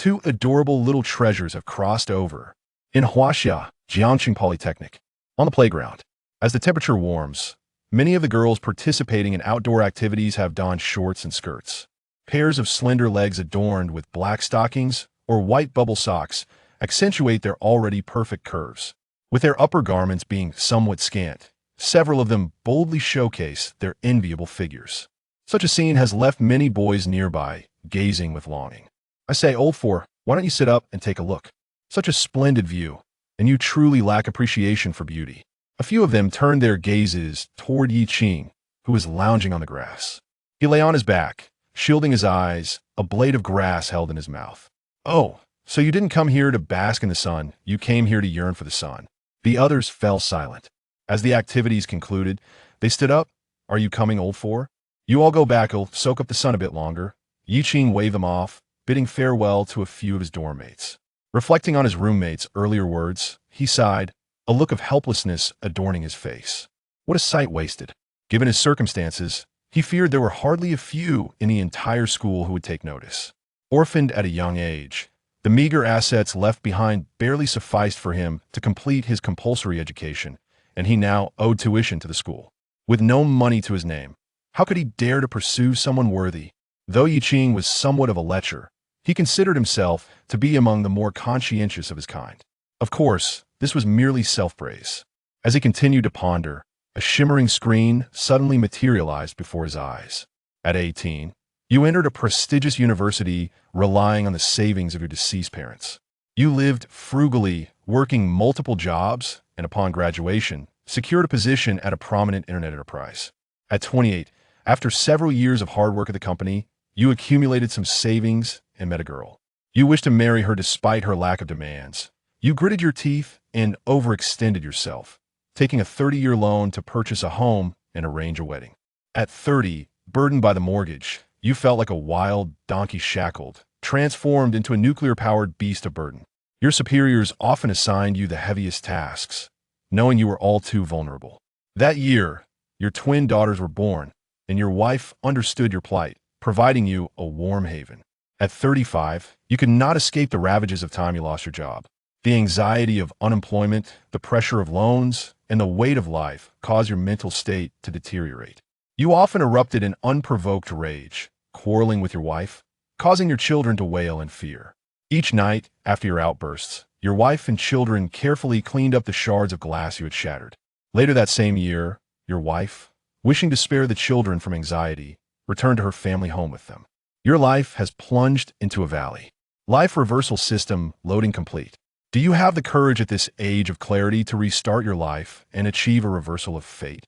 two adorable little treasures have crossed over. In Huaxia, Jiangqing Polytechnic, on the playground. As the temperature warms, many of the girls participating in outdoor activities have donned shorts and skirts. Pairs of slender legs adorned with black stockings or white bubble socks accentuate their already perfect curves. With their upper garments being somewhat scant, several of them boldly showcase their enviable figures. Such a scene has left many boys nearby gazing with longing. I say, old four, why don't you sit up and take a look? Such a splendid view, and you truly lack appreciation for beauty. A few of them turned their gazes toward Yi Qing, who was lounging on the grass. He lay on his back, shielding his eyes, a blade of grass held in his mouth. Oh, so you didn't come here to bask in the sun, you came here to yearn for the sun. The others fell silent. As the activities concluded, they stood up. Are you coming, old four? You all go back, I'll soak up the sun a bit longer. Yi Qing waved them off, bidding farewell to a few of his dorm mates. Reflecting on his roommate's earlier words, he sighed, a look of helplessness adorning his face. What a sight wasted. Given his circumstances, he feared there were hardly a few in the entire school who would take notice. Orphaned at a young age, the meager assets left behind barely sufficed for him to complete his compulsory education, and he now owed tuition to the school. With no money to his name, how could he dare to pursue someone worthy? Though Yi Qing was somewhat of a lecher, he considered himself to be among the more conscientious of his kind. Of course, this was merely self-praise. As he continued to ponder, a shimmering screen suddenly materialized before his eyes. At 18, you entered a prestigious university relying on the savings of your deceased parents. You lived frugally, working multiple jobs, and upon graduation, secured a position at a prominent internet enterprise. At 28, after several years of hard work at the company, you accumulated some savings and met a girl. You wished to marry her despite her lack of demands. You gritted your teeth and overextended yourself, taking a 30-year loan to purchase a home and arrange a wedding. At 30, burdened by the mortgage, you felt like a wild donkey shackled, transformed into a nuclear-powered beast of burden. Your superiors often assigned you the heaviest tasks, knowing you were all too vulnerable. That year, your twin daughters were born, and your wife understood your plight, providing you a warm haven. At 35, you could not escape the ravages of time you lost your job. The anxiety of unemployment, the pressure of loans, and the weight of life caused your mental state to deteriorate. You often erupted in unprovoked rage, quarreling with your wife, causing your children to wail in fear. Each night, after your outbursts, your wife and children carefully cleaned up the shards of glass you had shattered. Later that same year, your wife, wishing to spare the children from anxiety, returned to her family home with them. Your life has plunged into a valley. Life reversal system loading complete. Do you have the courage at this age of clarity to restart your life and achieve a reversal of fate?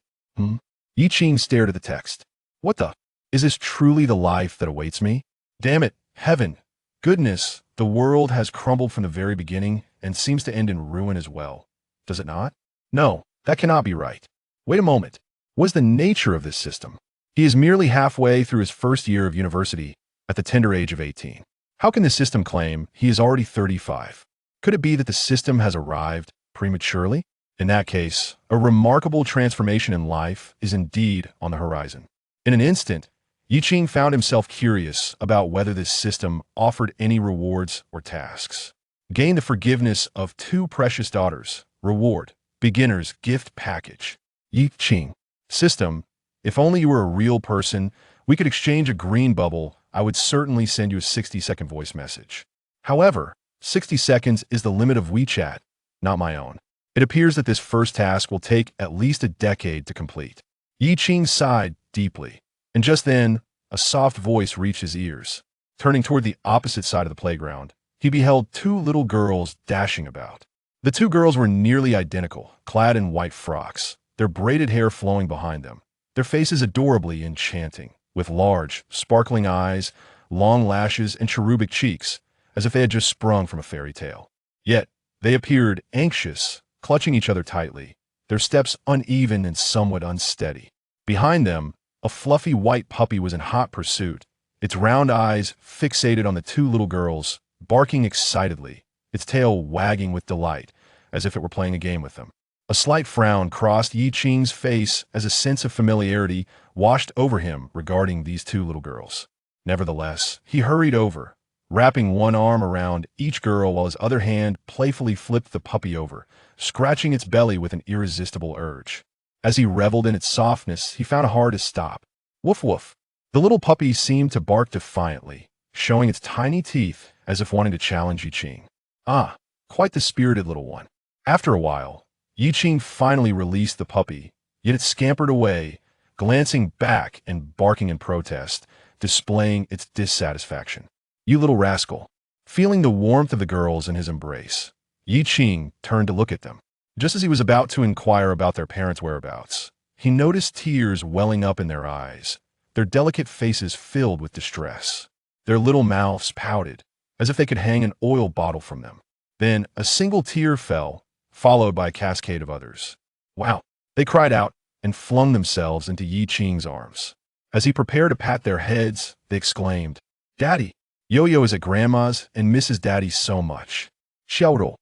Yi Qing stared at the text. What the? Is this truly the life that awaits me? Damn it, heaven, goodness, the world has crumbled from the very beginning and seems to end in ruin as well. Does it not? No, that cannot be right. Wait a moment. What is the nature of this system? He is merely halfway through his first year of university at the tender age of 18. How can the system claim he is already 35? Could it be that the system has arrived prematurely? In that case, a remarkable transformation in life is indeed on the horizon. In an instant, Yi Qing found himself curious about whether this system offered any rewards or tasks. Gain the forgiveness of two precious daughters. Reward. Beginner's gift package. Yi Qing. System. If only you were a real person, we could exchange a green bubble. I would certainly send you a 60-second voice message. However, 60 seconds is the limit of WeChat, not my own. It appears that this first task will take at least a decade to complete. Yi Qing sighed deeply, and just then, a soft voice reached his ears. Turning toward the opposite side of the playground, he beheld two little girls dashing about. The two girls were nearly identical, clad in white frocks, their braided hair flowing behind them, their faces adorably enchanting, with large, sparkling eyes, long lashes, and cherubic cheeks, as if they had just sprung from a fairy tale. Yet, they appeared anxious, clutching each other tightly, their steps uneven and somewhat unsteady. Behind them, a fluffy white puppy was in hot pursuit, its round eyes fixated on the two little girls, barking excitedly, its tail wagging with delight, as if it were playing a game with them. A slight frown crossed Yi Qing's face as a sense of familiarity washed over him regarding these two little girls. Nevertheless, he hurried over, wrapping one arm around each girl while his other hand playfully flipped the puppy over, scratching its belly with an irresistible urge. As he reveled in its softness, he found it hard to stop. Woof woof. The little puppy seemed to bark defiantly, showing its tiny teeth as if wanting to challenge Yi Qing. Ah, quite the spirited little one. After a while, Yi Qing finally released the puppy, yet it scampered away, glancing back and barking in protest, displaying its dissatisfaction. You little rascal. Feeling the warmth of the girls in his embrace, Yi Qing turned to look at them. Just as he was about to inquire about their parents' whereabouts, he noticed tears welling up in their eyes, their delicate faces filled with distress. Their little mouths pouted, as if they could hang an oil bottle from them. Then a single tear fell, followed by a cascade of others. Wow! They cried out and flung themselves into Yi Qing's arms. As he prepared to pat their heads, they exclaimed, "Daddy! Yo-Yo is at Grandma's and misses Daddy so much. Xiaoro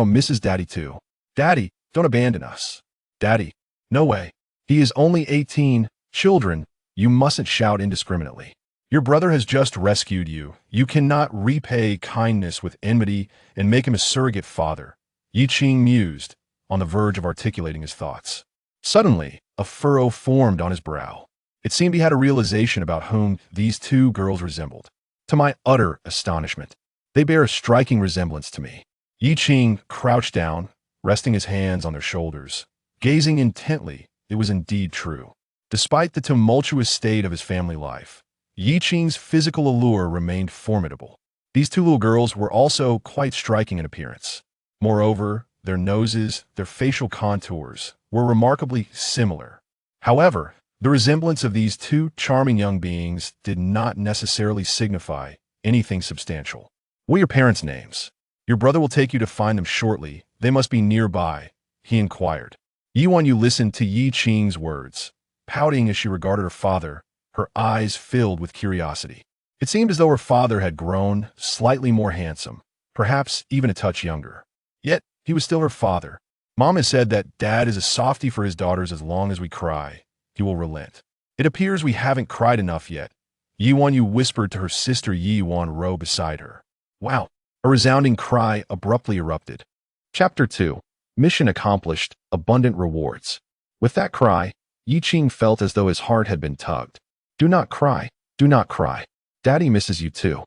misses Daddy too. Daddy, don't abandon us. Daddy, no way. He is only 18. Children, you mustn't shout indiscriminately. Your brother has just rescued you. You cannot repay kindness with enmity and make him a surrogate father." Yi Qing mused, on the verge of articulating his thoughts. Suddenly, a furrow formed on his brow. It seemed he had a realization about whom these two girls resembled. To my utter astonishment, they bear a striking resemblance to me. Yi Qing crouched down, resting his hands on their shoulders. Gazing intently, it was indeed true. Despite the tumultuous state of his family life, Yi Qing's physical allure remained formidable. These two little girls were also quite striking in appearance. Moreover, their noses, their facial contours, were remarkably similar. However, the resemblance of these two charming young beings did not necessarily signify anything substantial. "What are your parents' names? Your brother will take you to find them shortly. They must be nearby," he inquired. Yi Wanyu listened to Yi Qing's words, pouting as she regarded her father, her eyes filled with curiosity. It seemed as though her father had grown slightly more handsome, perhaps even a touch younger. Yet, he was still her father. Mom has said that Dad is a softie for his daughters. As long as we cry, he will relent. It appears we haven't cried enough yet. Yi Wanyu whispered to her sister Yi Wanro beside her. Wow! A resounding cry abruptly erupted. Chapter 2. Mission accomplished, abundant rewards. With that cry, Yi Qing felt as though his heart had been tugged. Do not cry. Do not cry. Daddy misses you too.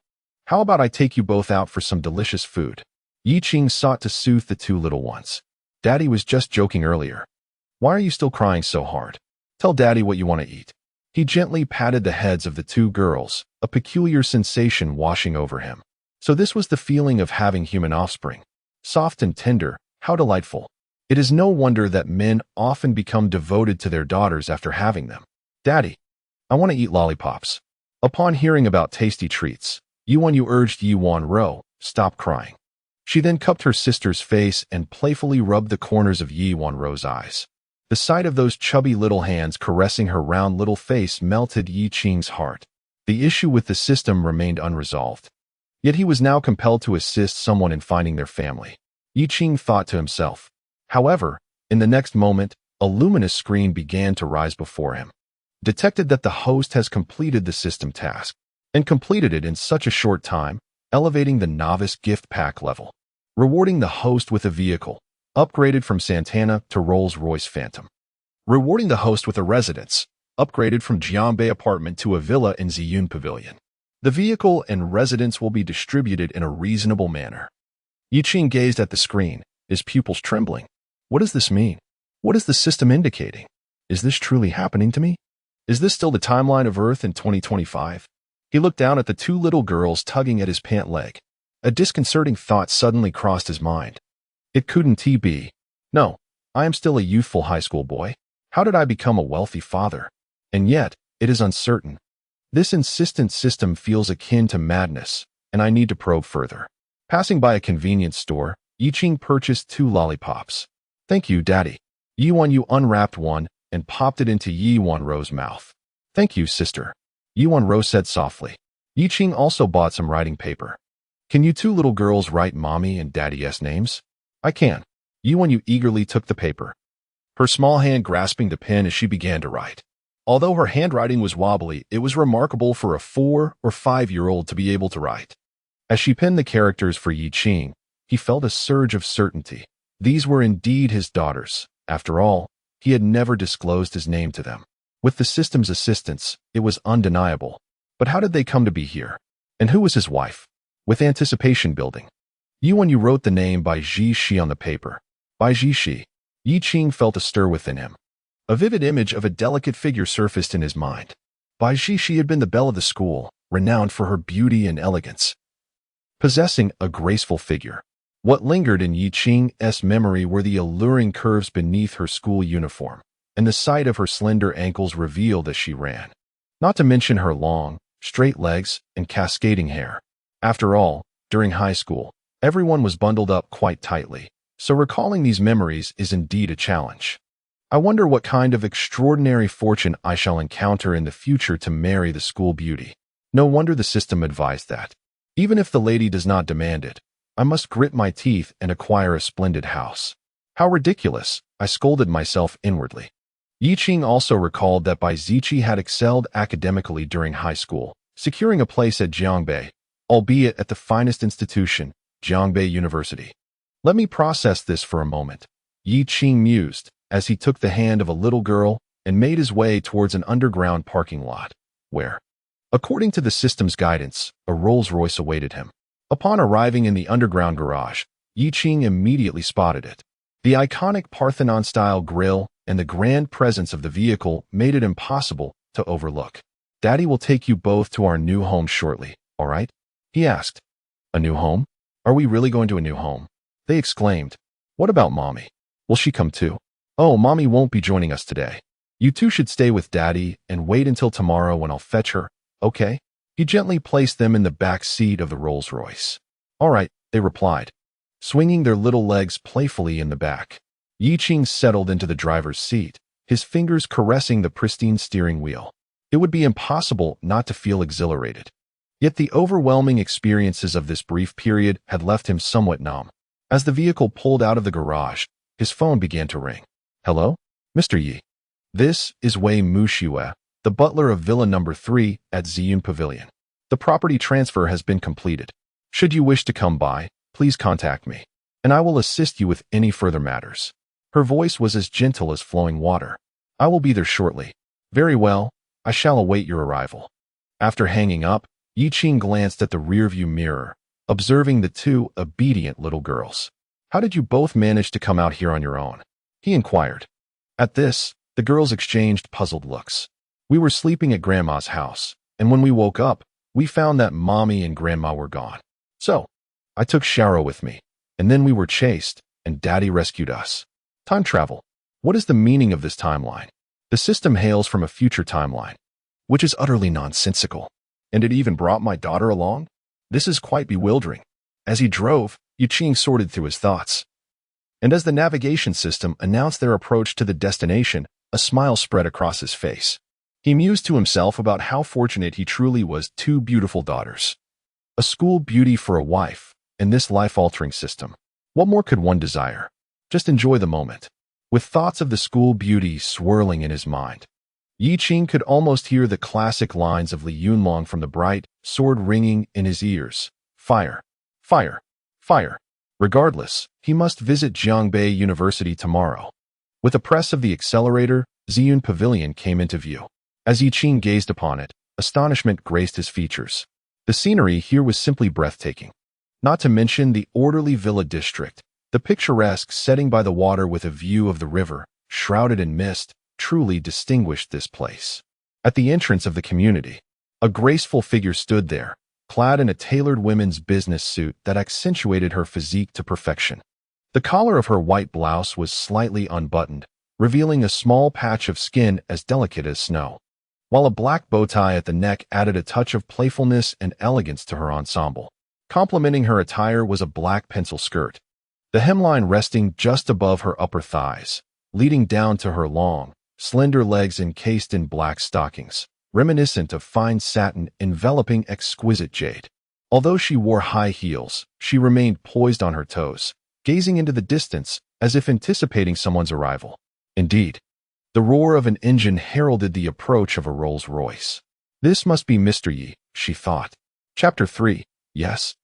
How about I take you both out for some delicious food? Yi Qing sought to soothe the two little ones. Daddy was just joking earlier. Why are you still crying so hard? Tell Daddy what you want to eat. He gently patted the heads of the two girls, a peculiar sensation washing over him. So this was the feeling of having human offspring. Soft and tender, how delightful. It is no wonder that men often become devoted to their daughters after having them. Daddy, I want to eat lollipops. Upon hearing about tasty treats, Yi Wanyu urged Yi Wanro, stop crying. She then cupped her sister's face and playfully rubbed the corners of Yi Wanro's eyes. The sight of those chubby little hands caressing her round little face melted Yi Qing's heart. The issue with the system remained unresolved. Yet he was now compelled to assist someone in finding their family. Yi Qing thought to himself. However, in the next moment, a luminous screen began to rise before him. Detected that the host has completed the system task, and completed it in such a short time, elevating the novice gift pack level. Rewarding the host with a vehicle, upgraded from Santana to Rolls-Royce Phantom. Rewarding the host with a residence, upgraded from Jianbei apartment to a villa in Ziyun Pavilion. The vehicle and residence will be distributed in a reasonable manner. Yi Qing gazed at the screen, his pupils trembling. What does this mean? What is the system indicating? Is this truly happening to me? Is this still the timeline of Earth in 2025? He looked down at the two little girls tugging at his pant leg. A disconcerting thought suddenly crossed his mind. It couldn't be. No, I am still a youthful high school boy. How did I become a wealthy father? And yet, it is uncertain. This insistent system feels akin to madness, and I need to probe further. Passing by a convenience store, Yi Qing purchased 2 lollipops. Thank you, Daddy. Yi Wanyu unwrapped one and popped it into Yi Wanro's mouth. Thank you, sister. Yi Wanro said softly. Yi Qing also bought some writing paper. Can you two little girls write Mommy and Daddy's names? I can. Yi Wanyu eagerly took the paper, her small hand grasping the pen as she began to write. Although her handwriting was wobbly, it was remarkable for a 4- or 5-year-old to be able to write. As she penned the characters for Yi Qing, he felt a surge of certainty. These were indeed his daughters. After all, he had never disclosed his name to them. With the system's assistance, it was undeniable. But how did they come to be here? And who was his wife? With anticipation building, When you wrote the name Bai Zixi on the paper, Bai Zixi, Yi Qing felt a stir within him. A vivid image of a delicate figure surfaced in his mind. Bai Zixi had been the belle of the school, renowned for her beauty and elegance. Possessing a graceful figure, what lingered in Yi Qing's memory were the alluring curves beneath her school uniform, and the sight of her slender ankles revealed as she ran. Not to mention her long, straight legs and cascading hair. After all, during high school, everyone was bundled up quite tightly, so recalling these memories is indeed a challenge. I wonder what kind of extraordinary fortune I shall encounter in the future to marry the school beauty. No wonder the system advised that. Even if the lady does not demand it, I must grit my teeth and acquire a splendid house. How ridiculous, I scolded myself inwardly. Yi Qing also recalled that Bai Zixi had excelled academically during high school, securing a place at Jiangbei, albeit at the finest institution, Jiangbei University. Let me process this for a moment, Yi Qing mused, as he took the hand of a little girl and made his way towards an underground parking lot, where, according to the system's guidance, a Rolls-Royce awaited him. Upon arriving in the underground garage, Yi Qing immediately spotted it. The iconic Parthenon-style grille and the grand presence of the vehicle made it impossible to overlook. "Daddy will take you both to our new home shortly, all right?" he asked. "A new home? Are we really going to a new home?" they exclaimed. "What about Mommy? Will she come too?" "Oh, Mommy won't be joining us today. You two should stay with Daddy and wait until tomorrow when I'll fetch her, okay?" He gently placed them in the back seat of the Rolls-Royce. "All right," they replied, swinging their little legs playfully in the back. Yi Qing settled into the driver's seat, his fingers caressing the pristine steering wheel. It would be impossible not to feel exhilarated. Yet the overwhelming experiences of this brief period had left him somewhat numb. As the vehicle pulled out of the garage, his phone began to ring. "Hello? Mr. Yi. This is Wei Muxiue, the butler of Villa Number 3 at Ziyun Pavilion. The property transfer has been completed. Should you wish to come by, please contact me, and I will assist you with any further matters." Her voice was as gentle as flowing water. "I will be there shortly." "Very well, I shall await your arrival." After hanging up, Yi Qing glanced at the rearview mirror, observing the two obedient little girls. "How did you both manage to come out here on your own?" he inquired. At this, the girls exchanged puzzled looks. "We were sleeping at Grandma's house, and when we woke up, we found that Mommy and Grandma were gone. So, I took Sharo with me, and then we were chased, and Daddy rescued us." Time travel. What is the meaning of this timeline? The system hails from a future timeline, which is utterly nonsensical. And it even brought my daughter along? This is quite bewildering. As he drove, Yi Qing sorted through his thoughts. And as the navigation system announced their approach to the destination, a smile spread across his face. He mused to himself about how fortunate he truly was. Two beautiful daughters, a school beauty for a wife, and this life-altering system. What more could one desire? Just enjoy the moment. With thoughts of the school beauty swirling in his mind, Yi Qing could almost hear the classic lines of Li Yunlong from the bright sword ringing in his ears. Fire, fire, fire. Regardless, he must visit Jiangbei University tomorrow. With a press of the accelerator, Ziyun Pavilion came into view. As Yi Qing gazed upon it, astonishment graced his features. The scenery here was simply breathtaking. Not to mention the orderly villa district, the picturesque setting by the water with a view of the river, shrouded in mist, truly distinguished this place. At the entrance of the community, a graceful figure stood there, clad in a tailored women's business suit that accentuated her physique to perfection. The collar of her white blouse was slightly unbuttoned, revealing a small patch of skin as delicate as snow, while a black bow tie at the neck added a touch of playfulness and elegance to her ensemble. Complementing her attire was a black pencil skirt, the hemline resting just above her upper thighs, leading down to her long, slender legs encased in black stockings, reminiscent of fine satin enveloping exquisite jade. Although she wore high heels, she remained poised on her toes, gazing into the distance as if anticipating someone's arrival. Indeed, the roar of an engine heralded the approach of a Rolls-Royce. This must be Mr. Yi, she thought. Chapter 3. Yes,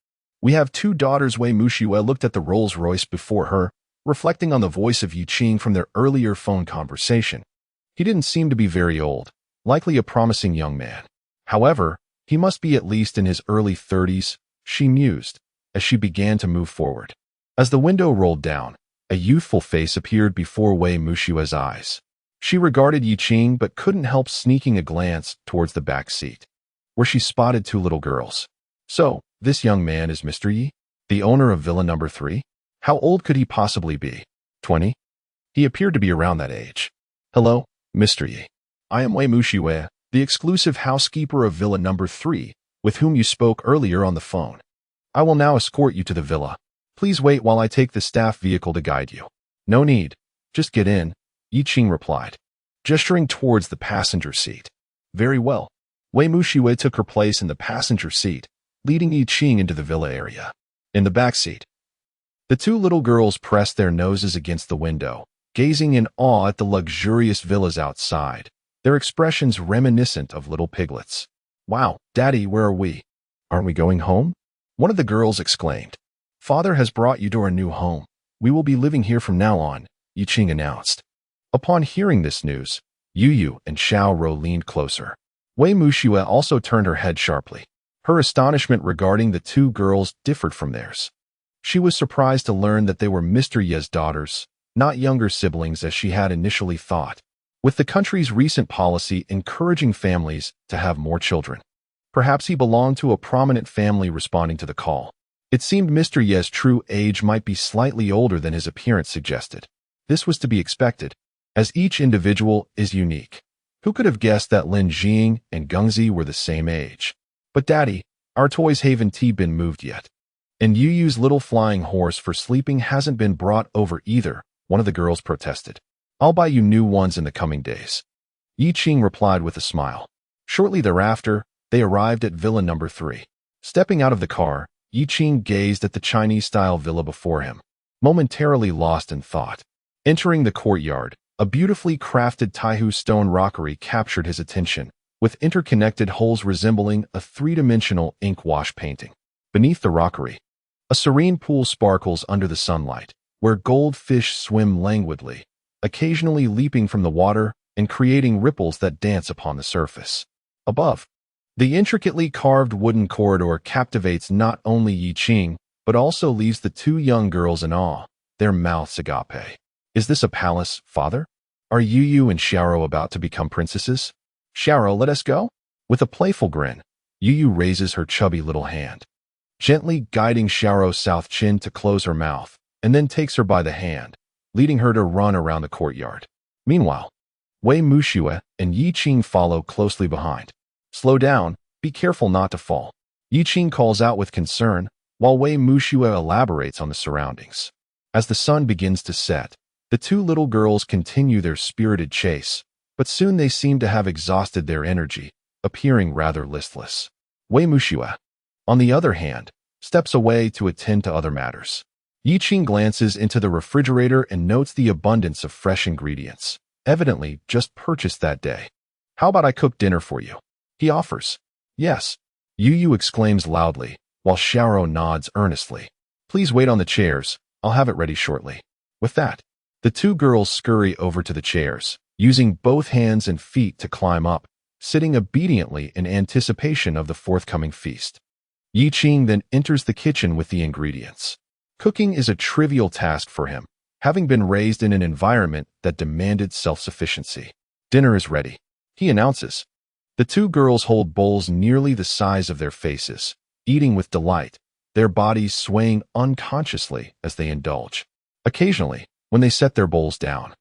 We have two daughters. Wei Muxiue looked at the Rolls-Royce before her, reflecting on the voice of Yiqing from their earlier phone conversation. He didn't seem to be very old, likely a promising young man. However, he must be at least in his early 30s, she mused, as she began to move forward. As the window rolled down, a youthful face appeared before Wei Muxiue's eyes. She regarded Yiqing but couldn't help sneaking a glance towards the back seat, where she spotted two little girls. So, this young man is Mr. Yi, the owner of Villa Number 3? How old could he possibly be? 20? He appeared to be around that age. Hello, Mr. Yi. I am Wei Muxiue, the exclusive housekeeper of Villa Number 3, with whom you spoke earlier on the phone. I will now escort you to the villa. Please wait while I take the staff vehicle to guide you. No need. Just get in, Yiqing replied, gesturing towards the passenger seat. Very well. Wei Muxiue took her place in the passenger seat, leading Yiqing into the villa area. In the back seat, the two little girls pressed their noses against the window, gazing in awe at the luxurious villas outside, their expressions reminiscent of little piglets. Wow, Daddy, where are we? Aren't we going home? One of the girls exclaimed. Father has brought you to our new home. We will be living here from now on, Yiqing announced. Upon hearing this news, Yu and Xiaoro leaned closer. Wei Muxiue also turned her head sharply. Her astonishment regarding the two girls differed from theirs. She was surprised to learn that they were Mr. Ye's daughters, not younger siblings as she had initially thought, with the country's recent policy encouraging families to have more children. Perhaps he belonged to a prominent family responding to the call. It seemed Mr. Ye's true age might be slightly older than his appearance suggested. This was to be expected, as each individual is unique. Who could have guessed that Lin Jing and Gengzi were the same age? But Daddy, our toys haven't been moved yet. And Yu's little flying horse for sleeping hasn't been brought over either, one of the girls protested. I'll buy you new ones in the coming days. Yiqing replied with a smile. Shortly thereafter, they arrived at Villa Number 3. Stepping out of the car, Yiqing gazed at the Chinese-style villa before him, momentarily lost in thought. Entering the courtyard, a beautifully crafted Taihu stone rockery captured his attention, with interconnected holes resembling a three-dimensional ink wash painting. Beneath the rockery, a serene pool sparkles under the sunlight, where goldfish swim languidly, occasionally leaping from the water and creating ripples that dance upon the surface. Above, the intricately carved wooden corridor captivates not only Yiqing, but also leaves the two young girls in awe, their mouths agape. Is this a palace, Father? Are Yu and Xiaoro about to become princesses? Xiaoro, let us go? With a playful grin, Yu raises her chubby little hand, gently guiding Xiaoro's south chin to close her mouth, and then takes her by the hand, leading her to run around the courtyard. Meanwhile, Wei Muxiue and Yiqing follow closely behind. Slow down, be careful not to fall. Yiqing calls out with concern, while Wei Muxiue elaborates on the surroundings. As the sun begins to set, the two little girls continue their spirited chase, but soon they seem to have exhausted their energy, appearing rather listless. Wei Muxiue, on the other hand, steps away to attend to other matters. Yiqing glances into the refrigerator and notes the abundance of fresh ingredients, evidently just purchased that day. How about I cook dinner for you? He offers. Yes. Yu exclaims loudly, while Xiaoro nods earnestly. Please wait on the chairs, I'll have it ready shortly. With that, the two girls scurry over to the chairs, using both hands and feet to climb up, sitting obediently in anticipation of the forthcoming feast. Yiqing then enters the kitchen with the ingredients. Cooking is a trivial task for him, having been raised in an environment that demanded self-sufficiency. Dinner is ready, he announces. The two girls hold bowls nearly the size of their faces, eating with delight, their bodies swaying unconsciously as they indulge. Occasionally, when they set their bowls down,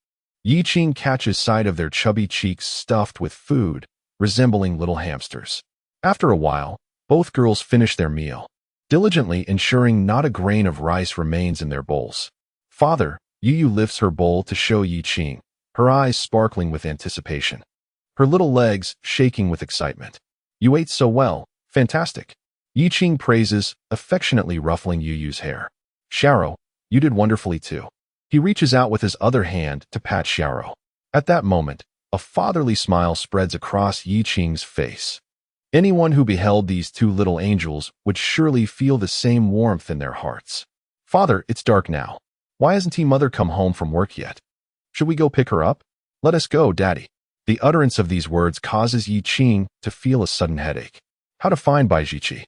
Yiqing catches sight of their chubby cheeks stuffed with food, resembling little hamsters. After a while, both girls finish their meal, diligently ensuring not a grain of rice remains in their bowls. Father, Yu lifts her bowl to show Yiqing, her eyes sparkling with anticipation, her little legs shaking with excitement. You ate so well, fantastic. Yiqing praises, affectionately ruffling Yu's hair. Xiaoro, you did wonderfully too. He reaches out with his other hand to pat Xiaoro. At that moment, a fatherly smile spreads across Yiqing's face. Anyone who beheld these two little angels would surely feel the same warmth in their hearts. Father, it's dark now. Why hasn't Mother come home from work yet? Should we go pick her up? Let us go, Daddy. The utterance of these words causes Yi Qing to feel a sudden headache. How to find Bai Jiqi?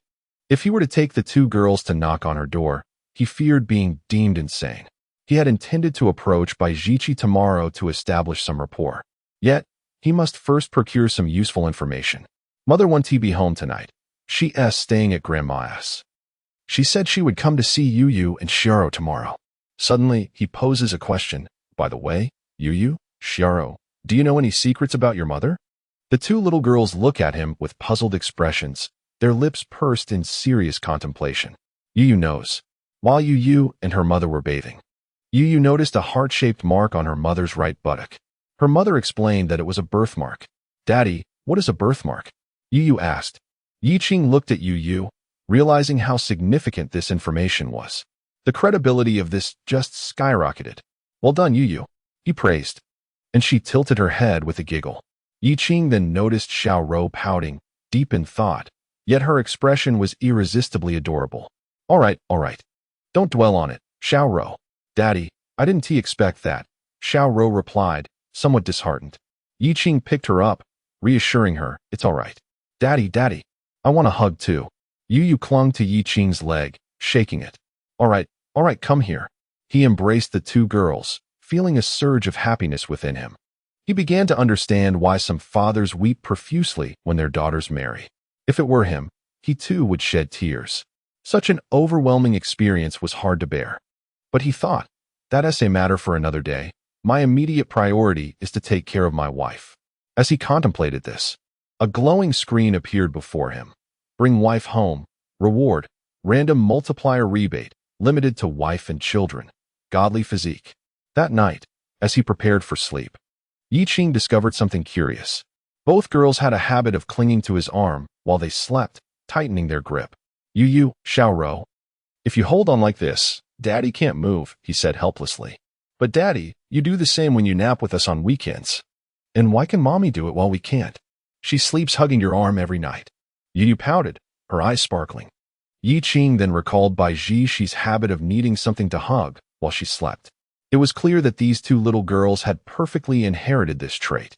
If he were to take the two girls to knock on her door, he feared being deemed insane. He had intended to approach Bai Jiqi tomorrow to establish some rapport. Yet, he must first procure some useful information. Mother won't be home tonight. She's staying at Grandma's. She said she would come to see Yu and Xiao tomorrow. Suddenly, he poses a question. By the way, Yu, Xiao, do you know any secrets about your mother? The two little girls look at him with puzzled expressions, their lips pursed in serious contemplation. Yu knows. While Yu and her mother were bathing, Yu noticed a heart-shaped mark on her mother's right buttock. Her mother explained that it was a birthmark. Daddy, what is a birthmark? Yu asked. Yi Qing looked at Yu, realizing how significant this information was. The credibility of this just skyrocketed. Well done, Yu, he praised. And she tilted her head with a giggle. Yi Qing then noticed Xiao pouting, deep in thought, yet her expression was irresistibly adorable. All right. Don't dwell on it, Xiao. Daddy, I didn't expect that, Xiao replied, somewhat disheartened. Yi Qing picked her up, reassuring her, it's all right. Daddy, I want a hug too. Yu clung to Yi Qing's leg, shaking it. All right, come here. He embraced the two girls, feeling a surge of happiness within him. He began to understand why some fathers weep profusely when their daughters marry. If it were him, he too would shed tears. Such an overwhelming experience was hard to bear. But he thought, that's a matter for another day. My immediate priority is to take care of my wife. As he contemplated this, a glowing screen appeared before him. Bring wife home. Reward. Random multiplier rebate. Limited to wife and children. Godly physique. That night, as he prepared for sleep, Yi Qing discovered something curious. Both girls had a habit of clinging to his arm while they slept, tightening their grip. Yu, Xiao. If you hold on like this, Daddy can't move, he said helplessly. But Daddy, you do the same when you nap with us on weekends. And why can Mommy do it while we can't? She sleeps hugging your arm every night. Yu pouted, her eyes sparkling. Yi Qing then recalled Bai Jiqi's habit of needing something to hug while she slept. It was clear that these two little girls had perfectly inherited this trait.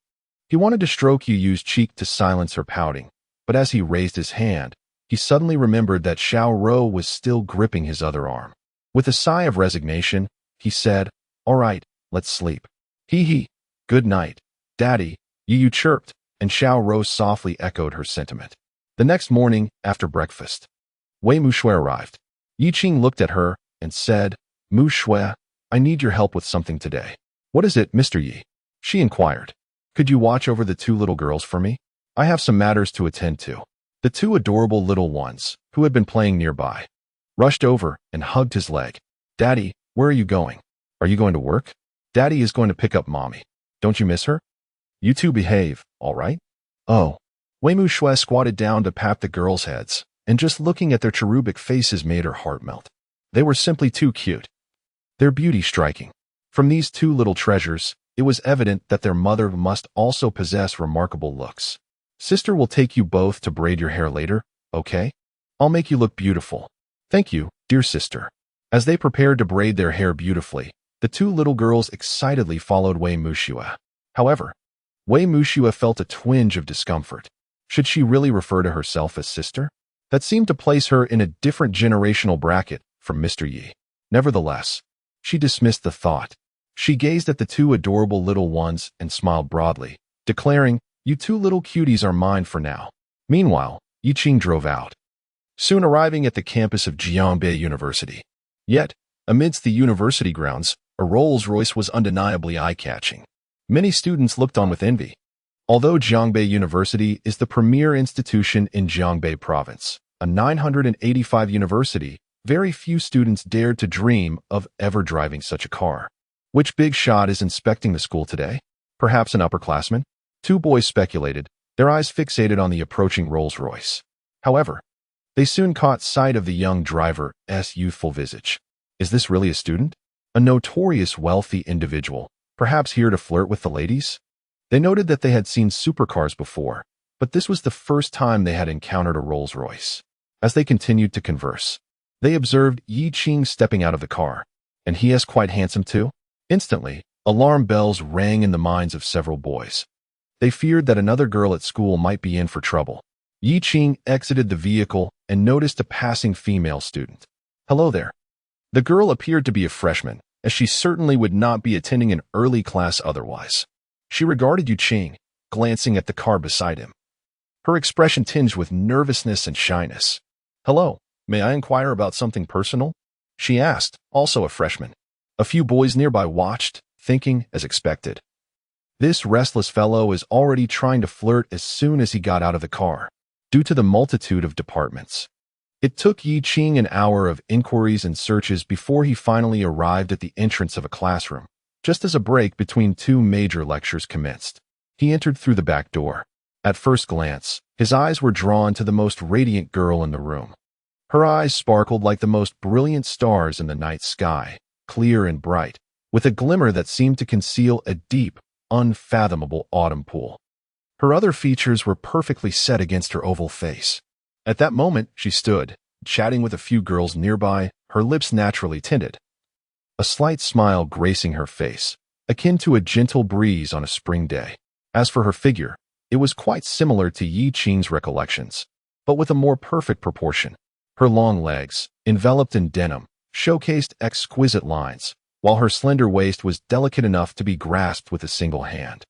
He wanted to stroke Yu's cheek to silence her pouting, but as he raised his hand, he suddenly remembered that Xiao was still gripping his other arm. With a sigh of resignation, he said, all right, let's sleep. Hee. Good night, Daddy, Yu chirped, and Xiao softly echoed her sentiment. The next morning, after breakfast, Wei Mushui arrived. Yi Qing looked at her and said, Mushui, I need your help with something today. What is it, Mr. Yi? She inquired. Could you watch over the two little girls for me? I have some matters to attend to. The two adorable little ones, who had been playing nearby, rushed over and hugged his leg. Daddy, where are you going? Are you going to work? Daddy is going to pick up Mommy. Don't you miss her? You two behave, all right? Oh. Wei Mushui squatted down to pat the girls' heads, and just looking at their cherubic faces made her heart melt. They were simply too cute. Their beauty striking. From these two little treasures, it was evident that their mother must also possess remarkable looks. Sister will take you both to braid your hair later, okay? I'll make you look beautiful. Thank you, dear sister. As they prepared to braid their hair beautifully, the two little girls excitedly followed Wei Mushui. However, Wei Mushui felt a twinge of discomfort. Should she really refer to herself as sister? That seemed to place her in a different generational bracket from Mr. Yi. Nevertheless, she dismissed the thought. She gazed at the two adorable little ones and smiled broadly, declaring, you two little cuties are mine for now. Meanwhile, Yi Qing drove out, soon arriving at the campus of Jiangbei University. Yet, amidst the university grounds, a Rolls-Royce was undeniably eye-catching. Many students looked on with envy. Although Jiangbei University is the premier institution in Jiangbei Province, a 985 university, very few students dared to dream of ever driving such a car. Which big shot is inspecting the school today? Perhaps an upperclassman? Two boys speculated, their eyes fixated on the approaching Rolls-Royce. However, they soon caught sight of the young driver's youthful visage. Is this really a student? A notorious wealthy individual, perhaps here to flirt with the ladies? They noted that they had seen supercars before, but this was the first time they had encountered a Rolls-Royce. As they continued to converse, they observed Yi Qing stepping out of the car, and he is quite handsome too. Instantly, alarm bells rang in the minds of several boys. They feared that another girl at school might be in for trouble. Yi Qing exited the vehicle and noticed a passing female student. "Hello there." The girl appeared to be a freshman, as she certainly would not be attending an early class otherwise. She regarded Yi Qing, glancing at the car beside him. Her expression tinged with nervousness and shyness. "Hello, may I inquire about something personal?" she asked, also a freshman. A few boys nearby watched, thinking, as expected, "This restless fellow is already trying to flirt as soon as he got out of the car." Due to the multitude of departments, it took Yi Qing an hour of inquiries and searches before he finally arrived at the entrance of a classroom, just as a break between two major lectures commenced. He entered through the back door. At first glance, his eyes were drawn to the most radiant girl in the room. Her eyes sparkled like the most brilliant stars in the night sky, clear and bright, with a glimmer that seemed to conceal a deep, unfathomable autumn pool. Her other features were perfectly set against her oval face. At that moment, she stood, chatting with a few girls nearby, her lips naturally tinted, a slight smile gracing her face, akin to a gentle breeze on a spring day. As for her figure, it was quite similar to Yi Qing's recollections, but with a more perfect proportion. Her long legs, enveloped in denim, showcased exquisite lines, while her slender waist was delicate enough to be grasped with a single hand,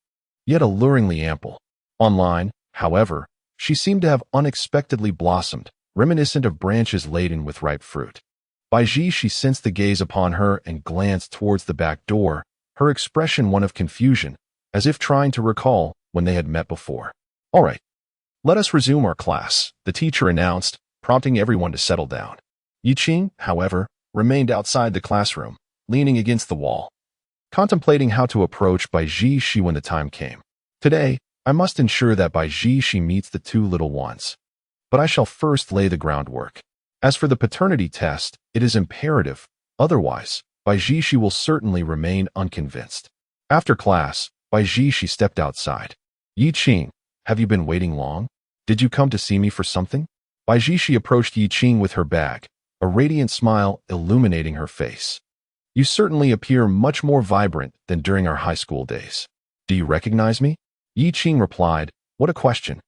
yet alluringly ample. Online, however, she seemed to have unexpectedly blossomed, reminiscent of branches laden with ripe fruit. By Ji, she sensed the gaze upon her and glanced towards the back door, her expression one of confusion, as if trying to recall when they had met before. "All right, let us resume our class," the teacher announced, prompting everyone to settle down. Yi Qing, however, remained outside the classroom, leaning against the wall, contemplating how to approach Bai Ji when the time came. "Today, I must ensure that Bai Ji meets the two little ones. But I shall first lay the groundwork. As for the paternity test, it is imperative, otherwise, Bai Ji will certainly remain unconvinced." After class, Bai Ji stepped outside. "Yi Qing, have you been waiting long? Did you come to see me for something?" Bai Ji approached Yi Qing with her bag, a radiant smile illuminating her face. "You certainly appear much more vibrant than during our high school days. Do you recognize me?" Yi Qing replied, "What a question.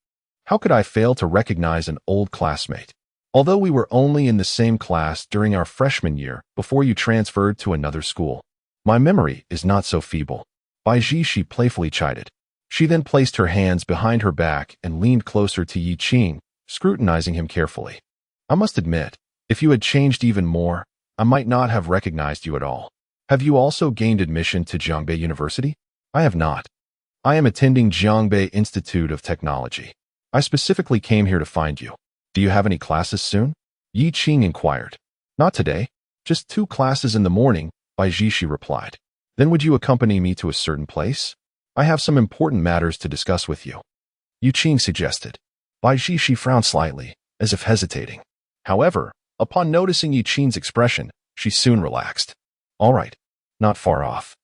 How could I fail to recognize an old classmate? Although we were only in the same class during our freshman year before you transferred to another school, my memory is not so feeble." Bai Ji playfully chided. She then placed her hands behind her back and leaned closer to Yi Qing, scrutinizing him carefully. "I must admit, if you had changed even more, I might not have recognized you at all. Have you also gained admission to Jiangbei University?" "I have not. I am attending Jiangbei Institute of Technology. I specifically came here to find you. Do you have any classes soon?" Yi Qing inquired. "Not today. Just 2 classes in the morning," Bai Ji replied. "Then would you accompany me to a certain place? I have some important matters to discuss with you," Yi Qing suggested. Bai Ji frowned slightly, as if hesitating. However, upon noticing Yi Qing's expression, she soon relaxed. "All right, not far off."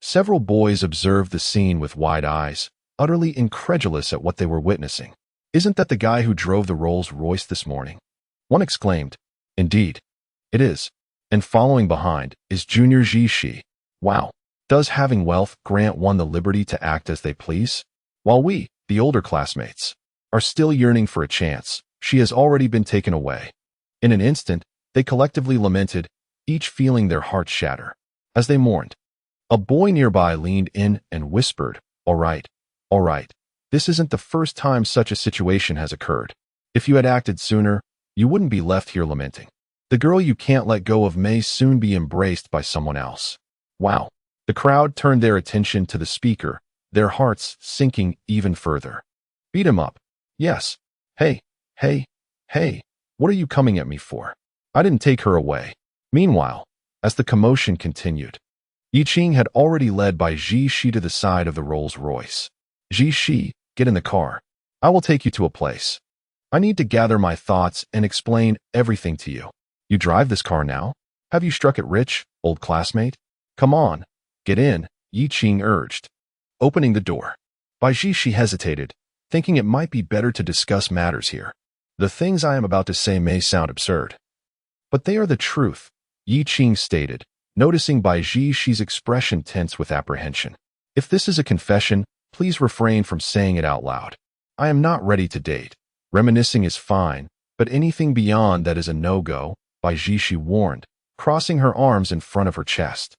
Several boys observed the scene with wide eyes, utterly incredulous at what they were witnessing. "Isn't that the guy who drove the Rolls-Royce this morning?" one exclaimed. "Indeed, it is. And following behind is Junior Ji. Wow, does having wealth grant one the liberty to act as they please? While we, the older classmates, are still yearning for a chance, she has already been taken away." In an instant, they collectively lamented, each feeling their hearts shatter. As they mourned, a boy nearby leaned in and whispered, all right. This isn't the first time such a situation has occurred. If you had acted sooner, you wouldn't be left here lamenting. The girl you can't let go of may soon be embraced by someone else." Wow. The crowd turned their attention to the speaker, their hearts sinking even further. "Beat him up." "Yes. Hey, what are you coming at me for? I didn't take her away." Meanwhile, as the commotion continued, Yi Qing had already led Bai Ji to the side of the Rolls-Royce. "Ji, get in the car. I will take you to a place. I need to gather my thoughts and explain everything to you. You drive this car now? Have you struck it rich, old classmate? Come on, get in," Yi Qing urged. Opening the door, Bai Ji hesitated, thinking it might be better to discuss matters here. The things I am about to say may sound absurd, but they are the truth, Yi Qing stated, noticing Bai Zhixi's expression tense with apprehension. If this is a confession, please refrain from saying it out loud. I am not ready to date. Reminiscing is fine, but anything beyond that is a no-go, Bai Zhixi warned, crossing her arms in front of her chest.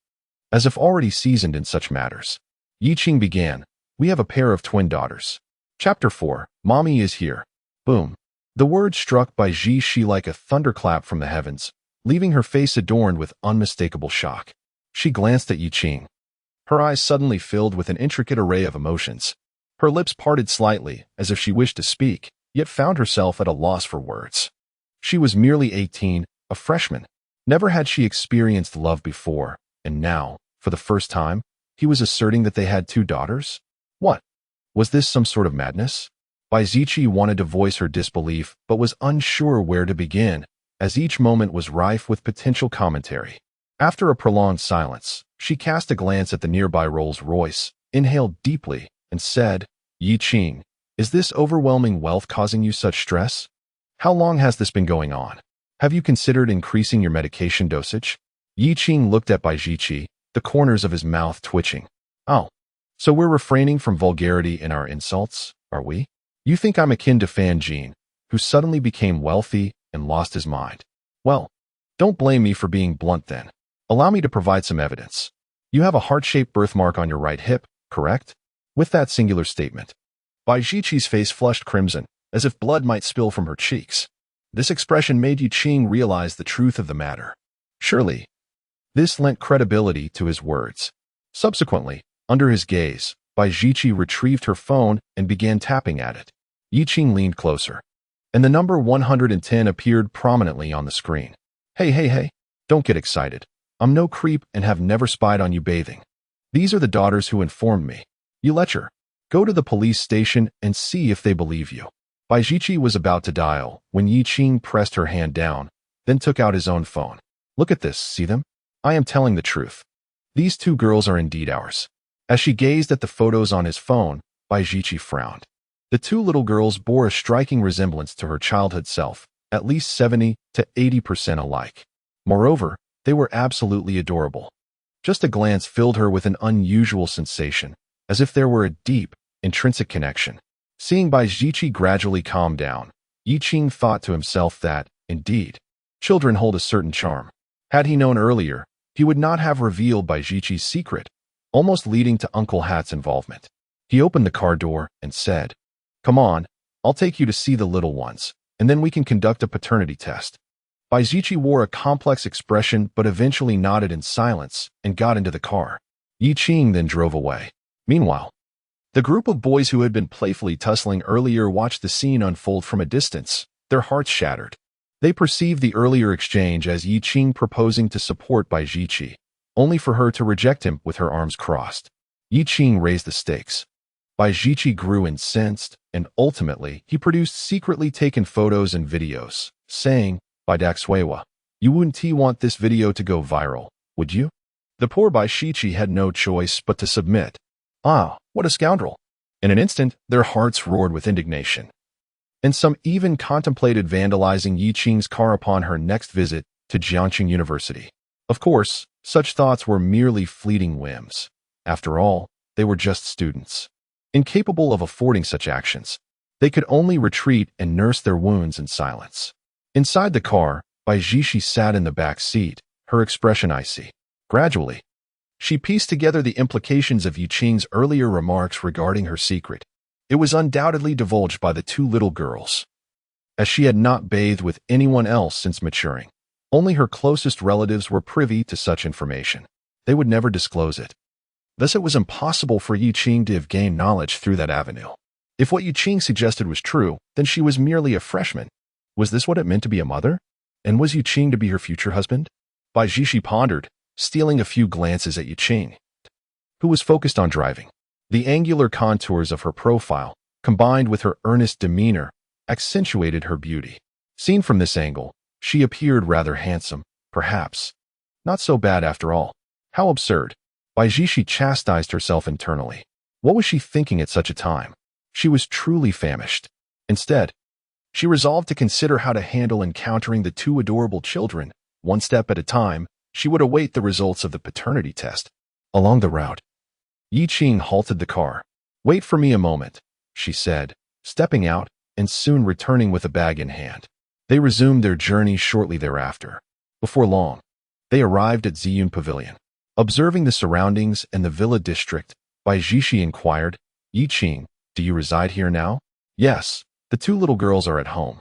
As if already seasoned in such matters, Yi Qing began, we have a pair of twin daughters. Chapter 4, Mommy is here. Boom. The word struck Bai Zhixi like a thunderclap from the heavens, leaving her face adorned with unmistakable shock. She glanced at Yi Qing. Her eyes suddenly filled with an intricate array of emotions. Her lips parted slightly, as if she wished to speak, yet found herself at a loss for words. She was merely 18, a freshman. Never had she experienced love before, and now, for the first time, he was asserting that they had two daughters? What? Was this some sort of madness? Bai Zhiqi wanted to voice her disbelief, but was unsure where to begin, as each moment was rife with potential commentary. After a prolonged silence, she cast a glance at the nearby Rolls-Royce, inhaled deeply, and said, Yi Qing, is this overwhelming wealth causing you such stress? How long has this been going on? Have you considered increasing your medication dosage? Yi Qing looked at Bai Zhiqi, the corners of his mouth twitching. Oh, so we're refraining from vulgarity in our insults, are we? You think I'm akin to Fan Jin, who suddenly became wealthy and lost his mind. Well, don't blame me for being blunt then. Allow me to provide some evidence. You have a heart-shaped birthmark on your right hip, correct? With that singular statement, Bai Zhiqi's face flushed crimson, as if blood might spill from her cheeks. This expression made Yi Qing realize the truth of the matter. Surely, this lent credibility to his words. Subsequently, under his gaze, Bai Zhiqi retrieved her phone and began tapping at it. Yi Qing leaned closer, and the number 110 appeared prominently on the screen. Hey, don't get excited. I'm no creep and have never spied on you bathing. These are the daughters who informed me. You lecher. Go to the police station and see if they believe you. Bai Zhiqi was about to dial when Yi Qing pressed her hand down, then took out his own phone. Look at this, see them? I am telling the truth. These two girls are indeed ours. As she gazed at the photos on his phone, Bai Zhiqi frowned. The two little girls bore a striking resemblance to her childhood self, at least 70 to 80% alike. Moreover, they were absolutely adorable. Just a glance filled her with an unusual sensation, as if there were a deep, intrinsic connection. Seeing Bai Zhiqi gradually calm down, Yi Qing thought to himself that, indeed, children hold a certain charm. Had he known earlier, he would not have revealed Bai Zhiqi's secret, almost leading to Uncle Hat's involvement. He opened the car door and said, Come on, I'll take you to see the little ones, and then we can conduct a paternity test. Bai Zhiqi wore a complex expression but eventually nodded in silence and got into the car. Yi Qing then drove away. Meanwhile, the group of boys who had been playfully tussling earlier watched the scene unfold from a distance, their hearts shattered. They perceived the earlier exchange as Yi Qing proposing to support Bai Zhiqi, only for her to reject him with her arms crossed. Yi Qing raised the stakes. Bai Zhiqi grew incensed, and ultimately he produced secretly taken photos and videos, saying, Bai Daxuewa, you wouldn't want this video to go viral, would you? The poor Bai Zhiqi had no choice but to submit. Ah, what a scoundrel! In an instant, their hearts roared with indignation. And some even contemplated vandalizing Yi Qing's car upon her next visit to Jiangxing University. Of course, such thoughts were merely fleeting whims. After all, they were just students. Incapable of affording such actions, they could only retreat and nurse their wounds in silence. Inside the car, Bai Zhiqi sat in the back seat, her expression icy. Gradually, she pieced together the implications of Yi Qing's earlier remarks regarding her secret. It was undoubtedly divulged by the two little girls. As she had not bathed with anyone else since maturing, only her closest relatives were privy to such information. They would never disclose it. Thus it was impossible for Yi Qing to have gained knowledge through that avenue. If what Yi Qing suggested was true, then she was merely a freshman. Was this what it meant to be a mother? And was Yi Qing to be her future husband? Bai Zhiqi pondered, stealing a few glances at Yi Qing, who was focused on driving. The angular contours of her profile, combined with her earnest demeanor, accentuated her beauty. Seen from this angle, she appeared rather handsome, perhaps. Not so bad after all. How absurd. Bai Zhiqi chastised herself internally. What was she thinking at such a time? She was truly famished. Instead, she resolved to consider how to handle encountering the two adorable children. One step at a time, she would await the results of the paternity test. Along the route, Yi Qing halted the car. "Wait for me a moment," she said, stepping out and soon returning with a bag in hand. They resumed their journey shortly thereafter. Before long, they arrived at Ziyun Pavilion. Observing the surroundings and the villa district, Bai Jishi inquired, "Yi Qing, do you reside here now?" "Yes, the two little girls are at home.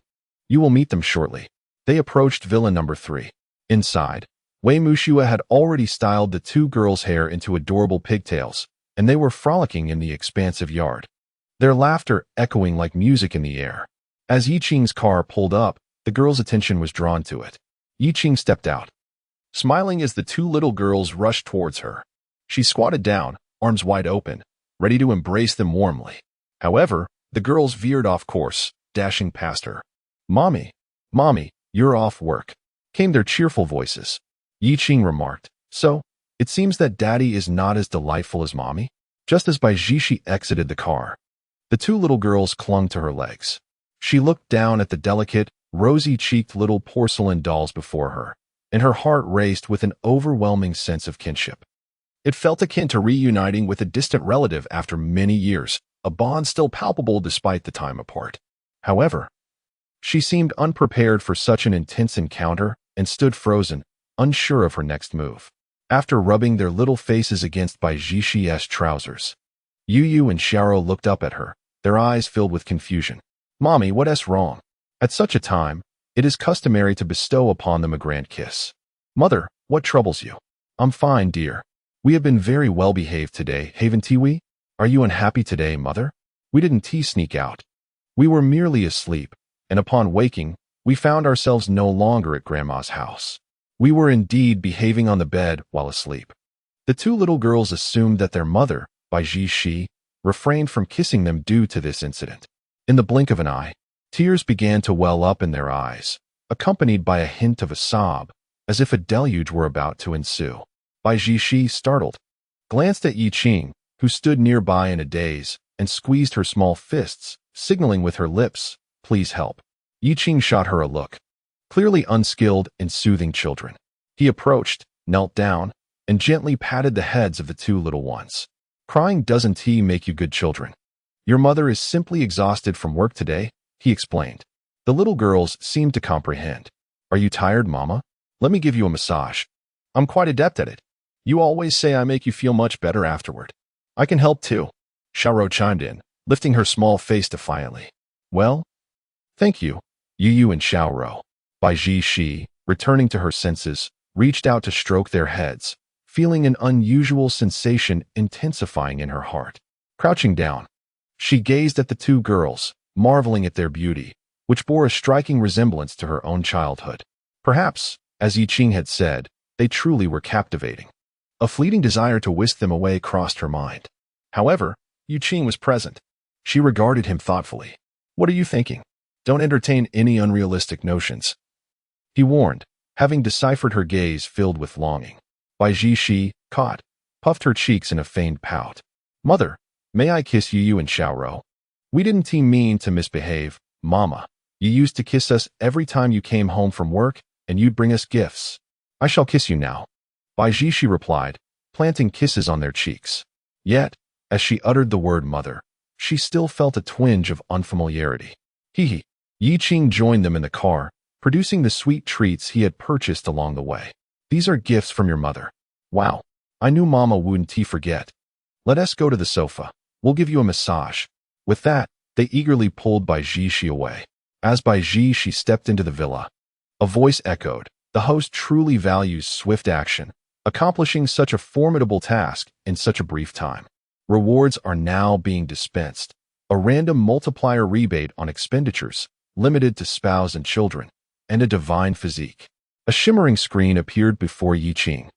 You will meet them shortly." They approached villa number 3. Inside, Wei Mushua had already styled the two girls' hair into adorable pigtails, and they were frolicking in the expansive yard, their laughter echoing like music in the air. As Yi Qing's car pulled up, the girls' attention was drawn to it. Yi Qing stepped out, smiling as the two little girls rushed towards her. She squatted down, arms wide open, ready to embrace them warmly. However, the girls veered off course, dashing past her. "Mommy, Mommy, you're off work," came their cheerful voices. Yi Qing remarked, "So, it seems that Daddy is not as delightful as Mommy?" Just as Bai Jishi exited the car, the two little girls clung to her legs. She looked down at the delicate, rosy-cheeked little porcelain dolls before her, and her heart raced with an overwhelming sense of kinship. It felt akin to reuniting with a distant relative after many years, a bond still palpable despite the time apart. However, she seemed unprepared for such an intense encounter and stood frozen, unsure of her next move. After rubbing their little faces against Bai Jishi's trousers, Yu and Xiaoro looked up at her, their eyes filled with confusion. "Mommy, what's wrong?" At such a time, it is customary to bestow upon them a grand kiss. "Mother, what troubles you?" "I'm fine, dear. We have been very well behaved today, haven't we?" "Are you unhappy today, Mother?" "We didn't sneak out. We were merely asleep, and upon waking, we found ourselves no longer at Grandma's house. We were indeed behaving on the bed while asleep." The two little girls assumed that their mother, Bai Jishi, refrained from kissing them due to this incident. In the blink of an eye, tears began to well up in their eyes, accompanied by a hint of a sob, as if a deluge were about to ensue. Bai Jishi, startled, glanced at Yi Qing, who stood nearby in a daze, and squeezed her small fists, signaling with her lips, "Please help." Yi Qing shot her a look, clearly unskilled in soothing children. He approached, knelt down, and gently patted the heads of the two little ones. "Crying doesn't make you good children. Your mother is simply exhausted from work today," he explained. The little girls seemed to comprehend. "Are you tired, Mama? Let me give you a massage. I'm quite adept at it. You always say I make you feel much better afterward." "I can help too," Xiaoro chimed in, lifting her small face defiantly. "Well, thank you, Yu and Xiaoro." Bai Jishi, returning to her senses, reached out to stroke their heads, feeling an unusual sensation intensifying in her heart. Crouching down, she gazed at the two girls, marveling at their beauty, which bore a striking resemblance to her own childhood. Perhaps, as Yi Qing had said, they truly were captivating. A fleeting desire to whisk them away crossed her mind. However, Yi Qing was present. She regarded him thoughtfully. "What are you thinking? Don't entertain any unrealistic notions," he warned, having deciphered her gaze filled with longing. Bai Jishi, caught, puffed her cheeks in a feigned pout. "Mother, may I kiss Yu and Xiaoro? We didn't mean to misbehave, Mama. You used to kiss us every time you came home from work, and you'd bring us gifts." "I shall kiss you now," Bai Jishi replied, planting kisses on their cheeks. Yet, as she uttered the word mother, she still felt a twinge of unfamiliarity. Hee. Yi Qing joined them in the car, producing the sweet treats he had purchased along the way. "These are gifts from your mother." "Wow, I knew Mama wouldn't forget. Let us go to the sofa. We'll give you a massage." With that, they eagerly pulled Bai Jishi away. As Bai Jishi stepped into the villa, a voice echoed, "The host truly values swift action, accomplishing such a formidable task in such a brief time. Rewards are now being dispensed. A random multiplier rebate on expenditures, limited to spouse and children, and a divine physique." A shimmering screen appeared before Yi Qing,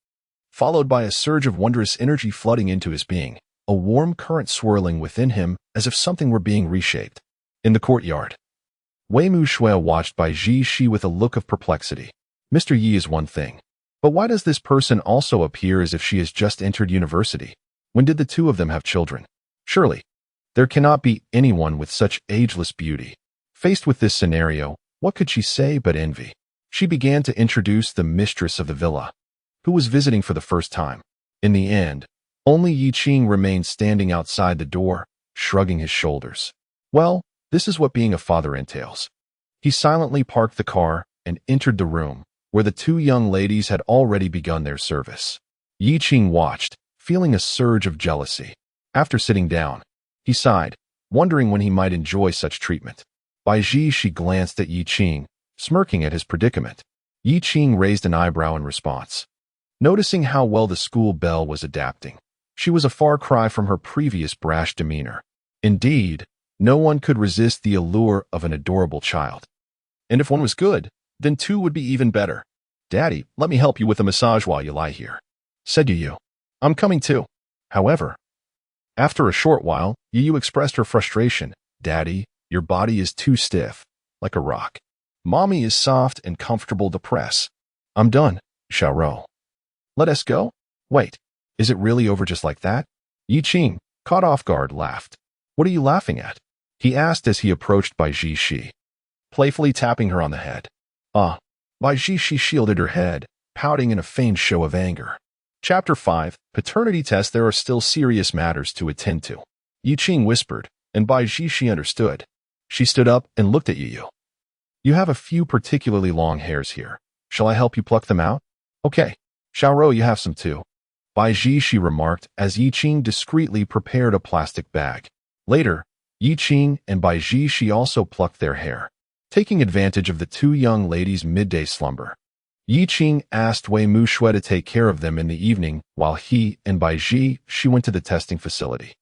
followed by a surge of wondrous energy flooding into his being, a warm current swirling within him as if something were being reshaped. In the courtyard, Wei Muxue watched Bai Jishi with a look of perplexity. Mr. Yi is one thing, but why does this person also appear as if she has just entered university? When did the two of them have children? Surely, There cannot be anyone with such ageless beauty. Faced with this scenario, what could she say but envy? She began to introduce the mistress of the villa, who was visiting for the first time. In the end, only Yi Qing remained standing outside the door, shrugging his shoulders. Well, this is what being a father entails. He silently parked the car and entered the room, where the two young ladies had already begun their service. Yi Qing watched, feeling a surge of jealousy. After sitting down, he sighed, wondering when he might enjoy such treatment. By she glanced at Yi Qing, smirking at his predicament. Yi Qing raised an eyebrow in response. Noticing how well the school belle was adapting, she was a far cry from her previous brash demeanor. Indeed, no one could resist the allure of an adorable child. And if one was good, then two would be even better. "Daddy, let me help you with a massage while you lie here," said Yu. "I'm coming too." However, after a short while, Yu expressed her frustration. "Daddy, your body is too stiff, like a rock. Mommy is soft and comfortable to press." "I'm done, Xiaorou. Let us go?" "Wait, is it really over just like that?" Yi Qing, caught off guard, laughed. "What are you laughing at?" he asked as he approached Bai Shi, playfully tapping her on the head. "Ah." Bai Shi shielded her head, pouting in a feigned show of anger. Chapter 5, Paternity Test. There are still serious matters to attend to, Yi Qing whispered, and Bai Shi understood. She stood up and looked at Yu. "You have a few particularly long hairs here. Shall I help you pluck them out?" "Okay. Xiaorou, you have some too," Bai she remarked as Yi Qing discreetly prepared a plastic bag. Later, Yi Qing and Bai she also plucked their hair, taking advantage of the two young ladies' midday slumber. Yi Qing asked Wei Mushui to take care of them in the evening, while he and Bai she went to the testing facility.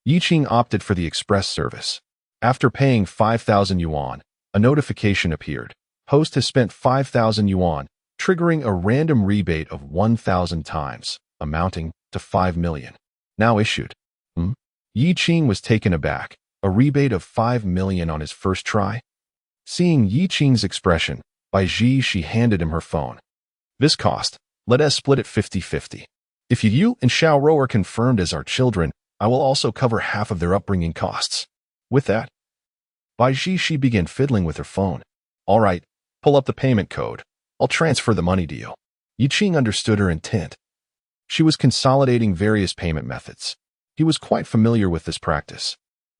Yi Qing opted for the express service. After paying 5,000 yuan, a notification appeared. Host has spent 5,000 yuan, triggering a random rebate of 1,000 times, amounting to 5 million. Now issued. Yi Qing was taken aback. A rebate of 5 million on his first try? Seeing Yi Qing's expression, Bai she handed him her phone. "This cost. Let us split it 50-50. If you and Xiaorou are confirmed as our children, I will also cover half of their upbringing costs." With that, Bai she began fiddling with her phone. "All right, pull up the payment code. I'll transfer the money to you." Yi Qing understood her intent. She was consolidating various payment methods. He was quite familiar with this practice,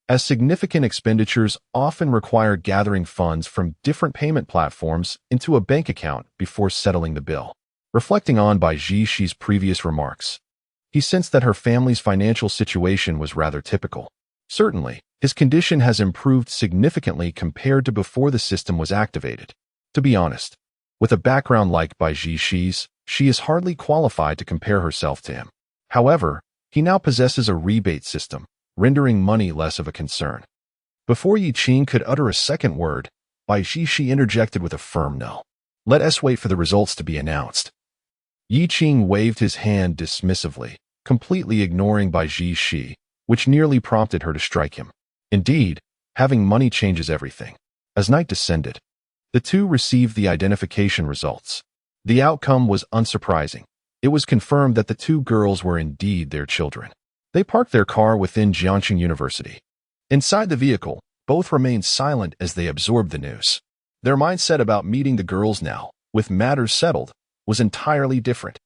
as significant expenditures often require gathering funds from different payment platforms into a bank account before settling the bill. Reflecting on Bai she's previous remarks, he sensed that her family's financial situation was rather typical. Certainly, his condition has improved significantly compared to before the system was activated. To be honest, with a background like Bai she's, she is hardly qualified to compare herself to him. However, he now possesses a rebate system, rendering money less of a concern. Before Yi Qing could utter a second word, Bai she interjected with a firm no. "Let us wait for the results to be announced." Yi Qing waved his hand dismissively, completely ignoring Bai she, which nearly prompted her to strike him. Indeed, having money changes everything. As night descended, the two received the identification results. The outcome was unsurprising. It was confirmed that the two girls were indeed their children. They parked their car within Jiangxing University. Inside the vehicle, both remained silent as they absorbed the news. Their mindset about meeting the girls now, with matters settled, was entirely different.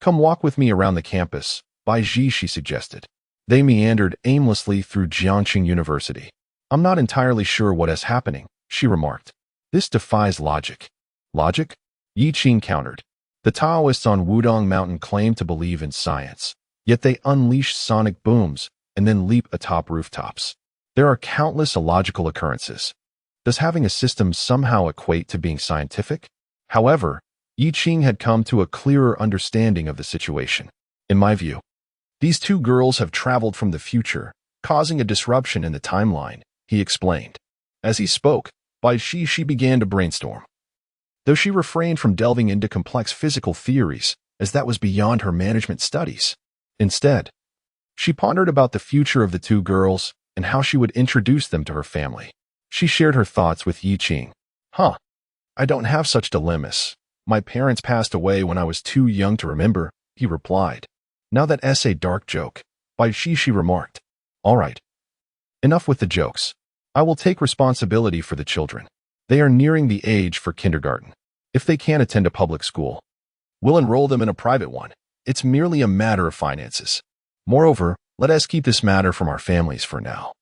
"Come walk with me around the campus," Bai she suggested. They meandered aimlessly through Jiangxing University. "I'm not entirely sure what is happening," she remarked. "This defies logic." "Logic?" Yi Qing countered. "The Taoists on Wudong Mountain claim to believe in science, yet they unleash sonic booms and then leap atop rooftops. There are countless illogical occurrences. Does having a system somehow equate to being scientific?" However, Yi Qing had come to a clearer understanding of the situation. "In my view, these two girls have traveled from the future, causing a disruption in the timeline," he explained. As he spoke, Bai she began to brainstorm, though she refrained from delving into complex physical theories, as that was beyond her management studies. Instead, she pondered about the future of the two girls and how she would introduce them to her family. She shared her thoughts with Yi Qing. I don't have such dilemmas. My parents passed away when I was too young to remember," he replied. "Now that's a dark joke," Bai she remarked. "All right. Enough with the jokes. I will take responsibility for the children. They are nearing the age for kindergarten. If they can't attend a public school, we'll enroll them in a private one. It's merely a matter of finances. Moreover, let us keep this matter from our families for now.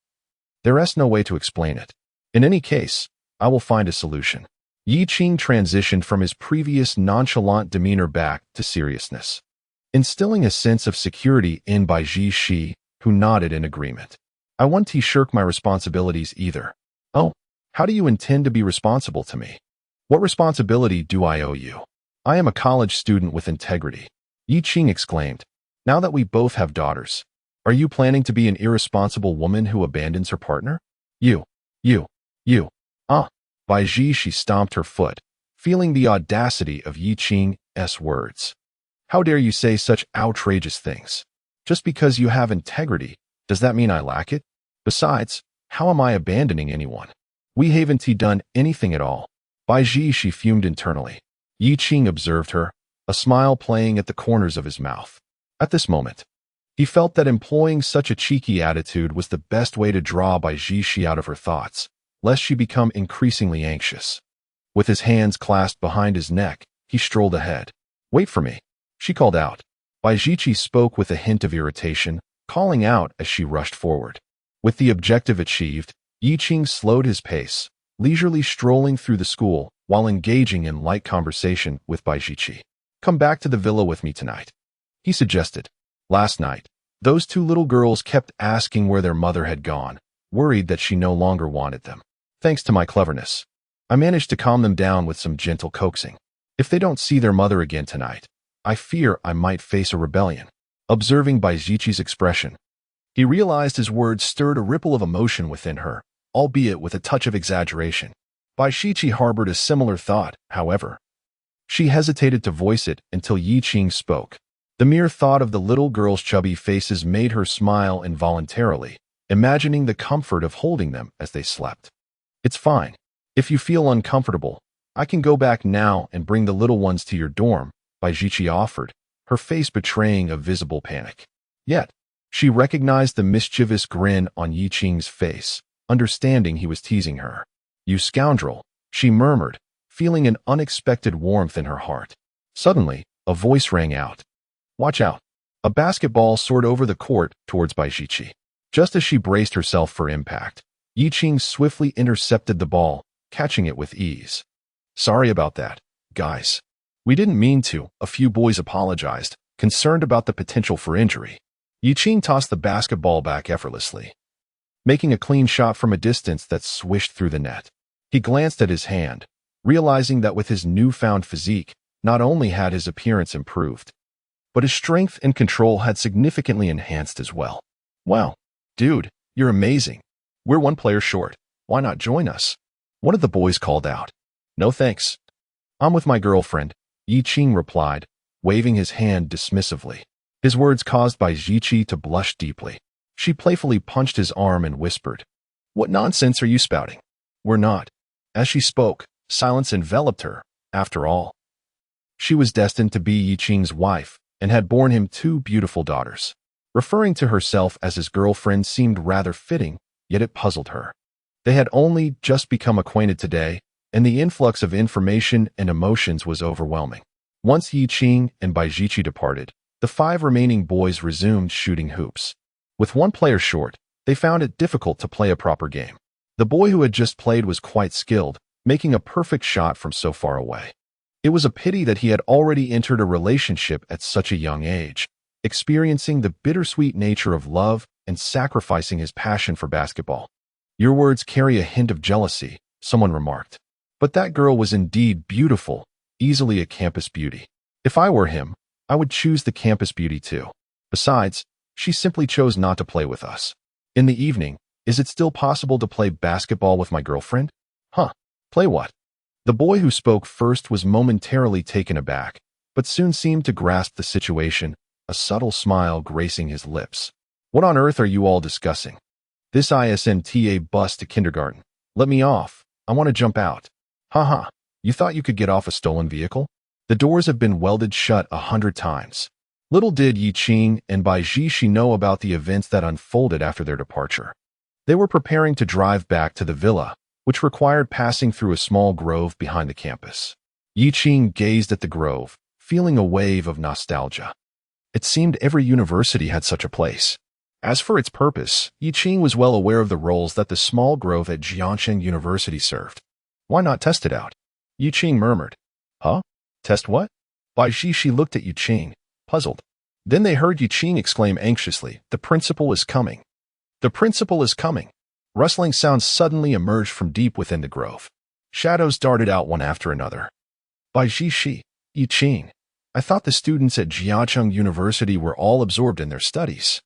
There is no way to explain it. In any case, I will find a solution. Yi Qing transitioned from his previous nonchalant demeanor back to seriousness, instilling a sense of security in Bai Shi, who nodded in agreement. I won't shirk my responsibilities either. Oh, how do you intend to be responsible to me? What responsibility do I owe you? I am a college student with integrity, Yi Qing exclaimed. Now that we both have daughters, are you planning to be an irresponsible woman who abandons her partner? You. Bai Shi stomped her foot, feeling the audacity of Yi Qing's words. How dare you say such outrageous things? Just because you have integrity, does that mean I lack it? Besides, how am I abandoning anyone? We haven't done anything at all. Bai Shi fumed internally. Yi Qing observed her, a smile playing at the corners of his mouth. At this moment, he felt that employing such a cheeky attitude was the best way to draw Bai Shi out of her thoughts, lest she become increasingly anxious. With his hands clasped behind his neck, he strolled ahead. Wait for me, she called out. Bai Shi spoke with a hint of irritation, calling out as she rushed forward. With the objective achieved, Yi Qing slowed his pace, leisurely strolling through the school while engaging in light conversation with Bai Shi. Come back to the villa with me tonight, he suggested. Last night, those two little girls kept asking where their mother had gone, worried that she no longer wanted them. Thanks to my cleverness, I managed to calm them down with some gentle coaxing. If they don't see their mother again tonight, I fear I might face a rebellion. Observing Bai Shi's expression, he realized his words stirred a ripple of emotion within her, albeit with a touch of exaggeration. Bai Shi harbored a similar thought, however. She hesitated to voice it until Yi Qing spoke. The mere thought of the little girls' chubby faces made her smile involuntarily, imagining the comfort of holding them as they slept. It's fine. If you feel uncomfortable, I can go back now and bring the little ones to your dorm, Bai Shi offered, her face betraying a visible panic. Yet, she recognized the mischievous grin on Yi Qing's face, understanding he was teasing her. You scoundrel, she murmured, feeling an unexpected warmth in her heart. Suddenly, a voice rang out. Watch out. A basketball soared over the court towards Bai Shi. Just as she braced herself for impact, Yi Qing swiftly intercepted the ball, catching it with ease. Sorry about that, guys. We didn't mean to, a few boys apologized, concerned about the potential for injury. Yi Qing tossed the basketball back effortlessly, making a clean shot from a distance that swished through the net. He glanced at his hand, realizing that with his newfound physique, not only had his appearance improved, but his strength and control had significantly enhanced as well. Wow, dude, you're amazing. We're one player short. Why not join us? One of the boys called out. No thanks. I'm with my girlfriend, Yi Qing replied, waving his hand dismissively. His words caused Bai Shi to blush deeply. She playfully punched his arm and whispered, What nonsense are you spouting? We're not. As she spoke, silence enveloped her. After all, she was destined to be Yi Qing's wife and had borne him two beautiful daughters. Referring to herself as his girlfriend seemed rather fitting, yet it puzzled her. They had only just become acquainted today, and the influx of information and emotions was overwhelming. Once Yi Qing and Bai Shi departed, the 5 remaining boys resumed shooting hoops. With one player short, they found it difficult to play a proper game. The boy who had just played was quite skilled, making a perfect shot from so far away. It was a pity that he had already entered a relationship at such a young age, experiencing the bittersweet nature of love and sacrificing his passion for basketball. Your words carry a hint of jealousy, someone remarked. But that girl was indeed beautiful, easily a campus beauty. If I were him, I would choose the campus beauty too. Besides, she simply chose not to play with us. In the evening, is it still possible to play basketball with my girlfriend? Huh, play what? The boy who spoke first was momentarily taken aback, but soon seemed to grasp the situation, a subtle smile gracing his lips. What on earth are you all discussing? This isn't bus to kindergarten. Let me off. I want to jump out. Haha, you thought you could get off a stolen vehicle? The doors have been welded shut 100 times. Little did Yi Qing and Bai Shi know about the events that unfolded after their departure. They were preparing to drive back to the villa, which required passing through a small grove behind the campus. Yi Qing gazed at the grove, feeling a wave of nostalgia. It seemed every university had such a place. As for its purpose, Yi Qing was well aware of the roles that the small grove at Jiangsheng University served. Why not test it out? Yi Qing murmured. Huh? Test what? Bai Zhishi looked at Yi Qing, puzzled. Then they heard Yi Qing exclaim anxiously, "The principal is coming. The principal is coming." Rustling sounds suddenly emerged from deep within the grove. Shadows darted out one after another. Bai Zhishi, Yi Qing, I thought the students at Jiangsheng University were all absorbed in their studies.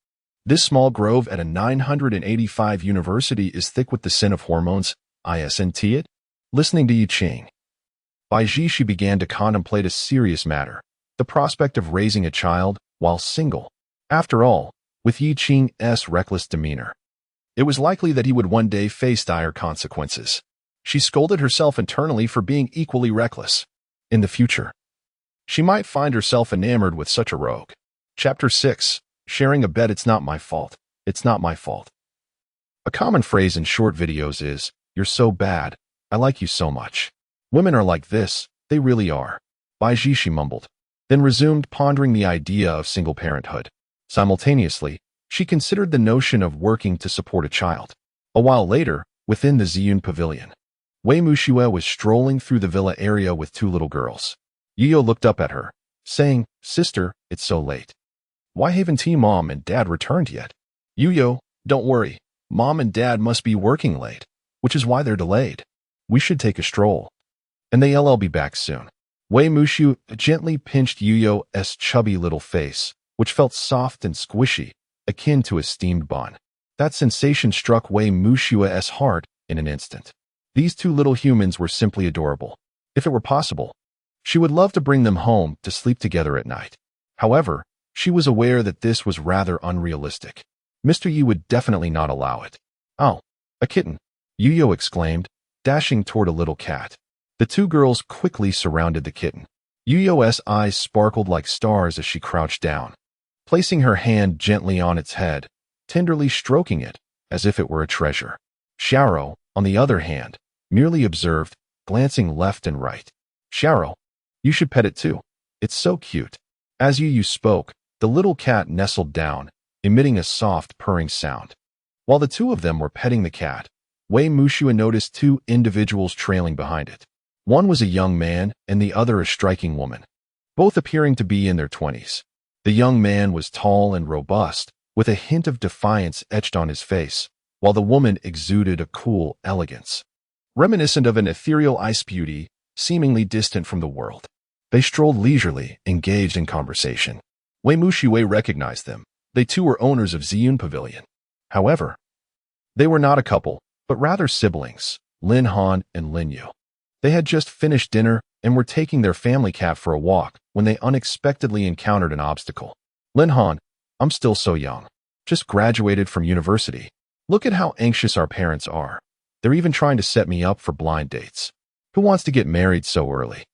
This small grove at a 985 university is thick with the sin of hormones, isn't it? Listening to Yi Qing, Bai Zhishi began to contemplate a serious matter, the prospect of raising a child while single. After all, with Yi Qing's reckless demeanor, it was likely that he would one day face dire consequences. She scolded herself internally for being equally reckless. In the future, she might find herself enamored with such a rogue. Chapter 6. Sharing a bed. It's not my fault. It's not my fault. A common phrase in short videos is, "You're so bad. I like you so much." Women are like this. They really are. Bai Zhishi mumbled, then resumed pondering the idea of single parenthood. Simultaneously, she considered the notion of working to support a child. A while later, within the Ziyun Pavilion, Wei Muxue was strolling through the villa area with two little girls. Yuyo looked up at her, saying, "Sister, it's so late. Why haven't Mom and Dad returned yet?" "Yuyo, don't worry. Mom and Dad must be working late, which is why they're delayed. We should take a stroll. And they'll be back soon." Wei Muxue gently pinched Yuyo's chubby little face, which felt soft and squishy, akin to a steamed bun. That sensation struck Wei Muxue's heart in an instant. These two little humans were simply adorable. If it were possible, she would love to bring them home to sleep together at night. However, she was aware that this was rather unrealistic. Mr. Yi would definitely not allow it. "Oh, a kitten," Yuyo exclaimed, dashing toward a little cat. The two girls quickly surrounded the kitten. Yuyo's eyes sparkled like stars as she crouched down, placing her hand gently on its head, tenderly stroking it as if it were a treasure. Xiaoro, on the other hand, merely observed, glancing left and right. "Xiaoro, you should pet it too. It's so cute." As Yuyu spoke, the little cat nestled down, emitting a soft purring sound. While the two of them were petting the cat, Wei Muxue noticed two individuals trailing behind it. One was a young man and the other a striking woman, both appearing to be in their 20s. The young man was tall and robust, with a hint of defiance etched on his face, while the woman exuded a cool elegance, reminiscent of an ethereal ice beauty, seemingly distant from the world. They strolled leisurely, engaged in conversation. Wei Muxue recognized them. They too were owners of Ziyun Pavilion. However, they were not a couple, but rather siblings, Lin Han and Lin Yu. They had just finished dinner and were taking their family cat for a walk when they unexpectedly encountered an obstacle. "Lin Han, I'm still so young. Just graduated from university. Look at how anxious our parents are. They're even trying to set me up for blind dates. Who wants to get married so early?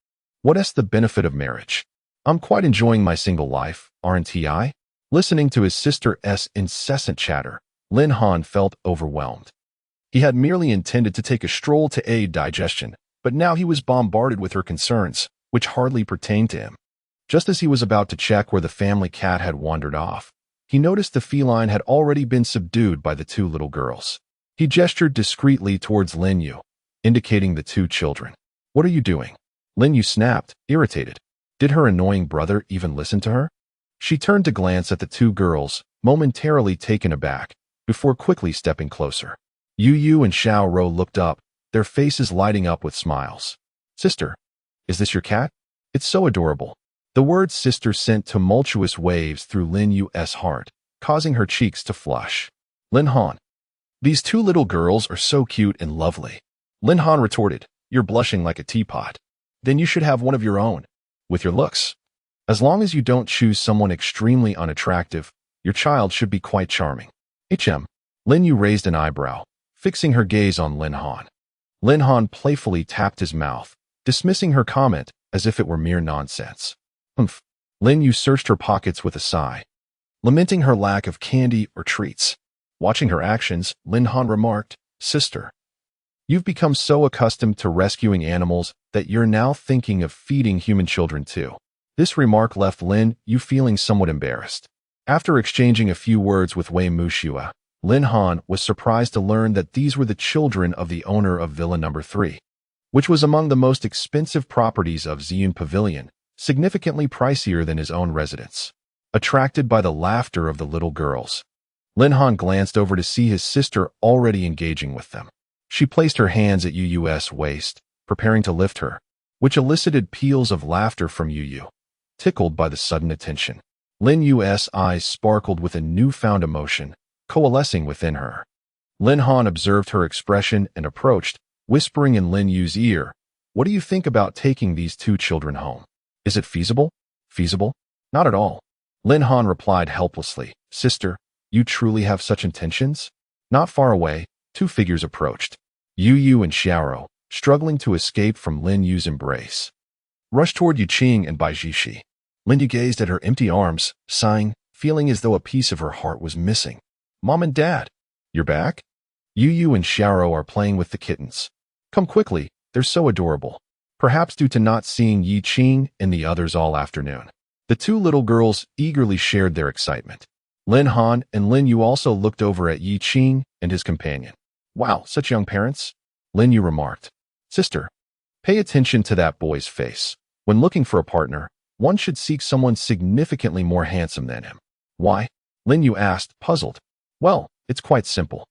What's the benefit of marriage? I'm quite enjoying my single life, aren't I?" Listening to his sister's incessant chatter, Lin Han felt overwhelmed. He had merely intended to take a stroll to aid digestion, but now he was bombarded with her concerns, which hardly pertained to him. Just as he was about to check where the family cat had wandered off, he noticed the feline had already been subdued by the two little girls. He gestured discreetly towards Lin Yu, indicating the two children. "What are you doing?" Lin Yu snapped, irritated. Did her annoying brother even listen to her? She turned to glance at the two girls, momentarily taken aback, before quickly stepping closer. Yu Yu and Xiaoro looked up, their faces lighting up with smiles. "Sister, is this your cat? It's so adorable." The word sister sent tumultuous waves through Lin Yu's heart, causing her cheeks to flush. "Lin Han, these two little girls are so cute and lovely." Lin Han retorted, "You're blushing like a teapot. Then you should have one of your own. With your looks. As long as you don't choose someone extremely unattractive, your child should be quite charming." Lin Yu raised an eyebrow, fixing her gaze on Lin Han. Lin Han playfully tapped his mouth, dismissing her comment as if it were mere nonsense. "Humph." Lin Yu searched her pockets with a sigh, lamenting her lack of candy or treats. Watching her actions, Lin Han remarked, "Sister, you've become so accustomed to rescuing animals that you're now thinking of feeding human children too." This remark left Lin Yu feeling somewhat embarrassed. After exchanging a few words with Wei Muxua, Lin Han was surprised to learn that these were the children of the owner of Villa Number 3, which was among the most expensive properties of Ziyun Pavilion, significantly pricier than his own residence. Attracted by the laughter of the little girls, Lin Han glanced over to see his sister already engaging with them. She placed her hands at Yu's waist, preparing to lift her, which elicited peals of laughter from Yu, tickled by the sudden attention. Lin Yu's eyes sparkled with a newfound emotion, coalescing within her. Lin Han observed her expression and approached, whispering in Lin Yu's ear, "What do you think about taking these two children home? Is it feasible?" "Feasible? Not at all." Lin Han replied helplessly, "Sister, you truly have such intentions?" Not far away, two figures approached. Yu and Xiaoro, struggling to escape from Lin Yu's embrace, rushed toward Yu Qing and Bai Jishi. Lin Yu gazed at her empty arms, sighing, feeling as though a piece of her heart was missing. "Mom and Dad, you're back?" Yu and Xiaoro are playing with the kittens. "Come quickly, they're so adorable." Perhaps due to not seeing Yi Qing and the others all afternoon, the two little girls eagerly shared their excitement. Lin Han and Lin Yu also looked over at Yi Qing and his companion. "Wow, such young parents," Lin Yu remarked. "Sister, pay attention to that boy's face. When looking for a partner, one should seek someone significantly more handsome than him." "Why?" Lin Yu asked, puzzled. "Well, it's quite simple.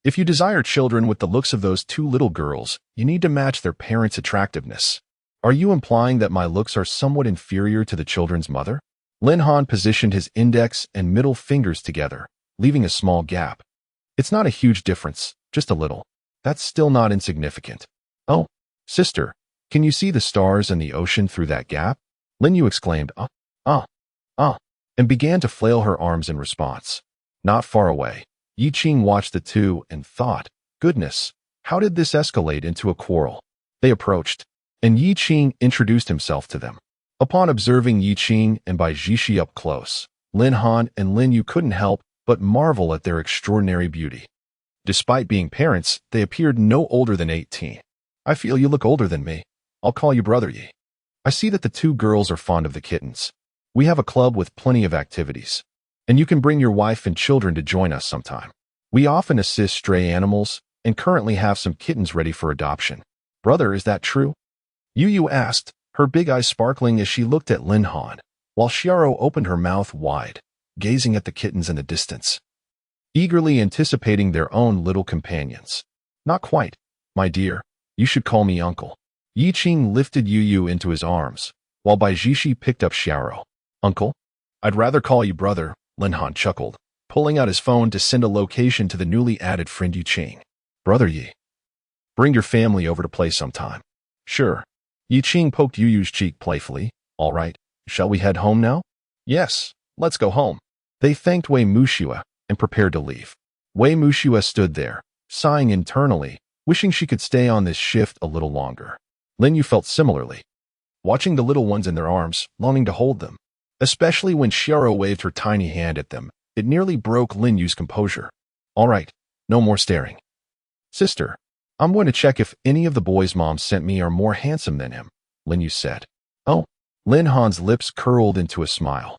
If you desire children with the looks of those two little girls, you need to match their parents' attractiveness." "Are you implying that my looks are somewhat inferior to the children's mother?" Lin Han positioned his index and middle fingers together, leaving a small gap. "It's not a huge difference, just a little. That's still not insignificant." "Oh, sister, can you see the stars and the ocean through that gap?" Lin Yu exclaimed, and began to flail her arms in response. Not far away, Yi Qing watched the two and thought, "Goodness, how did this escalate into a quarrel?" They approached, and Yi Qing introduced himself to them. Upon observing Yi Qing and Bai Jishi up close, Lin Han and Lin Yu couldn't help but marvel at their extraordinary beauty. Despite being parents, they appeared no older than 18. "I feel you look older than me. I'll call you Brother Yi." "I see that the two girls are fond of the kittens. We have a club with plenty of activities, and you can bring your wife and children to join us sometime. We often assist stray animals and currently have some kittens ready for adoption." "Brother, is that true?" Yu asked, her big eyes sparkling as she looked at Lin Han, while Xiaoro opened her mouth wide, gazing at the kittens in the distance, eagerly anticipating their own little companions. "Not quite, my dear. You should call me uncle." Yi Qing lifted Yu into his arms, while Bai Jishi picked up Xiaoro. "Uncle? I'd rather call you brother," Lin Han chuckled, pulling out his phone to send a location to the newly added friend Yu Qing. "Brother Yi, bring your family over to play sometime." "Sure." Yi Qing poked Yu's cheek playfully. "All right, shall we head home now?" "Yes, let's go home." They thanked Wei Muxua and prepared to leave. Wei Muxua stood there, sighing internally, wishing she could stay on this shift a little longer. Lin Yu felt similarly, watching the little ones in their arms, longing to hold them. Especially when Xiaoro waved her tiny hand at them, it nearly broke Lin Yu's composure. "All right, no more staring. Sister, I'm going to check if any of the boys Mom sent me are more handsome than him," Lin Yu said. "Oh." Lin Han's lips curled into a smile.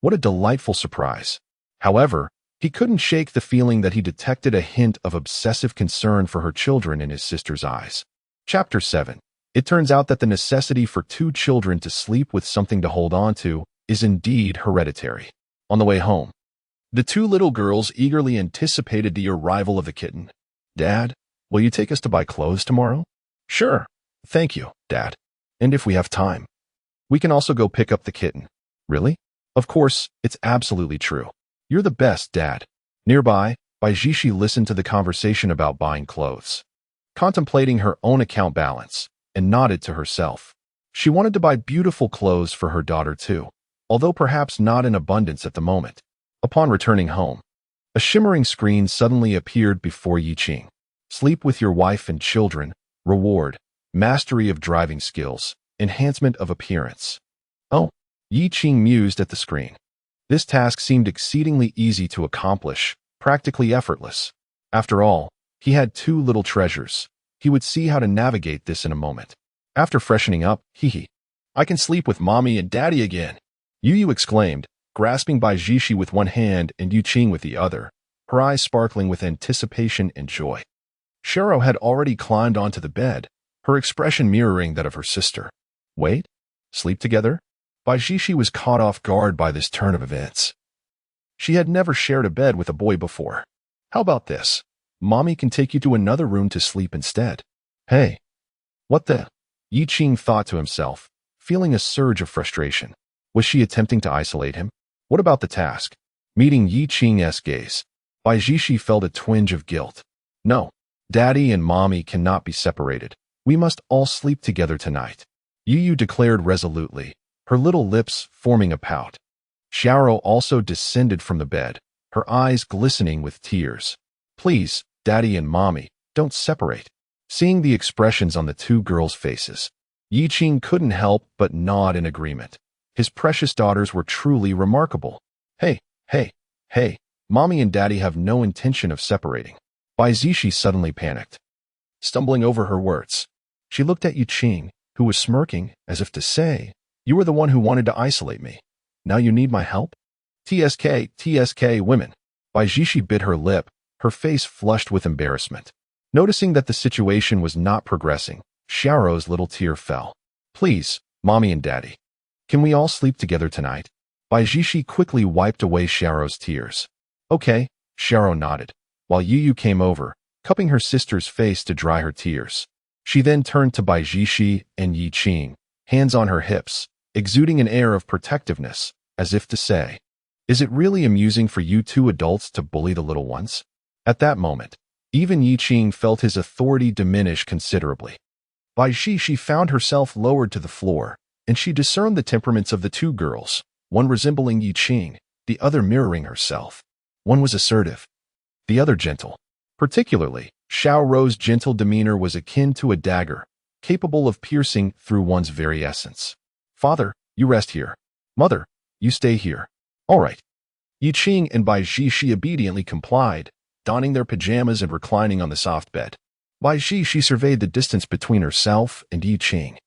What a delightful surprise. However, he couldn't shake the feeling that he detected a hint of obsessive concern for her children in his sister's eyes. Chapter 7. It turns out that the necessity for two children to sleep with something to hold on to is indeed hereditary. On the way home, the two little girls eagerly anticipated the arrival of the kitten. "Dad, will you take us to buy clothes tomorrow?" "Sure. Thank you, Dad. And if we have time, we can also go pick up the kitten." "Really?" "Of course, it's absolutely true. You're the best, Dad." Nearby, Bai Jishi listened to the conversation about buying clothes, contemplating her own account balance, and nodded to herself. She wanted to buy beautiful clothes for her daughter too, although perhaps not in abundance at the moment. Upon returning home, a shimmering screen suddenly appeared before Yi Qing. "Sleep with your wife and children. Reward: mastery of driving skills. Enhancement of appearance." "Oh," Yi Qing mused at the screen. This task seemed exceedingly easy to accomplish, practically effortless. After all, he had two little treasures. He would see how to navigate this in a moment. After freshening up, I can sleep with mommy and daddy again, Yu exclaimed, grasping Bai Jishi with one hand and Yu Qing with the other, her eyes sparkling with anticipation and joy. Xiao had already climbed onto the bed, her expression mirroring that of her sister. Wait? Sleep together? Bai Jishi was caught off guard by this turn of events. She had never shared a bed with a boy before. How about this? Mommy can take you to another room to sleep instead. Hey. What the? Yi Qing thought to himself, feeling a surge of frustration. Was she attempting to isolate him? What about the task? Meeting Yi Qing's gaze, Bai Jishi felt a twinge of guilt. No. Daddy and mommy cannot be separated. We must all sleep together tonight, Yu declared resolutely, her little lips forming a pout. Xiao also descended from the bed, her eyes glistening with tears. Please, daddy and mommy, don't separate. Seeing the expressions on the two girls' faces, Yi Qing couldn't help but nod in agreement. His precious daughters were truly remarkable. Hey, mommy and daddy have no intention of separating. Bai Jishi suddenly panicked. Stumbling over her words, she looked at Yu Qing, who was smirking, as if to say, you were the one who wanted to isolate me. Now you need my help? TSK, women. Bai Jishi bit her lip, her face flushed with embarrassment. Noticing that the situation was not progressing, Xiao's little tear fell. Please, mommy and daddy. Can we all sleep together tonight? Bai Jishi quickly wiped away Xiao's tears. Okay, Xiao nodded, while Yu came over, cupping her sister's face to dry her tears. She then turned to Bai Jishi and Yi Qing, hands on her hips, exuding an air of protectiveness, as if to say, is it really amusing for you two adults to bully the little ones? At that moment, even Yi Qing felt his authority diminish considerably. Bai Jishi found herself lowered to the floor, and she discerned the temperaments of the two girls, one resembling Yi Qing, the other mirroring herself. One was assertive, the other gentle. Particularly, Xiao's gentle demeanor was akin to a dagger, capable of piercing through one's very essence. Father, you rest here. Mother, you stay here. All right. Yi Qing and Bai Jishi obediently complied, donning their pajamas and reclining on the soft bed. Bai Jishi surveyed the distance between herself and Yi Qing,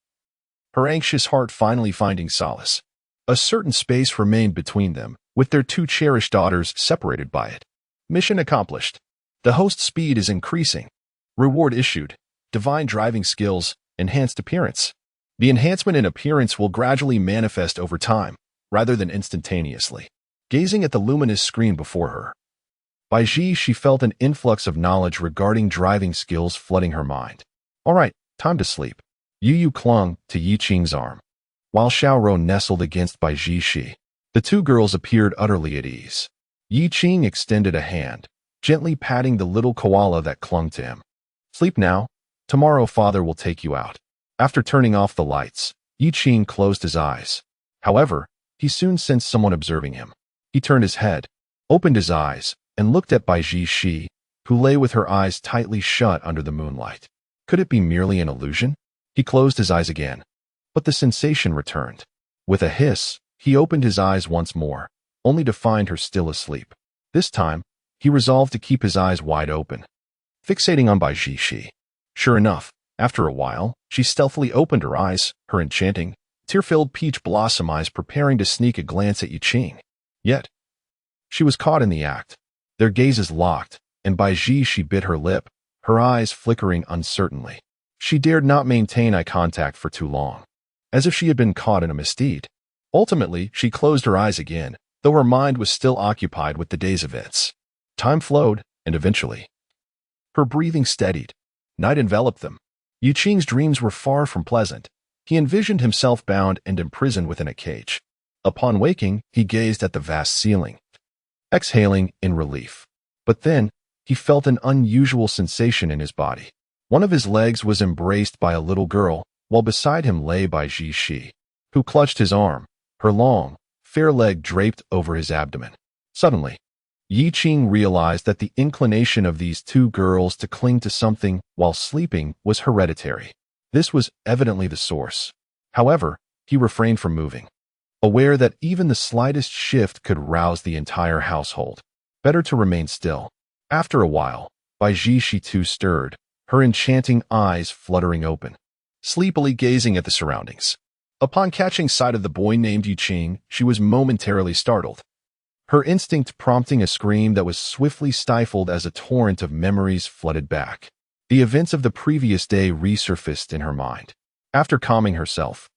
her anxious heart finally finding solace. A certain space remained between them, with their two cherished daughters separated by it. Mission accomplished. The host's speed is increasing. Reward issued. Divine driving skills, enhanced appearance. The enhancement in appearance will gradually manifest over time, rather than instantaneously. Gazing at the luminous screen before her, Bai Jishi felt an influx of knowledge regarding driving skills flooding her mind. All right, time to sleep. Yu clung to Yi Qing's arm, while Xiao nestled against Bai Jishi. The two girls appeared utterly at ease. Yi Qing extended a hand, gently patting the little koala that clung to him. Sleep now. Tomorrow father will take you out. After turning off the lights, Yi Qing closed his eyes. However, he soon sensed someone observing him. He turned his head, opened his eyes, and looked at Bai Jishi, who lay with her eyes tightly shut under the moonlight. Could it be merely an illusion? He closed his eyes again, but the sensation returned. With a hiss, he opened his eyes once more, only to find her still asleep. This time, he resolved to keep his eyes wide open, fixating on Bai Jishi. Sure enough, after a while, she stealthily opened her eyes, her enchanting, tear-filled peach blossom eyes preparing to sneak a glance at Yi Qing. Yet, she was caught in the act. Their gazes locked, and Bai Jishi bit her lip, her eyes flickering uncertainly. She dared not maintain eye contact for too long, as if she had been caught in a misdeed. Ultimately, she closed her eyes again, though her mind was still occupied with the day's events. Time flowed, and eventually, her breathing steadied. Night enveloped them. Yi Qing's dreams were far from pleasant. He envisioned himself bound and imprisoned within a cage. Upon waking, he gazed at the vast ceiling, exhaling in relief. But then, he felt an unusual sensation in his body. One of his legs was embraced by a little girl, while beside him lay Bai Jishi, who clutched his arm, her long, fair leg draped over his abdomen. Suddenly, Yi Qing realized that the inclination of these two girls to cling to something while sleeping was hereditary. This was evidently the source. However, he refrained from moving, aware that even the slightest shift could rouse the entire household. Better to remain still. After a while, Bai Shi too stirred, her enchanting eyes fluttering open, sleepily gazing at the surroundings. Upon catching sight of the boy named Yuqing, she was momentarily startled, her instinct prompting a scream that was swiftly stifled as a torrent of memories flooded back. The events of the previous day resurfaced in her mind. After calming herself,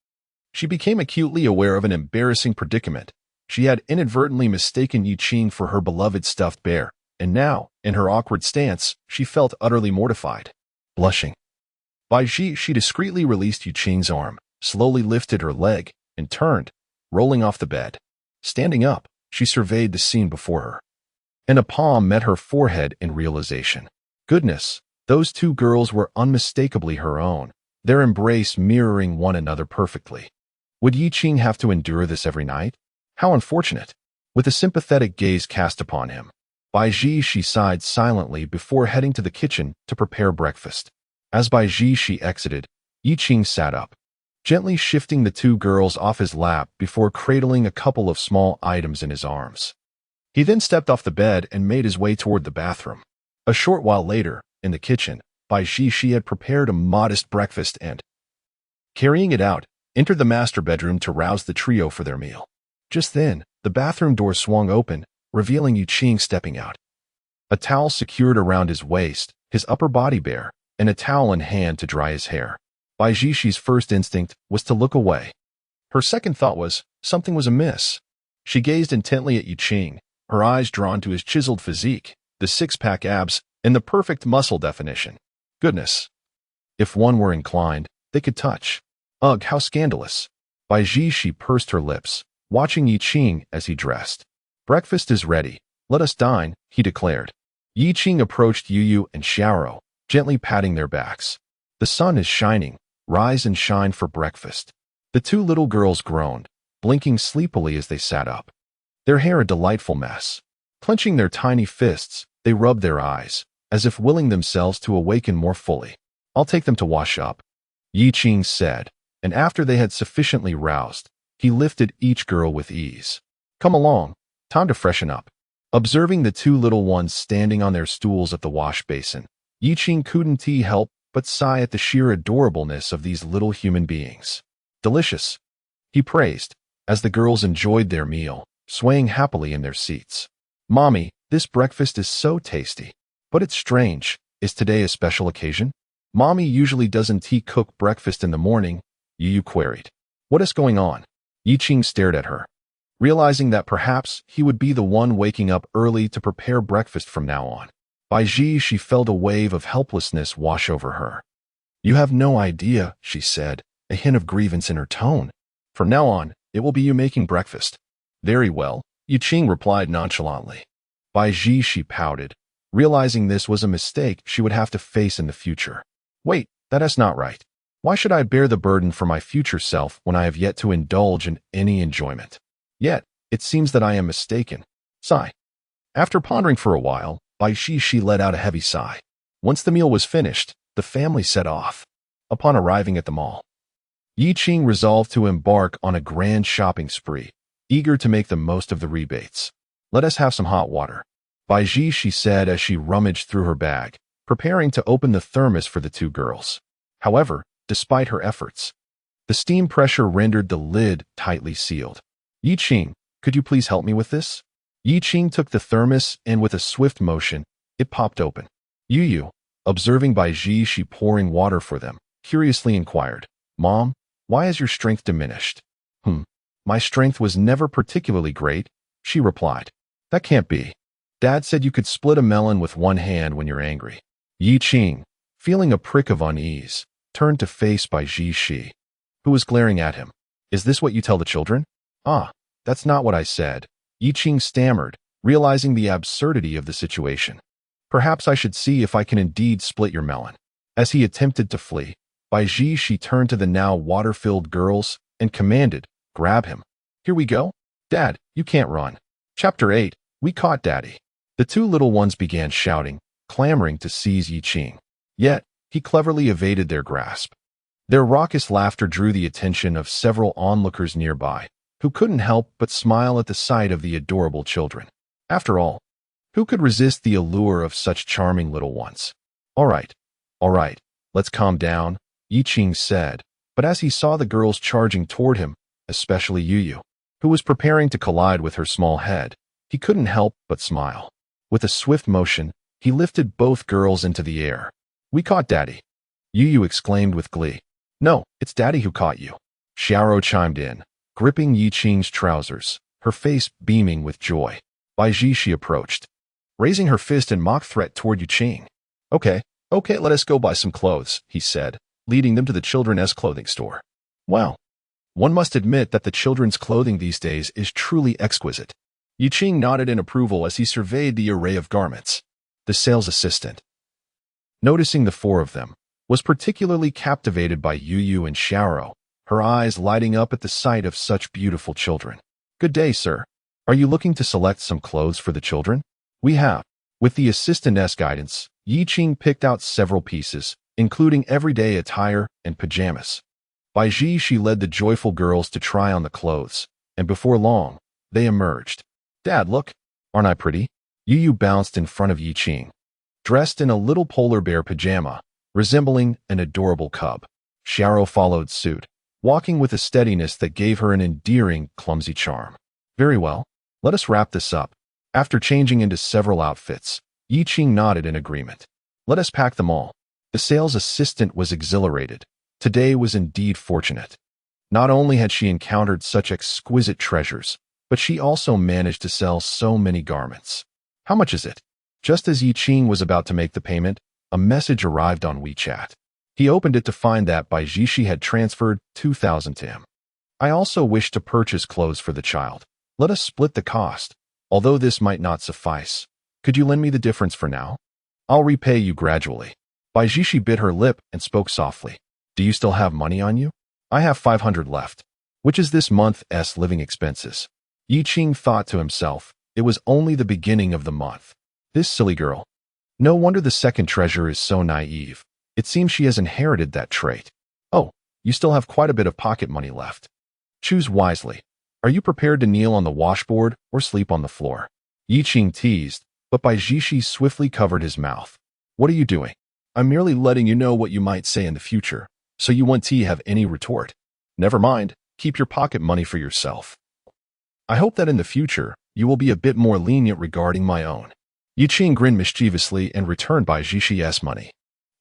she became acutely aware of an embarrassing predicament. She had inadvertently mistaken Yuqing for her beloved stuffed bear, and now, in her awkward stance, she felt utterly mortified. Blushing, Bai Shi discreetly released Yuqing's arm, slowly lifted her leg, and turned, rolling off the bed. Standing up, she surveyed the scene before her, and a palm met her forehead in realization. Goodness, those two girls were unmistakably her own, their embrace mirroring one another perfectly. Would Yuqing have to endure this every night? How unfortunate. With a sympathetic gaze cast upon him, Bai Shi sighed silently before heading to the kitchen to prepare breakfast. As Bai Shi exited, Yuqing sat up, gently shifting the two girls off his lap before cradling a couple of small items in his arms. He then stepped off the bed and made his way toward the bathroom. A short while later, in the kitchen, Bai Shi had prepared a modest breakfast and, carrying it out, entered the master bedroom to rouse the trio for their meal. Just then, the bathroom door swung open, revealing Yuqing stepping out. A towel secured around his waist, his upper body bare, and a towel in hand to dry his hair. Bai Shi's first instinct was to look away. Her second thought was, something was amiss. She gazed intently at Yuqing, her eyes drawn to his chiseled physique, the six-pack abs, and the perfect muscle definition. Goodness. If one were inclined, they could touch. Ugh, how scandalous. Bai Shi pursed her lips, watching Yuqing as he dressed. Breakfast is ready. Let us dine, he declared. Yuqing approached Yu and Xiaoro, gently patting their backs. The sun is shining. Rise and shine for breakfast. The two little girls groaned, blinking sleepily as they sat up, their hair a delightful mess. Clenching their tiny fists, they rubbed their eyes, as if willing themselves to awaken more fully. I'll take them to wash up, Yuqing said, and after they had sufficiently roused, he lifted each girl with ease. Come along, time to freshen up. Observing the two little ones standing on their stools at the wash basin, Yuqing couldn't help but sigh at the sheer adorableness of these little human beings. Delicious, he praised, as the girls enjoyed their meal, swaying happily in their seats. Mommy, this breakfast is so tasty. But it's strange, is today a special occasion? Mommy usually doesn't cook breakfast in the morning, Yu queried. What is going on? Yuqing stared at her, realizing that perhaps he would be the one waking up early to prepare breakfast from now on. Bai Shi felt a wave of helplessness wash over her. You have no idea, she said, a hint of grievance in her tone. From now on, it will be you making breakfast. Very well, Yuqing replied nonchalantly. Bai Shi pouted, realizing this was a mistake she would have to face in the future. Wait, that is not right. Why should I bear the burden for my future self when I have yet to indulge in any enjoyment? Yet, it seems that I am mistaken. Sigh. After pondering for a while, Bai Shi let out a heavy sigh. Once the meal was finished, the family set off. Upon arriving at the mall, Yuqing resolved to embark on a grand shopping spree, eager to make the most of the rebates. Let us have some hot water, Bai Shi said as she rummaged through her bag, preparing to open the thermos for the two girls. However, despite her efforts, the steam pressure rendered the lid tightly sealed. Yuqing, could you please help me with this? Yuqing took the thermos and with a swift motion, it popped open. Yu, observing Bai Shi pouring water for them, curiously inquired, Mom, why has your strength diminished? My strength was never particularly great, she replied. That can't be. Dad said you could split a melon with one hand when you're angry. Yuqing, feeling a prick of unease, turned to face Bai Shi, who was glaring at him. Is this what you tell the children? Ah, that's not what I said. Yuqing stammered, realizing the absurdity of the situation. Perhaps I should see if I can indeed split your melon. As he attempted to flee, Bai Shi turned to the now water-filled girls and commanded, grab him. Here we go. Dad, you can't run. Chapter 8, We Caught Daddy. The two little ones began shouting, clamoring to seize Yuqing. Yet, he cleverly evaded their grasp. Their raucous laughter drew the attention of several onlookers nearby, who couldn't help but smile at the sight of the adorable children. After all, Who could resist the allure of such charming little ones? All right, let's calm down, Yi Qing said, but as he saw the girls charging toward him, especially Yu, who was preparing to collide with her small head, he couldn't help but smile. With a swift motion, he lifted both girls into the air. We caught Daddy, Yu exclaimed with glee. No, it's Daddy who caught you, Xiaoro chimed in, gripping Yi Qing's trousers, her face beaming with joy. Bai Jishi approached, raising her fist in mock threat toward Yi Qing. Okay, let us go buy some clothes, he said, leading them to the children's clothing store. Wow. One must admit that the children's clothing these days is truly exquisite. Yi Qing nodded in approval as he surveyed the array of garments. The sales assistant, noticing the four of them, was particularly captivated by Yu and Xiaoro, her eyes lighting up at the sight of such beautiful children. Good day, sir. Are you looking to select some clothes for the children? We have. With the assistant's guidance, Yi Qing picked out several pieces, including everyday attire and pajamas. By Ji, she led the joyful girls to try on the clothes, and before long, they emerged. Dad, look. Aren't I pretty? Yu bounced in front of Yi Qing, dressed in a little polar bear pajama, resembling an adorable cub. Xiaoro followed suit, walking with a steadiness that gave her an endearing, clumsy charm. Very well, let us wrap this up. After changing into several outfits, Yi Qing nodded in agreement. Let us pack them all. The sales assistant was exhilarated. Today was indeed fortunate. Not only had she encountered such exquisite treasures, but she also managed to sell so many garments. How much is it? Just as Yi Qing was about to make the payment, a message arrived on WeChat. He opened it to find that Bai Jishi had transferred 2,000 to him. I also wish to purchase clothes for the child. Let us split the cost. Although this might not suffice, could you lend me the difference for now? I'll repay you gradually. Bai Jishi bit her lip and spoke softly. Do you still have money on you? I have 500 left, which is this month's living expenses. Yi Qing thought to himself, it was only the beginning of the month. This silly girl. No wonder the second treasure is so naive. It seems she has inherited that trait. Oh, you still have quite a bit of pocket money left. Choose wisely. Are you prepared to kneel on the washboard or sleep on the floor? Yi Qing teased, but Bai Jishi swiftly covered his mouth. What are you doing? I'm merely letting you know what you might say in the future, so you won't have any retort. Never mind, keep your pocket money for yourself. I hope that in the future, you will be a bit more lenient regarding my own. Yi Qing grinned mischievously and returned Bai Jishi's money.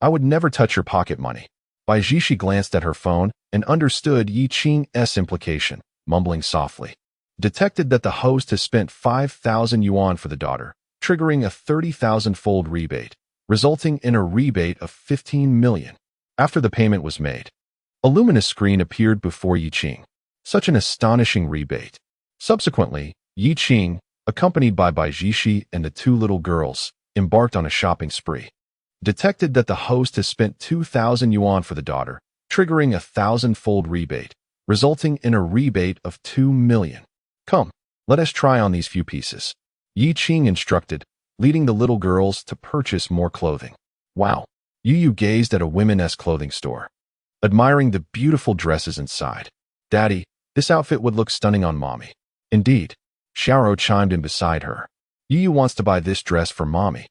I would never touch your pocket money. Bai Jishi glanced at her phone and understood Yi Qing's implication, mumbling softly. Detected that the host has spent 5,000 yuan for the daughter, triggering a 30,000-fold rebate, resulting in a rebate of 15 million. After the payment was made, a luminous screen appeared before Yi Qing. Such an astonishing rebate. Subsequently, Yi Qing, accompanied by Bai Jishi and the two little girls, embarked on a shopping spree. Detected that the host has spent 2,000 yuan for the daughter, triggering a 1,000-fold rebate, resulting in a rebate of 2 million. Come, let us try on these few pieces. Yi Qing instructed, leading the little girls to purchase more clothing. Wow. Yu gazed at a women's clothing store, admiring the beautiful dresses inside. Daddy, this outfit would look stunning on Mommy. Indeed. Xiaoro chimed in beside her. Yu wants to buy this dress for Mommy.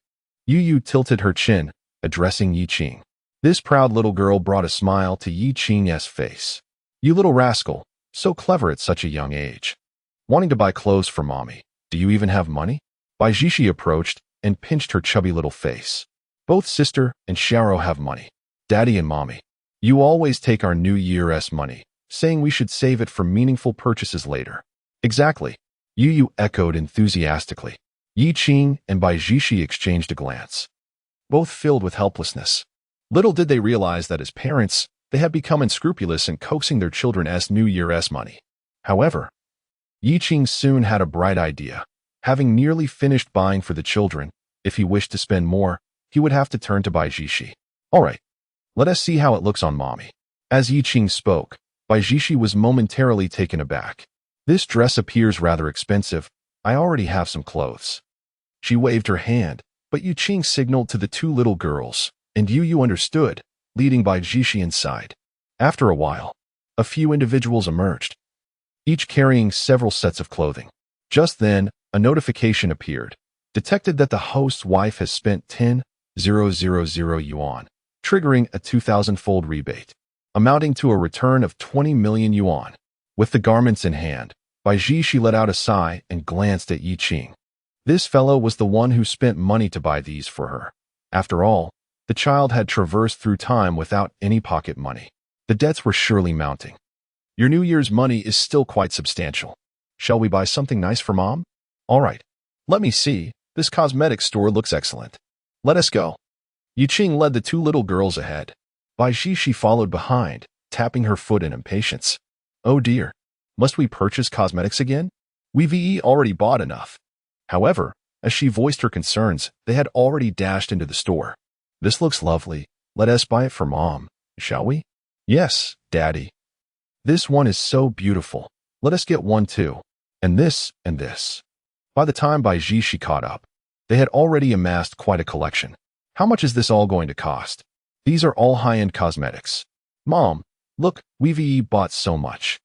Yu tilted her chin, addressing Yi Qing. This proud little girl brought a smile to Yi Qing's face. You little rascal, so clever at such a young age. Wanting to buy clothes for Mommy. Do you even have money? Bai Jishi approached and pinched her chubby little face. Both sister and Xiaoro have money. Daddy and Mommy. You always take our New Year's money, saying we should save it for meaningful purchases later. Exactly. Yu echoed enthusiastically. Yi Qing and Bai Jishi exchanged a glance, both filled with helplessness. Little did they realize that as parents, they had become unscrupulous in coaxing their children as New Year's money. However, Yi Qing soon had a bright idea. Having nearly finished buying for the children, if he wished to spend more, he would have to turn to Bai Jishi. All right, let us see how it looks on Mommy. As Yi Qing spoke, Bai Jishi was momentarily taken aback. This dress appears rather expensive. I already have some clothes. She waved her hand, but Yi Qing signaled to the two little girls, and Yu understood, leading Bai Jishi inside. After a while, a few individuals emerged, each carrying several sets of clothing. Just then, a notification appeared. detected that the host's wife has spent 10,000 yuan, triggering a 2,000-fold rebate, amounting to a return of 20 million yuan. With the garments in hand, Bai Ji let out a sigh and glanced at Yi Qing. This fellow was the one who spent money to buy these for her. After all, the child had traversed through time without any pocket money. The debts were surely mounting. Your New Year's money is still quite substantial. Shall we buy something nice for Mom? All right. Let me see. This cosmetics store looks excellent. Let us go. Yi Qing led the two little girls ahead. Bai Ji followed behind, tapping her foot in impatience. Oh dear. Must we purchase cosmetics again? We've already bought enough. However, as she voiced her concerns, they had already dashed into the store. This looks lovely. Let us buy it for Mom, shall we? Yes, Daddy. This one is so beautiful. Let us get one too. And this, and this. By the time Bai Ji caught up, they had already amassed quite a collection. How much is this all going to cost? These are all high-end cosmetics. Mom, look, we've bought so much.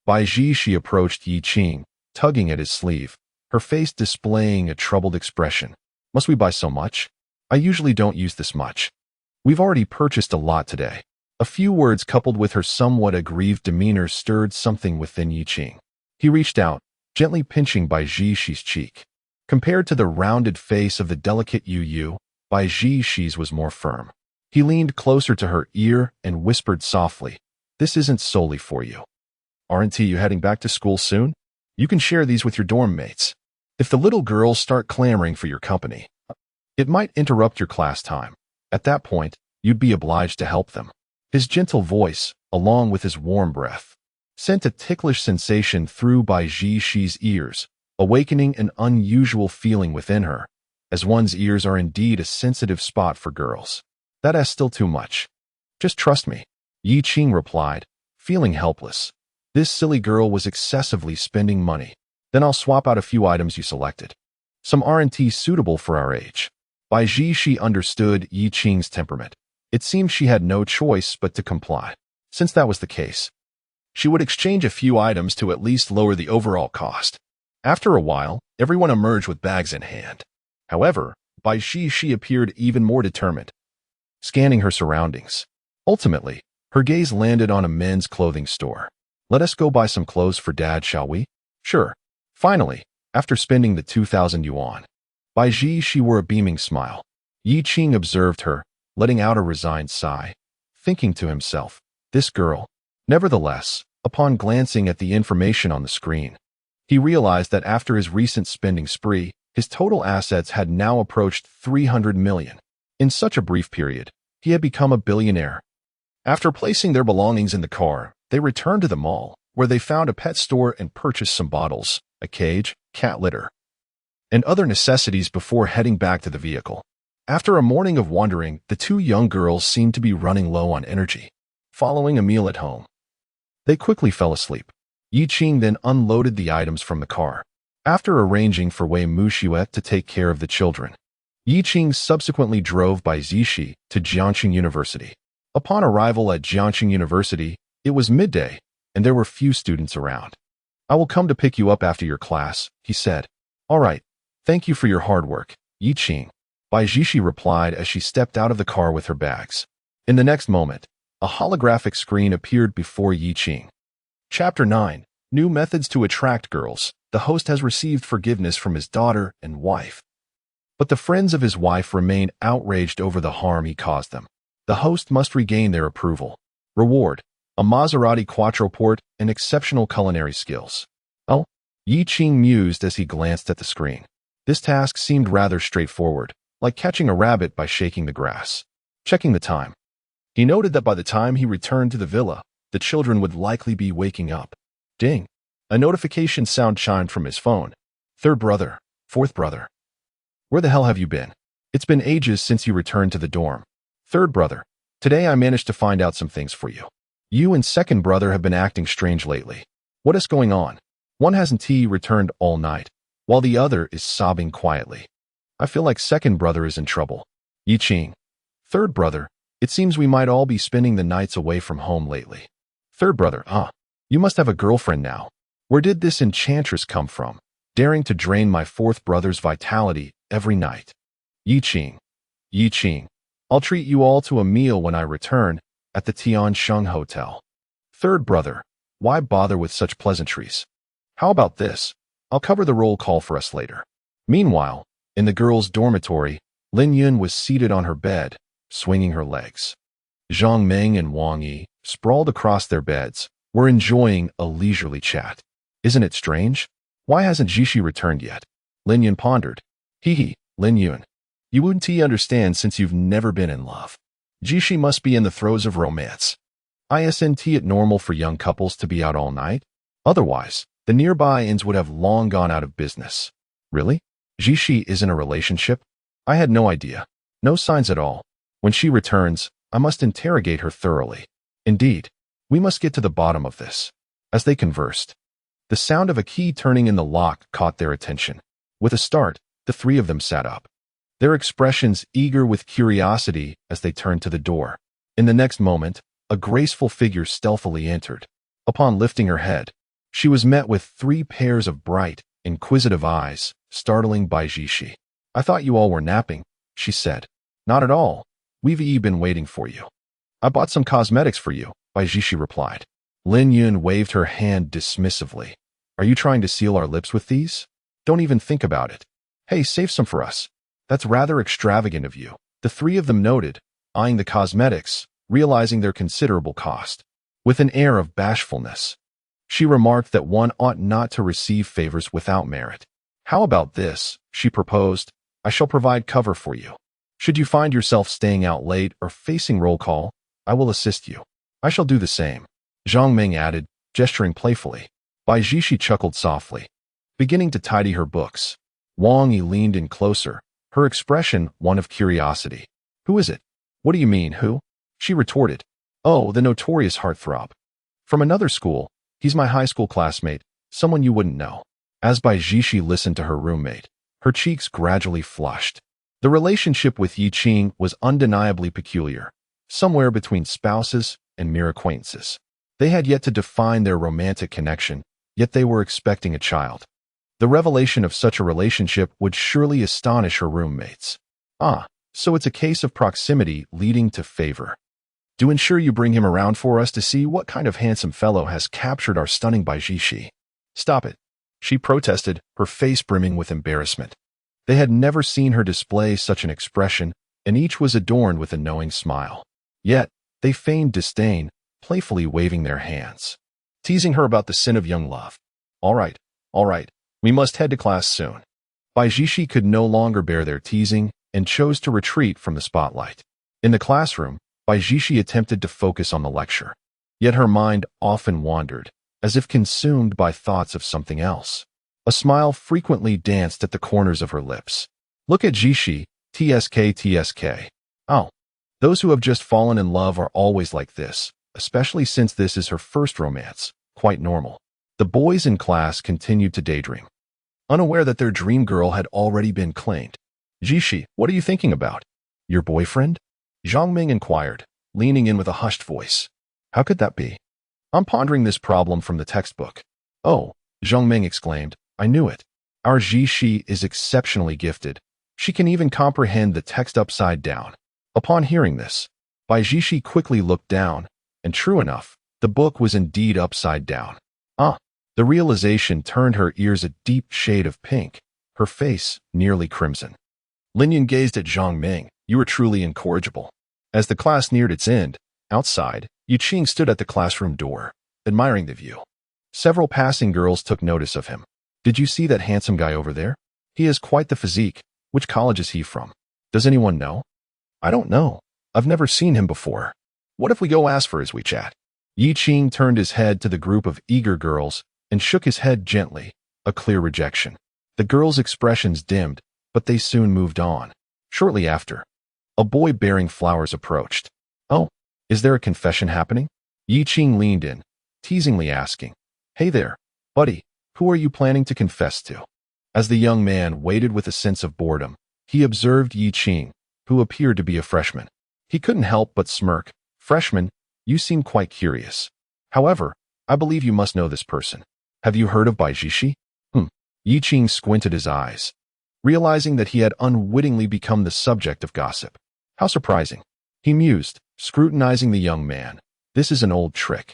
Bai Ji approached Yi Qing, tugging at his sleeve, her face displaying a troubled expression. Must we buy so much? I usually don't use this much. We've already purchased a lot today. A few words coupled with her somewhat aggrieved demeanor stirred something within Yi Qing. He reached out, gently pinching Bai Ji's cheek. Compared to the rounded face of the delicate Yu, Bai Ji's was more firm. He leaned closer to her ear and whispered softly, "This isn't solely for you. Aren't you heading back to school soon? You can share these with your dorm mates. If the little girls start clamoring for your company, it might interrupt your class time. At that point, you'd be obliged to help them." His gentle voice, along with his warm breath, sent a ticklish sensation through Bai Ji's ears, awakening an unusual feeling within her, as one's ears are indeed a sensitive spot for girls. That's still too much. Just trust me, Yi Qing replied, feeling helpless. This silly girl was excessively spending money. Then I'll swap out a few items you selected. Some aren't suitable for our age. Bai Ji understood Yi Qing's temperament. It seemed she had no choice but to comply. Since that was the case, she would exchange a few items to at least lower the overall cost. After a while, everyone emerged with bags in hand. However, Bai Ji appeared even more determined, scanning her surroundings. Ultimately, her gaze landed on a men's clothing store. Let us go buy some clothes for Dad, shall we? Sure. Finally, after spending the 2,000 yuan, Bai Ji wore a beaming smile. Yi Qing observed her, letting out a resigned sigh, thinking to himself, this girl. Nevertheless, upon glancing at the information on the screen, he realized that after his recent spending spree, his total assets had now approached 300 million. In such a brief period, he had become a billionaire. After placing their belongings in the car, they returned to the mall, where they found a pet store and purchased some bottles, a cage, cat litter, and other necessities before heading back to the vehicle. After a morning of wandering, the two young girls seemed to be running low on energy. Following a meal at home, they quickly fell asleep. Yi Qing then unloaded the items from the car. After arranging for Wei Mushuet to take care of the children, Yi Qing subsequently drove by Zishi to Jiangqing University. Upon arrival at Jiangqing University, it was midday, and there were few students around. I will come to pick you up after your class, he said. All right. Thank you for your hard work, Yi Qing. Bai Ji replied as she stepped out of the car with her bags. In the next moment, a holographic screen appeared before Yi Qing. Chapter 9. New Methods to Attract Girls. The host has received forgiveness from his daughter and wife. But the friends of his wife remain outraged over the harm he caused them. The host must regain their approval. Reward: a Maserati Quattroporte and exceptional culinary skills. Oh, Yi Qing mused as he glanced at the screen. This task seemed rather straightforward, like catching a rabbit by shaking the grass. Checking the time, he noted that by the time he returned to the villa, the children would likely be waking up. Ding! A notification sound chimed from his phone. Third brother, fourth brother. Where the hell have you been? It's been ages since you returned to the dorm. Third brother, today I managed to find out some things for you. You and second brother have been acting strange lately. What is going on? One hasn't returned all night, while the other is sobbing quietly. I feel like second brother is in trouble. Yi Qing. Third brother, it seems we might all be spending the nights away from home lately. Third brother, you must have a girlfriend now. Where did this enchantress come from, daring to drain my fourth brother's vitality every night. Yi Qing, I'll treat you all to a meal when I return at the Tiansheng Hotel. Third brother, why bother with such pleasantries? How about this? I'll cover the roll call for us later. Meanwhile, in the girls' dormitory, Lin Yun was seated on her bed, swinging her legs. Zhang Ming and Wang Yi, sprawled across their beds, were enjoying a leisurely chat. Isn't it strange? Why hasn't Jishi returned yet? Lin Yun pondered. Hee, Lin Yun. You wouldn't understand since you've never been in love. Jishi must be in the throes of romance. Isn't it normal for young couples to be out all night? Otherwise, the nearby inns would have long gone out of business. Really? Jishi is in a relationship? I had no idea. No signs at all. When she returns, I must interrogate her thoroughly. Indeed, we must get to the bottom of this. As they conversed, the sound of a key turning in the lock caught their attention. With a start, the three of them sat up, their expressions eager with curiosity as they turned to the door. In the next moment, a graceful figure stealthily entered. Upon lifting her head, she was met with 3 pairs of bright, inquisitive eyes, startling Bai Jishi. I thought you all were napping, she said. Not at all. We've been waiting for you. I bought some cosmetics for you, Bai Jishi replied. Lin Yun waved her hand dismissively. Are you trying to seal our lips with these? Don't even think about it. Hey, save some for us. That's rather extravagant of you. The 3 of them noted, eyeing the cosmetics, realizing their considerable cost. With an air of bashfulness, she remarked that one ought not to receive favors without merit. How about this? She proposed. I shall provide cover for you. Should you find yourself staying out late or facing roll call, I will assist you. I shall do the same. Zhang Ming added, gesturing playfully. Bai Jishi chuckled softly, beginning to tidy her books. Wang Yi leaned in closer, her expression one of curiosity. Who is it? What do you mean, who? She retorted. Oh, the notorious heartthrob. From another school, he's my high school classmate, someone you wouldn't know. As Bai Jishi listened to her roommate, her cheeks gradually flushed. The relationship with Yi Qing was undeniably peculiar, somewhere between spouses and mere acquaintances. They had yet to define their romantic connection, yet they were expecting a child. The revelation of such a relationship would surely astonish her roommates. Ah, so it's a case of proximity leading to favor. Do ensure you bring him around for us to see what kind of handsome fellow has captured our stunning Bai Jishi. Stop it, she protested, her face brimming with embarrassment. They had never seen her display such an expression, and each was adorned with a knowing smile. Yet, they feigned disdain, playfully waving their hands, teasing her about the sin of young love. All right, we must head to class soon. Bai Jishi could no longer bear their teasing and chose to retreat from the spotlight. In the classroom, Bai Jishi attempted to focus on the lecture, yet her mind often wandered, as if consumed by thoughts of something else. A smile frequently danced at the corners of her lips. Look at Jishi, TSK. Oh, those who have just fallen in love are always like this, especially since this is her first romance. Quite normal. The boys in class continued to daydream, unaware that their dream girl had already been claimed. Jishi, what are you thinking about? Your boyfriend? Zhang Ming inquired, leaning in with a hushed voice. How could that be? I'm pondering this problem from the textbook. Oh, Zhang Ming exclaimed, I knew it. Our Jishi is exceptionally gifted. She can even comprehend the text upside down. Upon hearing this, Bai Jishi quickly looked down, and true enough, the book was indeed upside down. The realization turned her ears a deep shade of pink, her face nearly crimson. Lin Yun gazed at Zhang Ming. You were truly incorrigible. As the class neared its end, outside, Yi Qing stood at the classroom door, admiring the view. Several passing girls took notice of him. Did you see that handsome guy over there? He has quite the physique. Which college is he from? Does anyone know? I don't know. I've never seen him before. What if we go ask for his WeChat? Yi Qing turned his head to the group of eager girls and shook his head gently, a clear rejection. The girls' expressions dimmed, but they soon moved on. Shortly after, a boy bearing flowers approached. Oh, is there a confession happening? Yi Qing leaned in, teasingly asking, Hey there, buddy, who are you planning to confess to? As the young man waited with a sense of boredom, he observed Yi Qing, who appeared to be a freshman. He couldn't help but smirk. Freshman, you seem quite curious. However, I believe you must know this person. Have you heard of Bai Jishi? Yi Qing squinted his eyes. realizing that he had unwittingly become the subject of gossip. How surprising, he mused, scrutinizing the young man. This is an old trick.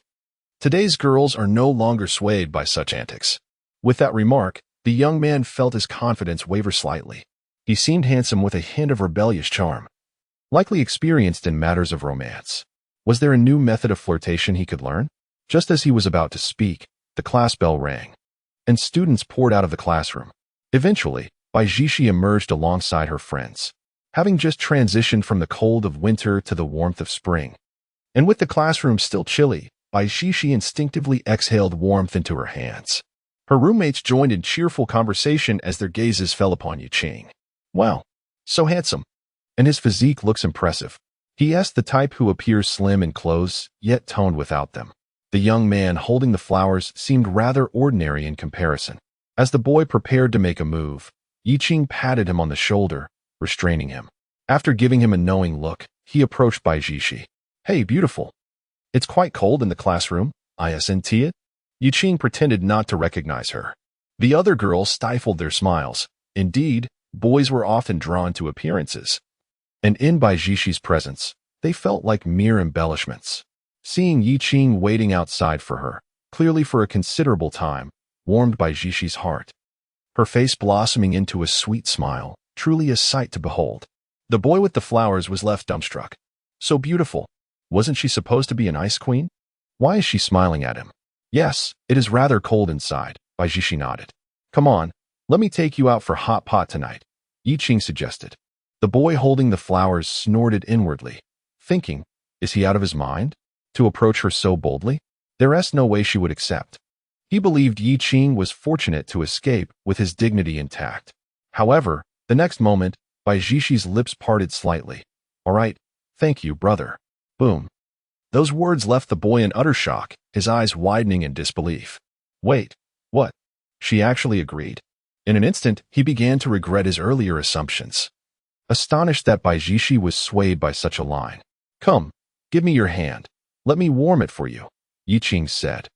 Today's girls are no longer swayed by such antics. With that remark, the young man felt his confidence waver slightly. He seemed handsome with a hint of rebellious charm, likely experienced in matters of romance. Was there a new method of flirtation he could learn? Just as he was about to speak, the class bell rang, and students poured out of the classroom. Eventually, Bai Jishi emerged alongside her friends, having just transitioned from the cold of winter to the warmth of spring. And with the classroom still chilly, Bai Jishi instinctively exhaled warmth into her hands. Her roommates joined in cheerful conversation as their gazes fell upon Yi Qing. Wow, so handsome. And his physique looks impressive. He asked the type who appears slim in clothes, yet toned without them. The young man holding the flowers seemed rather ordinary in comparison. As the boy prepared to make a move, Yi Qing patted him on the shoulder, restraining him. After giving him a knowing look, he approached Bai Jishi. Hey, beautiful. It's quite cold in the classroom, isn't it? Yi Qing pretended not to recognize her. The other girls stifled their smiles. Indeed, boys were often drawn to appearances, and in Bai Jishi's presence, they felt like mere embellishments. Seeing Yi Qing waiting outside for her, clearly for a considerable time, warmed Bai Jishi's heart. Her face blossoming into a sweet smile, truly a sight to behold. The boy with the flowers was left dumbstruck. So beautiful. Wasn't she supposed to be an ice queen? Why is she smiling at him? Yes, it is rather cold inside, Bai Jishi nodded. Come on, let me take you out for hot pot tonight, Yi Qing suggested. The boy holding the flowers snorted inwardly, thinking, is he out of his mind? To approach her so boldly? There's no way she would accept. He believed Yi Qing was fortunate to escape with his dignity intact. However, the next moment, Bai Jishi's lips parted slightly. All right, thank you, brother. Boom. Those words left the boy in utter shock, his eyes widening in disbelief. Wait, what? She actually agreed. In an instant, he began to regret his earlier assumptions, astonished that Bai Jishi was swayed by such a line. Come, give me your hand. Let me warm it for you, Yi Qing said.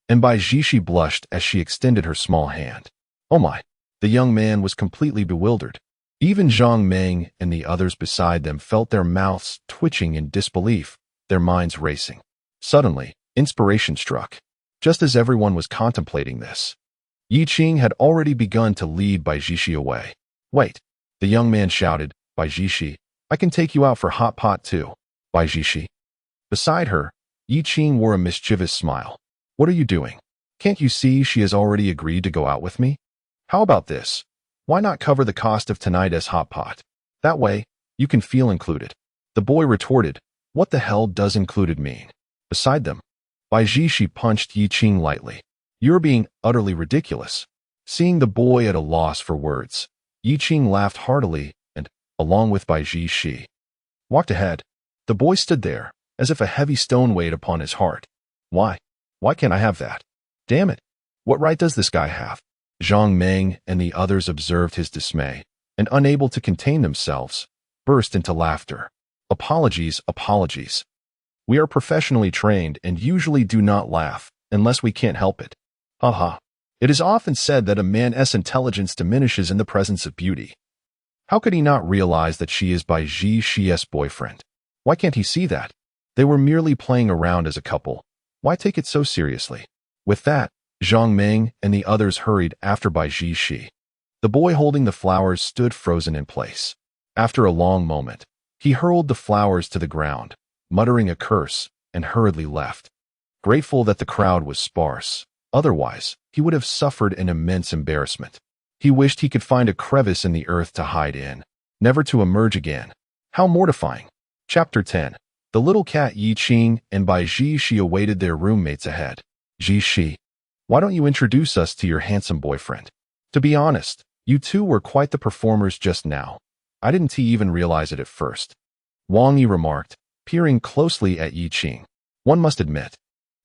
And Bai Jishi blushed as she extended her small hand. Oh my, the young man was completely bewildered. Even Zhang Meng and the others beside them felt their mouths twitching in disbelief, their minds racing. Suddenly, inspiration struck. Just as everyone was contemplating this, Yi Qing had already begun to lead Bai Jishi away. Wait, the young man shouted, Bai Jishi, I can take you out for hot pot too, Bai Jishi. Beside her, Yi Qing wore a mischievous smile. What are you doing? Can't you see she has already agreed to go out with me? How about this? Why not cover the cost of tonight as hot pot? That way, you can feel included. The boy retorted, what the hell does included mean? Beside them, Bai Jishi punched Yi Qing lightly. You're being utterly ridiculous. Seeing the boy at a loss for words, Yi Qing laughed heartily and, along with Bai Jishi, walked ahead. The boy stood there, as if a heavy stone weighed upon his heart. Why? Why can't I have that? Damn it. What right does this guy have? Zhang Meng and the others observed his dismay, and unable to contain themselves, burst into laughter. Apologies, apologies. We are professionally trained and usually do not laugh, unless we can't help it. Haha. It is often said that a man's intelligence diminishes in the presence of beauty. How could he not realize that she is Bai Jishi's boyfriend? Why can't he see that? They were merely playing around as a couple. Why take it so seriously? With that, Zhang Meng and the others hurried after Bai Jishi. The boy holding the flowers stood frozen in place. After a long moment, he hurled the flowers to the ground, muttering a curse, and hurriedly left. Grateful that the crowd was sparse. Otherwise, he would have suffered an immense embarrassment. He wished he could find a crevice in the earth to hide in, never to emerge again. How mortifying. Chapter 10. The little cat Yi Qing and Bai Jishi awaited their roommates ahead. Jishi, why don't you introduce us to your handsome boyfriend? To be honest, you two were quite the performers just now. I didn't even realize it at first. Wang Yi remarked, peering closely at Yi Qing. One must admit,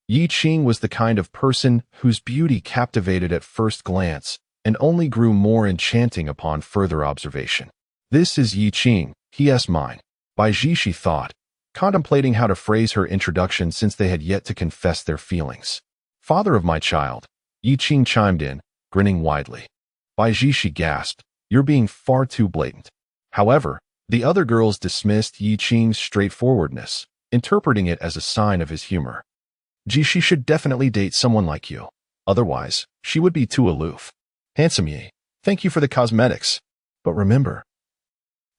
Yi Qing was the kind of person whose beauty captivated at first glance and only grew more enchanting upon further observation. This is Yi Qing, he mine. Bai Jishi thought, contemplating how to phrase her introduction since they had yet to confess their feelings. Father of my child, Yi Qing chimed in, grinning widely. Bai Jishi gasped, You're being far too blatant. However, the other girls dismissed Yi Qing's straightforwardness, interpreting it as a sign of his humor. Jishi should definitely date someone like you. Otherwise, she would be too aloof. Handsome Yi, thank you for the cosmetics. But remember,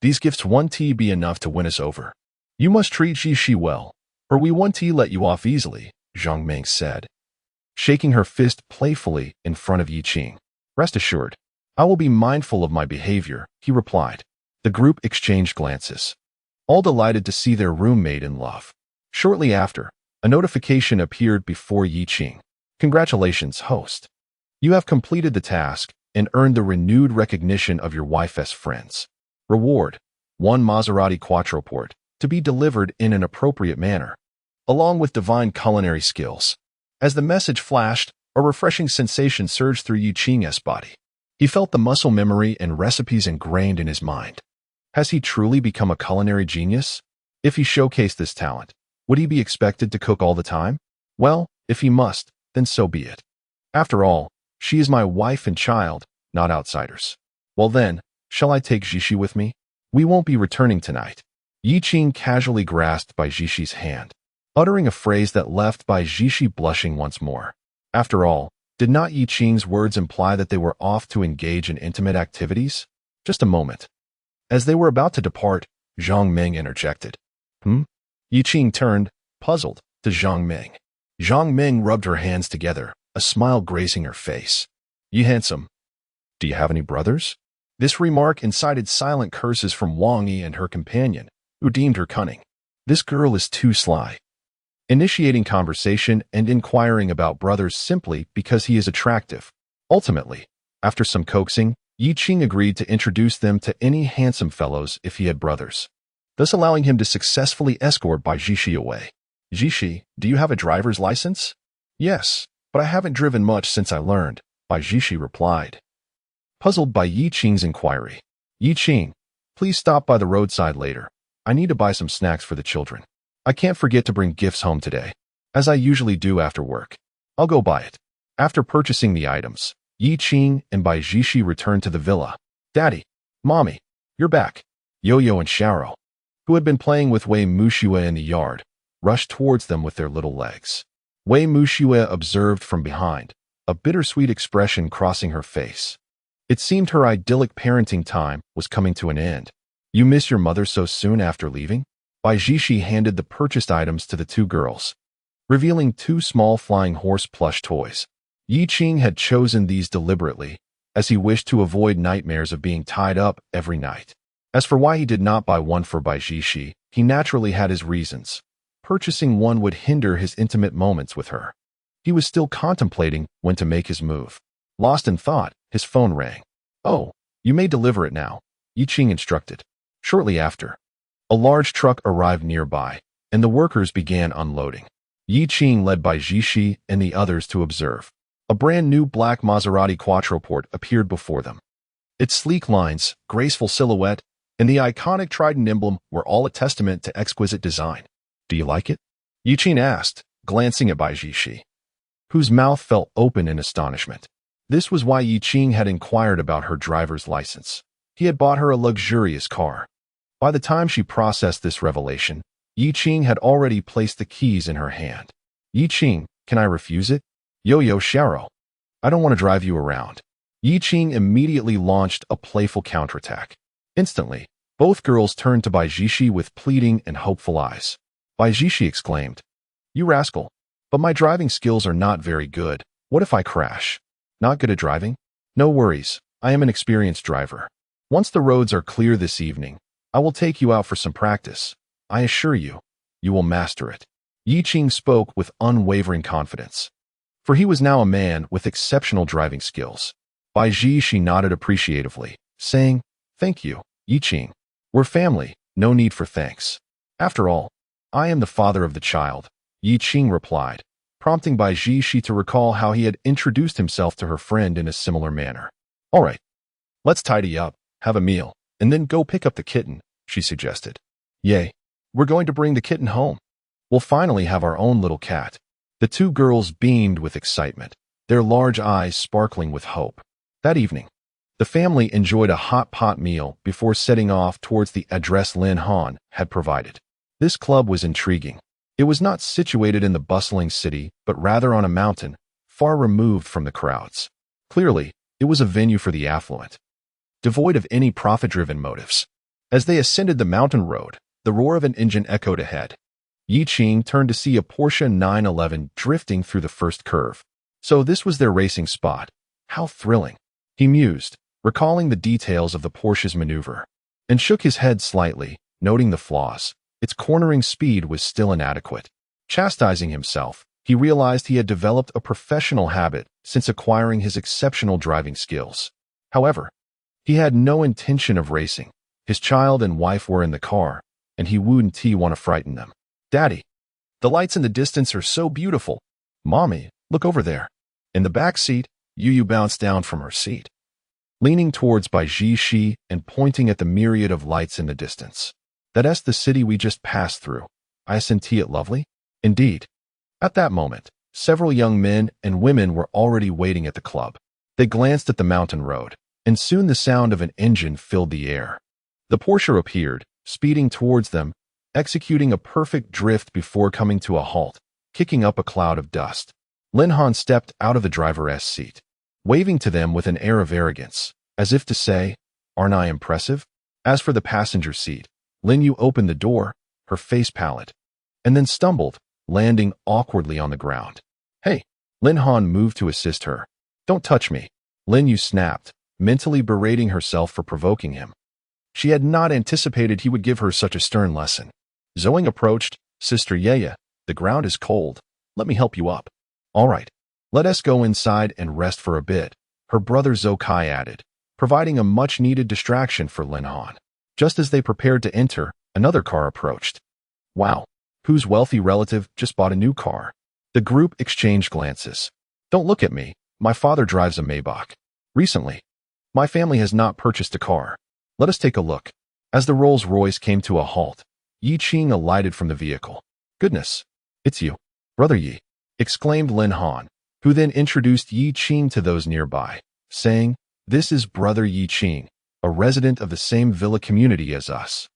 these gifts won't be enough to win us over. You must treat Jishi well, or we won't let you off easily, Zhang Ming said, shaking her fist playfully in front of Yi Qing. Rest assured, I will be mindful of my behavior, he replied. The group exchanged glances, all delighted to see their roommate in love. Shortly after, a notification appeared before Yi Qing. Congratulations, host. You have completed the task and earned the renewed recognition of your wife's friends. Reward: 1 Maserati Quattroport, to be delivered in an appropriate manner, along with divine culinary skills. As the message flashed, a refreshing sensation surged through Yi Qing's body. He felt the muscle memory and recipes ingrained in his mind. Has he truly become a culinary genius? If he showcased this talent, would he be expected to cook all the time? Well, if he must, then so be it. After all, she is my wife and child, not outsiders. Well then, shall I take Jishi with me? We won't be returning tonight. Yi Qing casually grasped by Jishi's hand, uttering a phrase that left by Jishi blushing once more. After all, did not Yi Qing's words imply that they were off to engage in intimate activities? Just a moment. As they were about to depart, Zhang Ming interjected. Yi Qing turned, puzzled, to Zhang Ming. Zhang Ming rubbed her hands together, a smile gracing her face. Yi handsome. Do you have any brothers? This remark incited silent curses from Wang Yi and her companion, who deemed her cunning. This girl is too sly. Initiating conversation and inquiring about brothers simply because he is attractive. Ultimately, after some coaxing, Yi Qing agreed to introduce them to any handsome fellows if he had brothers, thus allowing him to successfully escort Bai Jishi away. Jishi, do you have a driver's license? Yes, but I haven't driven much since I learned, Bai Jishi replied. Puzzled by Yi Qing's inquiry, Yi Qing, please stop by the roadside later. I need to buy some snacks for the children. I can't forget to bring gifts home today, as I usually do after work. I'll go buy it. After purchasing the items, Yi Qing and Bai Jishi returned to the villa. Daddy, Mommy, you're back. Yo-Yo and Xiao, who had been playing with Wei Muxue in the yard, rushed towards them with their little legs. Wei Muxue observed from behind, a bittersweet expression crossing her face. It seemed her idyllic parenting time was coming to an end. You miss your mother so soon after leaving? Bai Jishi handed the purchased items to the two girls, revealing 2 small flying horse plush toys. Yi Qing had chosen these deliberately, as he wished to avoid nightmares of being tied up every night. As for why he did not buy one for Bai Jishi, he naturally had his reasons. Purchasing one would hinder his intimate moments with her. He was still contemplating when to make his move. Lost in thought, his phone rang. Oh, you may deliver it now, Yi Qing instructed. Shortly after, a large truck arrived nearby, and the workers began unloading. Yi Qing led Bai Jishi and the others to observe. A brand new black Maserati Quattroport appeared before them. Its sleek lines, graceful silhouette, and the iconic trident emblem were all a testament to exquisite design. Do you like it? Yi Qing asked, glancing at Bai Jishi, whose mouth fell open in astonishment. This was why Yi Qing had inquired about her driver's license. He had bought her a luxurious car. By the time she processed this revelation, Yi Qing had already placed the keys in her hand. Yi Qing, can I refuse it? Yo-Yo Xiao, I don't want to drive you around. Yi Qing immediately launched a playful counterattack. Instantly, both girls turned to Bai Jishi with pleading and hopeful eyes. Bai Jishi exclaimed, You rascal, but my driving skills are not very good. What if I crash? Not good at driving? No worries, I am an experienced driver. Once the roads are clear this evening, I will take you out for some practice. I assure you, you will master it. Yi Qing spoke with unwavering confidence, for he was now a man with exceptional driving skills. Bai Jishi nodded appreciatively, saying, Thank you, Yi Qing. We're family, no need for thanks. After all, I am the father of the child, Yi Qing replied, prompting Bai Jishi to recall how he had introduced himself to her friend in a similar manner. All right, let's tidy up, have a meal, and then go pick up the kitten, she suggested. Yay, we're going to bring the kitten home. We'll finally have our own little cat. The two girls beamed with excitement, their large eyes sparkling with hope. That evening, The family enjoyed a hot pot meal before setting off towards the address Lin Han had provided. This club was intriguing. It was not situated in the bustling city, but rather on a mountain, far removed from the crowds. Clearly, it was a venue for the affluent, devoid of any profit-driven motives. As they ascended the mountain road, the roar of an engine echoed ahead. Yi Qing turned to see a Porsche 911 drifting through the first curve. So this was their racing spot. How thrilling, he mused, recalling the details of the Porsche's maneuver, and shook his head slightly, noting the flaws. Its cornering speed was still inadequate. Chastising himself, he realized he had developed a professional habit since acquiring his exceptional driving skills. However, he had no intention of racing. His child and wife were in the car, and he wouldn't want to frighten them. Daddy, the lights in the distance are so beautiful. Mommy, look over there. In the back seat, Yu bounced down from her seat, leaning towards Bai Shi and pointing at the myriad of lights in the distance. That's the city we just passed through. Isn't it lovely? Indeed. At that moment, several young men and women were already waiting at the club. They glanced at the mountain road, and soon the sound of an engine filled the air. The Porsche appeared, speeding towards them, executing a perfect drift before coming to a halt, kicking up a cloud of dust. Lin Han stepped out of the driver's seat, waving to them with an air of arrogance, as if to say, "Aren't I impressive?" As for the passenger seat, Lin Yu opened the door, her face pallid, and then stumbled, landing awkwardly on the ground. "Hey!" Lin Han moved to assist her. "Don't touch me," Lin Yu snapped, mentally berating herself for provoking him. She had not anticipated he would give her such a stern lesson. Zoe approached. "Sister Yaya, the ground is cold. Let me help you up." "All right. Let us go inside and rest for a bit," her brother Zokai added, providing a much-needed distraction for Lin Han. Just as they prepared to enter, another car approached. "Wow, whose wealthy relative just bought a new car?" The group exchanged glances. "Don't look at me. My father drives a Maybach. Recently, my family has not purchased a car. Let us take a look." As the Rolls-Royce came to a halt, Yi Qing alighted from the vehicle. "Goodness, it's you, Brother Yi," exclaimed Lin Han, who then introduced Yi Qing to those nearby, saying, "This is Brother Yi Qing, a resident of the same villa community as us.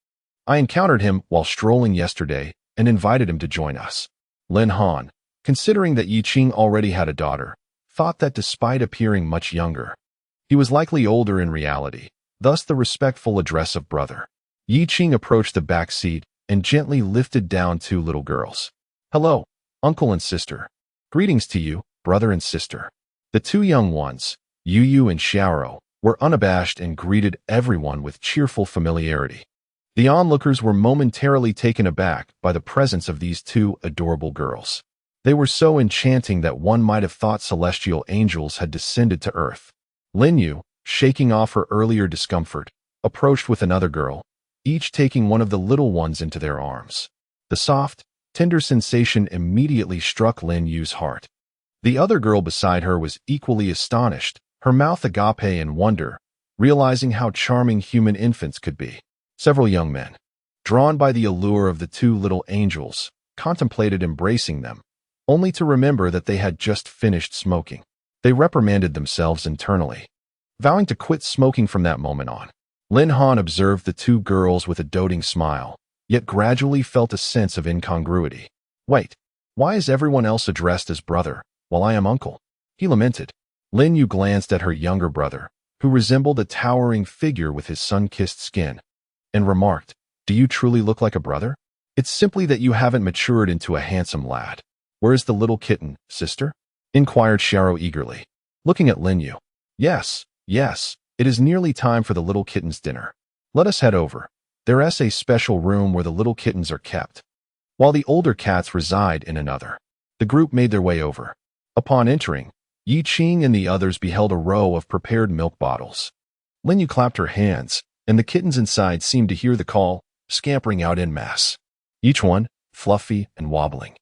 I encountered him while strolling yesterday and invited him to join us." Lin Han, considering that Yi Qing already had a daughter, thought that despite appearing much younger, he was likely older in reality, thus the respectful address of brother. Yi Qing approached the back seat and gently lifted down two little girls. "Hello, uncle and sister. Greetings to you, brother and sister." The two young ones, Yu and Xiaoro, were unabashed and greeted everyone with cheerful familiarity. The onlookers were momentarily taken aback by the presence of these two adorable girls. They were so enchanting that one might have thought celestial angels had descended to earth. Lin Yu, shaking off her earlier discomfort, approached with another girl, each taking one of the little ones into their arms. The soft, tender sensation immediately struck Lin Yu's heart. The other girl beside her was equally astonished, her mouth agape in wonder, realizing how charming human infants could be. Several young men, drawn by the allure of the two little angels, contemplated embracing them, only to remember that they had just finished smoking. They reprimanded themselves internally, vowing to quit smoking from that moment on. Lin Han observed the two girls with a doting smile, yet gradually felt a sense of incongruity. "Wait, why is everyone else addressed as brother, while I am uncle?" he lamented. Lin Yu glanced at her younger brother, who resembled a towering figure with his sun-kissed skin, and remarked, "Do you truly look like a brother? It's simply that you haven't matured into a handsome lad." "Where is the little kitten, sister?" inquired Xiaoro eagerly, looking at Lin Yu. Yes, it is nearly time for the little kitten's dinner. Let us head over. There's a special room where the little kittens are kept, while the older cats reside in another." The group made their way over. Upon entering, Yi Qing and the others beheld a row of prepared milk bottles. Lin Yu clapped her hands, and the kittens inside seemed to hear the call, scampering out en masse. Each one, fluffy and wobbling,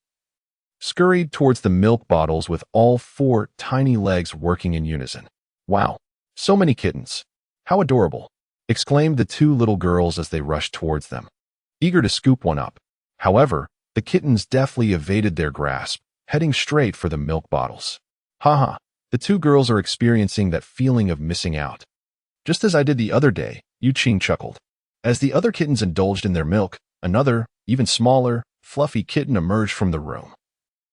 scurried towards the milk bottles with all four tiny legs working in unison. "Wow, so many kittens. How adorable," exclaimed the two little girls as they rushed towards them, eager to scoop one up. However, the kittens deftly evaded their grasp, heading straight for the milk bottles. Haha, the two girls are experiencing that feeling of missing out. Just as I did the other day, Yu Qing chuckled. As the other kittens indulged in their milk, another, even smaller, fluffy kitten emerged from the room,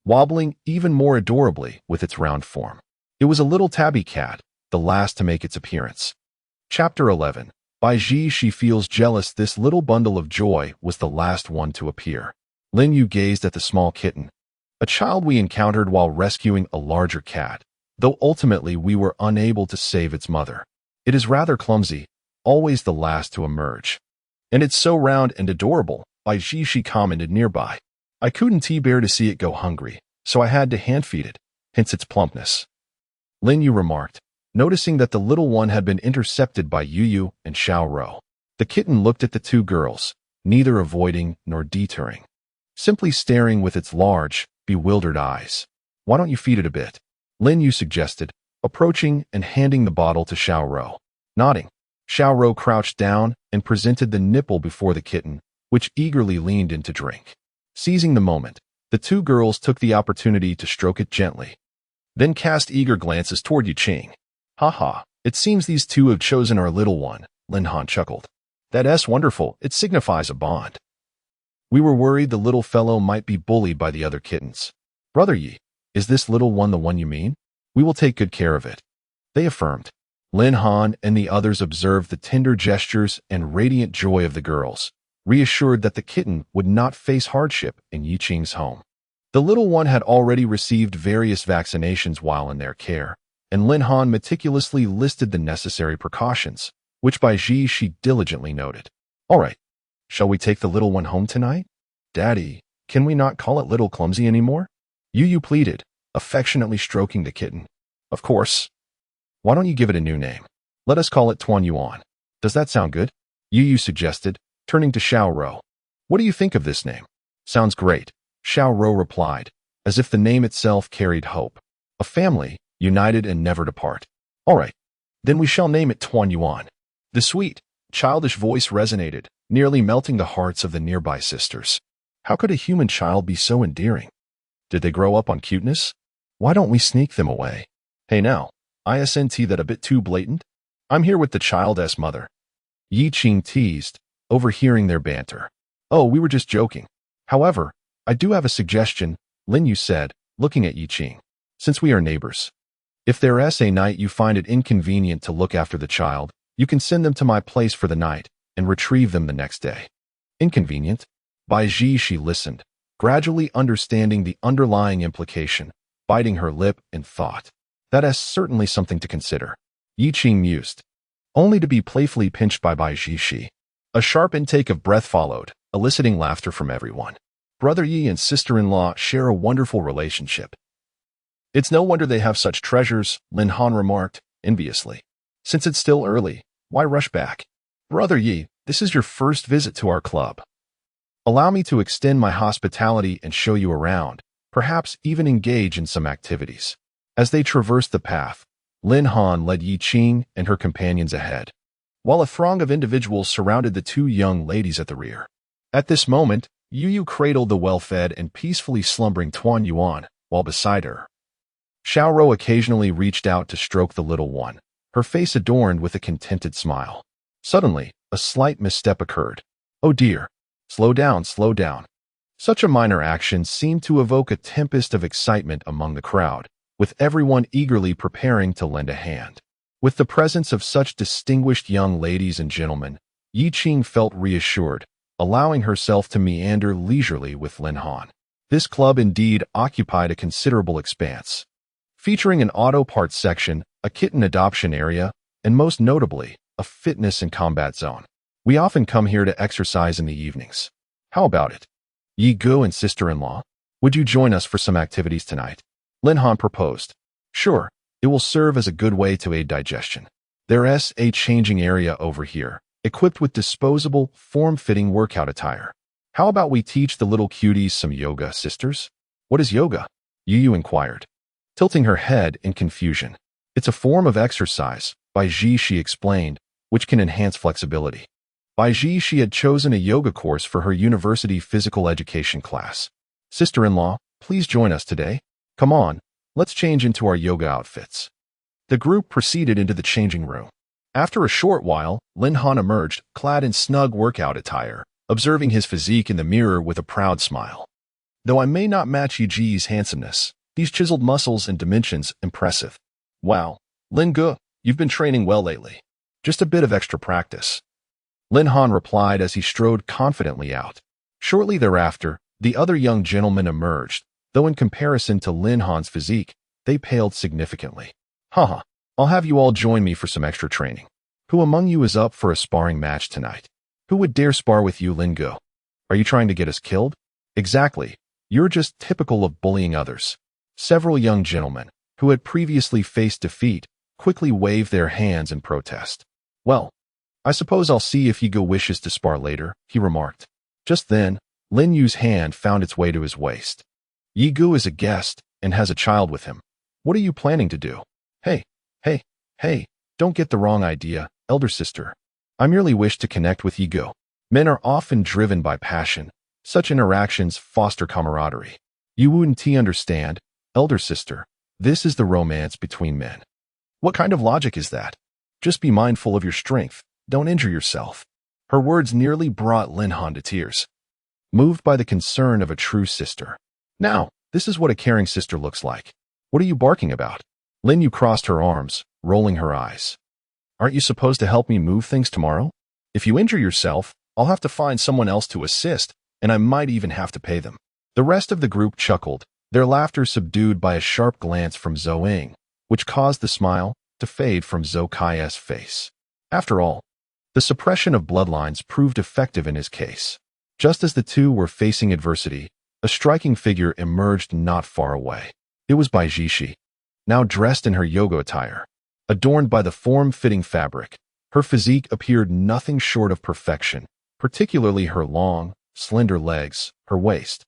wobbling even more adorably with its round form. It was a little tabby cat, the last to make its appearance. Chapter 11. By Ji, she feels jealous. This little bundle of joy was the last one to appear. Lin Yu gazed at the small kitten, a child we encountered while rescuing a larger cat, though ultimately we were unable to save its mother. It is rather clumsy, always the last to emerge. And it's so round and adorable, Bai Ji, she commented nearby. I couldn't bear to see it go hungry, so I had to hand-feed it, hence its plumpness. Lin Yu remarked, noticing that the little one had been intercepted by Yu Yu and Xiao Rou. The kitten looked at the two girls, neither avoiding nor deterring, simply staring with its large, bewildered eyes. Why don't you feed it a bit? Lin Yu suggested, approaching and handing the bottle to Xiao Rou. Nodding, Xiao Rou crouched down and presented the nipple before the kitten, which eagerly leaned in to drink. Seizing the moment, the two girls took the opportunity to stroke it gently, then cast eager glances toward Yu Qing. Ha, it seems these two have chosen our little one, Lin Han chuckled. That's wonderful, it signifies a bond. We were worried the little fellow might be bullied by the other kittens. Brother Yi, is this little one the one you mean? We will take good care of it, they affirmed. Lin Han and the others observed the tender gestures and radiant joy of the girls, reassured that the kitten would not face hardship in Yi Qing's home. The little one had already received various vaccinations while in their care, and Lin Han meticulously listed the necessary precautions, which by Ji she diligently noted. All right, shall we take the little one home tonight? Daddy, can we not call it Little Clumsy anymore? Yu Yu pleaded, affectionately stroking the kitten. Of course. Why don't you give it a new name? Let us call it Tuan Yuan. Does that sound good? Yu Yu suggested, turning to Xiao Rou. What do you think of this name? Sounds great, Xiao Rou replied, as if the name itself carried hope. A family, united and never to part. All right, then we shall name it Tuan Yuan. The sweet, childish voice resonated, nearly melting the hearts of the nearby sisters. How could a human child be so endearing? Did they grow up on cuteness? Why don't we sneak them away? Hey now, isn't that a bit too blatant? I'm here with the child's mother. Yi Qing teased, overhearing their banter. Oh, we were just joking. However, I do have a suggestion, Lin Yu said, looking at Yi Qing. Since we are neighbors, if there's a night you find it inconvenient to look after the child, you can send them to my place for the night and retrieve them the next day. Inconvenient? By Ji, she listened, gradually understanding the underlying implication, biting her lip in thought. That is certainly something to consider. Yi Qing mused, only to be playfully pinched by Bai Ji. A sharp intake of breath followed, eliciting laughter from everyone. Brother Yi and sister-in-law share a wonderful relationship. It's no wonder they have such treasures, Lin Han remarked, enviously. Since it's still early, why rush back? Brother Yi, this is your first visit to our club. Allow me to extend my hospitality and show you around, perhaps even engage in some activities. As they traversed the path, Lin Han led Yi Qing and her companions ahead, while a throng of individuals surrounded the two young ladies at the rear. At this moment, Yu Yu cradled the well-fed and peacefully slumbering Tuan Yuan, while beside her, Xiao Rou occasionally reached out to stroke the little one, her face adorned with a contented smile. Suddenly, a slight misstep occurred. Oh dear. Slow down, slow down. Such a minor action seemed to evoke a tempest of excitement among the crowd, with everyone eagerly preparing to lend a hand. With the presence of such distinguished young ladies and gentlemen, Yi Qing felt reassured, allowing herself to meander leisurely with Lin Han. This club indeed occupied a considerable expanse, featuring an auto parts section, a kitten adoption area, and most notably, a fitness and combat zone. We often come here to exercise in the evenings. How about it? Yi Gu and sister-in-law, would you join us for some activities tonight? Lin Han proposed. Sure, it will serve as a good way to aid digestion. There's a changing area over here, equipped with disposable, form-fitting workout attire. How about we teach the little cuties some yoga, sisters? What is yoga? Yu Yu inquired, tilting her head in confusion. It's a form of exercise, by Ji, she explained, which can enhance flexibility. By Ji, she had chosen a yoga course for her university physical education class. Sister-in-law, please join us today. Come on, let's change into our yoga outfits. The group proceeded into the changing room. After a short while, Lin Han emerged, clad in snug workout attire, observing his physique in the mirror with a proud smile. Though I may not match Yi Ji's handsomeness, these chiseled muscles and dimensions impressive. Wow, Lin Ge, you've been training well lately. Just a bit of extra practice. Lin Han replied as he strode confidently out. Shortly thereafter, the other young gentlemen emerged, though in comparison to Lin Han's physique, they paled significantly. Haha, I'll have you all join me for some extra training. Who among you is up for a sparring match tonight? Who would dare spar with you, Lin Ge? Are you trying to get us killed? Exactly. You're just typical of bullying others. Several young gentlemen, who had previously faced defeat, quickly waved their hands in protest. Well, I suppose I'll see if Yi Ge wishes to spar later, he remarked. Just then, Lin Yu's hand found its way to his waist. Yi Ge is a guest and has a child with him. What are you planning to do? Hey, don't get the wrong idea, elder sister. I merely wish to connect with Yi Ge. Men are often driven by passion. Such interactions foster camaraderie. You wouldn't understand, elder sister. This is the romance between men. What kind of logic is that? Just be mindful of your strength. Don't injure yourself. Her words nearly brought Lin Han to tears, moved by the concern of a true sister. Now, this is what a caring sister looks like. What are you barking about? Lin Yu crossed her arms, rolling her eyes. Aren't you supposed to help me move things tomorrow? If you injure yourself, I'll have to find someone else to assist, and I might even have to pay them. The rest of the group chuckled, their laughter subdued by a sharp glance from Zhou Ying, which caused the smile to fade from Zhou Kai's face. After all, the suppression of bloodlines proved effective in his case. Just as the two were facing adversity, a striking figure emerged not far away. It was Bai Jishi, now dressed in her yoga attire. Adorned by the form-fitting fabric, her physique appeared nothing short of perfection, particularly her long, slender legs, her waist,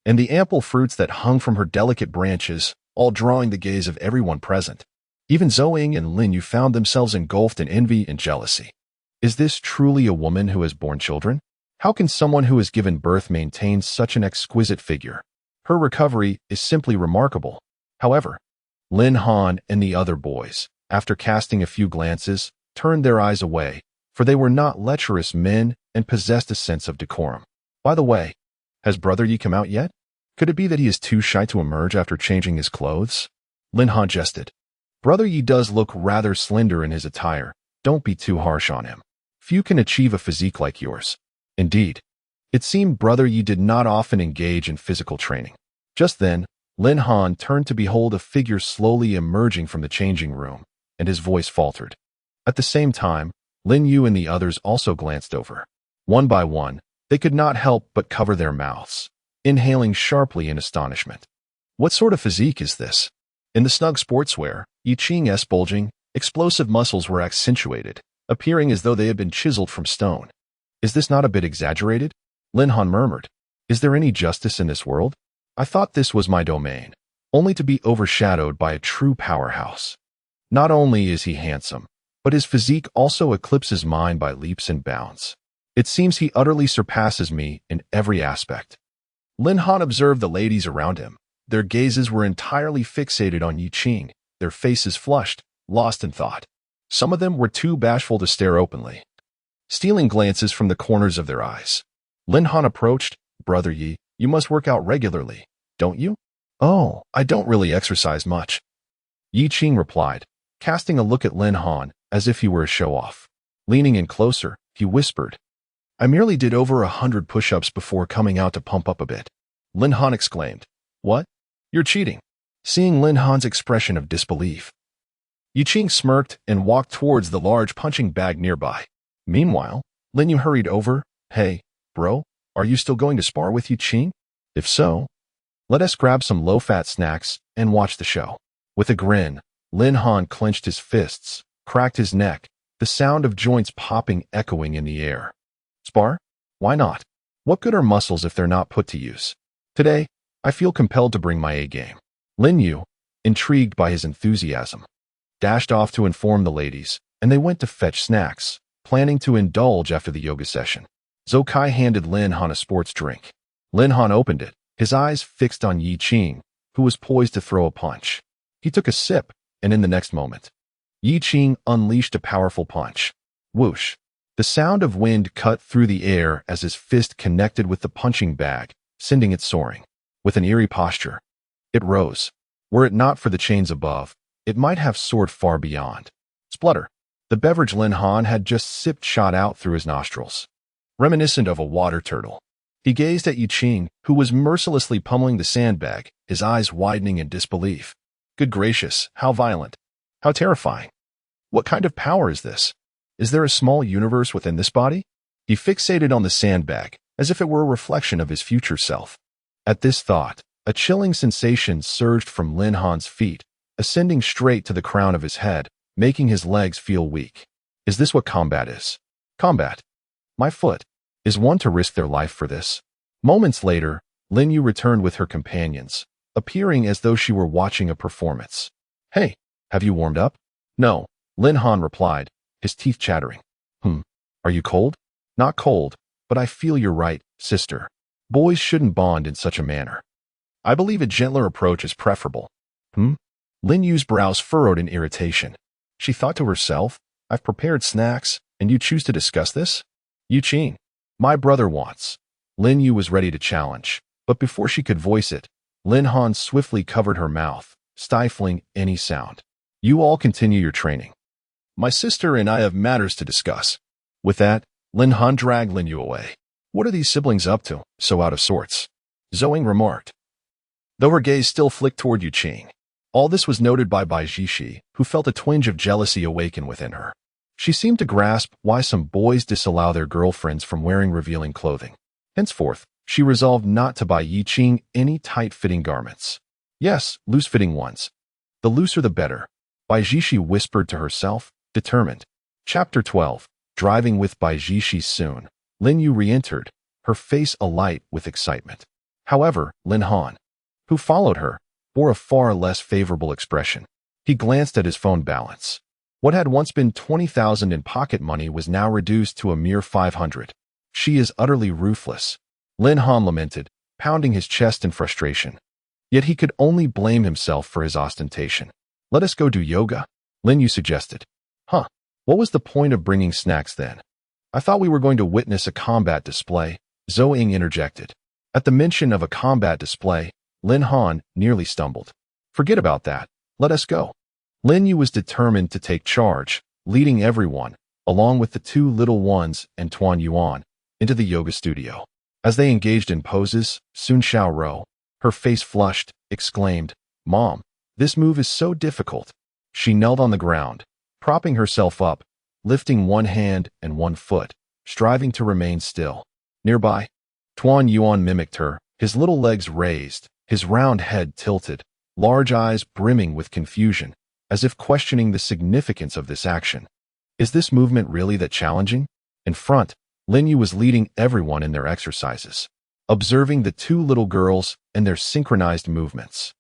and the ample fruits that hung from her delicate branches, all drawing the gaze of everyone present. Even Zhou Ying and Lin Yu found themselves engulfed in envy and jealousy. Is this truly a woman who has borne children? How can someone who has given birth maintain such an exquisite figure? Her recovery is simply remarkable. However, Lin Han and the other boys, after casting a few glances, turned their eyes away, for they were not lecherous men and possessed a sense of decorum. By the way, has Brother Yi come out yet? Could it be that he is too shy to emerge after changing his clothes? Lin Han jested. Brother Yi does look rather slender in his attire. Don't be too harsh on him. Few can achieve a physique like yours. Indeed, it seemed Brother Yi did not often engage in physical training. Just then, Lin Han turned to behold a figure slowly emerging from the changing room, and his voice faltered. At the same time, Lin Yu and the others also glanced over. One by one, they could not help but cover their mouths, inhaling sharply in astonishment. What sort of physique is this? In the snug sportswear, Yi Qing's bulging, explosive muscles were accentuated, appearing as though they had been chiseled from stone. Is this not a bit exaggerated? Lin Han murmured. Is there any justice in this world? I thought this was my domain, only to be overshadowed by a true powerhouse. Not only is he handsome, but his physique also eclipses mine by leaps and bounds. It seems he utterly surpasses me in every aspect. Lin Han observed the ladies around him. Their gazes were entirely fixated on Yi Qing, their faces flushed, lost in thought. Some of them were too bashful to stare openly, stealing glances from the corners of their eyes. Lin Han approached. Brother Yi, you must work out regularly, don't you? Oh, I don't really exercise much. Yi Qing replied, casting a look at Lin Han as if he were a show-off. Leaning in closer, he whispered, I merely did over 100 push-ups before coming out to pump up a bit. Lin Han exclaimed, What? You're cheating. Seeing Lin Han's expression of disbelief, Yi Qing smirked and walked towards the large punching bag nearby. Meanwhile, Lin Yu hurried over. Hey, bro, are you still going to spar with Yi Qing? If so, let us grab some low-fat snacks and watch the show. With a grin, Lin Han clenched his fists, cracked his neck, the sound of joints popping echoing in the air. Spar? Why not? What good are muscles if they're not put to use? Today, I feel compelled to bring my A-game. Lin Yu, intrigued by his enthusiasm, dashed off to inform the ladies, and they went to fetch snacks, planning to indulge after the yoga session. Zhou Kai handed Lin Han a sports drink. Lin Han opened it, his eyes fixed on Yi Qing, who was poised to throw a punch. He took a sip, and in the next moment, Yi Qing unleashed a powerful punch. Whoosh! The sound of wind cut through the air as his fist connected with the punching bag, sending it soaring. With an eerie posture, it rose. Were it not for the chains above, it might have soared far beyond. Splutter! The beverage Lin Han had just sipped shot out through his nostrils. Reminiscent of a water turtle. He gazed at Yi Qing, who was mercilessly pummeling the sandbag, his eyes widening in disbelief. Good gracious, how violent. How terrifying. What kind of power is this? Is there a small universe within this body? He fixated on the sandbag, as if it were a reflection of his future self. At this thought, a chilling sensation surged from Lin Han's feet, ascending straight to the crown of his head, making his legs feel weak. Is this what combat is? Combat? My foot. Is one to risk their life for this? Moments later, Lin Yu returned with her companions, appearing as though she were watching a performance. Hey, have you warmed up? No, Lin Han replied, his teeth chattering. Are you cold? Not cold, but I feel you're right, sister. Boys shouldn't bond in such a manner. I believe a gentler approach is preferable. Lin Yu's brows furrowed in irritation. She thought to herself, I've prepared snacks, and you choose to discuss this? Yi Qing, my brother wants. Lin Yu was ready to challenge, but before she could voice it, Lin Han swiftly covered her mouth, stifling any sound. You all continue your training. My sister and I have matters to discuss. With that, Lin Han dragged Lin Yu away. What are these siblings up to, so out of sorts? Zoing remarked, though her gaze still flicked toward Yi Qing. All this was noted by Bai Jishi, who felt a twinge of jealousy awaken within her. She seemed to grasp why some boys disallow their girlfriends from wearing revealing clothing. Henceforth, she resolved not to buy Yi Qing any tight-fitting garments. Yes, loose-fitting ones. The looser the better, Bai Jishi whispered to herself, determined. Chapter 12. Driving with Bai Jishi soon. Lin Yu re-entered, her face alight with excitement. However, Lin Han, who followed her, bore a far less favorable expression. He glanced at his phone balance. What had once been 20,000 in pocket money was now reduced to a mere 500. She is utterly ruthless, Lin Han lamented, pounding his chest in frustration. Yet he could only blame himself for his ostentation. Let us go do yoga, Lin Yu suggested. What was the point of bringing snacks then? I thought we were going to witness a combat display, Zhou Ying interjected. At the mention of a combat display, Lin Han nearly stumbled. Forget about that. Let us go. Lin Yu was determined to take charge, leading everyone, along with the two little ones and Tuan Yuan, into the yoga studio. As they engaged in poses, Sun Xiaoro, her face flushed, exclaimed, Mom, this move is so difficult. She knelt on the ground, propping herself up, lifting one hand and one foot, striving to remain still. Nearby, Tuan Yuan mimicked her, his little legs raised, his round head tilted, large eyes brimming with confusion, as if questioning the significance of this action. Is this movement really that challenging? In front, Lin Yu was leading everyone in their exercises, observing the two little girls and their synchronized movements.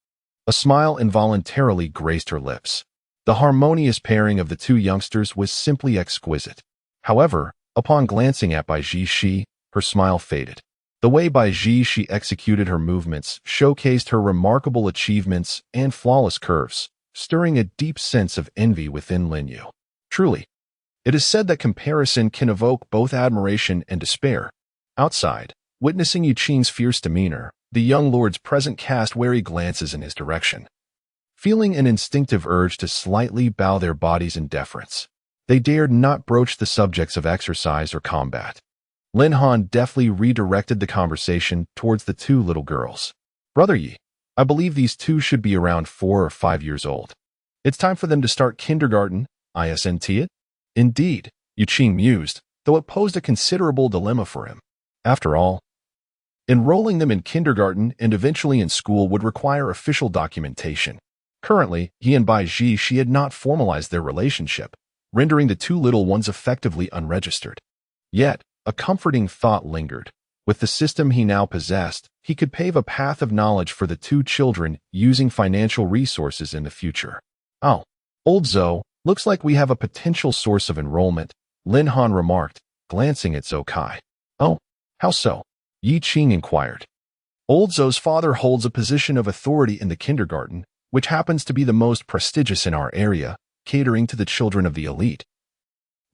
A smile involuntarily graced her lips. The harmonious pairing of the two youngsters was simply exquisite. However, upon glancing at Bai Jishi, her smile faded. The way Bai Jishi executed her movements showcased her remarkable achievements and flawless curves, stirring a deep sense of envy within Lin Yu. Truly, it is said that comparison can evoke both admiration and despair. Outside, witnessing Yi Qing's fierce demeanor, the young lords present cast wary glances in his direction. Feeling an instinctive urge to slightly bow their bodies in deference, they dared not broach the subjects of exercise or combat. Lin Han deftly redirected the conversation towards the two little girls. Brother Yi, I believe these two should be around 4 or 5 years old. It's time for them to start kindergarten, isn't it? Indeed, Yi Qing mused, though it posed a considerable dilemma for him. After all, enrolling them in kindergarten and eventually in school would require official documentation. Currently, he and Bai Jishi had not formalized their relationship, rendering the two little ones effectively unregistered. Yet, a comforting thought lingered. With the system he now possessed, he could pave a path of knowledge for the two children using financial resources in the future. Oh, old Zhou, looks like we have a potential source of enrollment, Lin Han remarked, glancing at Zhou Kai. Oh, how so? Yi Qing inquired. Old Zhou's father holds a position of authority in the kindergarten, which happens to be the most prestigious in our area, catering to the children of the elite,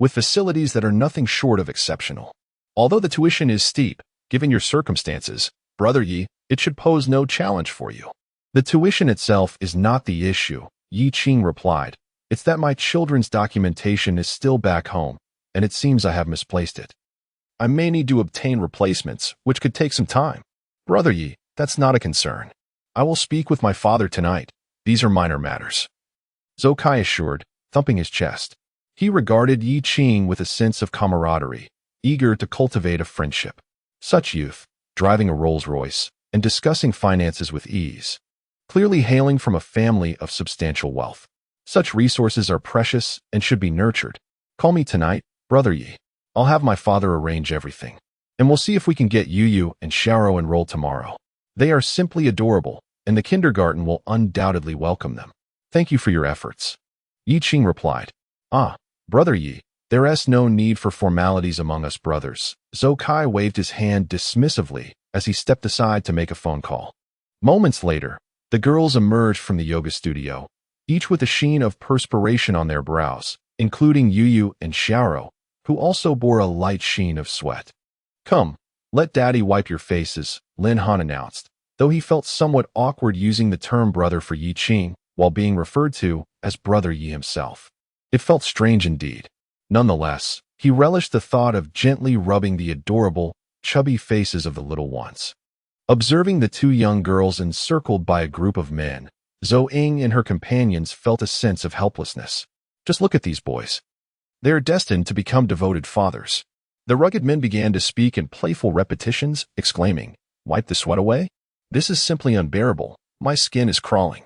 with facilities that are nothing short of exceptional. Although the tuition is steep, given your circumstances, Brother Yi, it should pose no challenge for you. The tuition itself is not the issue, Yi Qing replied. It's that my children's documentation is still back home, and it seems I have misplaced it. I may need to obtain replacements, which could take some time. Brother Yi, that's not a concern. I will speak with my father tonight. These are minor matters. Zhou Kai assured, thumping his chest. He regarded Yi Qing with a sense of camaraderie, eager to cultivate a friendship. Such youth, driving a Rolls-Royce, and discussing finances with ease. Clearly hailing from a family of substantial wealth. Such resources are precious and should be nurtured. Call me tonight, Brother Yi. I'll have my father arrange everything. And we'll see if we can get Yu and Xiao enrolled tomorrow. They are simply adorable, and the kindergarten will undoubtedly welcome them. Thank you for your efforts. Yi Qing replied. Ah, Brother Yi, there is no need for formalities among us brothers. Zhou Kai waved his hand dismissively as he stepped aside to make a phone call. Moments later, the girls emerged from the yoga studio, each with a sheen of perspiration on their brows, including Yu and Xiao, who also bore a light sheen of sweat. Come, let Daddy wipe your faces, Lin Han announced, though he felt somewhat awkward using the term brother for Yi Qing while being referred to as Brother Yi himself. It felt strange indeed. Nonetheless, he relished the thought of gently rubbing the adorable, chubby faces of the little ones. Observing the two young girls encircled by a group of men, Zhou Ying and her companions felt a sense of helplessness. Just look at these boys. They are destined to become devoted fathers. The rugged men began to speak in playful repetitions, exclaiming, "Wipe the sweat away? This is simply unbearable. My skin is crawling."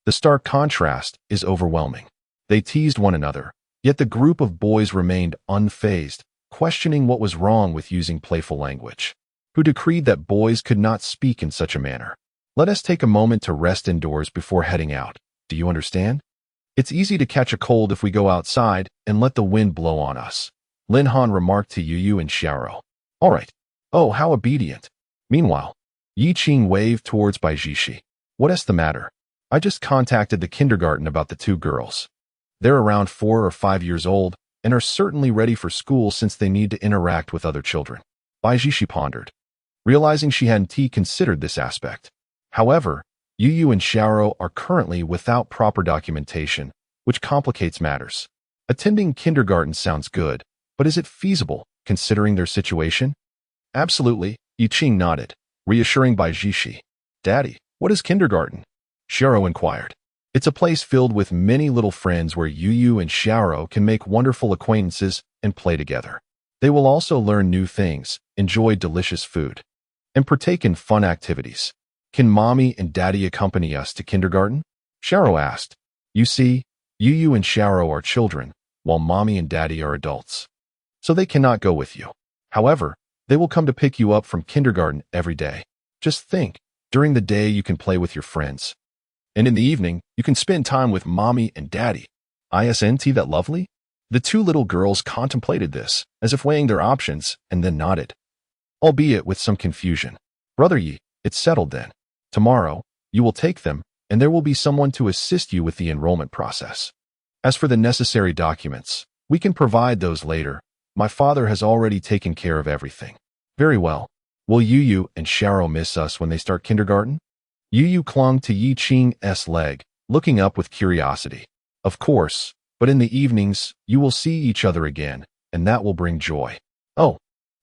The stark contrast is overwhelming. They teased one another, yet the group of boys remained unfazed, questioning what was wrong with using playful language. Who decreed that boys could not speak in such a manner? Let us take a moment to rest indoors before heading out. Do you understand? It's easy to catch a cold if we go outside and let the wind blow on us. Lin Han remarked to Yu and Xiao. All right. Oh, how obedient. Meanwhile, Yi Qing waved towards Bai Jishi. What is the matter? I just contacted the kindergarten about the two girls. They're around 4 or 5 years old and are certainly ready for school since they need to interact with other children. Bai Jishi pondered, realizing she hadn't considered this aspect. However, Yu and Xiao are currently without proper documentation, which complicates matters. Attending kindergarten sounds good, but is it feasible, considering their situation? Absolutely, Yi Qing nodded, reassuring Bai Jishi. Daddy, what is kindergarten? Xiao inquired. It's a place filled with many little friends where Yu and Xiao can make wonderful acquaintances and play together. They will also learn new things, enjoy delicious food, and partake in fun activities. Can Mommy and Daddy accompany us to kindergarten? Xiao asked. You see, Yu and Xiao are children, while Mommy and Daddy are adults. So they cannot go with you. However, they will come to pick you up from kindergarten every day. Just think, during the day you can play with your friends. And in the evening, you can spend time with Mommy and Daddy. Isn't that lovely? The two little girls contemplated this, as if weighing their options, and then nodded. Albeit with some confusion. Brother Yi, it's settled then. Tomorrow, you will take them, and there will be someone to assist you with the enrollment process. As for the necessary documents, we can provide those later. My father has already taken care of everything. Very well. Will Yu and Xiao miss us when they start kindergarten? Yu clung to Yi Qing's leg, looking up with curiosity. Of course, but in the evenings, you will see each other again, and that will bring joy. Oh,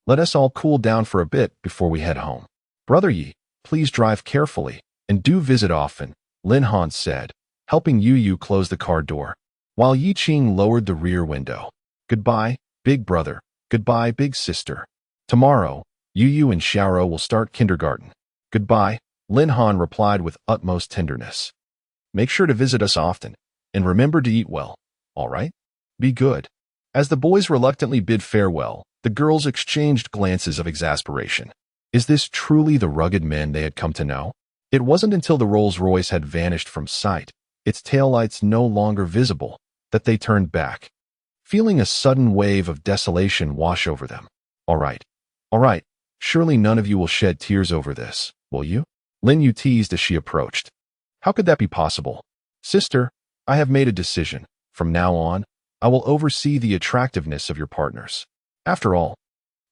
let us all cool down for a bit before we head home. Brother Yi, please drive carefully, and do visit often, Lin Han said, helping Yu close the car door, while Yi Qing lowered the rear window. Goodbye, big brother. Goodbye, big sister. Tomorrow, Yu and Xiao will start kindergarten. Goodbye, Lin Han replied with utmost tenderness. Make sure to visit us often, and remember to eat well, all right? Be good. As the boys reluctantly bid farewell, the girls exchanged glances of exasperation. Is this truly the rugged men they had come to know? It wasn't until the Rolls-Royce had vanished from sight, its taillights no longer visible, that they turned back, feeling a sudden wave of desolation wash over them. All right, surely none of you will shed tears over this, will you? Lin Yu teased as she approached. How could that be possible? Sister, I have made a decision. From now on, I will oversee the attractiveness of your partners. After all,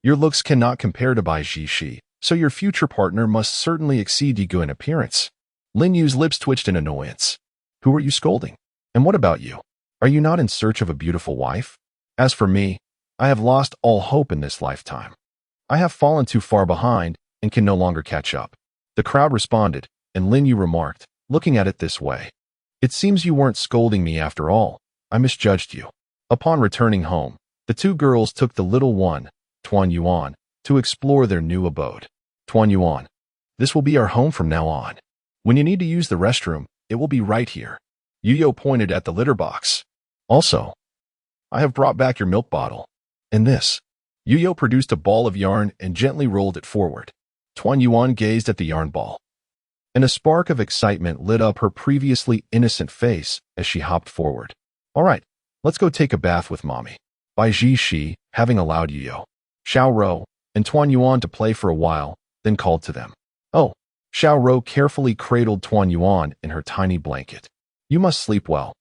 your looks cannot compare to Bai Jishi, so your future partner must certainly exceed Yigu in appearance. Lin Yu's lips twitched in annoyance. Who are you scolding? And what about you? Are you not in search of a beautiful wife? As for me, I have lost all hope in this lifetime. I have fallen too far behind and can no longer catch up. The crowd responded, and Lin Yu remarked, looking at it this way. It seems you weren't scolding me after all. I misjudged you. Upon returning home, the two girls took the little one, Tuan Yuan, to explore their new abode. Tuan Yuan, this will be our home from now on. When you need to use the restroom, it will be right here. Yuyo pointed at the litter box. Also, I have brought back your milk bottle. And this. Yuyo produced a ball of yarn and gently rolled it forward. Tuan Yuan gazed at the yarn ball, and a spark of excitement lit up her previously innocent face as she hopped forward. All right, let's go take a bath with mommy. Bai Jishi, having allowed Yuyo, Xiao Rou, and Tuan Yuan to play for a while, then called to them. Oh, Xiao Rou carefully cradled Tuan Yuan in her tiny blanket. You must sleep well.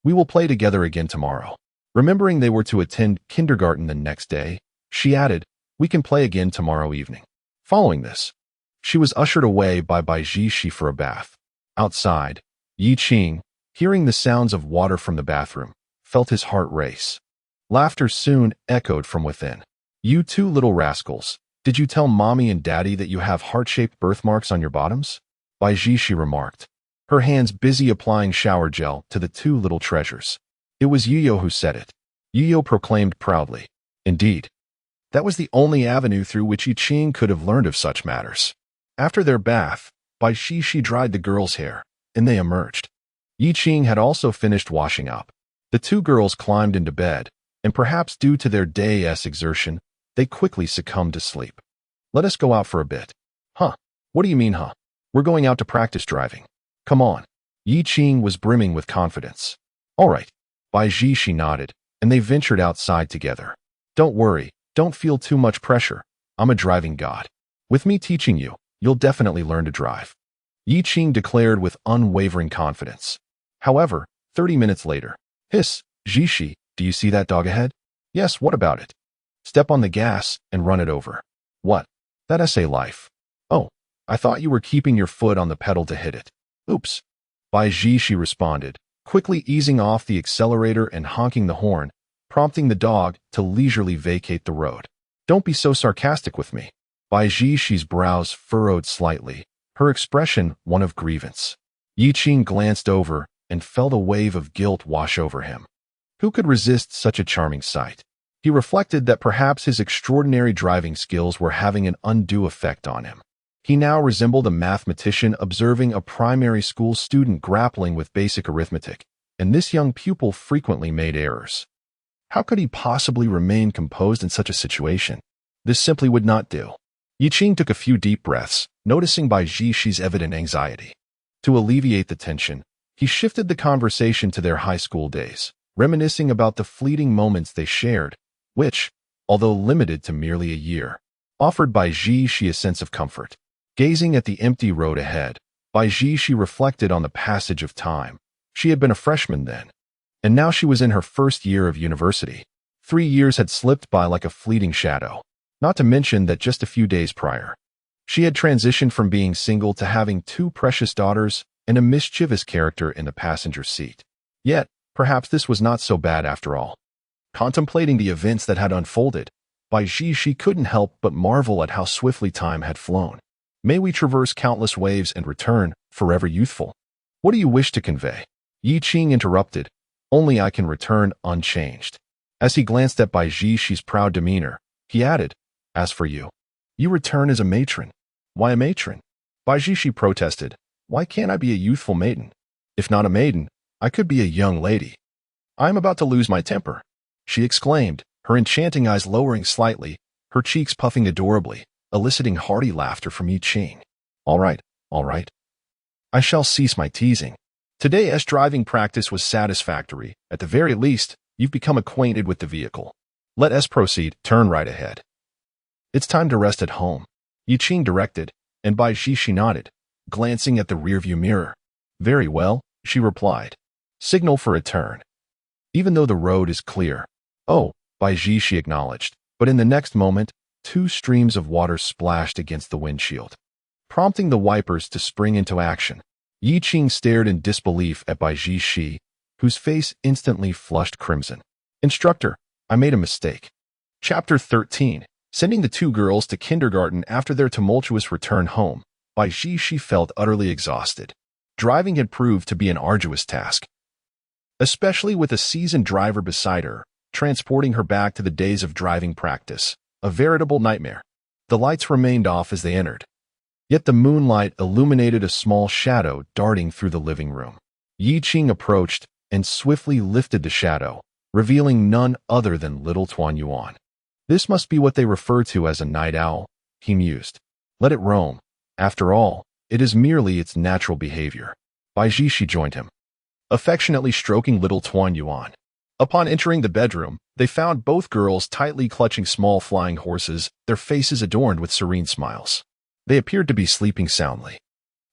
We will play together again tomorrow. Remembering they were to attend kindergarten the next day, she added, we can play again tomorrow evening. Following this, she was ushered away by Bai Jishi for a bath. Outside, Yi Qing, hearing the sounds of water from the bathroom, felt his heart race. Laughter soon echoed from within. You two little rascals, did you tell mommy and daddy that you have heart-shaped birthmarks on your bottoms? Bai Jishi remarked, her hands busy applying shower gel to the two little treasures. It was Yuyo who said it. Yuyo proclaimed proudly. Indeed. That was the only avenue through which Yi Qing could have learned of such matters. After their bath, Bai Jishi dried the girls' hair, and they emerged. Yi Qing had also finished washing up. The two girls climbed into bed, and perhaps due to their day's exertion, they quickly succumbed to sleep. Let us go out for a bit. Huh? What do you mean, huh? We're going out to practice driving. Come on. Yi Qing was brimming with confidence. All right. Bai Jishi nodded, and they ventured outside together. Don't worry. Don't feel too much pressure. I'm a driving god. With me teaching you, you'll definitely learn to drive. Yi Qing declared with unwavering confidence. However, 30 minutes later, hiss, Jishi, do you see that dog ahead? Yes, what about it? Step on the gas and run it over. What? That essay life. Oh, I thought you were keeping your foot on the pedal to hit it. Oops. Bai Jishi responded, quickly easing off the accelerator and honking the horn, prompting the dog to leisurely vacate the road. Don't be so sarcastic with me. Bai Jishi's brows furrowed slightly, her expression one of grievance. Yi Qing glanced over and felt a wave of guilt wash over him. Who could resist such a charming sight? He reflected that perhaps his extraordinary driving skills were having an undue effect on him. He now resembled a mathematician observing a primary school student grappling with basic arithmetic, and this young pupil frequently made errors. How could he possibly remain composed in such a situation? This simply would not do. Yi Qing took a few deep breaths, noticing Bai Jishi's evident anxiety. To alleviate the tension, he shifted the conversation to their high school days, reminiscing about the fleeting moments they shared, which, although limited to merely a year, offered Bai Jishi a sense of comfort. Gazing at the empty road ahead, Bai Jishi reflected on the passage of time. She had been a freshman then, and now she was in her first year of university. 3 years had slipped by like a fleeting shadow, not to mention that just a few days prior, she had transitioned from being single to having 2 precious daughters and a mischievous character in the passenger seat. Yet, perhaps this was not so bad after all. Contemplating the events that had unfolded, Bai Jishi couldn't help but marvel at how swiftly time had flown. May we traverse countless waves and return, forever youthful. What do you wish to convey? Yi Qing interrupted. Only I can return unchanged. As he glanced at Bai Jishi's proud demeanor, he added, as for you, you return as a matron. Why a matron? Bai Jishi protested. Why can't I be a youthful maiden? If not a maiden, I could be a young lady. I am about to lose my temper, she exclaimed, her enchanting eyes lowering slightly, her cheeks puffing adorably, eliciting hearty laughter from Yi Qing. All right. I shall cease my teasing. Today's driving practice was satisfactory. At the very least, you've become acquainted with the vehicle. Let us proceed. Turn right ahead. It's time to rest at home, Yi Qing directed, and Bai Jishi nodded, glancing at the rearview mirror. Very well, she replied. Signal for a turn. even though the road is clear. Oh, Baiji, she acknowledged, but in the next moment, two streams of water splashed against the windshield, prompting the wipers to spring into action. Yi Qing stared in disbelief at Baiji Shi, whose face instantly flushed crimson. Instructor, I made a mistake. Chapter 13. Sending the two girls to kindergarten after their tumultuous return home, Baiji Shi felt utterly exhausted. Driving had proved to be an arduous task, especially with a seasoned driver beside her, transporting her back to the days of driving practice. A veritable nightmare. The lights remained off as they entered, yet the moonlight illuminated a small shadow darting through the living room. Yi Qing approached and swiftly lifted the shadow, revealing none other than little Tuan Yuan. This must be what they refer to as a night owl, he mused. Let it roam. After all, it is merely its natural behavior. Baiji Shi joined him, affectionately stroking little Tuan Yuan. Upon entering the bedroom, they found both girls tightly clutching small flying horses, their faces adorned with serene smiles. They appeared to be sleeping soundly.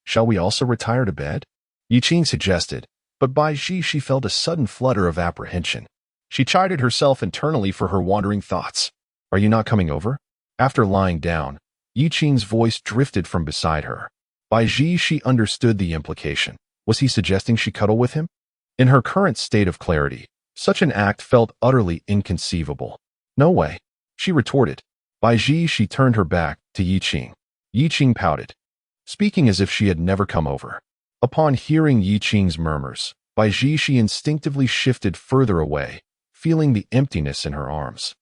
Shall we also retire to bed? Yi Qing suggested, but Baiji Shi felt a sudden flutter of apprehension. She chided herself internally for her wandering thoughts. Are you not coming over? After lying down, Yi Qing's voice drifted from beside her. Baiji Shi understood the implication. Was he suggesting she cuddle with him? In her current state of clarity, such an act felt utterly inconceivable. No way, she retorted. Baiji Shi turned her back to Yi Qing. Yi Qing pouted, speaking as if she had never come over. Upon hearing Yi Qing's murmurs, Baiji Shi instinctively shifted further away, feeling the emptiness in her arms,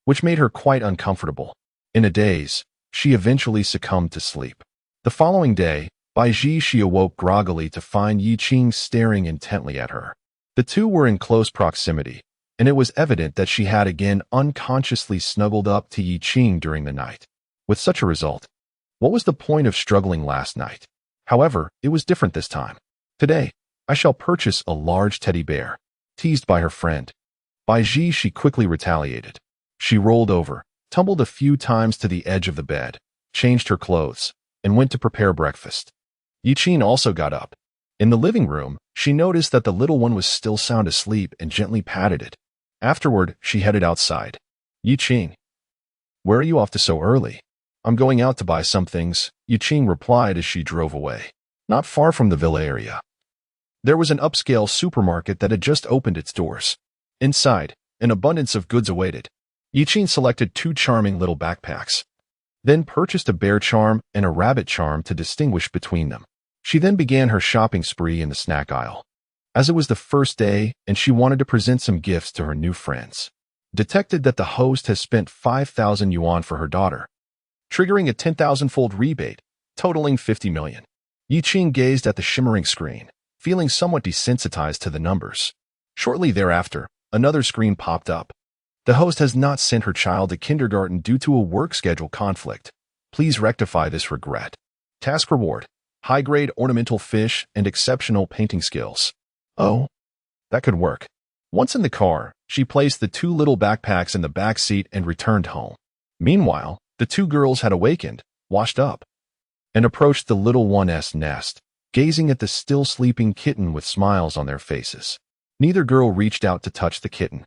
which made her quite uncomfortable. In a daze, she eventually succumbed to sleep. The following day, Baiji Shi awoke groggily to find Yi Qing staring intently at her. The two were in close proximity, and it was evident that she had again unconsciously snuggled up to Yi Qing during the night. With such a result, what was the point of struggling last night? However, it was different this time. Today, I shall purchase a large teddy bear. Teased by her friend, Baiji Shi quickly retaliated. She rolled over, tumbled a few times to the edge of the bed, changed her clothes, and went to prepare breakfast. Yi Qing also got up. In the living room, she noticed that the little one was still sound asleep and gently patted it. Afterward, she headed outside. Yi Qing, where are you off to so early? I'm going out to buy some things, Yi Qing replied as she drove away. Not far from the villa area, there was an upscale supermarket that had just opened its doors. Inside, an abundance of goods awaited. Yi Qing selected two charming little backpacks, then purchased a bear charm and a rabbit charm to distinguish between them. She then began her shopping spree in the snack aisle, as it was the first day and she wanted to present some gifts to her new friends. Detected that the host has spent 5,000 yuan for her daughter, triggering a 10,000-fold rebate, totaling 50 million. Yi Qing gazed at the shimmering screen, feeling somewhat desensitized to the numbers. Shortly thereafter, another screen popped up. The host has not sent her child to kindergarten due to a work schedule conflict. Please rectify this regret. Task reward: high-grade ornamental fish and exceptional painting skills. Oh, that could work. Once in the car, she placed the two little backpacks in the back seat and returned home. Meanwhile, the two girls had awakened, washed up, and approached the little one's nest, gazing at the still sleeping kitten with smiles on their faces. Neither girl reached out to touch the kitten,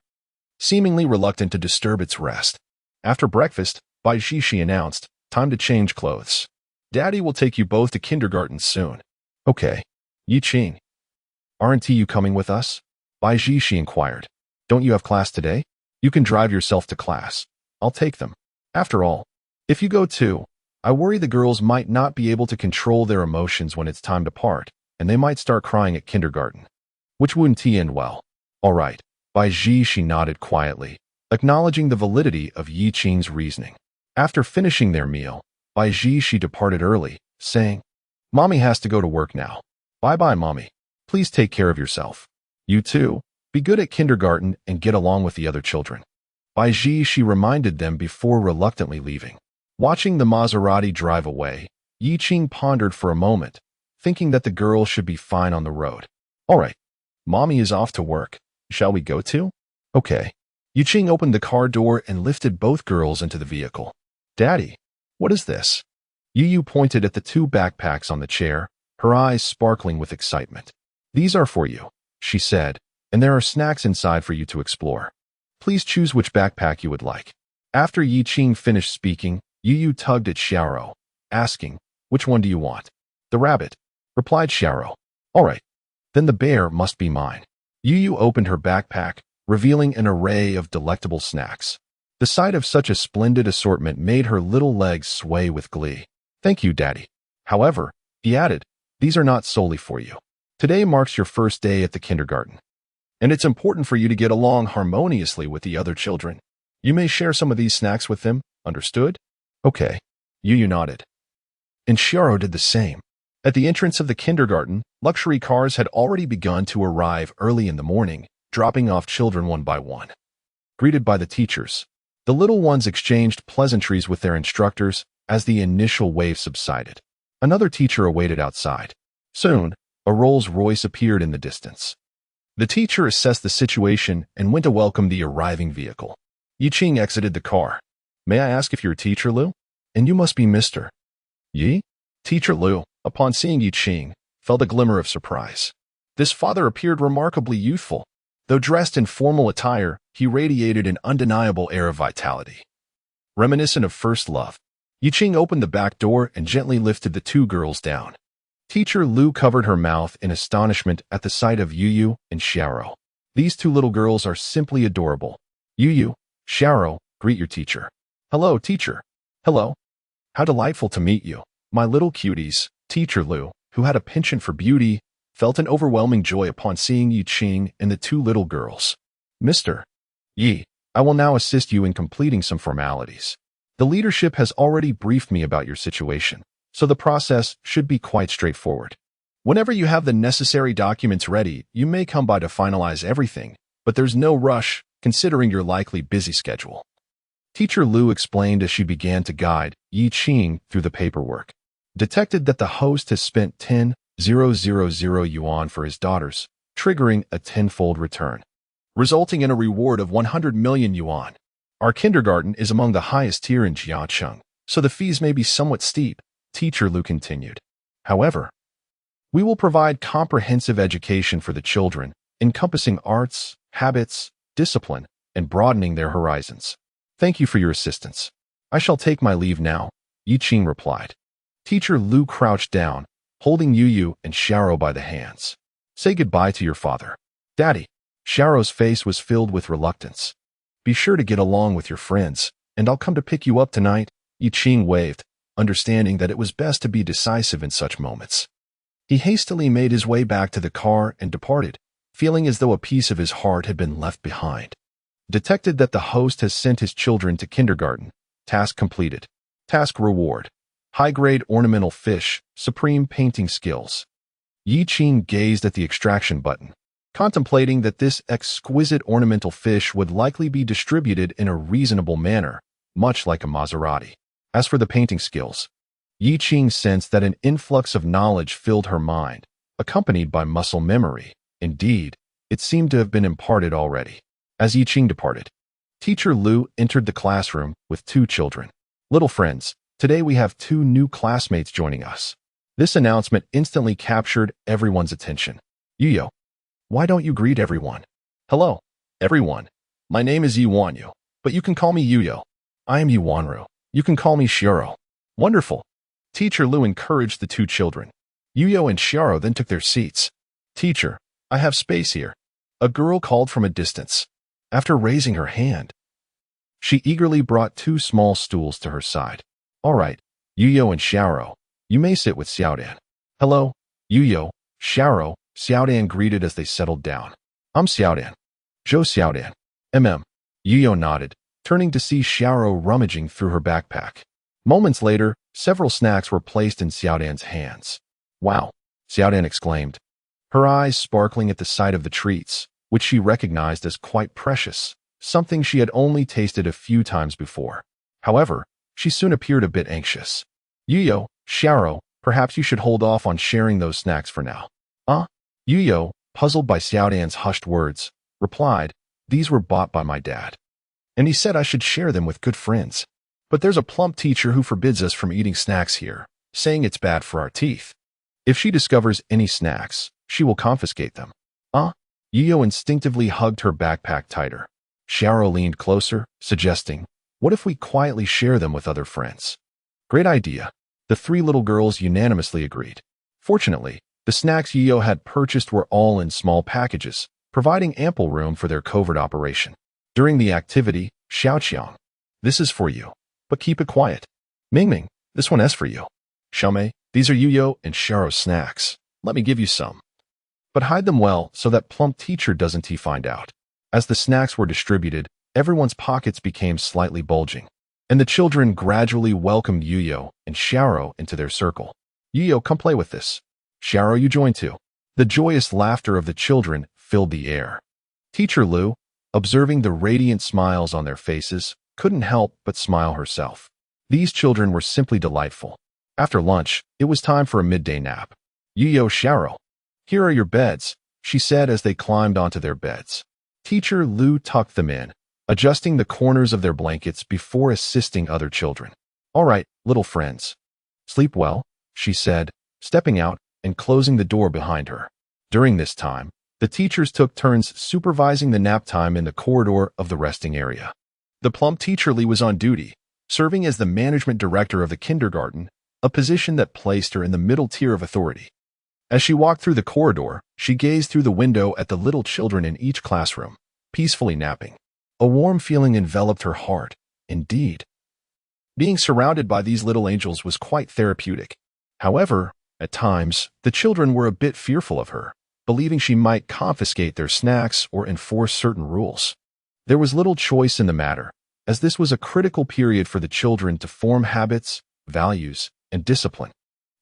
seemingly reluctant to disturb its rest. After breakfast, Baiji Shi announced, time to change clothes. Daddy will take you both to kindergarten soon. Okay. Yi Qing, aren't you coming with us? Baiji Shi inquired. Don't you have class today? You can drive yourself to class. I'll take them. After all, if you go too, I worry the girls might not be able to control their emotions when it's time to part, and they might start crying at kindergarten, which wouldn't end well. All right. Baiji Shi nodded quietly, acknowledging the validity of Yi Qing's reasoning. After finishing their meal, Baiji Shi departed early, saying, Mommy has to go to work now. Bye-bye, Mommy. Please take care of yourself. You too. Be good at kindergarten and get along with the other children. Baiji Shi reminded them before reluctantly leaving. Watching the Maserati drive away, Yi Qing pondered for a moment, thinking that the girls should be fine on the road. All right. Mommy is off to work. Shall we go too? Okay. Yi Qing opened the car door and lifted both girls into the vehicle. Daddy, what is this? Yu pointed at the two backpacks on the chair, her eyes sparkling with excitement. These are for you, she said, and there are snacks inside for you to explore. Please choose which backpack you would like. After Yi Qing finished speaking, Yu tugged at Xiaoro, asking, "Which one do you want?" "The rabbit," replied Xiaoro. "All right, then the bear must be mine." Yu opened her backpack, revealing an array of delectable snacks. The sight of such a splendid assortment made her little legs sway with glee. "Thank you, Daddy. However," he added, "these are not solely for you. Today marks your first day at the kindergarten, and it's important for you to get along harmoniously with the other children. You may share some of these snacks with them, understood?" "Okay." Yu nodded. And Xiaoro did the same. At the entrance of the kindergarten, luxury cars had already begun to arrive early in the morning, dropping off children one by one. Greeted by the teachers, the little ones exchanged pleasantries with their instructors as the initial wave subsided. Another teacher awaited outside. Soon, a Rolls-Royce appeared in the distance. The teacher assessed the situation and went to welcome the arriving vehicle. Yi Qing exited the car. "May I ask if you're Teacher Liu? And you must be Mr. Yi?" Teacher Liu, upon seeing Yi Qing, felt a glimmer of surprise. This father appeared remarkably youthful. Though dressed in formal attire, he radiated an undeniable air of vitality. Reminiscent of first love, Yi Qing opened the back door and gently lifted the two girls down. Teacher Liu covered her mouth in astonishment at the sight of Yu and Xiaoro. "These two little girls are simply adorable. Yu, Xiaoro, greet your teacher." "Hello, teacher." "Hello. How delightful to meet you, my little cuties." Teacher Liu, who had a penchant for beauty, felt an overwhelming joy upon seeing Yi Qing and the two little girls. "Mr. Yi, I will now assist you in completing some formalities. The leadership has already briefed me about your situation, so the process should be quite straightforward. Whenever you have the necessary documents ready, you may come by to finalize everything, but there's no rush, considering your likely busy schedule." Teacher Liu explained as she began to guide Yi Qing through the paperwork. Detected that the host has spent 10,000 yuan for his daughters, triggering a tenfold return, resulting in a reward of 100 million yuan. Our kindergarten is among the highest tier in Jiangcheng, so the fees may be somewhat steep, Teacher Liu continued. However, we will provide comprehensive education for the children, encompassing arts, habits, discipline, and broadening their horizons. Thank you for your assistance. I shall take my leave now, Yi Qing replied. Teacher Liu crouched down, holding Yu and Xiaoro by the hands. Say goodbye to your father. Daddy. Xiaoro's face was filled with reluctance. Be sure to get along with your friends, and I'll come to pick you up tonight. Yi Qing waved, understanding that it was best to be decisive in such moments. He hastily made his way back to the car and departed, feeling as though a piece of his heart had been left behind. Detected that the host has sent his children to kindergarten. Task completed. Task reward. High-grade ornamental fish, supreme painting skills. Yi Qing gazed at the extraction button, contemplating that this exquisite ornamental fish would likely be distributed in a reasonable manner, much like a Maserati. As for the painting skills, Yi Qing sensed that an influx of knowledge filled her mind, accompanied by muscle memory. Indeed, it seemed to have been imparted already. As Yi Qing departed, Teacher Liu entered the classroom with two children. Little friends, today we have two new classmates joining us. This announcement instantly captured everyone's attention. Yuyo, why don't you greet everyone? Hello, everyone. My name is Yi Wanyu, but you can call me Yuyo. I am Yi Wanru. You can call me Xiaoro. Wonderful. Teacher Liu encouraged the two children. Yuyo and Xiaoro then took their seats. Teacher, I have space here. A girl called from a distance. After raising her hand, she eagerly brought two small stools to her side. All right, Yuyo and Xiaoro, you may sit with Xiaodan. Hello, Yuyo, Xiaoro, Xiaodan greeted as they settled down. I'm Xiaodan. Zhou Xiaodan. Yuyo nodded, turning to see Xiaoro rummaging through her backpack. Moments later, several snacks were placed in Xiaodan's hands. Wow, Xiaodan exclaimed, her eyes sparkling at the sight of the treats, which she recognized as quite precious, something she had only tasted a few times before. However, she soon appeared a bit anxious. Yuyo, Xiaoro, perhaps you should hold off on sharing those snacks for now. Yuyo, puzzled by Xiaodan's hushed words, replied, these were bought by my dad, and he said I should share them with good friends. But there's a plump teacher who forbids us from eating snacks here, saying it's bad for our teeth. If she discovers any snacks, she will confiscate them. Yiyo instinctively hugged her backpack tighter. Xiaoro leaned closer, suggesting, "What if we quietly share them with other friends?" "Great idea." The three little girls unanimously agreed. Fortunately, the snacks Yiyo had purchased were all in small packages, providing ample room for their covert operation. During the activity, Xiaoqiang, "This is for you, but keep it quiet." "Mingming, this one is for you." "Xiaomei, these are Yiyo and Xiao's snacks. Let me give you some. But hide them well so that plump teacher doesn't find out." As the snacks were distributed, everyone's pockets became slightly bulging, and the children gradually welcomed Yiyo and Xiao into their circle. "Yiyo, come play with this. Xiao, you join too." The joyous laughter of the children filled the air. Teacher Lu, observing the radiant smiles on their faces, couldn't help but smile herself. These children were simply delightful. After lunch, it was time for a midday nap. "Yiyo, Xiao, here are your beds," she said as they climbed onto their beds. Teacher Lu tucked them in, adjusting the corners of their blankets before assisting other children. "All right, little friends. Sleep well," she said, stepping out and closing the door behind her. During this time, the teachers took turns supervising the nap time in the corridor of the resting area. The plump teacher Lee was on duty, serving as the management director of the kindergarten, a position that placed her in the middle tier of authority. As she walked through the corridor, she gazed through the window at the little children in each classroom, peacefully napping. A warm feeling enveloped her heart. Indeed, being surrounded by these little angels was quite therapeutic. However, at times, the children were a bit fearful of her, believing she might confiscate their snacks or enforce certain rules. There was little choice in the matter, as this was a critical period for the children to form habits, values, and discipline.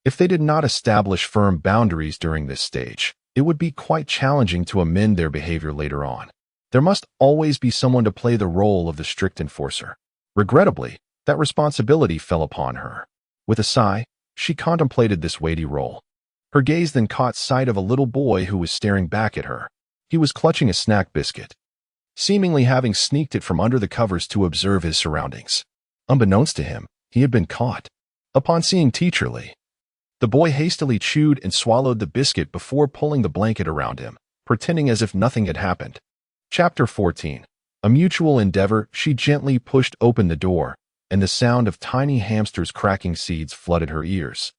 If they did not establish firm boundaries during this stage, it would be quite challenging to amend their behavior later on. There must always be someone to play the role of the strict enforcer. Regrettably, that responsibility fell upon her. With a sigh, she contemplated this weighty role. Her gaze then caught sight of a little boy who was staring back at her. He was clutching a snack biscuit, seemingly having sneaked it from under the covers to observe his surroundings. Unbeknownst to him, he had been caught. Upon seeing Teacher Lee, the boy hastily chewed and swallowed the biscuit before pulling the blanket around him, pretending as if nothing had happened. Chapter 14. A mutual endeavor. She gently pushed open the door, and the sound of tiny hamsters cracking seeds flooded her ears.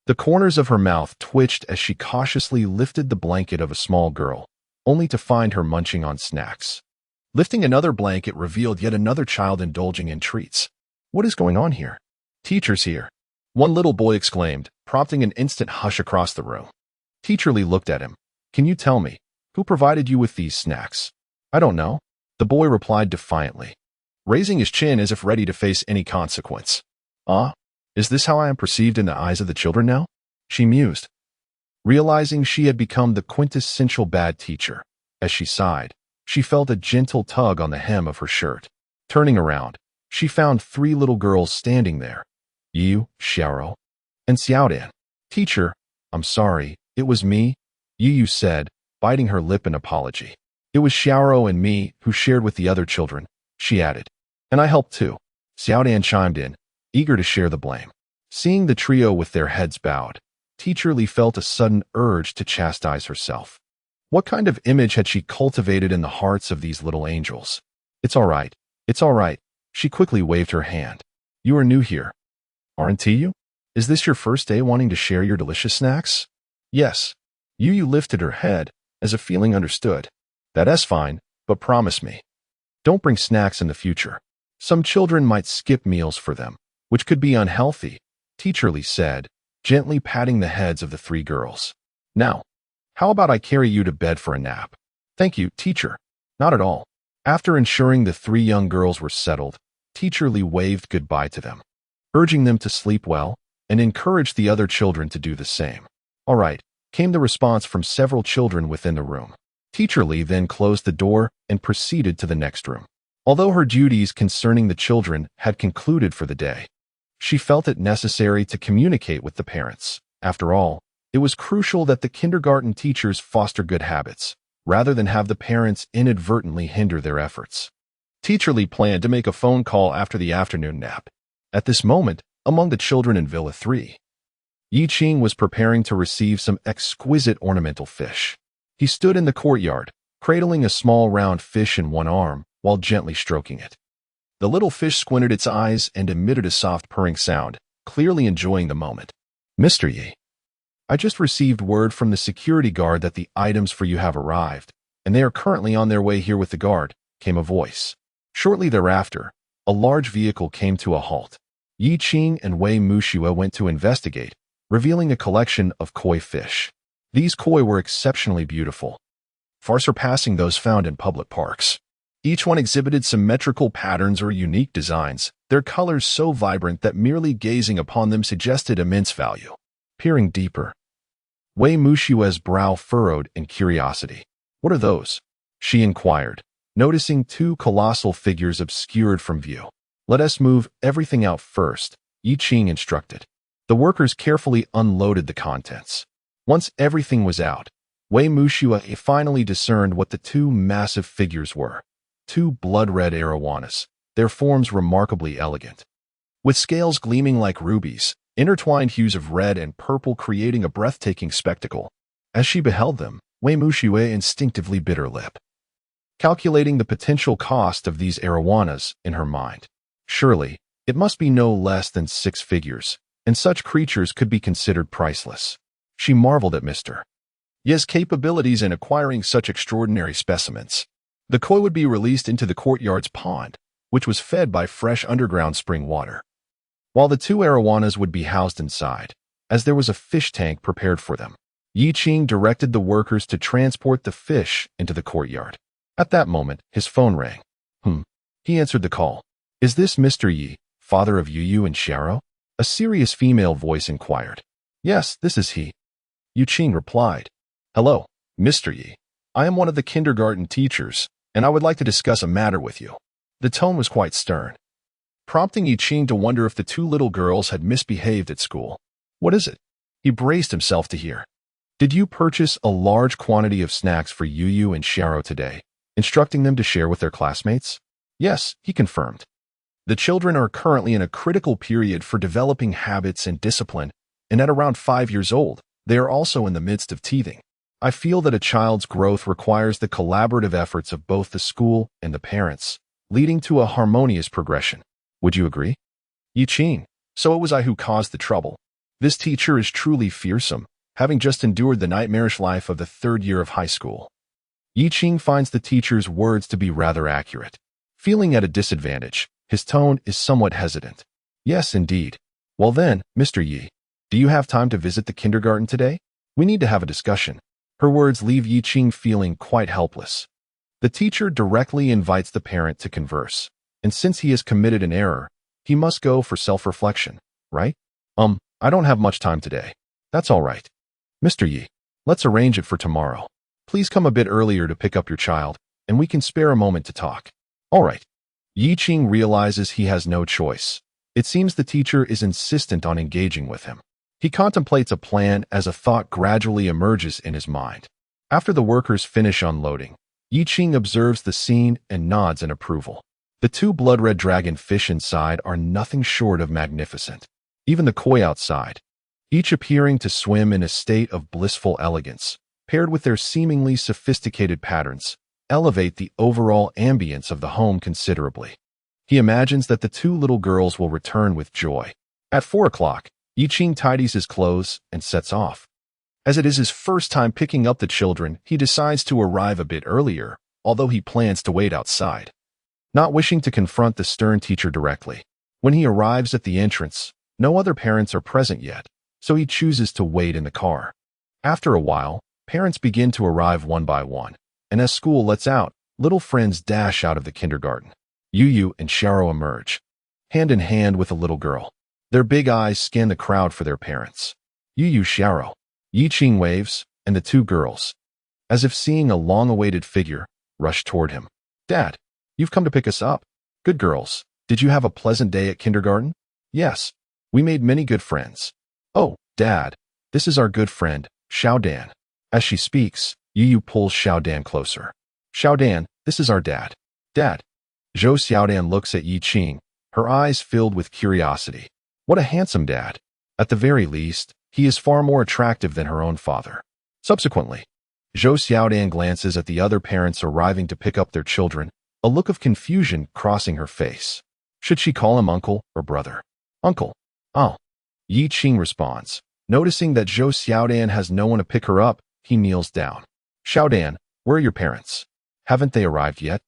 The corners of her mouth twitched as she cautiously lifted the blanket of a small girl, only to find her munching on snacks. Lifting another blanket revealed yet another child indulging in treats. "What is going on here?" "Teacher's here," one little boy exclaimed, prompting an instant hush across the room. Teacher Lee looked at him. "Can you tell me, who provided you with these snacks?" "I don't know," the boy replied defiantly, raising his chin as if ready to face any consequence. "Ah, is this how I am perceived in the eyes of the children now?" she mused, realizing she had become the quintessential bad teacher. As she sighed, she felt a gentle tug on the hem of her shirt. Turning around, she found three little girls standing there. Yu, Xiao, and Xiaodan. "Teacher, I'm sorry, it was me," Yu said, biting her lip in apology. "It was Xiao and me who shared with the other children," she added. "And I helped too," Xiaodan chimed in, eager to share the blame. Seeing the trio with their heads bowed, Teacher Lee felt a sudden urge to chastise herself. What kind of image had she cultivated in the hearts of these little angels? It's all right, she quickly waved her hand. "You are new here, aren't you? Is this your first day wanting to share your delicious snacks?" "Yes." Yu lifted her head, as if feeling understood. "That's fine, but promise me, don't bring snacks in the future. Some children might skip meals for them, which could be unhealthy," Teacher Lee said, gently patting the heads of the three girls. "Now, how about I carry you to bed for a nap?" "Thank you, teacher." "Not at all." After ensuring the three young girls were settled, Teacher Lee waved goodbye to them, urging them to sleep well, and encouraged the other children to do the same. "All right," came the response from several children within the room. Teacher Lee then closed the door and proceeded to the next room. Although her duties concerning the children had concluded for the day, she felt it necessary to communicate with the parents. After all, it was crucial that the kindergarten teachers foster good habits, rather than have the parents inadvertently hinder their efforts. Teacher Lee planned to make a phone call after the afternoon nap. At this moment, among the children in Villa 3, Yi Qing was preparing to receive some exquisite ornamental fish. He stood in the courtyard, cradling a small round fish in one arm while gently stroking it. The little fish squinted its eyes and emitted a soft purring sound, clearly enjoying the moment. Mr. Yi, I just received word from the security guard that the items for you have arrived, and they are currently on their way here with the guard, came a voice. Shortly thereafter, a large vehicle came to a halt. Yi Qing and Wei Mushua went to investigate, revealing a collection of koi fish. These koi were exceptionally beautiful, far surpassing those found in public parks. Each one exhibited symmetrical patterns or unique designs, their colors so vibrant that merely gazing upon them suggested immense value. Peering deeper, Wei Mushua's brow furrowed in curiosity. What are those? She inquired, noticing two colossal figures obscured from view. Let us move everything out first, Yi Qing instructed. The workers carefully unloaded the contents. Once everything was out, Wei Mushua finally discerned what the two massive figures were. Two blood-red arowanas, their forms remarkably elegant. With scales gleaming like rubies, intertwined hues of red and purple creating a breathtaking spectacle. As she beheld them, Wei Mushua instinctively bit her lip, calculating the potential cost of these arowanas in her mind. Surely, it must be no less than 6 figures, and such creatures could be considered priceless. She marveled at Mr. Ye's capabilities in acquiring such extraordinary specimens. The koi would be released into the courtyard's pond, which was fed by fresh underground spring water, while the two arowanas would be housed inside, as there was a fish tank prepared for them. Yi Qing directed the workers to transport the fish into the courtyard. At that moment, his phone rang. He answered the call. Is this Mr. Yi, father of Yu and Xiao? A serious female voice inquired. Yes, this is he. Yi Qing replied. Hello, Mr. Yi. I am one of the kindergarten teachers, and I would like to discuss a matter with you. The tone was quite stern, prompting Yi Qing to wonder if the two little girls had misbehaved at school. What is it? He braced himself to hear. Did you purchase a large quantity of snacks for Yu and Xiao today, instructing them to share with their classmates? Yes, he confirmed. The children are currently in a critical period for developing habits and discipline, and at around 5 years old, they are also in the midst of teething. I feel that a child's growth requires the collaborative efforts of both the school and the parents, leading to a harmonious progression. Would you agree? Yi Qing, so it was I who caused the trouble. This teacher is truly fearsome, having just endured the nightmarish life of the 3rd year of high school. Yi Qing finds the teacher's words to be rather accurate. Feeling at a disadvantage, his tone is somewhat hesitant. Yes, indeed. Well then, Mr. Yi, do you have time to visit the kindergarten today? We need to have a discussion. Her words leave Yi Qing feeling quite helpless. The teacher directly invites the parent to converse, and since he has committed an error, he must go for self-reflection, right? I don't have much time today. That's all right. Mr. Yi, let's arrange it for tomorrow. Please come a bit earlier to pick up your child, and we can spare a moment to talk. All right. Yi Qing realizes he has no choice. It seems the teacher is insistent on engaging with him. He contemplates a plan as a thought gradually emerges in his mind. After the workers finish unloading, Yi Qing observes the scene and nods in approval. The two blood-red dragon fish inside are nothing short of magnificent. Even the koi outside, each appearing to swim in a state of blissful elegance, paired with their seemingly sophisticated patterns, elevate the overall ambience of the home considerably. He imagines that the two little girls will return with joy. At 4 o'clock, Yi Qing tidies his clothes and sets off. As it is his first time picking up the children, he decides to arrive a bit earlier, although he plans to wait outside. Not wishing to confront the stern teacher directly, when he arrives at the entrance, no other parents are present yet, so he chooses to wait in the car. After a while, parents begin to arrive one by one, and as school lets out, little friends dash out of the kindergarten. Yu and Xiao emerge, hand in hand with a little girl. Their big eyes scan the crowd for their parents. Yu, Xiao, Yi Qing waves, and the two girls, as if seeing a long-awaited figure, rush toward him. Dad, you've come to pick us up. Good girls, did you have a pleasant day at kindergarten? Yes, we made many good friends. Oh, Dad, this is our good friend, Xiao Dan. As she speaks, Yu pulls Xiao Dan closer. Xiao Dan, this is our dad. Dad. Zhou Xiaodan looks at Yi Qing, her eyes filled with curiosity. What a handsome dad. At the very least, he is far more attractive than her own father. Subsequently, Zhou Xiaodan glances at the other parents arriving to pick up their children, a look of confusion crossing her face. Should she call him uncle or brother? Uncle. Oh. Yi Qing responds. Noticing that Zhou Xiaodan has no one to pick her up, he kneels down. Xiaodan, where are your parents? Haven't they arrived yet?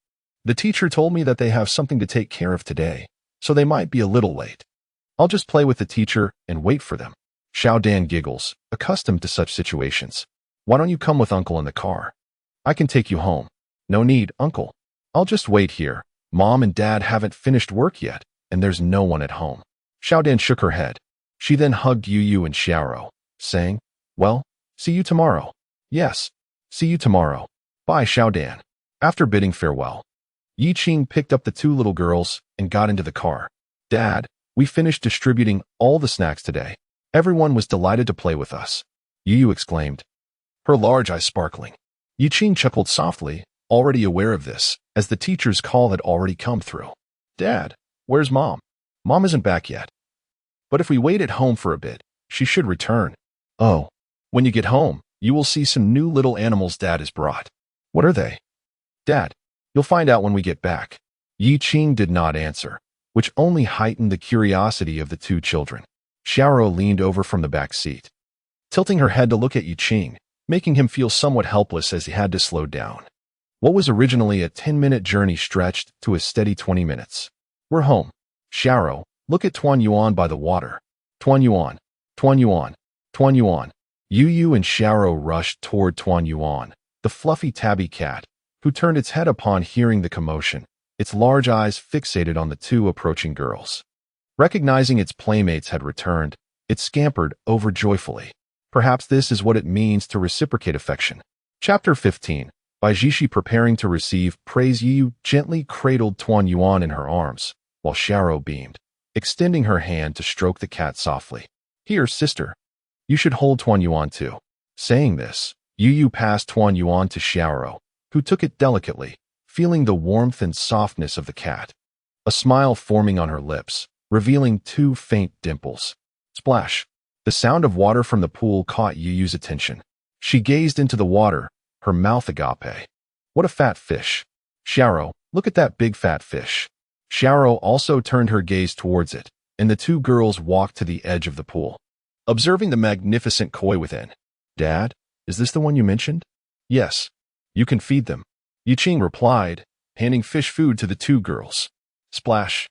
The teacher told me that they have something to take care of today, so they might be a little late. I'll just play with the teacher and wait for them. Xiaodan giggles, accustomed to such situations. Why don't you come with Uncle in the car? I can take you home. No need, Uncle. I'll just wait here. Mom and Dad haven't finished work yet, and there's no one at home. Xiaodan shook her head. She then hugged Yu and Xiaoro, saying, Well, see you tomorrow. Yes, see you tomorrow. Bye, Xiaodan. After bidding farewell, Yi Qing picked up the two little girls and got into the car. Dad, we finished distributing all the snacks today. Everyone was delighted to play with us. Yu exclaimed, her large eyes sparkling. Yi Qing chuckled softly, already aware of this, as the teacher's call had already come through. Dad, where's Mom? Mom isn't back yet. But if we wait at home for a bit, she should return. Oh, when you get home, you will see some new little animals Dad has brought. What are they? Dad, you'll find out when we get back. Yi Qing did not answer, which only heightened the curiosity of the two children. Xiaoro leaned over from the back seat, tilting her head to look at Yi Qing, making him feel somewhat helpless as he had to slow down. What was originally a 10-minute journey stretched to a steady 20 minutes. We're home. Xiaoro, look at Tuan Yuan by the water. Tuan Yuan, Tuan Yuan, Tuan Yuan. Yu and Xiaoro rushed toward Tuan Yuan, the fluffy tabby cat, who turned its head upon hearing the commotion, its large eyes fixated on the two approaching girls. Recognizing its playmates had returned, it scampered over joyfully. Perhaps this is what it means to reciprocate affection. Chapter 15. By Jishi preparing to receive praise, Yu gently cradled Tuan Yuan in her arms, while Xiaoro beamed, extending her hand to stroke the cat softly. Here, sister. You should hold Tuan Yuan too. Saying this, Yu passed Tuan Yuan to Xiaoro, who took it delicately, feeling the warmth and softness of the cat. A smile forming on her lips, revealing two faint dimples. Splash. The sound of water from the pool caught Yu's attention. She gazed into the water, her mouth agape. What a fat fish. Xiaoro, look at that big fat fish. Xiaoro also turned her gaze towards it, and the two girls walked to the edge of the pool, observing the magnificent koi within. Dad, is this the one you mentioned? Yes. You can feed them. Yi Qing replied, handing fish food to the two girls. Splash.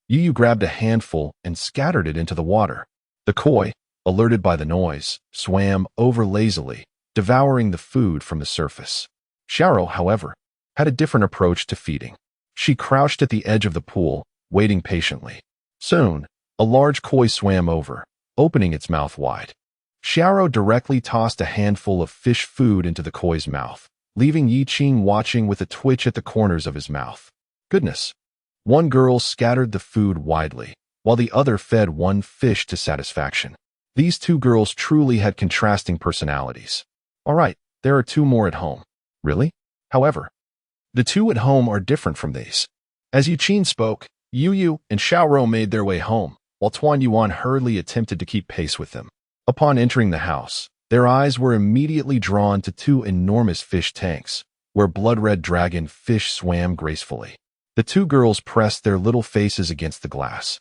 Yu grabbed a handful and scattered it into the water. The koi, alerted by the noise, swam over lazily, devouring the food from the surface. Xiaoro, however, had a different approach to feeding. She crouched at the edge of the pool, waiting patiently. Soon, a large koi swam over, opening its mouth wide. Xiaoro directly tossed a handful of fish food into the koi's mouth, leaving Yi Qing watching with a twitch at the corners of his mouth. Goodness. One girl scattered the food widely, while the other fed one fish to satisfaction. These two girls truly had contrasting personalities. All right, there are two more at home. Really? However, the two at home are different from these. As Yi Qing spoke, Yu and Xiaoro made their way home, while Tuan Yuan hurriedly attempted to keep pace with them. Upon entering the house, their eyes were immediately drawn to two enormous fish tanks, where blood-red dragon fish swam gracefully. The two girls pressed their little faces against the glass,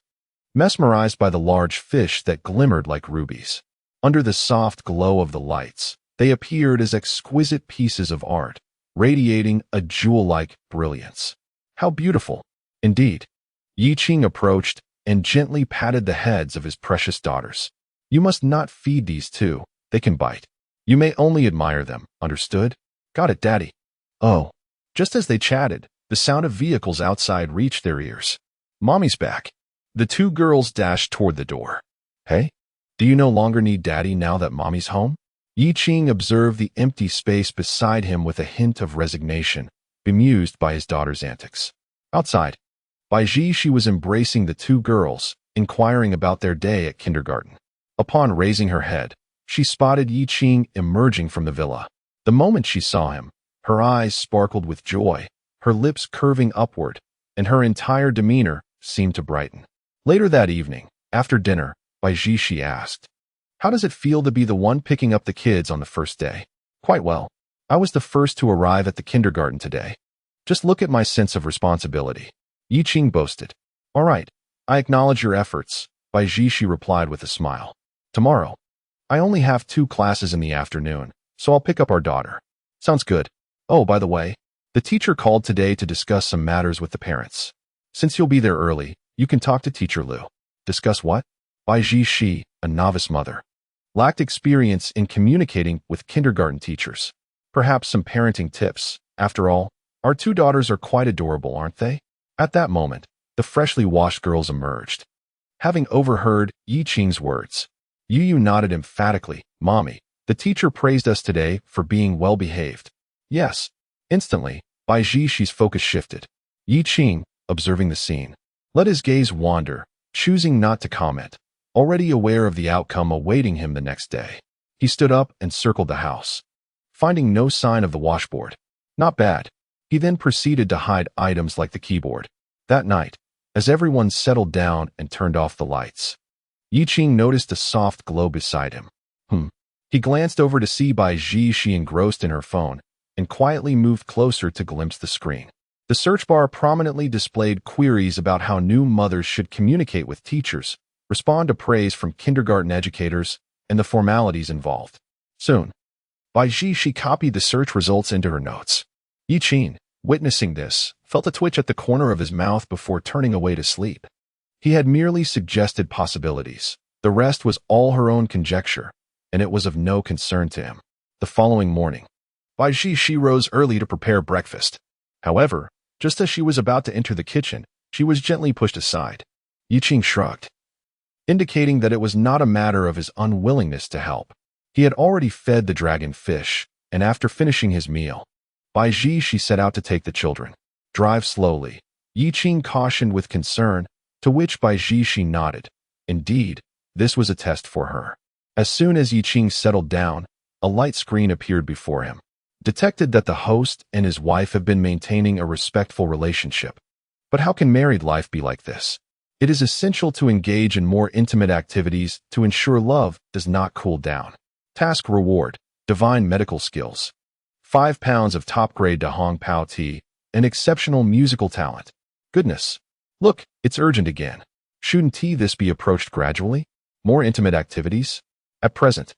mesmerized by the large fish that glimmered like rubies. Under the soft glow of the lights, they appeared as exquisite pieces of art, radiating a jewel-like brilliance. How beautiful! Indeed. Yi Qing approached and gently patted the heads of his precious daughters. You must not feed these two. They can bite. You may only admire them, understood? Got it, Daddy. Oh. Just as they chatted, the sound of vehicles outside reached their ears. Mommy's back. The two girls dashed toward the door. Hey? Do you no longer need Daddy now that Mommy's home? Yi Qing observed the empty space beside him with a hint of resignation, bemused by his daughter's antics. Outside, Bai Ji, she was embracing the two girls, inquiring about their day at kindergarten. Upon raising her head, she spotted Yi Qing emerging from the villa. The moment she saw him, her eyes sparkled with joy, her lips curving upward, and her entire demeanor seemed to brighten. Later that evening, after dinner, Bai Ji, she asked, how does it feel to be the one picking up the kids on the first day? Quite well. I was the first to arrive at the kindergarten today. Just look at my sense of responsibility. Yi Qing boasted. All right, I acknowledge your efforts, Bai Zhishi replied with a smile. Tomorrow, I only have 2 classes in the afternoon, so I'll pick up our daughter. Sounds good. Oh, by the way, the teacher called today to discuss some matters with the parents. Since you'll be there early, you can talk to Teacher Liu. Discuss what? Bai Zhishi, a novice mother, lacked experience in communicating with kindergarten teachers. Perhaps some parenting tips. After all, our 2 daughters are quite adorable, aren't they? At that moment, the freshly washed girls emerged. Having overheard Yi Qing's words, Yu nodded emphatically. Mommy, the teacher praised us today for being well-behaved. Yes. Instantly, Bai Zhishi's focus shifted. Yi Qing, observing the scene, let his gaze wander, choosing not to comment, already aware of the outcome awaiting him the next day. He stood up and circled the house, finding no sign of the washboard. Not bad. He then proceeded to hide items like the keyboard. That night, as everyone settled down and turned off the lights, Yi Qing noticed a soft glow beside him. He glanced over to see Bai Zhishi engrossed in her phone and quietly moved closer to glimpse the screen. The search bar prominently displayed queries about how new mothers should communicate with teachers, respond to praise from kindergarten educators, and the formalities involved. Soon, Bai Zhishi copied the search results into her notes. Yi Qing, witnessing this, felt a twitch at the corner of his mouth before turning away to sleep. He had merely suggested possibilities. The rest was all her own conjecture, and it was of no concern to him. The following morning, Bai Zhishi rose early to prepare breakfast. However, just as she was about to enter the kitchen, she was gently pushed aside. Yi Qing shrugged, indicating that it was not a matter of his unwillingness to help. He had already fed the dragon fish, and after finishing his meal, Bai Zhishi set out to take the children. Drive slowly, Yi Qing cautioned with concern, to which Bai Zhishi nodded. Indeed, this was a test for her. As soon as Yi Qing settled down, a light screen appeared before him. Detected that the host and his wife have been maintaining a respectful relationship. But how can married life be like this? It is essential to engage in more intimate activities to ensure love does not cool down. Task reward, divine medical skills. 5 pounds of top-grade Dahong Pao tea, and exceptional musical talent. Goodness. Look, it's urgent again. Shouldn't this be approached gradually? More intimate activities? At present,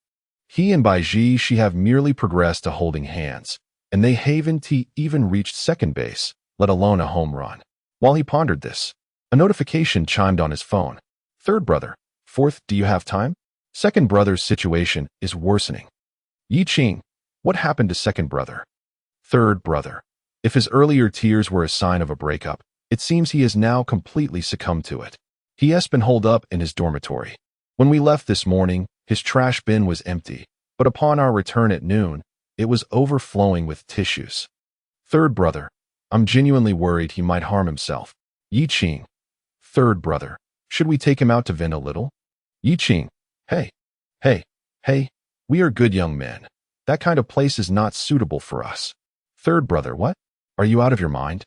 he and Bai Zhishi have merely progressed to holding hands, and they haven't even reached second base, let alone a home run. While he pondered this, a notification chimed on his phone. Third brother. Fourth, do you have time? Second brother's situation is worsening. Yi Qing, what happened to second brother? Third brother. If his earlier tears were a sign of a breakup, it seems he has now completely succumbed to it. He has been holed up in his dormitory. When we left this morning, his trash bin was empty, but upon our return at noon, it was overflowing with tissues. Third brother. I'm genuinely worried he might harm himself. Yi Qing. Third brother. Should we take him out to vent a little? Yi Qing. Hey, we are good young men. That kind of place is not suitable for us. Third brother. What? Are you out of your mind?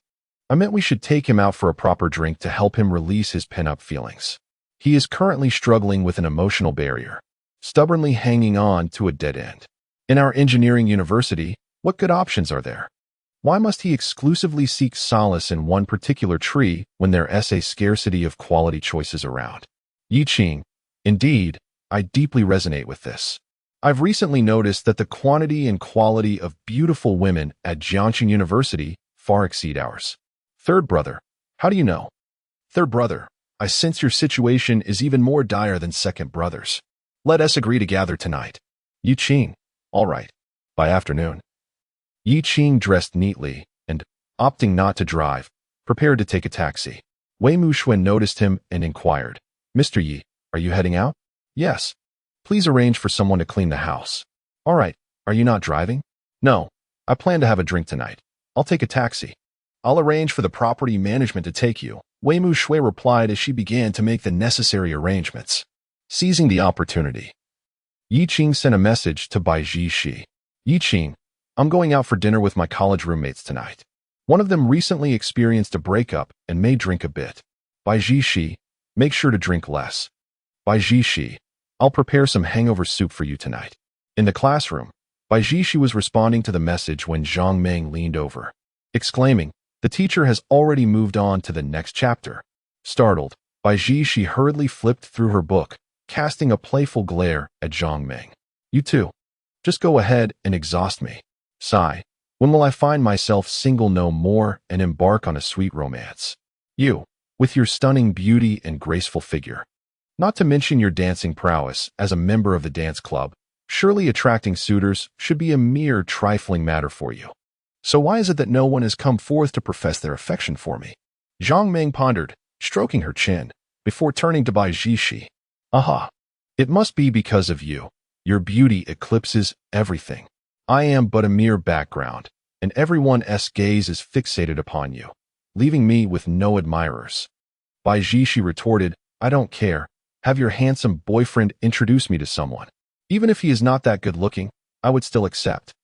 I meant we should take him out for a proper drink to help him release his pent-up feelings. He is currently struggling with an emotional barrier, stubbornly hanging on to a dead end. In our engineering university, what good options are there? Why must he exclusively seek solace in one particular tree when there is a scarcity of quality choices around? Yi Qing. Indeed, I deeply resonate with this. I've recently noticed that the quantity and quality of beautiful women at Jiangxing University far exceed ours. Third brother. How do you know? Third brother. I sense your situation is even more dire than second brother's. Let us agree to gather tonight. Yi Qing. All right. By afternoon. Yi Qing dressed neatly and, opting not to drive, prepared to take a taxi. Wei Muxuan noticed him and inquired, Mr. Yi, are you heading out? Yes. Please arrange for someone to clean the house. All right. Are you not driving? No. I plan to have a drink tonight. I'll take a taxi. I'll arrange for the property management to take you, Wei Muxuan replied as she began to make the necessary arrangements. Seizing the opportunity, Yi Qing sent a message to Bai Zhishi. Yi Qing, I'm going out for dinner with my college roommates tonight. One of them recently experienced a breakup and may drink a bit. Bai Zhishi, make sure to drink less. Bai Zhishi, I'll prepare some hangover soup for you tonight. In the classroom, Bai Ji was responding to the message when Zhang Meng leaned over, exclaiming, "The teacher has already moved on to the next chapter." Startled, Bai Ji hurriedly flipped through her book, casting a playful glare at Zhang Meng. "You too. Just go ahead and exhaust me. Sigh. When will I find myself single no more and embark on a sweet romance? You, with your stunning beauty and graceful figure. Not to mention your dancing prowess as a member of the dance club, surely attracting suitors should be a mere trifling matter for you. So why is it that no one has come forth to profess their affection for me?" Zhang Meng pondered, stroking her chin, before turning to Bai Ji. "Aha. It must be because of you. Your beauty eclipses everything. I am but a mere background, and everyone's gaze is fixated upon you, leaving me with no admirers." Bai Ji retorted, "I don't care. Have your handsome boyfriend introduce me to someone. Even if he is not that good-looking, I would still accept."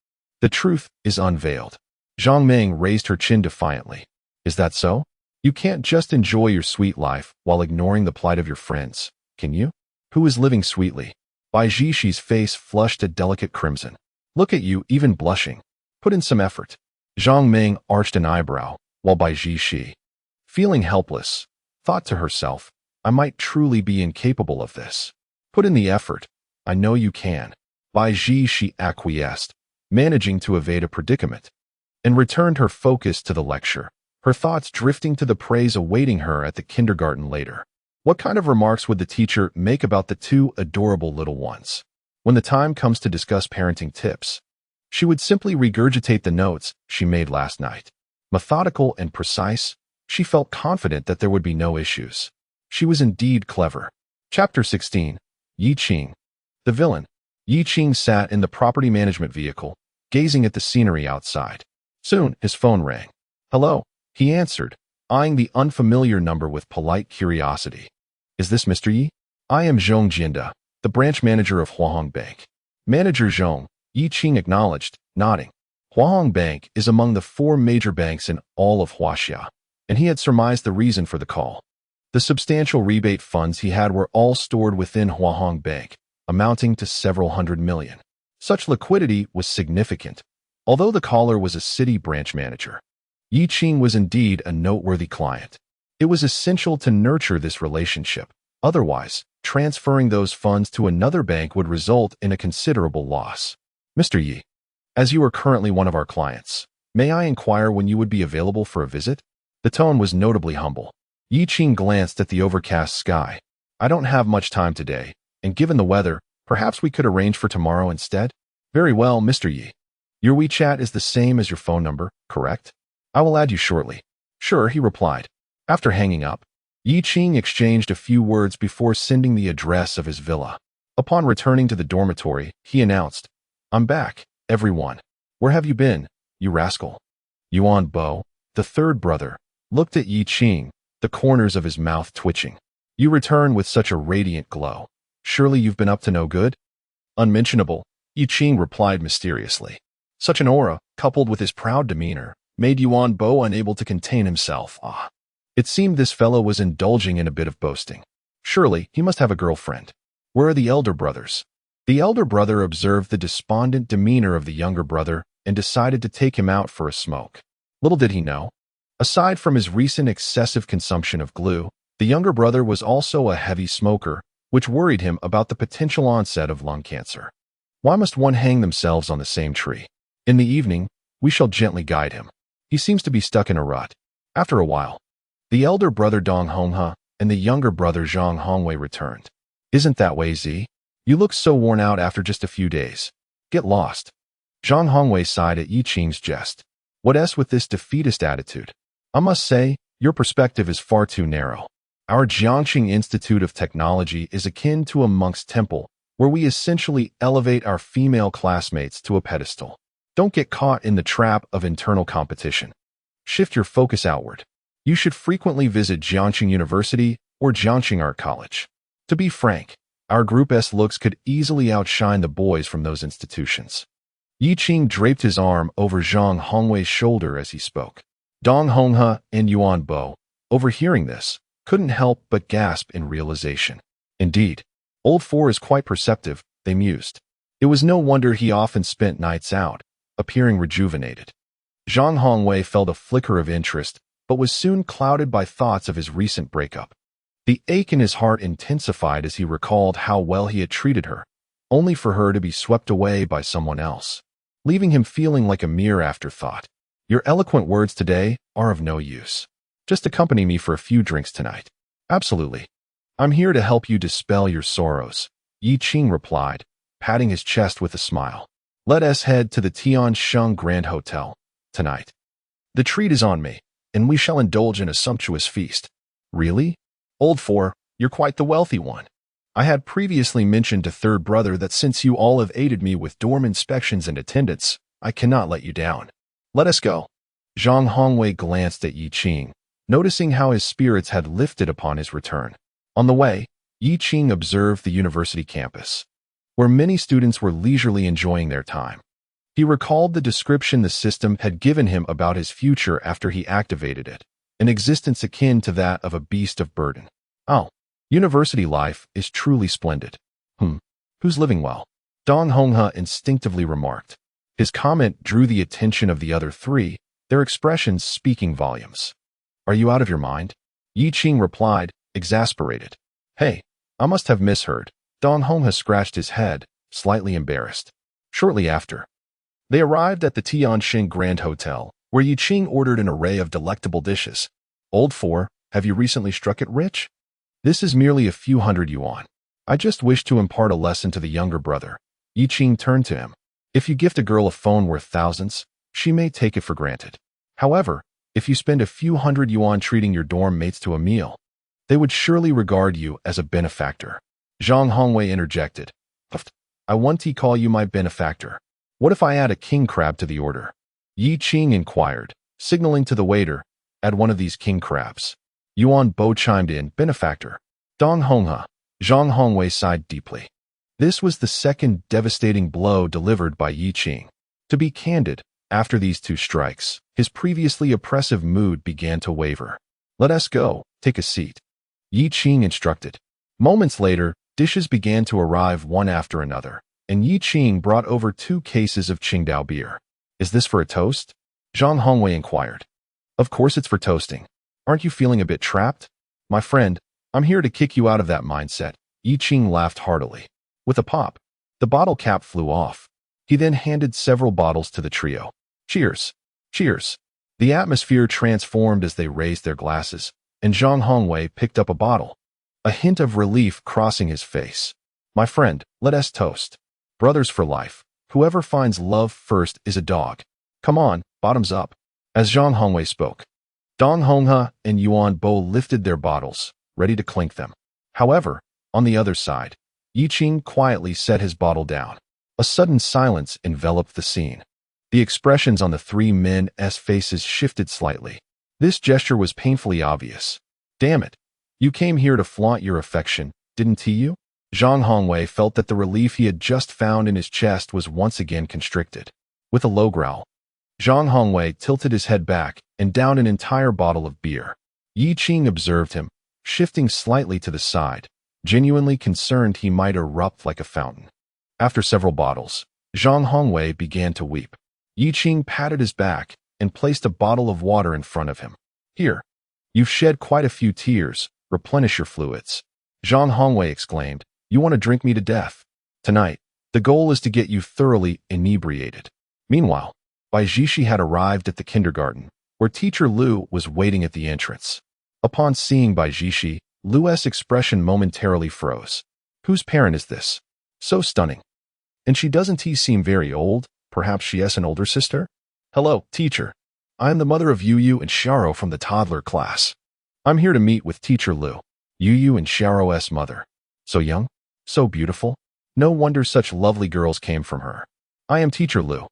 The truth is unveiled. Zhang Meng raised her chin defiantly. "Is that so? You can't just enjoy your sweet life while ignoring the plight of your friends, can you? Who is living sweetly?" Bai Ji's face flushed a delicate crimson. "Look at you, even blushing. Put in some effort." Zhang Meng arched an eyebrow, while Bai Ji, feeling helpless, thought to herself, "I might truly be incapable of this. Put in the effort. I know you can." Bai Ji acquiesced, managing to evade a predicament, and returned her focus to the lecture, her thoughts drifting to the praise awaiting her at the kindergarten later. What kind of remarks would the teacher make about the two adorable little ones? When the time comes to discuss parenting tips, she would simply regurgitate the notes she made last night. Methodical and precise, she felt confident that there would be no issues. She was indeed clever. Chapter 16. Yi Qing. The villain. Yi Qing sat in the property management vehicle, gazing at the scenery outside. Soon, his phone rang. "Hello," he answered, eyeing the unfamiliar number with polite curiosity. "Is this Mr. Yi? I am Zhong Jianda, the branch manager of Huahong Bank." "Manager Zhong," Yi Qing acknowledged, nodding. Huahong Bank is among the 4 major banks in all of Huaxia, and he had surmised the reason for the call. The substantial rebate funds he had were all stored within Huahong Bank, amounting to several hundred million. Such liquidity was significant, although the caller was a city branch manager. Yi Qing was indeed a noteworthy client. It was essential to nurture this relationship. Otherwise, transferring those funds to another bank would result in a considerable loss. "Mr. Yi, as you are currently one of our clients, may I inquire when you would be available for a visit?" The tone was notably humble. Yi Qing glanced at the overcast sky. "I don't have much time today, and given the weather, perhaps we could arrange for tomorrow instead?" "Very well, Mr. Yi. Your WeChat is the same as your phone number, correct? I will add you shortly." "Sure," he replied. After hanging up, Yi Qing exchanged a few words before sending the address of his villa. Upon returning to the dormitory, he announced, "I'm back, everyone. Where have you been, you rascal?" Yuan Bo, the third brother, looked at Yi Qing, the corners of his mouth twitching. "You return with such a radiant glow. Surely you've been up to no good?" "Unmentionable," Yi Qing replied mysteriously. Such an aura, coupled with his proud demeanor, made Yuan Bo unable to contain himself. It seemed this fellow was indulging in a bit of boasting. Surely he must have a girlfriend. Where are the elder brothers? The elder brother observed the despondent demeanor of the younger brother and decided to take him out for a smoke. Little did he know, aside from his recent excessive consumption of glue, the younger brother was also a heavy smoker, which worried him about the potential onset of lung cancer. Why must one hang themselves on the same tree? In the evening, we shall gently guide him. He seems to be stuck in a rut. After a while, the elder brother Dong Honghe and the younger brother Zhang Hongwei returned. "Isn't that way, Z? You look so worn out after just a few days. Get lost." Zhang Hongwei sighed at Yi Qing's jest. "What's with this defeatist attitude? I must say, your perspective is far too narrow. Our Jiangxing Institute of Technology is akin to a monk's temple, where we essentially elevate our female classmates to a pedestal. Don't get caught in the trap of internal competition. Shift your focus outward. You should frequently visit Jiangxing University or Jiangxing Art College. To be frank, our group's looks could easily outshine the boys from those institutions." Yi Qing draped his arm over Zhang Hongwei's shoulder as he spoke. Dong Honghe and Yuan Bo, overhearing this, couldn't help but gasp in realization. Indeed, Old Four is quite perceptive, they mused. It was no wonder he often spent nights out, appearing rejuvenated. Zhang Hongwei felt a flicker of interest, but was soon clouded by thoughts of his recent breakup. The ache in his heart intensified as he recalled how well he had treated her, only for her to be swept away by someone else, leaving him feeling like a mere afterthought. Your eloquent words today are of no use. Just accompany me for a few drinks tonight. Absolutely. I'm here to help you dispel your sorrows, Yi Qing replied, patting his chest with a smile. Let us head to the Tiansheng Grand Hotel tonight. The treat is on me, and we shall indulge in a sumptuous feast. Really? Old Four, you're quite the wealthy one. I had previously mentioned to third brother that since you all have aided me with dorm inspections and attendance, I cannot let you down. Let us go. Zhang Hongwei glanced at Yi Qing, noticing how his spirits had lifted upon his return. On the way, Yi Qing observed the university campus, where many students were leisurely enjoying their time. He recalled the description the system had given him about his future after he activated it, an existence akin to that of a beast of burden. Oh, university life is truly splendid. Who's living well? Dong Honghe instinctively remarked. His comment drew the attention of the other three, their expressions speaking volumes. Are you out of your mind? Yi Qing replied, exasperated. Hey, I must have misheard. Dong Honghe scratched his head, slightly embarrassed. Shortly after, they arrived at the Tiansheng Grand Hotel, where Yi Qing ordered an array of delectable dishes. Old Four, have you recently struck it rich? This is merely a few hundred yuan. I just wish to impart a lesson to the younger brother. Yi Qing turned to him. If you gift a girl a phone worth thousands, she may take it for granted. However, if you spend a few hundred yuan treating your dorm mates to a meal, they would surely regard you as a benefactor. Zhang Hongwei interjected. I want to call you my benefactor. What if I add a king crab to the order? Yi Qing inquired, signaling to the waiter, add one of these king crabs. Yuan Bo chimed in, benefactor. Dong Honghe. Zhang Hongwei sighed deeply. This was the second devastating blow delivered by Yi Qing. To be candid, after these two strikes, his previously oppressive mood began to waver. Let us go, take a seat. Yi Qing instructed. Moments later, dishes began to arrive one after another, and Yi Qing brought over 2 cases of Qingdao beer. Is this for a toast? Zhang Hongwei inquired. Of course it's for toasting. Aren't you feeling a bit trapped? My friend, I'm here to kick you out of that mindset. Yi Qing laughed heartily. With a pop, the bottle cap flew off. He then handed several bottles to the trio. Cheers. Cheers. The atmosphere transformed as they raised their glasses, and Zhang Hongwei picked up a bottle, a hint of relief crossing his face. My friend, let us toast. Brothers for life. Whoever finds love first is a dog. Come on, bottoms up. As Zhang Hongwei spoke, Dong Honghe and Yuan Bo lifted their bottles, ready to clink them. However, on the other side, Yi Qing quietly set his bottle down. A sudden silence enveloped the scene. The expressions on the 3 men's faces shifted slightly. This gesture was painfully obvious. Damn it. You came here to flaunt your affection, didn't you? Zhang Hongwei felt that the relief he had just found in his chest was once again constricted. With a low growl, Zhang Hongwei tilted his head back and downed an entire bottle of beer. Yi Qing observed him, shifting slightly to the side, genuinely concerned he might erupt like a fountain. After several bottles, Zhang Hongwei began to weep. Yi Qing patted his back and placed a bottle of water in front of him. Here, you've shed quite a few tears, replenish your fluids. Zhang Hongwei exclaimed, you want to drink me to death? Tonight, the goal is to get you thoroughly inebriated. Meanwhile, Bai Jishi had arrived at the kindergarten, where teacher Lu was waiting at the entrance. Upon seeing Bai Jishi, Lu's expression momentarily froze. Whose parent is this? So stunning. And she doesn't seem very old? Perhaps she has an older sister? Hello, teacher. I am the mother of Yu and Xiao from the toddler class. I'm here to meet with teacher Lu, Yu and Xiao's mother. So young? So beautiful? No wonder such lovely girls came from her. I am teacher Lu.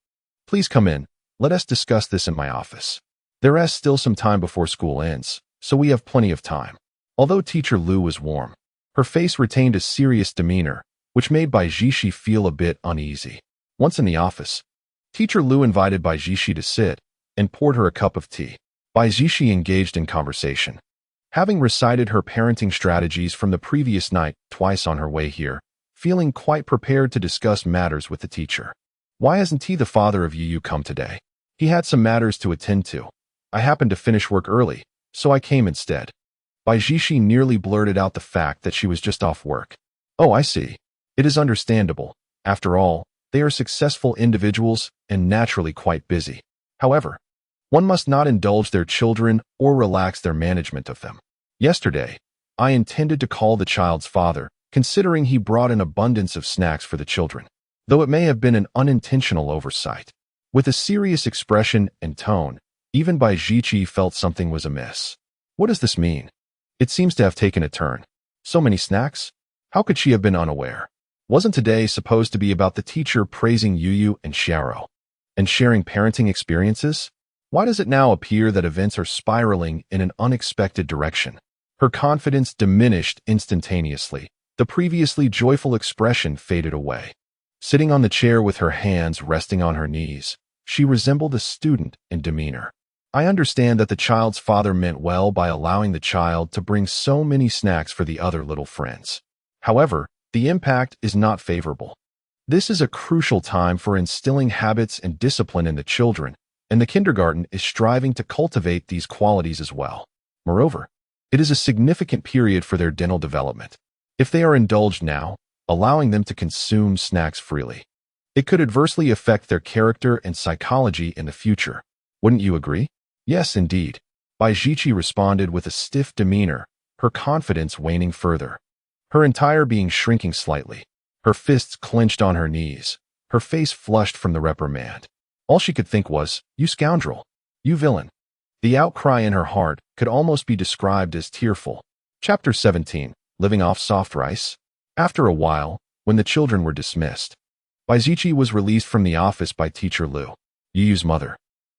Please come in. Let us discuss this in my office. There is still some time before school ends, so we have plenty of time. Although teacher Lu was warm, her face retained a serious demeanor, which made Bai Jishi feel a bit uneasy. Once in the office, teacher Lu invited Bai Jishi to sit and poured her a cup of tea. Bai Jishi engaged in conversation. Having recited her parenting strategies from the previous night twice on her way here, feeling quite prepared to discuss matters with the teacher. Why hasn't he, the father of Yu come today? He had some matters to attend to. I happened to finish work early, so I came instead. Baijishi nearly blurted out the fact that she was just off work. Oh, I see. It is understandable. After all, they are successful individuals and naturally quite busy. However, one must not indulge their children or relax their management of them. Yesterday, I intended to call the child's father, considering he brought an abundance of snacks for the children, though it may have been an unintentional oversight. With a serious expression and tone, even Baijichi felt something was amiss. What does this mean? It seems to have taken a turn. So many snacks? How could she have been unaware? Wasn't today supposed to be about the teacher praising Yu and Xiaoro and sharing parenting experiences? Why does it now appear that events are spiraling in an unexpected direction? Her confidence diminished instantaneously. The previously joyful expression faded away. Sitting on the chair with her hands resting on her knees, she resembled a student in demeanor. I understand that the child's father meant well by allowing the child to bring so many snacks for the other little friends. However, the impact is not favorable. This is a crucial time for instilling habits and discipline in the children, and the kindergarten is striving to cultivate these qualities as well. Moreover, it is a significant period for their dental development. If they are indulged now, allowing them to consume snacks freely, it could adversely affect their character and psychology in the future. Wouldn't you agree? Yes, indeed. Baijichi responded with a stiff demeanor, her confidence waning further. Her entire being shrinking slightly, her fists clenched on her knees, her face flushed from the reprimand. All she could think was, "You scoundrel! You villain!" The outcry in her heart could almost be described as tearful. Chapter 17. Living off soft rice. After a while, when the children were dismissed, Baijichi was released from the office by Teacher Liu, Yu's mother.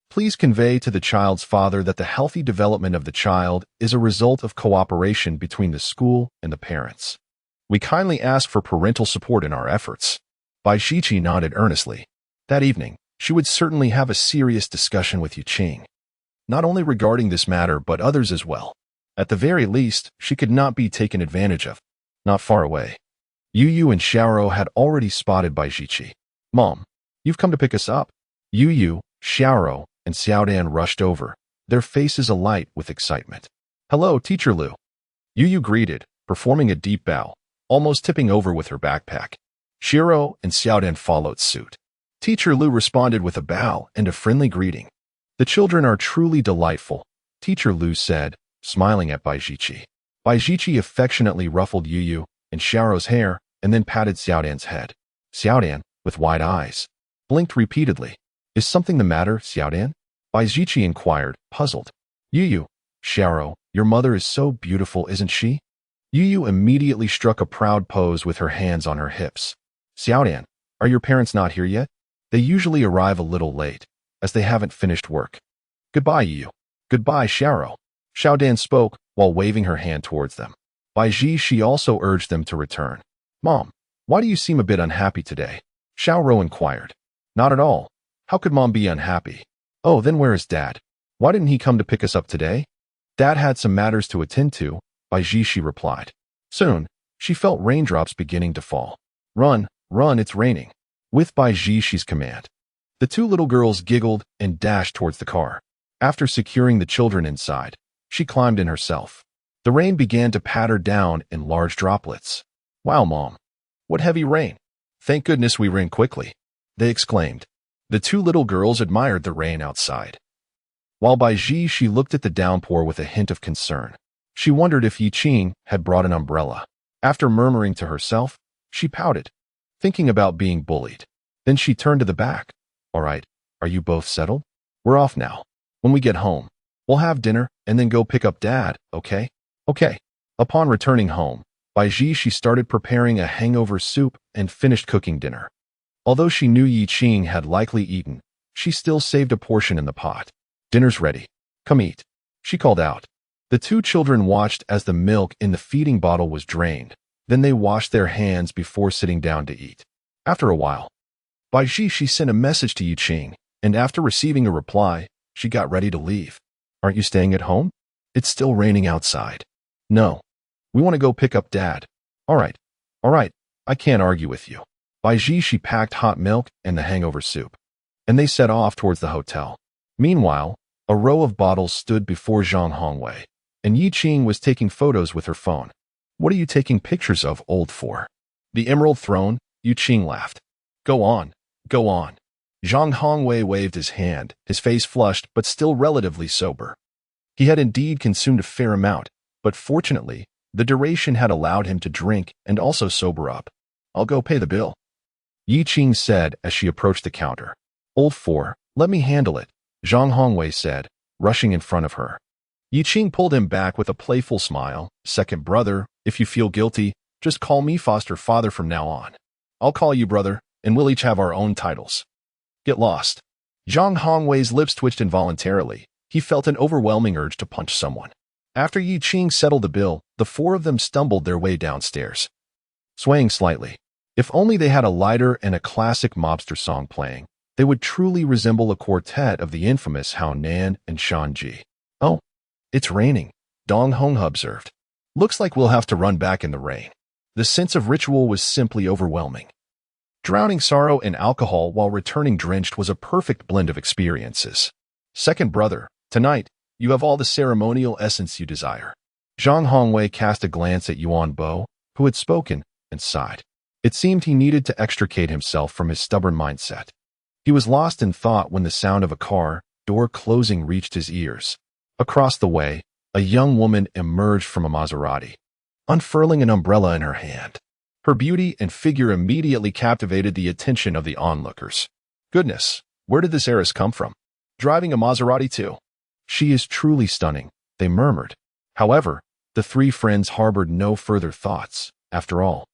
Please convey to the child's father that the healthy development of the child is a result of cooperation between the school and the parents. We kindly ask for parental support in our efforts. Baijichi nodded earnestly. That evening, she would certainly have a serious discussion with Yu Qing, not only regarding this matter but others as well. At the very least, she could not be taken advantage of. Not far away, Yu and Xiaoro had already spotted Baijichi. "Mom, you've come to pick us up." Yu, Xiaoro, and Xiaodan rushed over, their faces alight with excitement. "Hello, Teacher Liu." Yu greeted, performing a deep bow, almost tipping over with her backpack. Xiaoro and Xiaodan followed suit. Teacher Liu responded with a bow and a friendly greeting. "The children are truly delightful," Teacher Liu said, smiling at Baijichi. Baijichi affectionately ruffled Yu and Xiaoro's hair and then patted Xiaodan's head. Xiaodan, with wide eyes, blinked repeatedly. "Is something the matter, Xiaodan?" Baijichi inquired, puzzled. "Yu, Xiaoro, your mother is so beautiful, isn't she?" Yu immediately struck a proud pose with her hands on her hips. "Xiaodan, are your parents not here yet? They usually arrive a little late, as they haven't finished work." "Goodbye, Yu." "Goodbye, Xiaoro." Xiaodan spoke while waving her hand towards them. Baijichi also urged them to return. "Mom, why do you seem a bit unhappy today?" Xiaoro inquired. "Not at all. How could Mom be unhappy?" "Oh, then where is Dad? Why didn't he come to pick us up today?" "Dad had some matters to attend to," Baijichi replied. Soon, she felt raindrops beginning to fall. "Run, run, it's raining." With Baijichi's command, the two little girls giggled and dashed towards the car. After securing the children inside, she climbed in herself. The rain began to patter down in large droplets. "Wow, Mom, what heavy rain. Thank goodness we ran quickly," they exclaimed. The two little girls admired the rain outside, while Baijichi looked at the downpour with a hint of concern. She wondered if Yu Qing had brought an umbrella. After murmuring to herself, she pouted, thinking about being bullied. Then she turned to the back. "All right, are you both settled? We're off now. When we get home, we'll have dinner and then go pick up Dad, okay?" "Okay." Upon returning home, Baijichi started preparing a hangover soup and finished cooking dinner. Although she knew Yu Qing had likely eaten, she still saved a portion in the pot. "Dinner's ready. Come eat," she called out. The two children watched as the milk in the feeding bottle was drained. Then they washed their hands before sitting down to eat. After a while, Baijichi sent a message to Yu Qing, and after receiving a reply, she got ready to leave. "Aren't you staying at home? It's still raining outside." "No. We want to go pick up Dad." All right, I can't argue with you. Bai Ji packed hot milk and the hangover soup, and they set off towards the hotel. Meanwhile, a row of bottles stood before Zhang Hongwei, and Yi Qing was taking photos with her phone. What are you taking pictures of, old for? The Emerald Throne? Yi Qing laughed. Go on, go on. Zhang Hongwei waved his hand, his face flushed but still relatively sober. He had indeed consumed a fair amount, but fortunately, the duration had allowed him to drink and also sober up. I'll go pay the bill, Yi Qing said as she approached the counter. Old four, let me handle it, Zhang Hongwei said, rushing in front of her. Yi Qing pulled him back with a playful smile. Second brother, if you feel guilty, just call me foster father from now on. I'll call you brother, and we'll each have our own titles. Get lost. Zhang Hongwei's lips twitched involuntarily. He felt an overwhelming urge to punch someone. After Yi Qing settled the bill, the four of them stumbled their way downstairs, swaying slightly. If only they had a lighter and a classic mobster song playing, they would truly resemble a quartet of the infamous Hao Nan and Shan Ji. Oh, it's raining, Dong Hong observed. Looks like we'll have to run back in the rain. The sense of ritual was simply overwhelming. Drowning sorrow in alcohol while returning drenched was a perfect blend of experiences. Second brother, tonight, you have all the ceremonial essence you desire. Zhang Hongwei cast a glance at Yuan Bo, who had spoken, and sighed. It seemed he needed to extricate himself from his stubborn mindset. He was lost in thought when the sound of a car door closing reached his ears. Across the way, a young woman emerged from a Maserati, unfurling an umbrella in her hand. Her beauty and figure immediately captivated the attention of the onlookers. Goodness, where did this heiress come from? Driving a Maserati too? She is truly stunning, they murmured. However, the three friends harbored no further thoughts. After all,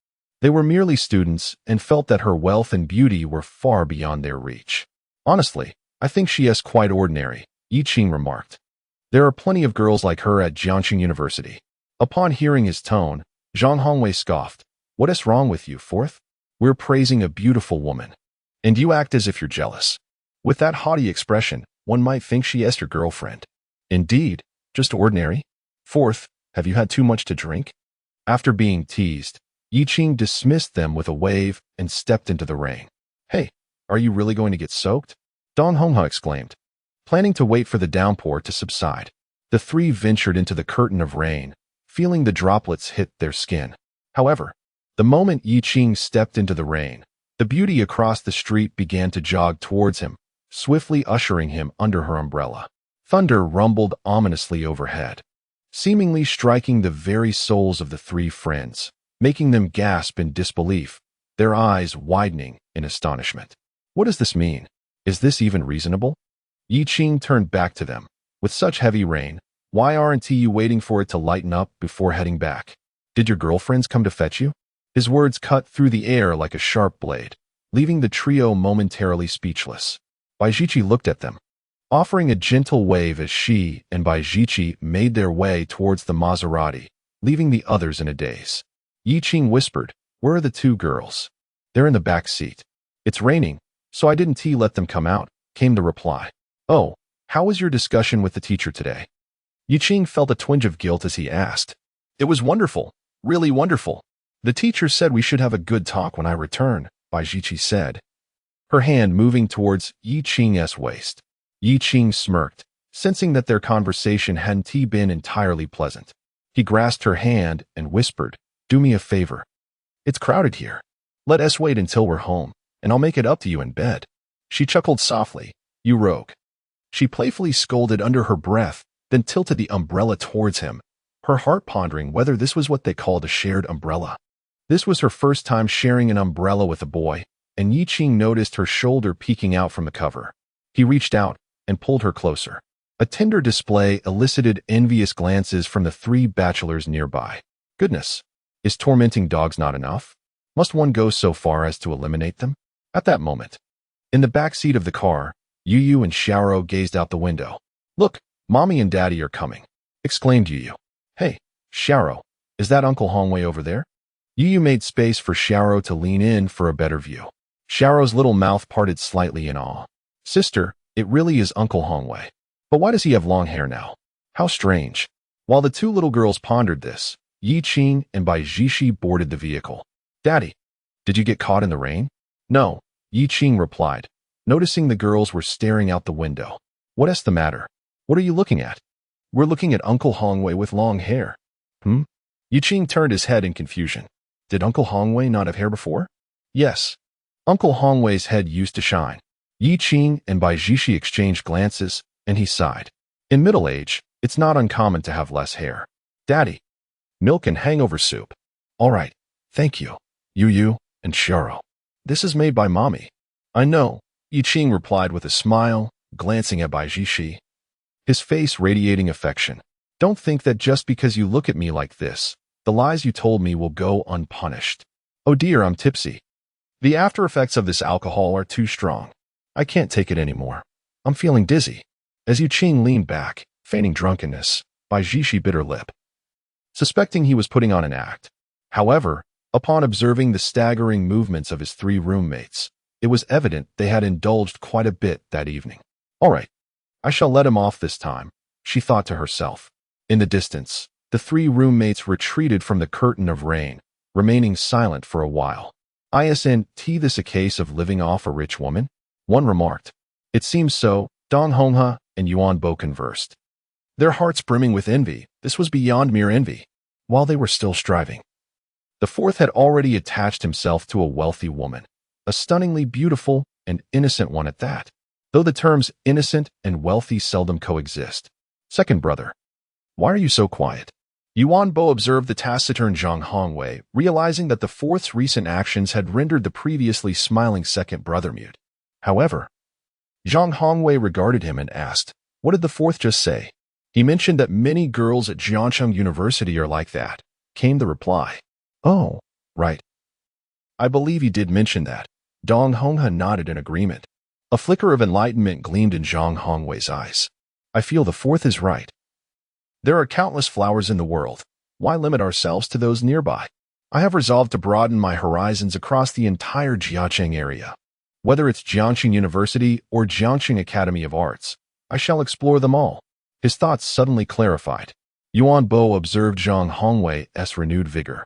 they were merely students and felt that her wealth and beauty were far beyond their reach. Honestly, I think she is quite ordinary, Yi Qing remarked. There are plenty of girls like her at Jiangxing University. Upon hearing his tone, Zhang Hongwei scoffed. What is wrong with you, fourth? We're praising a beautiful woman, and you act as if you're jealous. With that haughty expression, one might think she is your girlfriend. Indeed, just ordinary. Fourth, have you had too much to drink? After being teased, Yi Qing dismissed them with a wave and stepped into the rain. Hey, are you really going to get soaked? Dong Hongha exclaimed. Planning to wait for the downpour to subside, the three ventured into the curtain of rain, feeling the droplets hit their skin. However, the moment Yi Qing stepped into the rain, the beauty across the street began to jog towards him, swiftly ushering him under her umbrella. Thunder rumbled ominously overhead, seemingly striking the very souls of the three friends, making them gasp in disbelief, their eyes widening in astonishment. What does this mean? Is this even reasonable? Yi Qing turned back to them. With such heavy rain, why aren't you waiting for it to lighten up before heading back? Did your girlfriends come to fetch you? His words cut through the air like a sharp blade, leaving the trio momentarily speechless. Bai Ji looked at them, offering a gentle wave as she and Bai Ji made their way towards the Maserati, leaving the others in a daze. Yi Qing whispered, Where are the two girls? They're in the back seat. It's raining, so I didn't let them come out, came the reply. Oh, how was your discussion with the teacher today? Yi Qing felt a twinge of guilt as he asked. It was wonderful, really wonderful. The teacher said we should have a good talk when I return, Bai Ji said, her hand moving towards Yi Qing's waist. Yi Qing smirked, sensing that their conversation hadn't been entirely pleasant. He grasped her hand and whispered, Do me a favor. It's crowded here. Let us wait until we're home, and I'll make it up to you in bed. She chuckled softly. You rogue. She playfully scolded under her breath, then tilted the umbrella towards him, her heart pondering whether this was what they called a shared umbrella. This was her first time sharing an umbrella with a boy, and Yi Qing noticed her shoulder peeking out from the cover. He reached out and pulled her closer. A tender display elicited envious glances from the three bachelors nearby. Goodness, is tormenting dogs not enough? Must one go so far as to eliminate them? At that moment, in the back seat of the car, Yu and Xiaoro gazed out the window. Look, Mommy and Daddy are coming, exclaimed Yu. Hey, Xiaoro, is that Uncle Hongwei over there? Yu made space for Xiaoro to lean in for a better view. Xiaoro's little mouth parted slightly in awe. Sister, it really is Uncle Hongwei. But why does he have long hair now? How strange. While the two little girls pondered this, Yi Qing and Bai Ji boarded the vehicle. Daddy, Did you get caught in the rain? No, Yi Qing replied, noticing the girls were staring out the window. What's the matter? What are you looking at? We're looking at Uncle Hongwei with long hair. Yi Qing turned his head in confusion. Did Uncle Hongwei not have hair before? Yes. Uncle Hongwei's head used to shine. Yi Qing and Bai Jishi exchanged glances, and he sighed. In middle age, it's not uncommon to have less hair. Daddy. Milk and hangover soup. All right, thank you. Yu and Xiao. This is made by Mommy. I know, Yi Qing replied with a smile, glancing at Bai Jishi. His face radiating affection. Don't think that just because you look at me like this, the lies you told me will go unpunished. Oh dear, I'm tipsy. The after effects of this alcohol are too strong. I can't take it anymore. I'm feeling dizzy. As Yi Qing leaned back, feigning drunkenness, Bai Jishi bit her lip, suspecting he was putting on an act. However, upon observing the staggering movements of his three roommates, it was evident they had indulged quite a bit that evening. All right, I shall let him off this time, she thought to herself. In the distance, the three roommates retreated from the curtain of rain, remaining silent for a while. Isn't this a case of living off a rich woman? One remarked. It seems so. Dong Honghe and Yuan Bo conversed, their hearts brimming with envy. This was beyond mere envy. While they were still striving, the fourth had already attached himself to a wealthy woman, a stunningly beautiful and innocent one at that, though the terms innocent and wealthy seldom coexist. Second brother. Why are you so quiet? Yuan Bo observed the taciturn Zhang Hongwei, realizing that the fourth's recent actions had rendered the previously smiling second brother mute. However, Zhang Hongwei regarded him and asked, what did the fourth just say? He mentioned that many girls at Jiangcheng University are like that, came the reply. Oh, right. I believe he did mention that. Dong Honghe nodded in agreement. A flicker of enlightenment gleamed in Zhang Hongwei's eyes. I feel the fourth is right. There are countless flowers in the world. Why limit ourselves to those nearby? I have resolved to broaden my horizons across the entire Jiangcheng area. Whether it's Jiangxing University or Jiangxing Academy of Arts, I shall explore them all. His thoughts suddenly clarified. Yuan Bo observed Zhang Hongwei's renewed vigor,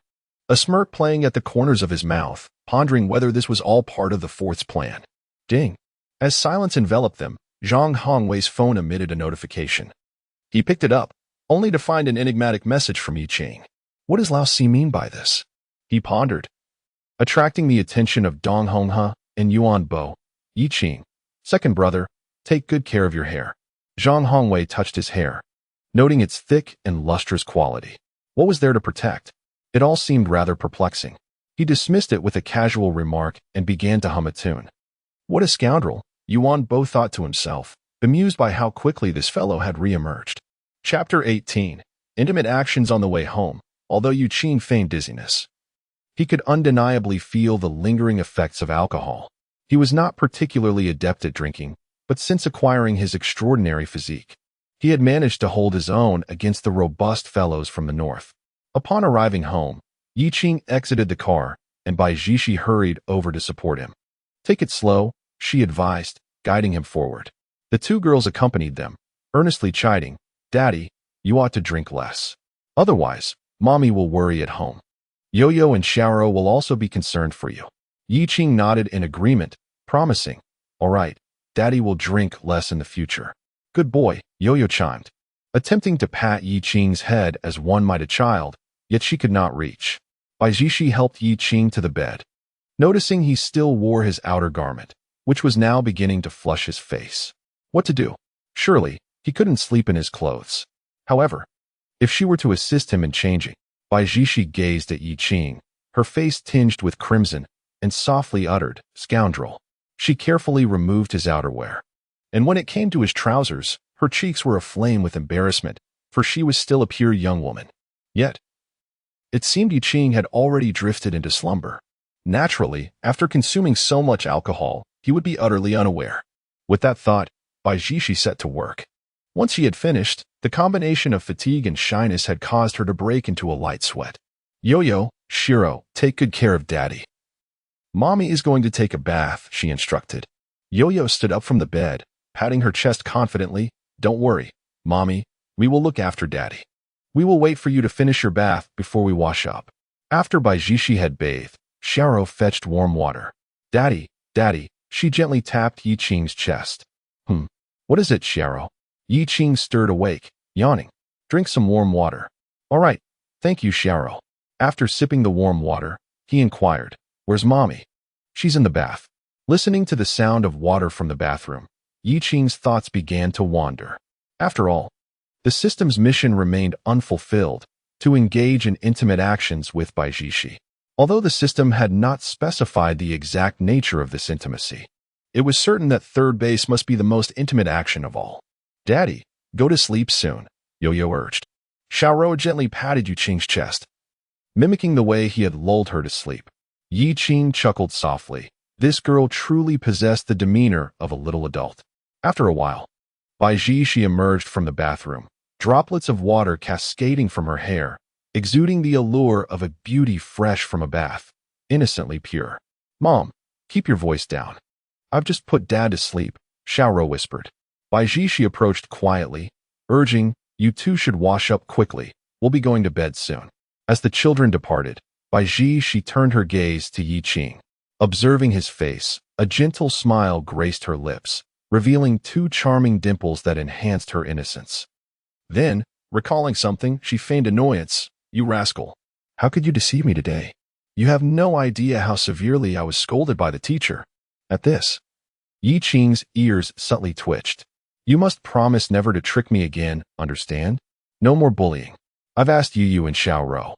a smirk playing at the corners of his mouth, pondering whether this was all part of the fourth's plan. Ding! As silence enveloped them, Zhang Hongwei's phone emitted a notification. He picked it up, only to find an enigmatic message from Yi Qing. What does Lao Si mean by this? He pondered, attracting the attention of Dong Honghe and Yuan Bo. Yi Qing, second brother, take good care of your hair. Zhang Hongwei touched his hair, noting its thick and lustrous quality. What was there to protect? It all seemed rather perplexing. He dismissed it with a casual remark and began to hum a tune. What a scoundrel, Yuan Bo thought to himself, bemused by how quickly this fellow had re-emerged. Chapter 18. Intimate actions on the way home. Although Yi Qing feigned dizziness, he could undeniably feel the lingering effects of alcohol. He was not particularly adept at drinking, but since acquiring his extraordinary physique, he had managed to hold his own against the robust fellows from the north. Upon arriving home, Yi Qing exited the car, and Bai Jishi hurried over to support him. Take it slow, she advised, guiding him forward. The two girls accompanied them, earnestly chiding, Daddy, you ought to drink less. Otherwise, Mommy will worry at home. Yo-Yo and Xiao will also be concerned for you. Yi Qing nodded in agreement, promising, all right, Daddy will drink less in the future. Good boy, Yo-Yo chimed, attempting to pat Yi Qing's head as one might a child, yet she could not reach. Bai Jishi helped Yi Qing to the bed, noticing he still wore his outer garment, which was now beginning to flush his face. What to do? Surely, he couldn't sleep in his clothes. However, if she were to assist him in changing, Bai Jishi gazed at Yi Qing, her face tinged with crimson, and softly uttered, scoundrel. She carefully removed his outerwear. And when it came to his trousers, her cheeks were aflame with embarrassment, for she was still a pure young woman. Yet, it seemed Yi Qing had already drifted into slumber. Naturally, after consuming so much alcohol, he would be utterly unaware. With that thought, Bai Jishi set to work. Once she had finished, the combination of fatigue and shyness had caused her to break into a light sweat. Yo-Yo, Shiro, take good care of Daddy. Mommy is going to take a bath, she instructed. Yo-Yo stood up from the bed, patting her chest confidently. Don't worry, Mommy, we will look after Daddy. We will wait for you to finish your bath before we wash up. After Bai Jishi had bathed, Xiaoro fetched warm water. Daddy, Daddy, she gently tapped Yi Qing's chest. What is it, Xiaoro? Yi Qing stirred awake, yawning. Drink some warm water. All right, thank you, Xiaoro. After sipping the warm water, he inquired, Where's Mommy? She's in the bath. Listening to the sound of water from the bathroom, Yi Qing's thoughts began to wander. After all, the system's mission remained unfulfilled, to engage in intimate actions with Bai Jishi. Although the system had not specified the exact nature of this intimacy, it was certain that third base must be the most intimate action of all. Daddy, go to sleep soon, Yo-Yo urged. Xiaoro gently patted Yi Qing's chest, mimicking the way he had lulled her to sleep. Yi Qing chuckled softly. This girl truly possessed the demeanor of a little adult. After a while, Bai Jishi emerged from the bathroom, droplets of water cascading from her hair, exuding the allure of a beauty fresh from a bath, innocently pure. Mom, keep your voice down. I've just put Dad to sleep, Xiaoro whispered. Bai Jishi approached quietly, urging, You two should wash up quickly. We'll be going to bed soon. As the children departed, Bai Jishi turned her gaze to Yi Qing. Observing his face, a gentle smile graced her lips, revealing two charming dimples that enhanced her innocence. Then, recalling something, she feigned annoyance. You rascal. How could you deceive me today? You have no idea how severely I was scolded by the teacher. At this, Yi Qing's ears subtly twitched. You must promise never to trick me again, understand? No more bullying. I've asked Yu and Xiaoro.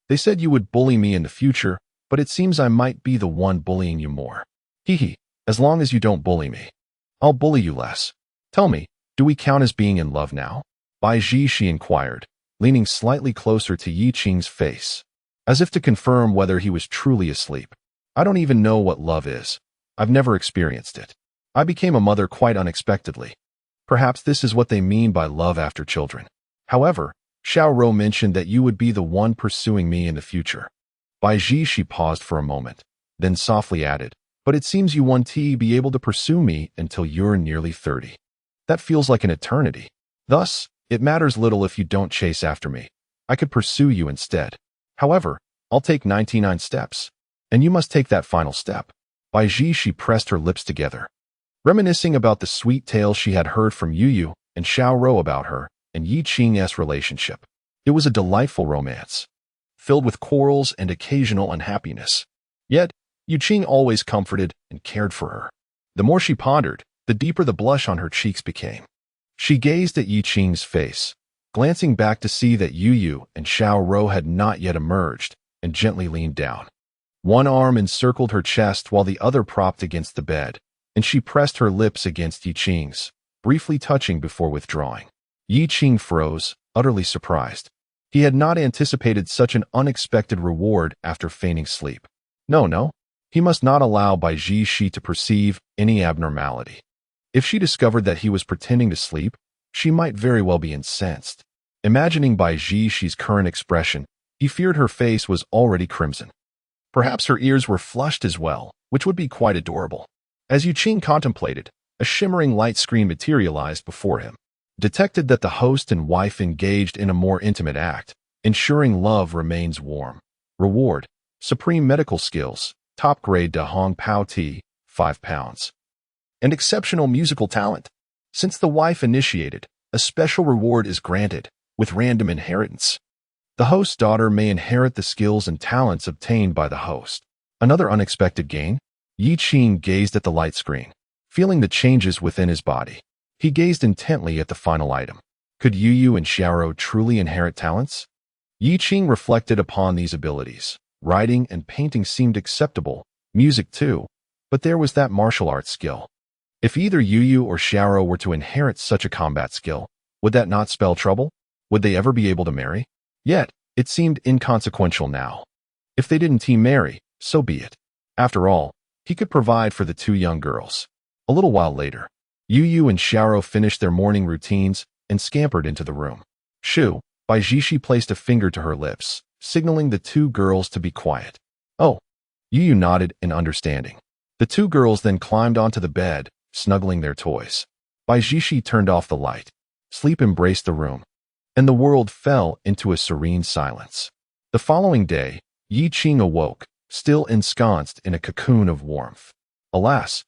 They said you would bully me in the future, but it seems I might be the one bullying you more. Hee, as long as you don't bully me, I'll bully you less. Tell me, do we count as being in love now? Bai Jishi inquired, leaning slightly closer to Yi Qing's face, as if to confirm whether he was truly asleep. I don't even know what love is. I've never experienced it. I became a mother quite unexpectedly. Perhaps this is what they mean by love after children. However, Xiaoro mentioned that you would be the one pursuing me in the future. Bai Jishi paused for a moment, then softly added, But it seems you won't be able to pursue me until you're nearly 30. That feels like an eternity. Thus, it matters little if you don't chase after me. I could pursue you instead. However, I'll take 99 steps, and you must take that final step. Bai Jishi pressed her lips together, reminiscing about the sweet tales she had heard from Yu and Xiaoro about her and Yi Qing's relationship. It was a delightful romance, filled with quarrels and occasional unhappiness. Yet, Yi Qing always comforted and cared for her. The more she pondered, the deeper the blush on her cheeks became. She gazed at Yi Qing's face, glancing back to see that Yu and Xiaoro had not yet emerged, and gently leaned down. One arm encircled her chest while the other propped against the bed, and she pressed her lips against Yi Qing's, briefly touching before withdrawing. Yi Qing froze, utterly surprised. He had not anticipated such an unexpected reward after feigning sleep. No, he must not allow Bai Jishi to perceive any abnormality. If she discovered that he was pretending to sleep, she might very well be incensed. Imagining Bai Jishi's current expression, he feared her face was already crimson. Perhaps her ears were flushed as well, which would be quite adorable. As Yi Qing contemplated, a shimmering light screen materialized before him, detected that the host and wife engaged in a more intimate act, ensuring love remains warm. Reward: Supreme Medical Skills, Top Grade Da Hong Pao Tea, 5 pounds. And exceptional musical talent. Since the wife initiated, a special reward is granted, with random inheritance. The host's daughter may inherit the skills and talents obtained by the host. Another unexpected gain? Yi Qing gazed at the light screen, feeling the changes within his body. He gazed intently at the final item. Could Yu and Xiaoro truly inherit talents? Yi Qing reflected upon these abilities. Writing and painting seemed acceptable, music too, but there was that martial arts skill. If either Yu or Xiaoro were to inherit such a combat skill, would that not spell trouble? Would they ever be able to marry? Yet, it seemed inconsequential now. If they didn't marry, so be it. After all, he could provide for the two young girls. A little while later, Yu and Xiaoro finished their morning routines and scampered into the room. Shoo, Bai Jishi placed a finger to her lips, signaling the two girls to be quiet. Oh, Yu nodded in understanding. The two girls then climbed onto the bed, snuggling their toys. Bai Jishi turned off the light. Sleep embraced the room, and the world fell into a serene silence. The following day, Yi Qing awoke, still ensconced in a cocoon of warmth. Alas,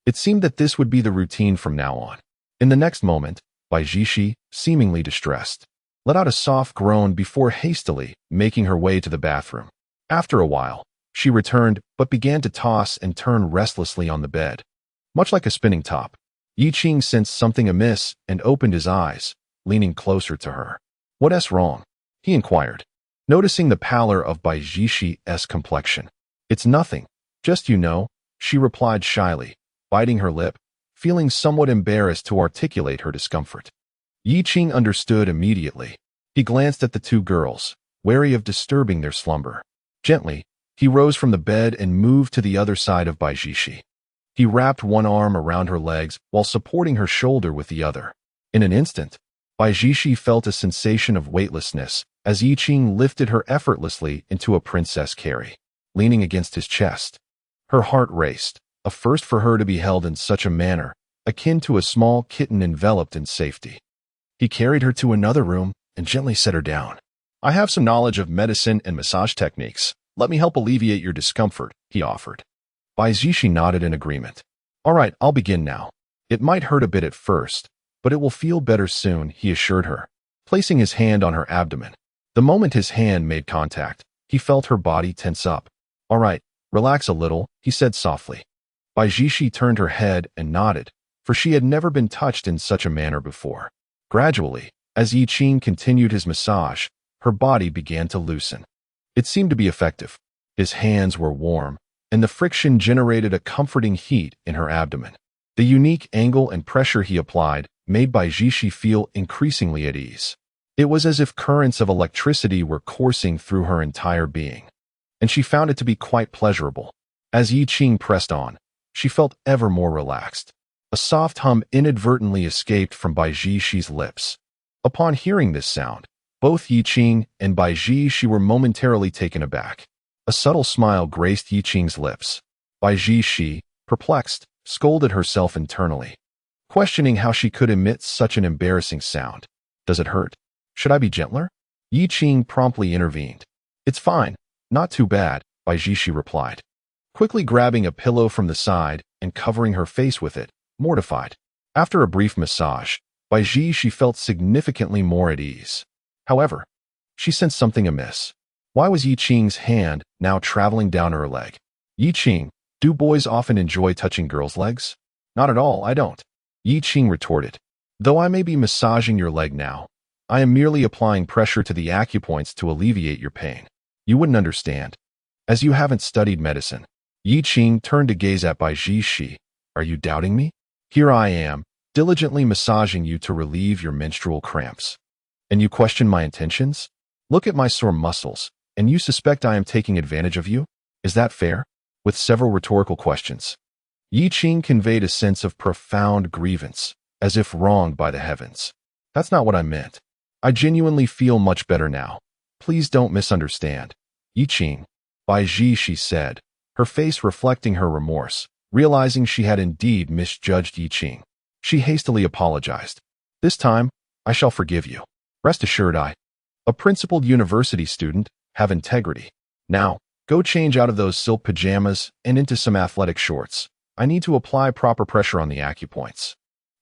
it seemed that this would be the routine from now on. In the next moment, Baijishi, seemingly distressed, let out a soft groan before hastily making her way to the bathroom. After a while, she returned but began to toss and turn restlessly on the bed. Much like a spinning top, Yi Qing sensed something amiss and opened his eyes, leaning closer to her. "What's wrong?" he inquired, noticing the pallor of Baijishi's complexion. "It's nothing, just she replied shyly, biting her lip, feeling somewhat embarrassed to articulate her discomfort. Yi Qing understood immediately. He glanced at the two girls, wary of disturbing their slumber. Gently, he rose from the bed and moved to the other side of Baijishi. He wrapped one arm around her legs while supporting her shoulder with the other. In an instant, Baijishi felt a sensation of weightlessness as Yi Qing lifted her effortlessly into a princess carry, leaning against his chest. Her heart raced, a first for her to be held in such a manner, akin to a small kitten enveloped in safety. He carried her to another room and gently set her down. "I have some knowledge of medicine and massage techniques. Let me help alleviate your discomfort," he offered. Baijishi nodded in agreement. "All right, I'll begin now. It might hurt a bit at first, but it will feel better soon," he assured her, placing his hand on her abdomen. The moment his hand made contact, he felt her body tense up. "All right, relax a little," he said softly. Baijishi turned her head and nodded, for she had never been touched in such a manner before. Gradually, as Yi Qing continued his massage, her body began to loosen. It seemed to be effective. His hands were warm, and the friction generated a comforting heat in her abdomen. The unique angle and pressure he applied made Baijishi feel increasingly at ease. It was as if currents of electricity were coursing through her entire being, and she found it to be quite pleasurable. As Yi Qing pressed on, she felt ever more relaxed. A soft hum inadvertently escaped from Baijishi's lips. Upon hearing this sound, both Yi Qing and Baijishi were momentarily taken aback. A subtle smile graced Yi Qing's lips. Baijishi, perplexed, scolded herself internally, questioning how she could emit such an embarrassing sound. "Does it hurt? Should I be gentler?" Yi Qing promptly intervened. "It's fine, not too bad," Baijishi replied, quickly grabbing a pillow from the side and covering her face with it, mortified. After a brief massage, Baijishi felt significantly more at ease. However, she sensed something amiss. Why was Yi Qing's hand now traveling down her leg? "Yi Qing, do boys often enjoy touching girls' legs?" "Not at all, I don't," Yi Qing retorted. "Though I may be massaging your leg now, I am merely applying pressure to the acupoints to alleviate your pain. You wouldn't understand, as you haven't studied medicine." Yi Qing turned to gaze at Baijishi. "Are you doubting me? Here I am, diligently massaging you to relieve your menstrual cramps. And you question my intentions? Look at my sore muscles, and you suspect I am taking advantage of you? Is that fair?" With several rhetorical questions, Yi Qing conveyed a sense of profound grievance, as if wronged by the heavens. "That's not what I meant. I genuinely feel much better now. Please don't misunderstand." "Yi Qing," Baijishi said, her face reflecting her remorse. Realizing she had indeed misjudged Yi Qing, she hastily apologized. "This time, I shall forgive you. Rest assured a principled university student, have integrity. Now, go change out of those silk pajamas and into some athletic shorts. I need to apply proper pressure on the acupoints.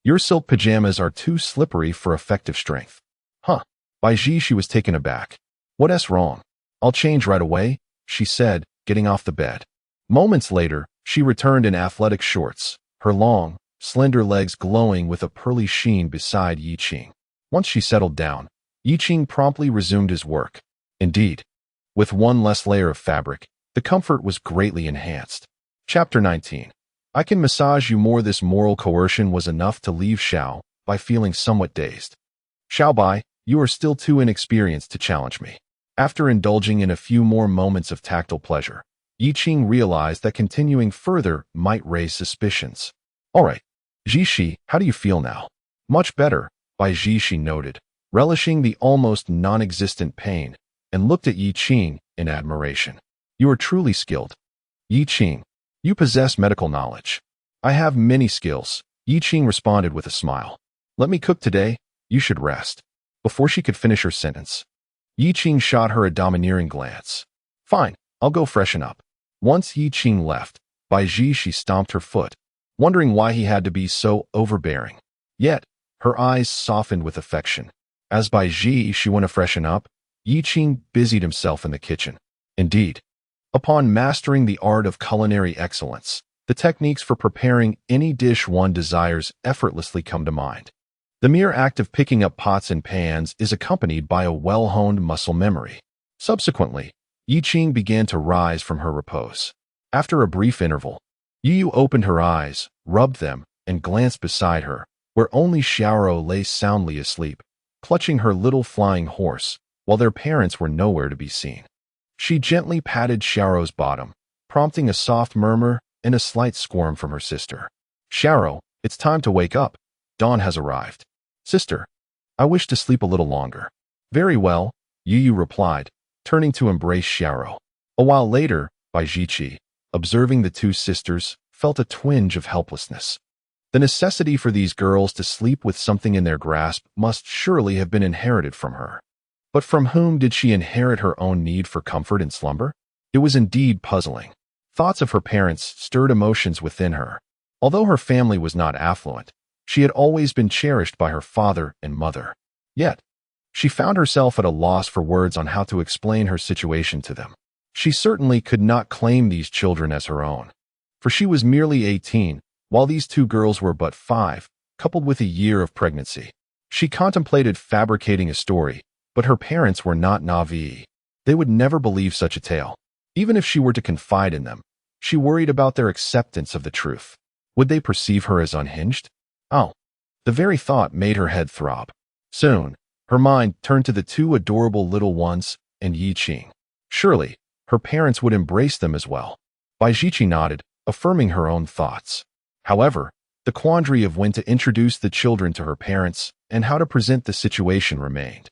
Your silk pajamas are too slippery for effective strength." "Huh." Baijishi was taken aback. "What's wrong?" "I'll change right away," she said, getting off the bed. Moments later, she returned in athletic shorts, her long, slender legs glowing with a pearly sheen beside Yi Qing. Once she settled down, Yi Qing promptly resumed his work. Indeed, with one less layer of fabric, the comfort was greatly enhanced. Chapter 19. I can massage you more. This moral coercion was enough to leave Xiao Bai feeling somewhat dazed. "Xiao Bai, you are still too inexperienced to challenge me." After indulging in a few more moments of tactile pleasure, Yi Qing realized that continuing further might raise suspicions. "All right, Jishi, how do you feel now?" "Much better," Baijishi noted, relishing the almost non-existent pain, and looked at Yi Qing in admiration. "You are truly skilled. Yi Qing, you possess medical knowledge." "I have many skills," Yi Qing responded with a smile. "Let me cook today. You should rest." Before she could finish her sentence, Yi Qing shot her a domineering glance. "Fine, I'll go freshen up. Once Yi Qing left, Bai Ji she stomped her foot, wondering why he had to be so overbearing. Yet, her eyes softened with affection. As Bai Ji she went to freshen up, Yi Qing busied himself in the kitchen. Indeed, upon mastering the art of culinary excellence, the techniques for preparing any dish one desires effortlessly come to mind. The mere act of picking up pots and pans is accompanied by a well-honed muscle memory. Subsequently, Yi Qing began to rise from her repose. After a brief interval, Yu opened her eyes, rubbed them, and glanced beside her, where only Xiaoro lay soundly asleep, clutching her little flying horse, while their parents were nowhere to be seen. She gently patted Xiaoro's bottom, prompting a soft murmur and a slight squirm from her sister. "Xiaoro, it's time to wake up. Dawn has arrived." "Sister, I wish to sleep a little longer." "Very well," Yu replied, turning to embrace Xiaoro. A while later, Bai Jiqi, observing the two sisters, felt a twinge of helplessness. The necessity for these girls to sleep with something in their grasp must surely have been inherited from her. But from whom did she inherit her own need for comfort and slumber? It was indeed puzzling. Thoughts of her parents stirred emotions within her. Although her family was not affluent, she had always been cherished by her father and mother. Yet, she found herself at a loss for words on how to explain her situation to them. She certainly could not claim these children as her own, for she was merely 18, while these two girls were but 5, coupled with a year of pregnancy. She contemplated fabricating a story, but her parents were not naive. They would never believe such a tale. Even if she were to confide in them, she worried about their acceptance of the truth. Would they perceive her as unhinged? Oh, the very thought made her head throb. Soon, her mind turned to the two adorable little ones and Yi Qing. Surely, her parents would embrace them as well. Bai Jiqi nodded, affirming her own thoughts. However, the quandary of when to introduce the children to her parents and how to present the situation remained.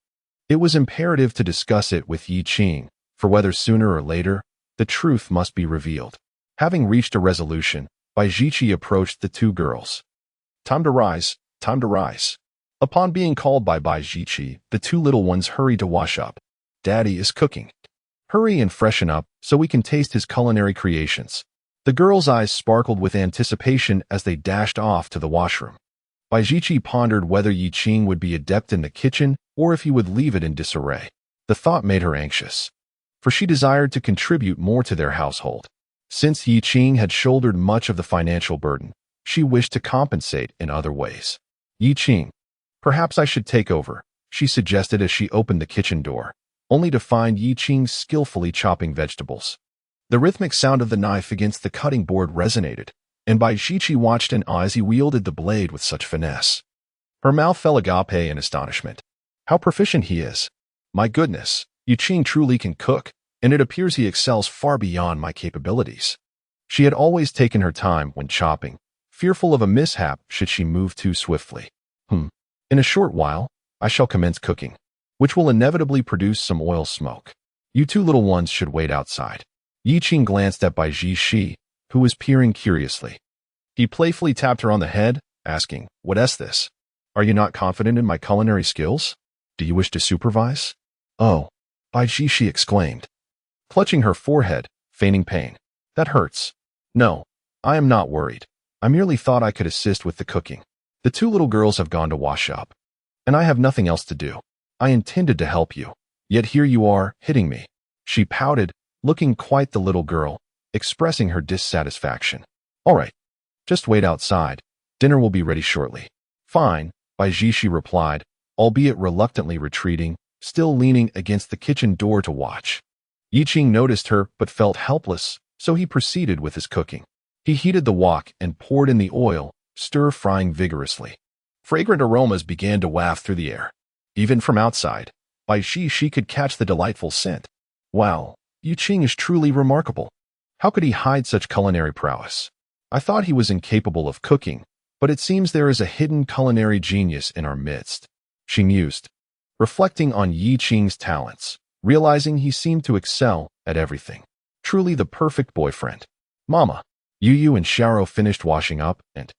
It was imperative to discuss it with Yi Qing, for whether sooner or later, the truth must be revealed. Having reached a resolution, Bai Jiqi approached the two girls. "Time to rise, time to rise." Upon being called by Bai Jiqi, the two little ones hurried to wash up. "Daddy is cooking. Hurry and freshen up so we can taste his culinary creations." The girls' eyes sparkled with anticipation as they dashed off to the washroom. Bai Jiqi pondered whether Yi Qing would be adept in the kitchen or if he would leave it in disarray. The thought made her anxious, for she desired to contribute more to their household. Since Yi Qing had shouldered much of the financial burden, she wished to compensate in other ways. "Yi Qing, perhaps I should take over," she suggested as she opened the kitchen door, only to find Yi Qing skillfully chopping vegetables. The rhythmic sound of the knife against the cutting board resonated, and Bai Jiqi watched in awe as he wielded the blade with such finesse. Her mouth fell agape in astonishment. How proficient he is! My goodness, Yi Qing truly can cook, and it appears he excels far beyond my capabilities. She had always taken her time when chopping, fearful of a mishap should she move too swiftly. In a short while, I shall commence cooking, which will inevitably produce some oil smoke. You two little ones should wait outside." Yi Qing glanced at Bai Jiqi, who was peering curiously. He playfully tapped her on the head, asking, "What is this? Are you not confident in my culinary skills? Do you wish to supervise?" "Oh," Bai Jiqi exclaimed, clutching her forehead, feigning pain. "That hurts." "No, I am not worried. I merely thought I could assist with the cooking. The two little girls have gone to wash up, and I have nothing else to do. I intended to help you, yet here you are, hitting me." She pouted, looking quite the little girl, expressing her dissatisfaction. "All right, just wait outside. Dinner will be ready shortly." "Fine," Bai Jiqi replied, albeit reluctantly retreating, still leaning against the kitchen door to watch. Yi Qing noticed her but felt helpless, so he proceeded with his cooking. He heated the wok and poured in the oil, stir-frying vigorously. Fragrant aromas began to waft through the air. Even from outside, Bai Jiqi could catch the delightful scent. Wow, Yi Qing is truly remarkable. How could he hide such culinary prowess? I thought he was incapable of cooking, but it seems there is a hidden culinary genius in our midst, she mused, reflecting on Yi Qing's talents, realizing he seemed to excel at everything. Truly the perfect boyfriend. "Mama." Yu and Xiaoro finished washing up and,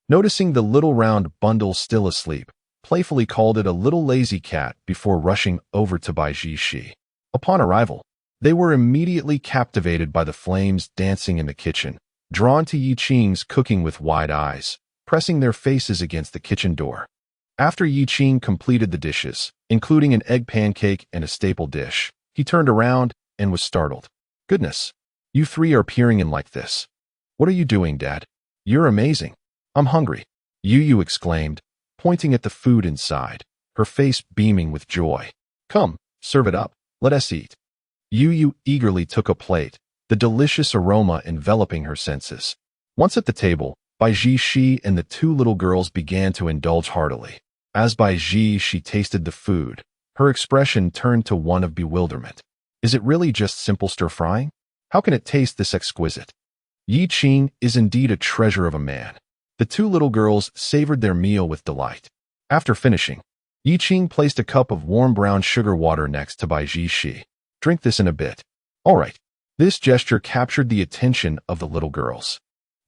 noticing the little round bundle still asleep, playfully called it a little lazy cat before rushing over to Bai Jiqi. Upon arrival, They were immediately captivated by the flames dancing in the kitchen, drawn to Yi Qing's cooking with wide eyes, pressing their faces against the kitchen door. After Yi Qing completed the dishes, including an egg pancake and a staple dish, he turned around and was startled. "Goodness, you three are peering in like this. What are you doing, Dad? You're amazing. I'm hungry," Yu exclaimed, pointing at the food inside, her face beaming with joy. "Come, serve it up. Let us eat." Yu eagerly took a plate, the delicious aroma enveloping her senses. Once at the table, Baiji Shi and the two little girls began to indulge heartily. As Baiji Shi tasted the food, her expression turned to one of bewilderment. Is it really just simple stir-frying? How can it taste this exquisite? Yi Qing is indeed a treasure of a man. The two little girls savored their meal with delight. After finishing, Yi Qing placed a cup of warm brown sugar water next to Baiji Shi. "Drink this in a bit." "All right." This gesture captured the attention of the little girls.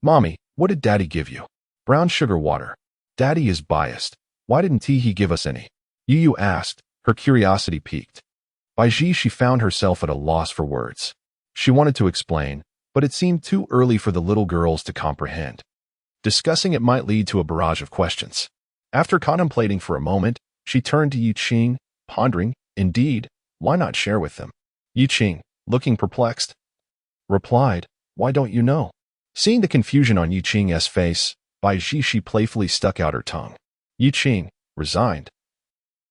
"Mommy, what did Daddy give you?" "Brown sugar water." "Daddy is biased. Why didn't he give us any?" Yu asked, her curiosity piqued. Baiji Shi found herself at a loss for words. She wanted to explain, but it seemed too early for the little girls to comprehend. Discussing it might lead to a barrage of questions. After contemplating for a moment, she turned to Yi Qing, pondering, indeed, why not share with them? Yi Qing, looking perplexed, replied, "Why don't you know?" Seeing the confusion on Yi Qing's face, Baiji Shi playfully stuck out her tongue. Yi Qing, resigned,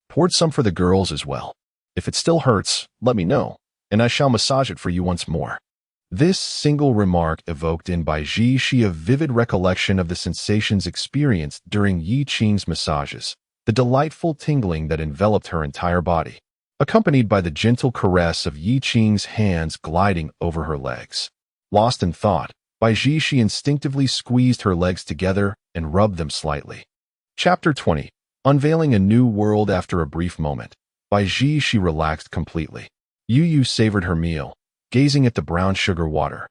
poured some for the girls as well. "If it still hurts, let me know, and I shall massage it for you once more." This single remark evoked in Baiji Shi a vivid recollection of the sensations experienced during Yi Qing's massages, the delightful tingling that enveloped her entire body, accompanied by the gentle caress of Yi Qing's hands gliding over her legs. Lost in thought, Baiji Shi instinctively squeezed her legs together and rubbed them slightly. Chapter 20. Unveiling a new world. After a brief moment, Baiji Shi relaxed completely. Yu savored her meal, gazing at the brown sugar water,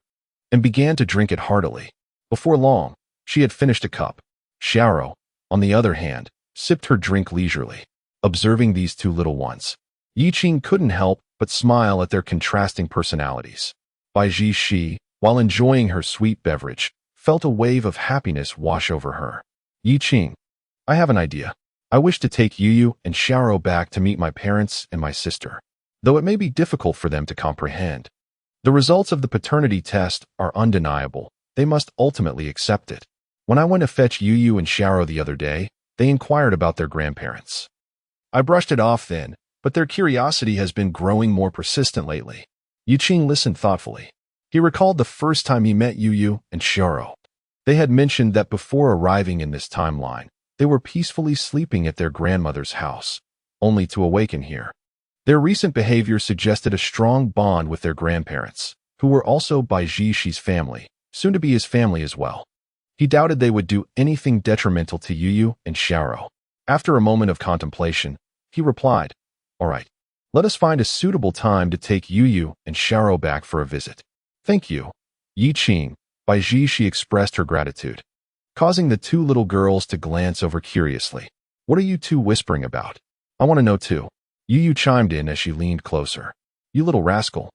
and began to drink it heartily. Before long, she had finished a cup. Xiao, on the other hand, sipped her drink leisurely. Observing these two little ones, Yi Qing couldn't help but smile at their contrasting personalities. Baiji Shi, while enjoying her sweet beverage, felt a wave of happiness wash over her. "Yi Qing, I have an idea. I wish to take Yu and Xiao back to meet my parents and my sister, though it may be difficult for them to comprehend. The results of the paternity test are undeniable. They must ultimately accept it. When I went to fetch Yu and Xiao the other day, they inquired about their grandparents. I brushed it off then, but their curiosity has been growing more persistent lately." Yi Qing listened thoughtfully. He recalled the first time he met Yu and Xiao. They had mentioned that before arriving in this timeline, they were peacefully sleeping at their grandmother's house, only to awaken here. Their recent behavior suggested a strong bond with their grandparents, who were also Baiji Shi's family, soon to be his family as well. He doubted they would do anything detrimental to Yu and Xiao. After a moment of contemplation, he replied, "All right, let us find a suitable time to take Yu and Xiao back for a visit." "Thank you, Yi Qing." Baiji Shi expressed her gratitude, causing the two little girls to glance over curiously. "What are you two whispering about? I want to know too." Yu chimed in as she leaned closer. "You little rascal."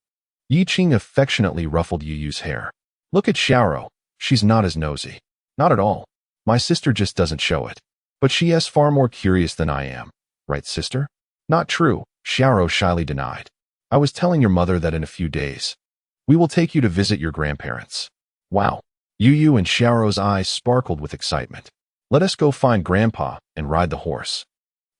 Yi Qing affectionately ruffled Yu's hair. "Look at Xiao. She's not as nosy." "Not at all. My sister just doesn't show it. But she is far more curious than I am. Right, sister?" "Not true," Xiao shyly denied. "I was telling your mother that in a few days, we will take you to visit your grandparents." "Wow." Yu and Xiao's eyes sparkled with excitement. "Let us go find Grandpa and ride the horse."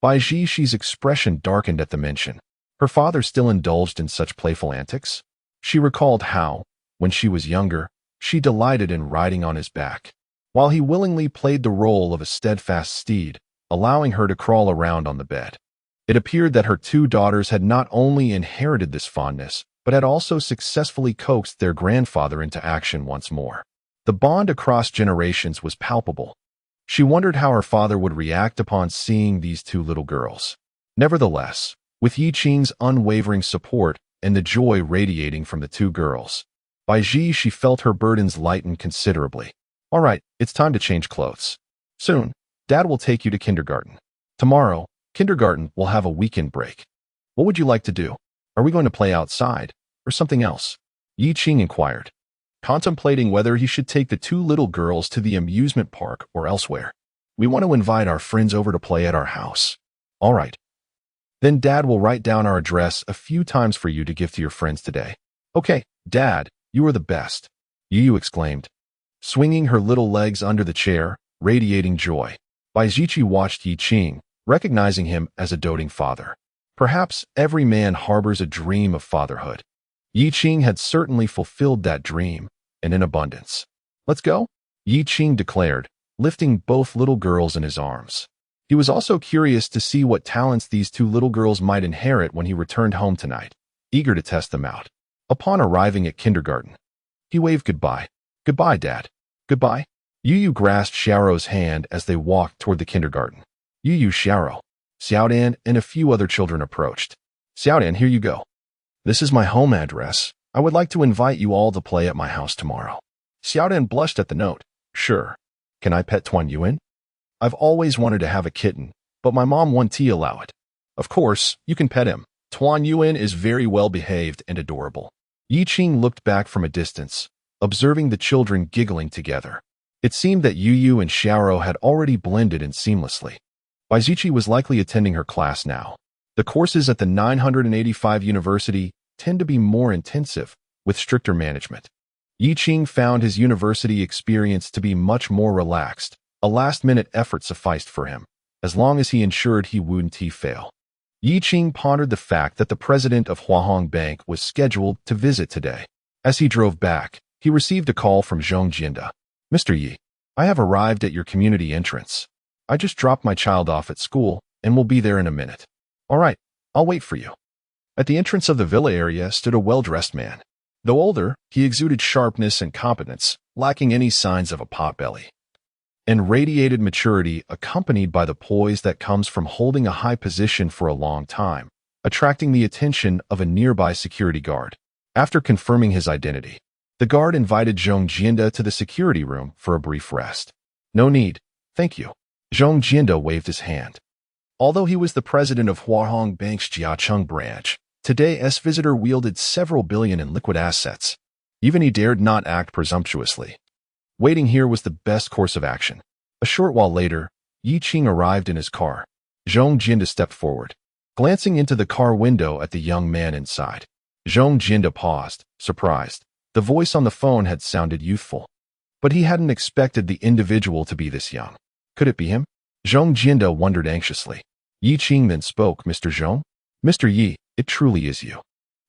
Baiji Shi's expression darkened at the mention. Her father still indulged in such playful antics? She recalled how, when she was younger, she delighted in riding on his back, while he willingly played the role of a steadfast steed, allowing her to crawl around on the bed. It appeared that her two daughters had not only inherited this fondness, but had also successfully coaxed their grandfather into action once more. The bond across generations was palpable. She wondered how her father would react upon seeing these two little girls. Nevertheless, with Yi Qing's unwavering support and the joy radiating from the two girls, Baiji Shi felt her burdens lighten considerably. "All right, it's time to change clothes. Soon, Dad will take you to kindergarten. Tomorrow, kindergarten will have a weekend break. What would you like to do? Are we going to play outside, or something else? Yi Qing inquired, contemplating whether he should take the two little girls to the amusement park or elsewhere. We want to invite our friends over to play at our house. All right. Then Dad will write down our address a few times for you to give to your friends today. Okay, Dad, you are the best, Yu exclaimed, swinging her little legs under the chair, radiating joy. Bai Ziqi watched Yi Qing, recognizing him as a doting father. Perhaps every man harbors a dream of fatherhood. Yi Qing had certainly fulfilled that dream, and in abundance. Let's go, Yi Qing declared, lifting both little girls in his arms. He was also curious to see what talents these two little girls might inherit when he returned home tonight, eager to test them out. Upon arriving at kindergarten, he waved goodbye. Goodbye, Dad. Goodbye. Yu grasped Xiaorou's hand as they walked toward the kindergarten. Yu, Xiaorou, Xiaodan, and a few other children approached. Xiaodan, here you go. This is my home address. I would like to invite you all to play at my house tomorrow. Xiaodan blushed at the note. Sure. Can I pet Tuan Yuan? I've always wanted to have a kitten, but my mom won't allow it. Of course, you can pet him. Tuan Yuan is very well behaved and adorable. Yi Qing looked back from a distance, observing the children giggling together. It seemed that Yu and Xiaorou had already blended in seamlessly. Bai Ziqi was likely attending her class now. The courses at the 985 University tend to be more intensive, with stricter management. Yi Qing found his university experience to be much more relaxed. A last-minute effort sufficed for him, as long as he ensured he wouldn't fail. Yi Qing pondered the fact that the president of Huahong Bank was scheduled to visit today. As he drove back, he received a call from Zhong Jianda. Mr. Yi, I have arrived at your community entrance. I just dropped my child off at school and will be there in a minute. All right, I'll wait for you. At the entrance of the villa area stood a well-dressed man. Though older, he exuded sharpness and competence, lacking any signs of a potbelly, and radiated maturity accompanied by the poise that comes from holding a high position for a long time, attracting the attention of a nearby security guard. After confirming his identity, the guard invited Zhong Jianda to the security room for a brief rest. No need, thank you. Zhong Jianda waved his hand. Although he was the president of Huahong Bank's Jiacheng branch, today's visitor wielded several billion in liquid assets. Even he dared not act presumptuously. Waiting here was the best course of action. A short while later, Yi Qing arrived in his car. Zhong Jianda stepped forward, glancing into the car window at the young man inside. Zhong Jianda paused, surprised. The voice on the phone had sounded youthful, but he hadn't expected the individual to be this young. Could it be him? Zhong Jianda wondered anxiously. Yi Qing then spoke. Mr. Zhong? Mr. Yi, it truly is you.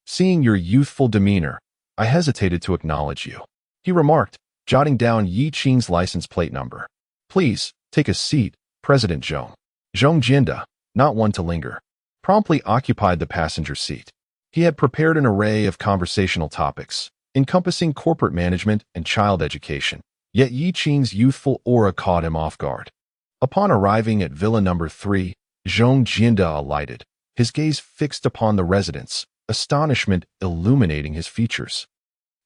Seeing your youthful demeanor, I hesitated to acknowledge you, he remarked, jotting down Yi Qing's license plate number. Please, take a seat, President Zhong. Zhong Jianda, not one to linger, promptly occupied the passenger seat. He had prepared an array of conversational topics, encompassing corporate management and child education, yet Yi Qing's youthful aura caught him off guard. Upon arriving at Villa Number 3, Zhong Jianda alighted, his gaze fixed upon the residence, astonishment illuminating his features.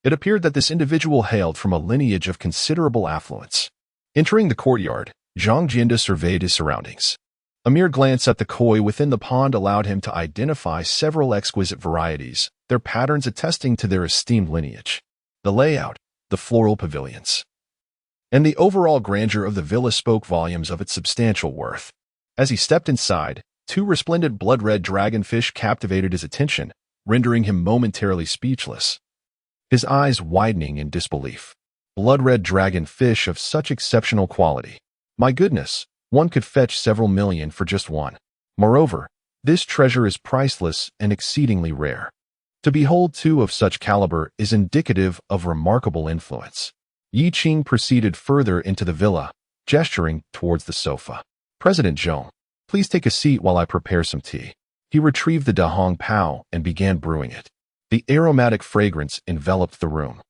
It appeared that this individual hailed from a lineage of considerable affluence. Entering the courtyard, Zhong Jianda surveyed his surroundings. A mere glance at the koi within the pond allowed him to identify several exquisite varieties, their patterns attesting to their esteemed lineage. The layout, the floral pavilions, and the overall grandeur of the villa spoke volumes of its substantial worth. As he stepped inside, two resplendent blood-red dragonfish captivated his attention, rendering him momentarily speechless, his eyes widening in disbelief. Blood-red dragonfish of such exceptional quality. My goodness, one could fetch several million for just one. Moreover, this treasure is priceless and exceedingly rare. To behold two of such caliber is indicative of remarkable influence. Yi Qing proceeded further into the villa, gesturing towards the sofa. President Zhong, please take a seat while I prepare some tea. He retrieved the dahong pao and began brewing it. The aromatic fragrance enveloped the room.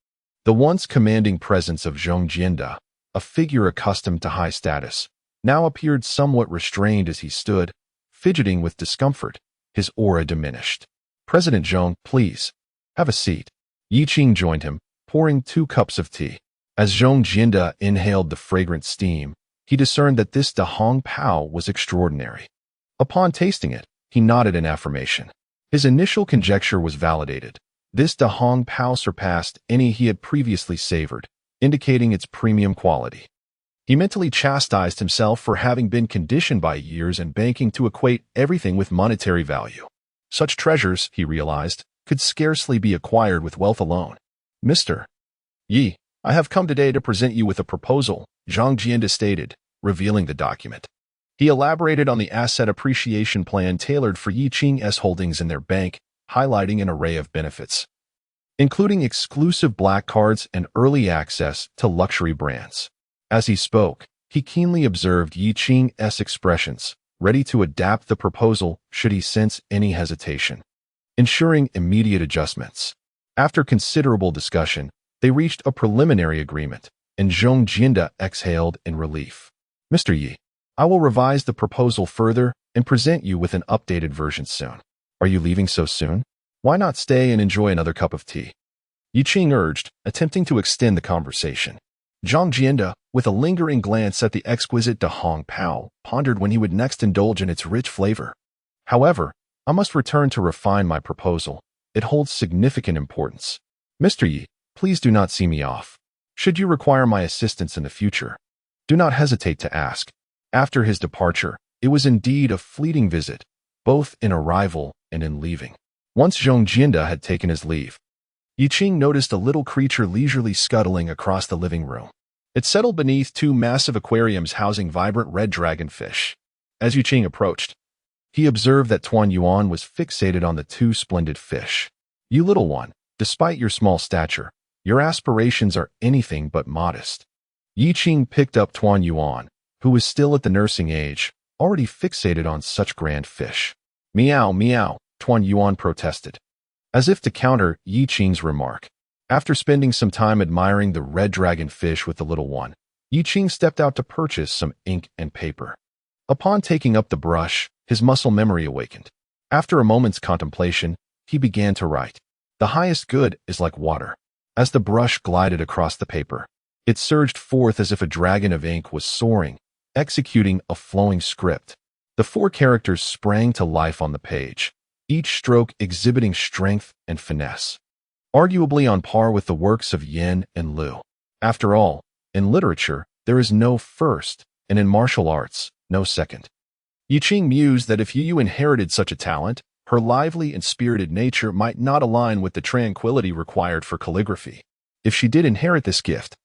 The once commanding presence of Zhong Jianda, a figure accustomed to high status, now appeared somewhat restrained as he stood, fidgeting with discomfort, his aura diminished. President Zhong, please, have a seat. Yi Qing joined him, pouring 2 cups of tea. As Zhong Jianda inhaled the fragrant steam, he discerned that this dahong pao was extraordinary. Upon tasting it, he nodded in affirmation. His initial conjecture was validated. This Da Hong Pao surpassed any he had previously savored, indicating its premium quality. He mentally chastised himself for having been conditioned by years and banking to equate everything with monetary value. Such treasures, he realized, could scarcely be acquired with wealth alone. Mr. Yi, I have come today to present you with a proposal, Zhang Jianda stated, revealing the document. He elaborated on the asset appreciation plan tailored for Yi Qing's holdings in their bank, highlighting an array of benefits, including exclusive black cards and early access to luxury brands. As he spoke, he keenly observed Yi Qing's expressions, ready to adapt the proposal should he sense any hesitation, ensuring immediate adjustments. After considerable discussion, they reached a preliminary agreement, and Zhang Jianda exhaled in relief. Mr. Yi, I will revise the proposal further and present you with an updated version soon. Are you leaving so soon? Why not stay and enjoy another cup of tea? Yi Qing urged, attempting to extend the conversation. Zhang Jianda, with a lingering glance at the exquisite Da Hong Pao, pondered when he would next indulge in its rich flavor. However, I must return to refine my proposal. It holds significant importance. Mr. Yi, please do not see me off. Should you require my assistance in the future, do not hesitate to ask. After his departure, it was indeed a fleeting visit, both in arrival and in leaving. Once Zhang Jianda had taken his leave, Yi Qing noticed a little creature leisurely scuttling across the living room. It settled beneath two massive aquariums housing vibrant red dragonfish. As Yi Qing approached, he observed that Tuan Yuan was fixated on the two splendid fish. You little one, despite your small stature, your aspirations are anything but modest. Yi Qing picked up Tuan Yuan, who was still at the nursing age, already fixated on such grand fish. Meow, meow, Tuan Yuan protested, as if to counter Yi Qing's remark. After spending some time admiring the red dragon fish with the little one, Yi Qing stepped out to purchase some ink and paper. Upon taking up the brush, his muscle memory awakened. After a moment's contemplation, he began to write. The highest good is like water. As the brush glided across the paper, it surged forth as if a dragon of ink was soaring, executing a flowing script. The four characters sprang to life on the page, each stroke exhibiting strength and finesse, arguably on par with the works of Yin and Liu. After all, in literature, there is no first, and in martial arts, no second. Yi Qing mused that if Yu inherited such a talent, her lively and spirited nature might not align with the tranquility required for calligraphy. If she did inherit this gift,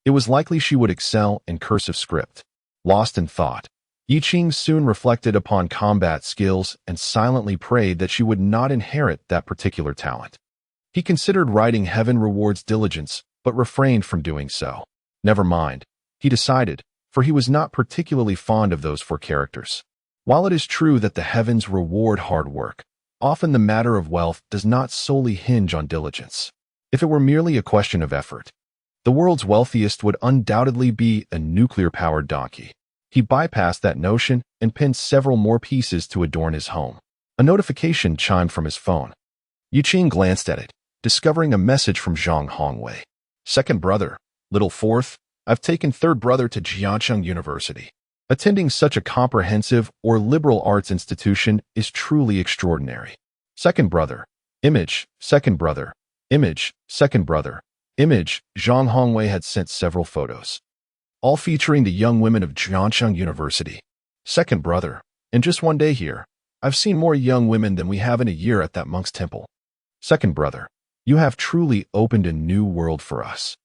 it was likely she would excel in cursive script. Lost in thought, Yi Qing soon reflected upon combat skills and silently prayed that she would not inherit that particular talent. He considered writing Heaven Rewards Diligence, but refrained from doing so. Never mind, he decided, for he was not particularly fond of those four characters. While it is true that the heavens reward hard work, often the matter of wealth does not solely hinge on diligence. If it were merely a question of effort, the world's wealthiest would undoubtedly be a nuclear-powered donkey. He bypassed that notion and pinned several more pieces to adorn his home. A notification chimed from his phone. Yi Qing glanced at it, discovering a message from Zhang Hongwei. Second brother, little fourth, I've taken third brother to Jiangcheng University. Attending such a comprehensive or liberal arts institution is truly extraordinary. Second brother, image, second brother, image, second brother, image. Zhang Hongwei had sent several photos, all featuring the young women of Jiangcheng University. Second brother, in just one day here, I've seen more young women than we have in a year at that monk's temple. Second brother, you have truly opened a new world for us.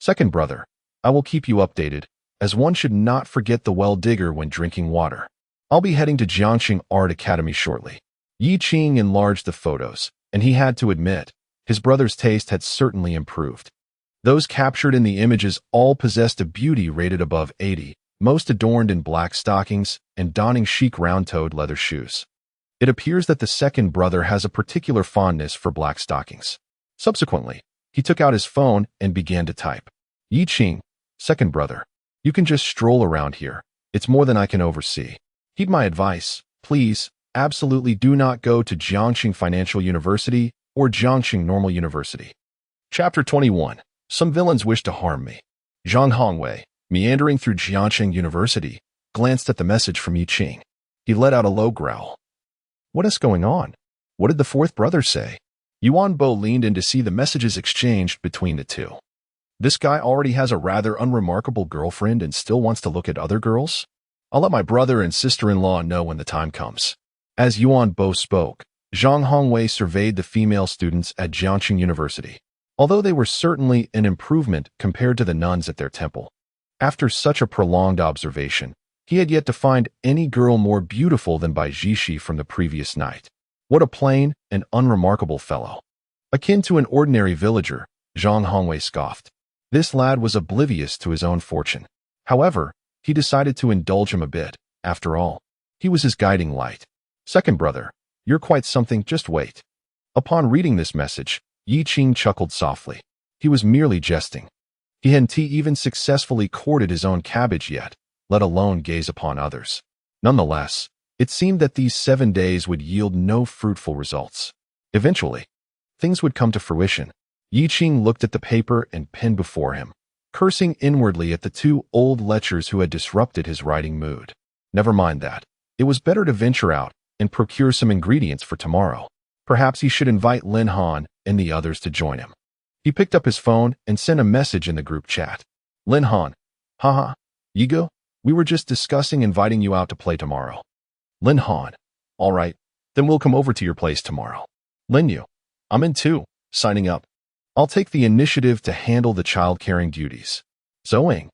Second brother, I will keep you updated, as one should not forget the well digger when drinking water. I'll be heading to Jiangxing Art Academy shortly. Yi Qing enlarged the photos, and he had to admit, his brother's taste had certainly improved. Those captured in the images all possessed a beauty rated above 80, most adorned in black stockings and donning chic round-toed leather shoes. It appears that the second brother has a particular fondness for black stockings. Subsequently, he took out his phone and began to type. Yi Qing, second brother, you can just stroll around here. It's more than I can oversee. Heed my advice, please. Absolutely do not go to Jiangxing Financial University or Jiangxing Normal University. Chapter 21. Some villains wish to harm me. Zhang Hongwei, meandering through Jiangxing University, glanced at the message from Yi Qing. He let out a low growl. What is going on? What did the fourth brother say? Yuan Bo leaned in to see the messages exchanged between the two. This guy already has a rather unremarkable girlfriend and still wants to look at other girls? I'll let my brother and sister-in-law know when the time comes. As Yuan Bo spoke, Zhang Hongwei surveyed the female students at Jiangxing University, although they were certainly an improvement compared to the nuns at their temple. After such a prolonged observation, he had yet to find any girl more beautiful than Bai Zixi from the previous night. What a plain and unremarkable fellow. Akin to an ordinary villager, Zhang Hongwei scoffed. This lad was oblivious to his own fortune. However, he decided to indulge him a bit. After all, he was his guiding light. Second brother, you're quite something, just wait. Upon reading this message, Yi Qing chuckled softly. He was merely jesting. He hadn't even successfully courted his own cabbage yet, let alone gaze upon others. Nonetheless, it seemed that these 7 days would yield no fruitful results. Eventually, things would come to fruition. Yi Qing looked at the paper and pen before him, cursing inwardly at the two old lechers who had disrupted his writing mood. Never mind that. It was better to venture out and procure some ingredients for tomorrow. Perhaps he should invite Lin Han and the others to join him. He picked up his phone and sent a message in the group chat. Lin Han, haha, Yigo, we were just discussing inviting you out to play tomorrow. Lin Han, all right, then we'll come over to your place tomorrow. Lin Yu, I'm in too, signing up. I'll take the initiative to handle the child-caring duties. Zoing,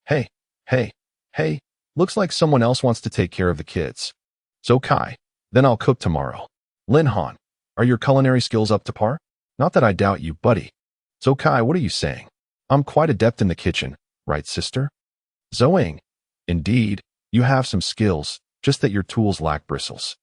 hey, looks like someone else wants to take care of the kids. Zhou Kai, then I'll cook tomorrow. Lin Han, are your culinary skills up to par? Not that I doubt you, buddy. Zhou Kai, what are you saying? I'm quite adept in the kitchen, right, sister? Zoing, indeed, you have some skills, just that your tools lack bristles.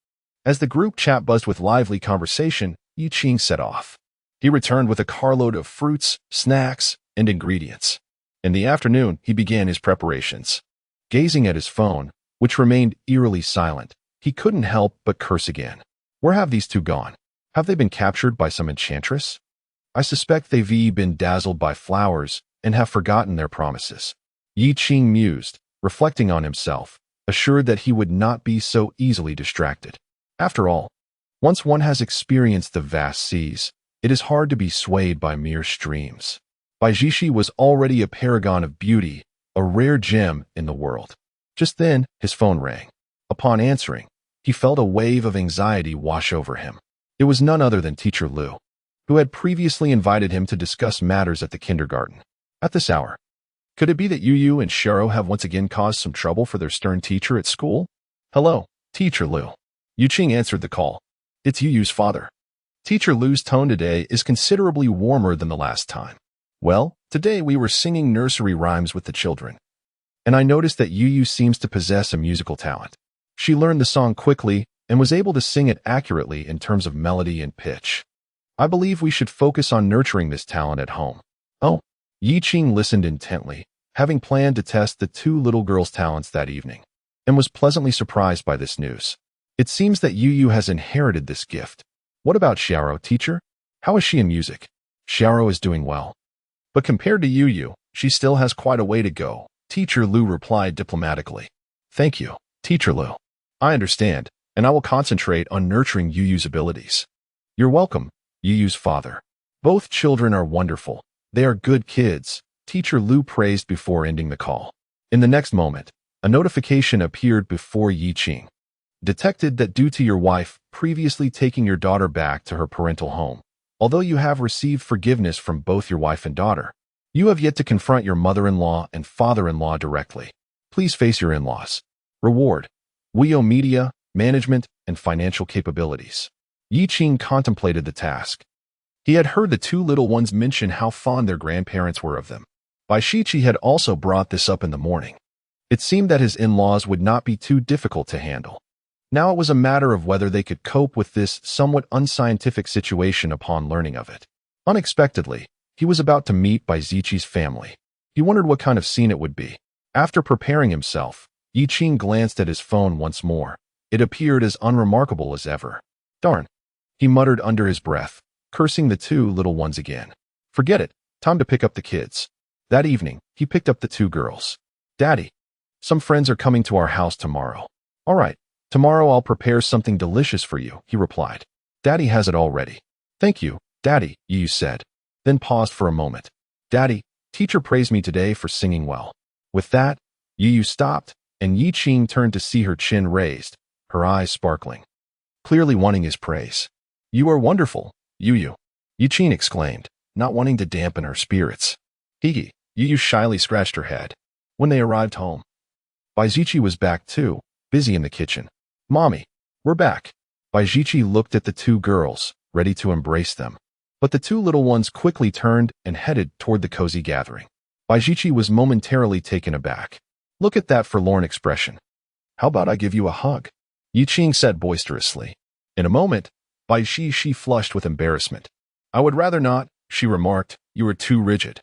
As the group chat buzzed with lively conversation, Yi Qing set off. He returned with a carload of fruits, snacks, and ingredients. In the afternoon, he began his preparations. Gazing at his phone, which remained eerily silent, he couldn't help but curse again. Where have these two gone? Have they been captured by some enchantress? I suspect they've been dazzled by flowers and have forgotten their promises. Yi Qing mused, reflecting on himself, assured that he would not be so easily distracted. After all, once one has experienced the vast seas, it is hard to be swayed by mere streams. Bai Zixi was already a paragon of beauty, a rare gem in the world. Just then, his phone rang. Upon answering, he felt a wave of anxiety wash over him. It was none other than Teacher Lu, who had previously invited him to discuss matters at the kindergarten. At this hour, could it be that Yu and Xiao have once again caused some trouble for their stern teacher at school? Hello, Teacher Lu. Yu Qing answered the call. It's Yu's father. Teacher Lu's tone today is considerably warmer than the last time. Well, today we were singing nursery rhymes with the children, and I noticed that Yu seems to possess a musical talent. She learned the song quickly and was able to sing it accurately in terms of melody and pitch. I believe we should focus on nurturing this talent at home. Oh, Yi Qing listened intently, having planned to test the two little girls' talents that evening, and was pleasantly surprised by this news. It seems that Yu has inherited this gift. What about Xiao, teacher? How is she in music? Xiao is doing well. But compared to Yu, she still has quite a way to go, Teacher Lu replied diplomatically. Thank you, Teacher Lu. I understand, and I will concentrate on nurturing Yu's abilities. You're welcome, Yu's father. Both children are wonderful. They are good kids, Teacher Lu praised before ending the call. In the next moment, a notification appeared before Yi Qing. Detected that due to your wife previously taking your daughter back to her parental home, although you have received forgiveness from both your wife and daughter, you have yet to confront your mother-in-law and father-in-law directly. Please face your in-laws. Reward: Wio media, management, and financial capabilities. Yi Qing contemplated the task. He had heard the two little ones mention how fond their grandparents were of them. Bai Zixi had also brought this up in the morning. It seemed that his in-laws would not be too difficult to handle. Now it was a matter of whether they could cope with this somewhat unscientific situation upon learning of it. Unexpectedly, he was about to meet Bai Zichi's family. He wondered what kind of scene it would be. After preparing himself, Yi Qing glanced at his phone once more. It appeared as unremarkable as ever. Darn, he muttered under his breath, cursing the two little ones again. Forget it, time to pick up the kids. That evening, he picked up the two girls. Daddy, some friends are coming to our house tomorrow. All right. Tomorrow I'll prepare something delicious for you, he replied. Daddy has it all ready. Thank you, Daddy, Yu said, then paused for a moment. Daddy, teacher praised me today for singing well. With that, Yu stopped, and Yi Qing turned to see her chin raised, her eyes sparkling, clearly wanting his praise. You are wonderful, Yu. Yi Qing exclaimed, not wanting to dampen her spirits. Higi, Yu shyly scratched her head. When they arrived home, Baijichi was back too, busy in the kitchen. Mommy, we're back. Baijichi looked at the two girls, ready to embrace them. But the two little ones quickly turned and headed toward the cozy gathering. Baijichi was momentarily taken aback. Look at that forlorn expression. How about I give you a hug? Yi Qing said boisterously. In a moment, Baijichi flushed with embarrassment. I would rather not, she remarked. You are too rigid.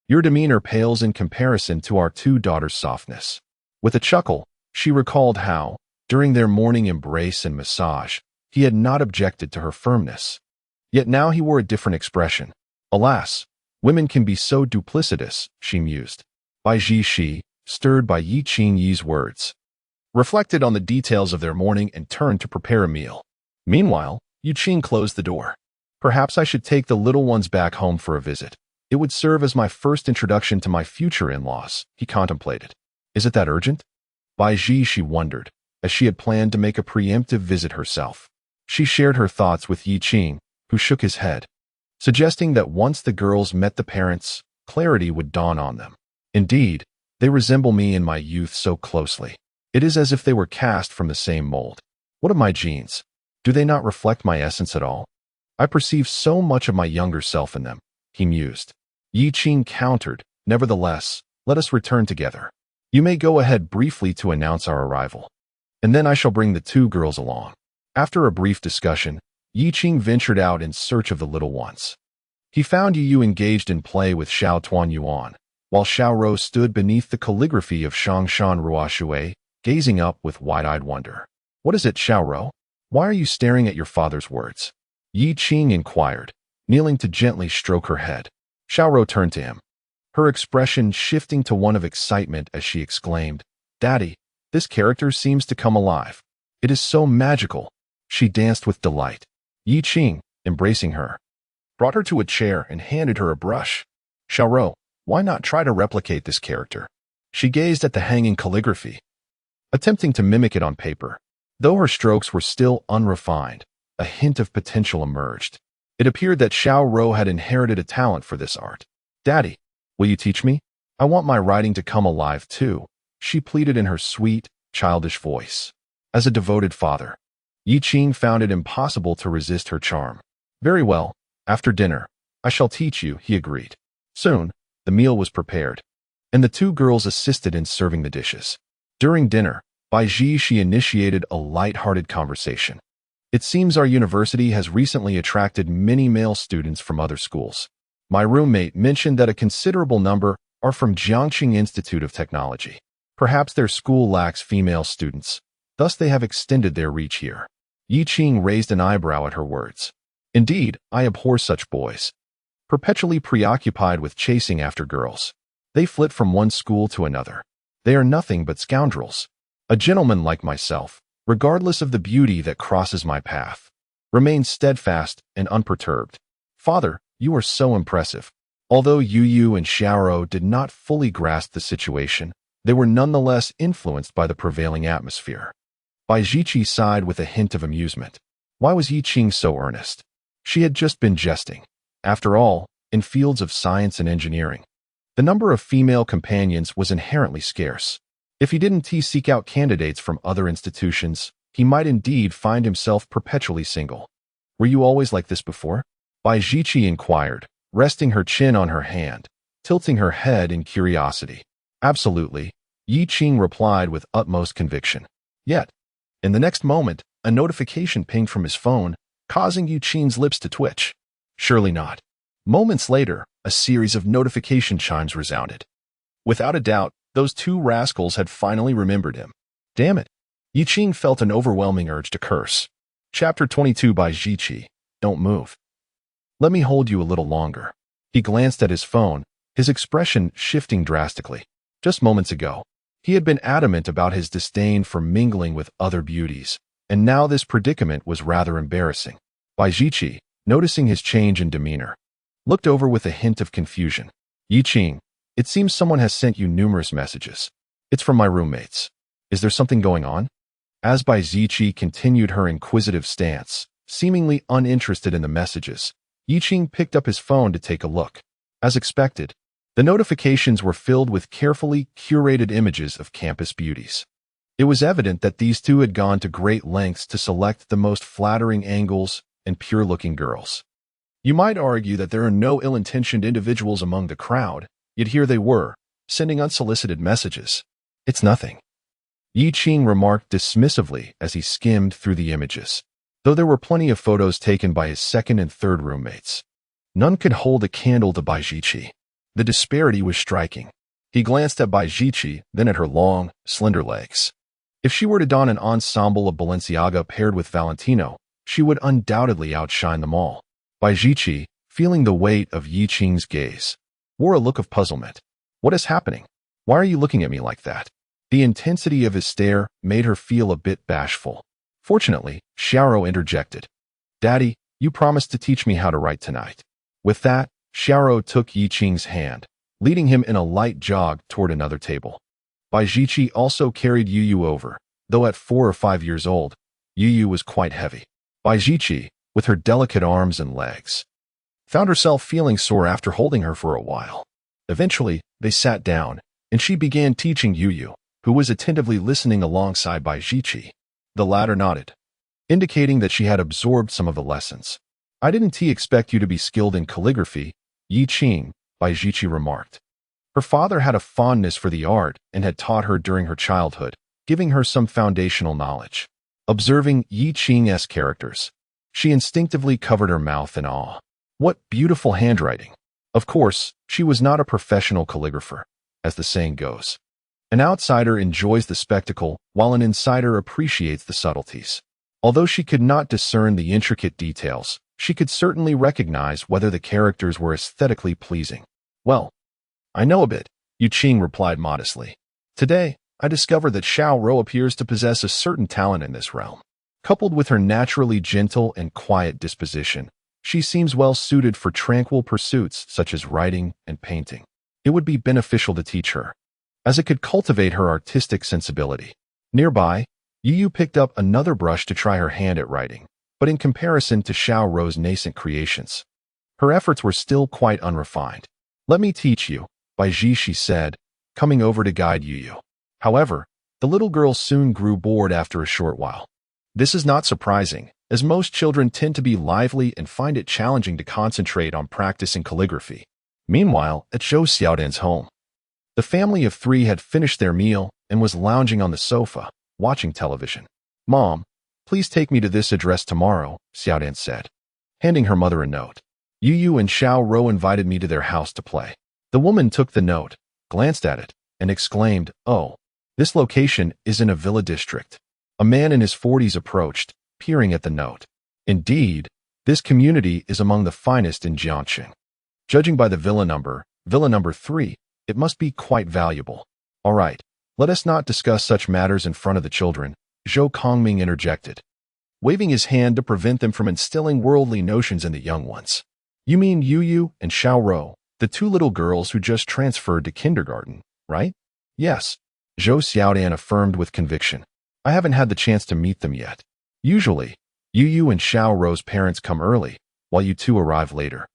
Your demeanor pales in comparison to our two daughters' softness. With a chuckle, she recalled how, during their morning embrace and massage, he had not objected to her firmness. Yet now he wore a different expression. Alas, women can be so duplicitous, she mused. Baijichi, stirred by Yi Qing's words, reflected on the details of their morning and turned to prepare a meal. Meanwhile, Yi Qing closed the door. Perhaps I should take the little ones back home for a visit. It would serve as my first introduction to my future in-laws, he contemplated. Is it that urgent? Baijichi wondered, as she had planned to make a preemptive visit herself. She shared her thoughts with Yi Qing, who shook his head, suggesting that once the girls met the parents, clarity would dawn on them. Indeed, they resemble me in my youth so closely. It is as if they were cast from the same mold. What of my genes? Do they not reflect my essence at all? I perceive so much of my younger self in them, he mused. Yi Qing countered, nevertheless, let us return together. You may go ahead briefly to announce our arrival, and then I shall bring the two girls along. After a brief discussion, Yi Qing ventured out in search of the little ones. He found Yu engaged in play with Xiao Tuan Yuan, while Xiao Rou stood beneath the calligraphy of Shangshan Ruoshui, gazing up with wide-eyed wonder. What is it, Xiao Rou? Why are you staring at your father's words? Yi Qing inquired, kneeling to gently stroke her head. Xiao Rou turned to him, her expression shifting to one of excitement as she exclaimed, Daddy, this character seems to come alive. It is so magical. She danced with delight. Yi Qing, embracing her, brought her to a chair and handed her a brush. Xiao Rou, why not try to replicate this character? She gazed at the hanging calligraphy, attempting to mimic it on paper. Though her strokes were still unrefined, a hint of potential emerged. It appeared that Xiao Rou had inherited a talent for this art. Daddy, will you teach me? I want my writing to come alive too, she pleaded in her sweet, childish voice. As a devoted father, Yi Qing found it impossible to resist her charm. Very well, after dinner, I shall teach you, he agreed. Soon, the meal was prepared, and the two girls assisted in serving the dishes. During dinner, Baijichi initiated a light-hearted conversation. It seems our university has recently attracted many male students from other schools. My roommate mentioned that a considerable number are from Jiangxing Institute of Technology. Perhaps their school lacks female students, thus they have extended their reach here. Yi Qing raised an eyebrow at her words. Indeed, I abhor such boys, perpetually preoccupied with chasing after girls. They flit from one school to another. They are nothing but scoundrels. A gentleman like myself, regardless of the beauty that crosses my path, remains steadfast and unperturbed. Father, you are so impressive. Although Yu and Xiaoro did not fully grasp the situation, they were nonetheless influenced by the prevailing atmosphere. Baijichi sighed with a hint of amusement. Why was Yi Qing so earnest? She had just been jesting. After all, in fields of science and engineering, the number of female companions was inherently scarce. If he didn't seek out candidates from other institutions, he might indeed find himself perpetually single. Were you always like this before? Baijichi inquired, resting her chin on her hand, tilting her head in curiosity. Absolutely, Yi Qing replied with utmost conviction. Yet, in the next moment, a notification pinged from his phone, causing Yi Qing's lips to twitch. Surely not. Moments later, a series of notification chimes resounded. Without a doubt, those two rascals had finally remembered him. Damn it. Yi Qing felt an overwhelming urge to curse. Chapter 22 by Baijichi. Don't move. Let me hold you a little longer. He glanced at his phone, his expression shifting drastically. Just moments ago, he had been adamant about his disdain for mingling with other beauties, and now this predicament was rather embarrassing. Baijichi, noticing his change in demeanor, looked over with a hint of confusion. Yiqing, it seems someone has sent you numerous messages. It's from my roommates. Is there something going on? As Bai Ziqi continued her inquisitive stance, seemingly uninterested in the messages, Yiqing picked up his phone to take a look. As expected, the notifications were filled with carefully curated images of campus beauties. It was evident that these two had gone to great lengths to select the most flattering angles and pure-looking girls. You might argue that there are no ill-intentioned individuals among the crowd, yet here they were, sending unsolicited messages. It's nothing. Yiqing remarked dismissively as he skimmed through the images. Though there were plenty of photos taken by his second and third roommates, none could hold a candle to Bai Ziqi. The disparity was striking. He glanced at Bai Ziqi, then at her long, slender legs. If she were to don an ensemble of Balenciaga paired with Valentino, she would undoubtedly outshine them all. Bai Ziqi, feeling the weight of Yiqing's gaze, wore a look of puzzlement. What is happening? Why are you looking at me like that? The intensity of his stare made her feel a bit bashful. Fortunately, Xiaoro interjected. Daddy, you promised to teach me how to write tonight. With that, Xiaoro took Yiqing's hand, leading him in a light jog toward another table. Bai Ziqi also carried Yu over, though at 4 or 5 years old, Yu was quite heavy. Bai Ziqi, with her delicate arms and legs, found herself feeling sore after holding her for a while. Eventually, they sat down, and she began teaching Yu, who was attentively listening alongside Bai Ziqi. The latter nodded, indicating that she had absorbed some of the lessons. I didn't expect you to be skilled in calligraphy, Yiqing, Bai Ziqi remarked. Her father had a fondness for the art and had taught her during her childhood, giving her some foundational knowledge. Observing Yiqing's characters, she instinctively covered her mouth in awe. What beautiful handwriting! Of course, she was not a professional calligrapher, as the saying goes. An outsider enjoys the spectacle, while an insider appreciates the subtleties. Although she could not discern the intricate details, she could certainly recognize whether the characters were aesthetically pleasing. Well, I know a bit, Yiqing replied modestly. Today, I discovered that Xiaoro appears to possess a certain talent in this realm. Coupled with her naturally gentle and quiet disposition, she seems well suited for tranquil pursuits such as writing and painting. It would be beneficial to teach her, as it could cultivate her artistic sensibility. Nearby, Yu picked up another brush to try her hand at writing, but in comparison to Xiaoro's nascent creations, her efforts were still quite unrefined. Let me teach you, Bai Ziqi said, coming over to guide Yu. However, the little girl soon grew bored after a short while. This is not surprising, as most children tend to be lively and find it challenging to concentrate on practicing calligraphy. Meanwhile, at Zhou Xiaodan's home, the family of 3 had finished their meal and was lounging on the sofa, watching television. Mom, please take me to this address tomorrow, Xiaodan said, handing her mother a note. Yu and Xiaoro invited me to their house to play. The woman took the note, glanced at it, and exclaimed, "Oh, this location is in a villa district." A man in his 40s approached, peering at the note. Indeed, this community is among the finest in Jiangxing. Judging by the villa number 3, it must be quite valuable. All right, let us not discuss such matters in front of the children, Zhou Kongming interjected, waving his hand to prevent them from instilling worldly notions in the young ones. You mean Yu and Xiaoro, the 2 little girls who just transferred to kindergarten, right? Yes, Zhou Xiaodan affirmed with conviction. I haven't had the chance to meet them yet. Usually, Yu and Xiaoro's parents come early, while you 2 arrive later.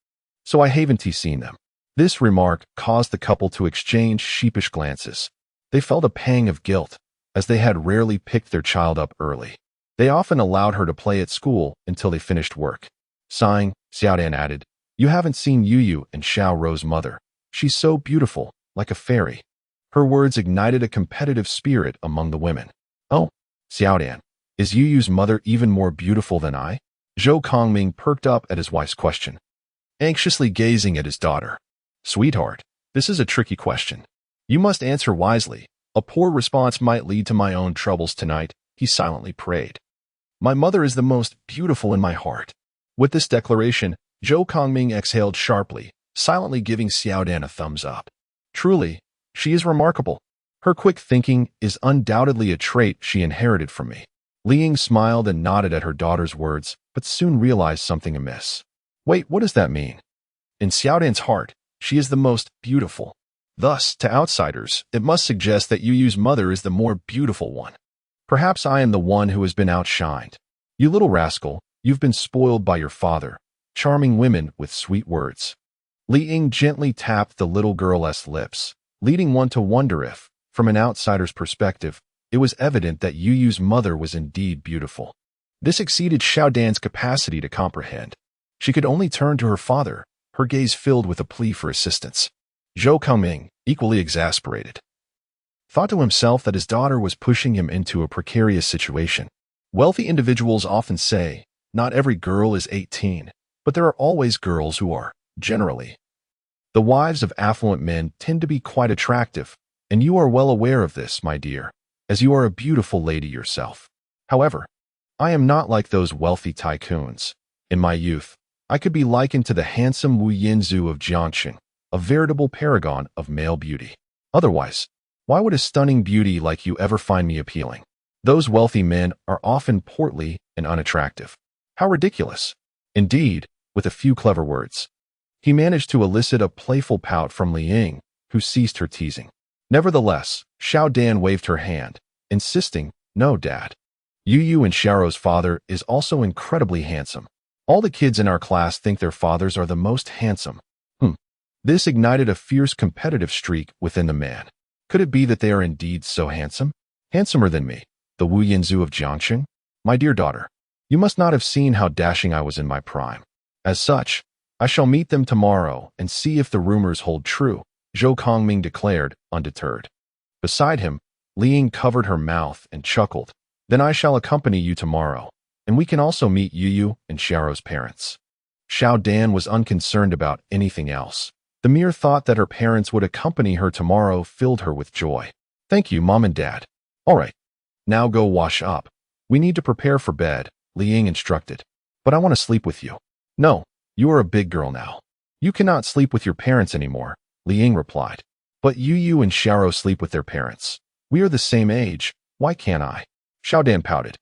So I haven't seen them. This remark caused the couple to exchange sheepish glances. They felt a pang of guilt, as they had rarely picked their child up early. They often allowed her to play at school until they finished work. Sighing, Xiaodan added, You haven't seen Yu and Xiaoro's mother. She's so beautiful, like a fairy. Her words ignited a competitive spirit among the women. Oh, Xiaodan, is Yu's mother even more beautiful than I? Zhou Kongming perked up at his wife's question, anxiously gazing at his daughter. Sweetheart, this is a tricky question. You must answer wisely. A poor response might lead to my own troubles tonight, he silently prayed. My mother is the most beautiful in my heart. With this declaration, Zhou Kongming exhaled sharply, silently giving Xiaodan a thumbs up. Truly, she is remarkable. Her quick thinking is undoubtedly a trait she inherited from me. Li Ying smiled and nodded at her daughter's words, but soon realized something amiss. Wait, what does that mean? In Xiaodan's heart, she is the most beautiful. Thus, to outsiders, it must suggest that Yu Yu's mother is the more beautiful one. Perhaps I am the one who has been outshined. You little rascal, you've been spoiled by your father, charming women with sweet words. Li Ying gently tapped the little girl's lips, leading one to wonder if, from an outsider's perspective, it was evident that Yu Yu's mother was indeed beautiful. This exceeded Xiaodan's capacity to comprehend. She could only turn to her father, her gaze filled with a plea for assistance. Zhou Kongming, equally exasperated, thought to himself that his daughter was pushing him into a precarious situation. Wealthy individuals often say, not every girl is 18, but there are always girls who are, generally. The wives of affluent men tend to be quite attractive, and you are well aware of this, my dear, as you are a beautiful lady yourself. However, I am not like those wealthy tycoons. In my youth, I could be likened to the handsome Wu Yinzu of Jiangxing, a veritable paragon of male beauty. Otherwise, why would a stunning beauty like you ever find me appealing? Those wealthy men are often portly and unattractive. How ridiculous! Indeed, with a few clever words, he managed to elicit a playful pout from Li Ying, who ceased her teasing. Nevertheless, Xiaodan waved her hand, insisting, "No, Dad. Yu Yu and Xiao's father is also incredibly handsome. All the kids in our class think their fathers are the most handsome." This ignited a fierce competitive streak within the man. Could it be that they are indeed so handsome? Handsomer than me, the Wu Yinzu of Jiangxing? My dear daughter, you must not have seen how dashing I was in my prime. As such, I shall meet them tomorrow and see if the rumors hold true, Zhou Kongming declared, undeterred. Beside him, Li Ying covered her mouth and chuckled. Then I shall accompany you tomorrow, and we can also meet Yu Yu and Xiao's parents. Xiaodan was unconcerned about anything else. The mere thought that her parents would accompany her tomorrow filled her with joy. Thank you, Mom and Dad. All right, now go wash up. We need to prepare for bed, Li Ying instructed. But I want to sleep with you. No, you are a big girl now. You cannot sleep with your parents anymore, Li Ying replied. But Yu Yu and Xiao sleep with their parents. We are the same age. Why can't I? Xiaodan pouted,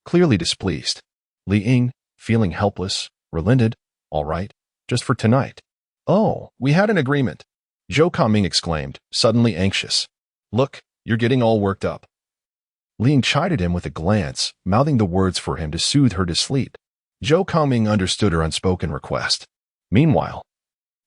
clearly displeased. Li Ying, feeling helpless, relented. All right, just for tonight. Oh, we had an agreement, Zhou Kongming exclaimed, suddenly anxious. Look, you're getting all worked up. Li Ying chided him with a glance, mouthing the words for him to soothe her to sleep. Zhou Kongming understood her unspoken request. Meanwhile,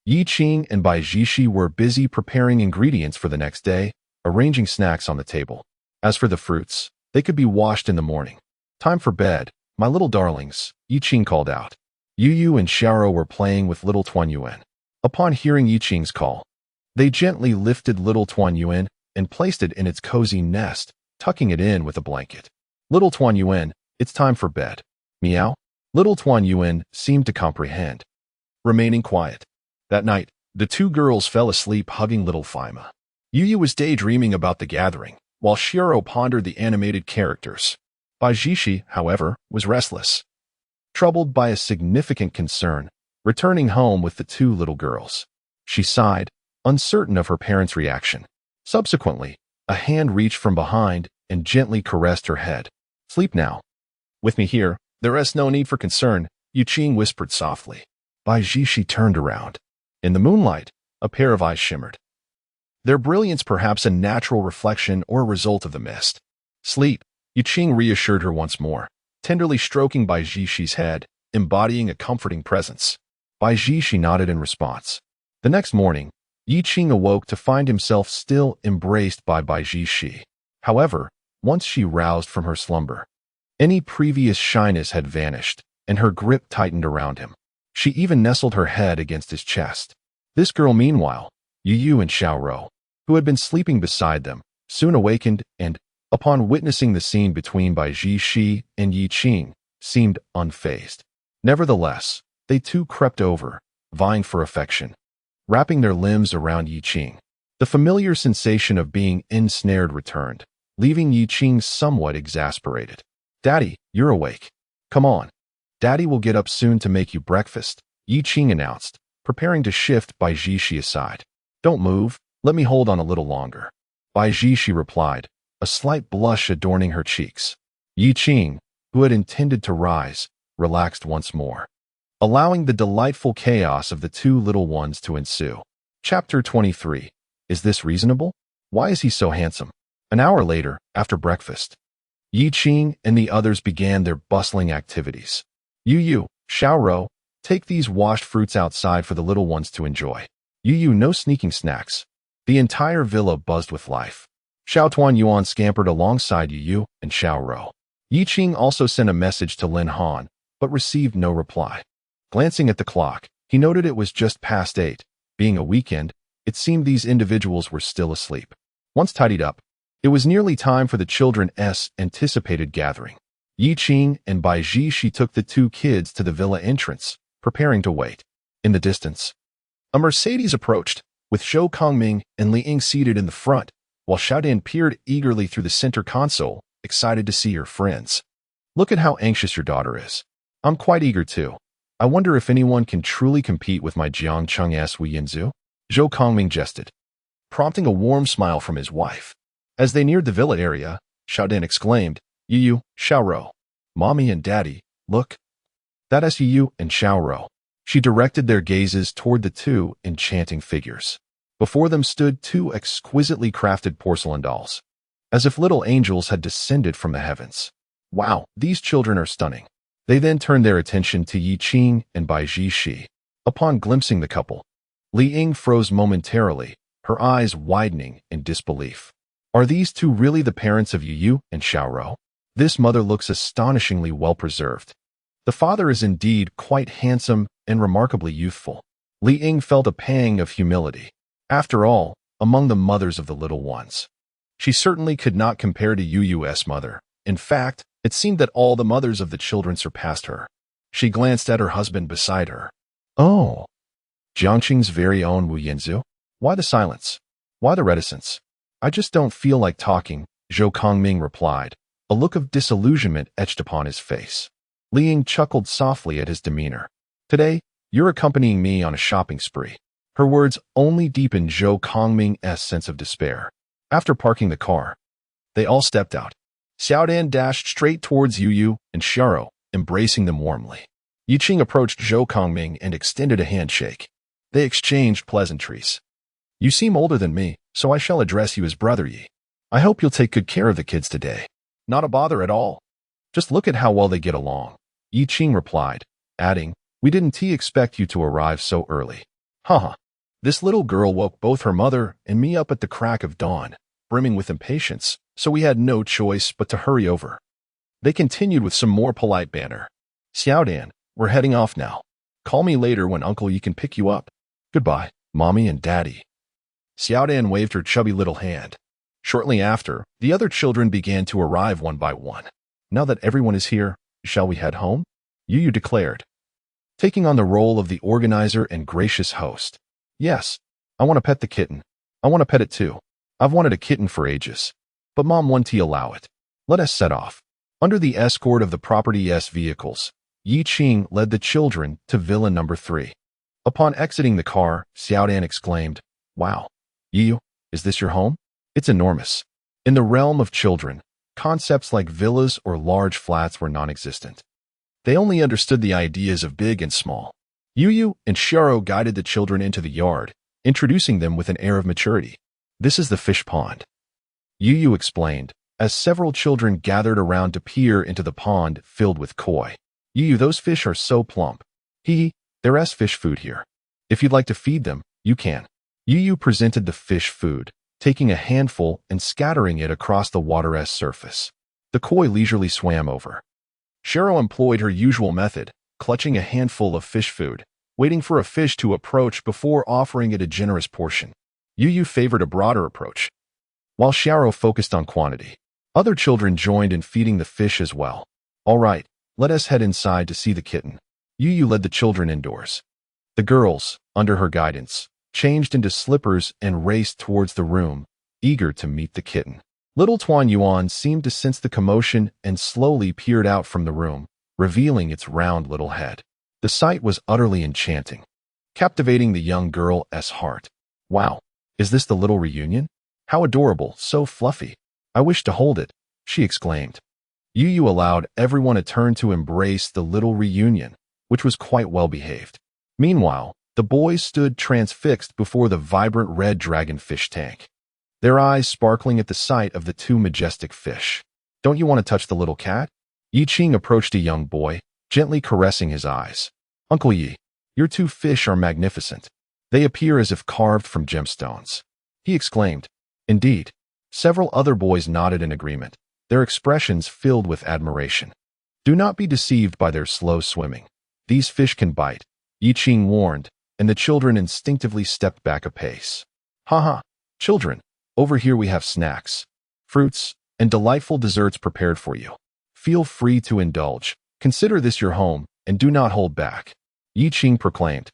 Yi Qing and Bai Jishi were busy preparing ingredients for the next day, arranging snacks on the table. As for the fruits, they could be washed in the morning. Time for bed, my little darlings, Yi Qing called out. Yu Yu and Xiao were playing with little Tuan Yuan. Upon hearing Yi Qing's call, they gently lifted little Tuan Yuan and placed it in its cozy nest, tucking it in with a blanket. Little Tuan Yuan, it's time for bed. Meow. Little Tuan Yuan seemed to comprehend, remaining quiet. That night, the two girls fell asleep hugging little Fima. Yu Yu was daydreaming about the gathering, while Xiao pondered the animated characters. Bai Jishi, however, was restless, troubled by a significant concern, returning home with the two little girls. She sighed, uncertain of her parents' reaction. Subsequently, a hand reached from behind and gently caressed her head. Sleep now. With me here, there is no need for concern, Yu Qing whispered softly. Bai Jishi turned around. In the moonlight, a pair of eyes shimmered, their brilliance perhaps a natural reflection or a result of the mist. Sleep, Yu Qing reassured her once more, tenderly stroking Bai Jishi's head, embodying a comforting presence. Bai Jishi nodded in response. The next morning, Yi Qing awoke to find himself still embraced by Bai Jishi. However, once she roused from her slumber, any previous shyness had vanished, and her grip tightened around him. She even nestled her head against his chest. This girl, meanwhile, Yu Yu and Xiao, who had been sleeping beside them, soon awakened and, upon witnessing the scene between Bai Jishi and Yi Qing, seemed unfazed. Nevertheless, they too crept over, vying for affection, wrapping their limbs around Yi Qing. The familiar sensation of being ensnared returned, leaving Yi Qing somewhat exasperated. Daddy, you're awake. Come on. Daddy will get up soon to make you breakfast, Yi Qing announced, preparing to shift Bai Jishi aside. Don't move, let me hold on a little longer. Bai Jishi replied, a slight blush adorning her cheeks. Yi Qing, who had intended to rise, relaxed once more. allowing the delightful chaos of the two little ones to ensue. Chapter 23. Is this reasonable? Why is he so handsome? An hour later, after breakfast, Yi Qing and the others began their bustling activities. Yu, Xiaoro, take these washed fruits outside for the little ones to enjoy. Yu, no sneaking snacks. The entire villa buzzed with life. Xiao Tuan Yuan scampered alongside Yu and Xiaoro. Yi Qing also sent a message to Lin Han, but received no reply. Glancing at the clock, he noted it was just past 8. Being a weekend, it seemed these individuals were still asleep. Once tidied up, it was nearly time for the children's anticipated gathering. Yi Qing and Bai Ji took the two kids to the villa entrance, preparing to wait. In the distance, a Mercedes approached, with Zhou Kongming and Li Ying seated in the front, while Xiaodian peered eagerly through the center console, excited to see her friends. Look at how anxious your daughter is. I'm quite eager too. I wonder if anyone can truly compete with my Jiangcheng's Wu Yinzu? Zhou Kongming jested, prompting a warm smile from his wife. As they neared the villa area, Xiaodian exclaimed, Yu, Xiaoro, Mommy and Daddy, look. That is Yu and Xiaoro. She directed their gazes toward the two enchanting figures. Before them stood two exquisitely crafted porcelain dolls, as if little angels had descended from the heavens. Wow, these children are stunning. They then turned their attention to Yi Qing and Bai Ji. Upon glimpsing the couple, Li Ying froze momentarily, her eyes widening in disbelief. Are these two really the parents of Yu and Xiaoro? This mother looks astonishingly well preserved. The father is indeed quite handsome and remarkably youthful. Li Ying felt a pang of humility. After all, among the mothers of the little ones, she certainly could not compare to Yu's mother. In fact, it seemed that all the mothers of the children surpassed her. She glanced at her husband beside her. Oh, Jiangqing's very own Wu Yinzu? Why the silence? Why the reticence? I just don't feel like talking, Zhou Kongming replied, a look of disillusionment etched upon his face. Li Ying chuckled softly at his demeanor. Today, you're accompanying me on a shopping spree. Her words only deepened Zhou Kongming's sense of despair. After parking the car, they all stepped out. Xiaodian dashed straight towards Yu and Xiaoro, embracing them warmly. Yi Qing approached Zhou Kongming and extended a handshake. They exchanged pleasantries. You seem older than me, so I shall address you as Brother Yi. I hope you'll take good care of the kids today. Not a bother at all. Just look at how well they get along. Yi Qing replied, adding, we didn't expect you to arrive so early. Haha. This little girl woke both her mother and me up at the crack of dawn, brimming with impatience, so we had no choice but to hurry over. They continued with some more polite banter. Xiaodian, we're heading off now. Call me later when Uncle Yi can pick you up. Goodbye, Mommy and Daddy. Xiaodian waved her chubby little hand. Shortly after, the other children began to arrive one by one. Now that everyone is here, shall we head home? Yu declared, taking on the role of the organizer and gracious host. Yes, I want to pet the kitten. I want to pet it too. I've wanted a kitten for ages. But Mom won't allow it. Let us set off. Under the escort of the property's vehicles, Yi Qing led the children to Villa number 3. Upon exiting the car, Xiaodian exclaimed, Wow, Yi, is this your home? It's enormous. In the realm of children, concepts like villas or large flats were non-existent. They only understood the ideas of big and small. Yu and Xiaoro guided the children into the yard, introducing them with an air of maturity. This is the fish pond. Yu explained, as several children gathered around to peer into the pond filled with koi. Yu, those fish are so plump. There's fish food here. If you'd like to feed them, you can. Yu presented the fish food, taking a handful and scattering it across the water's surface. The koi leisurely swam over. Xiaoro employed her usual method, clutching a handful of fish food, waiting for a fish to approach before offering it a generous portion. Yu favored a broader approach, while Xiaoro focused on quantity. Other children joined in feeding the fish as well. All right, let us head inside to see the kitten. Yu led the children indoors. The girls, under her guidance, changed into slippers and raced towards the room, eager to meet the kitten. Little Tuan Yuan seemed to sense the commotion and slowly peered out from the room, revealing its round little head. The sight was utterly enchanting, captivating the young girl's heart. Wow, is this the little reunion? How adorable, so fluffy. I wish to hold it, she exclaimed. Yu allowed everyone a turn to embrace the little reunion, which was quite well behaved. Meanwhile, the boys stood transfixed before the vibrant red dragonfish tank, their eyes sparkling at the sight of the two majestic fish. "Don't you want to touch the little cat?" Yi Qing approached a young boy, gently caressing his eyes. "Uncle Yi, your two fish are magnificent. They appear as if carved from gemstones," he exclaimed. Indeed, several other boys nodded in agreement, their expressions filled with admiration. "Do not be deceived by their slow swimming. These fish can bite," Yi Qing warned, and the children instinctively stepped back a pace. "Haha, children, over here we have snacks, fruits, and delightful desserts prepared for you. Feel free to indulge. Consider this your home, and do not hold back," Yi Qing proclaimed,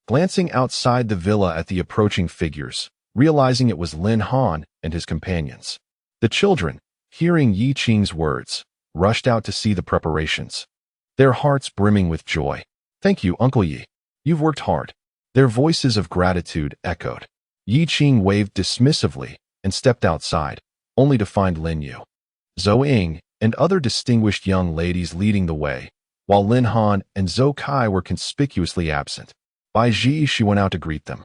glancing outside the villa at the approaching figures, realizing it was Lin Han and his companions. The children, hearing Yi Qing's words, rushed out to see the preparations, their hearts brimming with joy. "Thank you, Uncle Yi. You've worked hard." Their voices of gratitude echoed. Yi Qing waved dismissively and stepped outside, only to find Lin Yu, Zhou Ying, and other distinguished young ladies leading the way, while Lin Han and Zhou Kai were conspicuously absent. Bai Ji went out to greet them,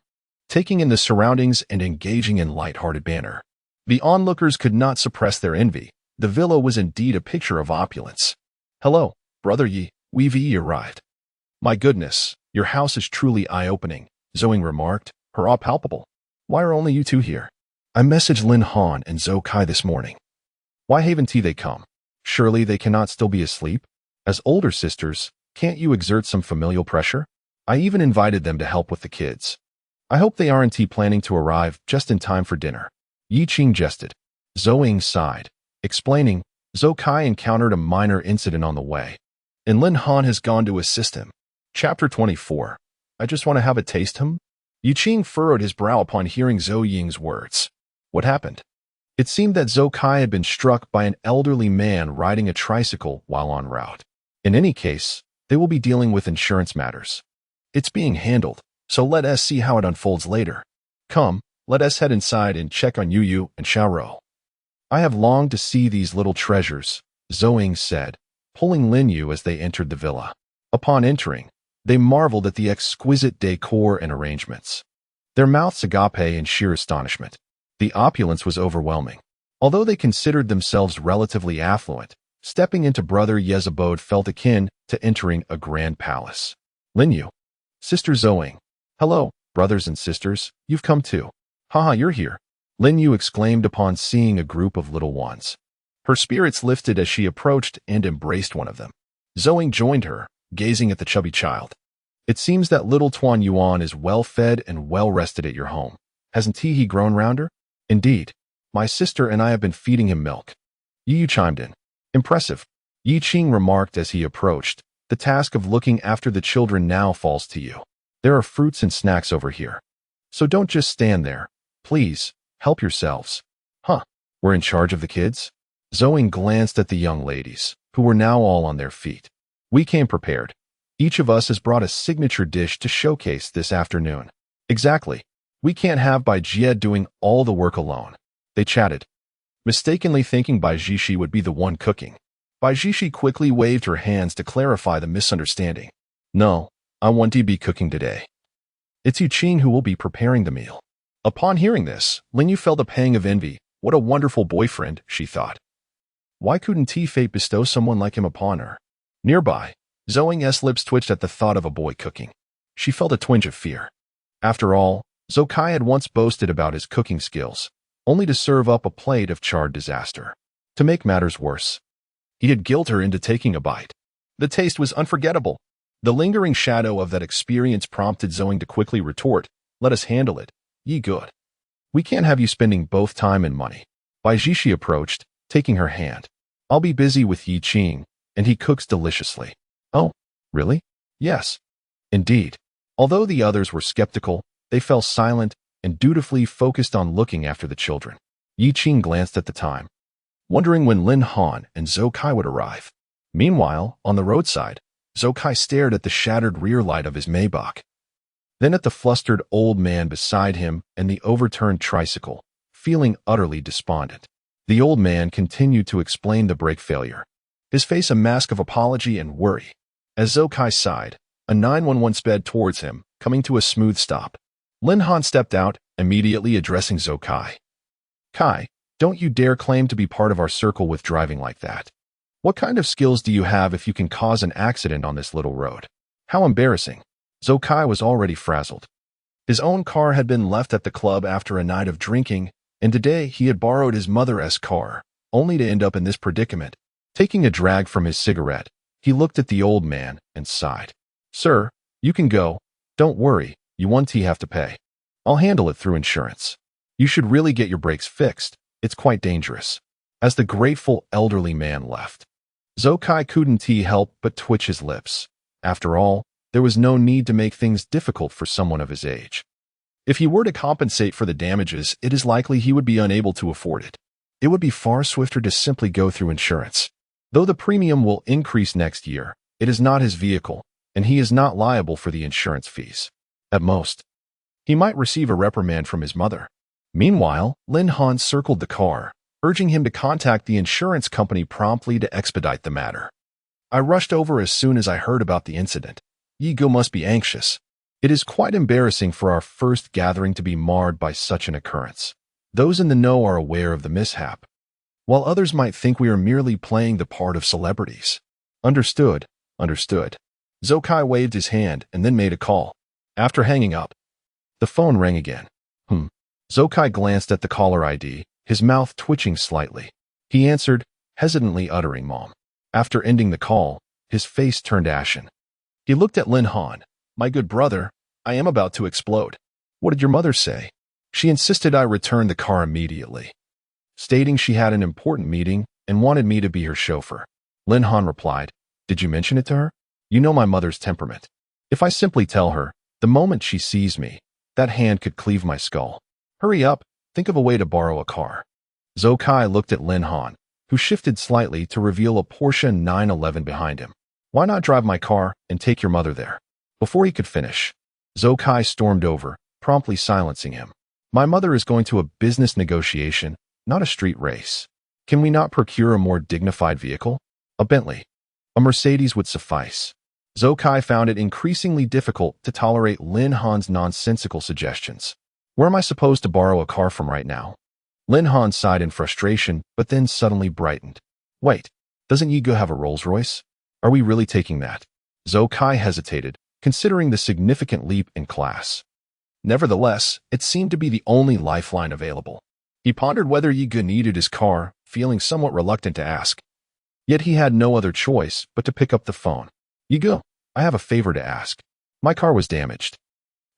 taking in the surroundings and engaging in light-hearted banter. The onlookers could not suppress their envy. The villa was indeed a picture of opulence. "Hello, Brother Yi, we've arrived." "My goodness, your house is truly eye-opening," Zhou Ying remarked, her awe palpable. "Why are only you two here?" "I messaged Lin Han and Zhou Kai this morning." "Why haven't they come? Surely they cannot still be asleep? As older sisters, can't you exert some familial pressure? I even invited them to help with the kids. I hope they aren't planning to arrive just in time for dinner." Yi Qing jested. Zhou Ying sighed, explaining, "Zhou Kai encountered a minor incident on the way, and Lin Han has gone to assist him." Chapter 24. "I just want to have a taste him?" Yi Qing furrowed his brow upon hearing Zhou Ying's words. What happened? It seemed that Zhou Kai had been struck by an elderly man riding a tricycle while en route. In any case, they will be dealing with insurance matters. It's being handled, so let us see how it unfolds later. Come, let us head inside and check on Yu Yu and Xiaorou. "I have longed to see these little treasures," Zhou Ying said, pulling Lin Yu as they entered the villa. Upon entering, they marveled at the exquisite decor and arrangements, their mouths agape in sheer astonishment. The opulence was overwhelming. Although they considered themselves relatively affluent, stepping into Brother Ye's abode felt akin to entering a grand palace. "Lin Yu, Sister Zhou Ying. Hello, brothers and sisters, you've come too." "Haha, you're here," Lin Yu exclaimed upon seeing a group of little ones. Her spirits lifted as she approached and embraced one of them. Zhou Ying joined her, gazing at the chubby child. "It seems that little Tuan Yuan is well-fed and well-rested at your home. Hasn't he grown rounder?" "Indeed, my sister and I have been feeding him milk." Yi Yu chimed in. "Impressive," Yi Qing remarked as he approached. "The task of looking after the children now falls to you. There are fruits and snacks over here, so don't just stand there. Please, help yourselves." "Huh, we're in charge of the kids?" Zhou Ying glanced at the young ladies, who were now all on their feet. "We came prepared. Each of us has brought a signature dish to showcase this afternoon." "Exactly. We can't have Bai Jie doing all the work alone," they chatted, mistakenly thinking Bai Jishi would be the one cooking. Bai Jishi quickly waved her hands to clarify the misunderstanding. "No, I want to be cooking today. It's Yu Qing who will be preparing the meal." Upon hearing this, Lin Yu felt a pang of envy. What a wonderful boyfriend, she thought. Why couldn't fate bestow someone like him upon her? Nearby, Zhou Ying's lips twitched at the thought of a boy cooking. She felt a twinge of fear. After all, Zhou Kai had once boasted about his cooking skills, only to serve up a plate of charred disaster. To make matters worse, he had guilted her into taking a bite. The taste was unforgettable. The lingering shadow of that experience prompted Zhou Ying to quickly retort, "Let us handle it. Ye good. We can't have you spending both time and money." Bai Jishi approached, taking her hand. "I'll be busy with Yi Qing, and he cooks deliciously." "Oh, really?" "Yes. Indeed." Although the others were skeptical, they fell silent and dutifully focused on looking after the children. Yi Qing glanced at the time, wondering when Lin Han and Zhou Kai would arrive. Meanwhile, on the roadside, Zhou Kai stared at the shattered rear light of his Maybach, then at the flustered old man beside him and the overturned tricycle, feeling utterly despondent. The old man continued to explain the brake failure, his face a mask of apology and worry. As Zhou Kai sighed, A 911 sped towards him, coming to a smooth stop. Lin Han stepped out, immediately addressing Zhou Kai. Kai, don't you dare claim to be part of our circle with driving like that. What kind of skills do you have if you can cause an accident on this little road? How embarrassing. Zhou Kai was already frazzled. His own car had been left at the club after a night of drinking, and today he had borrowed his mother's car, only to end up in this predicament. Taking a drag from his cigarette, he looked at the old man and sighed. Sir, you can go. Don't worry, you won't have to pay. I'll handle it through insurance. You should really get your brakes fixed. It's quite dangerous. As the grateful elderly man left, Zhou Kai couldn't help but twitch his lips. After all, there was no need to make things difficult for someone of his age. If he were to compensate for the damages, it is likely he would be unable to afford it. It would be far swifter to simply go through insurance. Though the premium will increase next year, it is not his vehicle, and he is not liable for the insurance fees. At most, he might receive a reprimand from his mother. Meanwhile, Lin Han circled the car, urging him to contact the insurance company promptly to expedite the matter. I rushed over as soon as I heard about the incident. Yigo must be anxious. It is quite embarrassing for our first gathering to be marred by such an occurrence. Those in the know are aware of the mishap, while others might think we are merely playing the part of celebrities. Understood. Zhou Kai waved his hand and then made a call. After hanging up, the phone rang again. Zhou Kai glanced at the caller ID, his mouth twitching slightly. He answered, hesitantly uttering Mom. After ending the call, his face turned ashen. He looked at Lin Han. My good brother, I am about to explode. What did your mother say? She insisted I return the car immediately, stating she had an important meeting and wanted me to be her chauffeur. Lin Han replied, Did you mention it to her? You know my mother's temperament. If I simply tell her, the moment she sees me, that hand could cleave my skull. Hurry up, think of a way to borrow a car. Zhou Kai looked at Lin Han, who shifted slightly to reveal a Porsche 911 behind him. Why not drive my car and take your mother there? Before he could finish, Zhou Kai stormed over, promptly silencing him. My mother is going to a business negotiation, not a street race. Can we not procure a more dignified vehicle? A Bentley. A Mercedes would suffice. Zhou Kai found it increasingly difficult to tolerate Lin Han's nonsensical suggestions. Where am I supposed to borrow a car from right now? Lin Han sighed in frustration, but then suddenly brightened. Wait, doesn't Yigo have a Rolls-Royce? Are we really taking that? Zhou Kai hesitated, considering the significant leap in class. Nevertheless, it seemed to be the only lifeline available. He pondered whether Yigo needed his car, feeling somewhat reluctant to ask. Yet he had no other choice but to pick up the phone. Yigo, I have a favor to ask. My car was damaged,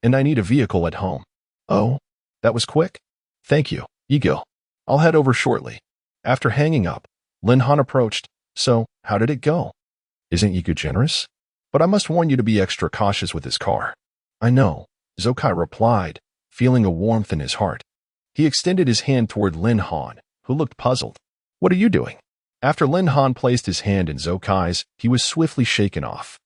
and I need a vehicle at home. Oh, that was quick? Thank you, Yigo. I'll head over shortly. After hanging up, Lin Han approached. So, how did it go? Isn't Yigo generous? But I must warn you to be extra cautious with his car. I know, Zhou Kai replied, feeling a warmth in his heart. He extended his hand toward Lin Han, who looked puzzled. What are you doing? After Lin Han placed his hand in Zhou Kai's, he was swiftly shaken off.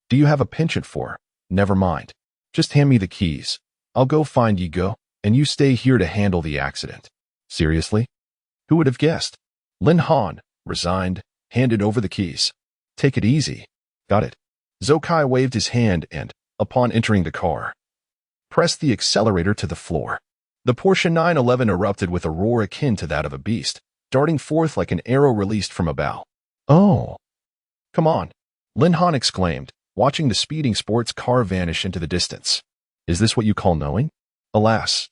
Do you have a penchant for her? Never mind. Just hand me the keys. I'll go find Yigo, and you stay here to handle the accident. Seriously? Who would have guessed? Lin Han, resigned, handed over the keys. Take it easy. Got it. Zhou Kai waved his hand and, upon entering the car, pressed the accelerator to the floor. The Porsche 911 erupted with a roar akin to that of a beast, darting forth like an arrow released from a bow. Oh! Come on! Lin Han exclaimed, watching the speeding sports car vanish into the distance. Is this what you call knowing? Alas,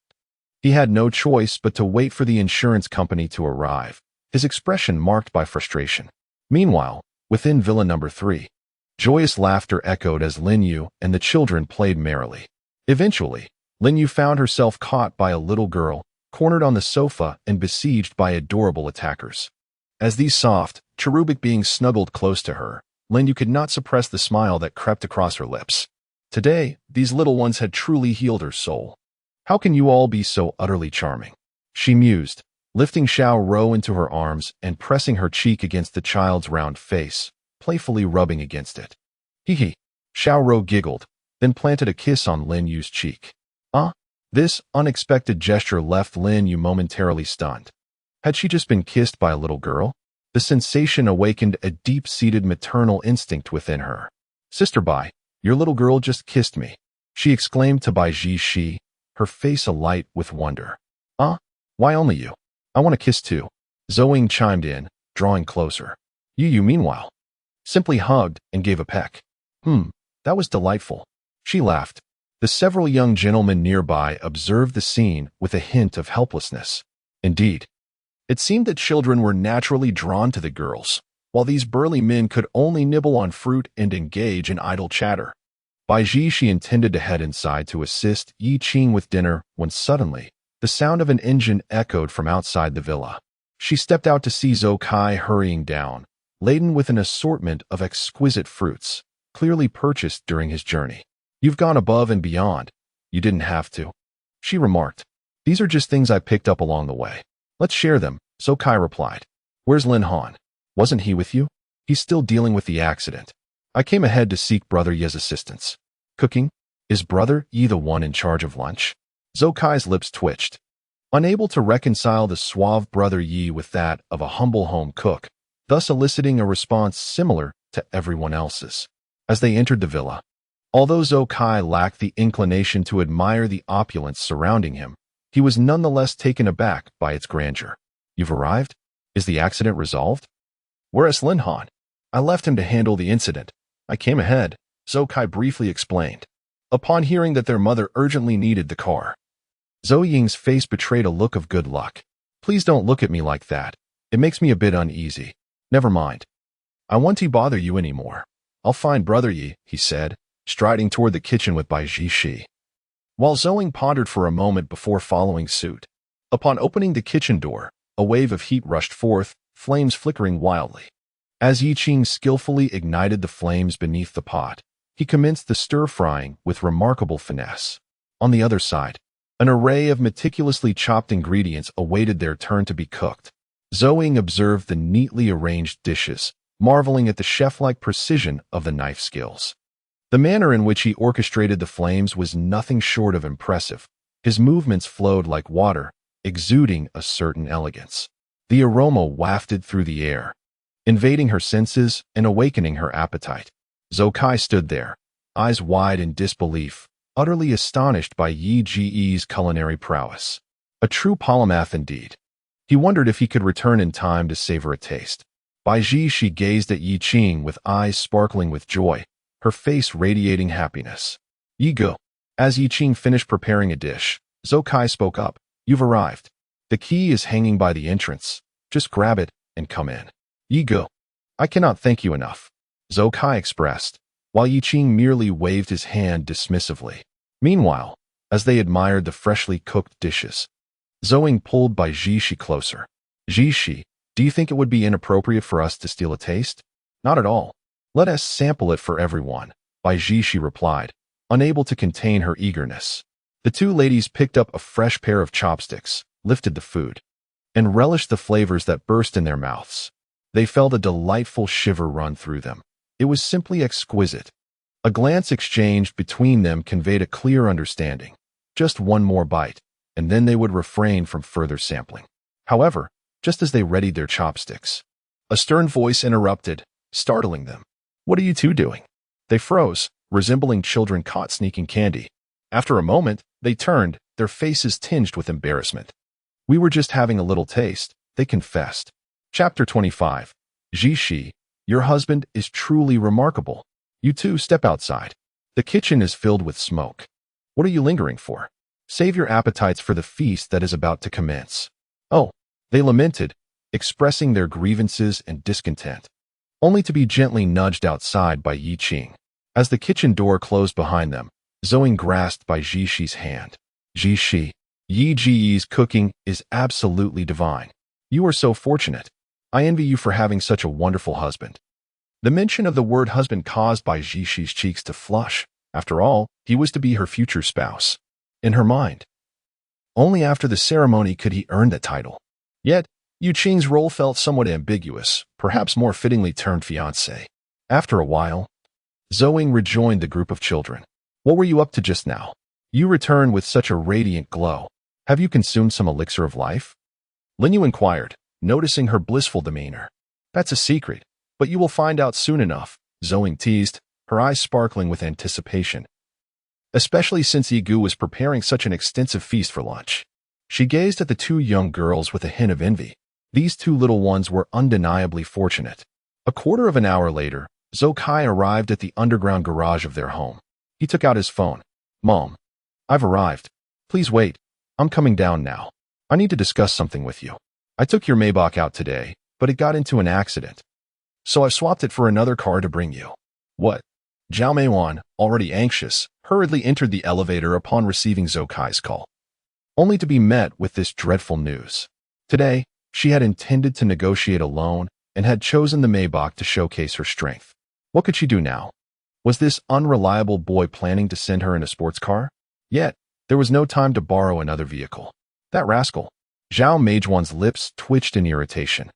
he had no choice but to wait for the insurance company to arrive, his expression marked by frustration. Meanwhile, within Villa Number 3, joyous laughter echoed as Lin Yu and the children played merrily. Eventually, Lin Yu found herself caught by a little girl, cornered on the sofa and besieged by adorable attackers. As these soft, cherubic beings snuggled close to her, Lin Yu could not suppress the smile that crept across her lips. Today, these little ones had truly healed her soul. How can you all be so utterly charming? She mused, lifting Xiao Ro into her arms and pressing her cheek against the child's round face, playfully rubbing against it. Hee. Xiao Ro giggled, then planted a kiss on Lin Yu's cheek. This unexpected gesture left Lin Yu momentarily stunned. Had she just been kissed by a little girl? The sensation awakened a deep-seated maternal instinct within her. Sister Bai, Your little girl just kissed me, she exclaimed to Bai Shi, her face alight with wonder. Why only you? I want to kiss too. Zoe chimed in, drawing closer. You meanwhile, simply hugged and gave a peck. That was delightful. She laughed. The several young gentlemen nearby observed the scene with a hint of helplessness. Indeed, it seemed that children were naturally drawn to the girls, while these burly men could only nibble on fruit and engage in idle chatter. Bai she intended to head inside to assist Yi Qing with dinner when suddenly, the sound of an engine echoed from outside the villa. She stepped out to see Zhou Kai hurrying down, laden with an assortment of exquisite fruits, clearly purchased during his journey. You've gone above and beyond. You didn't have to, she remarked. These are just things I picked up along the way. Let's share them, Zhou Kai replied. Where's Lin Han? Wasn't he with you? He's still dealing with the accident. I came ahead to seek Brother Ye's assistance. Cooking? Is Brother Ye the one in charge of lunch? Zhou Kai's lips twitched. Unable to reconcile the suave Brother Yi with that of a humble home cook, thus eliciting a response similar to everyone else's. As they entered the villa, although Zhou Kai lacked the inclination to admire the opulence surrounding him, he was nonetheless taken aback by its grandeur. You've arrived? Is the accident resolved? Where's Lin Han? I left him to handle the incident. I came ahead, Zhou Kai briefly explained. Upon hearing that their mother urgently needed the car, Zhou Ying's face betrayed a look of good luck. Please don't look at me like that. It makes me a bit uneasy. Never mind. I won't bother you anymore. I'll find Brother Yi, he said, striding toward the kitchen with Bai Shi. While Zhou pondered for a moment before following suit. Upon opening the kitchen door, a wave of heat rushed forth, flames flickering wildly. As Yi Qing skillfully ignited the flames beneath the pot, he commenced the stir-frying with remarkable finesse. On the other side, an array of meticulously chopped ingredients awaited their turn to be cooked. Zhou observed the neatly arranged dishes, marveling at the chef-like precision of the knife skills. The manner in which he orchestrated the flames was nothing short of impressive. His movements flowed like water, exuding a certain elegance. The aroma wafted through the air, invading her senses and awakening her appetite. Zhou Kai stood there, eyes wide in disbelief, utterly astonished by Yi Ji's culinary prowess. A true polymath indeed. He wondered if he could return in time to savor a taste. Bai she gazed at Yi Qing with eyes sparkling with joy, her face radiating happiness. Yi go. As Yi Qing finished preparing a dish, Zhou Kai spoke up. You've arrived. The key is hanging by the entrance. Just grab it and come in. Yi go. I cannot thank you enough, Zhou Kai expressed, while Yi Qing merely waved his hand dismissively. Meanwhile, as they admired the freshly cooked dishes, Zhou pulled Bai Shi closer. Shi, do you think it would be inappropriate for us to steal a taste? Not at all. Let us sample it for everyone, Bai Shi replied, unable to contain her eagerness. The two ladies picked up a fresh pair of chopsticks, lifted the food, and relished the flavors that burst in their mouths. They felt a delightful shiver run through them. It was simply exquisite. A glance exchanged between them conveyed a clear understanding. Just one more bite, and then they would refrain from further sampling. However, just as they readied their chopsticks, a stern voice interrupted, startling them. What are you two doing? They froze, resembling children caught sneaking candy. After a moment, they turned, their faces tinged with embarrassment. We were just having a little taste, they confessed. Chapter 25. Shi, your husband is truly remarkable. You two step outside. The kitchen is filled with smoke. What are you lingering for? Save your appetites for the feast that is about to commence. Oh, they lamented, expressing their grievances and discontent, only to be gently nudged outside by Yi Qing. As the kitchen door closed behind them, Zhou grasped by Shi's hand. Shi, Yi Ji's cooking is absolutely divine. You are so fortunate. I envy you for having such a wonderful husband. The mention of the word husband caused by Shi's cheeks to flush. After all, he was to be her future spouse. In her mind, only after the ceremony could he earn the title. Yet, Yu Qing's role felt somewhat ambiguous, perhaps more fittingly termed fiancé. After a while, Zhou rejoined the group of children. What were you up to just now? You returned with such a radiant glow. Have you consumed some elixir of life? Lin Yu inquired, noticing her blissful demeanor. That's a secret, but you will find out soon enough, Zhou teased. her eyes sparkling with anticipation, especially since Yigu was preparing such an extensive feast for lunch. She gazed at the two young girls with a hint of envy. These two little ones were undeniably fortunate. A quarter of an hour later, Zhou Kai arrived at the underground garage of their home. He took out his phone. "Mom, I've arrived. Please wait. I'm coming down now. I need to discuss something with you. I took your Maybach out today, but it got into an accident. So I've swapped it for another car to bring you." "What?" Zhao Meiwan, already anxious, hurriedly entered the elevator upon receiving Zhou Kai's call, only to be met with this dreadful news. Today, she had intended to negotiate a loan and had chosen the Maybach to showcase her strength. What could she do now? Was this unreliable boy planning to send her in a sports car? Yet, there was no time to borrow another vehicle. That rascal. Zhao Meijuan's lips twitched in irritation.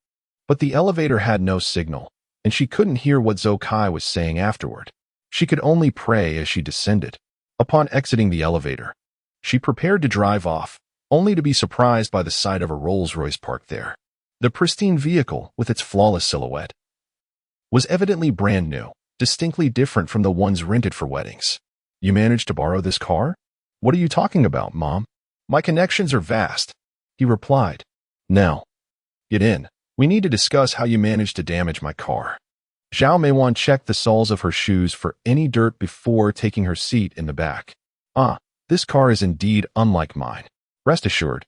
But the elevator had no signal, and she couldn't hear what Zhou Kai was saying afterward. She could only pray as she descended. Upon exiting the elevator, she prepared to drive off, only to be surprised by the sight of a Rolls-Royce parked there. The pristine vehicle, with its flawless silhouette, was evidently brand new, distinctly different from the ones rented for weddings. "You managed to borrow this car? What are you talking about, Mom? My connections are vast," he replied. "Now, get in. We need to discuss how you managed to damage my car." Zhao Meiwan checked the soles of her shoes for any dirt before taking her seat in the back. "Ah, this car is indeed unlike mine. Rest assured,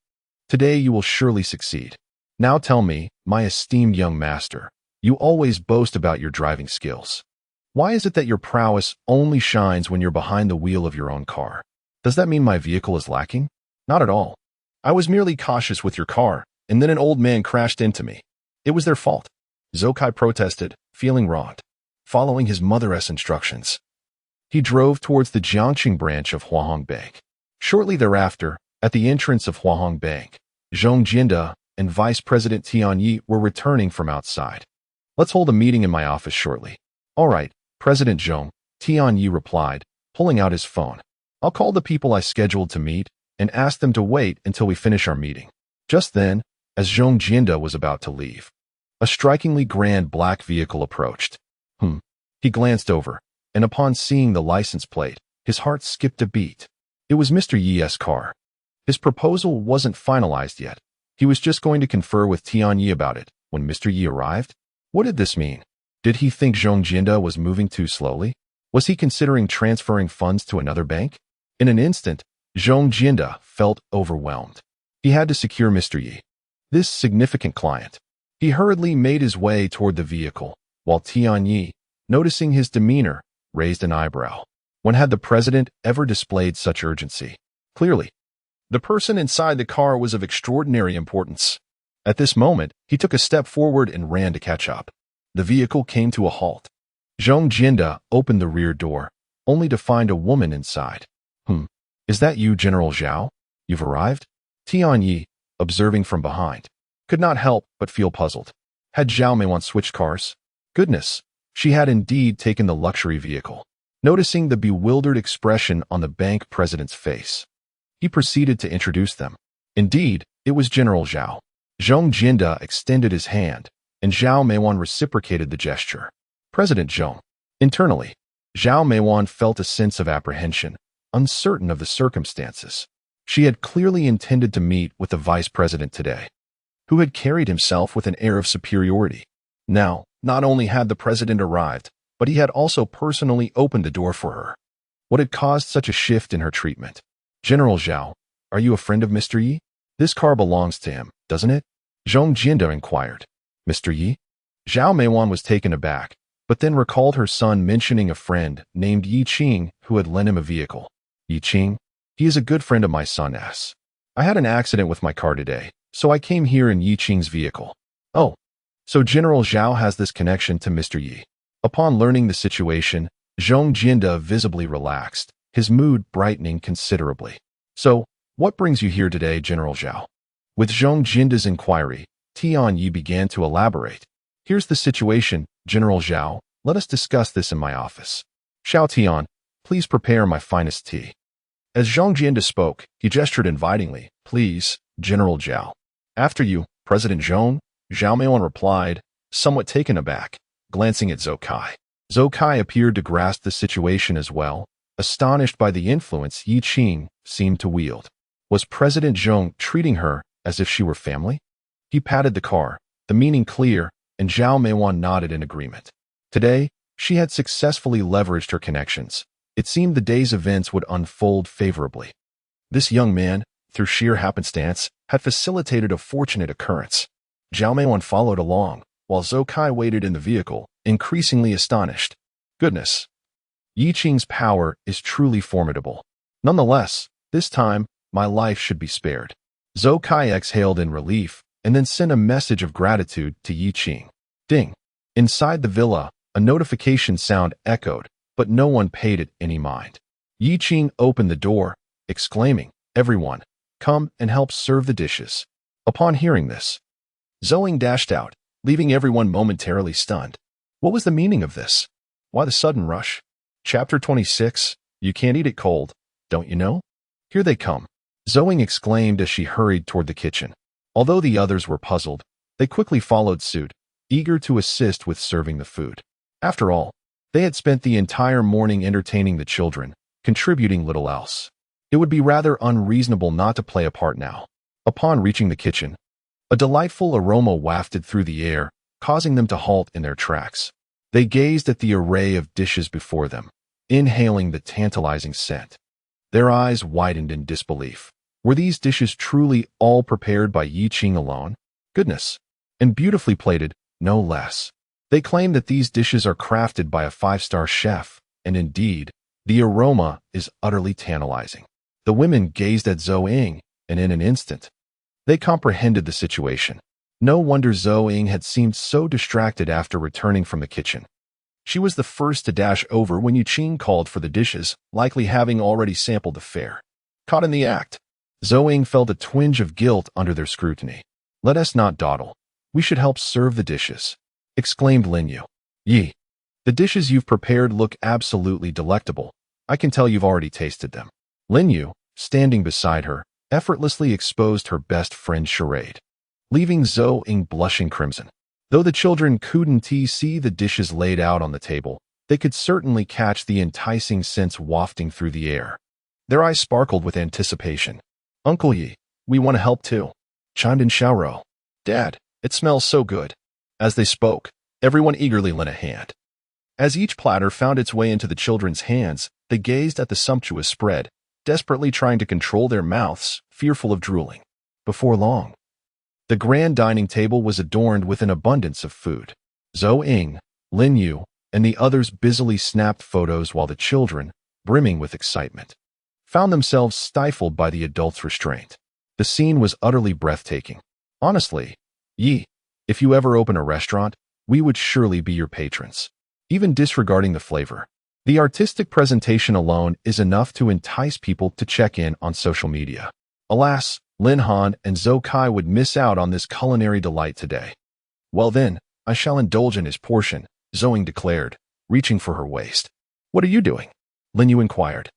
today you will surely succeed. Now tell me, my esteemed young master, you always boast about your driving skills. Why is it that your prowess only shines when you're behind the wheel of your own car? Does that mean my vehicle is lacking? Not at all. I was merely cautious with your car, and then an old man crashed into me. It was their fault." Zhou Kai protested, feeling wronged. Following his mother's instructions, he drove towards the Jiangqing branch of Huahong Bank. Shortly thereafter, at the entrance of Huahong Bank, Zhong Jinda and Vice President Tian Yi were returning from outside. "Let's hold a meeting in my office shortly." "All right, President Zhong," Tian Yi replied, pulling out his phone. "I'll call the people I scheduled to meet and ask them to wait until we finish our meeting." Just then, as Zhong Jinda was about to leave, a strikingly grand black vehicle approached. He glanced over, and upon seeing the license plate, his heart skipped a beat. It was Mr. Yi's car. His proposal wasn't finalized yet. He was just going to confer with Tian Yi about it when Mr. Yi arrived. What did this mean? Did he think Zhong Jinda was moving too slowly? Was he considering transferring funds to another bank? In an instant, Zhong Jinda felt overwhelmed. He had to secure Mr. Yi, this significant client. He hurriedly made his way toward the vehicle, while Tian Yi, noticing his demeanor, raised an eyebrow. When had the president ever displayed such urgency? Clearly, the person inside the car was of extraordinary importance. At this moment, he took a step forward and ran to catch up. The vehicle came to a halt. Zhong Jinda opened the rear door, only to find a woman inside. Is that you, General Zhao? You've arrived?" Tian Yi, observing from behind, could not help but feel puzzled. Had Zhao Meiwan switched cars? Goodness, she had indeed taken the luxury vehicle. Noticing the bewildered expression on the bank president's face, he proceeded to introduce them. Indeed, it was General Zhao. Zhong Jinda extended his hand, and Zhao Meiwan reciprocated the gesture. "President Zhong." Internally, Zhao Meiwan felt a sense of apprehension, uncertain of the circumstances. She had clearly intended to meet with the vice president today, who had carried himself with an air of superiority. Now, not only had the president arrived, but he had also personally opened the door for her. What had caused such a shift in her treatment? "General Zhao, are you a friend of Mr. Yi? This car belongs to him, doesn't it?" Zhong Jinda inquired. "Mr. Yi?" Zhao Meiwan was taken aback, but then recalled her son mentioning a friend named Yi Qing who had lent him a vehicle. "Yi Qing? He is a good friend of my son's. I had an accident with my car today, so I came here in Yi Qing's vehicle." "Oh, so General Zhao has this connection to Mr. Yi." Upon learning the situation, Zhong Jinda visibly relaxed, his mood brightening considerably. "So, what brings you here today, General Zhao?" With Zhong Jinda's inquiry, Tian Yi began to elaborate. "Here's the situation, General Zhao. Let us discuss this in my office. Xiao Tian, please prepare my finest tea." As Zhong Jinda spoke, he gestured invitingly. "Please, General Zhao." "After you, President Zhong," Zhao Meiwan replied, somewhat taken aback, glancing at Zhou Kai. Zhou Kai appeared to grasp the situation as well, astonished by the influence Yi Qing seemed to wield. Was President Zhong treating her as if she were family? He patted the car, the meaning clear, and Zhao Meiwan nodded in agreement. Today, she had successfully leveraged her connections. It seemed the day's events would unfold favorably. This young man, through sheer happenstance, had facilitated a fortunate occurrence. Zhao Meiwan followed along, while Zhou Kai waited in the vehicle, increasingly astonished. Goodness! Yi Qing's power is truly formidable. Nonetheless, this time, my life should be spared. Zhou Kai exhaled in relief, and then sent a message of gratitude to Yi Qing. Ding! Inside the villa, a notification sound echoed, but no one paid it any mind. Yi Qing opened the door, exclaiming, "Everyone, come and help serve the dishes." Upon hearing this, Zhou Ying dashed out, leaving everyone momentarily stunned. What was the meaning of this? Why the sudden rush? Chapter 26, You Can't Eat It Cold, Don't You Know? Here they come, Zhou Ying exclaimed as she hurried toward the kitchen. Although the others were puzzled, they quickly followed suit, eager to assist with serving the food. After all, they had spent the entire morning entertaining the children, contributing little else. It would be rather unreasonable not to play a part now. Upon reaching the kitchen, a delightful aroma wafted through the air, causing them to halt in their tracks. They gazed at the array of dishes before them, inhaling the tantalizing scent. Their eyes widened in disbelief. Were these dishes truly all prepared by Yi Qing alone? Goodness! And beautifully plated, no less. They claim that these dishes are crafted by a 5-star chef, and indeed, the aroma is utterly tantalizing. The women gazed at Zhou Ying, and in an instant, they comprehended the situation. No wonder Zhou Ying had seemed so distracted after returning from the kitchen. She was the first to dash over when Yi Qing called for the dishes, likely having already sampled the fare. Caught in the act, Zhou Ying felt a twinge of guilt under their scrutiny. "Let us not dawdle. We should help serve the dishes," exclaimed Lin Yu. "Yi, the dishes you've prepared look absolutely delectable. I can tell you've already tasted them." Lin Yu, standing beside her, effortlessly exposed her best friend's charade, leaving Zhou Ying blushing crimson. Though the children couldn't see the dishes laid out on the table, they could certainly catch the enticing scents wafting through the air. Their eyes sparkled with anticipation. "Uncle Yi, we want to help too," chimed in Xiaorou. "Dad, it smells so good." As they spoke, everyone eagerly lent a hand. As each platter found its way into the children's hands, they gazed at the sumptuous spread, desperately trying to control their mouths, fearful of drooling. Before long, the grand dining table was adorned with an abundance of food. Zhou Ying, Lin Yu, and the others busily snapped photos while the children, brimming with excitement, found themselves stifled by the adults' restraint. The scene was utterly breathtaking. Honestly, Yi, if you ever open a restaurant, we would surely be your patrons. Even disregarding the flavor, the artistic presentation alone is enough to entice people to check in on social media. Alas, Lin Han and Zhou Kai would miss out on this culinary delight today. "Well then, I shall indulge in his portion," Zhou Ying declared, reaching for her waist. "What are you doing?" Lin Yu inquired,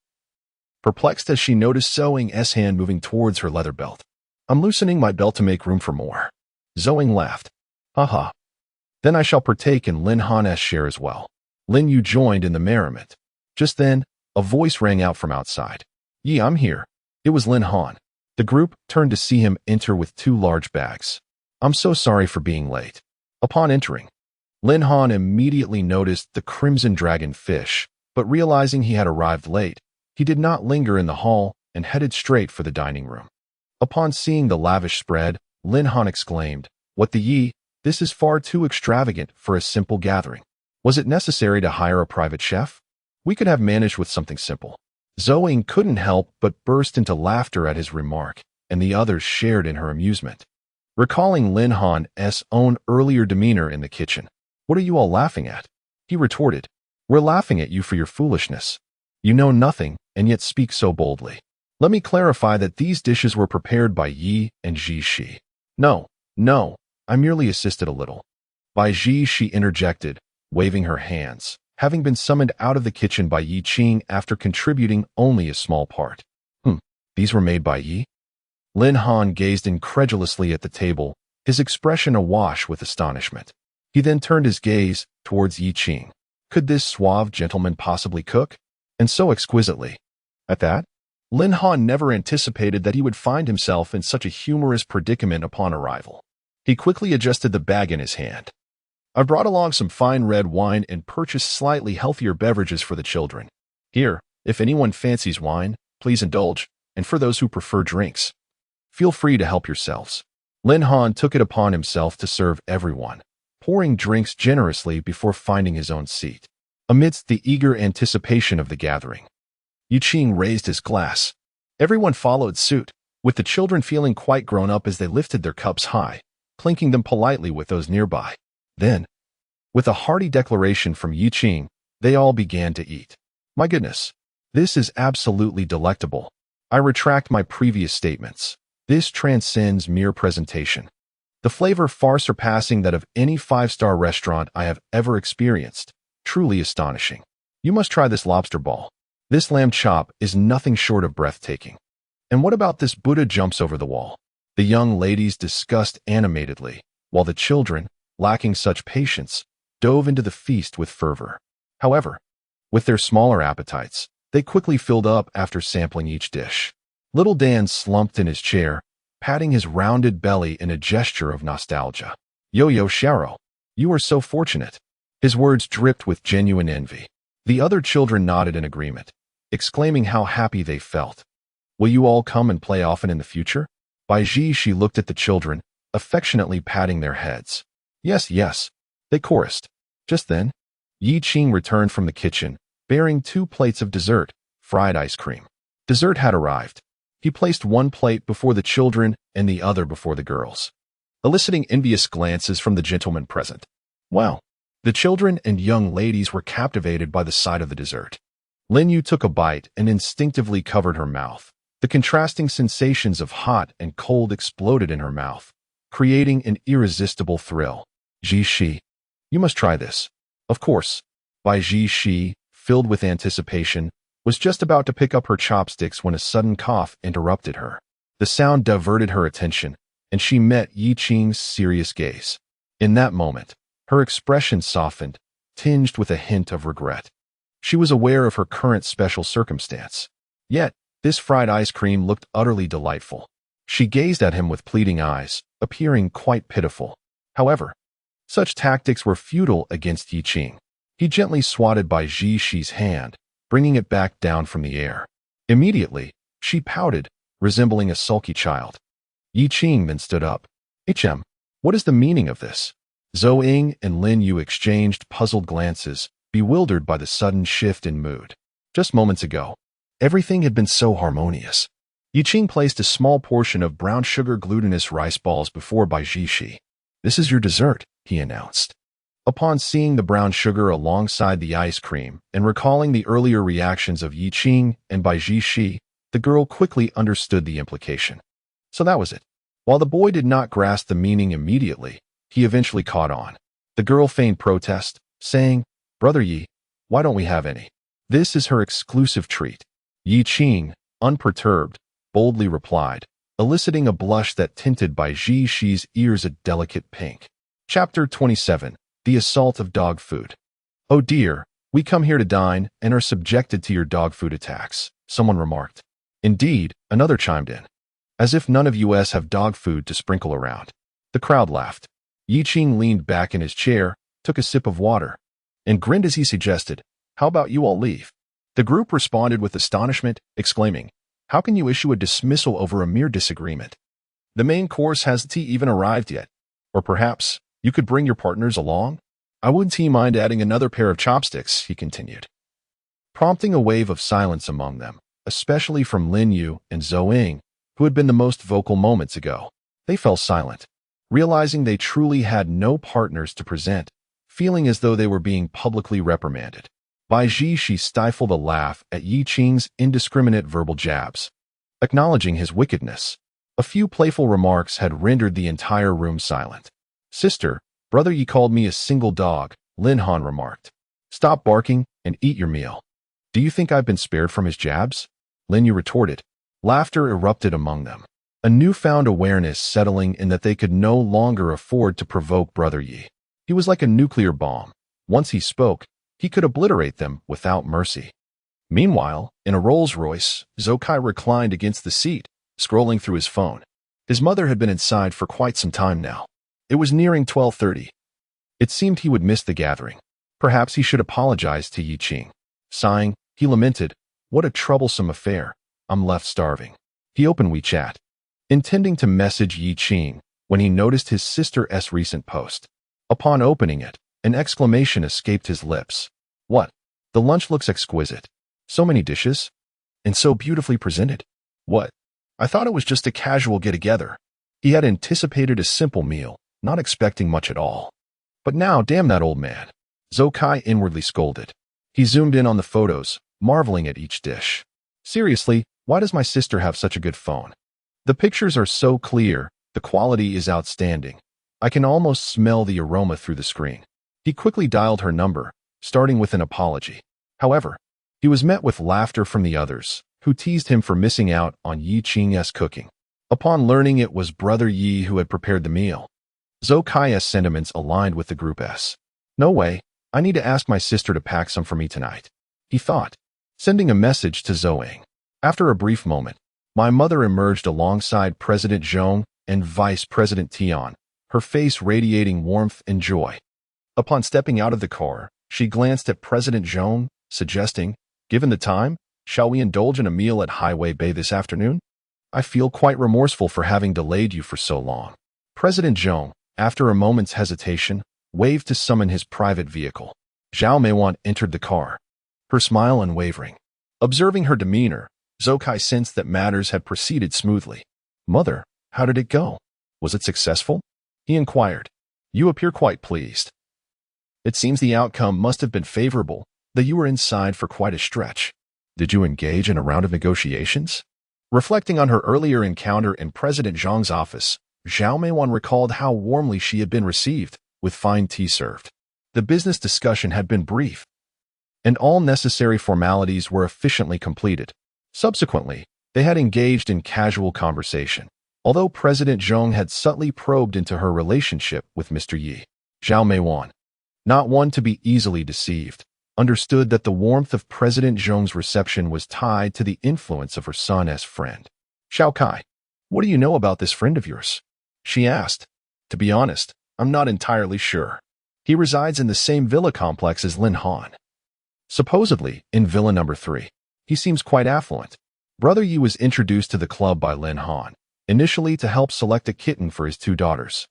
perplexed as she noticed Zhou Ying's hand moving towards her leather belt. "I'm loosening my belt to make room for more." Zhou Ying laughed. "Haha. Then I shall partake in Lin Han's share as well." Lin Yu joined in the merriment. Just then, a voice rang out from outside. "Yi, I'm here." It was Lin Han. The group turned to see him enter with 2 large bags. "I'm so sorry for being late." Upon entering, Lin Han immediately noticed the crimson dragon fish, but realizing he had arrived late, he did not linger in the hall and headed straight for the dining room. Upon seeing the lavish spread, Lin Han exclaimed, "What the Yi? This is far too extravagant for a simple gathering. Was it necessary to hire a private chef? We could have managed with something simple." Zhou Ying couldn't help but burst into laughter at his remark, and the others shared in her amusement. Recalling Lin Han's own earlier demeanor in the kitchen, "What are you all laughing at?" he retorted. "We're laughing at you for your foolishness. You know nothing, and yet speak so boldly. Let me clarify that these dishes were prepared by Yi and Ji Shi." No, I merely assisted a little." By Ji Shi interjected, waving her hands, having been summoned out of the kitchen by Yi Qing after contributing only a small part. These were made by Yi?" Lin Han gazed incredulously at the table, his expression awash with astonishment. He then turned his gaze towards Yi Qing. Could this suave gentleman possibly cook? And so exquisitely. At that, Lin Han never anticipated that he would find himself in such a humorous predicament upon arrival. He quickly adjusted the bag in his hand. "I brought along some fine red wine and purchased slightly healthier beverages for the children. Here, if anyone fancies wine, please indulge, and for those who prefer drinks, feel free to help yourselves." Lin Han took it upon himself to serve everyone, pouring drinks generously before finding his own seat. Amidst the eager anticipation of the gathering, Yiqing raised his glass. Everyone followed suit, with the children feeling quite grown up as they lifted their cups high, clinking them politely with those nearby. Then, with a hearty declaration from Yiqing, they all began to eat. "My goodness, this is absolutely delectable. I retract my previous statements. This transcends mere presentation. The flavor far surpassing that of any five-star restaurant I have ever experienced. Truly astonishing. You must try this lobster ball. This lamb chop is nothing short of breathtaking. And what about this Buddha jumps over the wall?" The young ladies discussed animatedly, while the children, lacking such patience, dove into the feast with fervor. However, with their smaller appetites, they quickly filled up after sampling each dish. Little Dan slumped in his chair, patting his rounded belly in a gesture of nostalgia. "Yo-yo Sharo, you are so fortunate." His words dripped with genuine envy. The other children nodded in agreement, exclaiming how happy they felt. "Will you all come and play often in the future?" She looked at the children, affectionately patting their heads. "Yes, yes," they chorused. Just then, Yiqing returned from the kitchen, bearing 2 plates of dessert, fried ice cream. Dessert had arrived. He placed one plate before the children and the other before the girls, eliciting envious glances from the gentlemen present. Wow! The children and young ladies were captivated by the sight of the dessert. Lin Yu took a bite and instinctively covered her mouth. The contrasting sensations of hot and cold exploded in her mouth, creating an irresistible thrill. "Ji, you must try this." Of course, Ji, filled with anticipation, was just about to pick up her chopsticks when a sudden cough interrupted her. The sound diverted her attention, and she met Yiqing's serious gaze. In that moment, her expression softened, tinged with a hint of regret. She was aware of her current special circumstance. Yet, this fried ice cream looked utterly delightful. She gazed at him with pleading eyes, appearing quite pitiful. However, such tactics were futile against Yiqing. He gently swatted Ji's hand, bringing it back down from the air. Immediately, she pouted, resembling a sulky child. Yiqing then stood up. What is the meaning of this?" Zhou Ying and Lin Yu exchanged puzzled glances, bewildered by the sudden shift in mood. Just moments ago, everything had been so harmonious. Yiqing placed a small portion of brown sugar glutinous rice balls before Ji. "This is your dessert," he announced. Upon seeing the brown sugar alongside the ice cream and recalling the earlier reactions of Yiqing and Ji, the girl quickly understood the implication. So that was it. While the boy did not grasp the meaning immediately, he eventually caught on. The girl feigned protest, saying, "Brother Yi, why don't we have any? This is her exclusive treat." Yiqing, unperturbed, boldly replied, eliciting a blush that tinted Ji's ears a delicate pink. Chapter 27. The Assault of Dog Food. "Oh dear, we come here to dine and are subjected to your dog food attacks," someone remarked. Indeed, another chimed in. "As if none of us have dog food to sprinkle around." The crowd laughed. Yiqing leaned back in his chair, took a sip of water, and grinned as he suggested, "How about you all leave?" The group responded with astonishment, exclaiming, "How can you issue a dismissal over a mere disagreement? The main course hasn't even arrived yet. Or perhaps you could bring your partners along? I wouldn't mind adding another pair of chopsticks," he continued, prompting a wave of silence among them, especially from Lin Yu and Zhou Ying, who had been the most vocal moments ago. They fell silent, realizing they truly had no partners to present, feeling as though they were being publicly reprimanded. She stifled a laugh at Yiqing's indiscriminate verbal jabs. Acknowledging his wickedness, a few playful remarks had rendered the entire room silent. "Sister, Brother Yi called me a single dog," Lin Han remarked. "Stop barking and eat your meal." "Do you think I've been spared from his jabs?" Lin Yu retorted. Laughter erupted among them, a newfound awareness settling in that they could no longer afford to provoke Brother Yi. He was like a nuclear bomb. Once he spoke, He could obliterate them without mercy. Meanwhile, in a Rolls-Royce, Zokai reclined against the seat, scrolling through his phone. His mother had been inside for quite some time now. It was nearing 12:30. It seemed he would miss the gathering. Perhaps he should apologize to Yi Qing. Sighing, he lamented, "What a troublesome affair. I'm left starving." He opened WeChat, intending to message Yi Qing when he noticed his sister's recent post. Upon opening it, an exclamation escaped his lips. "What? The lunch looks exquisite. So many dishes, and so beautifully presented. What? I thought it was just a casual get-together." He had anticipated a simple meal, not expecting much at all. But now, damn that old man. Zokai inwardly scolded. He zoomed in on the photos, marveling at each dish. Seriously, why does my sister have such a good phone? The pictures are so clear, the quality is outstanding. I can almost smell the aroma through the screen. He quickly dialed her number, starting with an apology. However, he was met with laughter from the others, who teased him for missing out on Yi Qing's cooking. Upon learning it was Brother Yi who had prepared the meal, Zokai's sentiments aligned with the group's. "No way, I need to ask my sister to pack some for me tonight," he thought, sending a message to Zoang. After a brief moment, my mother emerged alongside President Zhong and Vice President Tian, her face radiating warmth and joy. Upon stepping out of the car, she glanced at President Zhong, suggesting, "Given the time, shall we indulge in a meal at Highway Bay this afternoon? I feel quite remorseful for having delayed you for so long." President Zhong, after a moment's hesitation, waved to summon his private vehicle. Zhao Meiwan entered the car, her smile unwavering. Observing her demeanor, Zokai sensed that matters had proceeded smoothly. "Mother, how did it go? Was it successful?" he inquired. "You appear quite pleased. It seems the outcome must have been favorable, though you were inside for quite a stretch. Did you engage in a round of negotiations?" Reflecting on her earlier encounter in President Zhang's office, Zhao Meiwan recalled how warmly she had been received, with fine tea served. The business discussion had been brief, and all necessary formalities were efficiently completed. Subsequently, they had engaged in casual conversation. Although President Zhong had subtly probed into her relationship with Mr. Yi, Zhao Meiwan, not one to be easily deceived, understood that the warmth of President Zhong's reception was tied to the influence of her son's friend. "Xiao Kai, what do you know about this friend of yours?" she asked. "To be honest, I'm not entirely sure. He resides in the same villa complex as Lin Han. Supposedly, in Villa Number 3. He seems quite affluent. Brother Yi was introduced to the club by Lin Han, initially to help select a kitten for his 2 daughters.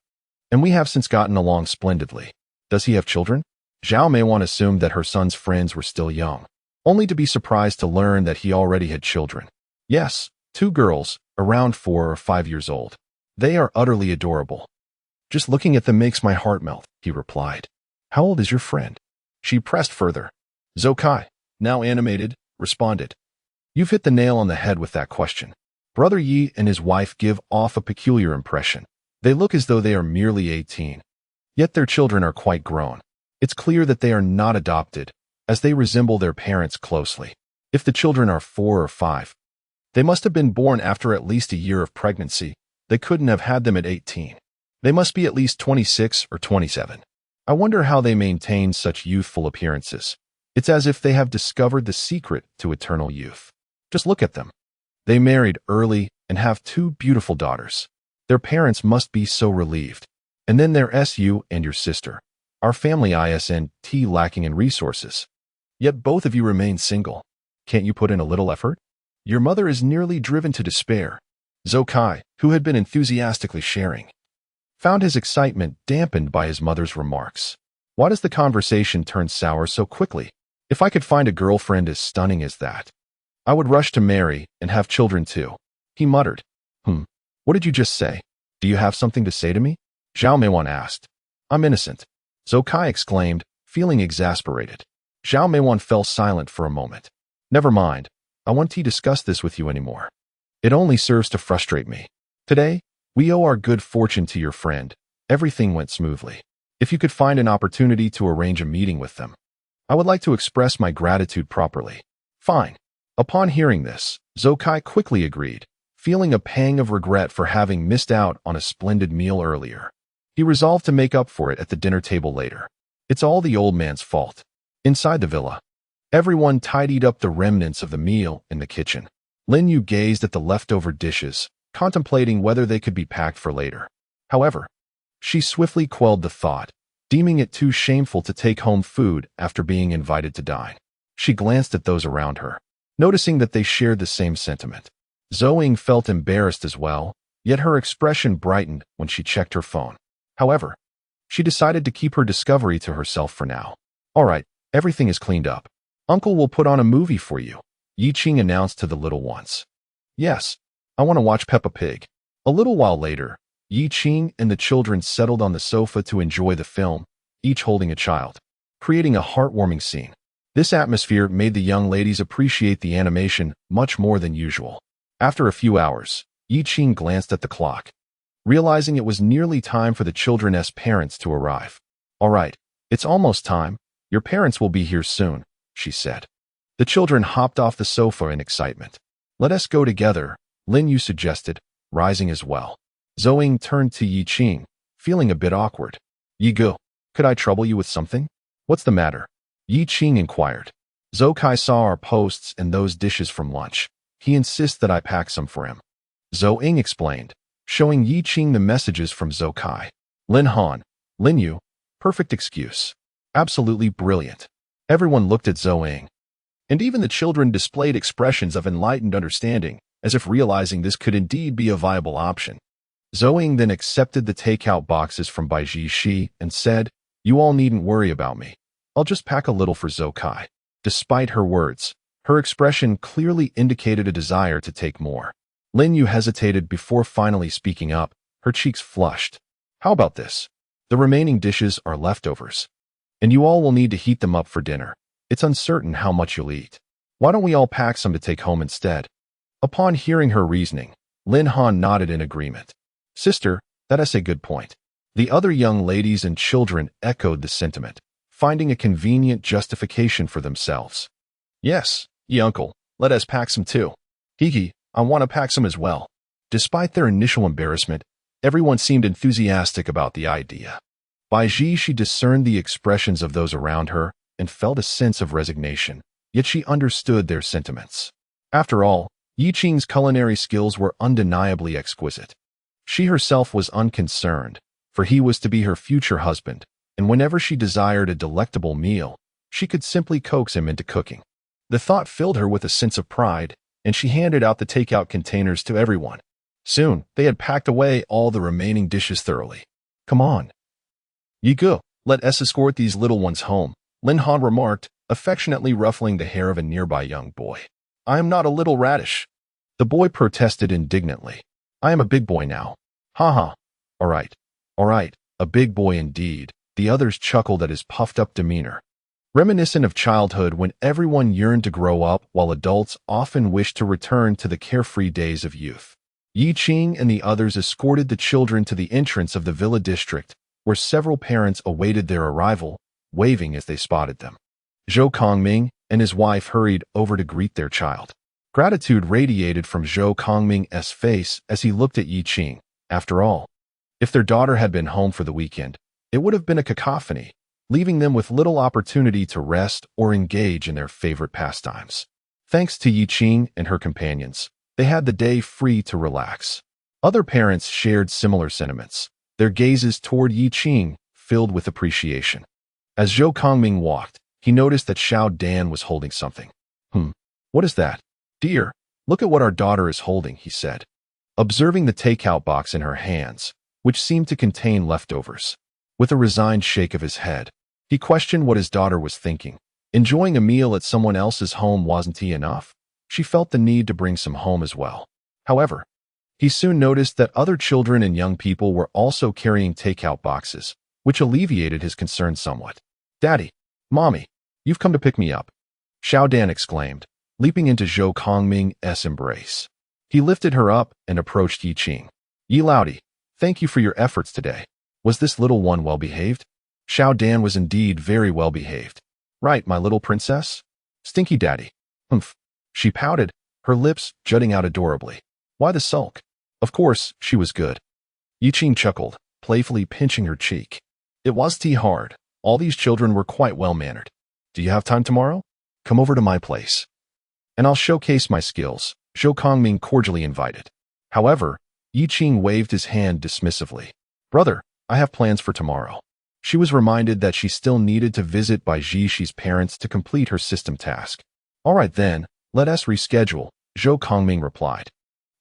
And we have since gotten along splendidly. Does he have children?" Zhao Meiwan assumed that her son's friends were still young, only to be surprised to learn that he already had children. "Yes, 2 girls, around 4 or 5 years old. They are utterly adorable. Just looking at them makes my heart melt," he replied. "How old is your friend?" she pressed further. Zokai, now animated, responded, "You've hit the nail on the head with that question. Brother Yi and his wife give off a peculiar impression. They look as though they are merely 18. Yet their children are quite grown. It's clear that they are not adopted, as they resemble their parents closely. If the children are 4 or 5, they must have been born after at least a year of pregnancy. They couldn't have had them at 18. They must be at least 26 or 27. I wonder how they maintain such youthful appearances. It's as if they have discovered the secret to eternal youth. Just look at them. They married early and have 2 beautiful daughters. Their parents must be so relieved. And then there's you and your sister. Our family isn't lacking in resources. Yet both of you remain single. Can't you put in a little effort? Your mother is nearly driven to despair." Zokai, who had been enthusiastically sharing, found his excitement dampened by his mother's remarks. Why does the conversation turn sour so quickly? If I could find a girlfriend as stunning as that, I would rush to marry and have children too, he muttered. What did you just say? Do you have something to say to me? Zhao Meiwan asked. I'm innocent, Zokai exclaimed, feeling exasperated. Zhao Meiwan fell silent for a moment. Never mind, I won't discuss this with you anymore. It only serves to frustrate me. Today, we owe our good fortune to your friend. Everything went smoothly. If you could find an opportunity to arrange a meeting with them, I would like to express my gratitude properly. Fine. Upon hearing this, Zokai quickly agreed, feeling a pang of regret for having missed out on a splendid meal earlier. He resolved to make up for it at the dinner table later. It's all the old man's fault. Inside the villa, everyone tidied up the remnants of the meal in the kitchen. Lin Yu gazed at the leftover dishes, contemplating whether they could be packed for later. However, she swiftly quelled the thought, deeming it too shameful to take home food after being invited to dine. She glanced at those around her, noticing that they shared the same sentiment. Zoe felt embarrassed as well, yet her expression brightened when she checked her phone. However, she decided to keep her discovery to herself for now. All right, everything is cleaned up. Uncle will put on a movie for you, Yi Qing announced to the little ones. Yes, I want to watch Peppa Pig. A little while later, Yi Qing and the children settled on the sofa to enjoy the film, each holding a child, creating a heartwarming scene. This atmosphere made the young ladies appreciate the animation much more than usual. After a few hours, Yi Qing glanced at the clock, realizing it was nearly time for the children's parents to arrive. All right, it's almost time. Your parents will be here soon, she said. The children hopped off the sofa in excitement. Let us go together, Lin Yu suggested, rising as well. Zoe turned to Yi Qing, feeling a bit awkward. Yi Gu, could I trouble you with something? What's the matter? Yi Qing inquired. Zhou Kai saw our posts and those dishes from lunch. He insists that I pack some for him. Zhou Ying explained, showing Yi Qing the messages from Zhou Kai. Lin Han, Lin Yu, perfect excuse. Absolutely brilliant. Everyone looked at Zhou Ying. And even the children displayed expressions of enlightened understanding, as if realizing this could indeed be a viable option. Zhou Ying then accepted the takeout boxes from Baiji Shi and said, You all needn't worry about me. I'll just pack a little for Zhou Kai. Despite her words, her expression clearly indicated a desire to take more. Lin Yu hesitated before finally speaking up, her cheeks flushed. How about this? The remaining dishes are leftovers, and you all will need to heat them up for dinner. It's uncertain how much you'll eat. Why don't we all pack some to take home instead? Upon hearing her reasoning, Lin Han nodded in agreement. Sister, that is a good point. The other young ladies and children echoed the sentiment, finding a convenient justification for themselves. Yes, ye uncle, let us pack some too. Hiki, I want to pack some as well. Despite their initial embarrassment, everyone seemed enthusiastic about the idea. By Ji, she discerned the expressions of those around her and felt a sense of resignation, yet she understood their sentiments. After all, Yi Qing's culinary skills were undeniably exquisite. She herself was unconcerned, for he was to be her future husband, and whenever she desired a delectable meal, she could simply coax him into cooking. The thought filled her with a sense of pride, and she handed out the takeout containers to everyone. Soon, they had packed away all the remaining dishes thoroughly. Come on. Yi Gu, let us escort these little ones home, Lin Han remarked, affectionately ruffling the hair of a nearby young boy. I am not a little radish. The boy protested indignantly. I am a big boy now. Ha. All right, a big boy indeed. The others chuckled at his puffed-up demeanor. Reminiscent of childhood when everyone yearned to grow up while adults often wished to return to the carefree days of youth. Yi Qing and the others escorted the children to the entrance of the villa district, where several parents awaited their arrival, waving as they spotted them. Zhou Kongming and his wife hurried over to greet their child. Gratitude radiated from Zhou Kongming's face as he looked at Yi Qing. After all, if their daughter had been home for the weekend, it would have been a cacophony, leaving them with little opportunity to rest or engage in their favorite pastimes. Thanks to Yi Qing and her companions, they had the day free to relax. Other parents shared similar sentiments, their gazes toward Yi Qing filled with appreciation. As Zhou Kongming walked, he noticed that Xiao Dan was holding something. What is that? Dear, look at what our daughter is holding, he said, observing the takeout box in her hands, which seemed to contain leftovers. With a resigned shake of his head, he questioned what his daughter was thinking. Enjoying a meal at someone else's home wasn't enough. She felt the need to bring some home as well. However, he soon noticed that other children and young people were also carrying takeout boxes, which alleviated his concern somewhat. Daddy, Mommy, you've come to pick me up, Xiao Dan exclaimed, leaping into Zhou Kongming's embrace. He lifted her up and approached Yi Qing. Yi Laodi, thank you for your efforts today. Was this little one well-behaved? Xiao Dan was indeed very well-behaved. Right, my little princess? Stinky daddy. Humph. She pouted, her lips jutting out adorably. Why the sulk? Of course, she was good. Yi Qing chuckled, playfully pinching her cheek. It was hard. All these children were quite well-mannered. Do you have time tomorrow? Come over to my place, and I'll showcase my skills, Zhou Kongming cordially invited. However, Yi Qing waved his hand dismissively. Brother, I have plans for tomorrow. She was reminded that she still needed to visit Bai Zhixi's parents to complete her system task. All right then, let us reschedule, Zhou Kongming replied,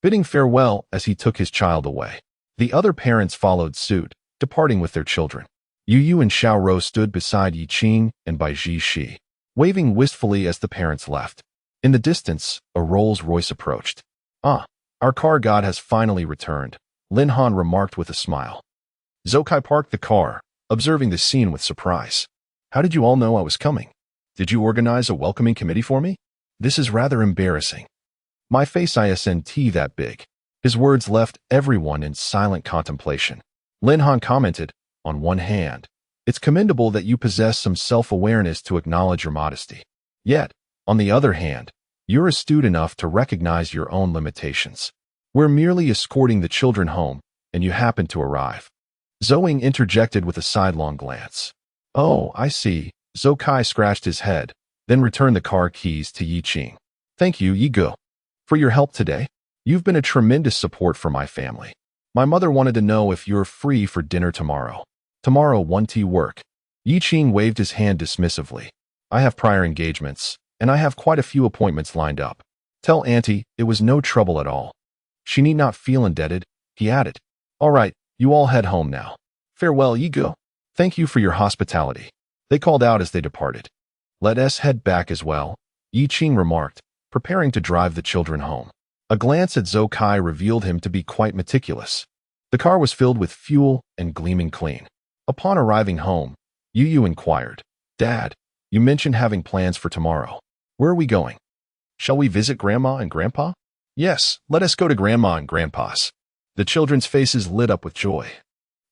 bidding farewell as he took his child away. The other parents followed suit, departing with their children. Yu Yu and Xiao Rou stood beside Yi Qing and Bai Zhixi, waving wistfully as the parents left. In the distance, a Rolls-Royce approached. Ah, our car god has finally returned, Lin Han remarked with a smile. Zhou Kai parked the car, observing the scene with surprise. How did you all know I was coming? Did you organize a welcoming committee for me? This is rather embarrassing. My face isn't that big. His words left everyone in silent contemplation. Lin Han commented, on one hand, it's commendable that you possess some self-awareness to acknowledge your modesty. Yet, on the other hand, you're astute enough to recognize your own limitations. We're merely escorting the children home, and you happen to arrive. Zhou interjected with a sidelong glance. Oh, I see. Zhou Kai scratched his head, then returned the car keys to Yi Qing. Thank you, Yi Ge, for your help today. You've been a tremendous support for my family. My mother wanted to know if you're free for dinner tomorrow. Tomorrow won't work. Yi Qing waved his hand dismissively. I have prior engagements, and I have quite a few appointments lined up. Tell Auntie it was no trouble at all. She need not feel indebted, he added. All right, you all head home now. Farewell, Yi Ge. Thank you for your hospitality. They called out as they departed. Let us head back as well, Yi Qing remarked, preparing to drive the children home. A glance at Zhou Kai revealed him to be quite meticulous. The car was filled with fuel and gleaming clean. Upon arriving home, Yu Yu inquired, Dad, you mentioned having plans for tomorrow. Where are we going? Shall we visit Grandma and Grandpa? Yes, let us go to Grandma and Grandpa's. The children's faces lit up with joy,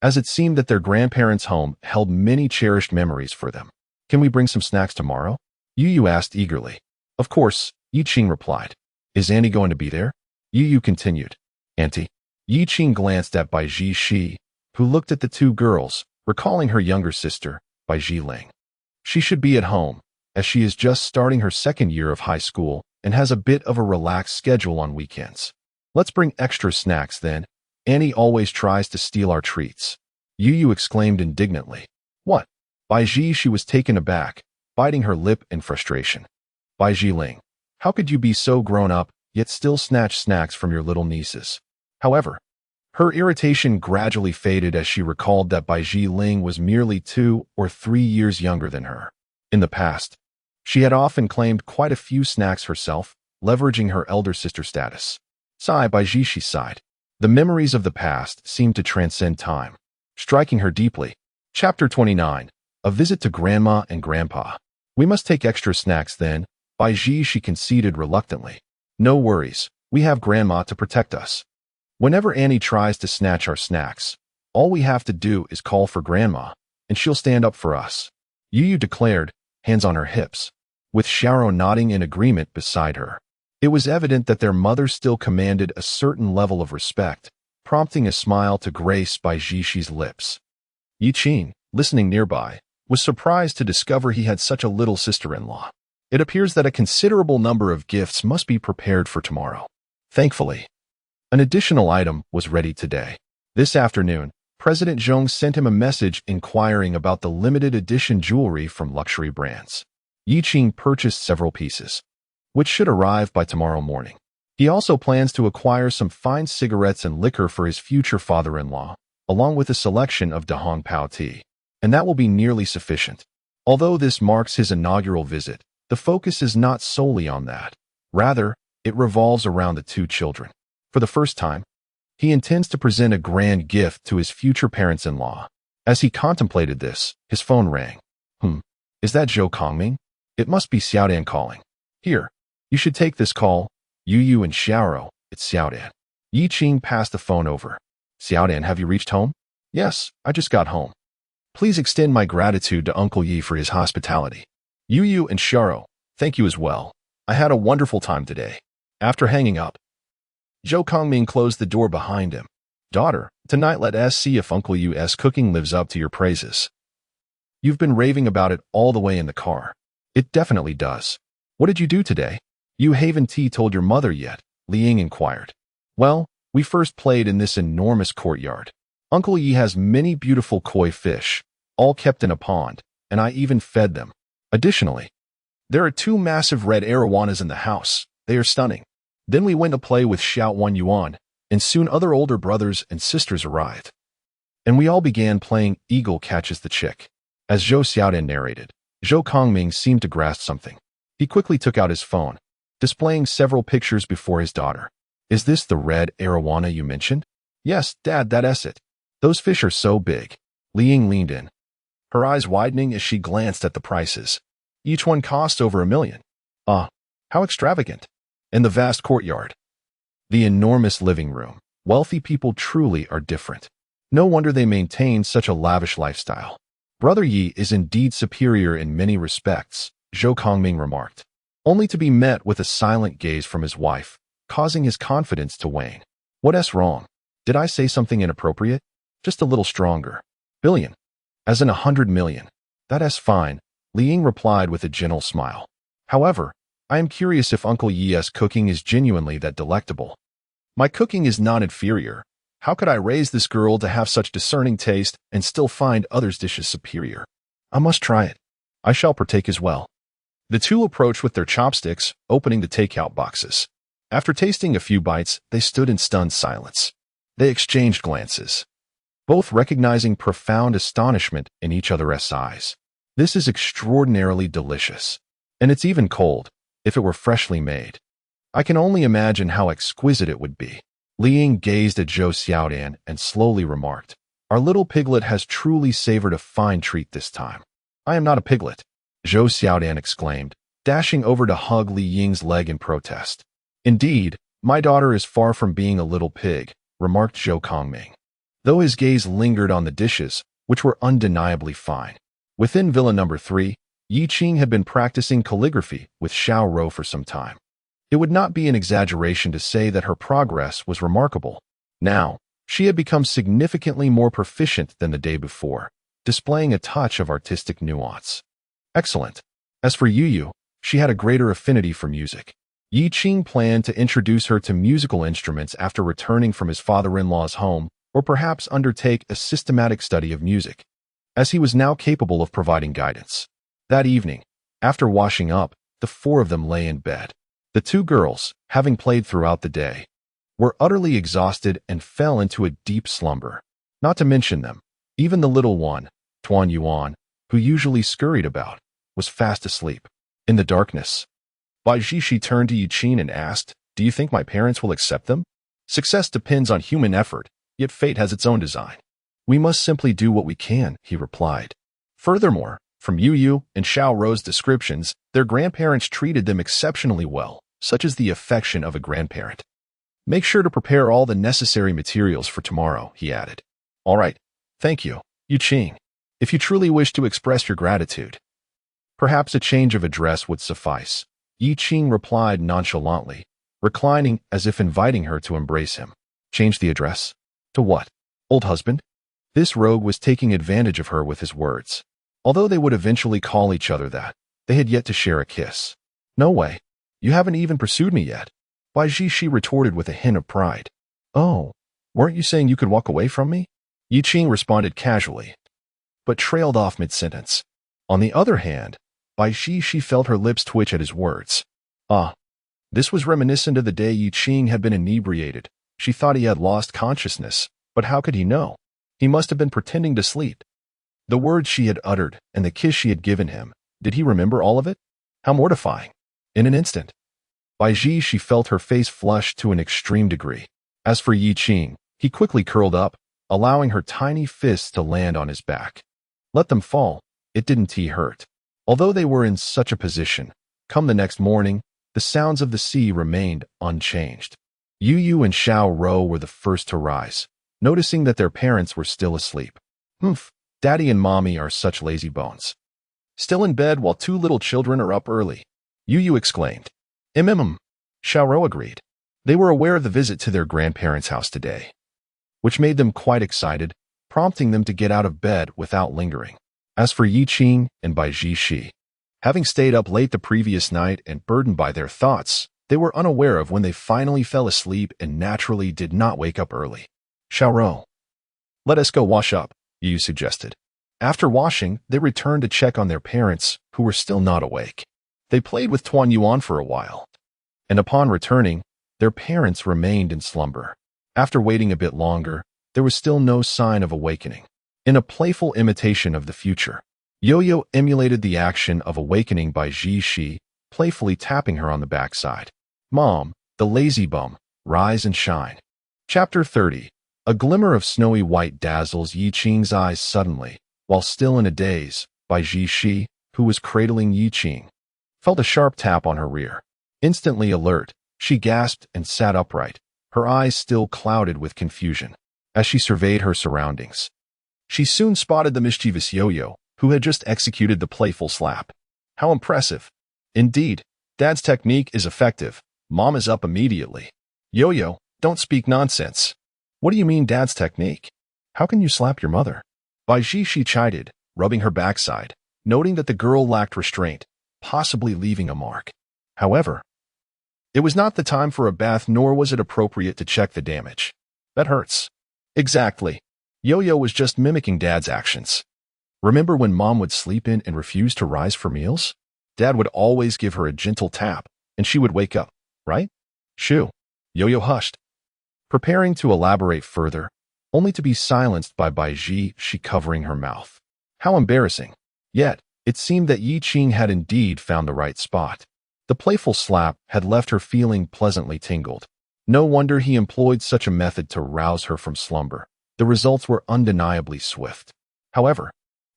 as it seemed that their grandparents' home held many cherished memories for them. Can we bring some snacks tomorrow? Yu Yu asked eagerly. Of course, Yi Qing replied. Is Auntie going to be there? Yu Yu continued. Auntie? Yi Qing glanced at Bai Zhishi, who looked at the two girls, recalling her younger sister, Bai Zhiling. She should be at home, as she is just starting her second year of high school and has a bit of a relaxed schedule on weekends. Let's bring extra snacks then. Annie always tries to steal our treats. Yu Yu exclaimed indignantly. What? Bai Zhi was taken aback, biting her lip in frustration. Bai Zhiling, how could you be so grown up, yet still snatch snacks from your little nieces? However, her irritation gradually faded as she recalled that Bai Zhiling was merely 2 or 3 years younger than her. In the past, she had often claimed quite a few snacks herself, leveraging her elder sister status. Sigh, Bai Zhi sighed. The memories of the past seemed to transcend time, striking her deeply. Chapter 29. A visit to Grandma and Grandpa. We must take extra snacks then, Bai Zhi conceded reluctantly. No worries, we have Grandma to protect us. Whenever Annie tries to snatch our snacks, all we have to do is call for Grandma, and she'll stand up for us. Yu Yu declared, hands on her hips, with Xiao nodding in agreement beside her. It was evident that their mother still commanded a certain level of respect, prompting a smile to grace Bai Zhixi's lips. Yi Qing, listening nearby, was surprised to discover he had such a little sister-in-law. It appears that a considerable number of gifts must be prepared for tomorrow. Thankfully, an additional item was ready today. This afternoon, President Zhong sent him a message inquiring about the limited edition jewelry from luxury brands. Yi Qing purchased several pieces, which should arrive by tomorrow morning. He also plans to acquire some fine cigarettes and liquor for his future father-in-law, along with a selection of Dahong Pao tea. And that will be nearly sufficient. Although this marks his inaugural visit, the focus is not solely on that. Rather, it revolves around the two children. For the first time, he intends to present a grand gift to his future parents-in-law. As he contemplated this, his phone rang. Is that Zhou Kongming? It must be Xiaodan calling. Here, you should take this call. Yu Yu and Xiao, it's Xiaodan. Yi Qing passed the phone over. Xiaodan, have you reached home? Yes, I just got home. Please extend my gratitude to Uncle Yi for his hospitality. Yu Yu and Xiao, thank you as well. I had a wonderful time today. After hanging up, Zhou Kongming closed the door behind him. Daughter, tonight let us see if Uncle Yu's cooking lives up to your praises. You've been raving about it all the way in the car. It definitely does. What did you do today? You haven't told your mother yet, Liang inquired. Well, we first played in this enormous courtyard. Uncle Yi has many beautiful koi fish, all kept in a pond, and I even fed them. Additionally, there are 2 massive red arowanas in the house. They are stunning. Then we went to play with Xiao Wan Yuan, and soon other older brothers and sisters arrived. And we all began playing Eagle Catches the Chick. As Zhou Xiaodan narrated, Zhou Kongming seemed to grasp something. He quickly took out his phone, displaying several pictures before his daughter. Is this the red arowana you mentioned? Yes, Dad, that's it. Those fish are so big. Liang leaned in, her eyes widening as she glanced at the prices. Each one cost over $1 million. How extravagant. In the vast courtyard, the enormous living room, wealthy people truly are different. No wonder they maintain such a lavish lifestyle. Brother Yi is indeed superior in many respects, Zhou Kongming remarked, only to be met with a silent gaze from his wife, causing his confidence to wane. What's wrong? Did I say something inappropriate? Just a little stronger. Billion. As in 100 million. That's fine, Liang replied with a gentle smile. However, I am curious if Uncle Yi's cooking is genuinely that delectable. My cooking is not inferior. How could I raise this girl to have such discerning taste and still find others' dishes superior? I must try it. I shall partake as well. The two approached with their chopsticks, opening the takeout boxes. After tasting a few bites, they stood in stunned silence. They exchanged glances, both recognizing profound astonishment in each other's eyes. This is extraordinarily delicious. And it's even cold. If it were freshly made, I can only imagine how exquisite it would be. Liang gazed at Zhou Xiaodan and slowly remarked, our little piglet has truly savored a fine treat this time. I am not a piglet, Zhou Xiaodan exclaimed, dashing over to hug Li Ying's leg in protest. Indeed, my daughter is far from being a little pig, remarked Zhou Kongming, though his gaze lingered on the dishes, which were undeniably fine. Within Villa Number 3, Yi Qing had been practicing calligraphy with Xiao Rou for some time. It would not be an exaggeration to say that her progress was remarkable. Now, she had become significantly more proficient than the day before, displaying a touch of artistic nuance. Excellent. As for Yu, she had a greater affinity for music. Yi Qing planned to introduce her to musical instruments after returning from his father-in-law's home, or perhaps undertake a systematic study of music, as he was now capable of providing guidance. That evening, after washing up, the 4 of them lay in bed. The 2 girls, having played throughout the day, were utterly exhausted and fell into a deep slumber. Not to mention them, even the little one, Tuan Yuan, who usually scurried about, was fast asleep. In the darkness, Bai Jishi turned to Yi Qing and asked, do you think my parents will accept them? Success depends on human effort, yet fate has its own design. We must simply do what we can, he replied. Furthermore, from Yu and Xiao Rou's descriptions, their grandparents treated them exceptionally well, such as the affection of a grandparent. Make sure to prepare all the necessary materials for tomorrow, he added. All right, thank you, Yi Qing. If you truly wish to express your gratitude, perhaps a change of address would suffice, Yi Qing replied nonchalantly, reclining as if inviting her to embrace him. Change the address? To what? Old husband? This rogue was taking advantage of her with his words. Although they would eventually call each other that, they had yet to share a kiss. No way. You haven't even pursued me yet. Bai Jishi retorted with a hint of pride. Oh, weren't you saying you could walk away from me? Yi Qing responded casually, but trailed off mid-sentence. On the other hand, Bai Jishi felt her lips twitch at his words. This was reminiscent of the day Yi Qing had been inebriated. She thought he had lost consciousness, but how could he know? He must have been pretending to sleep. The words she had uttered and the kiss she had given him, did he remember all of it? How mortifying. In an instant, Bai Jishi felt her face flush to an extreme degree. As for Yi Qing, he quickly curled up, allowing her tiny fists to land on his back. Let them fall. It didn't hurt. Although they were in such a position, come the next morning, the sounds of the sea remained unchanged. Yu and Xiao Rou were the first to rise, noticing that their parents were still asleep. Humph. Daddy and Mommy are such lazy bones. Still in bed while 2 little children are up early, Yu exclaimed. Xiao Rou agreed. They were aware of the visit to their grandparents' house today, which made them quite excited, prompting them to get out of bed without lingering. As for Yi Qing and Bai Jishi, Having stayed up late the previous night and burdened by their thoughts, they were unaware of when they finally fell asleep and naturally did not wake up early. Xiaoro, let us go wash up, Yu suggested. After washing, they returned to check on their parents, who were still not awake. They played with Tuan Yuan for a while, and upon returning, their parents remained in slumber. After waiting a bit longer, there was still no sign of awakening. In a playful imitation of the future, Yo-Yo emulated the action of awakening by Ji Shi, playfully tapping her on the backside. Mom, the lazy bum, rise and shine. Chapter 30. A glimmer of snowy white dazzles Yi Qing's eyes suddenly, while still in a daze, by Ji Shi, who was cradling Yi Qing. Felt a sharp tap on her rear. Instantly alert, she gasped and sat upright, her eyes still clouded with confusion, as she surveyed her surroundings. She soon spotted the mischievous Yo-Yo, who had just executed the playful slap. How impressive. Indeed, Dad's technique is effective. Mom is up immediately. Yo-Yo, don't speak nonsense. What do you mean Dad's technique? How can you slap your mother? Bai Ji she chided, rubbing her backside, noting that the girl lacked restraint, possibly leaving a mark. However, it was not the time for a bath, nor was it appropriate to check the damage. That hurts. Exactly. Yo-Yo was just mimicking Dad's actions. Remember when Mom would sleep in and refuse to rise for meals? Dad would always give her a gentle tap, and she would wake up, right? Shoo. Yo-Yo hushed, preparing to elaborate further, only to be silenced by Bai Ji she covering her mouth. How embarrassing. Yet, it seemed that Yi Qing had indeed found the right spot. The playful slap had left her feeling pleasantly tingled. No wonder he employed such a method to rouse her from slumber. The results were undeniably swift. However,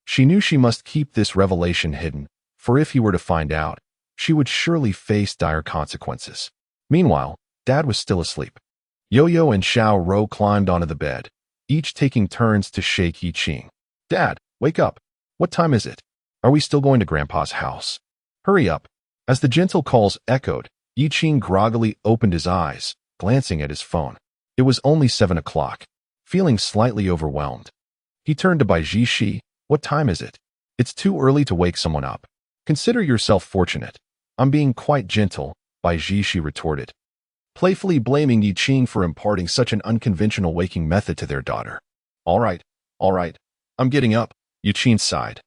she knew she must keep this revelation hidden, for if he were to find out, she would surely face dire consequences. Meanwhile, Dad was still asleep. Yo-Yo and Xiao Ro climbed onto the bed, each taking turns to shake Yi Qing. Dad, wake up. What time is it? Are we still going to Grandpa's house? Hurry up. As the gentle calls echoed, Yi Qing groggily opened his eyes, glancing at his phone. It was only 7 o'clock. Feeling slightly overwhelmed, he turned to Bai Ji Shi. What time is it? It's too early to wake someone up. Consider yourself fortunate. I'm being quite gentle, Bai Ji Shi retorted, playfully blaming Yi Qing for imparting such an unconventional waking method to their daughter. All right, I'm getting up, Yi Qing sighed,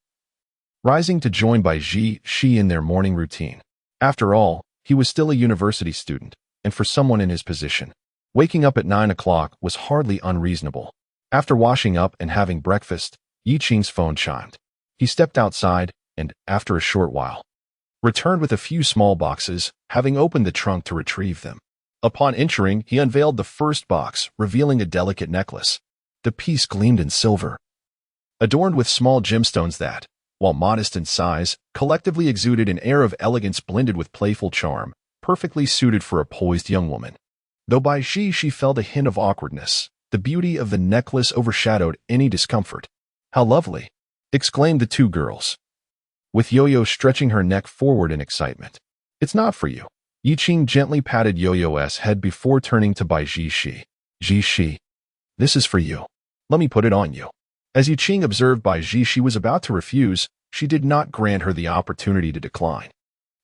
rising to join Bai Ji Shi in their morning routine. After all, he was still a university student, and for someone in his position, waking up at 9 o'clock was hardly unreasonable. After washing up and having breakfast, Yi Qing's phone chimed. He stepped outside and, after a short while, returned with a few small boxes, having opened the trunk to retrieve them. Upon entering, he unveiled the first box, revealing a delicate necklace. The piece gleamed in silver, adorned with small gemstones that, while modest in size, collectively exuded an air of elegance blended with playful charm, perfectly suited for a poised young woman. Though Bai Ji she felt a hint of awkwardness, the beauty of the necklace overshadowed any discomfort. How lovely! Exclaimed the two girls, with Yo-Yo stretching her neck forward in excitement. It's not for you. Yi Qing gently patted Yo-Yo's head before turning to Bai Ji Shi. Ji Shi, this is for you. Let me put it on you. As Yi Qing observed Bai Ji Shi was about to refuse, she did not grant her the opportunity to decline.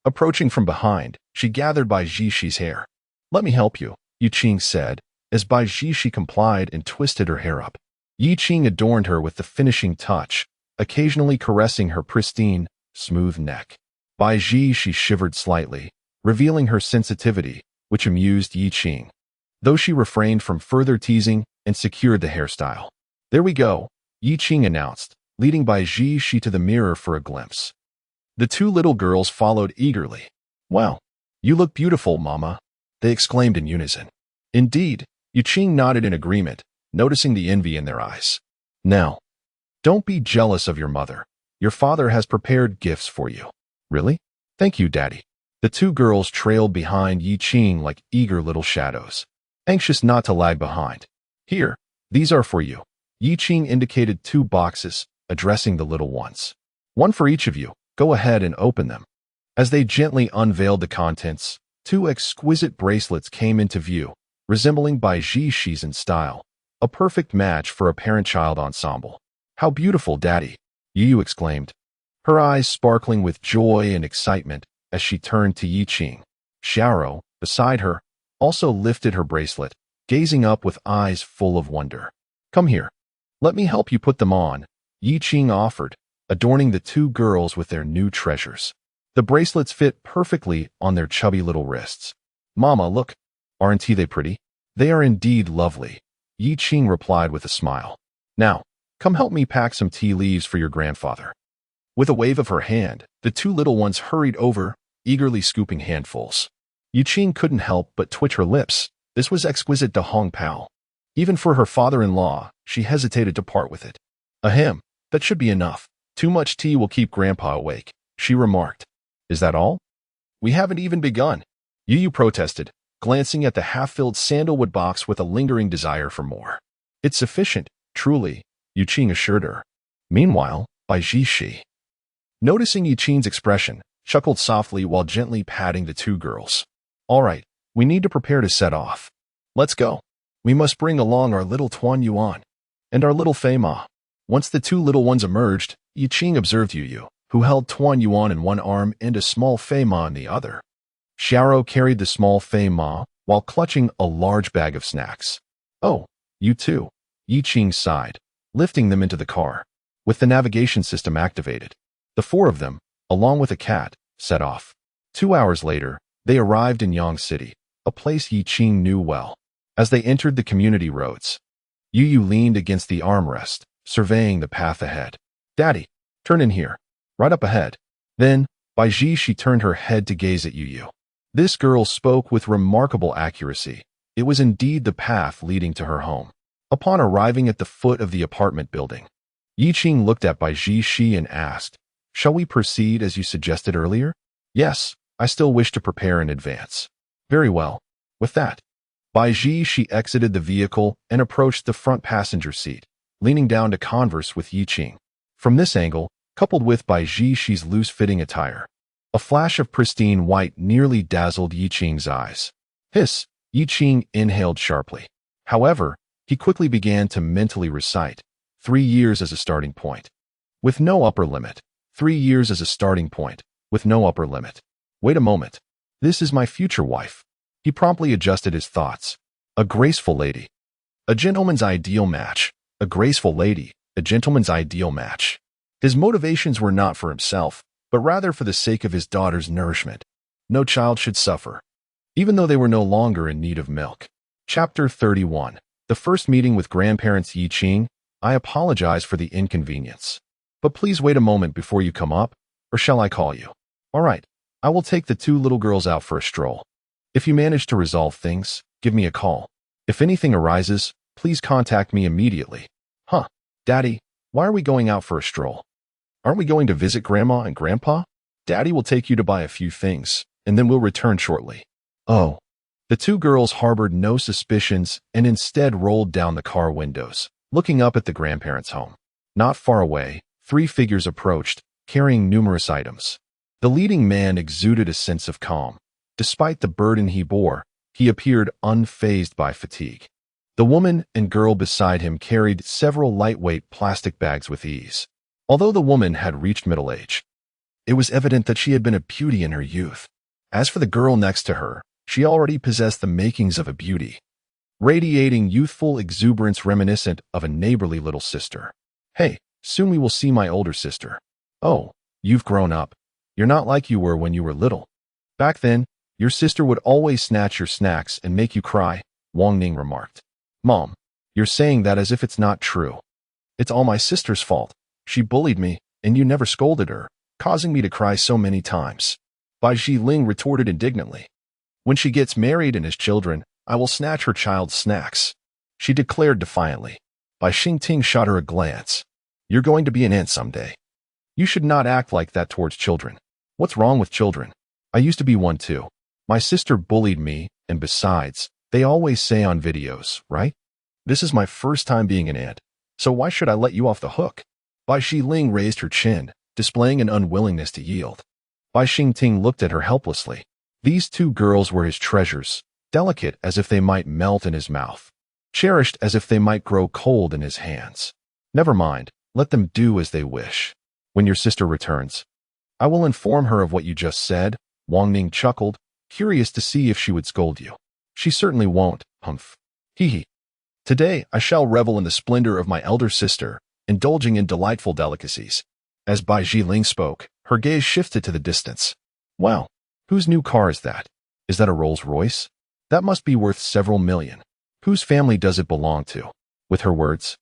Approaching from behind, she gathered Bai Ji Shi's hair. Let me help you, Yi Qing said, as Bai Ji Shi complied and twisted her hair up. Yi Qing adorned her with the finishing touch, occasionally caressing her pristine, smooth neck. Bai Ji Shi shivered slightly, revealing her sensitivity, which amused Yi Qing, though she refrained from further teasing and secured the hairstyle. There we go, Yi Qing announced, leading Bai Ji Shi to the mirror for a glimpse. The two little girls followed eagerly. Wow, you look beautiful, Mama, they exclaimed in unison. Indeed, Yi Qing nodded in agreement, noticing the envy in their eyes. Now, don't be jealous of your mother. Your father has prepared gifts for you. Really? Thank you, Daddy. The two girls trailed behind Yi Qing like eager little shadows, anxious not to lag behind. Here, these are for you. Yi Qing indicated 2 boxes, addressing the little ones. One for each of you. Go ahead and open them. As they gently unveiled the contents, 2 exquisite bracelets came into view, resembling Bai Ji Shi's in style, a perfect match for a parent-child ensemble. How beautiful, Daddy, Yu exclaimed, her eyes sparkling with joy and excitement as she turned to Yi Qing. Xiao, beside her, also lifted her bracelet, gazing up with eyes full of wonder. Come here. Let me help you put them on, Yi Qing offered, adorning the two girls with their new treasures. The bracelets fit perfectly on their chubby little wrists. Mama, look. Aren't they pretty? They are indeed lovely, Yi Qing replied with a smile. Now, come help me pack some tea leaves for your grandfather. With a wave of her hand, the two little ones hurried over, eagerly scooping handfuls. Yi Qing couldn't help but twitch her lips. This was exquisite to Hong Pao. Even for her father-in-law, she hesitated to part with it. Ahem, that should be enough. Too much tea will keep Grandpa awake, she remarked. Is that all? We haven't even begun, Yu protested, glancing at the half-filled sandalwood box with a lingering desire for more. It's sufficient, truly, Yu Qing assured her. Meanwhile, Bai Zhishi, noticing Yi Qing's expression, chuckled softly while gently patting the two girls. All right, we need to prepare to set off. Let's go. We must bring along our little Tuan Yuan and our little Fei Ma. Once the two little ones emerged, Yi Qing observed Yu, who held Tuan Yuan in one arm and a small Fei Ma in the other. Xiao carried the small Fei Ma while clutching a large bag of snacks. Oh, you too, Yi Qing sighed, lifting them into the car. With the navigation system activated, the four of them, along with a cat, set off. 2 hours later, they arrived in Yang City, a place Yi Qing knew well. As they entered the community roads, Yu leaned against the armrest, surveying the path ahead. Daddy, turn in here, right up ahead. Then, by she turned her head to gaze at Yu. This girl spoke with remarkable accuracy. It was indeed the path leading to her home. Upon arriving at the foot of the apartment building, Yi Qing looked at Bai Zhishi and asked, Shall we proceed as you suggested earlier? Yes, I still wish to prepare in advance. Very well. With that, Bai Zhishi exited the vehicle and approached the front passenger seat, leaning down to converse with Yi Qing. From this angle, coupled with Bai Zhishi's loose-fitting attire, a flash of pristine white nearly dazzled Yi Qing's eyes. Hiss, Yi Qing inhaled sharply. However, he quickly began to mentally recite, 3 years as a starting point, with no upper limit. 3 years as a starting point, with no upper limit. Wait a moment. This is my future wife. He promptly adjusted his thoughts. A graceful lady. A gentleman's ideal match. A graceful lady. A gentleman's ideal match. His motivations were not for himself, but rather for the sake of his daughter's nourishment. No child should suffer, even though they were no longer in need of milk. Chapter 31. The first meeting with grandparents Yi Qing. I apologize for the inconvenience. But please wait a moment before you come up, or shall I call you? All right, I will take the two little girls out for a stroll. If you manage to resolve things, give me a call. If anything arises, please contact me immediately. Huh, Daddy, why are we going out for a stroll? Aren't we going to visit Grandma and Grandpa? Daddy will take you to buy a few things, and then we'll return shortly. Oh. The two girls harbored no suspicions and instead rolled down the car windows, looking up at the grandparents' home. Not far away, 3 figures approached, carrying numerous items. The leading man exuded a sense of calm. Despite the burden he bore, he appeared unfazed by fatigue. The woman and girl beside him carried several lightweight plastic bags with ease. Although the woman had reached middle age, it was evident that she had been a beauty in her youth. As for the girl next to her, she already possessed the makings of a beauty, radiating youthful exuberance reminiscent of a neighborly little sister. Hey, soon we will see my older sister. Oh, you've grown up. You're not like you were when you were little. Back then, your sister would always snatch your snacks and make you cry, Wang Ning remarked. Mom, you're saying that as if it's not true. It's all my sister's fault. She bullied me, and you never scolded her, causing me to cry so many times. Bai Zhiling retorted indignantly. When she gets married and has children, I will snatch her child's snacks, she declared defiantly. Bai Xingting shot her a glance. You're going to be an aunt someday. You should not act like that towards children. What's wrong with children? I used to be one too. My sister bullied me, and besides, they always say on videos, right? This is my first time being an aunt, so why should I let you off the hook? Bai Zhiling raised her chin, displaying an unwillingness to yield. Bai Xingting looked at her helplessly. These two girls were his treasures, delicate as if they might melt in his mouth, cherished as if they might grow cold in his hands. Never mind, let them do as they wish. When your sister returns, I will inform her of what you just said. Wang Ning chuckled, curious to see if she would scold you. She certainly won't, humph. Hee hee. Today I shall revel in the splendor of my elder sister, indulging in delightful delicacies. As Bai Jiling spoke, her gaze shifted to the distance. Wow, whose new car is that? Is that a Rolls-Royce? That must be worth several million. Whose family does it belong to? With her words,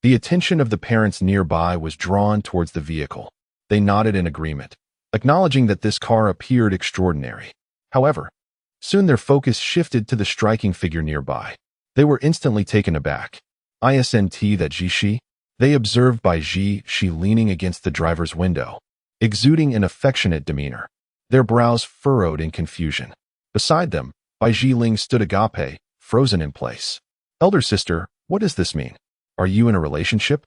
the attention of the parents nearby was drawn towards the vehicle. They nodded in agreement, acknowledging that this car appeared extraordinary. However, soon their focus shifted to the striking figure nearby. They were instantly taken aback. Isn't that Ji? They observed Bai Ji leaning against the driver's window, exuding an affectionate demeanor. Their brows furrowed in confusion. Beside them, Bai Jiling stood agape, frozen in place. Elder sister, what does this mean? Are you in a relationship?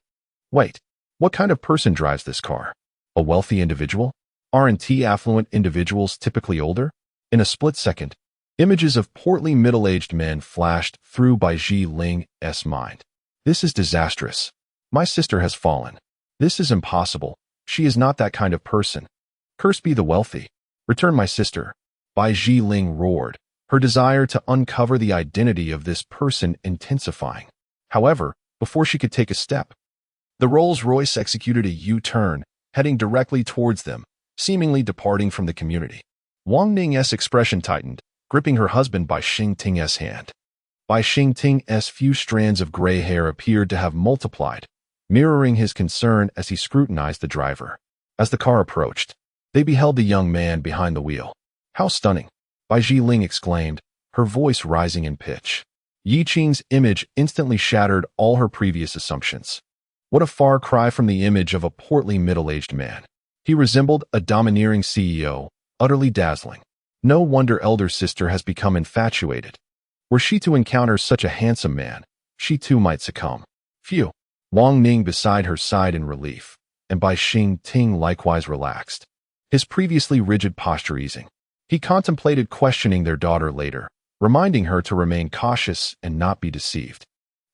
Wait, what kind of person drives this car? A wealthy individual? Aren't affluent individuals typically older? In a split second, images of portly middle-aged men flashed through Bai Jiling's mind. This is disastrous. My sister has fallen. This is impossible. She is not that kind of person. Cursed be the wealthy. Return my sister. Bai Jiling roared, her desire to uncover the identity of this person intensifying. However, before she could take a step, the Rolls-Royce executed a U-turn, heading directly towards them, seemingly departing from the community. Wang Ning's expression tightened, gripping her husband Bai Xingting's hand. Bai Xingting's few strands of gray hair appeared to have multiplied, mirroring his concern as he scrutinized the driver. As the car approached, they beheld the young man behind the wheel. How stunning! Bai Jiling exclaimed, her voice rising in pitch. Yi Qing's image instantly shattered all her previous assumptions. What a far cry from the image of a portly middle-aged man. He resembled a domineering CEO, utterly dazzling. No wonder elder sister has become infatuated. Were she to encounter such a handsome man, she too might succumb. Phew! Wang Ning beside her sighed in relief, and Bai Xingting likewise relaxed, his previously rigid posture easing. He contemplated questioning their daughter later, reminding her to remain cautious and not be deceived.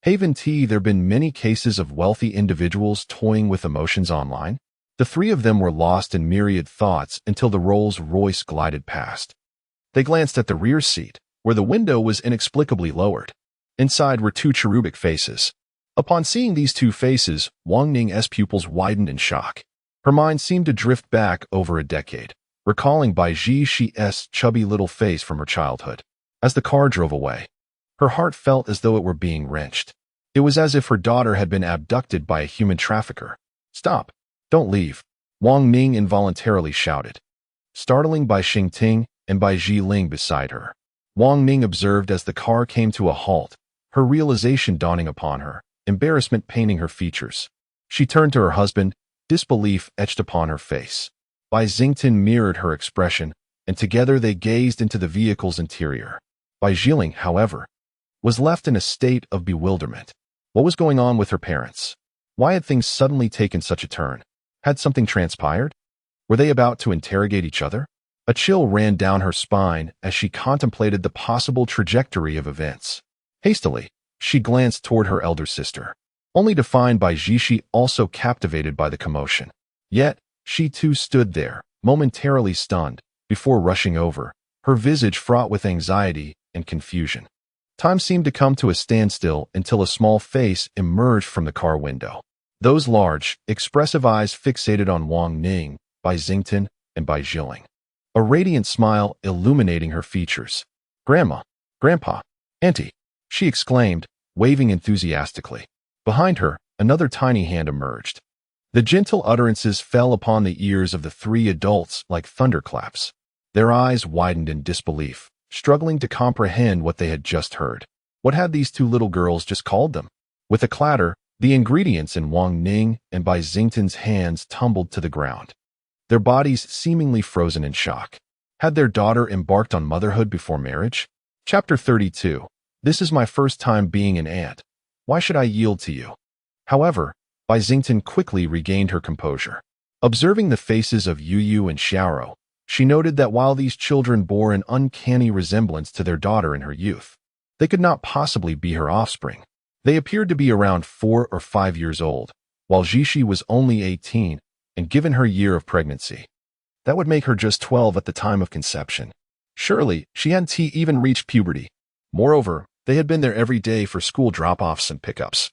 Haven't there been many cases of wealthy individuals toying with emotions online? The three of them were lost in myriad thoughts until the Rolls-Royce glided past. They glanced at the rear seat, where the window was inexplicably lowered. Inside were two cherubic faces. Upon seeing these two faces, Wang Ning's pupils widened in shock. Her mind seemed to drift back over a decade, recalling Bai Ji's chubby little face from her childhood. As the car drove away, her heart felt as though it were being wrenched. It was as if her daughter had been abducted by a human trafficker. Stop! Don't leave! Wang Ning involuntarily shouted, startling Bai Xingting and Bai Jiling beside her. Wang Ning observed as the car came to a halt, her realization dawning upon her, embarrassment painting her features. She turned to her husband, disbelief etched upon her face. Bai Xingting mirrored her expression, and together they gazed into the vehicle's interior. Bai Jiling, however, was left in a state of bewilderment. What was going on with her parents? Why had things suddenly taken such a turn? Had something transpired? Were they about to interrogate each other? A chill ran down her spine as she contemplated the possible trajectory of events. Hastily, she glanced toward her elder sister, only to find Bai Ji also captivated by the commotion. Yet, she too stood there, momentarily stunned, before rushing over, her visage fraught with anxiety and confusion. Time seemed to come to a standstill until a small face emerged from the car window. Those large, expressive eyes fixated on Wang Ning, Bai Xingting, and Bai Jiling. A radiant smile illuminating her features. Grandma, Grandpa, Auntie, she exclaimed, waving enthusiastically. Behind her, another tiny hand emerged. The gentle utterances fell upon the ears of the three adults like thunderclaps. Their eyes widened in disbelief, struggling to comprehend what they had just heard. What had these two little girls just called them? With a clatter, the ingredients in Wang Ning and Bai Xingting's hands tumbled to the ground, their bodies seemingly frozen in shock. Had their daughter embarked on motherhood before marriage? Chapter 32. This is my first time being an aunt. Why should I yield to you? However, Bai Xingting quickly regained her composure. Observing the faces of Yu and Xiaoro, she noted that while these children bore an uncanny resemblance to their daughter in her youth, they could not possibly be her offspring. They appeared to be around 4 or 5 years old, while Jishi was only 18, and given her year of pregnancy. That would make her just 12 at the time of conception. Surely, she hadn't even reached puberty. Moreover, they had been there every day for school drop-offs and pickups.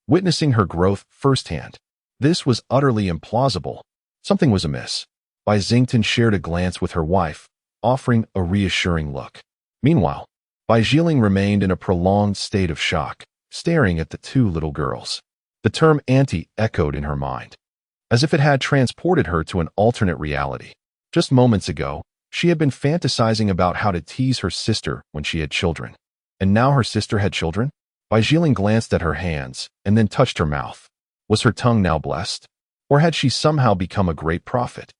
Witnessing her growth firsthand, this was utterly implausible. Something was amiss. Bai Xingtan shared a glance with her wife, offering a reassuring look. Meanwhile, Bai Jiling remained in a prolonged state of shock, staring at the two little girls. The term auntie echoed in her mind, as if it had transported her to an alternate reality. Just moments ago, she had been fantasizing about how to tease her sister when she had children. And now her sister had children? Bai Jiling glanced at her hands and then touched her mouth. Was her tongue now blessed? Or had she somehow become a great prophet?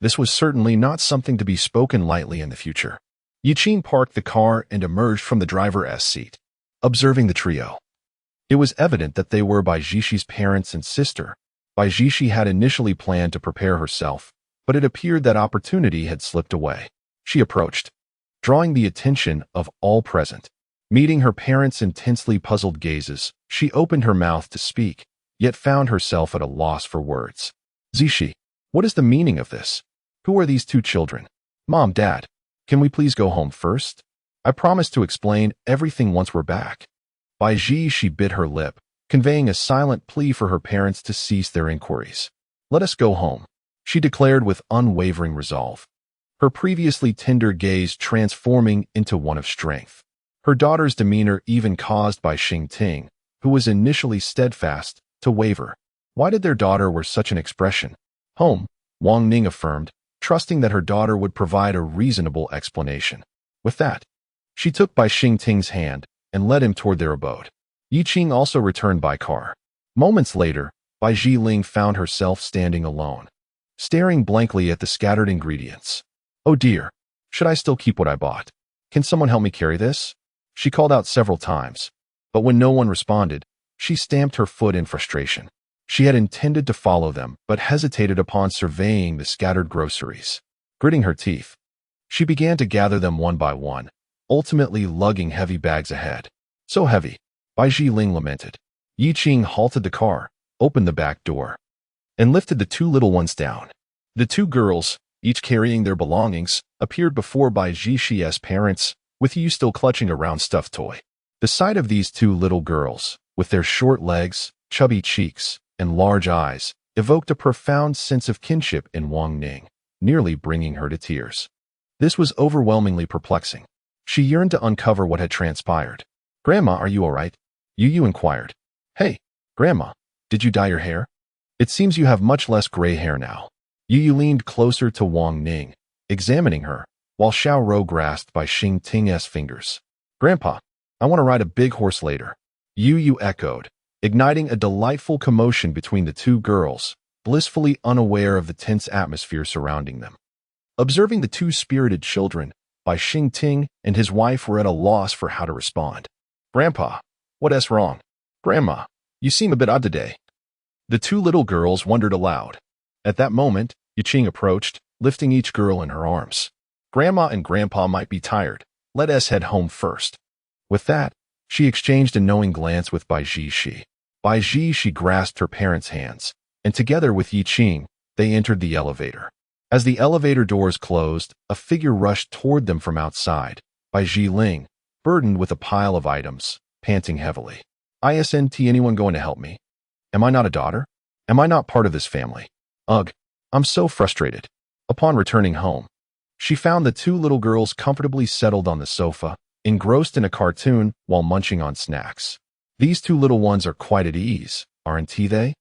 This was certainly not something to be spoken lightly in the future. Yiqing parked the car and emerged from the driver's seat, observing the trio. It was evident that they were Bai Jishi's parents and sister. Bai Jishi had initially planned to prepare herself, but it appeared that opportunity had slipped away. She approached, drawing the attention of all present. Meeting her parents' intensely puzzled gazes, she opened her mouth to speak, yet found herself at a loss for words. Zishi, what is the meaning of this? Who are these two children? Mom, Dad, can we please go home first? I promise to explain everything once we're back. Bai Ji, she bit her lip, conveying a silent plea for her parents to cease their inquiries. Let us go home, she declared with unwavering resolve, her previously tender gaze transforming into one of strength. Her daughter's demeanor even caused Bai Xingting, who was initially steadfast, to waver. Why did their daughter wear such an expression? Home, Wang Ning affirmed, trusting that her daughter would provide a reasonable explanation. With that, she took Bai Xingting's hand and led him toward their abode. Yiqing also returned by car. Moments later, Bai Jiling found herself standing alone, staring blankly at the scattered ingredients. Oh dear, should I still keep what I bought? Can someone help me carry this? She called out several times, but when no one responded, she stamped her foot in frustration. She had intended to follow them, but hesitated upon surveying the scattered groceries. Gritting her teeth, she began to gather them one by one, ultimately lugging heavy bags ahead. So heavy, Bai Jiling lamented. Yiqing halted the car, opened the back door, and lifted the two little ones down. The two girls, each carrying their belongings, appeared before Bai Jishi's parents, with Yu still clutching a round stuffed toy. The sight of these two little girls, with their short legs, chubby cheeks, and large eyes, evoked a profound sense of kinship in Wang Ning, nearly bringing her to tears. This was overwhelmingly perplexing. She yearned to uncover what had transpired. Grandma, are you all right? Yu inquired. Hey, Grandma, did you dye your hair? It seems you have much less gray hair now. Yu leaned closer to Wang Ning, examining her, while Xiao Rou grasped Bai Xingting's fingers. Grandpa, I want to ride a big horse later. Yu echoed, igniting a delightful commotion between the two girls, blissfully unaware of the tense atmosphere surrounding them. Observing the two spirited children, Bai Xingting and his wife were at a loss for how to respond. Grandpa, what's wrong? Grandma, you seem a bit odd today. The two little girls wondered aloud. At that moment, Yiqing approached, lifting each girl in her arms. Grandma and Grandpa might be tired. Let us head home first. With that, she exchanged a knowing glance with Bai Jishi. Bai Jishi grasped her parents' hands, and together with Yiqing, they entered the elevator. As the elevator doors closed, a figure rushed toward them from outside. Bai Jiling, burdened with a pile of items, panting heavily. Isn't anyone going to help me? Am I not a daughter? Am I not part of this family? Ugh, I'm so frustrated. Upon returning home, she found the two little girls comfortably settled on the sofa, engrossed in a cartoon while munching on snacks. These two little ones are quite at ease, aren't they?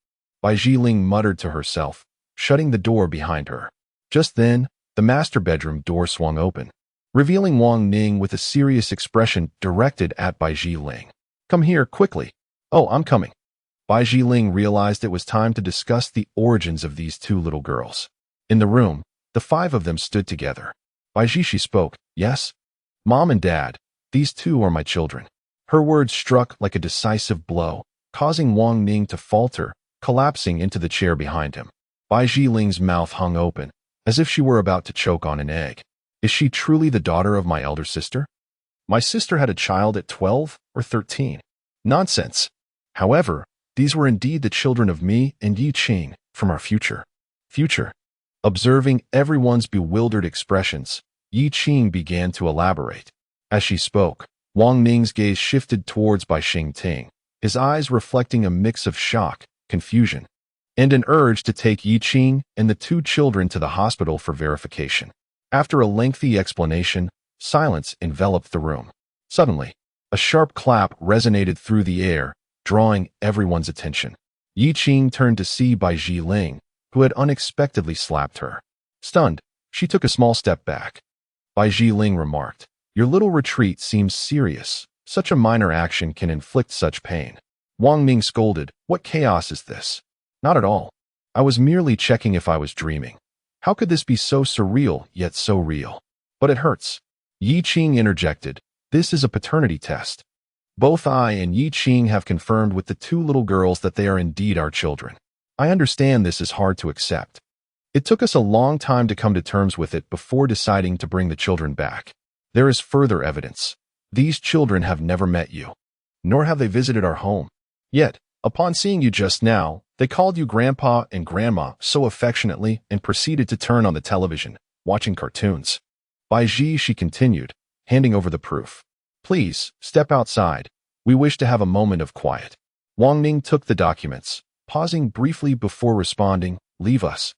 Bai Jiling muttered to herself, shutting the door behind her. Just then, the master bedroom door swung open, revealing Wang Ning with a serious expression directed at Bai Jiling. Come here, quickly. Oh, I'm coming. Bai Jiling realized it was time to discuss the origins of these two little girls. In the room, the five of them stood together. Bai Jishi spoke. Yes? Mom and Dad, these two are my children. Her words struck like a decisive blow, causing Wang Ning to falter, collapsing into the chair behind him. Bai Jiling's mouth hung open, as if she were about to choke on an egg. Is she truly the daughter of my elder sister? My sister had a child at 12 or 13. Nonsense. However, these were indeed the children of me and Yiqing from our future. future. Observing everyone's bewildered expressions, Yi Qing began to elaborate. As she spoke, Wang Ning's gaze shifted towards Bai Xingting, his eyes reflecting a mix of shock, confusion, and an urge to take Yi Qing and the two children to the hospital for verification. After a lengthy explanation, silence enveloped the room. Suddenly, a sharp clap resonated through the air, drawing everyone's attention. Yi Qing turned to see Bai Zhiling, who had unexpectedly slapped her. Stunned, she took a small step back. Bai Zhiling remarked, "Your little retreat seems serious. Such a minor action can inflict such pain." Wang Ning scolded, "What chaos is this?" "Not at all. I was merely checking if I was dreaming. How could this be so surreal yet so real?" "But it hurts." Yi Qing interjected, "This is a paternity test. Both I and Yi Qing have confirmed with the two little girls that they are indeed our children. I understand this is hard to accept. It took us a long time to come to terms with it before deciding to bring the children back. There is further evidence. These children have never met you, nor have they visited our home. Yet, upon seeing you just now, they called you Grandpa and Grandma so affectionately and proceeded to turn on the television, watching cartoons." Bai Zhi, she continued, handing over the proof. "Please, step outside. We wish to have a moment of quiet." Wang Ning took the documents, pausing briefly before responding, "Leave us."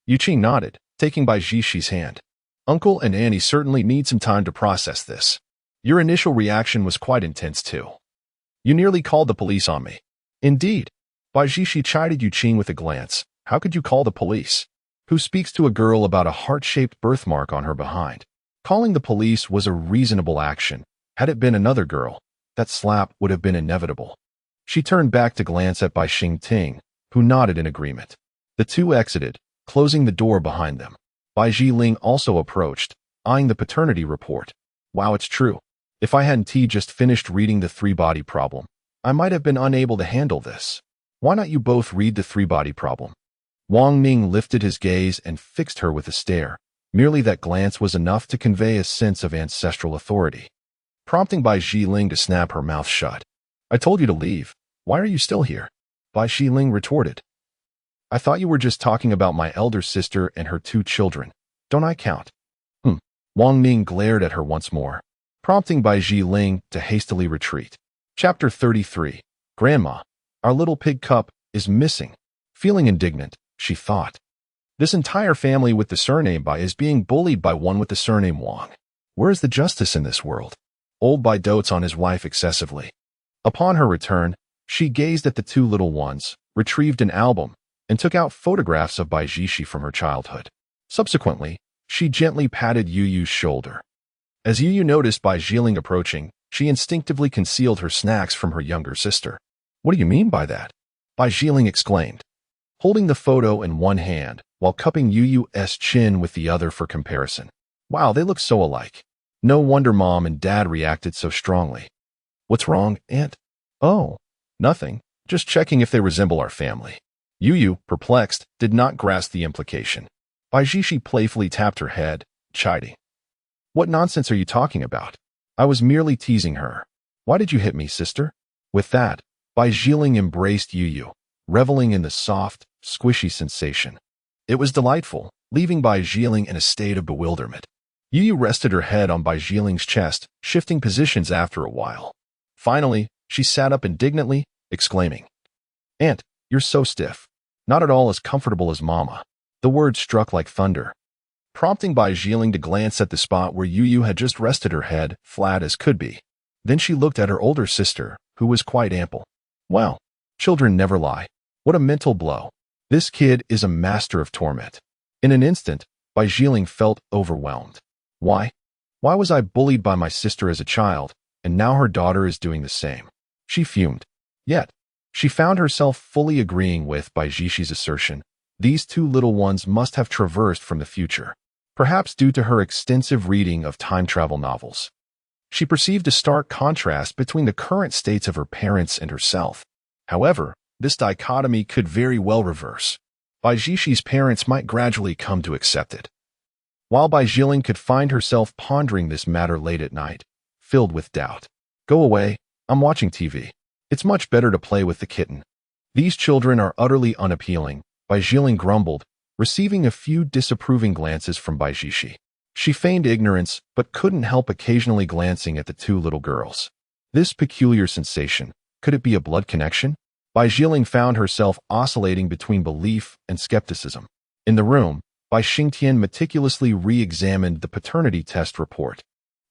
Yu Qing nodded, taking Bai Zhi's hand. "Uncle and Annie certainly need some time to process this. Your initial reaction was quite intense too. You nearly called the police on me." "Indeed." Bai Zhi chided Yu Qing with a glance. "How could you call the police? Who speaks to a girl about a heart-shaped birthmark on her behind?" Calling the police was a reasonable action. Had it been another girl, that slap would have been inevitable. She turned back to glance at Bai Xingting, who nodded in agreement. The two exited, closing the door behind them. Bai Zhiling also approached, eyeing the paternity report. "Wow, it's true. If I hadn't just finished reading the three-body problem, I might have been unable to handle this. Why not you both read the three-body problem?" Wang Ning lifted his gaze and fixed her with a stare. Merely that glance was enough to convey a sense of ancestral authority, prompting Bai Zhiling to snap her mouth shut. "I told you to leave. Why are you still here?" Bai Zhiling retorted. "I thought you were just talking about my elder sister and her two children. Don't I count?" Wang Ning glared at her once more, prompting Bai Zhiling to hastily retreat. Chapter 33. Grandma, our little pig cup is missing. Feeling indignant, she thought, "This entire family with the surname Bai is being bullied by one with the surname Wang. Where is the justice in this world?" Old Bai dotes on his wife excessively. Upon her return, she gazed at the two little ones, retrieved an album, and took out photographs of Bai Zhi from her childhood. Subsequently, she gently patted Yu Yu's shoulder. As Yu Yu noticed Bai Zhiling approaching, she instinctively concealed her snacks from her younger sister. "What do you mean by that?" Bai Zhiling exclaimed, holding the photo in one hand while cupping Yu Yu's chin with the other for comparison. "Wow, they look so alike. No wonder Mom and Dad reacted so strongly." "What's wrong, Aunt?" "Oh, nothing. Just checking if they resemble our family." Yu Yu, perplexed, did not grasp the implication. Bai Zhi playfully tapped her head, chiding. "What nonsense are you talking about? I was merely teasing her. Why did you hit me, sister?" With that, Bai Zhiling embraced Yu Yu, reveling in the soft, squishy sensation. It was delightful, leaving Bai Zhiling in a state of bewilderment. Yu Yu rested her head on Bai Zhiling's chest, shifting positions after a while. Finally, she sat up indignantly, exclaiming, "Aunt, you're so stiff. Not at all as comfortable as Mama." The word struck like thunder, prompting Bai Zhiling to glance at the spot where Yu Yu had just rested her head, flat as could be. Then she looked at her older sister, who was quite ample. Wow, children never lie. What a mental blow. This kid is a master of torment. In an instant, Bai Zhiling felt overwhelmed. Why? Why was I bullied by my sister as a child, and now her daughter is doing the same? She fumed. Yet, she found herself fully agreeing with Bai Zhi's assertion. These two little ones must have traversed from the future, perhaps due to her extensive reading of time travel novels. She perceived a stark contrast between the current states of her parents and herself. However, this dichotomy could very well reverse. Bai Zhi's parents might gradually come to accept it. While Bai Zhiling could find herself pondering this matter late at night, filled with doubt. "Go away, I'm watching TV. It's much better to play with the kitten. These children are utterly unappealing," Bai Zhiling grumbled, receiving a few disapproving glances from Bai Jishi. She feigned ignorance, but couldn't help occasionally glancing at the two little girls. This peculiar sensation, could it be a blood connection? Bai Jiling found herself oscillating between belief and skepticism. In the room, Bai Xingtian meticulously re-examined the paternity test report.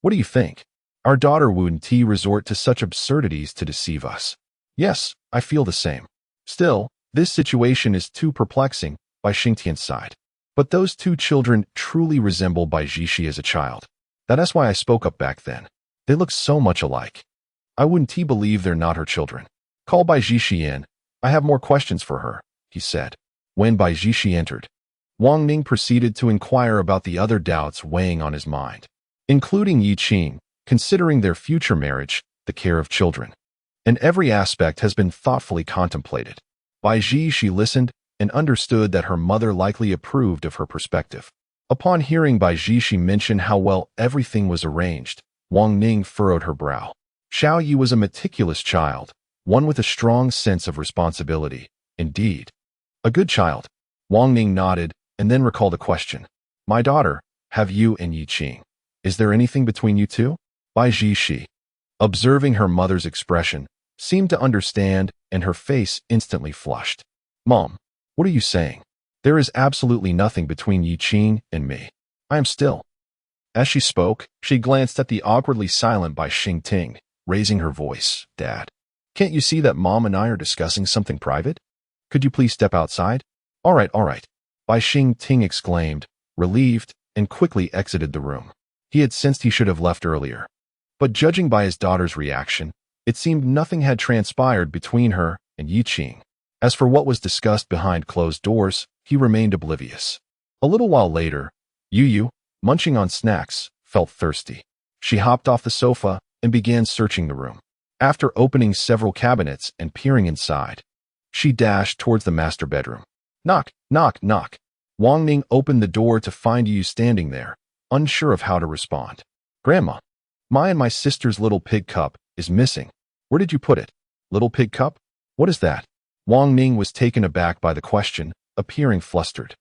What do you think? Our daughter wouldn't resort to such absurdities to deceive us. Yes, I feel the same. Still, this situation is too perplexing, Bai Xingtian sighed. But those two children truly resemble Bai Jishi as a child. That's why I spoke up back then. They look so much alike. I wouldn't believe they're not her children. Call Bai Jishi in. I have more questions for her, he said. When Bai Jishi entered, Wang Ning proceeded to inquire about the other doubts weighing on his mind, including Yi Qing, considering their future marriage, the care of children. And every aspect has been thoughtfully contemplated. Bai Jishi listened and understood that her mother likely approved of her perspective. Upon hearing Bai Jishi mention how well everything was arranged, Wang Ning furrowed her brow. Xiao Yi was a meticulous child, one with a strong sense of responsibility. Indeed. A good child. Wang Ning nodded and then recalled a question. My daughter, have you and Yi Qing? Is there anything between you two? Bai Jishi, observing her mother's expression, seemed to understand and her face instantly flushed. Mom, what are you saying? There is absolutely nothing between Yi Qing and me. I am still. As she spoke, she glanced at the awkwardly silent Bai Xingting, raising her voice. Dad, can't you see that Mom and I are discussing something private? Could you please step outside? All right. Bai Xingting exclaimed, relieved, and quickly exited the room. He had sensed he should have left earlier. But judging by his daughter's reaction, it seemed nothing had transpired between her and Yi Qing. As for what was discussed behind closed doors, he remained oblivious. A little while later, Yu, munching on snacks, felt thirsty. She hopped off the sofa and began searching the room. After opening several cabinets and peering inside, she dashed towards the master bedroom. Knock, knock, knock. Wang Ning opened the door to find Yu standing there, unsure of how to respond. Grandma, my sister's little pig cup is missing. Where did you put it? Little pig cup? What is that? Wang Ning was taken aback by the question, appearing flustered.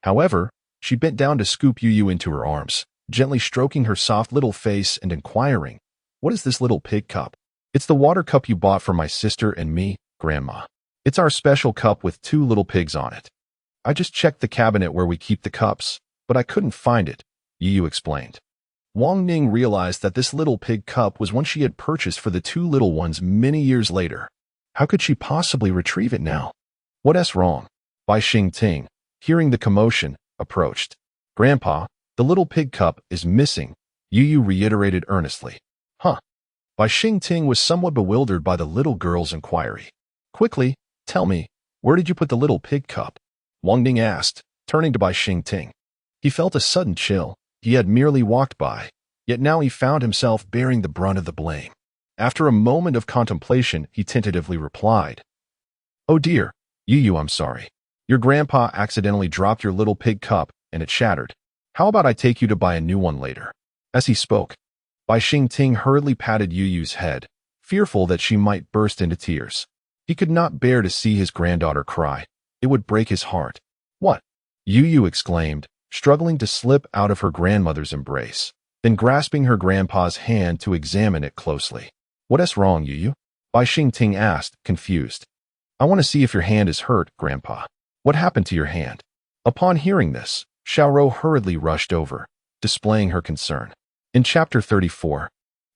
However, she bent down to scoop Yu into her arms, gently stroking her soft little face and inquiring, what is this little pig cup? It's the water cup you bought for my sister and me, Grandma. It's our special cup with two little pigs on it. I just checked the cabinet where we keep the cups, but I couldn't find it, Yu explained. Wang Ning realized that this little pig cup was one she had purchased for the two little ones many years later. How could she possibly retrieve it now? What's wrong? Bai Xingting, hearing the commotion, approached. Grandpa, the little pig cup is missing, Yu reiterated earnestly. Huh? Bai Xingting was somewhat bewildered by the little girl's inquiry. Quickly, tell me, where did you put the little pig cup? Wang Ning asked, turning to Bai Xingting. He felt a sudden chill. He had merely walked by, yet now he found himself bearing the brunt of the blame. After a moment of contemplation, he tentatively replied, Oh dear, Yu, I'm sorry. Your grandpa accidentally dropped your little pig cup and it shattered. How about I take you to buy a new one later? As he spoke, Bai Xingting hurriedly patted Yu's head, fearful that she might burst into tears. He could not bear to see his granddaughter cry. It would break his heart. What? Yu exclaimed, struggling to slip out of her grandmother's embrace, then grasping her grandpa's hand to examine it closely. What's wrong, Yu? Bai Xingting asked, confused. I want to see if your hand is hurt, Grandpa. What happened to your hand? Upon hearing this, Xiaorou hurriedly rushed over, displaying her concern. In Chapter 34,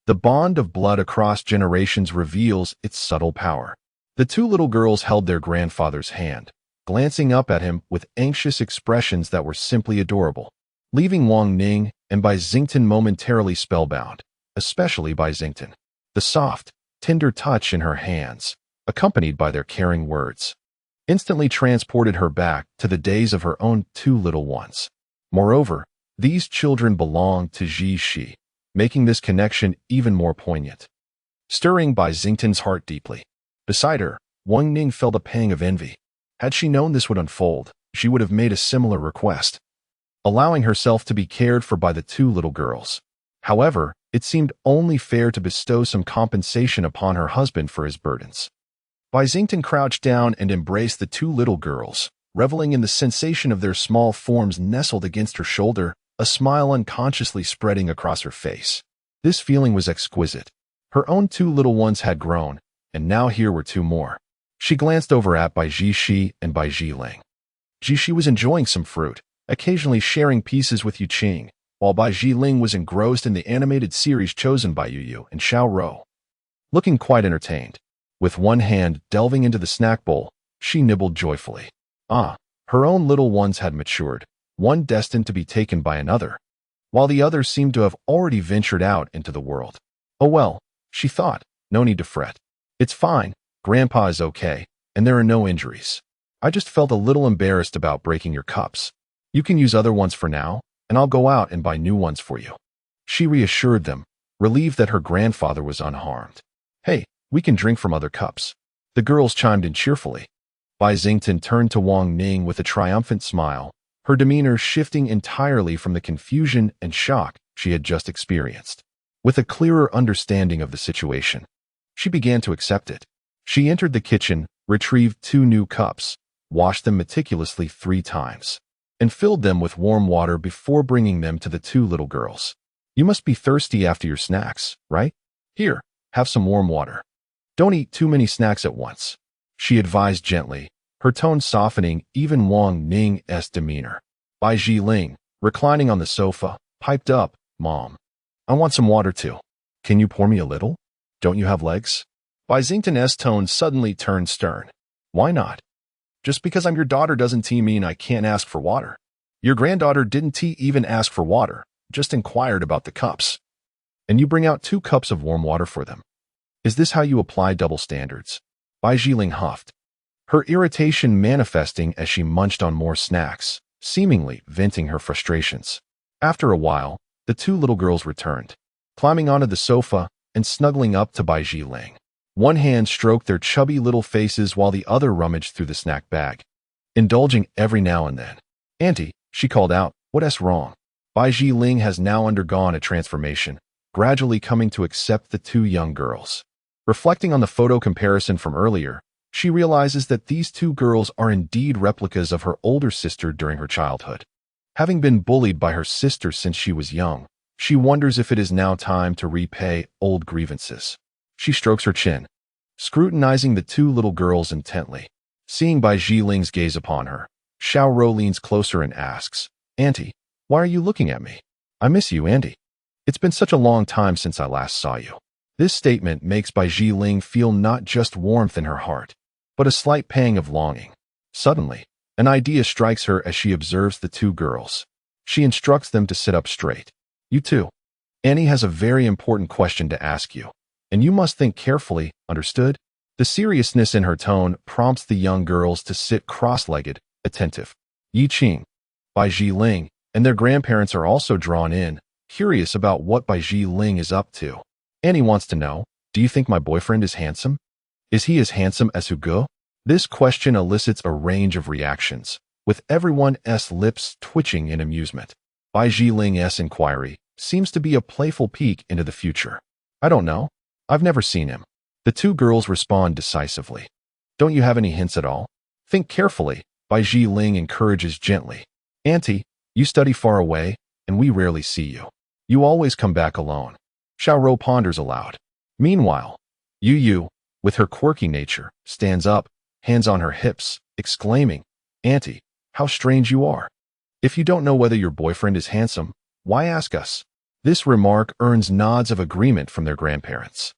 the bond of blood across generations reveals its subtle power. The two little girls held their grandfather's hand, glancing up at him with anxious expressions that were simply adorable, leaving Wang Ning and Bai Xingting momentarily spellbound, especially Bai Xingting. The soft, tender touch in her hands, accompanied by their caring words, instantly transported her back to the days of her own two little ones. Moreover, these children belonged to Ji, making this connection even more poignant, stirring Bai Xingting's heart deeply. Beside her, Wang Ning felt a pang of envy. Had she known this would unfold, she would have made a similar request, allowing herself to be cared for by the two little girls. However, it seemed only fair to bestow some compensation upon her husband for his burdens. Bai Xingting crouched down and embraced the two little girls, reveling in the sensation of their small forms nestled against her shoulder, a smile unconsciously spreading across her face. This feeling was exquisite. Her own two little ones had grown, and now here were two more. She glanced over at Bai Shi and Bai Ling. Shi was enjoying some fruit, occasionally sharing pieces with Yu Qing, while Bai Ling was engrossed in the animated series chosen by Yu and Xiao Rou. Looking quite entertained. With one hand delving into the snack bowl, she nibbled joyfully. Her own little ones had matured, one destined to be taken by another, while the other seemed to have already ventured out into the world. Oh well, she thought, no need to fret. It's fine, Grandpa is okay, and there are no injuries. I just felt a little embarrassed about breaking your cups. You can use other ones for now, and I'll go out and buy new ones for you. She reassured them, relieved that her grandfather was unharmed. Hey, we can drink from other cups. The girls chimed in cheerfully. Bai Xington turned to Wang Ning with a triumphant smile, her demeanor shifting entirely from the confusion and shock she had just experienced. With a clearer understanding of the situation, she began to accept it. She entered the kitchen, retrieved 2 new cups, washed them meticulously 3 times, and filled them with warm water before bringing them to the 2 little girls. You must be thirsty after your snacks, right? Here, have some warm water. Don't eat too many snacks at once, she advised gently, her tone softening even Wang Ning's demeanor. Bai Ling, reclining on the sofa, piped up, Mom, I want some water too. Can you pour me a little? Don't you have legs? Bai Xington's tone suddenly turned stern. Why not? Just because I'm your daughter doesn't mean I can't ask for water. Your granddaughter didn't even ask for water, just inquired about the cups. And you bring out 2 cups of warm water for them. Is this how you apply double standards? Bai Ling huffed, her irritation manifesting as she munched on more snacks, seemingly venting her frustrations. After a while, the 2 little girls returned, climbing onto the sofa and snuggling up to Bai Ling. One hand stroked their chubby little faces while the other rummaged through the snack bag, indulging every now and then. Auntie, she called out, what's wrong? Bai Ling has now undergone a transformation, gradually coming to accept the 2 young girls. Reflecting on the photo comparison from earlier, she realizes that these 2 girls are indeed replicas of her older sister during her childhood. Having been bullied by her sister since she was young, she wonders if it is now time to repay old grievances. She strokes her chin, scrutinizing the 2 little girls intently. Seeing Bai Ling's gaze upon her, Xiao Rou leans closer and asks, Auntie, why are you looking at me? I miss you, Auntie. It's been such a long time since I last saw you. This statement makes Bai Ling feel not just warmth in her heart, but a slight pang of longing. Suddenly, an idea strikes her as she observes the 2 girls. She instructs them to sit up straight. You two. Annie has a very important question to ask you, and you must think carefully, understood? The seriousness in her tone prompts the young girls to sit cross-legged, attentive. Yi Qing, Bai Ling, and their grandparents are also drawn in, curious about what Bai Ling is up to. Annie wants to know, do you think my boyfriend is handsome? Is he as handsome as Hugo? This question elicits a range of reactions, with everyone's lips twitching in amusement. Bai Ling's inquiry seems to be a playful peek into the future. I don't know. I've never seen him. The 2 girls respond decisively. Don't you have any hints at all? Think carefully, Bai Ling encourages gently. Auntie, you study far away, and we rarely see you. You always come back alone. Xiao Rou ponders aloud. Meanwhile, Yu, with her quirky nature, stands up, hands on her hips, exclaiming, Auntie, how strange you are. If you don't know whether your boyfriend is handsome, why ask us? This remark earns nods of agreement from their grandparents.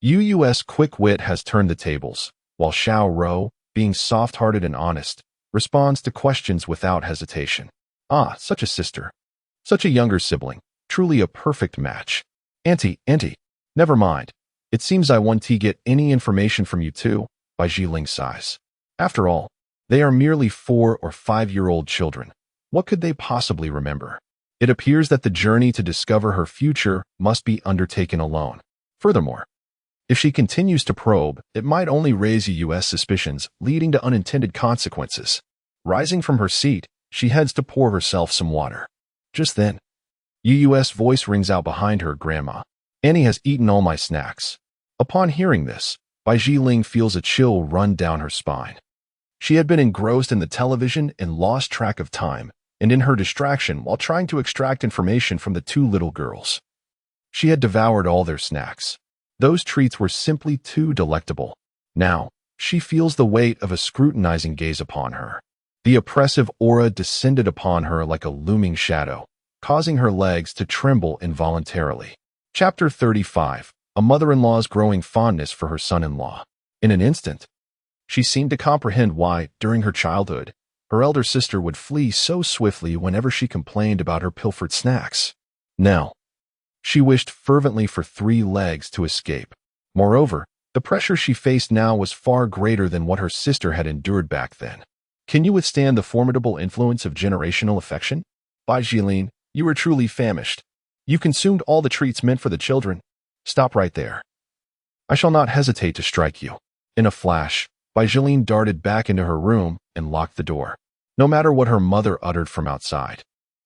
Yu's quick wit has turned the tables, while Xiao Rou, being soft-hearted and honest, responds to questions without hesitation. Such a sister. Such a younger sibling. Truly a perfect match. Auntie, never mind. It seems I won't get any information from you two, Bai Ling sighs. After all, they are merely 4 or 5-year-old children. What could they possibly remember? It appears that the journey to discover her future must be undertaken alone. Furthermore, if she continues to probe, it might only raise Yu's suspicions, leading to unintended consequences. Rising from her seat, she heads to pour herself some water. Just then, Yu's voice rings out behind her, Grandma. Annie has eaten all my snacks. Upon hearing this, Bai Ling feels a chill run down her spine. She had been engrossed in the television and lost track of time, and in her distraction while trying to extract information from the two little girls. She had devoured all their snacks. Those treats were simply too delectable. Now, she feels the weight of a scrutinizing gaze upon her. The oppressive aura descended upon her like a looming shadow, causing her legs to tremble involuntarily. Chapter 35. A mother-in-law's growing fondness for her son-in-law. In an instant, she seemed to comprehend why, during her childhood, her elder sister would flee so swiftly whenever she complained about her pilfered snacks. Now, she wished fervently for 3 legs to escape. Moreover, the pressure she faced now was far greater than what her sister had endured back then. Can you withstand the formidable influence of generational affection? Bai Jilin, you are truly famished. You consumed all the treats meant for the children. Stop right there. I shall not hesitate to strike you. In a flash, Bai Jilin darted back into her room and locked the door. No matter what her mother uttered from outside,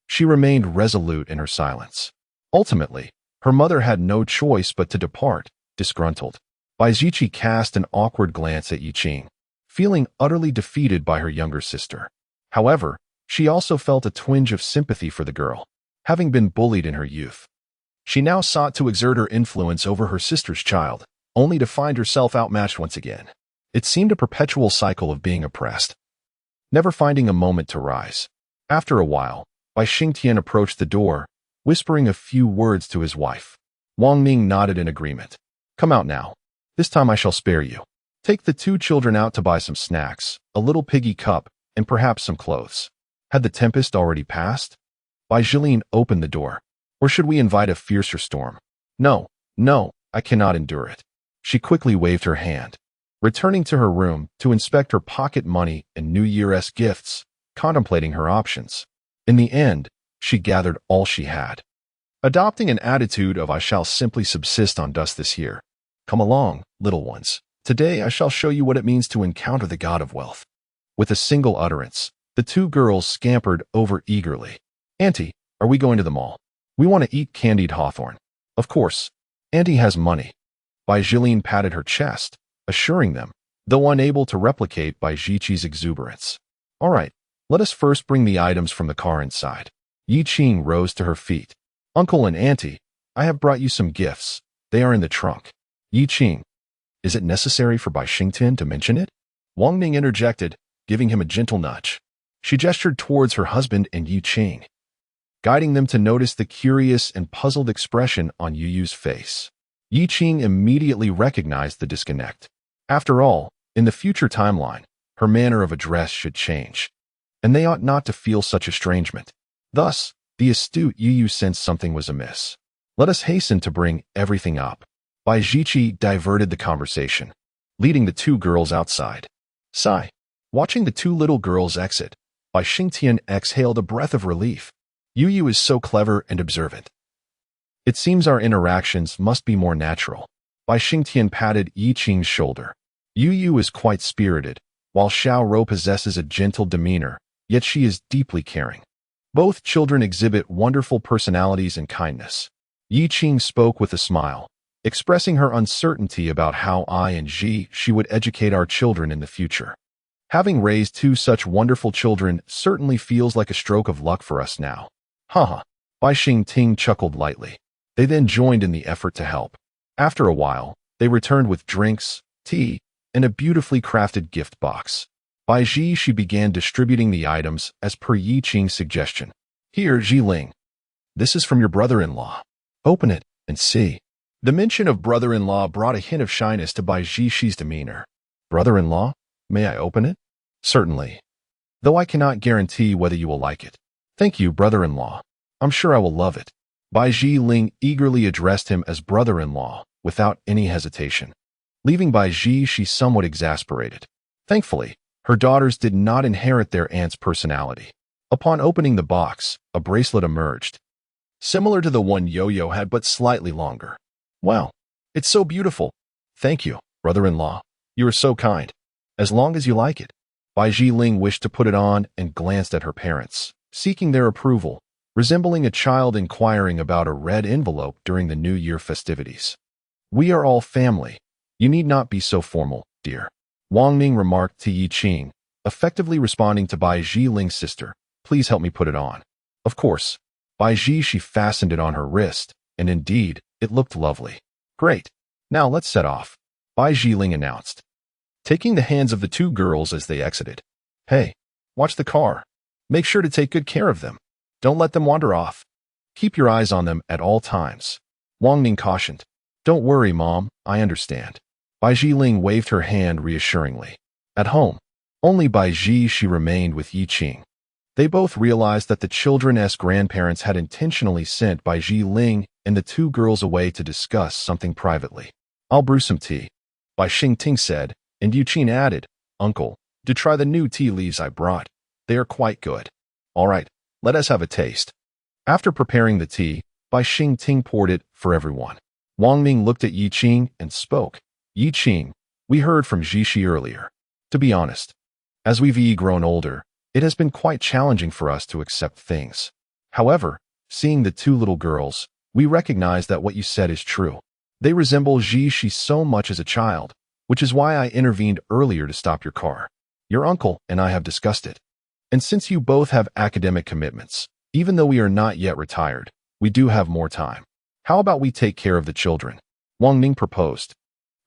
she remained resolute in her silence. Ultimately, her mother had no choice but to depart, disgruntled. Bai Ziqi cast an awkward glance at Yiqing, feeling utterly defeated by her younger sister. However, she also felt a twinge of sympathy for the girl, having been bullied in her youth. She now sought to exert her influence over her sister's child, only to find herself outmatched once again. It seemed a perpetual cycle of being oppressed, never finding a moment to rise. After a while, Bai Xingtian approached the door, whispering a few words to his wife. Wang Ning nodded in agreement. Come out now. This time I shall spare you. Take the 2 children out to buy some snacks, a little piggy cup, and perhaps some clothes. Had the tempest already passed? Bai Jilin opened the door. Or should we invite a fiercer storm? No, I cannot endure it. She quickly waved her hand, returning to her room to inspect her pocket money and New Year's gifts, contemplating her options. In the end, she gathered all she had, adopting an attitude of I shall simply subsist on dust this year. Come along, little ones. Today I shall show you what it means to encounter the god of wealth. With a single utterance, the 2 girls scampered over eagerly. Auntie, are we going to the mall? We want to eat candied hawthorn. Of course. Auntie has money. Bai Jilin patted her chest, assuring them, though unable to replicate Bai Ziqi's exuberance. All right, let us first bring the items from the car inside. Yiqing rose to her feet. Uncle and Auntie, I have brought you some gifts. They are in the trunk. Yiqing, is it necessary for Bai Xingtian to mention it? Wang Ning interjected, giving him a gentle nudge. She gestured towards her husband and Yiqing, guiding them to notice the curious and puzzled expression on Yu's face. Yiqing immediately recognized the disconnect. After all, in the future timeline, her manner of address should change, and they ought not to feel such estrangement. Thus, the astute Yu sensed something was amiss. Let us hasten to bring everything up. Bai Ziqi diverted the conversation, leading the 2 girls outside. Sigh. Watching the 2 little girls exit, Bai Xingtian exhaled a breath of relief. Yu is so clever and observant. It seems our interactions must be more natural. Bai Xingtian patted Yiqing's shoulder. Yu is quite spirited, while Xiao Rou possesses a gentle demeanor, yet she is deeply caring. Both children exhibit wonderful personalities and kindness. Yiqing spoke with a smile, expressing her uncertainty about how I and she would educate our children in the future. Having raised 2 such wonderful children certainly feels like a stroke of luck for us now. Haha. Bai Xingting chuckled lightly. They then joined in the effort to help. After a while, they returned with drinks, tea, and a beautifully crafted gift box. By she began distributing the items as per Yiqing's suggestion. Here, Jiling. This is from your brother-in-law. Open it and see. The mention of brother-in-law brought a hint of shyness to Bai Ziqi's demeanor. Brother-in-law? May I open it? Certainly. Though I cannot guarantee whether you will like it. Thank you, brother-in-law. I'm sure I will love it. Bai Jiling eagerly addressed him as brother-in-law without any hesitation, leaving Bai Ji somewhat exasperated. Thankfully, her daughters did not inherit their aunt's personality. Upon opening the box, a bracelet emerged, similar to the one Yo-Yo had but slightly longer. Wow, it's so beautiful. Thank you, brother-in-law. You are so kind. As long as you like it. Bai Jiling wished to put it on and glanced at her parents, seeking their approval, resembling a child inquiring about a red envelope during the New Year festivities. We are all family. You need not be so formal, dear. Wang Ning remarked to Yiqing, effectively responding to Bai Zhiling's sister. Please help me put it on. Of course. Bai Zhi, she fastened it on her wrist, and indeed, it looked lovely. Great. Now let's set off, Bai Zhiling announced, taking the hands of the two girls as they exited. Hey, watch the car. Make sure to take good care of them. Don't let them wander off. Keep your eyes on them at all times, Wang Ning cautioned. Don't worry, Mom, I understand. Bai Zhiling waved her hand reassuringly. At home, only Bai Zhi she remained with Yi Qing. They both realized that the children's grandparents had intentionally sent Bai Zhiling and the two girls away to discuss something privately. I'll brew some tea, Bai Xingting said, and Yu Qing added, Uncle, do try the new tea leaves I brought. They are quite good. All right, let us have a taste. After preparing the tea, Bai Xingting poured it for everyone. Wang Ning looked at Yi Qing and spoke. Yi Qing, we heard from Zhishi earlier. To be honest, as we've grown older, it has been quite challenging for us to accept things. However, seeing the two little girls, we recognize that what you said is true. They resemble Zhishi so much as a child, which is why I intervened earlier to stop your car. Your uncle and I have discussed it. And since you both have academic commitments, even though we are not yet retired, we do have more time. How about we take care of the children? Wang Ning proposed,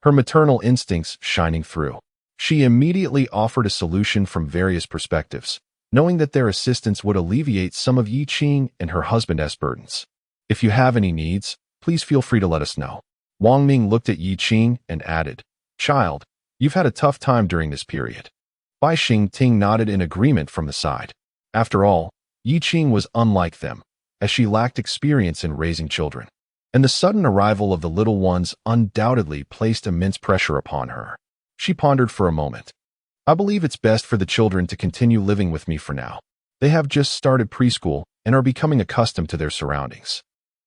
her maternal instincts shining through. She immediately offered a solution from various perspectives, knowing that their assistance would alleviate some of Yi Qing and her husband's burdens. If you have any needs, please feel free to let us know. Wang Ning looked at Yi Qing and added, Child, you've had a tough time during this period. Bai Xingting nodded in agreement from the side. After all, Yi Qing was unlike them, as she lacked experience in raising children, and the sudden arrival of the little ones undoubtedly placed immense pressure upon her. She pondered for a moment. I believe it's best for the children to continue living with me for now. They have just started preschool and are becoming accustomed to their surroundings.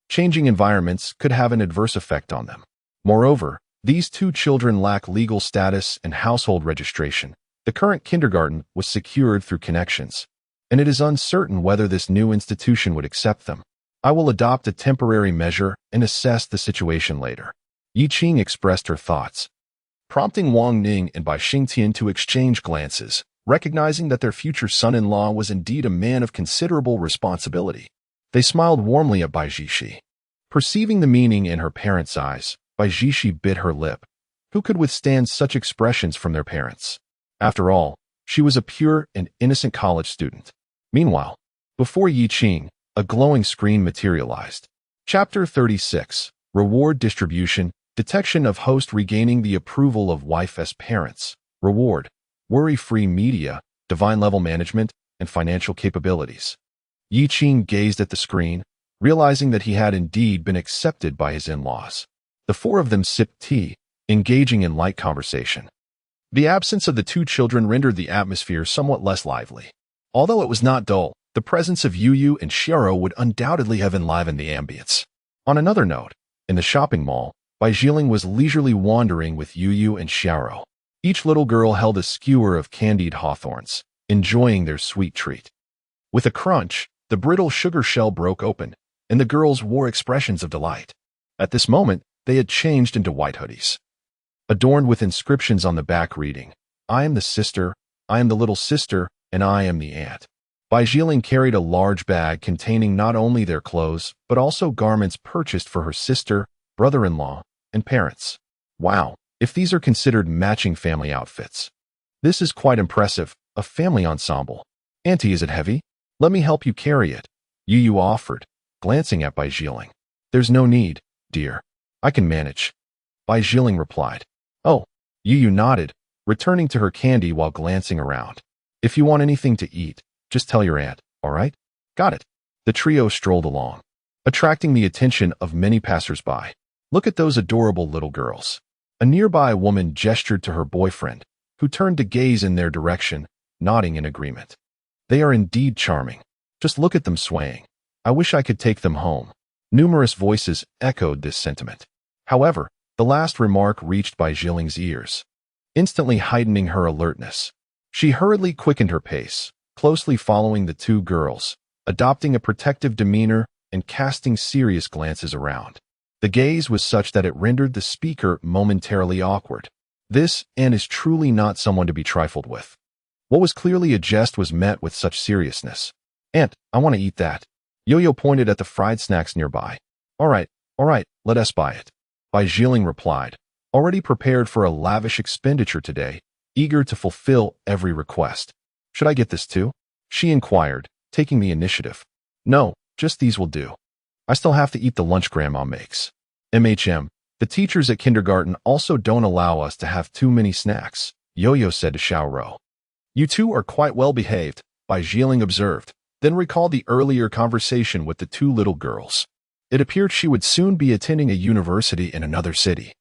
Changing environments could have an adverse effect on them. Moreover, these two children lack legal status and household registration. The current kindergarten was secured through connections, and it is uncertain whether this new institution would accept them. I will adopt a temporary measure and assess the situation later. Yi Qing expressed her thoughts, prompting Wang Ning and Bai Xingtian to exchange glances, recognizing that their future son-in-law was indeed a man of considerable responsibility. They smiled warmly at Bai Zhishi. Perceiving the meaning in her parents' eyes, Bai Zhishi bit her lip. Who could withstand such expressions from their parents? After all, she was a pure and innocent college student. Meanwhile, before Yi Qing, a glowing screen materialized. Chapter 36, Reward Distribution, Detection of Host Regaining the Approval of Wife as Parents. Reward, Worry-Free Media, Divine Level Management, and Financial Capabilities. Yi Qing gazed at the screen, realizing that he had indeed been accepted by his in-laws. The four of them sipped tea, engaging in light conversation. The absence of the two children rendered the atmosphere somewhat less lively. Although it was not dull, the presence of Yu and Xiao would undoubtedly have enlivened the ambience. On another note, in the shopping mall, Bai Zhiling was leisurely wandering with Yu and Xiao. Each little girl held a skewer of candied hawthorns, enjoying their sweet treat. With a crunch, the brittle sugar shell broke open, and the girls wore expressions of delight. At this moment, they had changed into white hoodies, adorned with inscriptions on the back reading, I am the sister, I am the little sister, and I am the aunt. Bai Zhiling carried a large bag containing not only their clothes, but also garments purchased for her sister, brother-in-law, and parents. Wow, if these are considered matching family outfits. This is quite impressive, a family ensemble. Auntie, is it heavy? Let me help you carry it, Yu offered, glancing at Bai Zhiling. There's no need, dear. I can manage, Bai Zhiling replied. Oh, Yu nodded, returning to her candy while glancing around. If you want anything to eat, just tell your aunt, all right? Got it. The trio strolled along, attracting the attention of many passers-by. Look at those adorable little girls. A nearby woman gestured to her boyfriend, who turned to gaze in their direction, nodding in agreement. They are indeed charming. Just look at them swaying. I wish I could take them home. Numerous voices echoed this sentiment. However, the last remark reached Bai Zhiling's ears, instantly heightening her alertness. She hurriedly quickened her pace, closely following the two girls, adopting a protective demeanor and casting serious glances around. The gaze was such that it rendered the speaker momentarily awkward. This Anne is truly not someone to be trifled with. What was clearly a jest was met with such seriousness. Aunt, I want to eat that. Yo-Yo pointed at the fried snacks nearby. All right, let us buy it. Bai Zhiling replied, already prepared for a lavish expenditure today, eager to fulfill every request. Should I get this too? She inquired, taking the initiative. No, just these will do. I still have to eat the lunch Grandma makes. The teachers at kindergarten also don't allow us to have too many snacks, Yo-Yo said to Xiaoro. You two are quite well behaved, Bai Zhiling observed, then recalled the earlier conversation with the two little girls. It appeared she would soon be attending a university in another city.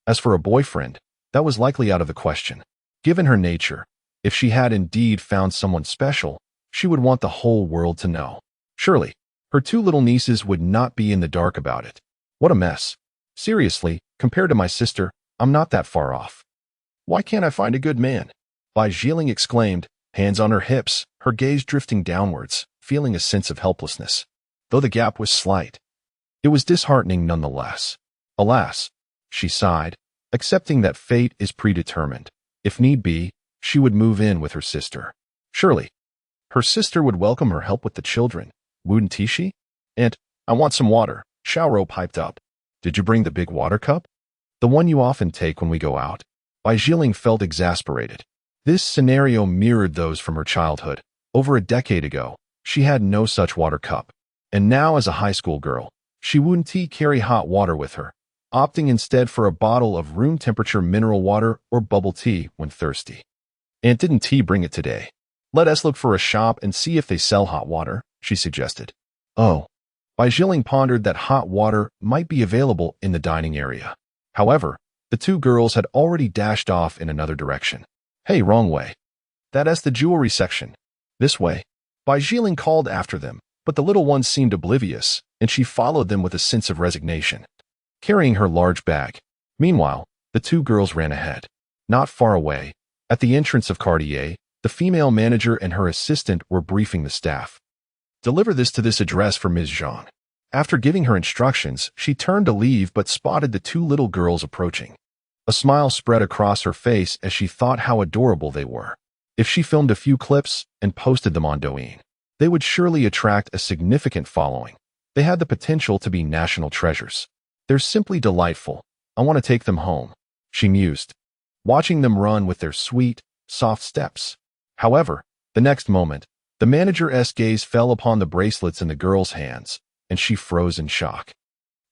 As for a boyfriend, that was likely out of the question. Given her nature, if she had indeed found someone special, she would want the whole world to know. Surely, her two little nieces would not be in the dark about it. What a mess. Seriously, compared to my sister, I'm not that far off. Why can't I find a good man? Bai Zhiling exclaimed, hands on her hips, her gaze drifting downwards, feeling a sense of helplessness. Though the gap was slight, it was disheartening nonetheless. Alas, she sighed, accepting that fate is predetermined. If need be, she would move in with her sister. Surely, her sister would welcome her help with the children, wouldn't she? And, I want some water, Xiaoro piped up. Did you bring the big water cup? The one you often take when we go out? Bai Zhiling felt exasperated. This scenario mirrored those from her childhood. Over a decade ago, she had no such water cup. And now as a high school girl, she wouldn't carry hot water with her, opting instead for a bottle of room-temperature mineral water or bubble tea when thirsty. Aunt didn't tea bring it today. Let us look for a shop and see if they sell hot water, she suggested. Oh. Bai Zhiling pondered that hot water might be available in the dining area. However, the two girls had already dashed off in another direction. Hey, wrong way. That's the jewelry section. This way. Bai Zhiling called after them, but the little ones seemed oblivious, and she followed them with a sense of resignation, carrying her large bag. Meanwhile, the two girls ran ahead. Not far away, at the entrance of Cartier, the female manager and her assistant were briefing the staff. Deliver this to this address for Ms. Zhang. After giving her instructions, she turned to leave but spotted the two little girls approaching. A smile spread across her face as she thought how adorable they were. If she filmed a few clips and posted them on Douyin, they would surely attract a significant following. They had the potential to be national treasures. They're simply delightful. I want to take them home, she mused, watching them run with their sweet, soft steps. However, the next moment, the manager's gaze fell upon the bracelets in the girl's hands, and she froze in shock.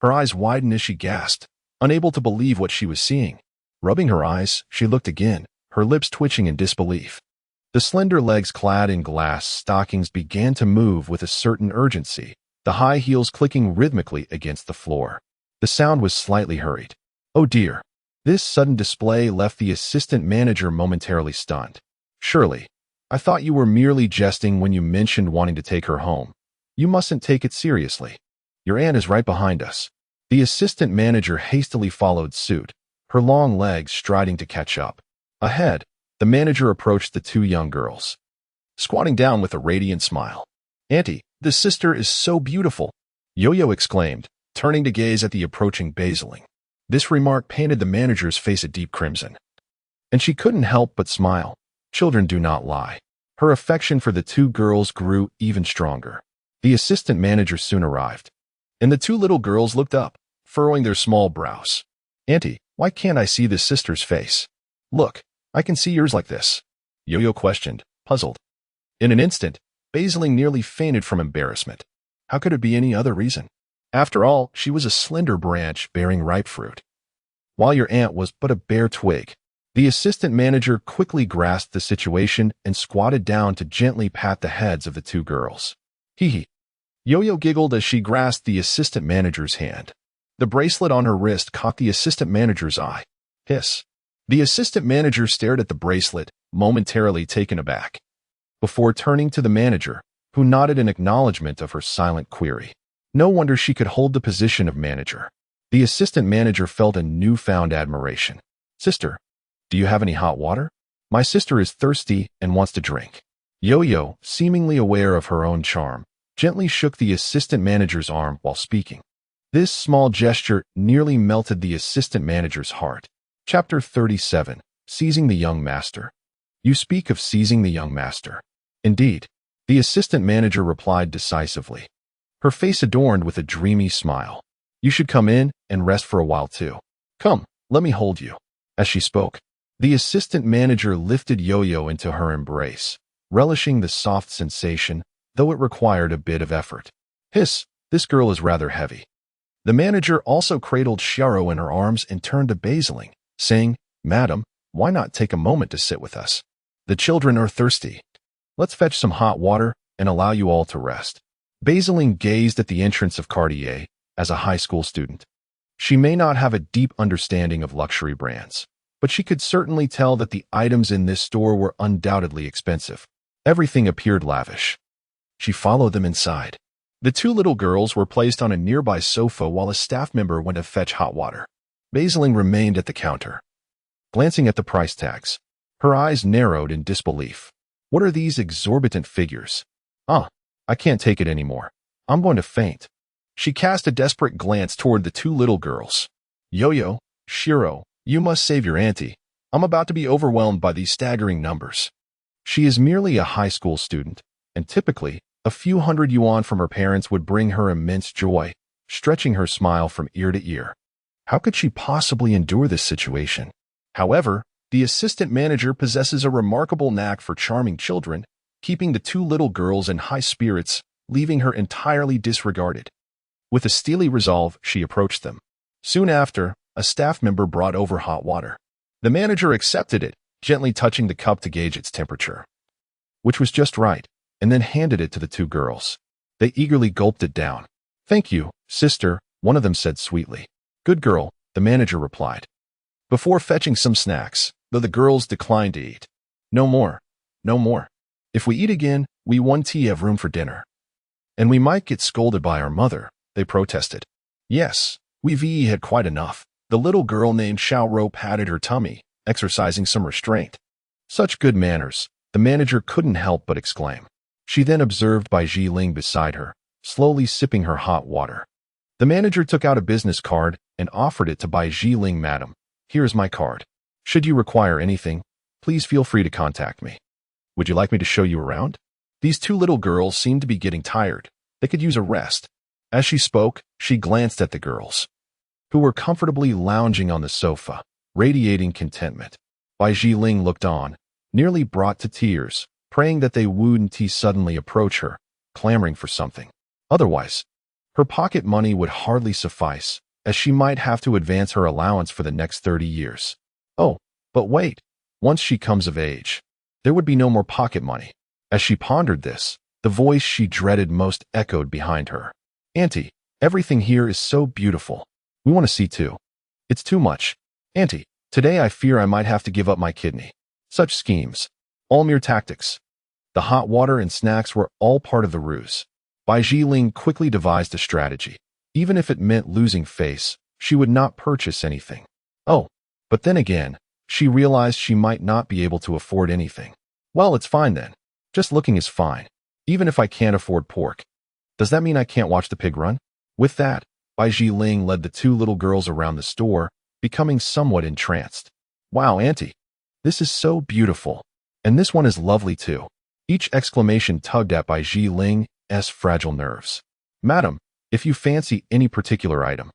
Her eyes widened as she gasped, unable to believe what she was seeing. Rubbing her eyes, she looked again, her lips twitching in disbelief. The slender legs clad in glass stockings began to move with a certain urgency, the high heels clicking rhythmically against the floor. The sound was slightly hurried. Oh dear. This sudden display left the assistant manager momentarily stunned. Surely, I thought you were merely jesting when you mentioned wanting to take her home. You mustn't take it seriously. Your aunt is right behind us. The assistant manager hastily followed suit, her long legs striding to catch up. Ahead, the manager approached the two young girls, squatting down with a radiant smile. Auntie, this sister is so beautiful, Yo-Yo exclaimed, turning to gaze at the approaching Basiling. This remark painted the manager's face a deep crimson, and she couldn't help but smile. Children do not lie. Her affection for the two girls grew even stronger. The assistant manager soon arrived, and the two little girls looked up, furrowing their small brows. Auntie, why can't I see this sister's face? Look, I can see yours like this. Yo-Yo questioned, puzzled. In an instant, Basiling nearly fainted from embarrassment. How could it be any other reason? After all, she was a slender branch bearing ripe fruit, while your aunt was but a bare twig. The assistant manager quickly grasped the situation and squatted down to gently pat the heads of the two girls. Hee. Yo-Yo giggled as she grasped the assistant manager's hand. The bracelet on her wrist caught the assistant manager's eye. Hiss. The assistant manager stared at the bracelet, momentarily taken aback, before turning to the manager, who nodded in acknowledgement of her silent query. No wonder she could hold the position of manager. The assistant manager felt a newfound admiration. Sister, do you have any hot water? My sister is thirsty and wants to drink. Yo-Yo, seemingly aware of her own charm, gently shook the assistant manager's arm while speaking. This small gesture nearly melted the assistant manager's heart. Chapter 37. Seizing the Young Master. You speak of seizing the young master. Indeed, the assistant manager replied decisively, her face adorned with a dreamy smile. You should come in and rest for a while too. Come, let me hold you. As she spoke, the assistant manager lifted Yo-Yo into her embrace, relishing the soft sensation, though it required a bit of effort. Hiss, this girl is rather heavy. The manager also cradled Xiao in her arms and turned to Basiling, saying, Madam, why not take a moment to sit with us? The children are thirsty. Let's fetch some hot water and allow you all to rest. Basiling gazed at the entrance of Cartier as a high school student. She may not have a deep understanding of luxury brands, but she could certainly tell that the items in this store were undoubtedly expensive. Everything appeared lavish. She followed them inside. The two little girls were placed on a nearby sofa while a staff member went to fetch hot water. Basiling remained at the counter, glancing at the price tags. Her eyes narrowed in disbelief. What are these exorbitant figures? I can't take it anymore. I'm going to faint. She cast a desperate glance toward the two little girls. Yo-Yo, Shiro, you must save your auntie. I'm about to be overwhelmed by these staggering numbers. She is merely a high school student, and typically, a few hundred yuan from her parents would bring her immense joy, stretching her smile from ear to ear. How could she possibly endure this situation? However, the assistant manager possesses a remarkable knack for charming children, keeping the two little girls in high spirits, leaving her entirely disregarded. With a steely resolve, she approached them. Soon after, a staff member brought over hot water. The manager accepted it, gently touching the cup to gauge its temperature, which was just right, and then handed it to the two girls. They eagerly gulped it down. Thank you, sister, one of them said sweetly. Good girl, the manager replied, before fetching some snacks, though the girls declined to eat. No more. No more. If we eat again, we won't have room for dinner. And we might get scolded by our mother, they protested. Yes, we've had quite enough. The little girl named Xiao patted her tummy, exercising some restraint. Such good manners, the manager couldn't help but exclaim. She then observed Bai Jiling beside her, slowly sipping her hot water. The manager took out a business card and offered it to Bai Jiling. Madam, here's my card. Should you require anything, please feel free to contact me. Would you like me to show you around? These two little girls seemed to be getting tired. They could use a rest. As she spoke, she glanced at the girls, who were comfortably lounging on the sofa, radiating contentment. Bai Jiling looked on, nearly brought to tears, praying that they wouldn't suddenly approach her, clamoring for something. Otherwise, her pocket money would hardly suffice, as she might have to advance her allowance for the next 30 years. Oh, but wait, once she comes of age, there would be no more pocket money. As she pondered this, the voice she dreaded most echoed behind her. Auntie, everything here is so beautiful. We want to see too. It's too much. Auntie, today I fear I might have to give up my kidney. Such schemes. All mere tactics. The hot water and snacks were all part of the ruse. Bai Jiling quickly devised a strategy. Even if it meant losing face, she would not purchase anything. Oh, but then again, she realized she might not be able to afford anything. Well, it's fine then. Just looking is fine. Even if I can't afford pork. Does that mean I can't watch the pig run? With that, Bai Jiling led the two little girls around the store, becoming somewhat entranced. Wow, Auntie, this is so beautiful. And this one is lovely too. Each exclamation tugged at Bai Jiling's fragile nerves. Madam, if you fancy any particular item,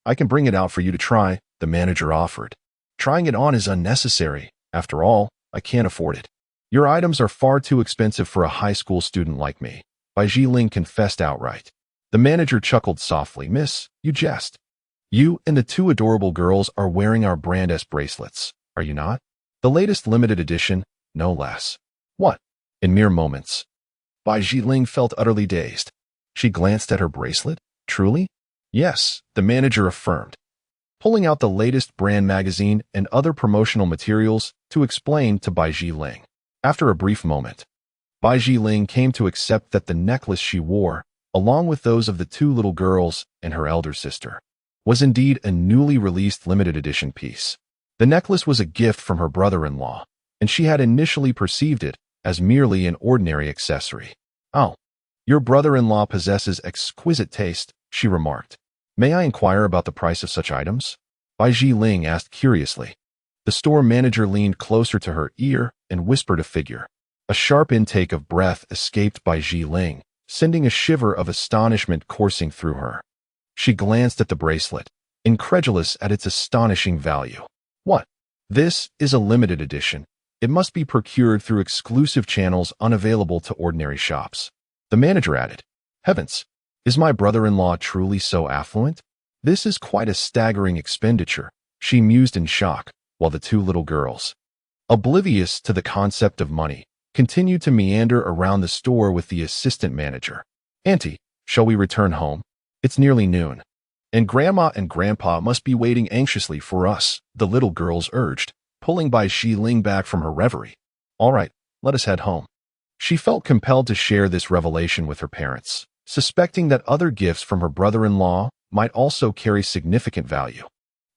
I can bring it out for you to try, the manager offered. Trying it on is unnecessary. After all, I can't afford it. Your items are far too expensive for a high school student like me, Bai Jiling confessed outright. The manager chuckled softly. Miss, you jest. You and the two adorable girls are wearing our brand S bracelets, are you not? The latest limited edition, no less. What? In mere moments, Bai Jiling felt utterly dazed. She glanced at her bracelet. Truly? Yes, the manager affirmed, pulling out the latest brand magazine and other promotional materials to explain to Bai Jiling. After a brief moment, Bai Jiling came to accept that the necklace she wore, along with those of the two little girls and her elder sister, was indeed a newly released limited edition piece. The necklace was a gift from her brother-in-law, and she had initially perceived it as merely an ordinary accessory. Oh, your brother-in-law possesses exquisite taste, she remarked. May I inquire about the price of such items? Bai Jiling asked curiously. The store manager leaned closer to her ear and whispered a figure. A sharp intake of breath escaped by Ji Ling, sending a shiver of astonishment coursing through her. She glanced at the bracelet, incredulous at its astonishing value. What? This is a limited edition. It must be procured through exclusive channels unavailable to ordinary shops. The manager added, Heavens, is my brother-in-law truly so affluent? This is quite a staggering expenditure, she mused in shock, while the two little girls, oblivious to the concept of money, continued to meander around the store with the assistant manager. Auntie, shall we return home? It's nearly noon. And Grandma and Grandpa must be waiting anxiously for us, the little girls urged, pulling Bai Shi Ling back from her reverie. All right, let us head home. She felt compelled to share this revelation with her parents, suspecting that other gifts from her brother-in-law might also carry significant value,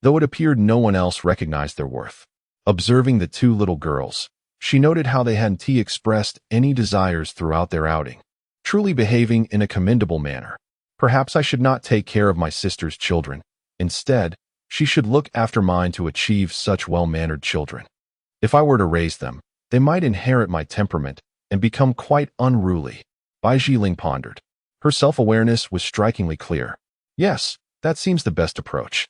though it appeared no one else recognized their worth. Observing the two little girls, she noted how they hadn't expressed any desires throughout their outing, truly behaving in a commendable manner. Perhaps I should not take care of my sister's children. Instead, she should look after mine to achieve such well-mannered children. If I were to raise them, they might inherit my temperament and become quite unruly. Bai Jiling pondered. Her self-awareness was strikingly clear. Yes, that seems the best approach.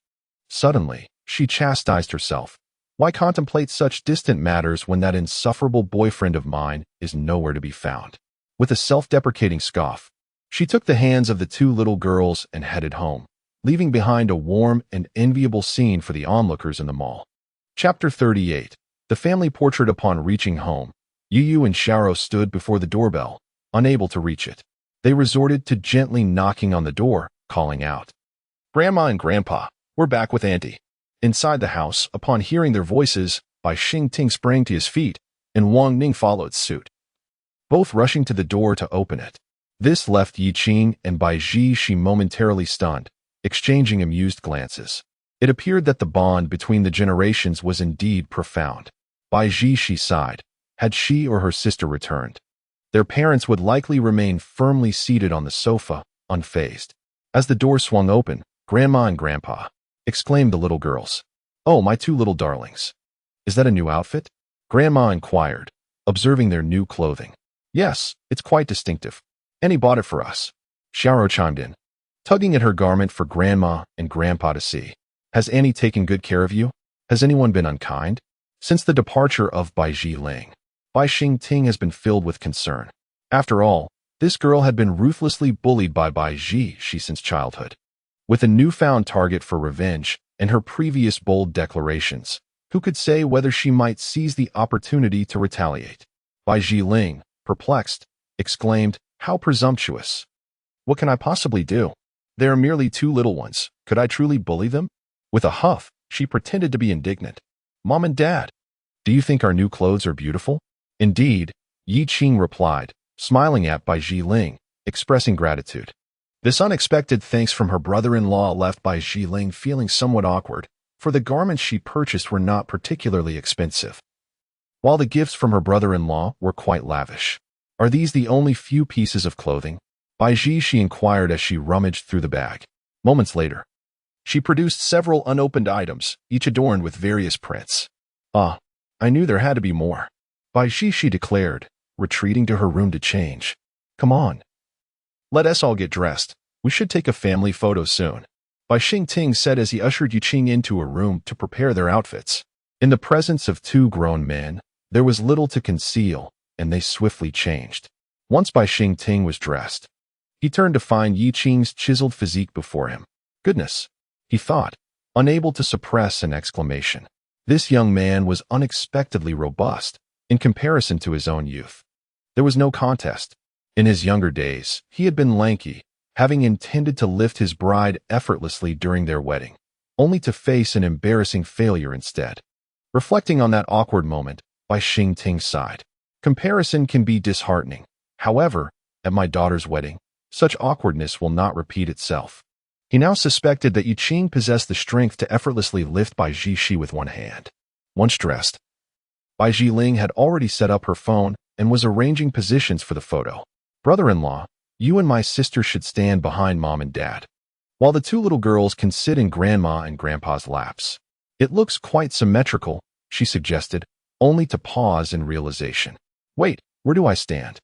Suddenly, she chastised herself. Why contemplate such distant matters when that insufferable boyfriend of mine is nowhere to be found? With a self-deprecating scoff, she took the hands of the two little girls and headed home, leaving behind a warm and enviable scene for the onlookers in the mall. Chapter 38. The family portrait. Upon reaching home, Yu and Xiao stood before the doorbell, unable to reach it. They resorted to gently knocking on the door, calling out, Grandma and Grandpa, we're back with Auntie. Inside the house, upon hearing their voices, Bai Xingting sprang to his feet, and Wang Ning followed suit, both rushing to the door to open it. This left Yi Qing and Bai Ji momentarily stunned, exchanging amused glances. It appeared that the bond between the generations was indeed profound. Bai Ji sighed. Had she or her sister returned, their parents would likely remain firmly seated on the sofa, unfazed. As the door swung open, Grandma and Grandpa, exclaimed the little girls. Oh, my two little darlings. Is that a new outfit? Grandma inquired, observing their new clothing. Yes, it's quite distinctive. Annie bought it for us. Xiao chimed in, tugging at her garment for Grandma and Grandpa to see. Has Annie taken good care of you? Has anyone been unkind? Since the departure of Bai Jiling, Bai Xingting has been filled with concern. After all, this girl had been ruthlessly bullied by Bai Ji since childhood. With a newfound target for revenge and her previous bold declarations, who could say whether she might seize the opportunity to retaliate? Bai Jiling, perplexed, exclaimed, How presumptuous! What can I possibly do? They are merely two little ones. Could I truly bully them? With a huff, she pretended to be indignant. Mom and Dad, do you think our new clothes are beautiful? Indeed, Yi Qing replied, smiling at Bai Jiling, expressing gratitude. This unexpected thanks from her brother-in-law left Bai Jiling feeling somewhat awkward, for the garments she purchased were not particularly expensive, while the gifts from her brother-in-law were quite lavish. Are these the only few pieces of clothing? Bai Ji inquired as she rummaged through the bag. Moments later, she produced several unopened items, each adorned with various prints. Ah, I knew there had to be more. Bai Ji declared, retreating to her room to change. Come on. Let us all get dressed. We should take a family photo soon. Bai Xingting said as he ushered Yu Qing into a room to prepare their outfits. In the presence of two grown men, there was little to conceal, and they swiftly changed. Once Bai Xingting was dressed, he turned to find Yi Qing's chiseled physique before him. Goodness, he thought, unable to suppress an exclamation. This young man was unexpectedly robust in comparison to his own youth. There was no contest. In his younger days, he had been lanky, having intended to lift his bride effortlessly during their wedding, only to face an embarrassing failure instead. Reflecting on that awkward moment, Bai Xingting sighed. Comparison can be disheartening. However, at my daughter's wedding, such awkwardness will not repeat itself. He now suspected that Yu Qing possessed the strength to effortlessly lift Bai Ji with one hand. Once dressed, Bai Jiling had already set up her phone and was arranging positions for the photo. Brother-in-law, you and my sister should stand behind Mom and Dad, while the two little girls can sit in Grandma and Grandpa's laps. It looks quite symmetrical, she suggested, only to pause in realization. Wait, where do I stand?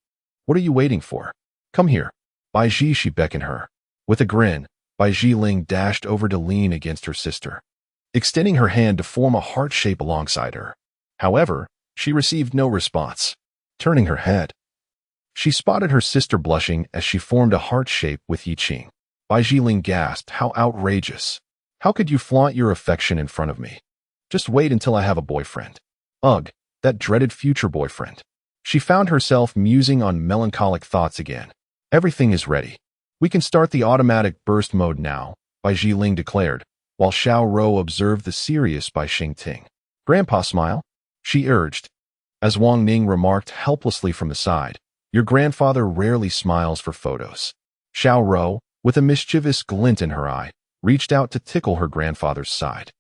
What are you waiting for? Come here. Bai Ji, she beckoned her. With a grin, Bai Jiling dashed over to lean against her sister, extending her hand to form a heart shape alongside her. However, she received no response. Turning her head, she spotted her sister blushing as she formed a heart shape with Yi Qing. Bai Jiling gasped, how outrageous. How could you flaunt your affection in front of me? Just wait until I have a boyfriend. Ugh, that dreaded future boyfriend. She found herself musing on melancholic thoughts again. Everything is ready. We can start the automatic burst mode now, Bai Jiling declared, while Xiao Rou observed the serious Bai Xingting. Grandpa, smile, she urged. As Wang Ning remarked helplessly from the side, your grandfather rarely smiles for photos. Xiao Rou, with a mischievous glint in her eye, reached out to tickle her grandfather's side.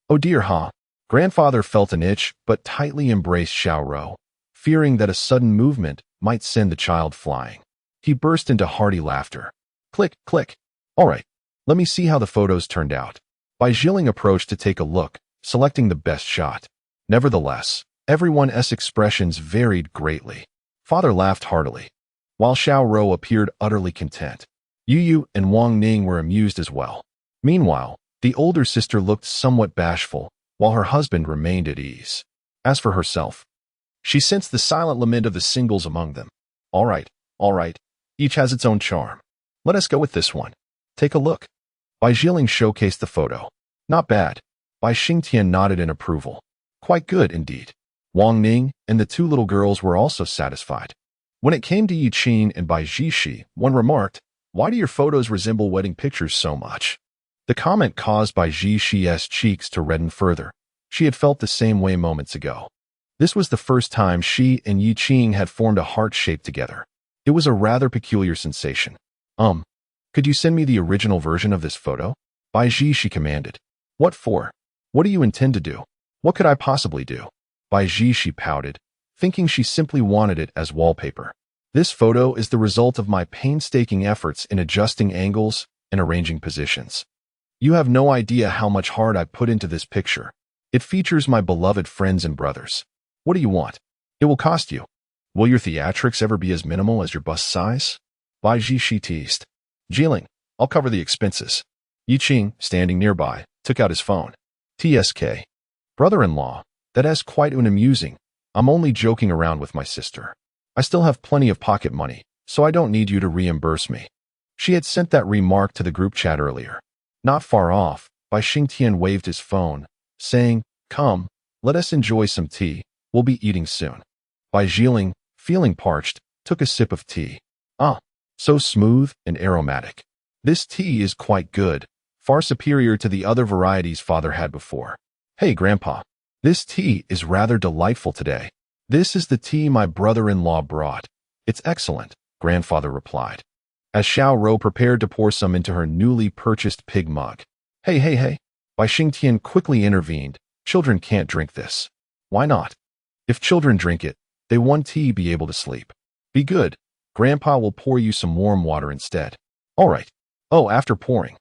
Oh dear, huh? Grandfather felt an itch but tightly embraced Xiao Rou, fearing that a sudden movement might send the child flying. He burst into hearty laughter. Click, click. All right, let me see how the photos turned out. Bai Jiling approached to take a look, selecting the best shot. Nevertheless, everyone's expressions varied greatly. Father laughed heartily, while Xiao Rou appeared utterly content. Yu and Wang Ning were amused as well. Meanwhile, the older sister looked somewhat bashful, while her husband remained at ease. As for herself, she sensed the silent lament of the singles among them. All right, each has its own charm. Let us go with this one. Take a look. Bai Jiling showcased the photo. Not bad. Bai Xingtian nodded in approval. Quite good, indeed. Wang Ning and the two little girls were also satisfied. When it came to Yi Qing and Bai Jishi, one remarked, why do your photos resemble wedding pictures so much? The comment caused Bai Jishi's cheeks to redden further. She had felt the same way moments ago. This was the first time she and Yi Qing had formed a heart shape together. It was a rather peculiar sensation. Could you send me the original version of this photo? Bai Jishi commanded. What for? What do you intend to do? What could I possibly do? Bai Jishi pouted, thinking she simply wanted it as wallpaper. This photo is the result of my painstaking efforts in adjusting angles and arranging positions. You have no idea how much heart I put into this picture. It features my beloved friends and brothers. What do you want? It will cost you. Will your theatrics ever be as minimal as your bust size? Bai Jishi teased. Jiling, I'll cover the expenses. Yi Qing, standing nearby, took out his phone. TSK. Brother-in-law, that is quite unamusing. I'm only joking around with my sister. I still have plenty of pocket money, so I don't need you to reimburse me. She had sent that remark to the group chat earlier. Not far off, Bai Xingtian waved his phone, saying, come, let us enjoy some tea. We'll be eating soon. Bai Jiling, feeling parched, took a sip of tea. So smooth and aromatic. This tea is quite good, far superior to the other varieties father had before. Hey, Grandpa, this tea is rather delightful today. This is the tea my brother-in-law brought. It's excellent, grandfather replied, as Xiao Rou prepared to pour some into her newly purchased pig mug. Hey. Bai Xingtian quickly intervened. Children can't drink this. Why not? If children drink it, they won't be able to sleep. Be good. Grandpa will pour you some warm water instead. All right. After pouring,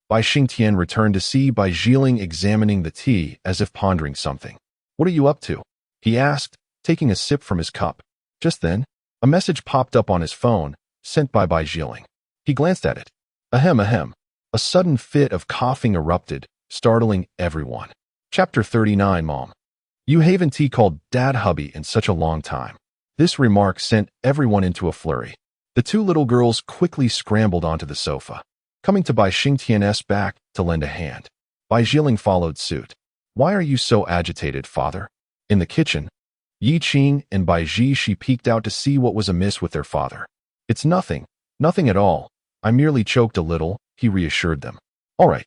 Bai Xingtian returned to see Bai Jiling examining the tea as if pondering something. What are you up to? He asked, taking a sip from his cup. Just then, a message popped up on his phone, sent by Bai Jiling. He glanced at it. Ahem. A sudden fit of coughing erupted, startling everyone. Chapter 39. Mom. You haven't called Dad hubby in such a long time. This remark sent everyone into a flurry. The two little girls quickly scrambled onto the sofa, coming to Bai Xingtian's back to lend a hand. Bai Jiling followed suit. Why are you so agitated, father? In the kitchen, Yi Qing and Bai Jishi peeked out to see what was amiss with their father. It's nothing at all. I merely choked a little, he reassured them. All right,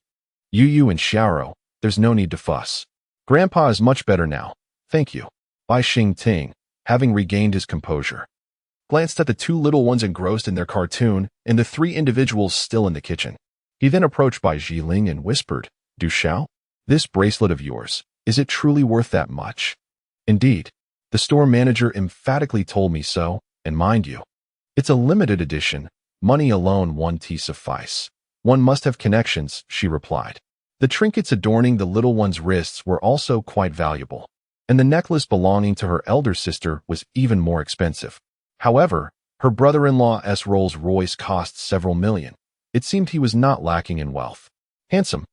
Yu and Xiao, there's no need to fuss. Grandpa is much better now, thank you. Bai Xingting, having regained his composure, glanced at the two little ones engrossed in their cartoon and the three individuals still in the kitchen. He then approached Bai Jiling and whispered, Du Xiao, this bracelet of yours, is it truly worth that much? Indeed, the store manager emphatically told me so, and mind you, it's a limited edition, money alone won't suffice. One must have connections, she replied. The trinkets adorning the little one's wrists were also quite valuable. and the necklace belonging to her elder sister was even more expensive. However, her brother-in-law's Rolls-Royce cost several million. It seemed he was not lacking in wealth. Handsome,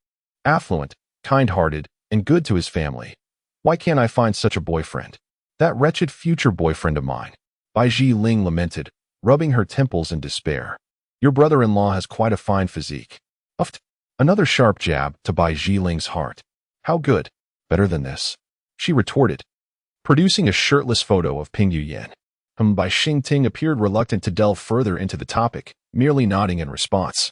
affluent, kind-hearted, and good to his family. Why can't I find such a boyfriend? That wretched future boyfriend of mine. Bai Ling lamented, rubbing her temples in despair. Your brother-in-law has quite a fine physique. Uffed. Another sharp jab to Bai Ling's heart. How good? Better than this, she retorted, producing a shirtless photo of Ping Yuyan. Bai Xingting appeared reluctant to delve further into the topic, merely nodding in response,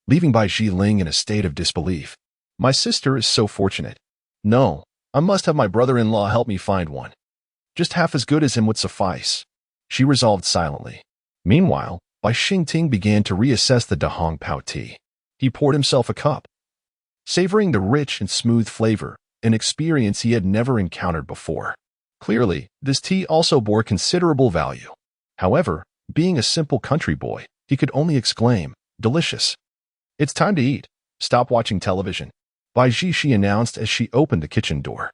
leaving Bai Ling in a state of disbelief. My sister is so fortunate. No, I must have my brother-in-law help me find one. Just half as good as him would suffice, she resolved silently. Meanwhile, Bai Xingting began to reassess the Dahong Pao tea. He poured himself a cup, savoring the rich and smooth flavor, an experience he had never encountered before. Clearly, this tea also bore considerable value. However, being a simple country boy, he could only exclaim, delicious. It's time to eat. Stop watching television, Bai Shi announced as she opened the kitchen door.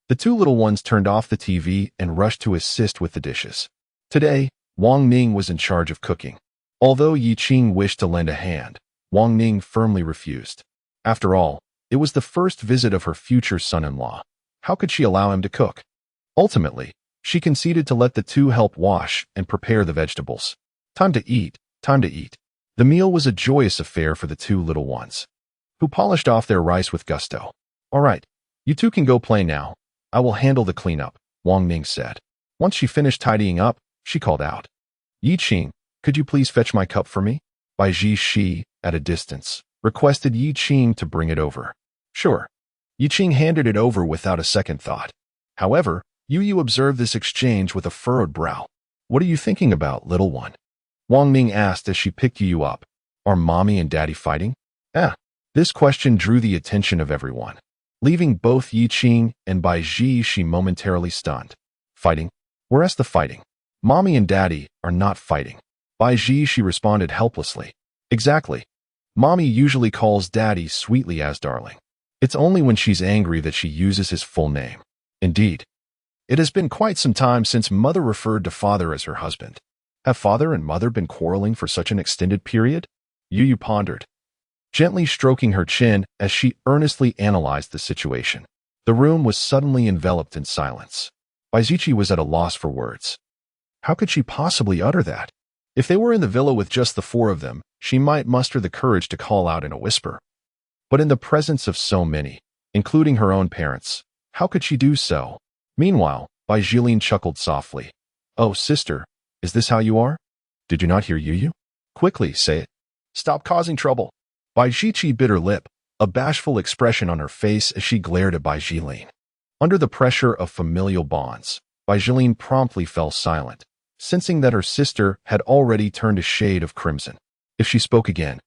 The two little ones turned off the TV and rushed to assist with the dishes. Today, Wang Ning was in charge of cooking. Although Yi Qing wished to lend a hand, Wang Ning firmly refused. After all, it was the first visit of her future son-in-law. How could she allow him to cook? Ultimately, she conceded to let the two help wash and prepare the vegetables. Time to eat, time to eat. The meal was a joyous affair for the two little ones, who polished off their rice with gusto. All right, you two can go play now. I will handle the cleanup, Wang Ning said. Once she finished tidying up, she called out, Yi Qing, could you please fetch my cup for me? Bai Shi, at a distance, requested Yi Qing to bring it over. Sure. Yi Qing handed it over without a second thought. However, Yu observed this exchange with a furrowed brow. What are you thinking about, little one? Wang Ning asked as she picked Yu up. Are mommy and daddy fighting? This question drew the attention of everyone, leaving both Yi Qing and Bai Shi momentarily stunned. Fighting? Where's the fighting? Mommy and daddy are not fighting. Bai Shi responded helplessly. Exactly. Mommy usually calls daddy sweetly as darling. It's only when she's angry that she uses his full name. Indeed. It has been quite some time since mother referred to father as her husband. Have father and mother been quarreling for such an extended period? Yu pondered, gently stroking her chin as she earnestly analyzed the situation. The room was suddenly enveloped in silence. Bai Ziqi was at a loss for words. How could she possibly utter that? If they were in the villa with just the four of them, she might muster the courage to call out in a whisper. But in the presence of so many, including her own parents, how could she do so? Meanwhile, Bai Zhilin chuckled softly. Oh, sister, is this how you are? Did you not hear Yu? Quickly, say it. Stop causing trouble. Bai Ziqi bit her lip, a bashful expression on her face as she glared at Bai Zhilin. Under the pressure of familial bonds, Bai Zhilin promptly fell silent, sensing that her sister had already turned a shade of crimson. If she spoke again,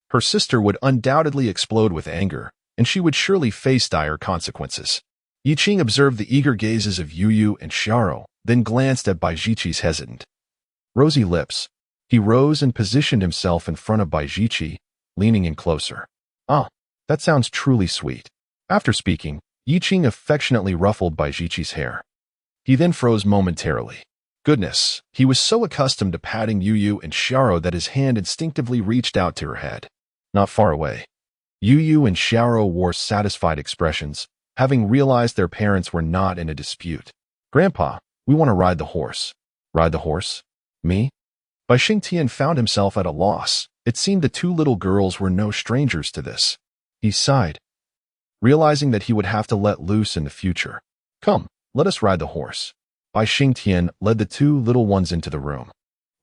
her sister would undoubtedly explode with anger, and she would surely face dire consequences. Yi Qing observed the eager gazes of Yu and Xiao, then glanced at Bai Ziqi's hesitant, rosy lips. He rose and positioned himself in front of Bai Ziqi, leaning in closer. Ah, that sounds truly sweet. After speaking, Yi Qing affectionately ruffled Bai Ziqi's hair. He then froze momentarily. Goodness, he was so accustomed to patting Yu and Xiao that his hand instinctively reached out to her head. Not far away. Yu and Xiao wore satisfied expressions, having realized their parents were not in a dispute. Grandpa, we want to ride the horse. Ride the horse? Me? Bai Xingtian found himself at a loss. It seemed the two little girls were no strangers to this. He sighed, realizing that he would have to let loose in the future. Come, let us ride the horse. Bai Xingtian led the two little ones into the room,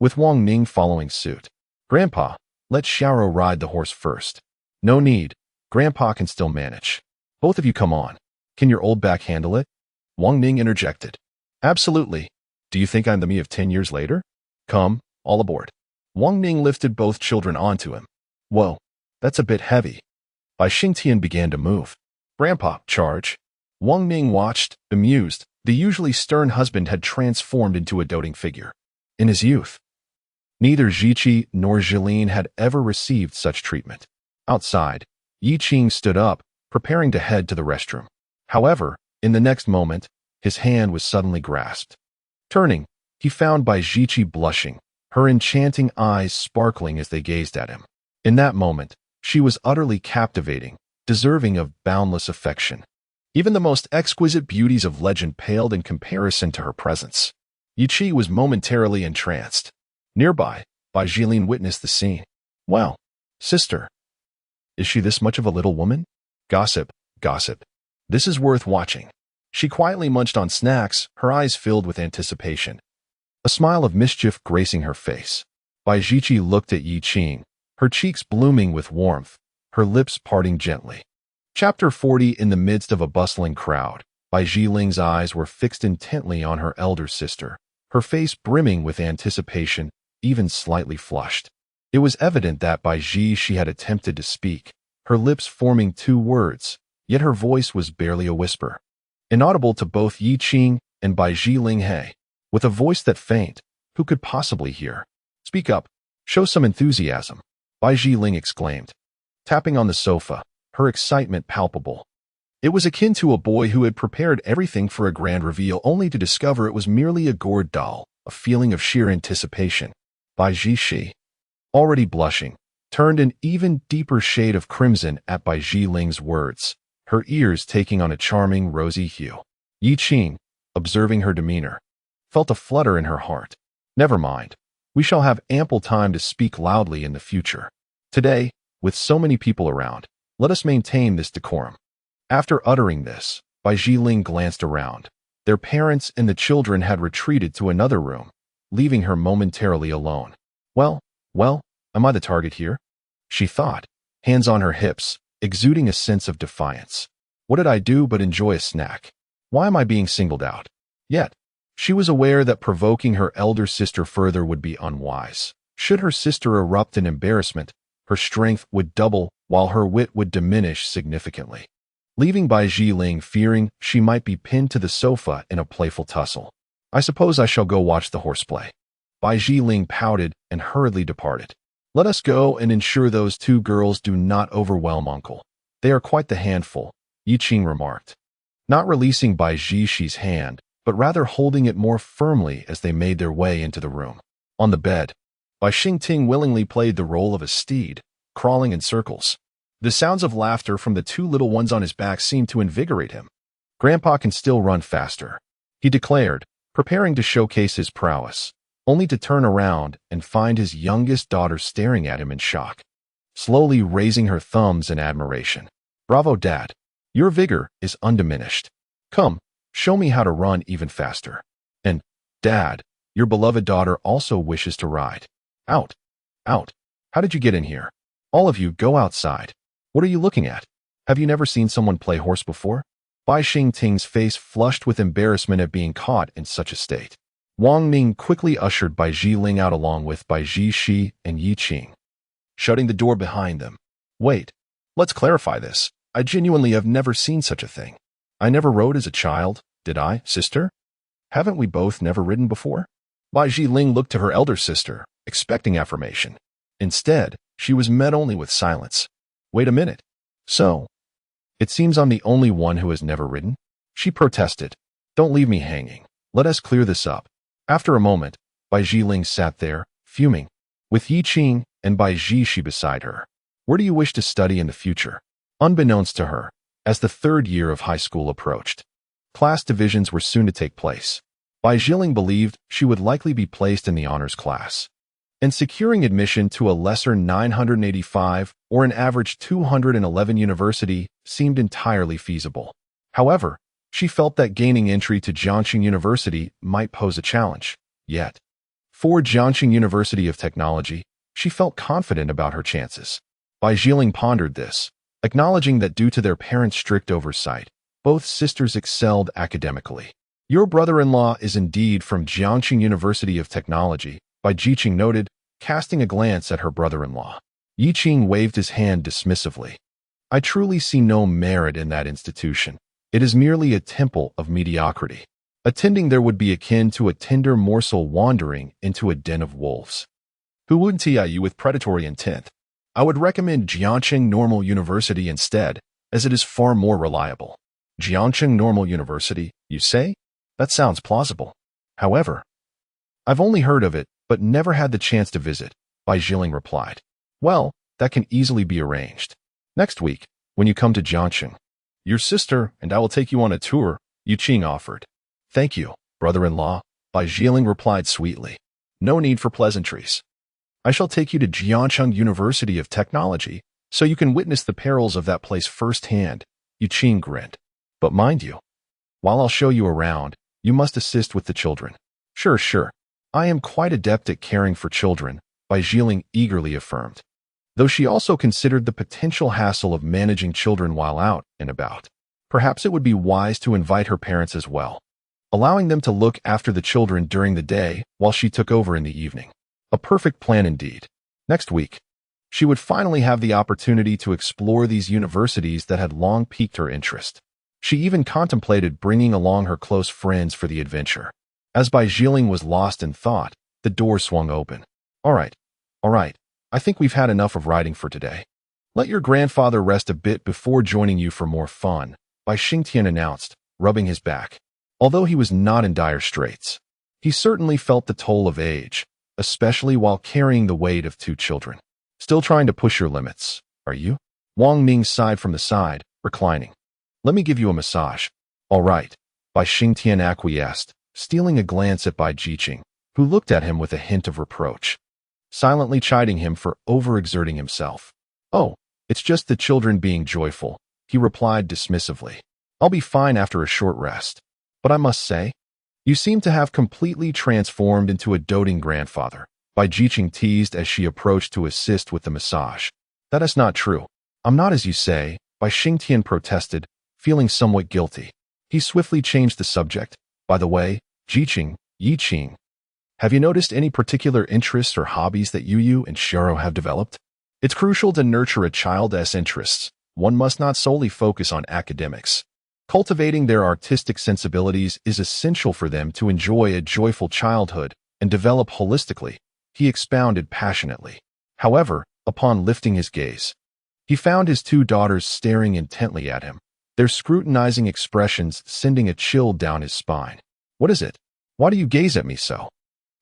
with Wang Ning following suit. Grandpa, let Xiao ride the horse first. No need. Grandpa can still manage. Both of you come on. Can your old back handle it? Wang Ning interjected. Absolutely. Do you think I'm the me of 10 years later? Come, all aboard. Wang Ning lifted both children onto him. Whoa, that's a bit heavy. Bai Xingtian began to move. Grandpa, charge. Wang Ning watched, amused. The usually stern husband had transformed into a doting figure. In his youth, neither Ziqi nor Zhilin had ever received such treatment. Outside, Yi Qing stood up, preparing to head to the restroom. However, in the next moment, His hand was suddenly grasped. Turning, he found Bai Ziqi blushing, her enchanting eyes sparkling as they gazed at him. In that moment, she was utterly captivating, deserving of boundless affection. Even the most exquisite beauties of legend paled in comparison to her presence. Yiqi was momentarily entranced. Nearby, Bai Zhilin witnessed the scene. Wow, sister. Is she this much of a little woman? Gossip, gossip. This is worth watching. She quietly munched on snacks, her eyes filled with anticipation. A smile of mischief gracing her face. Bai Ziqi looked at Yi Qing, her cheeks blooming with warmth, her lips parting gently. Chapter 40. In the midst of a bustling crowd, Bai Zhiling's eyes were fixed intently on her elder sister, her face brimming with anticipation, even slightly flushed. It was evident that Bai Zhi she had attempted to speak, her lips forming two words, yet her voice was barely a whisper. Inaudible to both Yi Qing and Bai Zhiling He. With a voice that faint, who could possibly hear? Speak up, show some enthusiasm, Bai Zhiling exclaimed. Tapping on the sofa, her excitement palpable. It was akin to a boy who had prepared everything for a grand reveal only to discover it was merely a gourd doll, a feeling of sheer anticipation. Bai Zhi, already blushing, turned an even deeper shade of crimson at Bai Zhiling's words, her ears taking on a charming rosy hue. Yi Qing, observing her demeanor, felt a flutter in her heart. Never mind. We shall have ample time to speak loudly in the future. Today, with so many people around, let us maintain this decorum. After uttering this, Bai Zhiling glanced around. Their parents and the children had retreated to another room, leaving her momentarily alone. Well, am I the target here? She thought, hands on her hips, exuding a sense of defiance. What did I do but enjoy a snack? Why am I being singled out? Yet, she was aware that provoking her elder sister further would be unwise. Should her sister erupt in embarrassment, her strength would double while her wit would diminish significantly, leaving Bai Zhiling fearing she might be pinned to the sofa in a playful tussle. I suppose I shall go watch the horseplay. Bai Zhiling pouted and hurriedly departed. Let us go and ensure those two girls do not overwhelm Uncle. They are quite the handful, Yi Qing remarked, not releasing Bai Zhi's hand, but rather holding it more firmly as they made their way into the room. On the bed, Bai Xingting willingly played the role of a steed, crawling in circles. The sounds of laughter from the two little ones on his back seemed to invigorate him. Grandpa can still run faster, he declared, preparing to showcase his prowess, only to turn around and find his youngest daughter staring at him in shock, slowly raising her thumbs in admiration. Bravo, Dad. Your vigor is undiminished. Come, show me how to run even faster. And, Dad, your beloved daughter also wishes to ride. Out. How did you get in here? All of you go outside. What are you looking at? Have you never seen someone play horse before? Bai Xingting's face flushed with embarrassment at being caught in such a state. Wang Ning quickly ushered Bai Zhiling out along with Bai Zhi and Yi Qing, shutting the door behind them. Wait, let's clarify this. I genuinely have never seen such a thing. I never rode as a child, did I, sister? Haven't we both never ridden before? Bai Zhiling looked to her elder sister, expecting affirmation. Instead, she was met only with silence. Wait a minute. So, it seems I'm the only one who has never ridden? She protested. Don't leave me hanging. Let us clear this up. After a moment, Bai Zhiling sat there, fuming, with Yi Qing and Bai Zhi beside her. Where do you wish to study in the future? Unbeknownst to her, as the third year of high school approached, class divisions were soon to take place. Bai Zhiling believed she would likely be placed in the honors class, and securing admission to a lesser 985 or an average 211 university seemed entirely feasible. However, she felt that gaining entry to Jiangxing University might pose a challenge. Yet, for Jiangxing University of Technology, she felt confident about her chances. Bai Zhiling pondered this, acknowledging that due to their parents' strict oversight, both sisters excelled academically. Your brother-in-law is indeed from Jiangxing University of Technology, Bai Zhiqing noted, casting a glance at her brother-in-law. Yi Qing waved his hand dismissively. I truly see no merit in that institution. It is merely a temple of mediocrity. Attending there would be akin to a tender morsel wandering into a den of wolves, who would tie you with predatory intent. I would recommend Jiangxing Normal University instead, as it is far more reliable. Jiangxing Normal University, you say? That sounds plausible. However, I've only heard of it, but never had the chance to visit, Bai Jiling replied. Well, that can easily be arranged. Next week, when you come to Jiangxing, your sister and I will take you on a tour, Yu Qing offered. Thank you, brother-in-law, Bai Jiling replied sweetly. No need for pleasantries. I shall take you to Jiangxing University of Technology, so you can witness the perils of that place firsthand, Yu Qing grinned. But mind you, while I'll show you around, you must assist with the children. Sure. I am quite adept at caring for children, Bai Jiling eagerly affirmed, though she also considered the potential hassle of managing children while out and about. Perhaps it would be wise to invite her parents as well, allowing them to look after the children during the day while she took over in the evening. A perfect plan indeed. Next week, she would finally have the opportunity to explore these universities that had long piqued her interest. She even contemplated bringing along her close friends for the adventure. As Bai Jiling was lost in thought, the door swung open. All right. I think we've had enough of riding for today. Let your grandfather rest a bit before joining you for more fun, Bai Xingtian announced, rubbing his back. Although he was not in dire straits, he certainly felt the toll of age, especially while carrying the weight of 2 children. Still trying to push your limits, are you? Wang Ming sighed from the side, reclining. Let me give you a massage. All right, Bai Xingtian acquiesced, stealing a glance at Bai Jiqing, who looked at him with a hint of reproach, silently chiding him for overexerting himself. Oh, it's just the children being joyful, he replied dismissively. I'll be fine after a short rest. But I must say, you seem to have completely transformed into a doting grandfather, Bai Jiqing teased as she approached to assist with the massage. That is not true. I'm not as you say, Bai Xingtian protested, feeling somewhat guilty. He swiftly changed the subject. By the way, Jiqing, Yi Qing, have you noticed any particular interests or hobbies that Yu and Xiaoro have developed? It's crucial to nurture a child's interests. One must not solely focus on academics. Cultivating their artistic sensibilities is essential for them to enjoy a joyful childhood and develop holistically, he expounded passionately. However, upon lifting his gaze, he found his 2 daughters staring intently at him, their scrutinizing expressions sending a chill down his spine. What is it? Why do you gaze at me so?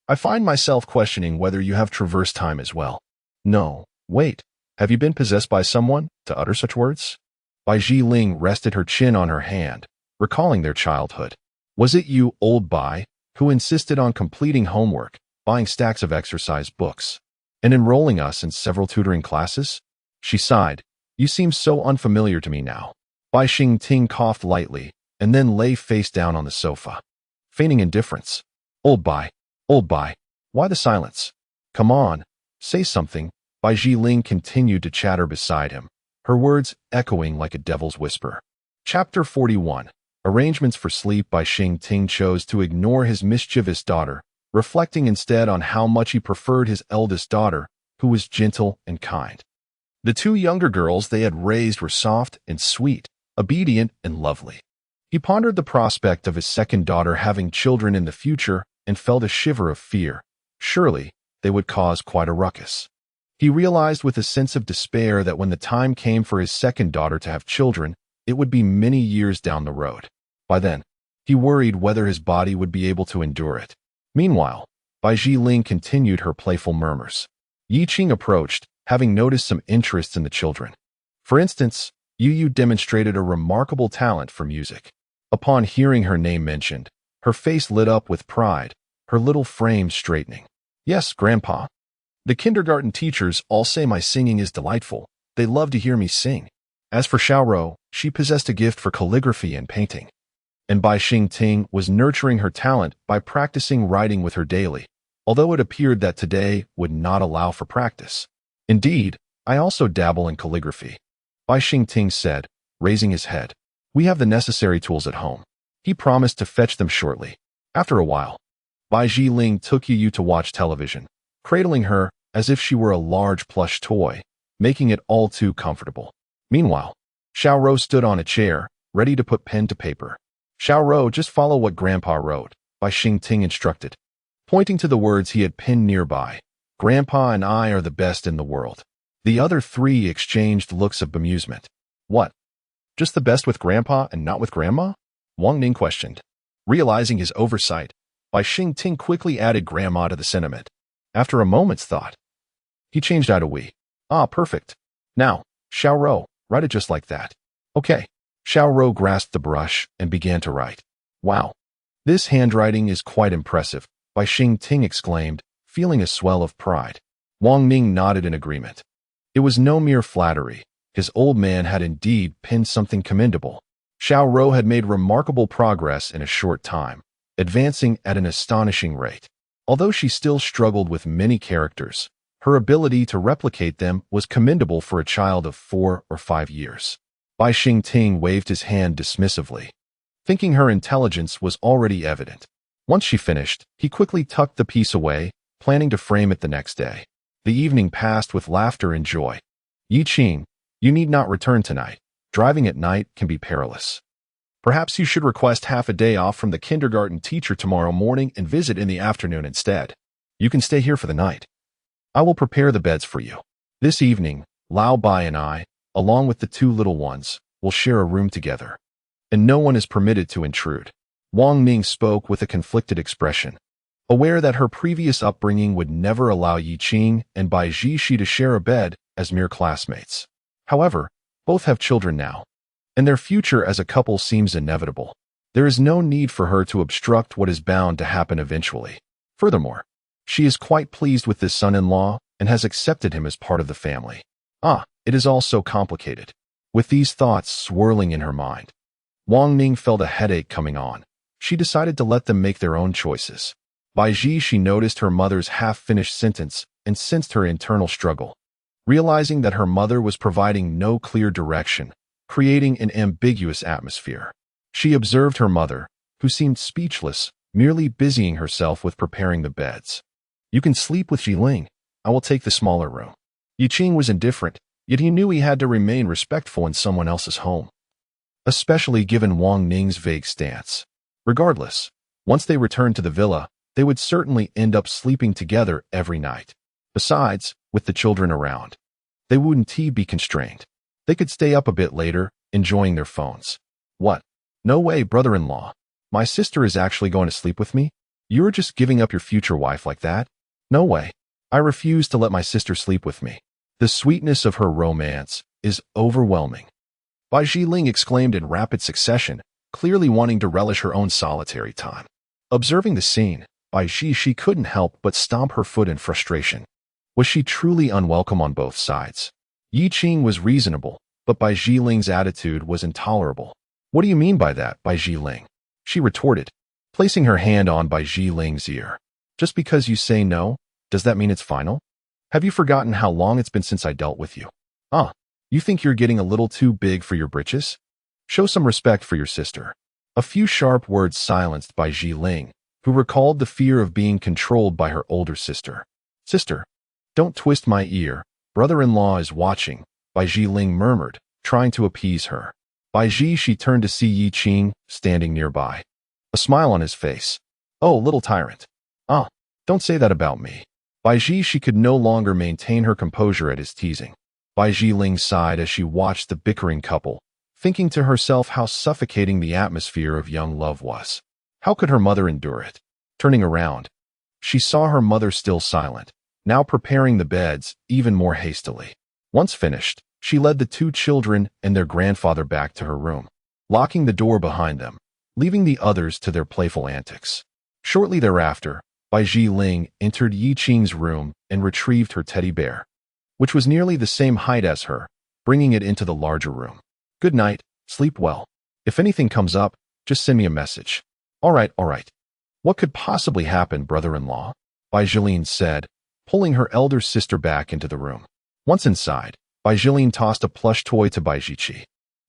I find myself questioning whether you have traversed time as well. No, wait, have you been possessed by someone to utter such words? Bai Jiling rested her chin on her hand, recalling their childhood. Was it you, old Bai, who insisted on completing homework, buying stacks of exercise books, and enrolling us in several tutoring classes? She sighed. You seem so unfamiliar to me now. Bai Xingting coughed lightly, and then lay face down on the sofa, feigning indifference. Old Bai, why the silence? Come on, say something. Bai Jiling continued to chatter beside him, her words echoing like a devil's whisper. Chapter 41. Arrangements for sleep. Bai Xingting chose to ignore his mischievous daughter, reflecting instead on how much he preferred his eldest daughter, who was gentle and kind. The 2 younger girls they had raised were soft and sweet, obedient and lovely. He pondered the prospect of his second daughter having children in the future and felt a shiver of fear. Surely, they would cause quite a ruckus. He realized with a sense of despair that when the time came for his second daughter to have children, it would be many years down the road. By then, he worried whether his body would be able to endure it. Meanwhile, Bai Jiling continued her playful murmurs. Yi Qing approached, having noticed some interest in the children. For instance, Yu demonstrated a remarkable talent for music. Upon hearing her name mentioned, her face lit up with pride, her little frame straightening. Yes, Grandpa. The kindergarten teachers all say my singing is delightful. They love to hear me sing. As for Xiaoro, she possessed a gift for calligraphy and painting. And Bai Xingting was nurturing her talent by practicing writing with her daily, although it appeared that today would not allow for practice. Indeed, I also dabble in calligraphy, Bai Xingting said, raising his head. We have the necessary tools at home. He promised to fetch them shortly. After a while, Bai Jiling took Yu to watch television, cradling her as if she were a large plush toy, making it all too comfortable. Meanwhile, Xiaoro stood on a chair, ready to put pen to paper. Xiaoro, just follow what Grandpa wrote, Bai Xingting instructed, pointing to the words he had pinned nearby. Grandpa and I are the best in the world. The other 3 exchanged looks of bemusement. What? Just the best with Grandpa and not with Grandma? Wang Ning questioned. Realizing his oversight, Bai Xingting quickly added grandma to the sentiment. After a moment's thought, he changed out a we. Ah, perfect. Now, Xiao Rou, write it just like that. Okay. Xiao Rou grasped the brush and began to write. Wow. This handwriting is quite impressive, Bai Xingting exclaimed, feeling a swell of pride. Wang Ning nodded in agreement. It was no mere flattery. His old man had indeed penned something commendable. Xiao Rou had made remarkable progress in a short time, advancing at an astonishing rate. Although she still struggled with many characters, her ability to replicate them was commendable for a child of 4 or 5 years. Bai Xingting waved his hand dismissively, thinking her intelligence was already evident. Once she finished, he quickly tucked the piece away, planning to frame it the next day. The evening passed with laughter and joy. Yi Qing, you need not return tonight. Driving at night can be perilous. Perhaps you should request half a day off from the kindergarten teacher tomorrow morning and visit in the afternoon instead. You can stay here for the night. I will prepare the beds for you. This evening, Lao Bai and I, along with the 2 little ones, will share a room together. And no one is permitted to intrude. Wang Ning spoke with a conflicted expression, aware that her previous upbringing would never allow Yi Qing and Bai Zhishi to share a bed as mere classmates. However, both have children now, and their future as a couple seems inevitable. There is no need for her to obstruct what is bound to happen eventually. Furthermore, she is quite pleased with this son-in-law and has accepted him as part of the family. Ah, it is all so complicated. With these thoughts swirling in her mind, Wang Ning felt a headache coming on. She decided to let them make their own choices. Bai Zhishi noticed her mother's half-finished sentence and sensed her internal struggle. Realizing that her mother was providing no clear direction, creating an ambiguous atmosphere. She observed her mother, who seemed speechless, merely busying herself with preparing the beds. You can sleep with Jiling. I will take the smaller room. Yi Qing was indifferent, yet he knew he had to remain respectful in someone else's home, especially given Wang Ning's vague stance. Regardless, once they returned to the villa, they would certainly end up sleeping together every night. Besides, with the children around, they wouldn't be constrained. They could stay up a bit later, enjoying their phones. What? No way, brother-in-law. My sister is actually going to sleep with me? You're just giving up your future wife like that? No way. I refuse to let my sister sleep with me. The sweetness of her romance is overwhelming. Bai Zhiling exclaimed in rapid succession, clearly wanting to relish her own solitary time. Observing the scene, Bai Zhishi couldn't help but stomp her foot in frustration. Was she truly unwelcome on both sides? Yi Qing was reasonable, but Bai Zhiling's attitude was intolerable. What do you mean by that, Bai Zhiling? She retorted, placing her hand on Bai Zhiling's ear. Just because you say no, does that mean it's final? Have you forgotten how long it's been since I dealt with you? You think you're getting a little too big for your britches? Show some respect for your sister. A few sharp words silenced Bai Zhiling, who recalled the fear of being controlled by her older sister. Sister, don't twist my ear. Brother-in-law is watching, Bai Zhiling murmured, trying to appease her. Bai Zhishi turned to see Yi Qing, standing nearby. A smile on his face. Oh, little tyrant. Don't say that about me. Bai Zhishi could no longer maintain her composure at his teasing. Bai Zhiling sighed as she watched the bickering couple, thinking to herself how suffocating the atmosphere of young love was. How could her mother endure it? Turning around, she saw her mother still silent, now preparing the beds even more hastily. Once finished, she led the 2 children and their grandfather back to her room, locking the door behind them, leaving the others to their playful antics. Shortly thereafter, Bai Zhiling entered Yi Qing's room and retrieved her teddy bear, which was nearly the same height as her, bringing it into the larger room. Good night, sleep well. If anything comes up, just send me a message. All right. What could possibly happen, brother-in-law? Bai Zhiling said, pulling her elder sister back into the room. Once inside, Bai Zhiling tossed a plush toy to Bai Zhichi,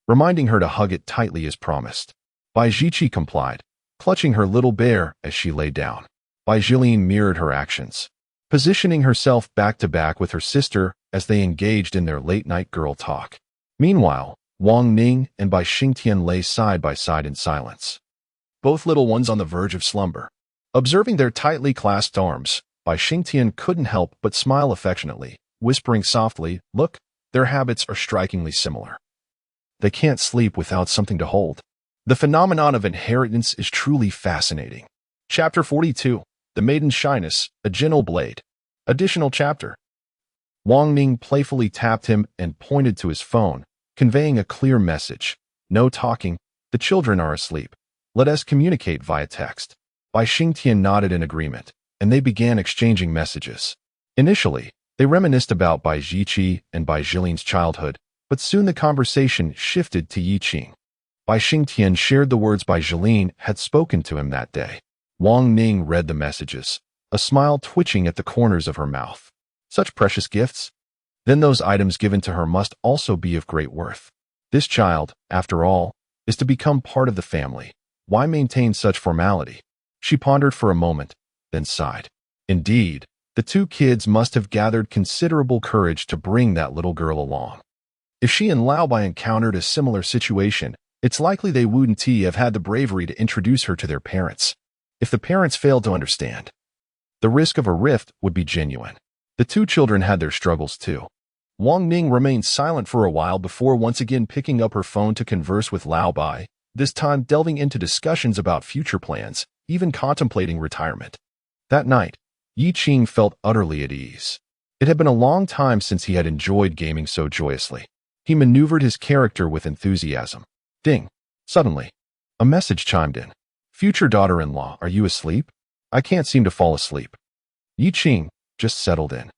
reminding her to hug it tightly as promised. Bai Zhichi complied, clutching her little bear as she lay down. Bai Zhiling mirrored her actions, positioning herself back-to-back with her sister as they engaged in their late-night girl talk. Meanwhile, Wang Ning and Bai Xingtian lay side by side in silence, both little ones on the verge of slumber. Observing their tightly clasped arms, Bai Xingtian couldn't help but smile affectionately, whispering softly, "Look, their habits are strikingly similar. They can't sleep without something to hold." The phenomenon of inheritance is truly fascinating. Chapter 42. The Maiden's Shyness, a Gentle Blade. Additional chapter. Wang Ning playfully tapped him and pointed to his phone, conveying a clear message. No talking. The children are asleep. Let us communicate via text. Bai Xingtian nodded in agreement, and they began exchanging messages. Initially, they reminisced about Bai Jiqi and Bai Jilin's childhood, but soon the conversation shifted to Yi Qing. Bai Xingtian shared the words Bai Jilin had spoken to him that day. Wang Ning read the messages, a smile twitching at the corners of her mouth. Such precious gifts? Then those items given to her must also be of great worth. This child, after all, is to become part of the family. Why maintain such formality? She pondered for a moment, then sighed. Indeed, the two kids must have gathered considerable courage to bring that little girl along. If she and Lao Bai encountered a similar situation, it's likely they wouldn't have had the bravery to introduce her to their parents. If the parents failed to understand, the risk of a rift would be genuine. The two children had their struggles too. Wang Ning remained silent for a while before once again picking up her phone to converse with Lao Bai, this time delving into discussions about future plans, even contemplating retirement. That night, Yi Qing felt utterly at ease. It had been a long time since he had enjoyed gaming so joyously. He maneuvered his character with enthusiasm. Ding! Suddenly, a message chimed in. Future daughter-in-law, are you asleep? I can't seem to fall asleep. Yi Qing just settled in.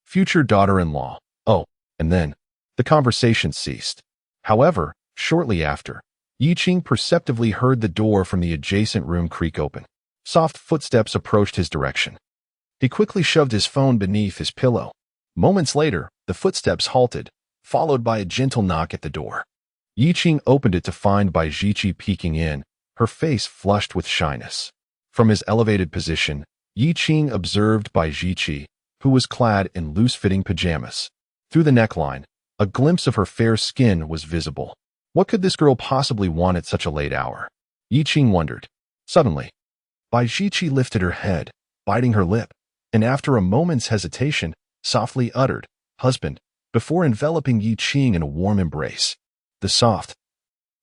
Future daughter-in-law. Oh, and then, the conversation ceased. However, shortly after, Yi Qing perceptibly heard the door from the adjacent room creak open. Soft footsteps approached his direction. He quickly shoved his phone beneath his pillow. Moments later, the footsteps halted, followed by a gentle knock at the door. Yi Qing opened it to find Bai Jiqi peeking in, her face flushed with shyness. From his elevated position, Yi Qing observed Bai Jiqi, who was clad in loose-fitting pajamas. Through the neckline, a glimpse of her fair skin was visible. What could this girl possibly want at such a late hour? Yi Qing wondered. Suddenly, Bai Jiqi lifted her head, biting her lip, and after a moment's hesitation, softly uttered, "Husband," before enveloping Yi Qing in a warm embrace. The soft,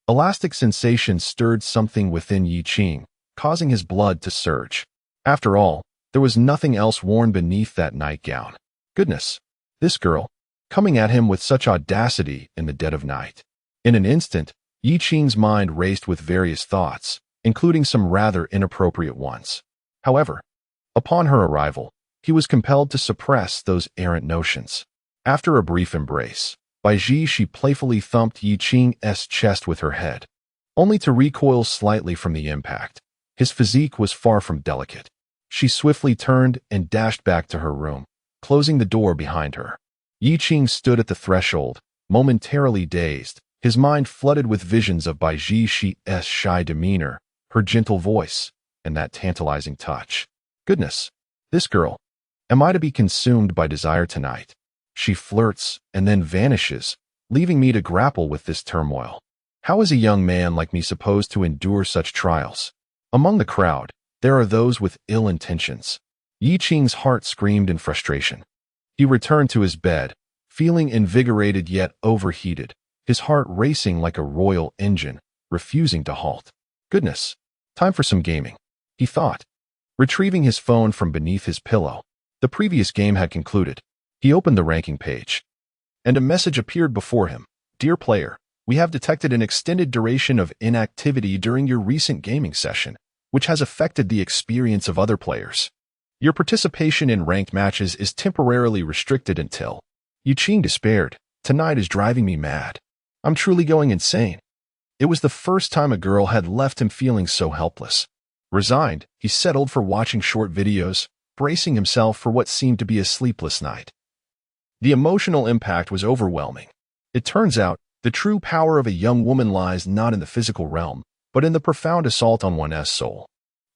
elastic sensation stirred something within Yi Qing, causing his blood to surge. After all, there was nothing else worn beneath that nightgown. Goodness, this girl, coming at him with such audacity in the dead of night. In an instant, Yi Qing's mind raced with various thoughts, including some rather inappropriate ones. However, upon her arrival, he was compelled to suppress those errant notions. After a brief embrace, Bai Jiqi playfully thumped Yi Qing's chest with her head, only to recoil slightly from the impact. His physique was far from delicate. She swiftly turned and dashed back to her room, closing the door behind her. Yi Qing stood at the threshold, momentarily dazed, his mind flooded with visions of Bai Jiqi's shy demeanor, her gentle voice, and that tantalizing touch. Goodness, this girl. Am I to be consumed by desire tonight? She flirts and then vanishes, leaving me to grapple with this turmoil. How is a young man like me supposed to endure such trials? Among the crowd, there are those with ill intentions. Yi Qing's heart screamed in frustration. He returned to his bed, feeling invigorated yet overheated, his heart racing like a royal engine, refusing to halt. Goodness, time for some gaming, he thought. Retrieving his phone from beneath his pillow, the previous game had concluded. He opened the ranking page, and a message appeared before him. Dear player, we have detected an extended duration of inactivity during your recent gaming session, which has affected the experience of other players. Your participation in ranked matches is temporarily restricted until... Yi Qing despaired. Tonight is driving me mad. I'm truly going insane. It was the first time a girl had left him feeling so helpless. Resigned, he settled for watching short videos, bracing himself for what seemed to be a sleepless night. The emotional impact was overwhelming. It turns out, the true power of a young woman lies not in the physical realm, but in the profound assault on one's soul.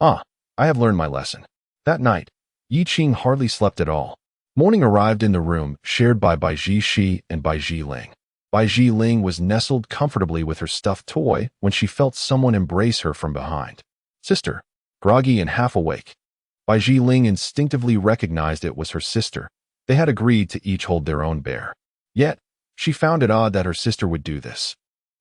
I have learned my lesson. That night, Yi Qing hardly slept at all. Morning arrived in the room shared by Bai Jiqi and Bai Jiling. Bai Jiling was nestled comfortably with her stuffed toy when she felt someone embrace her from behind. Sister, groggy and half awake. Bai Jiling instinctively recognized it was her sister. They had agreed to each hold their own bear. Yet, she found it odd that her sister would do this.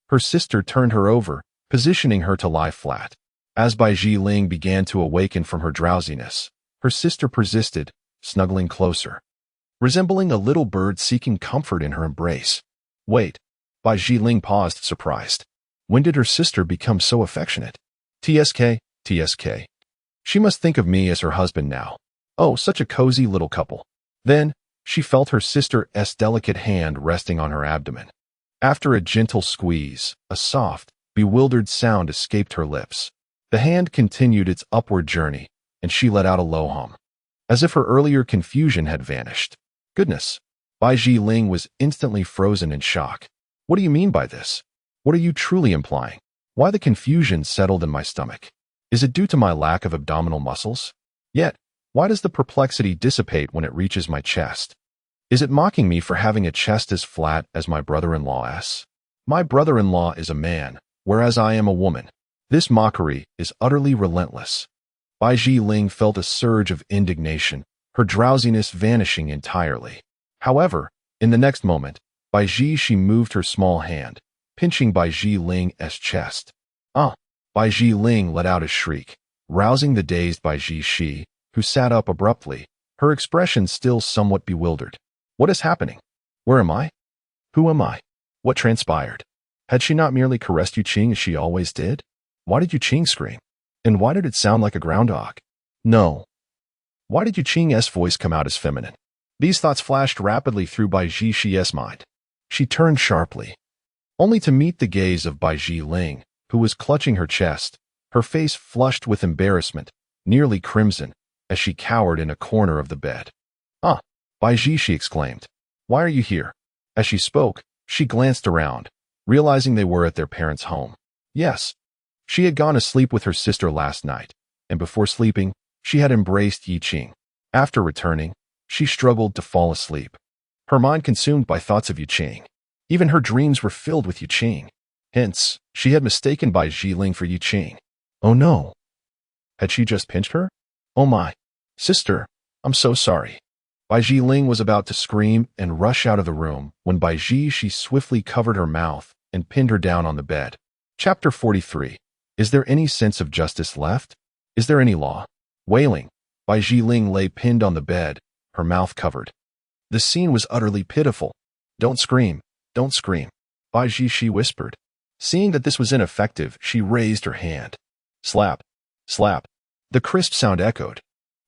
Her sister turned her over, positioning her to lie flat. As Bai Ling began to awaken from her drowsiness, her sister persisted, snuggling closer, resembling a little bird seeking comfort in her embrace. Wait. Bai Ling paused, surprised. When did her sister become so affectionate? TSK. She must think of me as her husband now. Oh, such a cozy little couple. Then, she felt her sister's delicate hand resting on her abdomen. After a gentle squeeze, a soft, bewildered sound escaped her lips. The hand continued its upward journey, and she let out a low hum, as if her earlier confusion had vanished. Goodness! Bai Ling was instantly frozen in shock. What do you mean by this? What are you truly implying? Why the confusion settled in my stomach? Is it due to my lack of abdominal muscles? Yet, why does the perplexity dissipate when it reaches my chest? Is it mocking me for having a chest as flat as my brother-in-law's? My brother-in-law is a man, whereas I am a woman. This mockery is utterly relentless. Bai Ling felt a surge of indignation, her drowsiness vanishing entirely. However, in the next moment, she moved her small hand, pinching Bai Ling's chest. Bai Ling let out a shriek, rousing the dazed Bai Shi, who sat up abruptly, her expression still somewhat bewildered. What is happening? Where am I? Who am I? What transpired? Had she not merely caressed Yuqing as she always did? Why did Yuqing scream? And why did it sound like a groundhog? No. Why did Yuqing's voice come out as feminine? These thoughts flashed rapidly through Bai Shi's mind. She turned sharply, only to meet the gaze of Bai Ling, who was clutching her chest, her face flushed with embarrassment, nearly crimson, as she cowered in a corner of the bed. Bai she exclaimed. Why are you here? As she spoke, she glanced around, realizing they were at their parents' home. Yes. She had gone to sleep with her sister last night, and before sleeping, she had embraced Yuqing. After returning, she struggled to fall asleep, her mind consumed by thoughts of Yuqing. Even her dreams were filled with Yuqing. Hence, she had mistaken Bai Ling for Yuqing. Oh no. Had she just pinched her? Oh my. Sister, I'm so sorry. Bai Ling was about to scream and rush out of the room when Bai she swiftly covered her mouth and pinned her down on the bed. Chapter 43. Is there any sense of justice left? Is there any law? Wailing, Bai Ling lay pinned on the bed, her mouth covered. The scene was utterly pitiful. Don't scream, don't scream, Bai she whispered. Seeing that this was ineffective, she raised her hand. Slap, slap. The crisp sound echoed.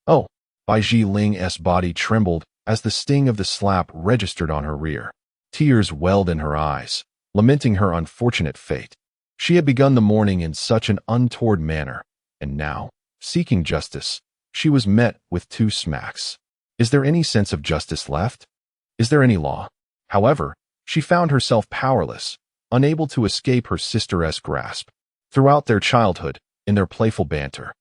Oh, Bai Ling's body trembled as the sting of the slap registered on her rear. Tears welled in her eyes, lamenting her unfortunate fate. She had begun the morning in such an untoward manner, and now, seeking justice, she was met with 2 smacks. Is there any sense of justice left? Is there any law? However, she found herself powerless, unable to escape her sister's grasp. Throughout their childhood, in their playful banter,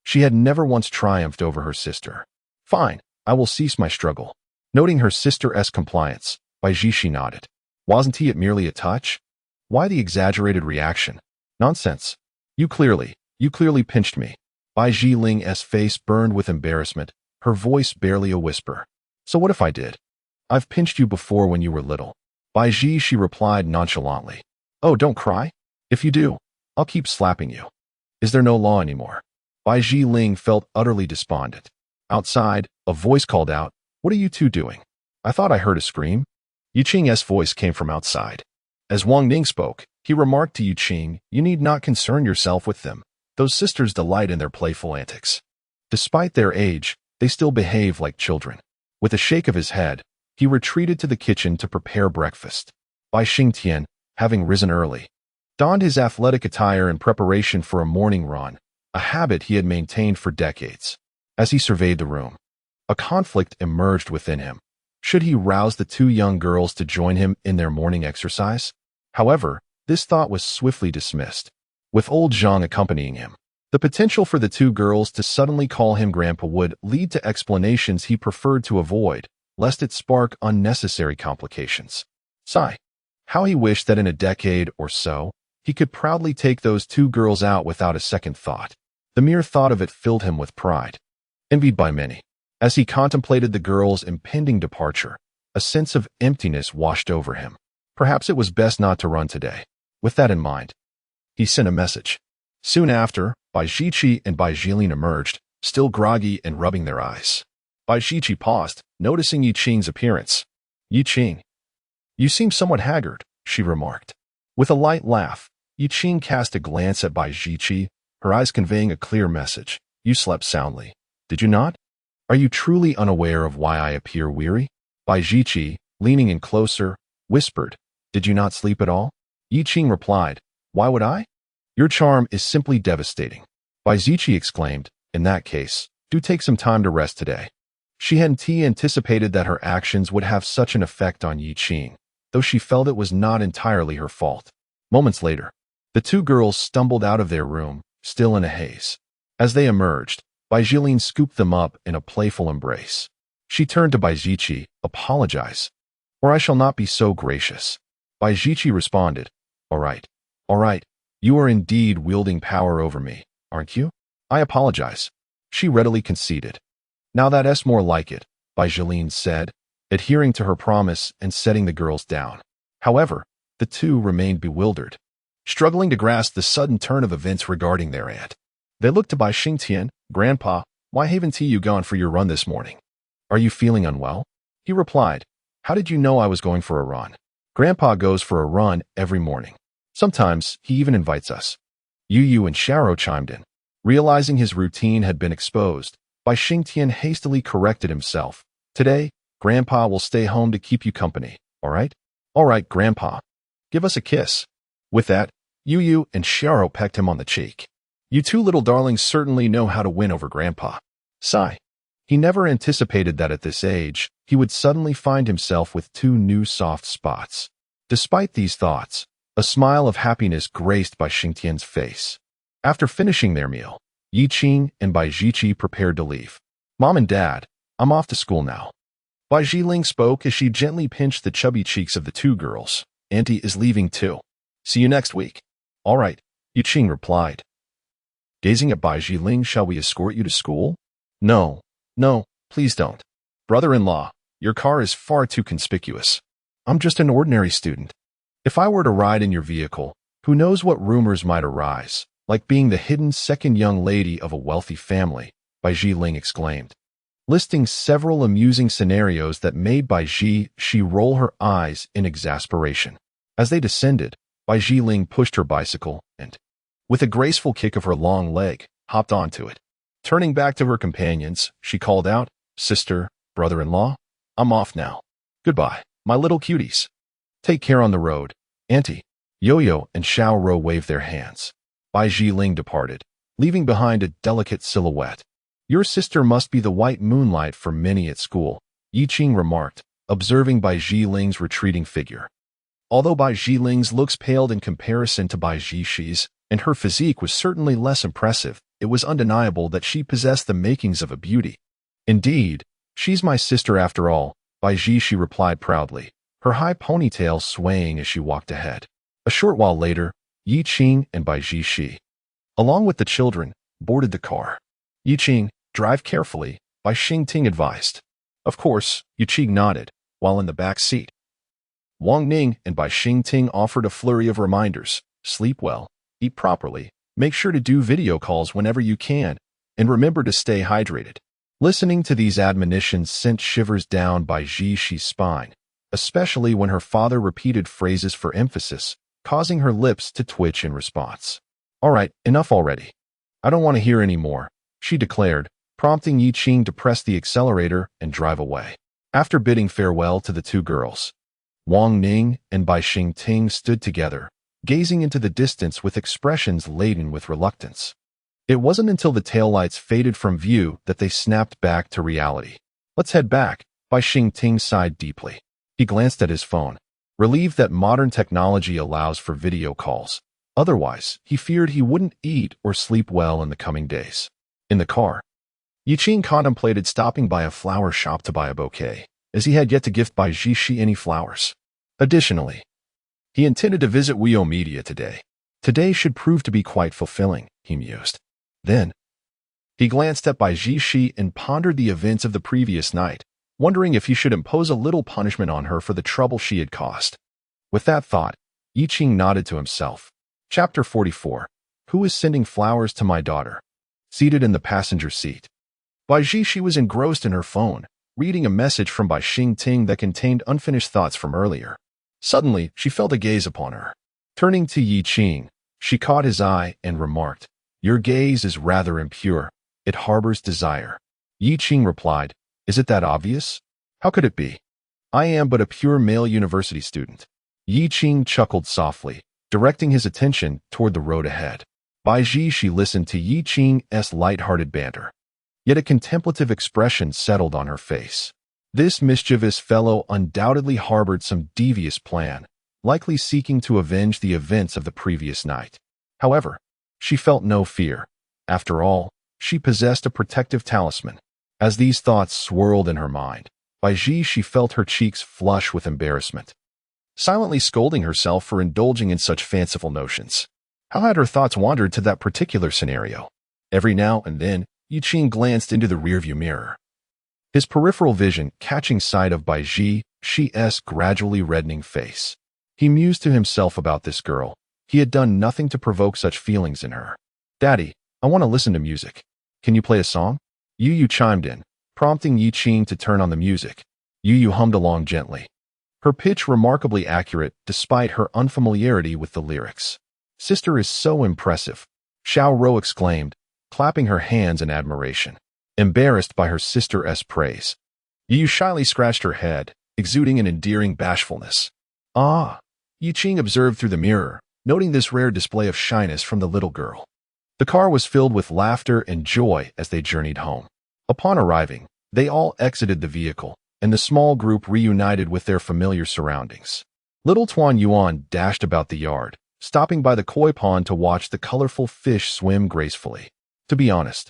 she had never once triumphed over her sister. Fine, I will cease my struggle. Noting her sister's compliance, Bai she nodded. Wasn't it merely a touch? Why the exaggerated reaction? Nonsense. You clearly pinched me. Bai Ling's face burned with embarrassment, her voice barely a whisper. So what if I did? I've pinched you before when you were little. Bai she replied nonchalantly. Oh, don't cry. If you do, I'll keep slapping you. Is there no law anymore? Bai Ling felt utterly despondent. Outside, a voice called out, What are you two doing? I thought I heard a scream. Yuqing's voice came from outside. As Wang Ning spoke, he remarked to Yuqing, You need not concern yourself with them. Those sisters delight in their playful antics. Despite their age, they still behave like children. With a shake of his head, he retreated to the kitchen to prepare breakfast. Bai Xingtian, having risen early, donned his athletic attire in preparation for a morning run, a habit he had maintained for decades. As he surveyed the room, a conflict emerged within him. Should he rouse the 2 young girls to join him in their morning exercise? However, this thought was swiftly dismissed. With old Zhang accompanying him, the potential for the 2 girls to suddenly call him Grandpa would lead to explanations he preferred to avoid, lest it spark unnecessary complications. Sigh. How he wished that in a decade or so, he could proudly take those 2 girls out without a second thought. The mere thought of it filled him with pride. Envied by many. As he contemplated the girls' impending departure, a sense of emptiness washed over him. Perhaps it was best not to run today. With that in mind, He sent a message. Soon after, Bai Ziqi and Bai Jilin emerged, still groggy and rubbing their eyes. Bai Ziqi paused, noticing Yi Qing's appearance. Yi Qing, you seem somewhat haggard, she remarked. With a light laugh, Yi Qing cast a glance at Bai Ziqi, her eyes conveying a clear message. You slept soundly, did you not? Are you truly unaware of why I appear weary? Bai Ziqi, leaning in closer, whispered, did you not sleep at all? Yi Qing replied, why would I? Your charm is simply devastating. Bai Ziqi exclaimed, in that case, do take some time to rest today. She hadn't anticipated that her actions would have such an effect on Yi Qing, though she felt it was not entirely her fault. Moments later, the two girls stumbled out of their room, still in a haze. As they emerged, Bai Jilin scooped them up in a playful embrace. She turned to Bai Ziqi, apologize, or I shall not be so gracious. Bai Ziqi responded, all right, you are indeed wielding power over me, aren't you? I apologize. She readily conceded. Now that's more like it, Bai Jilin said, adhering to her promise and setting the girls down. However, the two remained bewildered, struggling to grasp the sudden turn of events regarding their aunt. They looked to Bai Xingtian, Grandpa, why haven't you gone for your run this morning? Are you feeling unwell? He replied, how did you know I was going for a run? Grandpa goes for a run every morning. Sometimes he even invites us. Yu and Xiao chimed in. Realizing his routine had been exposed, Bai Xingtian hastily corrected himself. Today, Grandpa will stay home to keep you company, all right? All right, Grandpa. Give us a kiss. With that, Yu and Xiao pecked him on the cheek. You two little darlings certainly know how to win over Grandpa. Sigh. He never anticipated that at this age, he would suddenly find himself with two new soft spots. Despite these thoughts, a smile of happiness graced Bai Xingtian's face. After finishing their meal, Yi Qing and Bai Ziqi prepared to leave. Mom and Dad, I'm off to school now. Bai Jilin spoke as she gently pinched the chubby cheeks of the two girls. Auntie is leaving too. See you next week. All right, Yi Qing replied. Gazing at Bai Jilin, shall we escort you to school? No, please don't. Brother-in-law, your car is far too conspicuous. I'm just an ordinary student. If I were to ride in your vehicle, who knows what rumors might arise, like being the hidden second young lady of a wealthy family, Bai Jilin exclaimed, listing several amusing scenarios that made Bai Ji roll her eyes in exasperation. As they descended, Bai Jilin pushed her bicycle and, with a graceful kick of her long leg, hopped onto it. Turning back to her companions, she called out, Sister, brother-in-law, I'm off now. Goodbye, my little cuties. Take care on the road. Auntie. Yo-Yo and Xiao Ro waved their hands. Bai Jilin departed, leaving behind a delicate silhouette. Your sister must be the white moonlight for many at school, Yi Qing remarked, observing Bai Jilin's retreating figure. Although Bai Jilin's looks paled in comparison to Bai Ziqi's, and her physique was certainly less impressive, it was undeniable that she possessed the makings of a beauty. Indeed, she's my sister after all, Bai Ziqi replied proudly, her high ponytail swaying as she walked ahead. A short while later, Yi Qing and Bai Ziqi, along with the children, boarded the car. Yi Qing, drive carefully, Bai Xingting advised. Of course, Yi Qing nodded, while in the back seat. Wang Ning and Bai Xingting offered a flurry of reminders. Sleep well, eat properly, make sure to do video calls whenever you can, and remember to stay hydrated. Listening to these admonitions sent shivers down Bai Ziqi's spine, especially when her father repeated phrases for emphasis, causing her lips to twitch in response. All right, enough already. I don't want to hear any more, she declared, prompting Yi Qing to press the accelerator and drive away. After bidding farewell to the two girls, Wang Ning and Bai Xingting stood together, gazing into the distance with expressions laden with reluctance. It wasn't until the taillights faded from view that they snapped back to reality. Let's head back, Bai Xingting sighed deeply. He glanced at his phone, relieved that modern technology allows for video calls. Otherwise, he feared he wouldn't eat or sleep well in the coming days. In the car, Yi Qing contemplated stopping by a flower shop to buy a bouquet, as he had yet to gift Bai Ziqi any flowers. Additionally, he intended to visit Wio Media today. Today should prove to be quite fulfilling, he mused. Then, he glanced at Bai Ziqi and pondered the events of the previous night, wondering if he should impose a little punishment on her for the trouble she had caused. With that thought, Yi Qing nodded to himself. Chapter 44. Who is sending flowers to my daughter? Seated in the passenger seat, Bai Ji was engrossed in her phone, reading a message from Bai Ting that contained unfinished thoughts from earlier. Suddenly, she felt a gaze upon her. Turning to Yi Qing, she caught his eye and remarked, "Your gaze is rather impure. It harbors desire." Yi Qing replied, "Is it that obvious? How could it be? I am but a pure male university student." Yi Qing chuckled softly, directing his attention toward the road ahead. Bai Ji listened to Yi Qing's light-hearted banter. Yet a contemplative expression settled on her face. This mischievous fellow undoubtedly harbored some devious plan, likely seeking to avenge the events of the previous night. However, she felt no fear. After all, she possessed a protective talisman. As these thoughts swirled in her mind, Bai Ji felt her cheeks flush with embarrassment, silently scolding herself for indulging in such fanciful notions. How had her thoughts wandered to that particular scenario? Every now and then, Yi Qing glanced into the rearview mirror, his peripheral vision catching sight of Bai Ji's gradually reddening face. He mused to himself about this girl. He had done nothing to provoke such feelings in her. "Daddy, I want to listen to music. Can you play a song?" Yu chimed in, prompting Yi Qing to turn on the music. Yu hummed along gently, her pitch remarkably accurate despite her unfamiliarity with the lyrics. "Sister is so impressive," Xiao Rou exclaimed, clapping her hands in admiration, embarrassed by her sister's praise. Yu shyly scratched her head, exuding an endearing bashfulness. "Ah," Yi Qing observed through the mirror, noting this rare display of shyness from the little girl. The car was filled with laughter and joy as they journeyed home. Upon arriving, they all exited the vehicle, and the small group reunited with their familiar surroundings. Little Tuan Yuan dashed about the yard, stopping by the koi pond to watch the colorful fish swim gracefully. To be honest,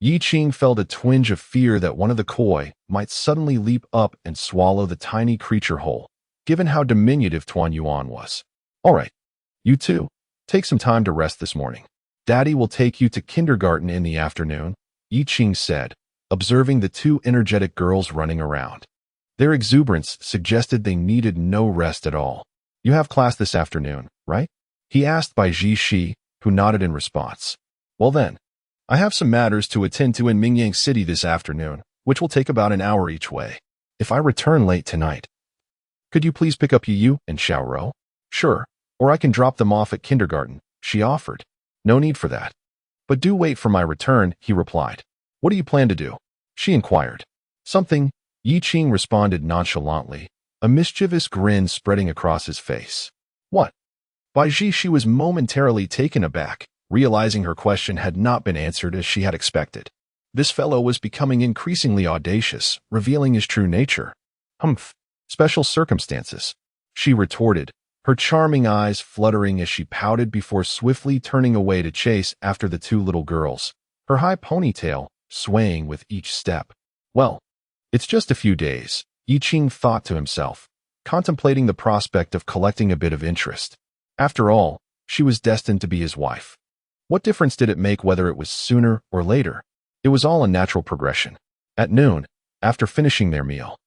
Yi Qing felt a twinge of fear that one of the koi might suddenly leap up and swallow the tiny creature whole, given how diminutive Tuan Yuan was. "All right, you two, take some time to rest this morning. Daddy will take you to kindergarten in the afternoon," Yi Qing said, observing the two energetic girls running around. Their exuberance suggested they needed no rest at all. "You have class this afternoon, right?" he asked Bai Ji, who nodded in response. "Well then, I have some matters to attend to in Mingyang City this afternoon, which will take about an hour each way. If I return late tonight, could you please pick up Yu and Xiao Rou?" "Sure, or I can drop them off at kindergarten," she offered. "No need for that. But do wait for my return," he replied. "What do you plan to do?" she inquired. "Something," Yi Qing responded nonchalantly, a mischievous grin spreading across his face. "What?" Bai Ji was momentarily taken aback, realizing her question had not been answered as she had expected. This fellow was becoming increasingly audacious, revealing his true nature. "Humph, special circumstances," she retorted, her charming eyes fluttering as she pouted before swiftly turning away to chase after the two little girls, her high ponytail swaying with each step. Well, it's just a few days, Yi Qing thought to himself, contemplating the prospect of collecting a bit of interest. After all, she was destined to be his wife. What difference did it make whether it was sooner or later? It was all a natural progression. At noon, after finishing their meal,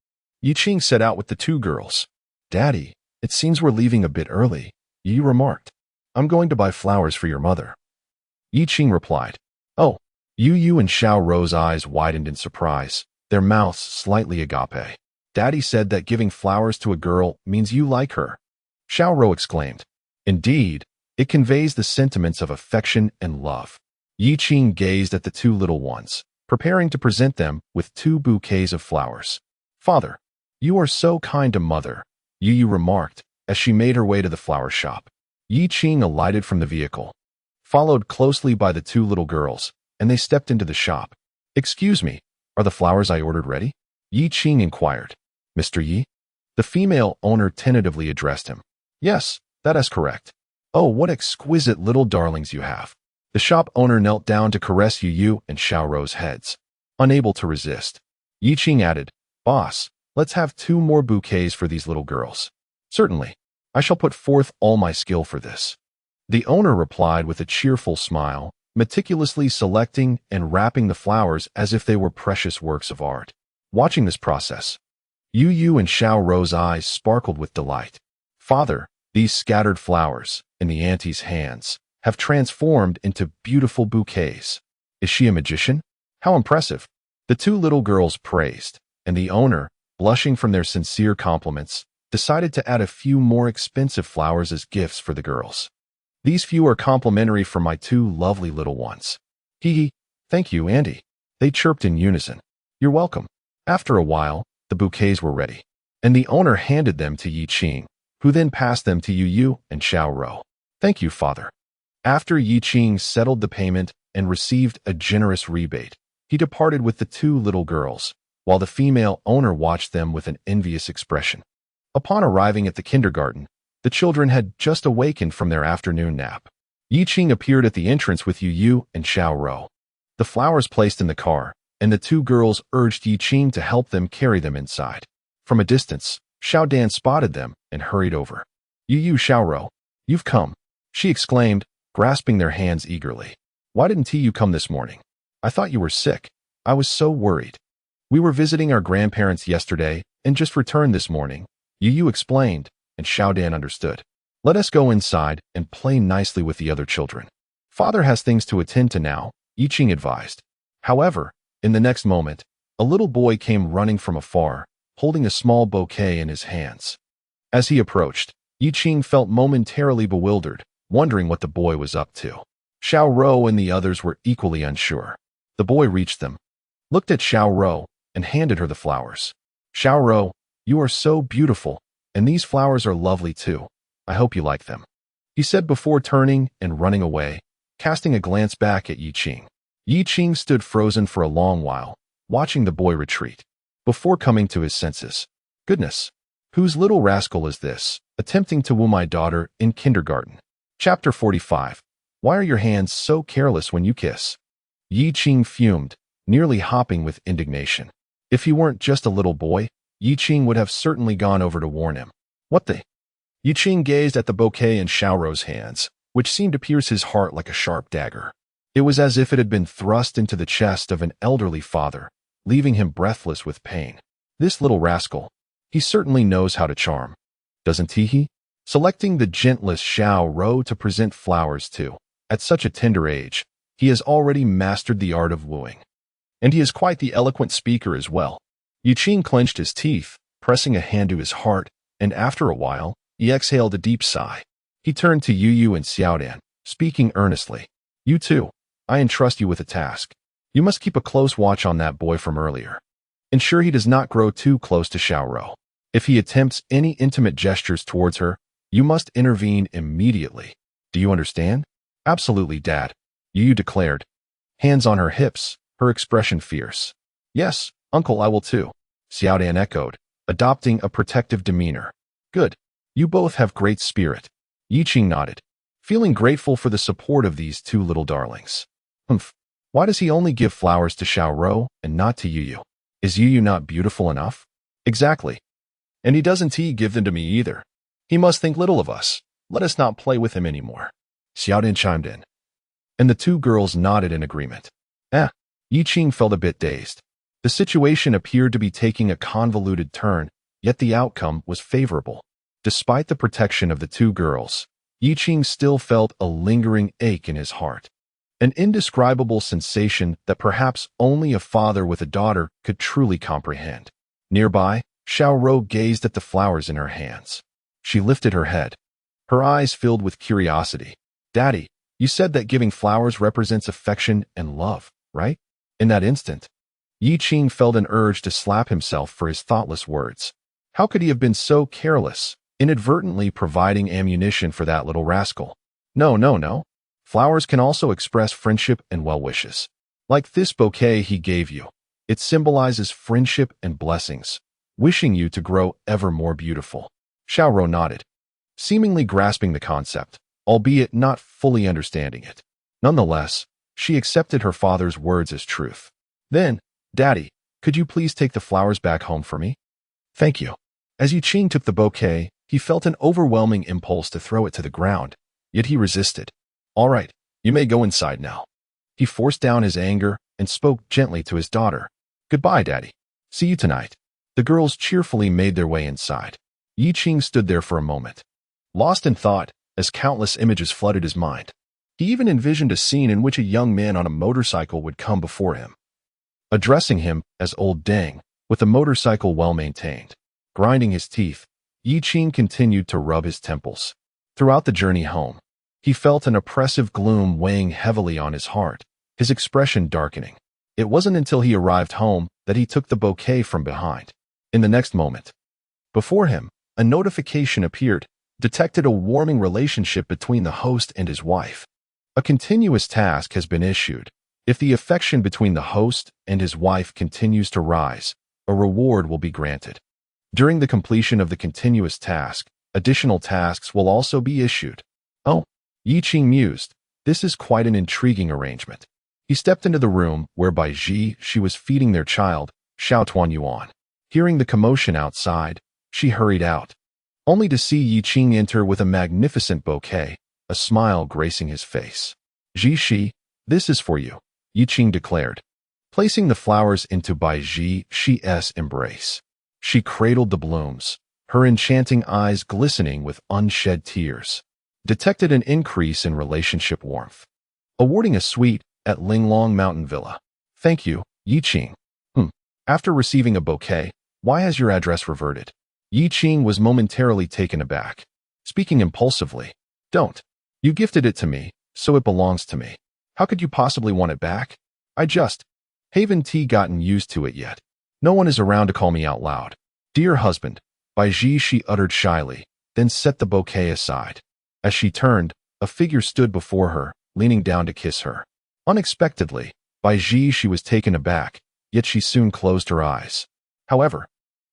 Yi Qing set out with the two girls. "Daddy, it seems we're leaving a bit early," Yi remarked. "I'm going to buy flowers for your mother." Yi Qing replied. "Oh." Yu and Xiao Rou's eyes widened in surprise, their mouths slightly agape. "Daddy said that giving flowers to a girl means you like her," Xiao Rou exclaimed. "Indeed, it conveys the sentiments of affection and love." Yi Qing gazed at the two little ones, preparing to present them with 2 bouquets of flowers. "Father, you are so kind to Mother," Yu remarked as she made her way to the flower shop. Yi Qing alighted from the vehicle, followed closely by the two little girls, and they stepped into the shop. "Excuse me, are the flowers I ordered ready?" Yi Qing inquired. "Mr. Yi?" The female owner tentatively addressed him. "Yes, that is correct." "Oh, what exquisite little darlings you have." The shop owner knelt down to caress Yu and Xiao Rou's heads. Unable to resist, Yi Qing added, "Boss, let's have 2 more bouquets for these little girls." "Certainly, I shall put forth all my skill for this." The owner replied with a cheerful smile, meticulously selecting and wrapping the flowers as if they were precious works of art. Watching this process, Yu and Xiao Rou's eyes sparkled with delight. "Father, These scattered flowers, in the auntie's hands, have transformed into beautiful bouquets. Is she a magician? How impressive! The two little girls praised, and the owner, blushing from their sincere compliments, decided to add a few more expensive flowers as gifts for the girls. These few are complimentary for my two lovely little ones. Hee hee, thank you, Auntie. They chirped in unison. You're welcome. After a while, the bouquets were ready, and the owner handed them to Yi Qing, who then passed them to Yu Yu and Xiao Rou. Thank you, father. After Yi Qing settled the payment and received a generous rebate, he departed with the two little girls, while the female owner watched them with an envious expression. Upon arriving at the kindergarten, the children had just awakened from their afternoon nap. Yi Qing appeared at the entrance with Yu Yu and Xiao Rou. The flowers placed in the car, and the two girls urged Yi Qing to help them carry them inside. From a distance, Xiao Dan spotted them and hurried over. Yu Yu, Xiao Rou, you've come, she exclaimed, grasping their hands eagerly. Why didn't you come this morning? I thought you were sick. I was so worried. We were visiting our grandparents yesterday and just returned this morning, Yu Yu explained, and Xiao Dan understood. Let us go inside and play nicely with the other children. Father has things to attend to now, Yi Qing advised. However, in the next moment, a little boy came running from afar, holding a small bouquet in his hands. As he approached, Yi Qing felt momentarily bewildered, wondering what the boy was up to. Xiao Rou and the others were equally unsure. The boy reached them, looked at Xiao Rou, and handed her the flowers. Xiao Rou, you are so beautiful, and these flowers are lovely too. I hope you like them, he said before turning and running away, casting a glance back at Yi Qing. Yi Qing stood frozen for a long while, watching the boy retreat, before coming to his senses. Goodness, whose little rascal is this, attempting to woo my daughter in kindergarten? Chapter 45. Why are your hands so careless when you kiss? Yi Qing fumed, nearly hopping with indignation. If he weren't just a little boy, Yi Qing would have certainly gone over to warn him. What the? Yi Qing gazed at the bouquet in Xiao Rou's hands, which seemed to pierce his heart like a sharp dagger. It was as if it had been thrust into the chest of an elderly father, leaving him breathless with pain. This little rascal. He certainly knows how to charm. Doesn't he? Selecting the gentlest Xiao Rou to present flowers to. At such a tender age, he has already mastered the art of wooing. And he is quite the eloquent speaker as well. Yi Qing clenched his teeth, pressing a hand to his heart, and after a while, he exhaled a deep sigh. He turned to Yu Yu and Xiao Dan, speaking earnestly. You too. I entrust you with a task. You must keep a close watch on that boy from earlier. Ensure he does not grow too close to Xiao Rou. If he attempts any intimate gestures towards her, you must intervene immediately. Do you understand? Absolutely, Dad, Yu Yu declared. Hands on her hips, her expression fierce. Yes, Uncle, I will too, Xiao Dan echoed, adopting a protective demeanor. Good. You both have great spirit. Yi Qing nodded, feeling grateful for the support of these two little darlings. Humph. Why does he only give flowers to Xiao Rou and not to Yu Yu? Is Yu Yu not beautiful enough? Exactly. And he doesn't give them to me either. He must think little of us. Let us not play with him anymore. Xiao Dan chimed in, and the two girls nodded in agreement. Yi Qing felt a bit dazed. The situation appeared to be taking a convoluted turn, yet the outcome was favorable. Despite the protection of the two girls, Yi Qing still felt a lingering ache in his heart. An indescribable sensation that perhaps only a father with a daughter could truly comprehend. Nearby, Xiao Rou gazed at the flowers in her hands. She lifted her head, her eyes filled with curiosity. Daddy, you said that giving flowers represents affection and love, right? In that instant, Yi Qing felt an urge to slap himself for his thoughtless words. How could he have been so careless, inadvertently providing ammunition for that little rascal? No. Flowers can also express friendship and well wishes. Like this bouquet he gave you. It symbolizes friendship and blessings, wishing you to grow ever more beautiful. Xiao Rou nodded, seemingly grasping the concept, albeit not fully understanding it. Nonetheless, she accepted her father's words as truth. Then, Daddy, could you please take the flowers back home for me? Thank you. As Yi Qing took the bouquet, he felt an overwhelming impulse to throw it to the ground, yet he resisted. All right, you may go inside now. He forced down his anger and spoke gently to his daughter. Goodbye, Daddy. See you tonight. The girls cheerfully made their way inside. Yi Qing stood there for a moment, lost in thought as countless images flooded his mind. He even envisioned a scene in which a young man on a motorcycle would come before him, addressing him as Old Deng, with the motorcycle well-maintained. Grinding his teeth, Yi Qing continued to rub his temples. Throughout the journey home, he felt an oppressive gloom weighing heavily on his heart, his expression darkening. It wasn't until he arrived home that he took the bouquet from behind. In the next moment, before him, a notification appeared, detected a warming relationship between the host and his wife. A continuous task has been issued. If the affection between the host and his wife continues to rise, a reward will be granted. During the completion of the continuous task, additional tasks will also be issued. Oh, Yi Qing mused, this is quite an intriguing arrangement. He stepped into the room where Bai she was feeding their child, Xiao Tuanyuan. Hearing the commotion outside, she hurried out, only to see Yi Qing enter with a magnificent bouquet, a smile gracing his face. Shi, this is for you, Yi Qing declared, placing the flowers into Bai Shi's embrace. She cradled the blooms, her enchanting eyes glistening with unshed tears, detected an increase in relationship warmth. Awarding a suite at Linglong Mountain Villa. Thank you, Yi Qing. After receiving a bouquet, why has your address reverted? Yi Qing was momentarily taken aback, speaking impulsively. Don't. You gifted it to me, so it belongs to me. How could you possibly want it back? Haven't gotten used to it yet. No one is around to call me out loud. Dear husband, Bai she uttered shyly, then set the bouquet aside. As she turned, a figure stood before her, leaning down to kiss her. Unexpectedly, Bai she was taken aback, yet she soon closed her eyes. However,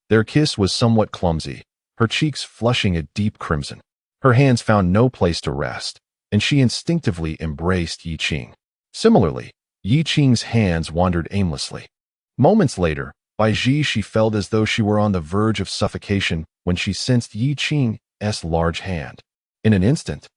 their kiss was somewhat clumsy, her cheeks flushing a deep crimson. Her hands found no place to rest, and she instinctively embraced Yi Qing. Similarly, Yi Qing's hands wandered aimlessly. Moments later, Bai she felt as though she were on the verge of suffocation when she sensed Yi Qing's large hand. In an instant,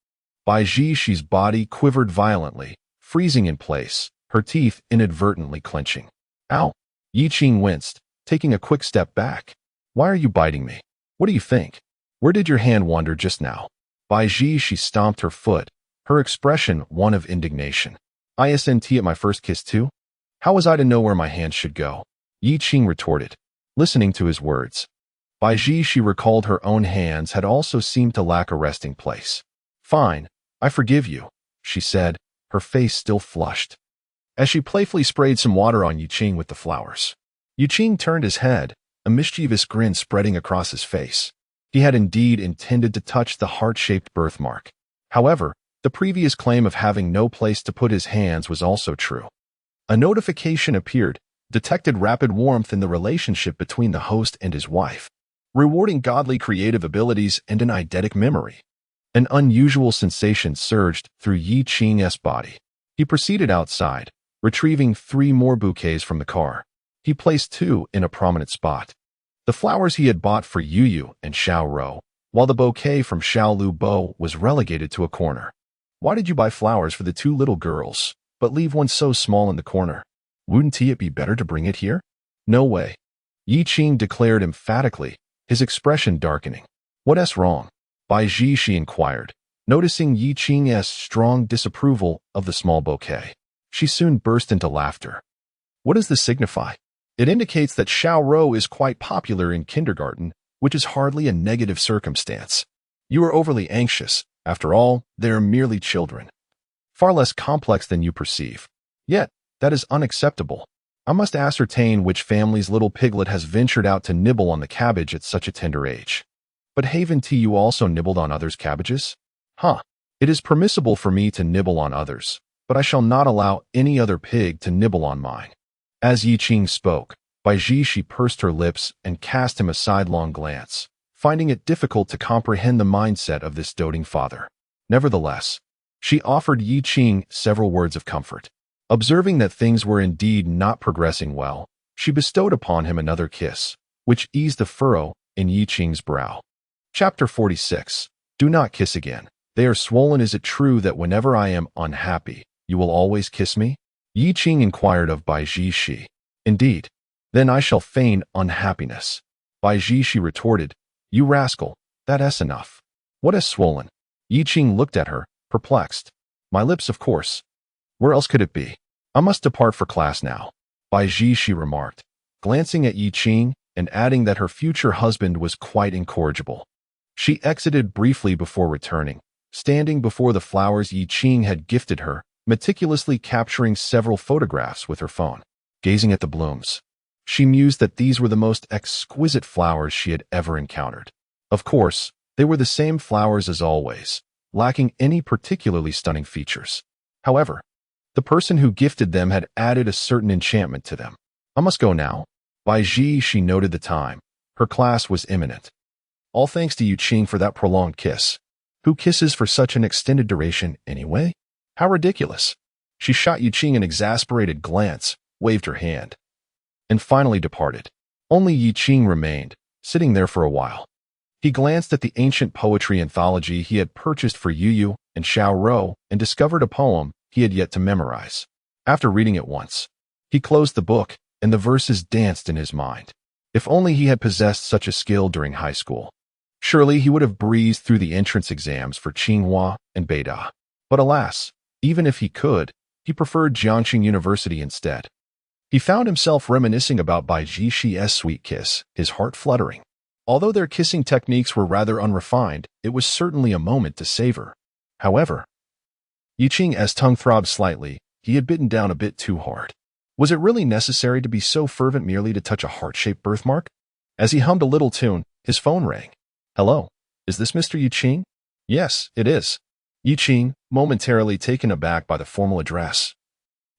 Bai she's body quivered violently, freezing in place, her teeth inadvertently clenching. Ow! Yi Qing winced, taking a quick step back. Why are you biting me? What do you think? Where did your hand wander just now? Bai she stomped her foot, her expression one of indignation. Isn't at my first kiss too? How was I to know where my hand should go? Yi Qing retorted, listening to his words. Bai she recalled her own hands had also seemed to lack a resting place. Fine, I forgive you, she said, her face still flushed, as she playfully sprayed some water on Yi Qing with the flowers. Yi Qing turned his head, a mischievous grin spreading across his face. He had indeed intended to touch the heart-shaped birthmark. However, the previous claim of having no place to put his hands was also true. A notification appeared, detected rapid warmth in the relationship between the host and his wife, rewarding godly creative abilities and an eidetic memory. An unusual sensation surged through Yi Qing's body. He proceeded outside, retrieving 3 more bouquets from the car. He placed 2 in a prominent spot. The flowers he had bought for Yu Yu and Xiao Rou, while the bouquet from Xiao Lu Bo was relegated to a corner. Why did you buy flowers for the 2 little girls, but leave one so small in the corner? Wouldn't it be better to bring it here? No way. Yi Qing declared emphatically, his expression darkening. What's wrong? Bai she inquired, noticing Yi Qing's strong disapproval of the small bouquet. She soon burst into laughter. What does this signify? It indicates that Xiao Rou is quite popular in kindergarten, which is hardly a negative circumstance. You are overly anxious. After all, they are merely children. Far less complex than you perceive. Yet, that is unacceptable. I must ascertain which family's little piglet has ventured out to nibble on the cabbage at such a tender age. But haven't you also nibbled on others' cabbages? It is permissible for me to nibble on others, but I shall not allow any other pig to nibble on mine. As Yi Qing spoke, Bai she pursed her lips and cast him a sidelong glance, finding it difficult to comprehend the mindset of this doting father. Nevertheless, she offered Yi Qing several words of comfort. Observing that things were indeed not progressing well, she bestowed upon him another kiss, which eased the furrow in Yi Qing's brow. Chapter 46. Do not kiss again. They are swollen. Is it true that whenever I am unhappy, you will always kiss me? Yi Qing inquired of Bai she. Indeed. Then I shall feign unhappiness. Bai she retorted, You rascal, that's enough. What has swollen? Yi Qing looked at her, perplexed. My lips, of course. Where else could it be? I must depart for class now. Bai Ji, she remarked, glancing at Yi Qing and adding that her future husband was quite incorrigible. She exited briefly before returning, standing before the flowers Yi Qing had gifted her, meticulously capturing several photographs with her phone. Gazing at the blooms, she mused that these were the most exquisite flowers she had ever encountered. Of course, they were the same flowers as always, lacking any particularly stunning features. However, the person who gifted them had added a certain enchantment to them. I must go now. Bai Ji, she noted the time. Her class was imminent. All thanks to Yi Qing for that prolonged kiss. Who kisses for such an extended duration anyway? How ridiculous. She shot Yi Qing an exasperated glance, waved her hand, and finally departed. Only Yi Qing remained, sitting there for a while. He glanced at the ancient poetry anthology he had purchased for Yu Yu and Xiao Rou and discovered a poem he had yet to memorize. After reading it once, he closed the book, and the verses danced in his mind. If only he had possessed such a skill during high school. Surely he would have breezed through the entrance exams for Tsinghua and Beida. But alas, even if he could, he preferred Jiangxing University instead. He found himself reminiscing about Bai Ji's sweet kiss, his heart fluttering. Although their kissing techniques were rather unrefined, it was certainly a moment to savor. However, Yi Qing's tongue throbbed slightly. He had bitten down a bit too hard. Was it really necessary to be so fervent merely to touch a heart-shaped birthmark? As he hummed a little tune, his phone rang. Hello, is this Mr. Yi Qing? Yes, it is. Yi Qing, momentarily taken aback by the formal address,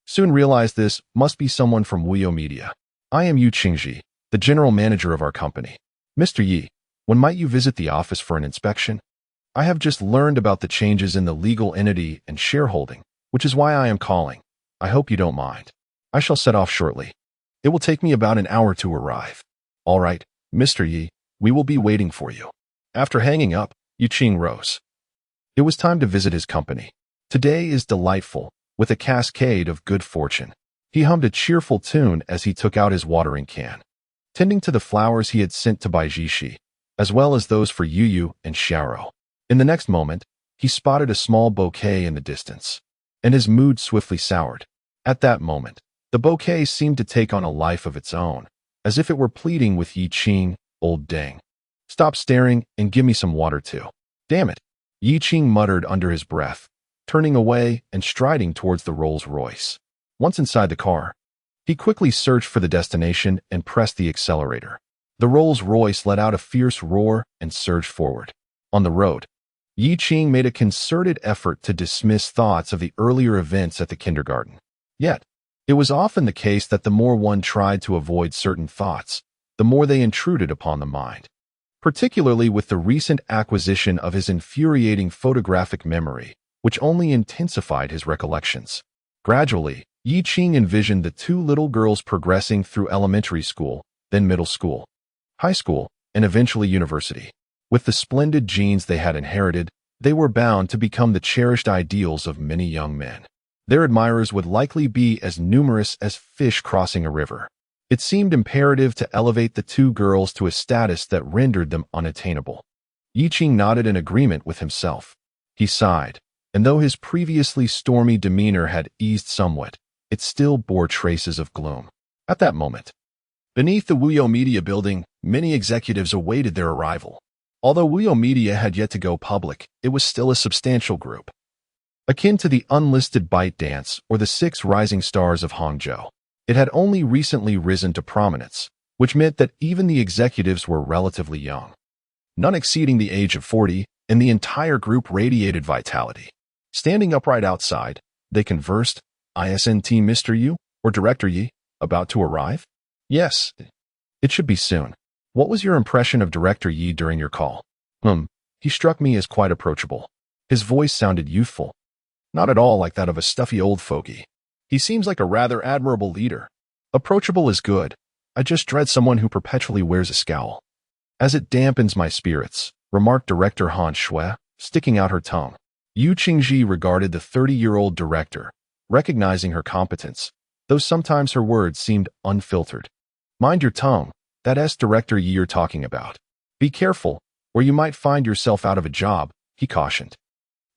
soon realized this must be someone from Wuyo Media. I am Yu Qingji, the general manager of our company. Mr. Yi, when might you visit the office for an inspection? I have just learned about the changes in the legal entity and shareholding, which is why I am calling. I hope you don't mind. I shall set off shortly. It will take me about an hour to arrive. All right, Mr. Yi, we will be waiting for you. After hanging up, Yi Qing rose. It was time to visit his company. Today is delightful, with a cascade of good fortune. He hummed a cheerful tune as he took out his watering can, tending to the flowers he had sent to Bai Ji, as well as those for Yu Yu and Xiaorou. In the next moment, he spotted a small bouquet in the distance, and his mood swiftly soured. At that moment, the bouquet seemed to take on a life of its own, as if it were pleading with Yi Qing, old dang. Stop staring and give me some water too. Damn it, Yi Qing muttered under his breath, turning away and striding towards the Rolls-Royce. Once inside the car, he quickly searched for the destination and pressed the accelerator. The Rolls-Royce let out a fierce roar and surged forward. On the road, Yi Qing made a concerted effort to dismiss thoughts of the earlier events at the kindergarten. Yet, it was often the case that the more one tried to avoid certain thoughts, the more they intruded upon the mind. Particularly with the recent acquisition of his infuriating photographic memory, which only intensified his recollections. Gradually, Yi Qing envisioned the two little girls progressing through elementary school, then middle school, high school, and eventually university. With the splendid genes they had inherited, they were bound to become the cherished ideals of many young men. Their admirers would likely be as numerous as fish crossing a river. It seemed imperative to elevate the two girls to a status that rendered them unattainable. Yi Qing nodded in agreement with himself. He sighed, and though his previously stormy demeanor had eased somewhat, it still bore traces of gloom. At that moment, beneath the Wuyo Media building, many executives awaited their arrival. Although Wuyo Media had yet to go public, it was still a substantial group, akin to the unlisted ByteDance or the 6 rising stars of Hangzhou. It had only recently risen to prominence, which meant that even the executives were relatively young, none exceeding the age of 40, and the entire group radiated vitality. Standing upright outside, they conversed. Isn't Mr. Yu, or Director Yi, about to arrive? Yes, it should be soon. What was your impression of Director Yi during your call? He struck me as quite approachable. His voice sounded youthful, not at all like that of a stuffy old fogey. He seems like a rather admirable leader. Approachable is good. I just dread someone who perpetually wears a scowl, as it dampens my spirits, remarked Director Han Shui, sticking out her tongue. Yu Qingji regarded the 30-year-old director, recognizing her competence, though sometimes her words seemed unfiltered. Mind your tongue, that's Director Yi you're talking about. Be careful, or you might find yourself out of a job, he cautioned.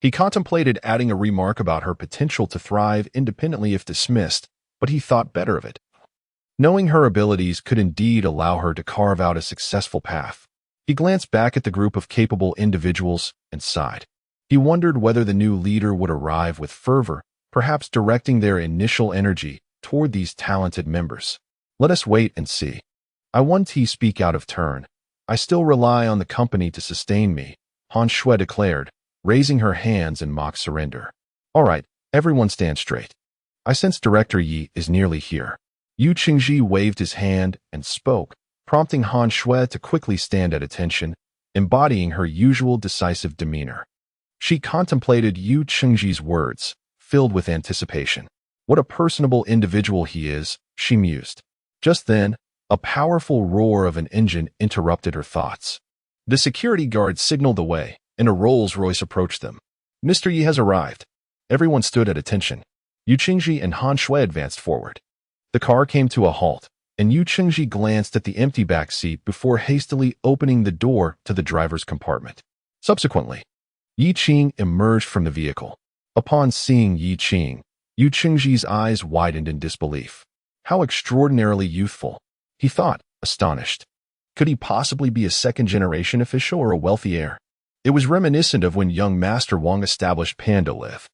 He contemplated adding a remark about her potential to thrive independently if dismissed, but he thought better of it. Knowing her abilities could indeed allow her to carve out a successful path. He glanced back at the group of capable individuals and sighed. He wondered whether the new leader would arrive with fervor, perhaps directing their initial energy toward these talented members. Let us wait and see. I want to speak out of turn. I still rely on the company to sustain me, Han Shui declared, raising her hands in mock surrender. All right, everyone stand straight. I sense Director Yi is nearly here. Yu Qingji waved his hand and spoke, prompting Han Shui to quickly stand at attention, embodying her usual decisive demeanor. She contemplated Yu Qingji's words, filled with anticipation. What a personable individual he is, she mused. Just then, a powerful roar of an engine interrupted her thoughts. The security guard signaled the way, and a Rolls-Royce approached them. Mr. Yi has arrived. Everyone stood at attention. Yu Qingji and Han Shui advanced forward. The car came to a halt, and Yu Qingji glanced at the empty back seat before hastily opening the door to the driver's compartment. Subsequently, Yi Qing emerged from the vehicle. Upon seeing Yi Qing, Yu Qingji's eyes widened in disbelief. How extraordinarily youthful, he thought, astonished. Could he possibly be a second-generation official or a wealthy heir? It was reminiscent of when young Master Wang established Panda Live.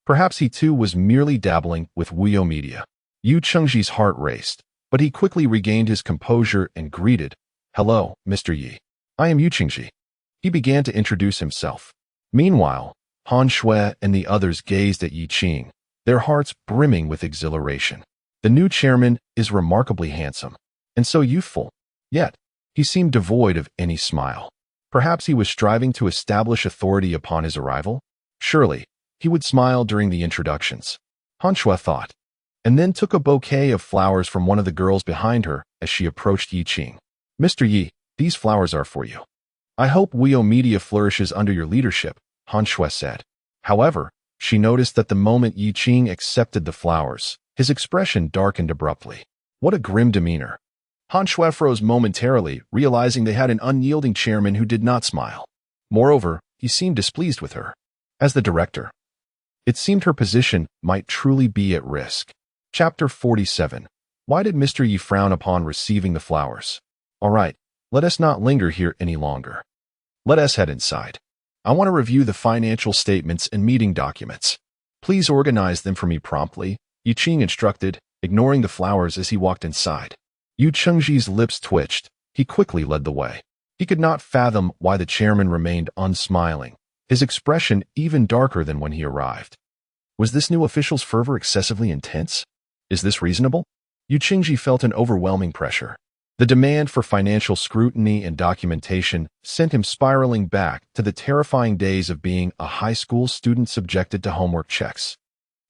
Perhaps he too was merely dabbling with Wuyo Media. Yu Qingji's heart raced, but he quickly regained his composure and greeted, Hello, Mr. Yi. I am Yu Qingji. He began to introduce himself. Meanwhile, Han Shui and the others gazed at Yi Qing, their hearts brimming with exhilaration. The new chairman is remarkably handsome, and so youthful, yet he seemed devoid of any smile. Perhaps he was striving to establish authority upon his arrival? Surely, he would smile during the introductions. Han Shui thought, and then took a bouquet of flowers from one of the girls behind her as she approached Yi Qing. Mr. Yi, these flowers are for you. I hope Wuyo Media flourishes under your leadership, Han Shui said. However, she noticed that the moment Yi Qing accepted the flowers, his expression darkened abruptly. What a grim demeanor. Han Shui froze momentarily, realizing they had an unyielding chairman who did not smile. Moreover, he seemed displeased with her. As the director, it seemed her position might truly be at risk. Chapter 47. Why did Mr. Yi frown upon receiving the flowers? All right, let us not linger here any longer. Let us head inside. I want to review the financial statements and meeting documents. Please organize them for me promptly, Yi Qing instructed, ignoring the flowers as he walked inside. Yu Qingji's lips twitched. He quickly led the way. He could not fathom why the chairman remained unsmiling, his expression even darker than when he arrived. Was this new official's fervor excessively intense? Is this reasonable? Yu Qingji felt an overwhelming pressure. The demand for financial scrutiny and documentation sent him spiraling back to the terrifying days of being a high school student subjected to homework checks.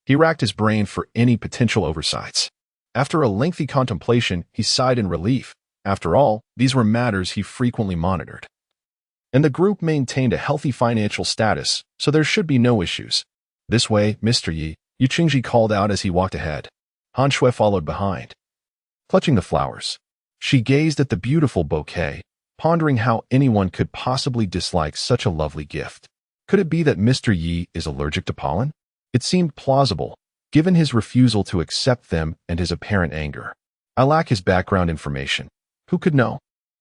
He racked his brain for any potential oversights. After a lengthy contemplation, he sighed in relief. After all, these were matters he frequently monitored. And the group maintained a healthy financial status, so there should be no issues. This way, Mr. Yi, Yu Qingji called out as he walked ahead. Han Shui followed behind. Clutching the flowers, she gazed at the beautiful bouquet, pondering how anyone could possibly dislike such a lovely gift. Could it be that Mr. Yi is allergic to pollen? It seemed plausible, given his refusal to accept them and his apparent anger. I lack his background information. Who could know?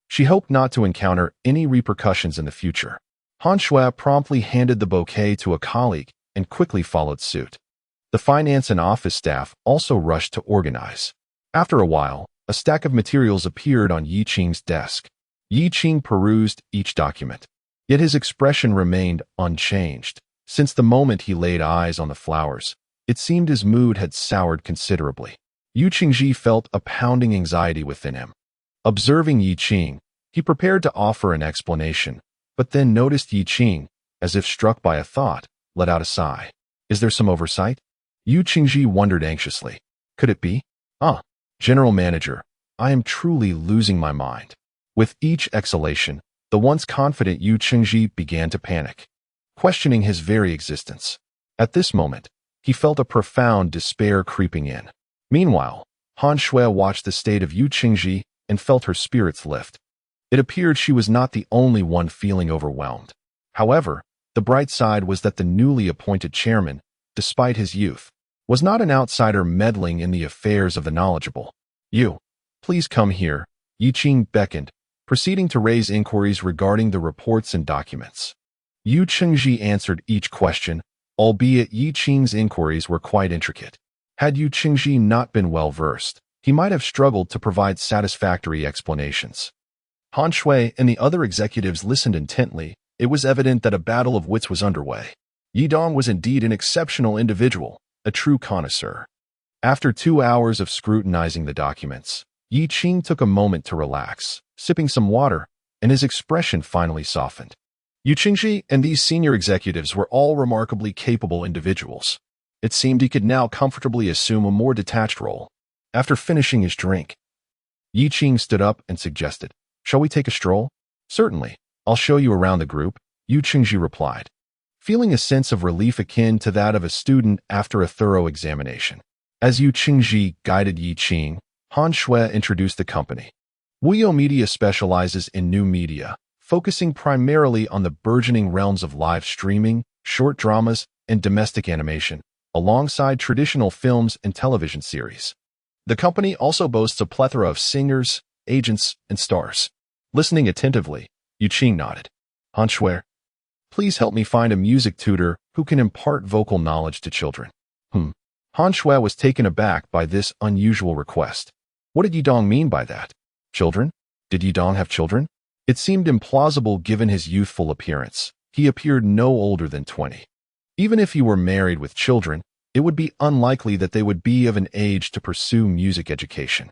She hoped not to encounter any repercussions in the future. Han Shui promptly handed the bouquet to a colleague and quickly followed suit. The finance and office staff also rushed to organize. After a while, a stack of materials appeared on Yi Qing's desk. Yi Qing perused each document, yet his expression remained unchanged. Since the moment he laid eyes on the flowers, it seemed his mood had soured considerably. Yu Qingji felt a pounding anxiety within him. Observing Yi Qing, he prepared to offer an explanation, but then noticed Yi Qing, as if struck by a thought, let out a sigh. Is there some oversight? Yu Qingji wondered anxiously. Could it be? General Manager, I am truly losing my mind. With each exhalation, the once confident Yu Qingji began to panic, questioning his very existence. At this moment, he felt a profound despair creeping in. Meanwhile, Han Shui watched the state of Yu Qingji and felt her spirits lift. It appeared she was not the only one feeling overwhelmed. However, The bright side was that the newly appointed chairman, despite his youth, was not an outsider meddling in the affairs of the knowledgeable. You, please come here, Yi Qing beckoned, proceeding to raise inquiries regarding the reports and documents. Yu Chengji answered each question, albeit Yi Qing's inquiries were quite intricate. Had Yu Chengji not been well-versed, he might have struggled to provide satisfactory explanations. Han Shui and the other executives listened intently. It was evident that a battle of wits was underway. Yi Dong was indeed an exceptional individual, a true connoisseur. After 2 hours of scrutinizing the documents, Yi Qing took a moment to relax, sipping some water, and his expression finally softened. Yu Qingji and these senior executives were all remarkably capable individuals. It seemed he could now comfortably assume a more detached role. After finishing his drink, Yi Qing stood up and suggested, "Shall we take a stroll?" "Certainly. I'll show you around the group," Yu Qingji replied, feeling a sense of relief akin to that of a student after a thorough examination. As Yu Qingji guided Yi Qing, Han Shui introduced the company. Wuyo Media specializes in new media, focusing primarily on the burgeoning realms of live streaming, short dramas, and domestic animation, alongside traditional films and television series. The company also boasts a plethora of singers, agents, and stars. Listening attentively, Yu Qing nodded. "Han Shui, please help me find a music tutor who can impart vocal knowledge to children." Han Shui was taken aback by this unusual request. What did Yi Dong mean by that? Children? Did Yi Dong have children? It seemed implausible given his youthful appearance. He appeared no older than 20. Even if he were married with children, it would be unlikely that they would be of an age to pursue music education.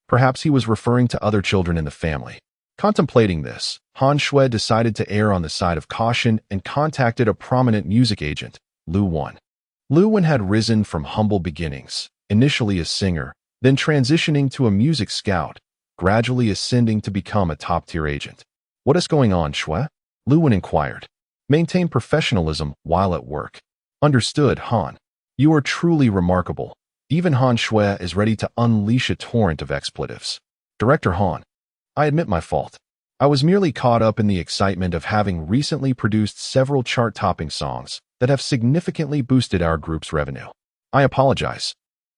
Perhaps he was referring to other children in the family. Contemplating this, Han Shui decided to err on the side of caution and contacted a prominent music agent, Lu Wan. Lu Wan had risen from humble beginnings, initially a singer, then transitioning to a music scout, gradually ascending to become a top-tier agent. "What is going on, Shui?" Lu Wan inquired. "Maintain professionalism while at work." "Understood, Han. You are truly remarkable." Even Han Shui is ready to unleash a torrent of expletives. "Director Han, I admit my fault. I was merely caught up in the excitement of having recently produced several chart-topping songs that have significantly boosted our group's revenue. I apologize.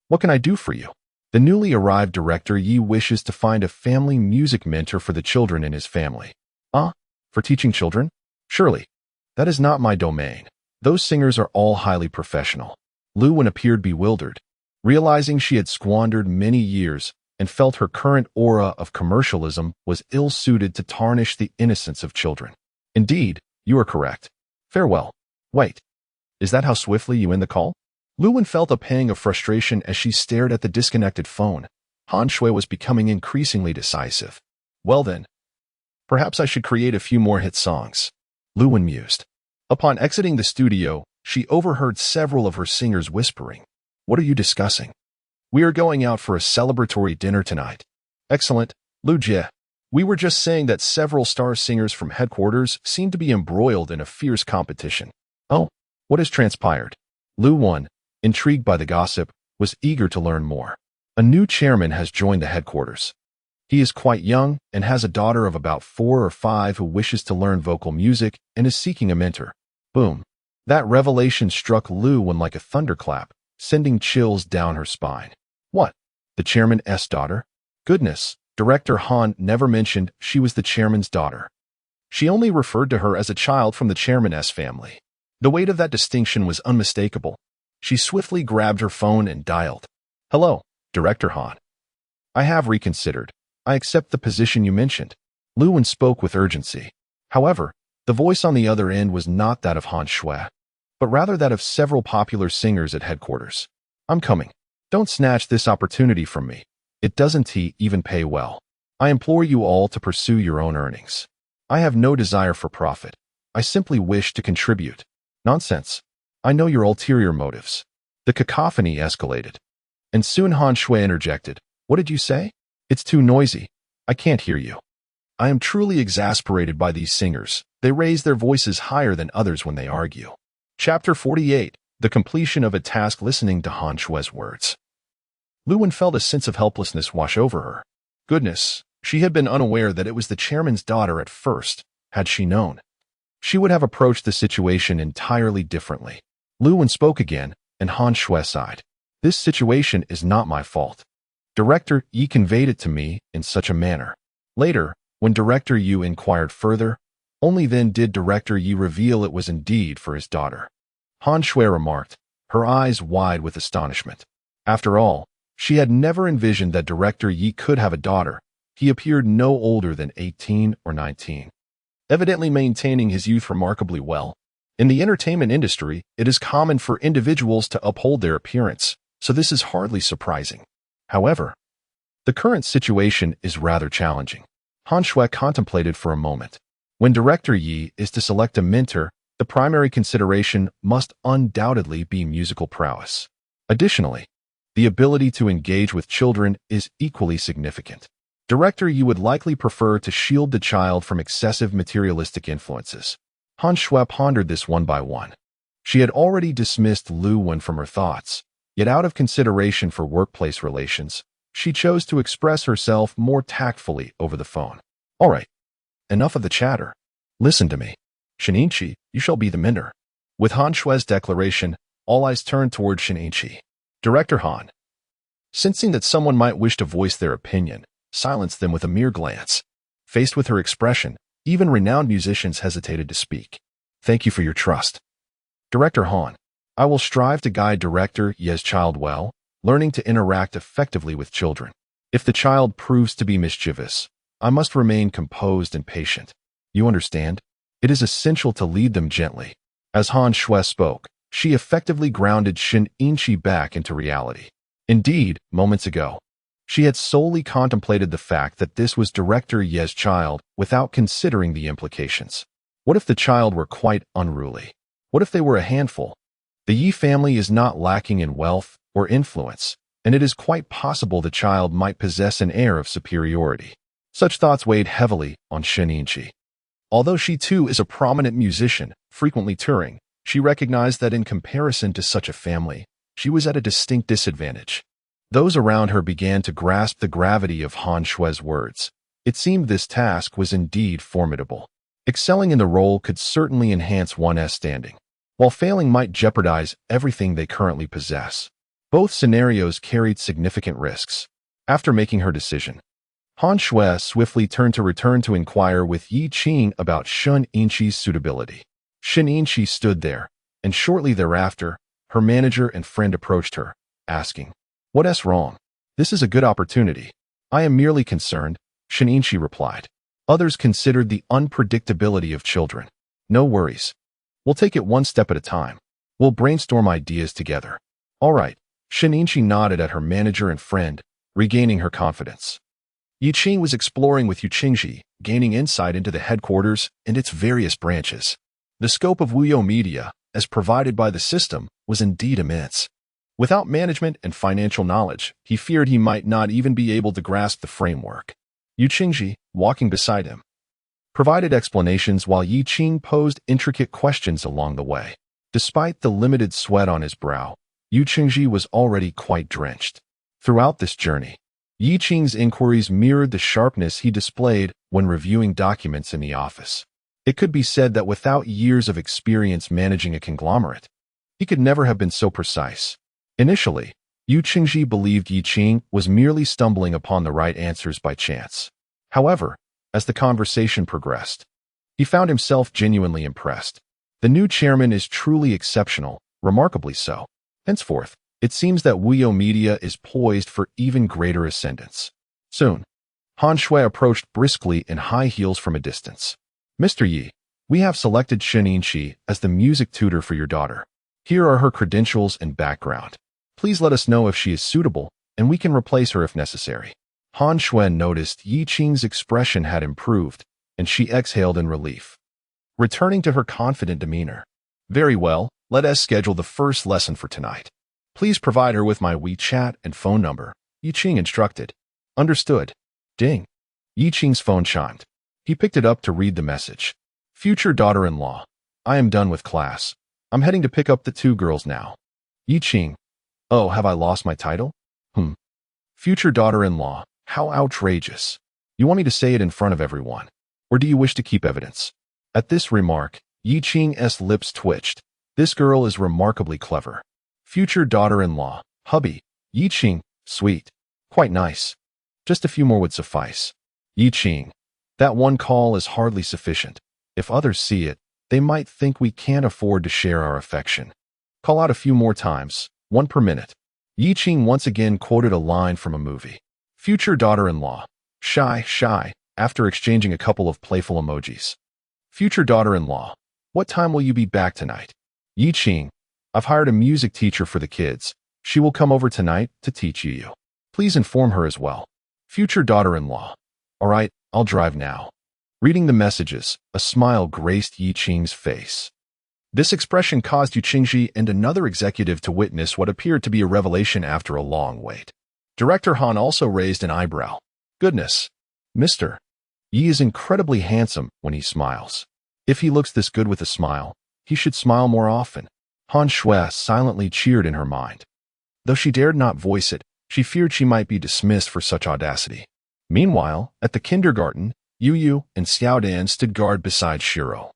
What can I do for you?" The newly arrived director Yi wishes to find a family music mentor for the children in his family. For teaching children? Surely. That is not my domain. Those singers are all highly professional. Lu Wan appeared bewildered, realizing she had squandered many years and felt her current aura of commercialism was ill-suited to tarnish the innocence of children. "Indeed, you are correct. Farewell." "Wait. Is that how swiftly you end the call?" Lu Wan felt a pang of frustration as she stared at the disconnected phone. Han Shui was becoming increasingly decisive. "Well then, perhaps I should create a few more hit songs," Lu Wan mused. Upon exiting the studio, she overheard several of her singers whispering. "What are you discussing?" "We are going out for a celebratory dinner tonight." "Excellent, Lu Jie. We were just saying that several star singers from headquarters seem to be embroiled in a fierce competition." "Oh, what has transpired?" Lu Wan, intrigued by the gossip, was eager to learn more. "A new chairman has joined the headquarters. He is quite young and has a daughter of about 4 or 5 who wishes to learn vocal music and is seeking a mentor." Boom. That revelation struck Lu Wan like a thunderclap, sending chills down her spine. "What? The chairman's daughter?" Goodness, Director Han never mentioned she was the chairman's daughter. She only referred to her as a child from the chairman's family. The weight of that distinction was unmistakable. She swiftly grabbed her phone and dialed. "Hello, Director Han. I have reconsidered. I accept the position you mentioned." Lu Wan spoke with urgency. However, the voice on the other end was not that of Han Shui, but rather that of several popular singers at headquarters. "I'm coming. Don't snatch this opportunity from me. It doesn't even pay well. I implore you all to pursue your own earnings. I have no desire for profit. I simply wish to contribute." "Nonsense. I know your ulterior motives." The cacophony escalated. And soon Han Shui interjected. "What did you say? It's too noisy. I can't hear you." "I am truly exasperated by these singers. They raise their voices higher than others when they argue." Chapter 48. The completion of a task. Listening to Han Shui's words, Lu Wan felt a sense of helplessness wash over her. Goodness, she had been unaware that it was the chairman's daughter at first, had she known. she would have approached the situation entirely differently. Lu Wen spoke again, and Han Shui sighed. This situation is not my fault. Director Yi conveyed it to me in such a manner. Later, when Director Yu inquired further, only then did Director Yi reveal it was indeed for his daughter. Han Shui remarked, her eyes wide with astonishment. After all, she had never envisioned that Director Yi could have a daughter. He appeared no older than 18 or 19, evidently maintaining his youth remarkably well. In the entertainment industry, it is common for individuals to uphold their appearance, so this is hardly surprising. However, the current situation is rather challenging. Han Shui contemplated for a moment. When Director Yi is to select a mentor, the primary consideration must undoubtedly be musical prowess. Additionally, the ability to engage with children is equally significant. Director Yi would likely prefer to shield the child from excessive materialistic influences. Han Shui pondered this one by one. She had already dismissed Lu Wen from her thoughts, yet out of consideration for workplace relations, she chose to express herself more tactfully over the phone. All right, enough of the chatter. Listen to me. Shinichi, you shall be the mentor. With Han Shui's declaration, all eyes turned toward Shinichi. Director Han, sensing that someone might wish to voice their opinion, silenced them with a mere glance. Faced with her expression, even renowned musicians hesitated to speak. Thank you for your trust. Director Han, I will strive to guide Director Ye's child well, learning to interact effectively with children. If the child proves to be mischievous, I must remain composed and patient. You understand? It is essential to lead them gently. As Han Shui spoke, she effectively grounded Shin Inchi back into reality. Indeed, moments ago, she had solely contemplated the fact that this was Director Ye's child without considering the implications. What if the child were quite unruly? What if they were a handful? The Yi family is not lacking in wealth or influence, and it is quite possible the child might possess an air of superiority. Such thoughts weighed heavily on Shin Inchi. Although she too is a prominent musician, frequently touring, she recognized that in comparison to such a family, she was at a distinct disadvantage. Those around her began to grasp the gravity of Han Shui's words. It seemed this task was indeed formidable. Excelling in the role could certainly enhance one's standing, while failing might jeopardize everything they currently possess. Both scenarios carried significant risks. After making her decision, Han Shui swiftly turned to return to inquire with Yi Qing about Shin Inchi's suitability. Shin Inchi stood there, and shortly thereafter, her manager and friend approached her, asking, "What's wrong? This is a good opportunity." "I am merely concerned," Shin Inchi replied. Others considered the unpredictability of children. "No worries. We'll take it one step at a time. We'll brainstorm ideas together." "All right." Shin Inchi nodded at her manager and friend, regaining her confidence. Yi Qing was exploring with Yu Qingji, gaining insight into the headquarters and its various branches. The scope of Wuyo Media, as provided by the system, was indeed immense. Without management and financial knowledge, he feared he might not even be able to grasp the framework. Yu Qingji, walking beside him, provided explanations while Yi Qing posed intricate questions along the way. Despite the limited sweat on his brow, Yu Qingji was already quite drenched. Throughout this journey, Yi Qing's inquiries mirrored the sharpness he displayed when reviewing documents in the office. It could be said that without years of experience managing a conglomerate, he could never have been so precise. Initially, Yu Qingji believed Yi Qing was merely stumbling upon the right answers by chance. However, as the conversation progressed, he found himself genuinely impressed. The new chairman is truly exceptional, remarkably so. Henceforth, it seems that Wuyo Media is poised for even greater ascendance. Soon, Han Shui approached briskly in high heels from a distance. "Mr. Yi, we have selected Shin Inchi as the music tutor for your daughter. Here are her credentials and background. Please let us know if she is suitable, and we can replace her if necessary." Han Shui noticed Yi Qing's expression had improved, and she exhaled in relief, returning to her confident demeanor. "Very well, let us schedule the first lesson for tonight. Please provide her with my WeChat and phone number," Yi Qing instructed. "Understood." Ding. Yi Qing's phone chimed. He picked it up to read the message. "Future daughter-in-law, I am done with class. I'm heading to pick up the two girls now." Yi Qing. "Oh, have I lost my title?" Future daughter-in-law, how outrageous. You want me to say it in front of everyone? Or do you wish to keep evidence?" At this remark, Yi Qing's lips twitched. This girl is remarkably clever. Future daughter-in-law. Hubby. Yi Qing. Sweet. Quite nice. Just a few more would suffice. Yi Qing. That one call is hardly sufficient. If others see it, they might think we can't afford to share our affection. Call out a few more times, 1 per minute. Yi Qing once again quoted a line from a movie. Future daughter-in-law. Shy, after exchanging a couple of playful emojis. Future daughter-in-law. What time will you be back tonight? Yi Qing. I've hired a music teacher for the kids. She will come over tonight to teach you. Please inform her as well. Future daughter-in-law. All right, I'll drive now. Reading the messages, a smile graced Yi Qing's face. This expression caused Yu Qingji and another executive to witness what appeared to be a revelation after a long wait. Director Han also raised an eyebrow. Goodness. Mr. Yi is incredibly handsome when he smiles. If he looks this good with a smile, he should smile more often. Han Shui silently cheered in her mind. Though she dared not voice it, she feared she might be dismissed for such audacity. Meanwhile, at the kindergarten, Yu Yu and Xiao Dan stood guard beside Shiro.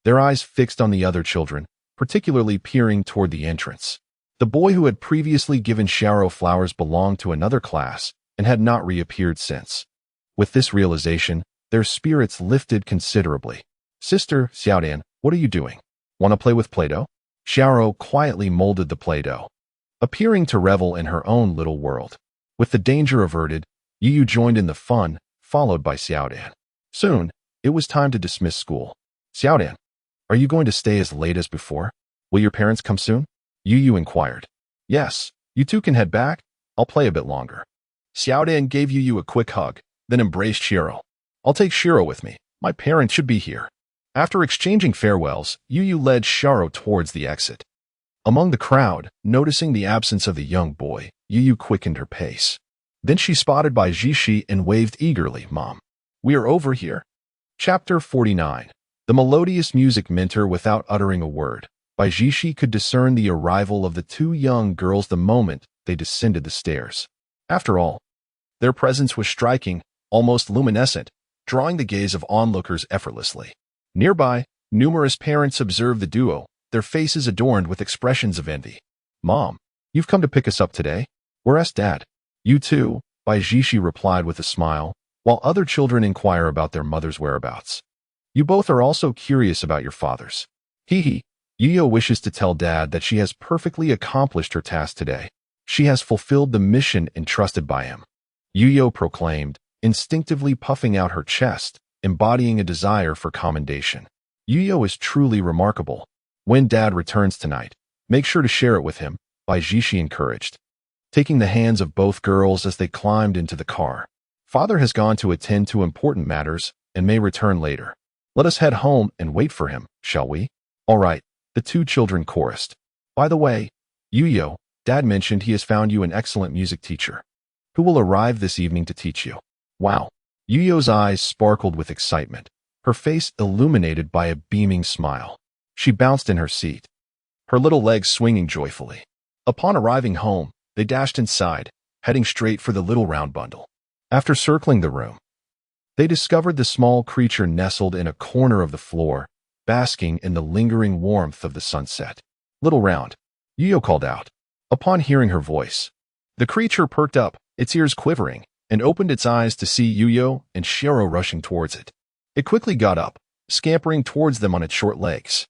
Their eyes fixed on the other children, particularly peering toward the entrance. The boy who had previously given Shiro flowers belonged to another class and had not reappeared since. With this realization, their spirits lifted considerably. Sister, Xiaodan, what are you doing? Want to play with Play-Doh? Shiro quietly molded the Play-Doh, appearing to revel in her own little world. With the danger averted, Yu Yu joined in the fun, followed by Xiaodan. Soon, it was time to dismiss school. Xiaodan, are you going to stay as late as before? Will your parents come soon? Yu Yu inquired. Yes, you two can head back. I'll play a bit longer. Xiaodan gave Yu Yu a quick hug, then embraced Shiro. I'll take Shiro with me. My parents should be here. After exchanging farewells, Yu Yu led Shiro towards the exit. Among the crowd, noticing the absence of the young boy, Yu Yu quickened her pace. Then she spotted Bai Jishi and waved eagerly, Mom. We are over here. Chapter 49. The melodious music mentor without uttering a word. Bai Jishi could discern the arrival of the two young girls the moment they descended the stairs. After all, their presence was striking, almost luminescent, drawing the gaze of onlookers effortlessly. Nearby, numerous parents observed the duo, their faces adorned with expressions of envy. Mom, you've come to pick us up today? Where's Dad? You too, Bai Jishi replied with a smile, while other children inquire about their mother's whereabouts. You both are also curious about your fathers. Hee. Yu-Yo wishes to tell Dad that she has perfectly accomplished her task today. She has fulfilled the mission entrusted by him. Yu-Yo proclaimed, instinctively puffing out her chest, embodying a desire for commendation. Yu-Yo is truly remarkable. When Dad returns tonight, make sure to share it with him, Bai Jishi encouraged. Taking the hands of both girls as they climbed into the car. Father has gone to attend to important matters and may return later. Let us head home and wait for him, shall we? All right, the two children chorused. By the way, Yu-Yo, Dad mentioned he has found you an excellent music teacher, who will arrive this evening to teach you. Wow. Yu-Yo's eyes sparkled with excitement, her face illuminated by a beaming smile. She bounced in her seat, her little legs swinging joyfully. Upon arriving home, they dashed inside, heading straight for the little round bundle. After circling the room, they discovered the small creature nestled in a corner of the floor, basking in the lingering warmth of the sunset. Little round, Yu-Yo called out. Upon hearing her voice, the creature perked up, its ears quivering, and opened its eyes to see Yu-Yo and Shiro rushing towards it. It quickly got up, scampering towards them on its short legs.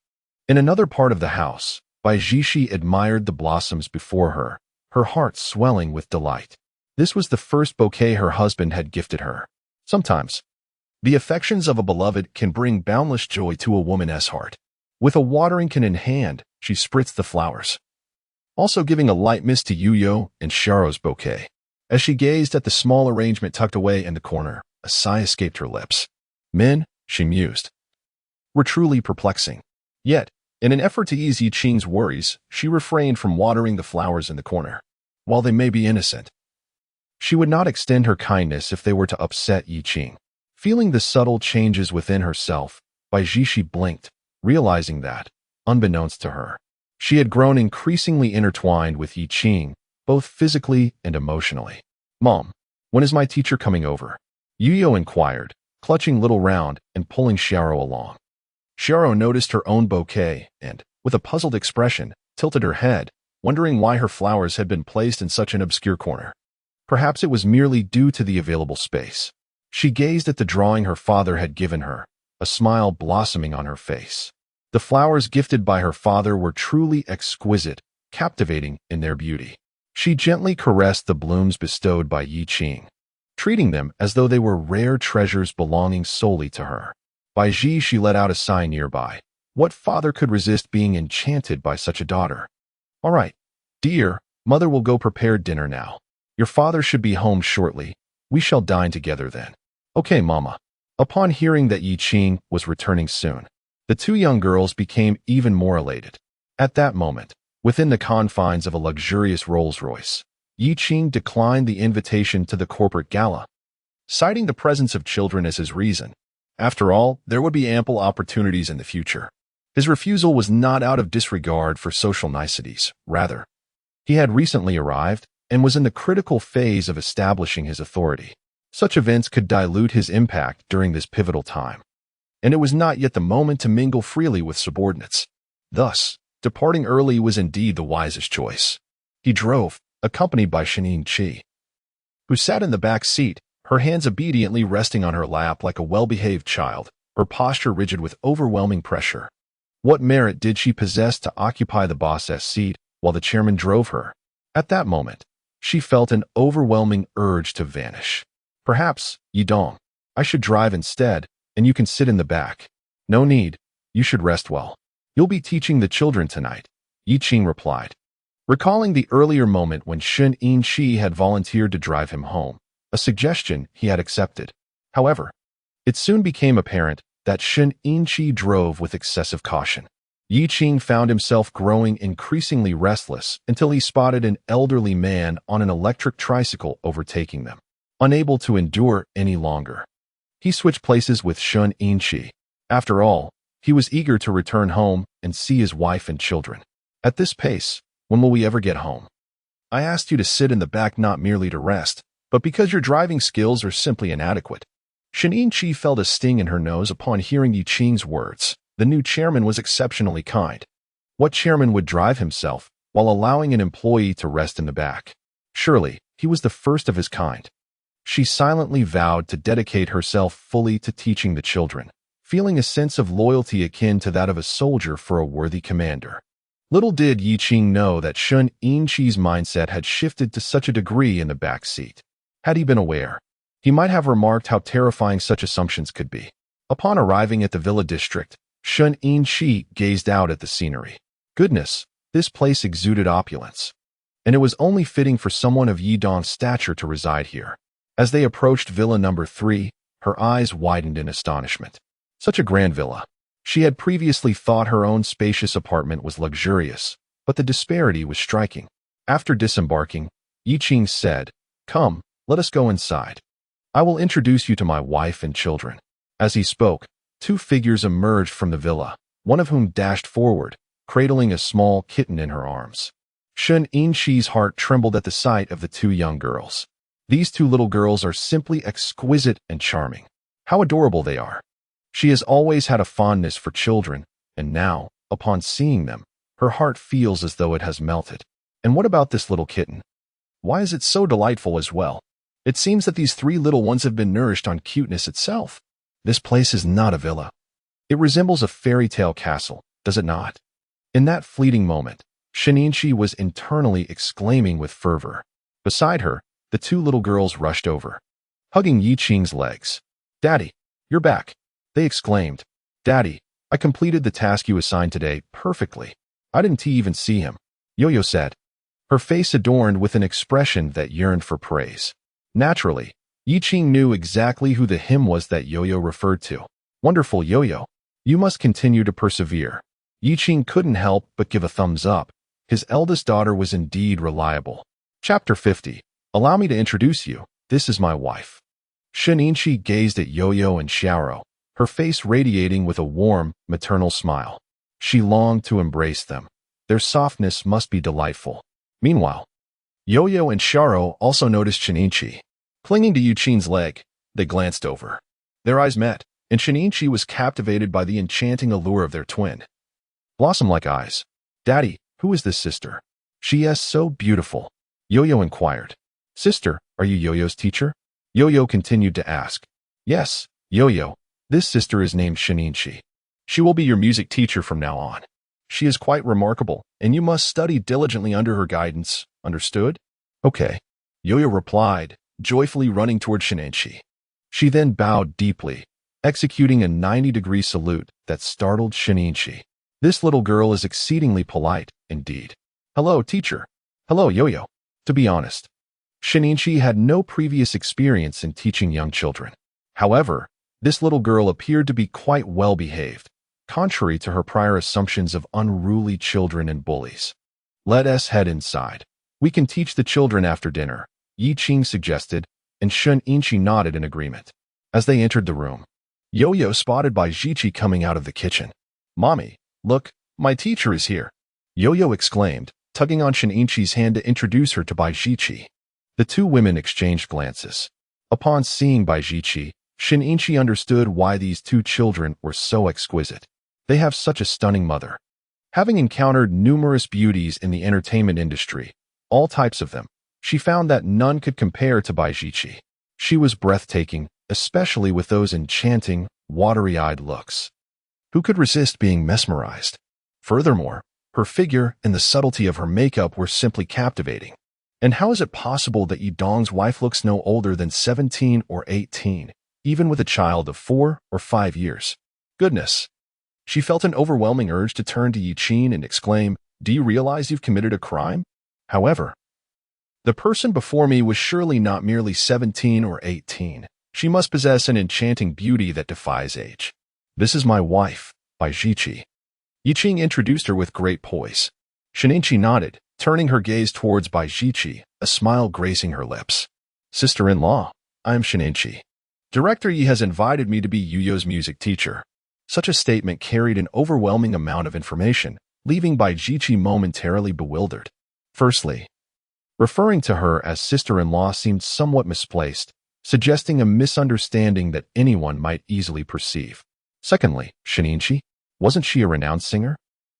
In another part of the house, Bai Jishi admired the blossoms before her, her heart swelling with delight. This was the first bouquet her husband had gifted her. Sometimes, the affections of a beloved can bring boundless joy to a woman's heart. With a watering can in hand, she spritzed the flowers, also giving a light mist to Yu-Yo and Shiro's bouquet. As she gazed at the small arrangement tucked away in the corner, a sigh escaped her lips. Men, she mused, were truly perplexing. Yet, in an effort to ease Yi Qing's worries, she refrained from watering the flowers in the corner. While they may be innocent, she would not extend her kindness if they were to upset Yi Qing. Feeling the subtle changes within herself, Bai Jishi blinked, realizing that, unbeknownst to her, she had grown increasingly intertwined with Yi Qing, both physically and emotionally. Mom, when is my teacher coming over? Yu-Yo inquired, clutching Little Round and pulling Shiro along. Xiao noticed her own bouquet and, with a puzzled expression, tilted her head, wondering why her flowers had been placed in such an obscure corner. Perhaps it was merely due to the available space. She gazed at the drawing her father had given her, a smile blossoming on her face. The flowers gifted by her father were truly exquisite, captivating in their beauty. She gently caressed the blooms bestowed by Yi Qing, treating them as though they were rare treasures belonging solely to her. By Ji, she let out a sigh nearby. What father could resist being enchanted by such a daughter? All right, dear, mother will go prepare dinner now. Your father should be home shortly. We shall dine together then. Okay, mama. Upon hearing that Yi Qing was returning soon, the two young girls became even more elated. At that moment, within the confines of a luxurious Rolls-Royce, Yi Qing declined the invitation to the corporate gala, citing the presence of children as his reason. After all, there would be ample opportunities in the future. His refusal was not out of disregard for social niceties. Rather, he had recently arrived and was in the critical phase of establishing his authority. Such events could dilute his impact during this pivotal time, and it was not yet the moment to mingle freely with subordinates. Thus, departing early was indeed the wisest choice. He drove, accompanied by Shanin Qi, who sat in the back seat, her hands obediently resting on her lap like a well-behaved child, her posture rigid with overwhelming pressure. What merit did she possess to occupy the boss's seat while the chairman drove her? At that moment, she felt an overwhelming urge to vanish. Perhaps, Yidong, I should drive instead, and you can sit in the back. No need, you should rest well. You'll be teaching the children tonight, Yi Qing replied. Recalling the earlier moment when Shun Yinqi had volunteered to drive him home, a suggestion he had accepted. However, it soon became apparent that Shun Yinqi drove with excessive caution. Yi Qing found himself growing increasingly restless until he spotted an elderly man on an electric tricycle overtaking them. Unable to endure any longer, he switched places with Shun Yinqi. After all, he was eager to return home and see his wife and children. At this pace, when will we ever get home? I asked you to sit in the back not merely to rest, but because your driving skills are simply inadequate. Shun Yinqi felt a sting in her nose upon hearing Yi Qing's words. The new chairman was exceptionally kind. What chairman would drive himself while allowing an employee to rest in the back? Surely, he was the first of his kind. She silently vowed to dedicate herself fully to teaching the children, feeling a sense of loyalty akin to that of a soldier for a worthy commander. Little did Yi Qing know that Shun Yinqi's mindset had shifted to such a degree in the back seat. Had he been aware, he might have remarked how terrifying such assumptions could be. Upon arriving at the villa district, Shun Yinqi gazed out at the scenery. Goodness, this place exuded opulence, and it was only fitting for someone of Yi Dong's stature to reside here. As they approached Villa Number 3, her eyes widened in astonishment. Such a grand villa. She had previously thought her own spacious apartment was luxurious, but the disparity was striking. After disembarking, Yi Qing said, "Come, let us go inside. I will introduce you to my wife and children." As he spoke, two figures emerged from the villa, one of whom dashed forward, cradling a small kitten in her arms. Shun Yinqi's heart trembled at the sight of the two young girls. These two little girls are simply exquisite and charming. How adorable they are. She has always had a fondness for children, and now, upon seeing them, her heart feels as though it has melted. And what about this little kitten? Why is it so delightful as well? It seems that these three little ones have been nourished on cuteness itself. This place is not a villa. It resembles a fairy tale castle, does it not? In that fleeting moment, Shun Yinqi was internally exclaiming with fervor. Beside her, the two little girls rushed over, hugging Yi Qing's legs. "Daddy, you're back," they exclaimed. "Daddy, I completed the task you assigned today perfectly. I didn't even see him," Yo-Yo said, her face adorned with an expression that yearned for praise. Naturally, Yi Qing knew exactly who the him was that Yo-Yo referred to. "Wonderful, Yo-Yo. You must continue to persevere." Yi Qing couldn't help but give a thumbs up. His eldest daughter was indeed reliable. Chapter 50. Allow me to introduce you. This is my wife. Shun Yinqi gazed at Yo-Yo and Xiao, her face radiating with a warm, maternal smile. She longed to embrace them. Their softness must be delightful. Meanwhile, Yo-Yo and Xiao also noticed Shun Yinqi. Clinging to Yi Qing's leg, they glanced over. Their eyes met, and Shinichi was captivated by the enchanting allure of their twin. Blossom-like eyes. Daddy, who is this sister? She is so beautiful. Yo-Yo inquired. Sister, are you Yo-Yo's teacher? Yo-Yo continued to ask. Yes, Yo-Yo. This sister is named Shinichi. She will be your music teacher from now on. She is quite remarkable, and you must study diligently under her guidance. Understood? Okay. Yo-Yo replied, joyfully running toward Shinichi. She then bowed deeply, executing a 90-degree salute that startled Shinichi. This little girl is exceedingly polite, indeed. Hello, teacher. Hello, Yo-Yo. To be honest, Shinichi had no previous experience in teaching young children. However, this little girl appeared to be quite well-behaved, contrary to her prior assumptions of unruly children and bullies. Let us head inside. We can teach the children after dinner, Yi Qing suggested, and Shinichi nodded in agreement. As they entered the room, Yo-Yo spotted Baijichi coming out of the kitchen. Mommy, look, my teacher is here. Yo-Yo exclaimed, tugging on Shinichi's hand to introduce her to Baijichi. The two women exchanged glances. Upon seeing Baijichi, Shinichi understood why these two children were so exquisite. They have such a stunning mother. Having encountered numerous beauties in the entertainment industry, all types of them, she found that none could compare to Baijichi. She was breathtaking, especially with those enchanting, watery-eyed looks. Who could resist being mesmerized? Furthermore, her figure and the subtlety of her makeup were simply captivating. And how is it possible that Yidong's wife looks no older than 17 or 18, even with a child of 4 or 5 years? Goodness! She felt an overwhelming urge to turn to Yi Qing and exclaim, "Do you realize you've committed a crime?" However, the person before me was surely not merely 17 or 18. She must possess an enchanting beauty that defies age. This is my wife, Baijichi. Yi Qing introduced her with great poise. Shinichi nodded, turning her gaze towards Baijichi, a smile gracing her lips. Sister-in-law, I am Shinichi. Director Yi has invited me to be Yo-Yo's music teacher. Such a statement carried an overwhelming amount of information, leaving Baijichi momentarily bewildered. Firstly, referring to her as sister-in-law seemed somewhat misplaced, suggesting a misunderstanding that anyone might easily perceive. Secondly, Shinichi? Wasn't she a renowned singer?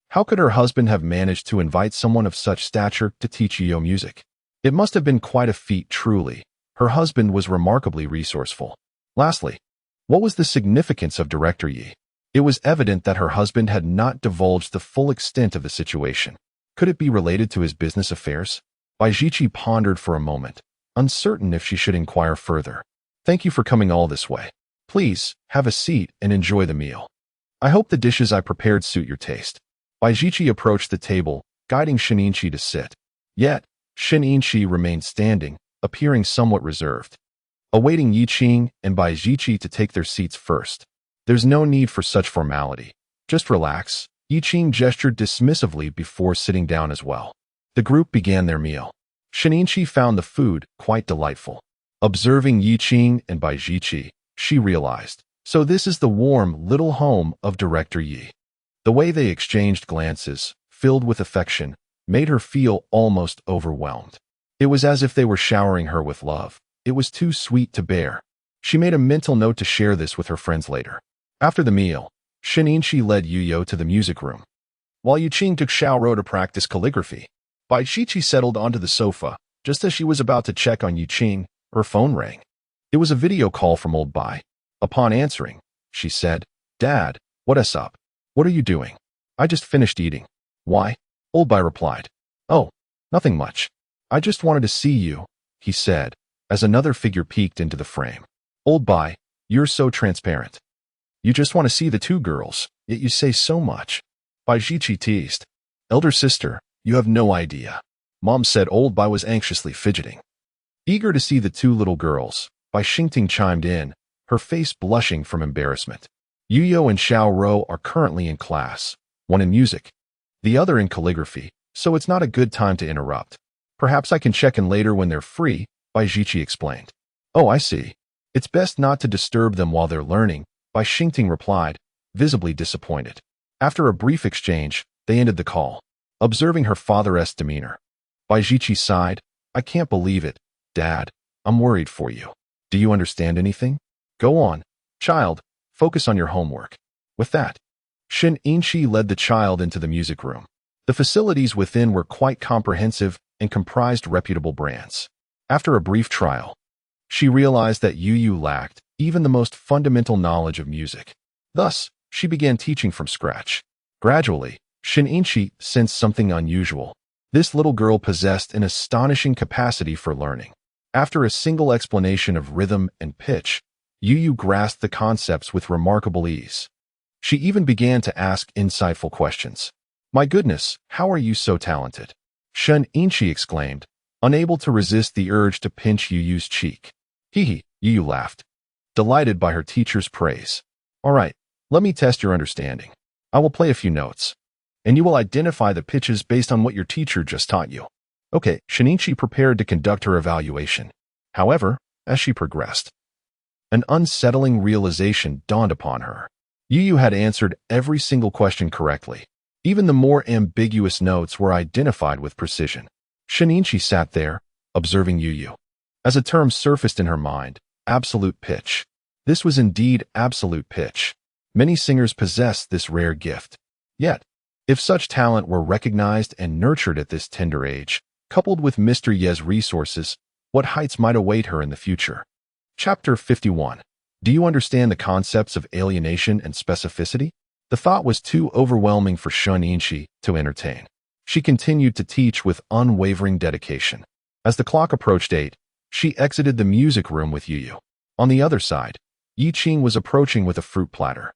How could her husband have managed to invite someone of such stature to teach Yo-Yo music? It must have been quite a feat, truly. Her husband was remarkably resourceful. Lastly, what was the significance of Director Yi? It was evident that her husband had not divulged the full extent of the situation. Could it be related to his business affairs? Baijichi pondered for a moment, uncertain if she should inquire further. Thank you for coming all this way. Please, have a seat and enjoy the meal. I hope the dishes I prepared suit your taste. Baijichi approached the table, guiding Shinichi to sit. Yet, Shinichi remained standing, appearing somewhat reserved, awaiting Yi Qing and Baijichi to take their seats first. There's no need for such formality. Just relax. Yi Qing gestured dismissively before sitting down as well. The group began their meal. Shinichi found the food quite delightful. Observing Yi Qing and Baijichi, she realized, so this is the warm little home of Director Yi. The way they exchanged glances, filled with affection, made her feel almost overwhelmed. It was as if they were showering her with love. It was too sweet to bear. She made a mental note to share this with her friends later. After the meal, Shinichi led Yo-Yo to the music room, while Yi Qing took Xiaoro to practice calligraphy. Baijichi settled onto the sofa. Just as she was about to check on Yi Qing, her phone rang. It was a video call from old Bai. Upon answering, she said, "Dad, what is up? What are you doing?" "I just finished eating." "Why?" Old Bai replied. "Oh, nothing much. I just wanted to see you," he said, as another figure peeked into the frame. "Old Bai, you're so transparent. You just want to see the two girls, yet you say so much." Baijichi teased. "Elder sister, you have no idea," Mom said. Old Bai was anxiously fidgeting. Eager to see the two little girls, Bai Xingting chimed in, her face blushing from embarrassment. Yo-Yo and Xiaoro are currently in class, one in music, the other in calligraphy, so it's not a good time to interrupt. Perhaps I can check in later when they're free, Baijichi explained. "Oh, I see. It's best not to disturb them while they're learning," Bai Xingting replied, visibly disappointed. After a brief exchange, they ended the call. Observing her father's demeanor, Baijichi sighed. "I can't believe it, Dad. I'm worried for you. Do you understand anything? Go on, child. Focus on your homework. With that, Shin Inchi led the child into the music room. The facilities within were quite comprehensive and comprised reputable brands. After a brief trial, she realized that Yu lacked even the most fundamental knowledge of music. Thus, she began teaching from scratch. Gradually, Shin Inchi sensed something unusual. This little girl possessed an astonishing capacity for learning. After a single explanation of rhythm and pitch, Yu grasped the concepts with remarkable ease. She even began to ask insightful questions. "My goodness, how are you so talented?" Shin Inchi exclaimed, unable to resist the urge to pinch Yu's cheek. Hee, Yu laughed, delighted by her teacher's praise. "All right, let me test your understanding. I will play a few notes, and you will identify the pitches based on what your teacher just taught you." Okay, Shinichi prepared to conduct her evaluation. However, as she progressed, an unsettling realization dawned upon her. Yu had answered every single question correctly. Even the more ambiguous notes were identified with precision. Shinichi sat there, observing Yu. As a term surfaced in her mind, absolute pitch. This was indeed absolute pitch. Many singers possess this rare gift. Yet, if such talent were recognized and nurtured at this tender age, coupled with Mr. Ye's resources, what heights might await her in the future? Chapter 51. Do you understand the concepts of alienation and specificity? The thought was too overwhelming for Shun Inchi to entertain. She continued to teach with unwavering dedication. As the clock approached 8, she exited the music room with Yu. On the other side, Yi Qing was approaching with a fruit platter.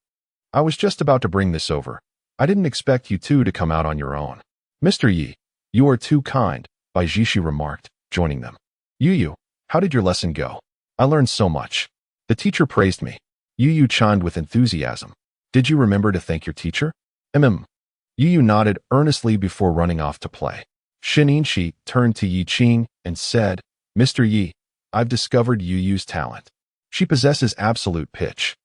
"I was just about to bring this over. I didn't expect you two to come out on your own." "Mr. Yi, you are too kind," Baijishi remarked, joining them. "Yu, how did your lesson go?" "I learned so much. The teacher praised me." Yu chimed with enthusiasm. "Did you remember to thank your teacher?" Yu nodded earnestly before running off to play. Shin Inchi turned to Yi Qing and said, "Mr. Yi, I've discovered Yu's talent. She possesses absolute pitch."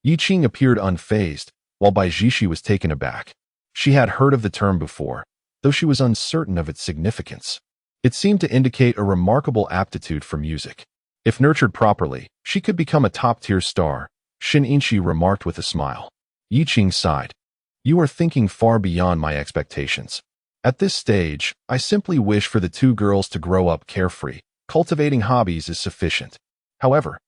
Yi Qing appeared unfazed, while Baijishi was taken aback. She had heard of the term before, though she was uncertain of its significance. It seemed to indicate a remarkable aptitude for music. If nurtured properly, she could become a top-tier star, Shin Inchi remarked with a smile. Yi Qing sighed. "You are thinking far beyond my expectations. At this stage, I simply wish for the two girls to grow up carefree. Cultivating hobbies is sufficient. However,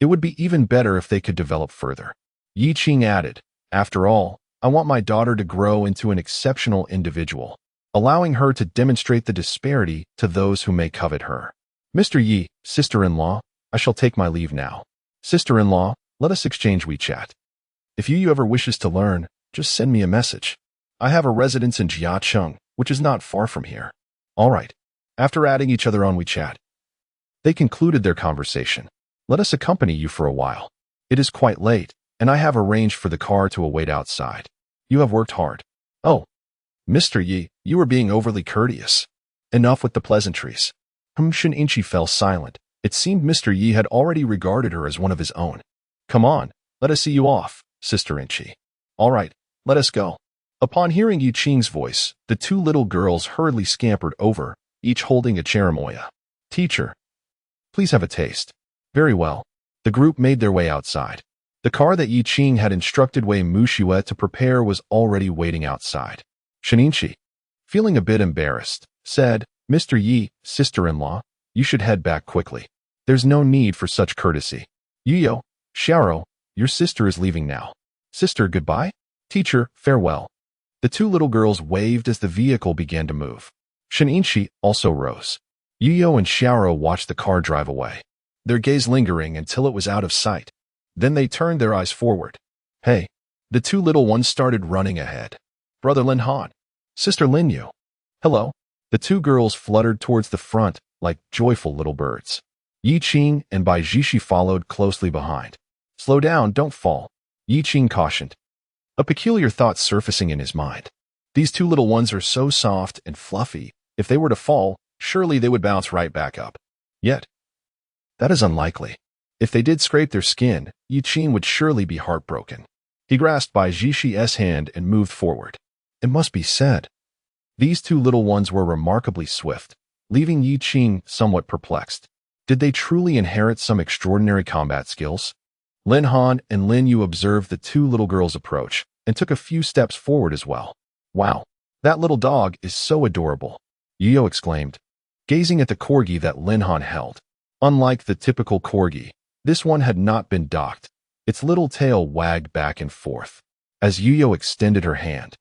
it would be even better if they could develop further." Yi Qing added, "After all, I want my daughter to grow into an exceptional individual, allowing her to demonstrate the disparity to those who may covet her." "Mr. Yi, sister-in-law, I shall take my leave now. Sister-in-law, let us exchange WeChat. If Yu ever wishes to learn, just send me a message. I have a residence in Jiacheng, which is not far from here." "All right." After adding each other on WeChat, they concluded their conversation. "Let us accompany you for a while. It is quite late, and I have arranged for the car to await outside. You have worked hard." "Oh, Mr. Yi, you are being overly courteous. Enough with the pleasantries." Shin Inchi fell silent. It seemed Mr. Yi had already regarded her as one of his own. "Come on, let us see you off, Sister Inchi." "All right, let us go." Upon hearing Yi Qing's voice, the two little girls hurriedly scampered over, each holding a cherimoya. "Teacher, please have a taste." "Very well." The group made their way outside. The car that Yi Qing had instructed Wei Muxue to prepare was already waiting outside. Shinichi, feeling a bit embarrassed, said, "Mr. Yi, sister-in-law, you should head back quickly. There's no need for such courtesy. Yuyo, Xiaoro, your sister is leaving now. Sister, goodbye. Teacher, farewell." The two little girls waved as the vehicle began to move. Shinichi also rose. Yuyo and Xiaoro watched the car drive away, their gaze lingering until it was out of sight. Then they turned their eyes forward. "Hey." The two little ones started running ahead. "Brother Lin Han. Sister Lin Yu. Hello." The two girls fluttered towards the front like joyful little birds. Yi Qing and Baijishi followed closely behind. "Slow down, don't fall," Yi Qing cautioned, a peculiar thought surfacing in his mind. These two little ones are so soft and fluffy, if they were to fall, surely they would bounce right back up. Yet, that is unlikely. If they did scrape their skin, Yi Qing would surely be heartbroken. He grasped Baijishi's hand and moved forward. It must be said, these two little ones were remarkably swift, leaving Yi Qing somewhat perplexed. Did they truly inherit some extraordinary combat skills? Lin Han and Lin Yu observed the two little girls approach and took a few steps forward as well. Wow, that little dog is so adorable, Yuyo exclaimed, gazing at the corgi that Lin Han held. Unlike the typical corgi, this one had not been docked. Its little tail wagged back and forth as Yuyo extended her hand.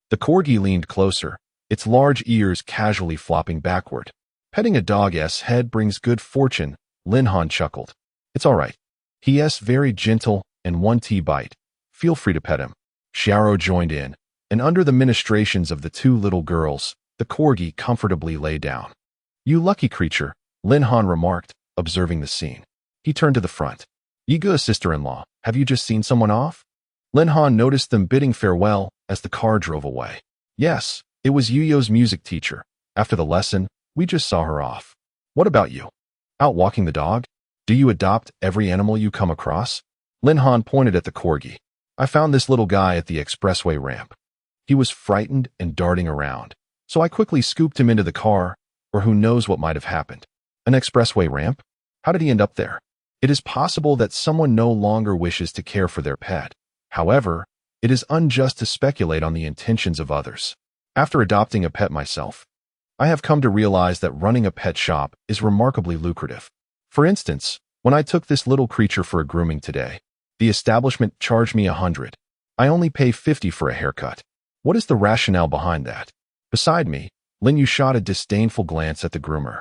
The corgi leaned closer, its large ears casually flopping backward. Petting a dog's head brings good fortune, Lin Han chuckled. It's all right. He's very gentle and one tea bite. Feel free to pet him. Xiao joined in, and under the ministrations of the two little girls, the corgi comfortably lay down. You lucky creature, Lin Han remarked, observing the scene. He turned to the front. Yiga, sister-in-law, have you just seen someone off? Lin Han noticed them bidding farewell as the car drove away. Yes, it was Yuyo's music teacher. After the lesson, we just saw her off. What about you? Out walking the dog? Do you adopt every animal you come across? Lin Han pointed at the corgi. I found this little guy at the expressway ramp. He was frightened and darting around, so I quickly scooped him into the car, or who knows what might have happened. An expressway ramp? How did he end up there? It is possible that someone no longer wishes to care for their pet. However, it is unjust to speculate on the intentions of others. After adopting a pet myself, I have come to realize that running a pet shop is remarkably lucrative. For instance, when I took this little creature for a grooming today, the establishment charged me $100. I only pay $50 for a haircut. What is the rationale behind that? Beside me, Lin Yu shot a disdainful glance at the groomer,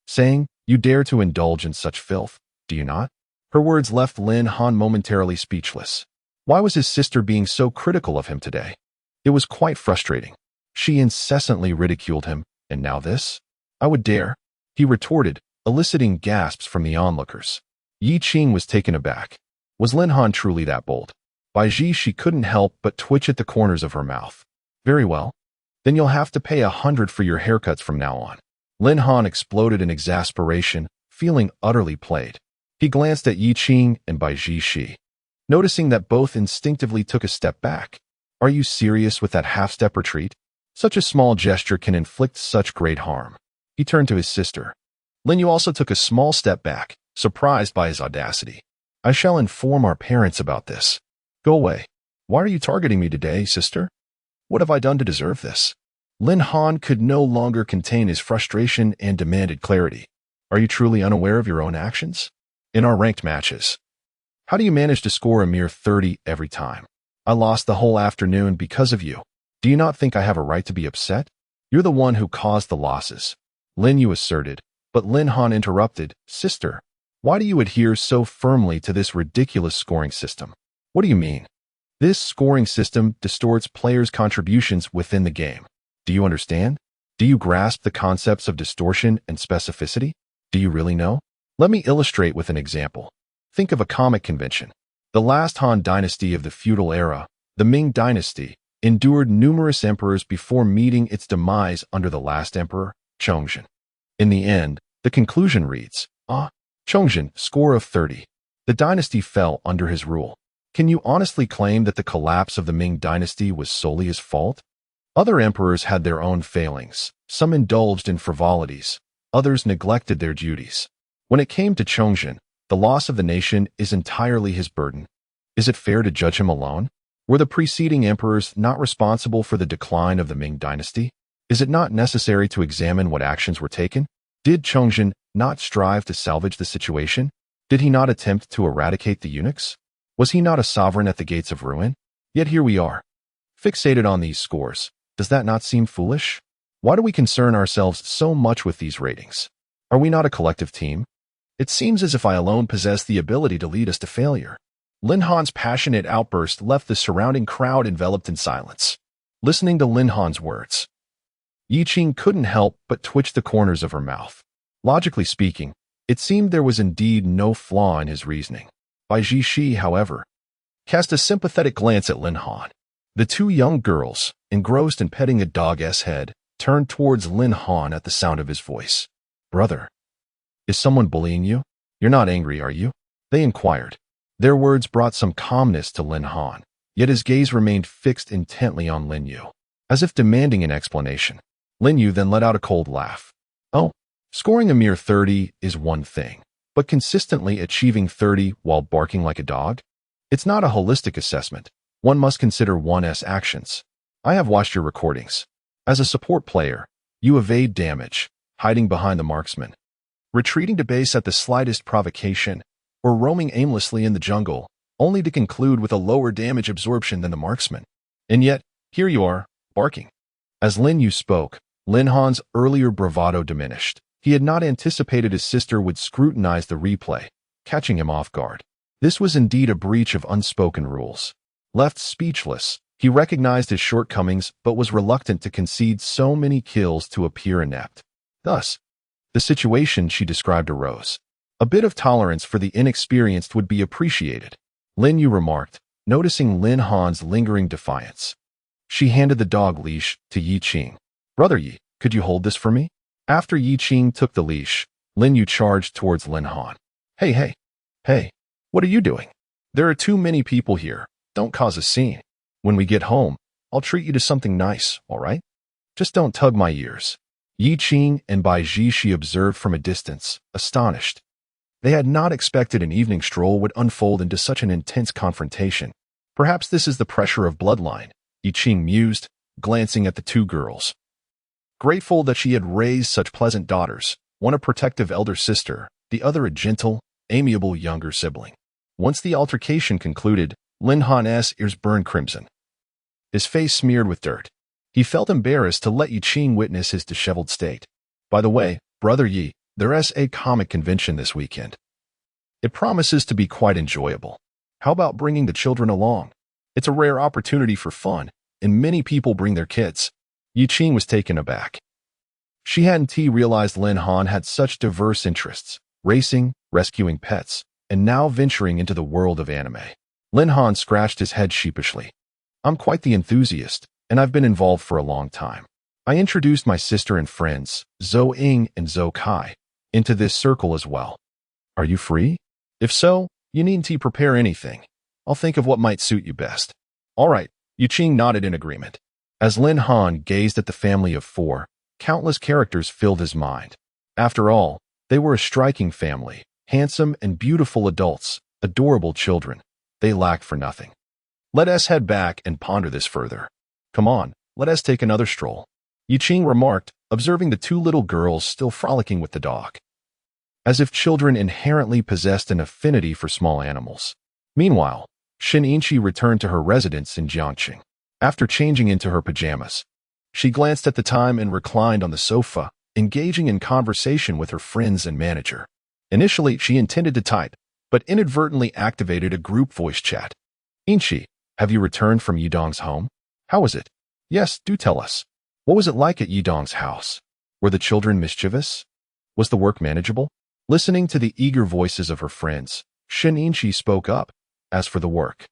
saying, You dare to indulge in such filth, do you not? Her words left Lin Han momentarily speechless. Why was his sister being so critical of him today? It was quite frustrating. She incessantly ridiculed him, and now this? I would dare, he retorted, eliciting gasps from the onlookers. Yi Qing was taken aback. Was Lin Han truly that bold? By Ji, she couldn't help but twitch at the corners of her mouth. Very well. Then you'll have to pay $100 for your haircuts from now on. Lin Han exploded in exasperation, feeling utterly played. He glanced at Yi Qing and Bai Ji, noticing that both instinctively took a step back. Are you serious with that half-step retreat? Such a small gesture can inflict such great harm. He turned to his sister. Lin Yu also took a small step back, surprised by his audacity. I shall inform our parents about this. Go away. Why are you targeting me today, sister? What have I done to deserve this? Lin Han could no longer contain his frustration and demanded clarity. Are you truly unaware of your own actions? In our ranked matches, how do you manage to score a mere 30 every time? I lost the whole afternoon because of you. Do you not think I have a right to be upset? You're the one who caused the losses, Lin Yu asserted, but Lin Han interrupted, Sister, why do you adhere so firmly to this ridiculous scoring system? What do you mean? This scoring system distorts players' contributions within the game. Do you understand? Do you grasp the concepts of distortion and specificity? Do you really know? Let me illustrate with an example. Think of a comic convention. The last Han dynasty of the feudal era, the Ming dynasty, endured numerous emperors before meeting its demise under the last emperor, Chongzhen. In the end, the conclusion reads, Chongzhen, score of 30. The dynasty fell under his rule. Can you honestly claim that the collapse of the Ming dynasty was solely his fault? Other emperors had their own failings. Some indulged in frivolities. Others neglected their duties. When it came to Chongzhen, the loss of the nation is entirely his burden. Is it fair to judge him alone? Were the preceding emperors not responsible for the decline of the Ming dynasty? Is it not necessary to examine what actions were taken? Did Chongzhen not strive to salvage the situation? Did he not attempt to eradicate the eunuchs? Was he not a sovereign at the gates of ruin? Yet here we are, fixated on these scores. Does that not seem foolish? Why do we concern ourselves so much with these ratings? Are we not a collective team? It seems as if I alone possess the ability to lead us to failure. Lin Han's passionate outburst left the surrounding crowd enveloped in silence. Listening to Lin Han's words, Yi Qing couldn't help but twitch the corners of her mouth. Logically speaking, it seemed there was indeed no flaw in his reasoning. Bai Ji, however, cast a sympathetic glance at Lin Han. The two young girls, engrossed in petting a dog's head, turned towards Lin Han at the sound of his voice. Brother, is someone bullying you? You're not angry, are you? They inquired. Their words brought some calmness to Lin Han, yet his gaze remained fixed intently on Lin Yu, as if demanding an explanation. Lin Yu then let out a cold laugh. Oh, scoring a mere 30 is one thing, but consistently achieving 30 while barking like a dog? It's not a holistic assessment. One must consider one's actions. I have watched your recordings. As a support player, you evade damage, hiding behind the marksman, retreating to base at the slightest provocation, or roaming aimlessly in the jungle, only to conclude with a lower damage absorption than the marksman. And yet, here you are, barking. As Lin Yu spoke, Lin Han's earlier bravado diminished. He had not anticipated his sister would scrutinize the replay, catching him off guard. This was indeed a breach of unspoken rules. Left speechless, he recognized his shortcomings but was reluctant to concede so many kills to appear inept. Thus, the situation she described arose. A bit of tolerance for the inexperienced would be appreciated, Lin Yu remarked, noticing Lin Han's lingering defiance. She handed the dog leash to Yi Qing. Brother Yi, could you hold this for me? After Yi Qing took the leash, Lin Yu charged towards Lin Han. Hey, what are you doing? There are too many people here. Don't cause a scene. When we get home, I'll treat you to something nice, all right? Just don't tug my ears. Yi Qing and Bai Zhi observed from a distance, astonished. They had not expected an evening stroll would unfold into such an intense confrontation. Perhaps this is the pressure of bloodline, Yi Qing mused, glancing at the two girls. Grateful that she had raised such pleasant daughters, one a protective elder sister, the other a gentle, amiable younger sibling. Once the altercation concluded, Lin Han's ears burned crimson. His face smeared with dirt. He felt embarrassed to let Yi Qing witness his disheveled state. By the way, Brother Yi, there's a comic convention this weekend. It promises to be quite enjoyable. How about bringing the children along? It's a rare opportunity for fun, and many people bring their kids. Yi Qing was taken aback. She hadn't realized Lin Han had such diverse interests, racing, rescuing pets, and now venturing into the world of anime. Lin Han scratched his head sheepishly. I'm quite the enthusiast, and I've been involved for a long time. I introduced my sister and friends, Zhou Ying and Zhou Kai, into this circle as well. Are you free? If so, you needn't prepare anything. I'll think of what might suit you best. All right, Yi Qing nodded in agreement. As Lin Han gazed at the family of four, countless characters filled his mind. After all, they were a striking family, handsome and beautiful adults, adorable children. They lacked for nothing. Let us head back and ponder this further. Come on, let us take another stroll, Yi Qing remarked, observing the two little girls still frolicking with the dog. As if children inherently possessed an affinity for small animals. Meanwhile, Shin Yinchi returned to her residence in Jiangqing. After changing into her pajamas, she glanced at the time and reclined on the sofa, engaging in conversation with her friends and manager. Initially, she intended to type, but inadvertently activated a group voice chat. Yinchi, have you returned from Yidong's home? How was it? Yes, do tell us. What was it like at Yidong's house? Were the children mischievous? Was the work manageable? Listening to the eager voices of her friends, Shin Yinchi spoke up. As for the work.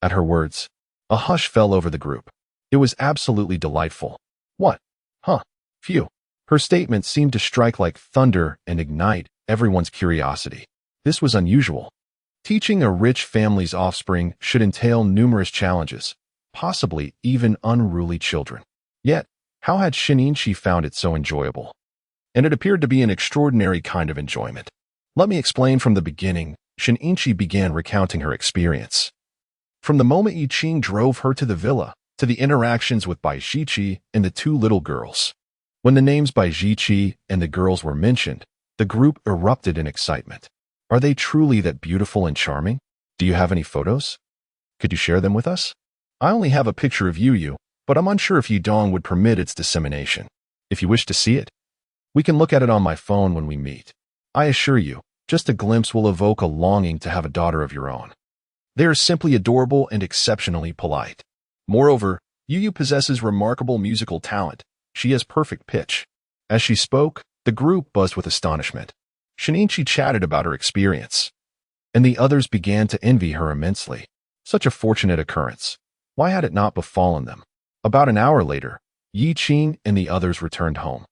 At her words, a hush fell over the group. It was absolutely delightful. What? Huh. Phew. Her statement seemed to strike like thunder and ignite everyone's curiosity. This was unusual. Teaching a rich family's offspring should entail numerous challenges, possibly even unruly children. Yet, how had Shin Yinchi found it so enjoyable? And it appeared to be an extraordinary kind of enjoyment. Let me explain from the beginning. Shin Yinchi began recounting her experience. From the moment Yi Qing drove her to the villa, to the interactions with Bai Zhi and the two little girls. When the names Bai Zhi and the girls were mentioned, the group erupted in excitement. Are they truly that beautiful and charming? Do you have any photos? Could you share them with us? I only have a picture of Yu, but I'm unsure if Yidong would permit its dissemination. If you wish to see it, we can look at it on my phone when we meet. I assure you, just a glimpse will evoke a longing to have a daughter of your own. They are simply adorable and exceptionally polite. Moreover, Yu possesses remarkable musical talent. She has perfect pitch. As she spoke, the group buzzed with astonishment. Shin Yinchi chatted about her experience, and the others began to envy her immensely. Such a fortunate occurrence. Why had it not befallen them? About an hour later, Yi Qing and the others returned home.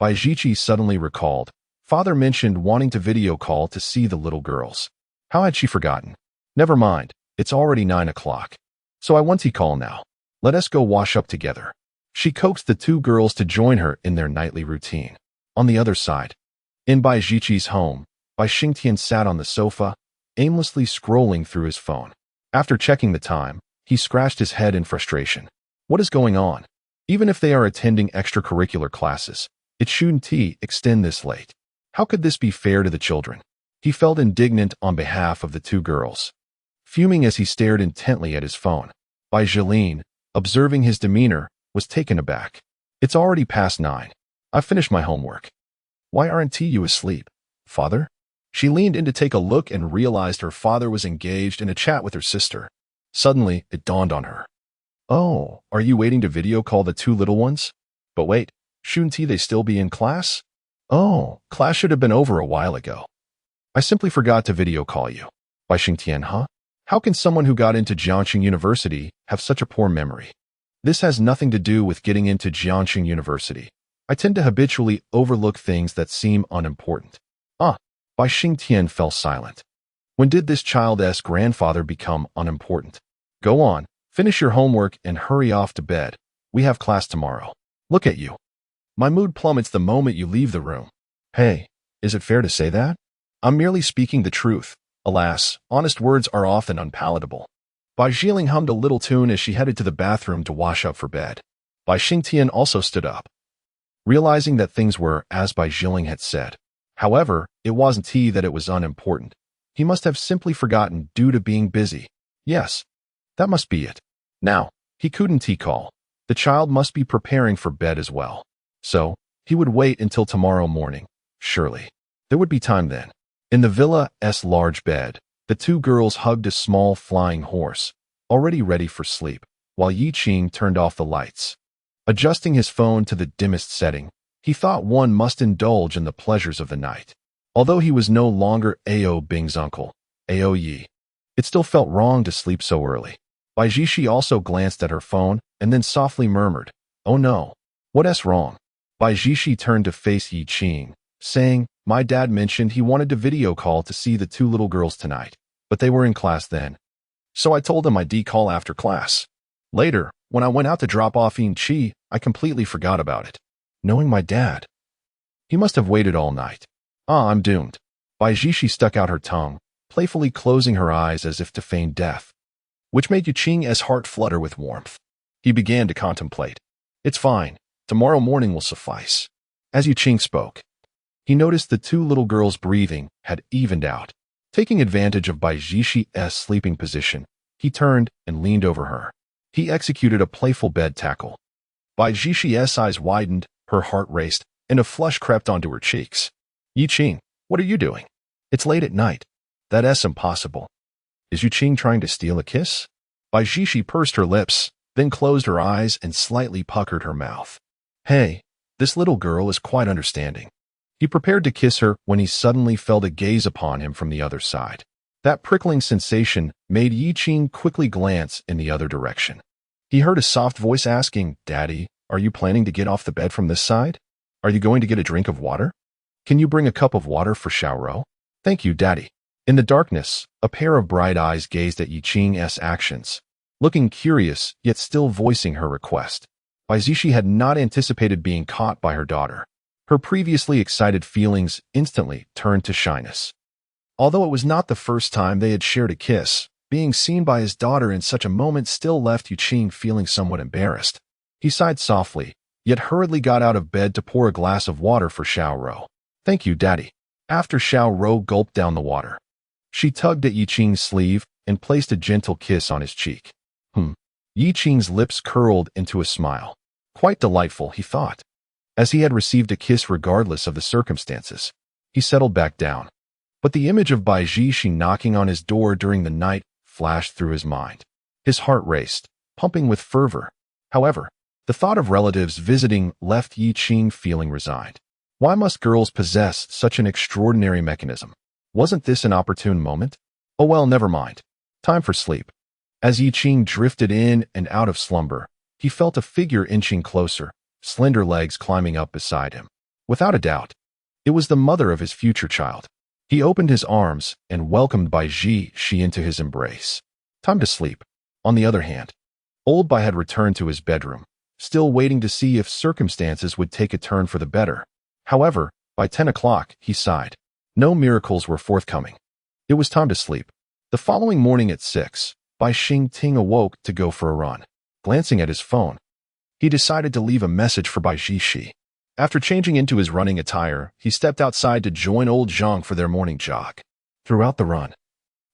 Bai Zhi suddenly recalled. Father mentioned wanting to video call to see the little girls. How had she forgotten? Never mind, it's already 9 o'clock. So I want to call now. Let us go wash up together. She coaxed the two girls to join her in their nightly routine. On the other side, in Bai Zhi's home, Bai Xingtian sat on the sofa, aimlessly scrolling through his phone. After checking the time, he scratched his head in frustration. What is going on? Even if they are attending extracurricular classes, it shouldn't extend this late. How could this be fair to the children? He felt indignant on behalf of the two girls. Fuming as he stared intently at his phone, Bai Jilin, observing his demeanor, was taken aback. It's already past 9. I've finished my homework. Why aren't you asleep, father? She leaned in to take a look and realized her father was engaged in a chat with her sister. Suddenly, it dawned on her. Oh, are you waiting to video call the two little ones? But wait, shouldn't they still be in class? Oh, class should have been over a while ago. I simply forgot to video call you. Bai Xingtian, huh? How can someone who got into Jiangxing University have such a poor memory? This has nothing to do with getting into Jiangxing University. I tend to habitually overlook things that seem unimportant. Bai Xingtian fell silent. When did this child's grandfather become unimportant? Go on, finish your homework and hurry off to bed. We have class tomorrow. Look at you. My mood plummets the moment you leave the room. Hey, is it fair to say that? I'm merely speaking the truth. Alas, honest words are often unpalatable. Bai Jilin hummed a little tune as she headed to the bathroom to wash up for bed. Bai Xingtian also stood up, realizing that things were as Bai Jilin had said. However, it wasn't that it was unimportant. He must have simply forgotten due to being busy. Yes, that must be it. Now, he couldn't call. The child must be preparing for bed as well. So, he would wait until tomorrow morning. Surely, there would be time then. In the villa's large bed, the two girls hugged a small flying horse, already ready for sleep, while Yi Qing turned off the lights. Adjusting his phone to the dimmest setting, he thought one must indulge in the pleasures of the night. Although he was no longer Ao Bing's uncle, Ao Yi, it still felt wrong to sleep so early. Bai Jishi also glanced at her phone and then softly murmured, "Oh no, what's wrong?" Bai Jishi turned to face Yi Qing, saying, "My dad mentioned he wanted to video call to see the two little girls tonight, but they were in class then. So I told him I'd call after class. Later, when I went out to drop off Yin Chi, I completely forgot about it. Knowing my dad, he must have waited all night. I'm doomed." Bai Jishi stuck out her tongue, playfully closing her eyes as if to feign death, which made Yu Qing's heart flutter with warmth. He began to contemplate. It's fine. Tomorrow morning will suffice. As Yu Qing spoke, he noticed the two little girls' breathing had evened out. Taking advantage of Bai Jishi's sleeping position, he turned and leaned over her. He executed a playful bed tackle. Bai Jishi's eyes widened, her heart raced, and a flush crept onto her cheeks. Yi Qing, what are you doing? It's late at night. That's impossible. Is Yu Qing trying to steal a kiss? Bai Jishi pursed her lips, then closed her eyes and slightly puckered her mouth. Hey, this little girl is quite understanding. He prepared to kiss her when he suddenly felt a gaze upon him from the other side. That prickling sensation made Yi Qing quickly glance in the other direction. He heard a soft voice asking, "Daddy, are you planning to get off the bed from this side? Are you going to get a drink of water? Can you bring a cup of water for Xiaoro?" "Thank you, Daddy." In the darkness, a pair of bright eyes gazed at Yi Qing's actions, looking curious yet still voicing her request. Bai Zishi had not anticipated being caught by her daughter. Her previously excited feelings instantly turned to shyness. Although it was not the first time they had shared a kiss, being seen by his daughter in such a moment still left Yu Qing feeling somewhat embarrassed. He sighed softly, yet hurriedly got out of bed to pour a glass of water for Xiaoro. "Thank you, Daddy." After Xiaoro gulped down the water, she tugged at Yi Qing's sleeve and placed a gentle kiss on his cheek. Yi Qing's lips curled into a smile. Quite delightful, he thought. As he had received a kiss regardless of the circumstances, he settled back down. But the image of Bai Jishi knocking on his door during the night flashed through his mind. His heart raced, pumping with fervor. However, the thought of relatives visiting left Yi Qing feeling resigned. Why must girls possess such an extraordinary mechanism? Wasn't this an opportune moment? Oh well, never mind. Time for sleep. As Yi Qing drifted in and out of slumber, he felt a figure inching closer, slender legs climbing up beside him. Without a doubt, it was the mother of his future child. He opened his arms and welcomed Bai Jishi into his embrace. Time to sleep. On the other hand, old Bai had returned to his bedroom, still waiting to see if circumstances would take a turn for the better. However, by 10 o'clock, he sighed. No miracles were forthcoming. It was time to sleep. The following morning at 6, Bai Xingting awoke to go for a run. Glancing at his phone, he decided to leave a message for Bai Jishi. After changing into his running attire, he stepped outside to join old Zhang for their morning jog. Throughout the run,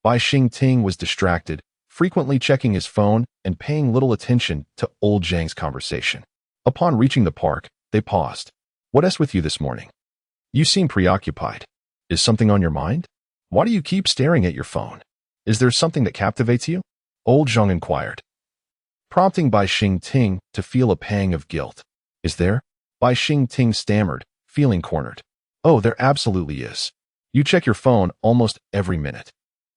Bai Xingting was distracted, frequently checking his phone and paying little attention to old Zhang's conversation. Upon reaching the park, they paused. "What is with you this morning? You seem preoccupied. Is something on your mind? Why do you keep staring at your phone? Is there something that captivates you?" Old Zhang inquired, prompting Bai Xingting to feel a pang of guilt. "Is there?" Bai Xingting stammered, feeling cornered. "Oh, there absolutely is. You check your phone almost every minute,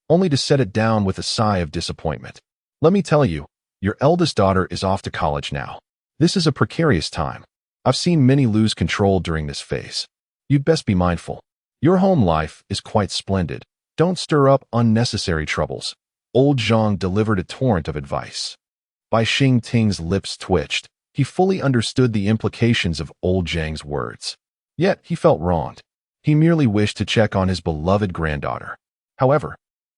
only to set it down with a sigh of disappointment. Let me tell you, your eldest daughter is off to college now. This is a precarious time. I've seen many lose control during this phase. You'd best be mindful. Your home life is quite splendid. Don't stir up unnecessary troubles." Old Zhang delivered a torrent of advice. Bai Xingting's lips twitched. He fully understood the implications of old Zhang's words. Yet he felt wronged. He merely wished to check on his beloved granddaughter. However,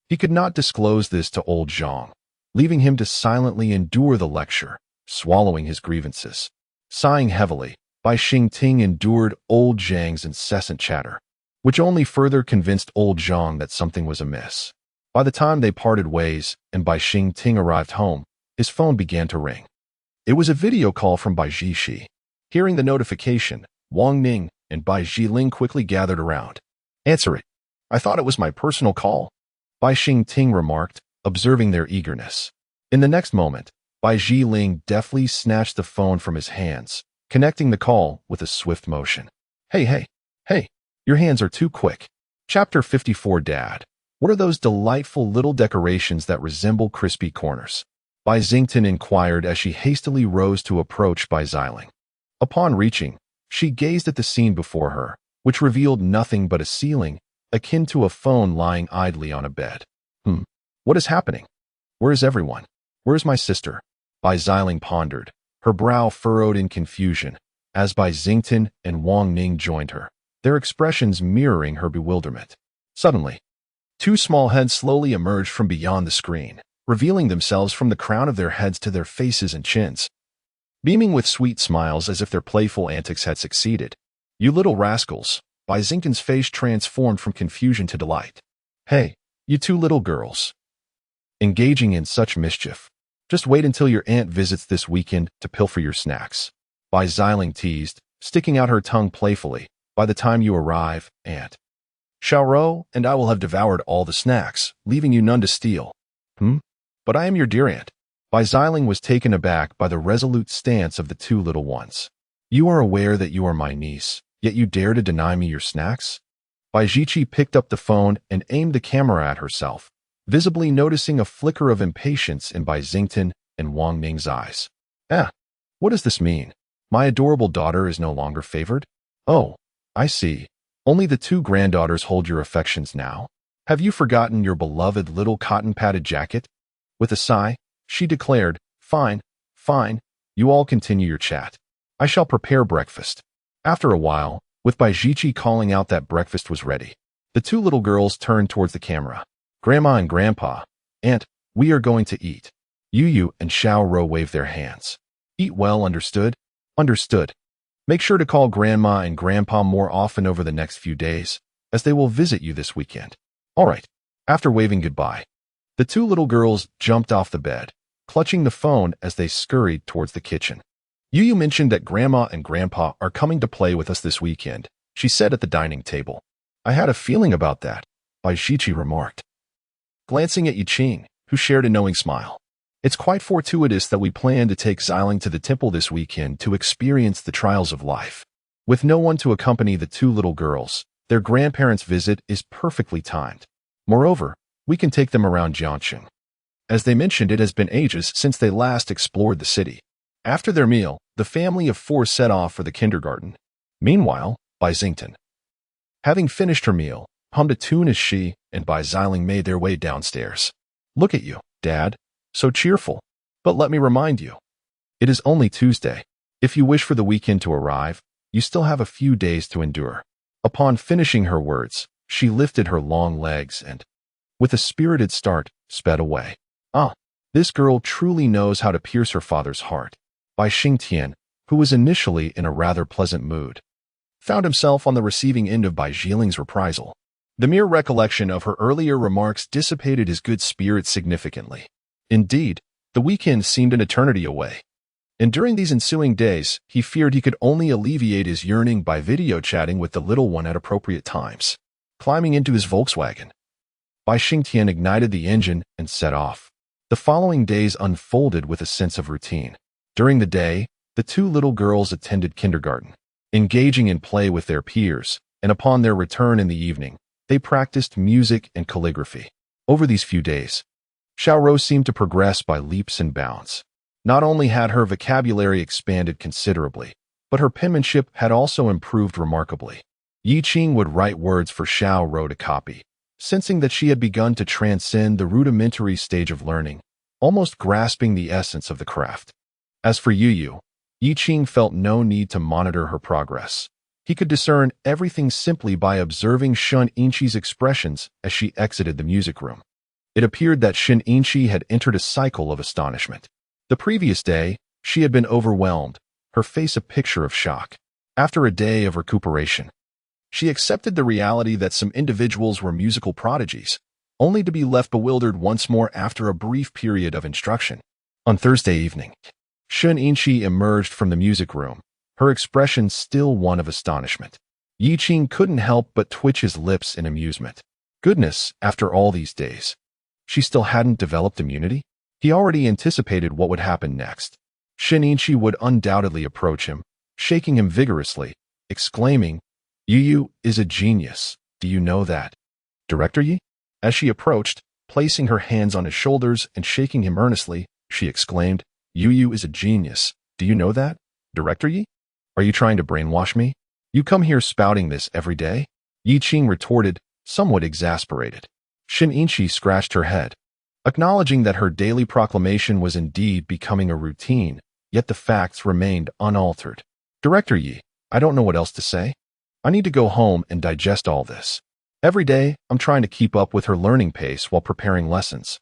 he could not disclose this to old Zhang, leaving him to silently endure the lecture, swallowing his grievances. Sighing heavily, Bai Xingting endured old Zhang's incessant chatter, which only further convinced old Zhang that something was amiss. By the time they parted ways and Bai Xingting arrived home, his phone began to ring. It was a video call from Bai Jishi. Hearing the notification, Wang Ning and Bai Jiling quickly gathered around. "Answer it. I thought it was my personal call," Bai Xingting remarked, observing their eagerness. In the next moment, Bai Jiling deftly snatched the phone from his hands, connecting the call with a swift motion. Hey, your hands are too quick." Chapter 54. Dad. What are those delightful little decorations that resemble crispy corners? Bai Xingting inquired as she hastily rose to approach Bai Xiling. Upon reaching, she gazed at the scene before her, which revealed nothing but a ceiling, akin to a phone lying idly on a bed. What is happening? Where is everyone? Where is my sister? Bai Xiling pondered, her brow furrowed in confusion, as Bai Xingting and Wang Ning joined her, their expressions mirroring her bewilderment. Suddenly, two small heads slowly emerged from beyond the screen, revealing themselves from the crown of their heads to their faces and chins, beaming with sweet smiles as if their playful antics had succeeded. "You little rascals!" Bai Xingting's face transformed from confusion to delight. "Hey, you two little girls. Engaging in such mischief. Just wait until your aunt visits this weekend to pilfer your snacks," Bai Xiling teased, sticking out her tongue playfully. "By the time you arrive, Aunt Xiaoro and I will have devoured all the snacks, leaving you none to steal." But I am your dear aunt." Bai Xiling was taken aback by the resolute stance of the two little ones. "You are aware that you are my niece, yet you dare to deny me your snacks?" Bai Jiqi picked up the phone and aimed the camera at herself, visibly noticing a flicker of impatience in Bai Xingting and Wang Ning's eyes. What does this mean? My adorable daughter is no longer favored? Oh, I see. Only the two granddaughters hold your affections now? Have you forgotten your beloved little cotton-padded jacket? With a sigh, she declared, Fine, you all continue your chat. I shall prepare breakfast." After a while, with Bai Jiqi calling out that breakfast was ready, the two little girls turned towards the camera. "Grandma and Grandpa, Aunt, we are going to eat." Yu and Xiaoro waved their hands. "Eat well, understood?" "Understood. Make sure to call Grandma and Grandpa more often over the next few days, as they will visit you this weekend." "All right." After waving goodbye, the two little girls jumped off the bed, clutching the phone as they scurried towards the kitchen. "Yu mentioned that Grandma and Grandpa are coming to play with us this weekend," she said at the dining table. "I had a feeling about that," Bai Jiqi remarked, glancing at Yiqing, who shared a knowing smile. "It's quite fortuitous that we plan to take Xiling to the temple this weekend to experience the trials of life. With no one to accompany the two little girls, their grandparents' visit is perfectly timed. Moreover, we can take them around Jiangxing. As they mentioned, it has been ages since they last explored the city." After their meal, the family of four set off for the kindergarten. Meanwhile, Bai Xingting, having finished her meal, hummed a tune as she and Bai Xiling made their way downstairs. "Look at you, Dad, so cheerful. But let me remind you, it is only Tuesday. If you wish for the weekend to arrive, you still have a few days to endure." Upon finishing her words, she lifted her long legs and, with a spirited start, sped away. Ah, this girl truly knows how to pierce her father's heart. By Xingtian, who was initially in a rather pleasant mood, found himself on the receiving end of Bai Jiling's reprisal. The mere recollection of her earlier remarks dissipated his good spirits significantly. Indeed, the weekend seemed an eternity away. And during these ensuing days, he feared he could only alleviate his yearning by video chatting with the little one at appropriate times. Climbing into his Volkswagen, Bai Xingtian ignited the engine and set off. The following days unfolded with a sense of routine. During the day, the two little girls attended kindergarten, engaging in play with their peers, and upon their return in the evening, they practiced music and calligraphy. Over these few days, Xiaoro seemed to progress by leaps and bounds. Not only had her vocabulary expanded considerably, but her penmanship had also improved remarkably. Yi Qing would write words for Xiaoro to copy, sensing that she had begun to transcend the rudimentary stage of learning, almost grasping the essence of the craft. As for Yu, Yi Qing felt no need to monitor her progress. He could discern everything simply by observing Shun Inchi's expressions as she exited the music room. It appeared that Shun Inchi had entered a cycle of astonishment. The previous day, she had been overwhelmed, her face a picture of shock. After a day of recuperation, she accepted the reality that some individuals were musical prodigies, only to be left bewildered once more after a brief period of instruction. On Thursday evening, Shun Inchi emerged from the music room, her expression still one of astonishment. Yi Qing couldn't help but twitch his lips in amusement. Goodness, after all these days, she still hadn't developed immunity? He already anticipated what would happen next. Shun Inchi would undoubtedly approach him, shaking him vigorously, exclaiming, "Yu is a genius, do you know that? Director Yi?" As she approached, placing her hands on his shoulders and shaking him earnestly, she exclaimed, "Yu is a genius, do you know that? Director Yi? Are you trying to brainwash me? You come here spouting this every day?" Yi Qing retorted, somewhat exasperated. Shun Inchi scratched her head, acknowledging that her daily proclamation was indeed becoming a routine, yet the facts remained unaltered. "Director Yi, I don't know what else to say. I need to go home and digest all this. Every day, I'm trying to keep up with her learning pace while preparing lessons.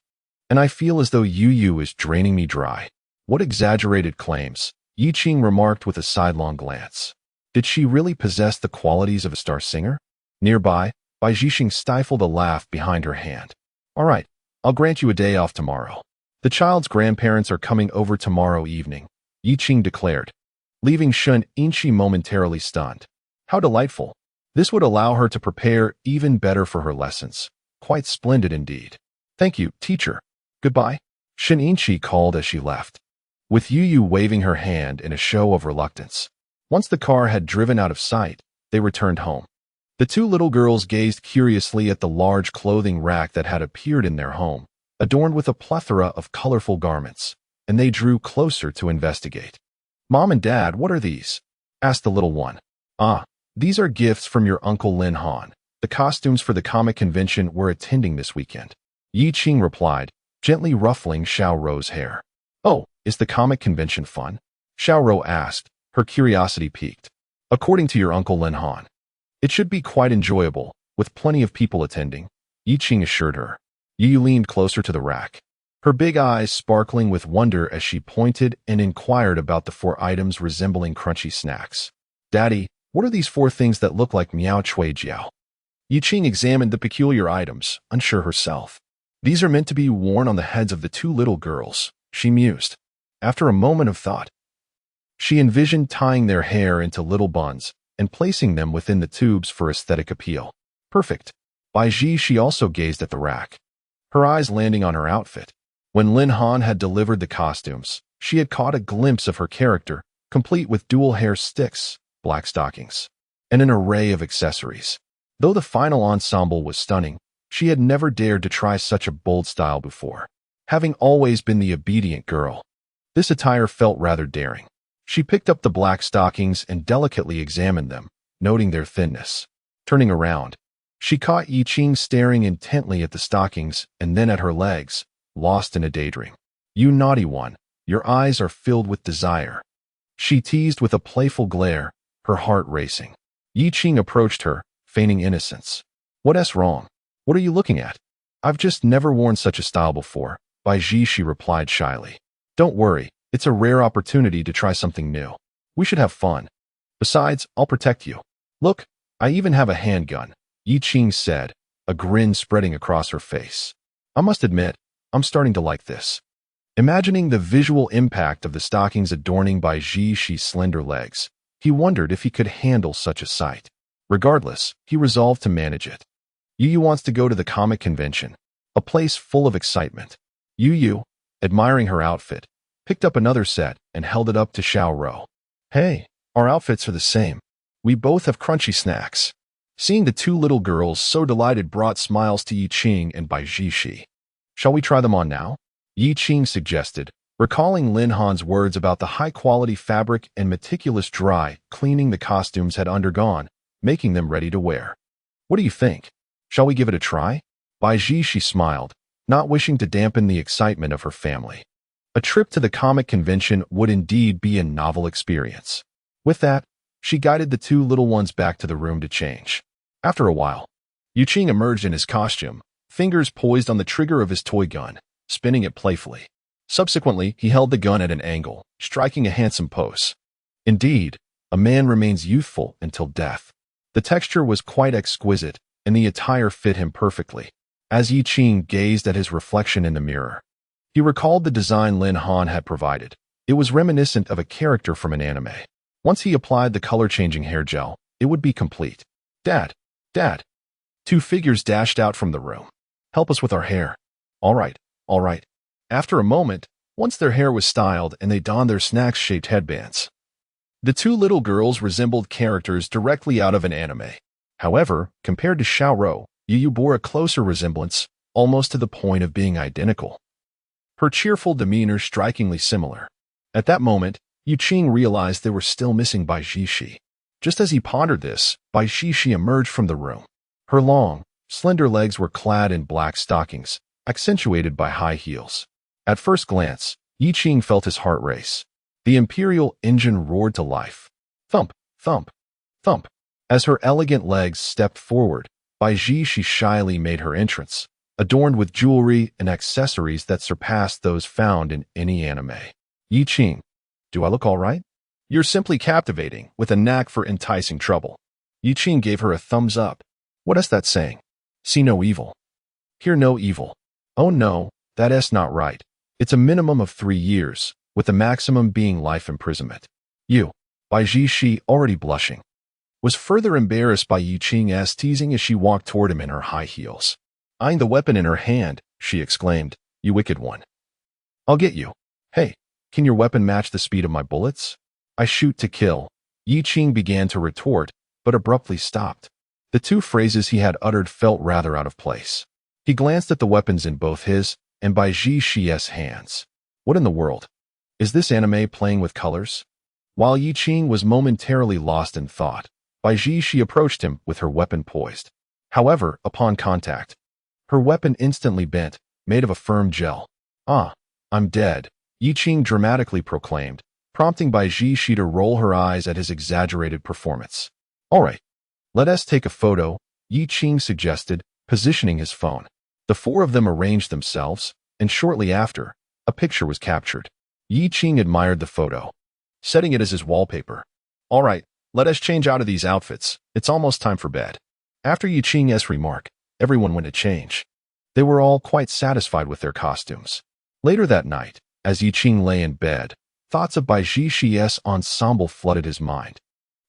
And I feel as though Yu is draining me dry." What exaggerated claims, Yi Qing remarked with a sidelong glance. Did she really possess the qualities of a star singer? Nearby, Bai Jixing stifled a laugh behind her hand. "All right, I'll grant you a day off tomorrow. The child's grandparents are coming over tomorrow evening," Yi Qing declared, leaving Shun Inchi momentarily stunned. How delightful. This would allow her to prepare even better for her lessons. Quite splendid indeed. "Thank you, teacher. Goodbye," Shun Inchi called as she left, with Yu waving her hand in a show of reluctance. Once the car had driven out of sight, they returned home. The two little girls gazed curiously at the large clothing rack that had appeared in their home, adorned with a plethora of colorful garments, and they drew closer to investigate. "Mom and Dad, what are these?" asked the little one. "Ah, these are gifts from your Uncle Lin Han, the costumes for the comic convention we're attending this weekend," Yi Qing replied, gently ruffling Xiaoro's hair. "Oh, is the comic convention fun?" Xiaoro asked, her curiosity piqued. "According to your Uncle Lin Han, it should be quite enjoyable, with plenty of people attending," Yi Qing assured her. Yu leaned closer to the rack, her big eyes sparkling with wonder as she pointed and inquired about the 4 items resembling crunchy snacks. "Daddy, what are these 4 things that look like miao chui jiao?" Yi Qing examined the peculiar items, unsure herself. "These are meant to be worn on the heads of the 2 little girls," she mused. After a moment of thought, she envisioned tying their hair into little buns and placing them within the tubes for aesthetic appeal. Perfect. By Ji, she also gazed at the rack, her eyes landing on her outfit. When Lin Han had delivered the costumes, she had caught a glimpse of her character, complete with dual hair sticks, black stockings, and an array of accessories. Though the final ensemble was stunning, she had never dared to try such a bold style before. Having always been the obedient girl, this attire felt rather daring. She picked up the black stockings and delicately examined them, noting their thinness. Turning around, she caught Yi Qing staring intently at the stockings and then at her legs, lost in a daydream. "You naughty one, your eyes are filled with desire," she teased with a playful glare, her heart racing. Yi Qing approached her, feigning innocence. "What's wrong? What are you looking at?" I've just never worn such a style before, Bai Ji, she replied shyly. Don't worry, it's a rare opportunity to try something new. We should have fun. Besides, I'll protect you. Look, I even have a handgun, Yi Qing said, a grin spreading across her face. I must admit, I'm starting to like this. Imagining the visual impact of the stockings adorning Bai Ji's slender legs, he wondered if he could handle such a sight. Regardless, he resolved to manage it. Yu wants to go to the comic convention, a place full of excitement. Yu, admiring her outfit, picked up another set and held it up to Xiaoro. Hey, our outfits are the same. We both have crunchy snacks. Seeing the two little girls so delighted brought smiles to Yi Qing and Bai Ji. Shall we try them on now? Yi Qing suggested, recalling Lin Han's words about the high-quality fabric and meticulous dry cleaning the costumes had undergone, making them ready to wear. What do you think? Shall we give it a try? Bai Ji smiled, not wishing to dampen the excitement of her family. A trip to the comic convention would indeed be a novel experience. With that, she guided the two little ones back to the room to change. After a while, Yu Qing emerged in his costume, fingers poised on the trigger of his toy gun, spinning it playfully. Subsequently, he held the gun at an angle, striking a handsome pose. Indeed, a man remains youthful until death. The texture was quite exquisite, and the attire fit him perfectly. As Yi Qing gazed at his reflection in the mirror, he recalled the design Lin Han had provided. It was reminiscent of a character from an anime. Once he applied the color-changing hair gel, it would be complete. Dad! Dad! Two figures dashed out from the room. Help us with our hair. All right. After a moment, once their hair was styled and they donned their snacks-shaped headbands, the two little girls resembled characters directly out of an anime. However, compared to Xiaoro, Yu bore a closer resemblance, almost to the point of being identical. Her cheerful demeanor strikingly similar. At that moment, Yu Qing realized they were still missing Bai Ji. Just as he pondered this, Bai Ji emerged from the room. Her long, slender legs were clad in black stockings, accentuated by high heels. At first glance, Yi Qing felt his heart race. The imperial engine roared to life. Thump, thump, thump. As her elegant legs stepped forward, Bai Ji shyly made her entrance, adorned with jewelry and accessories that surpassed those found in any anime. Yi Qing, do I look all right? You're simply captivating, with a knack for enticing trouble. Yi Qing gave her a thumbs up. What is that saying? See no evil. Hear no evil. Oh no, that's not right. It's a minimum of 3 years, with the maximum being life imprisonment. You, Bai Ji, already blushing, was further embarrassed by Yi Qing's teasing as she walked toward him in her high heels. Eyeing the weapon in her hand, she exclaimed, You wicked one. I'll get you. Hey, can your weapon match the speed of my bullets? I shoot to kill. Yi Qing began to retort, but abruptly stopped. The two phrases he had uttered felt rather out of place. He glanced at the weapons in both his and Bai Ji's hands. What in the world? Is this anime playing with colors? While Yi Qing was momentarily lost in thought, Bai Ji approached him with her weapon poised. However, upon contact, her weapon instantly bent, made of a firm gel. Ah, I'm dead, Yi Qing dramatically proclaimed, prompting Bai Ji to roll her eyes at his exaggerated performance. All right, let us take a photo, Yi Qing suggested, positioning his phone. The four of them arranged themselves, and shortly after, a picture was captured. Yi Qing admired the photo, setting it as his wallpaper. All right, let us change out of these outfits. It's almost time for bed. After Yi Qing's remark, everyone went to change. They were all quite satisfied with their costumes. Later that night, as Yi Qing lay in bed, thoughts of Bai Ji's ensemble flooded his mind,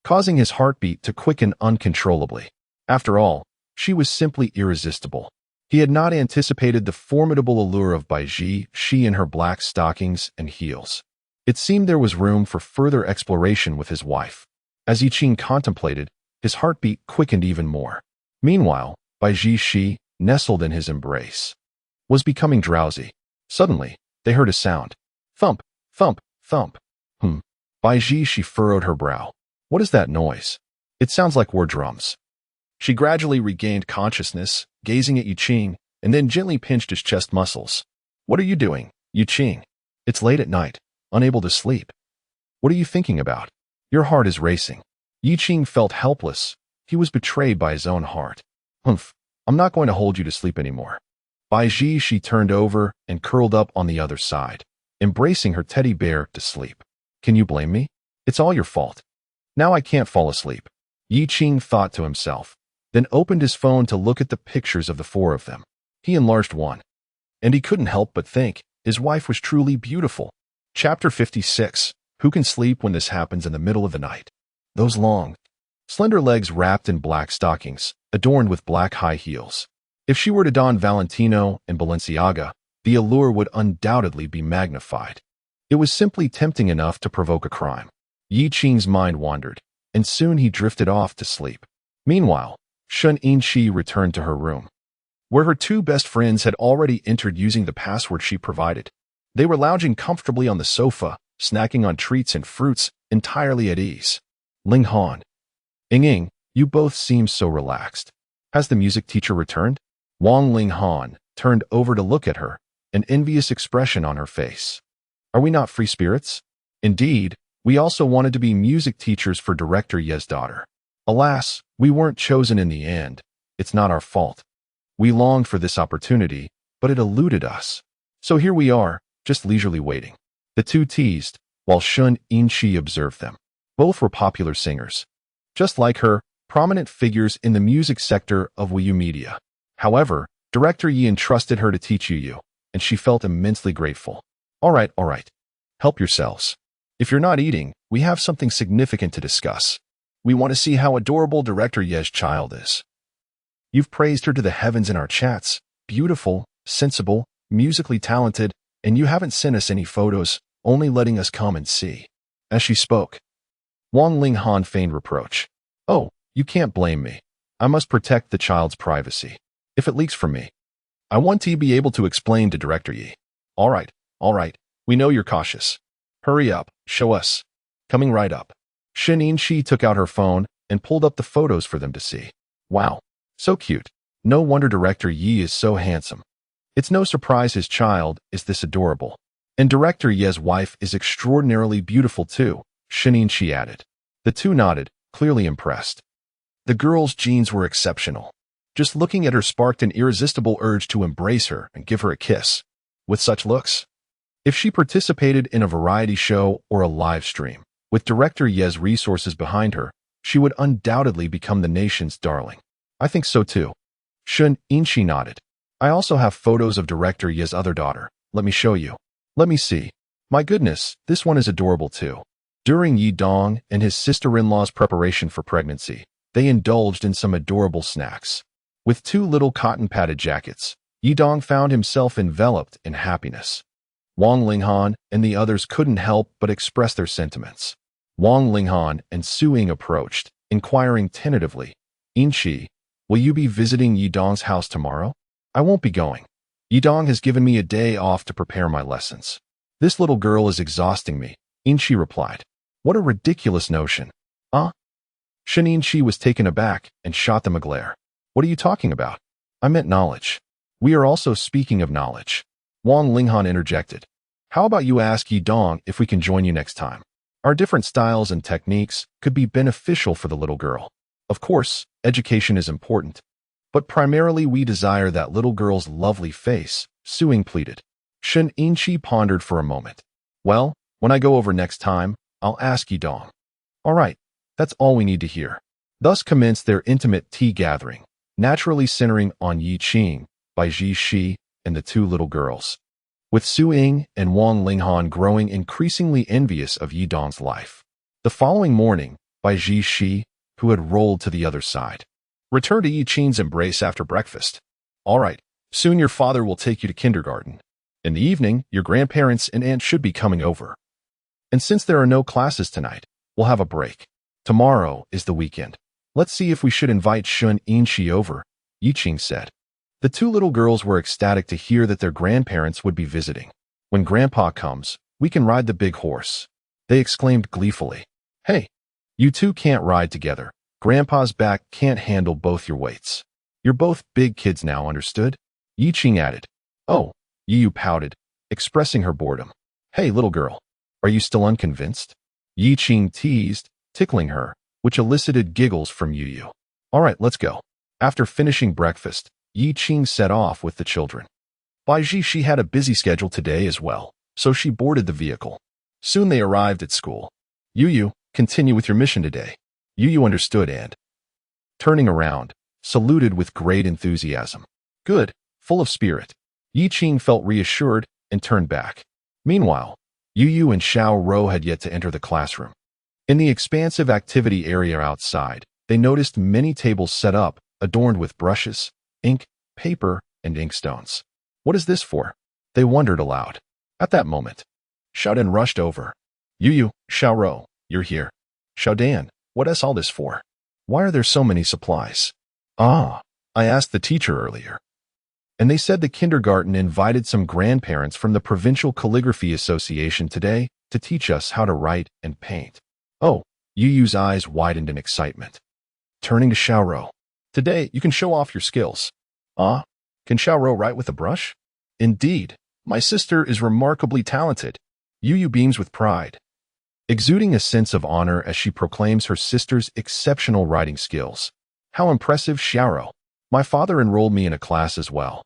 causing his heartbeat to quicken uncontrollably. After all, she was simply irresistible. He had not anticipated the formidable allure of Bai Ji in her black stockings and heels. It seemed there was room for further exploration with his wife. As Yi Qing contemplated, his heartbeat quickened even more. Meanwhile, Bai Ji, nestled in his embrace, was becoming drowsy. Suddenly, they heard a sound. Thump, thump, thump. Bai Ji furrowed her brow. What is that noise? It sounds like war drums. She gradually regained consciousness, gazing at Yi Qing, and then gently pinched his chest muscles. What are you doing, Yi Qing? It's late at night, unable to sleep. What are you thinking about? Your heart is racing. Yi Qing felt helpless. He was betrayed by his own heart. I'm not going to hold you to sleep anymore. Bai Ji, she turned over and curled up on the other side, embracing her teddy bear to sleep. Can you blame me? It's all your fault. Now I can't fall asleep. Yi Qing thought to himself, then opened his phone to look at the pictures of the four of them. He enlarged one, and he couldn't help but think his wife was truly beautiful. Chapter 56. Who can sleep when this happens in the middle of the night? Those long, slender legs wrapped in black stockings, adorned with black high heels. If she were to don Valentino and Balenciaga, the allure would undoubtedly be magnified. It was simply tempting enough to provoke a crime. Yi Qing's mind wandered, and soon he drifted off to sleep. Meanwhile, Shun Yinshi returned to her room, where her two best friends had already entered using the password she provided. They were lounging comfortably on the sofa, snacking on treats and fruits, entirely at ease. Ling Han. Ying, you both seem so relaxed. Has the music teacher returned? Wang Ling Han turned over to look at her, an envious expression on her face. Are we not free spirits? Indeed, we also wanted to be music teachers for Director Ye's daughter. Alas, we weren't chosen in the end. It's not our fault. We longed for this opportunity, but it eluded us. So here we are, just leisurely waiting. The two teased, while Shun Yinshi observed them. Both were popular singers. Just like her, prominent figures in the music sector of Weiyu media. However, Director Yi entrusted her to teach Yu, and she felt immensely grateful. All right. Help yourselves. If you're not eating, we have something significant to discuss. We want to see how adorable Director Ye's child is. You've praised her to the heavens in our chats. Beautiful, sensible, musically talented, and you haven't sent us any photos, only letting us come and see. As she spoke, Wang Ling Han feigned reproach. Oh, you can't blame me. I must protect the child's privacy. If it leaks from me, I want to be able to explain to Director Yi. All right. We know you're cautious. Hurry up, show us. Coming right up. Shin Yinshi took out her phone and pulled up the photos for them to see. Wow, so cute. No wonder Director Yi is so handsome. It's no surprise his child is this adorable. And Director Ye's wife is extraordinarily beautiful too, Shin Yinshi added. The two nodded, clearly impressed. The girl's genes were exceptional. Just looking at her sparked an irresistible urge to embrace her and give her a kiss. With such looks, if she participated in a variety show or a live stream, with Director Ye's resources behind her, she would undoubtedly become the nation's darling. I think so too. Shun Yinshi nodded. I also have photos of Director Ye's other daughter. Let me show you. Let me see. My goodness, this one is adorable too. During Yi Dong and his sister-in-law's preparation for pregnancy, they indulged in some adorable snacks. With two little cotton-padded jackets, Yi Dong found himself enveloped in happiness. Wang Linghan and the others couldn't help but express their sentiments. Wang Linghan and Su Ying approached, inquiring tentatively, Yinshi, will you be visiting Yi Dong's house tomorrow? I won't be going. Yi Dong has given me a day off to prepare my lessons. This little girl is exhausting me, Yinshi replied. What a ridiculous notion. Shin Yinshi was taken aback and shot them a glare. What are you talking about? I meant knowledge. We are also speaking of knowledge. Wang Linghan interjected. How about you ask Yi Dong if we can join you next time? Our different styles and techniques could be beneficial for the little girl. Of course, education is important, but primarily we desire that little girl's lovely face, Su Ying pleaded. Shin Yinshi pondered for a moment. Well, when I go over next time, I'll ask Yi Dong. All right, that's all we need to hear. Thus commenced their intimate tea gathering, naturally centering on Yi Qing, Bai Ji Shi, and the two little girls, with Su Ying and Wang Linghan growing increasingly envious of Yi Dong's life. The following morning, Bai Ji Shi, who had rolled to the other side, returned to Yi Qing's embrace after breakfast. All right, soon your father will take you to kindergarten. In the evening, your grandparents and aunt should be coming over. And since there are no classes tonight, we'll have a break. Tomorrow is the weekend. Let's see if we should invite Shun Yinshi over, Yi Qing said. The two little girls were ecstatic to hear that their grandparents would be visiting. When Grandpa comes, we can ride the big horse, they exclaimed gleefully. Hey, you two can't ride together. Grandpa's back can't handle both your weights. You're both big kids now, understood? Yi Qing added. Oh, Yu pouted, expressing her boredom. Hey, little girl, are you still unconvinced? Yi Qing teased, tickling her, which elicited giggles from Yu. All right, let's go. After finishing breakfast, Yi Qing set off with the children. Baiji, she had a busy schedule today as well, so she boarded the vehicle. Soon they arrived at school. Yu, continue with your mission today. Yu understood and, turning around, saluted with great enthusiasm. Good, full of spirit. Yi Qing felt reassured and turned back. Meanwhile, Yu and Xiao Rou had yet to enter the classroom. In the expansive activity area outside, they noticed many tables set up, adorned with brushes, ink, paper, and inkstones. What is this for? They wondered aloud. At that moment, Xiaodan rushed over. Yu, Xiao Rou, you're here. Xiaodan, what is all this for? Why are there so many supplies? Ah, I asked the teacher earlier. And they said the kindergarten invited some grandparents from the Provincial Calligraphy Association today to teach us how to write and paint. Oh, Yu's eyes widened in excitement. Turning to Xiao Rou. Today, you can show off your skills. Ah, can Xiao Rou write with a brush? Indeed, my sister is remarkably talented. Yu beams with pride, exuding a sense of honor as she proclaims her sister's exceptional writing skills. How impressive, Xiao Rou. My father enrolled me in a class as well.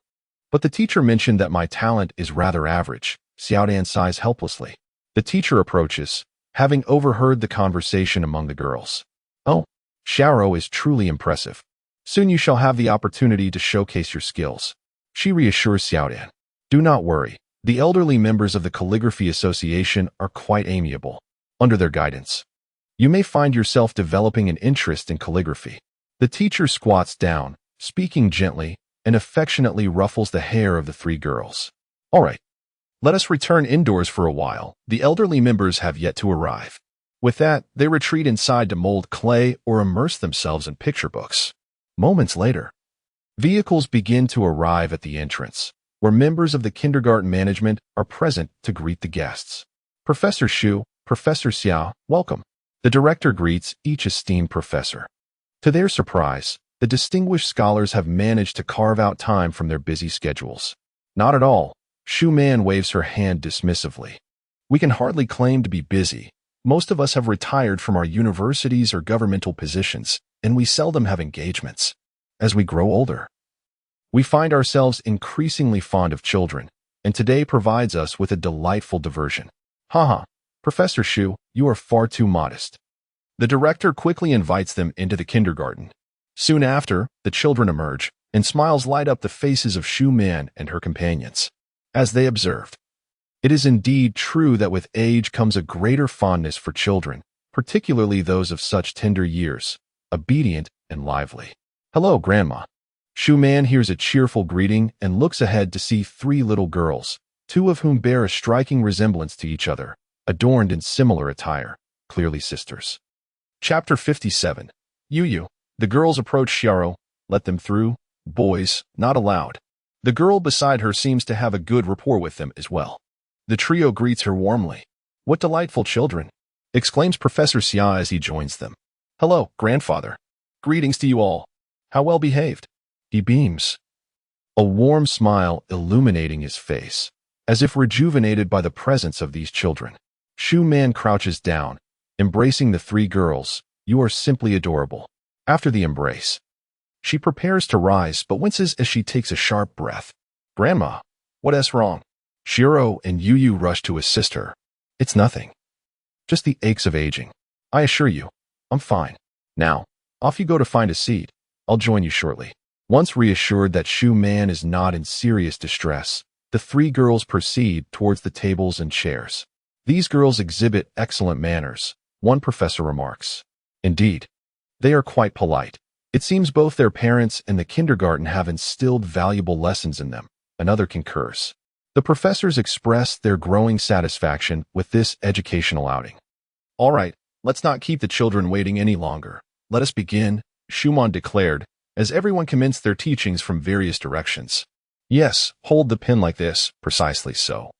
But the teacher mentioned that my talent is rather average. Xiaodan sighs helplessly. The teacher approaches, having overheard the conversation among the girls. Oh, Xiao Rou is truly impressive. Soon you shall have the opportunity to showcase your skills. She reassures Xiaodan. Do not worry. The elderly members of the Calligraphy Association are quite amiable. Under their guidance, you may find yourself developing an interest in calligraphy. The teacher squats down, speaking gently, and affectionately ruffles the hair of the three girls. All right, let us return indoors for a while. The elderly members have yet to arrive. With that, they retreat inside to mold clay or immerse themselves in picture books. Moments later, vehicles begin to arrive at the entrance, where members of the kindergarten management are present to greet the guests. Professor Xu, Professor Xiao, welcome. The director greets each esteemed professor. To their surprise, the distinguished scholars have managed to carve out time from their busy schedules. Not at all. Xu Man waves her hand dismissively. We can hardly claim to be busy. Most of us have retired from our universities or governmental positions, and we seldom have engagements. As we grow older, we find ourselves increasingly fond of children, and today provides us with a delightful diversion. Haha, Professor Xu, you are far too modest. The director quickly invites them into the kindergarten. Soon after, the children emerge, and smiles light up the faces of Xu Man and her companions. As they observed, it is indeed true that with age comes a greater fondness for children, particularly those of such tender years, obedient and lively. Hello, Grandma. Xu Man hears a cheerful greeting and looks ahead to see three little girls, two of whom bear a striking resemblance to each other, adorned in similar attire, clearly sisters. Chapter 57. Yu. The girls approach Xiao Rou. Let them through. Boys, not allowed. The girl beside her seems to have a good rapport with them as well. The trio greets her warmly. What delightful children, exclaims Professor Xia as he joins them. Hello, grandfather. Greetings to you all. How well behaved. He beams, a warm smile illuminating his face, as if rejuvenated by the presence of these children. Xu Man crouches down, embracing the three girls. You are simply adorable. After the embrace, she prepares to rise but winces as she takes a sharp breath. Grandma, what is wrong? Shiro and Yu rush to assist her. It's nothing. Just the aches of aging. I assure you, I'm fine. Now, off you go to find a seat. I'll join you shortly. Once reassured that Xu Man is not in serious distress, the three girls proceed towards the tables and chairs. These girls exhibit excellent manners, one professor remarks. Indeed, they are quite polite. It seems both their parents and the kindergarten have instilled valuable lessons in them. Another concurs. The professors express their growing satisfaction with this educational outing. All right, let's not keep the children waiting any longer. Let us begin, Schumann declared, as everyone commenced their teachings from various directions. Yes, hold the pen like this, precisely so.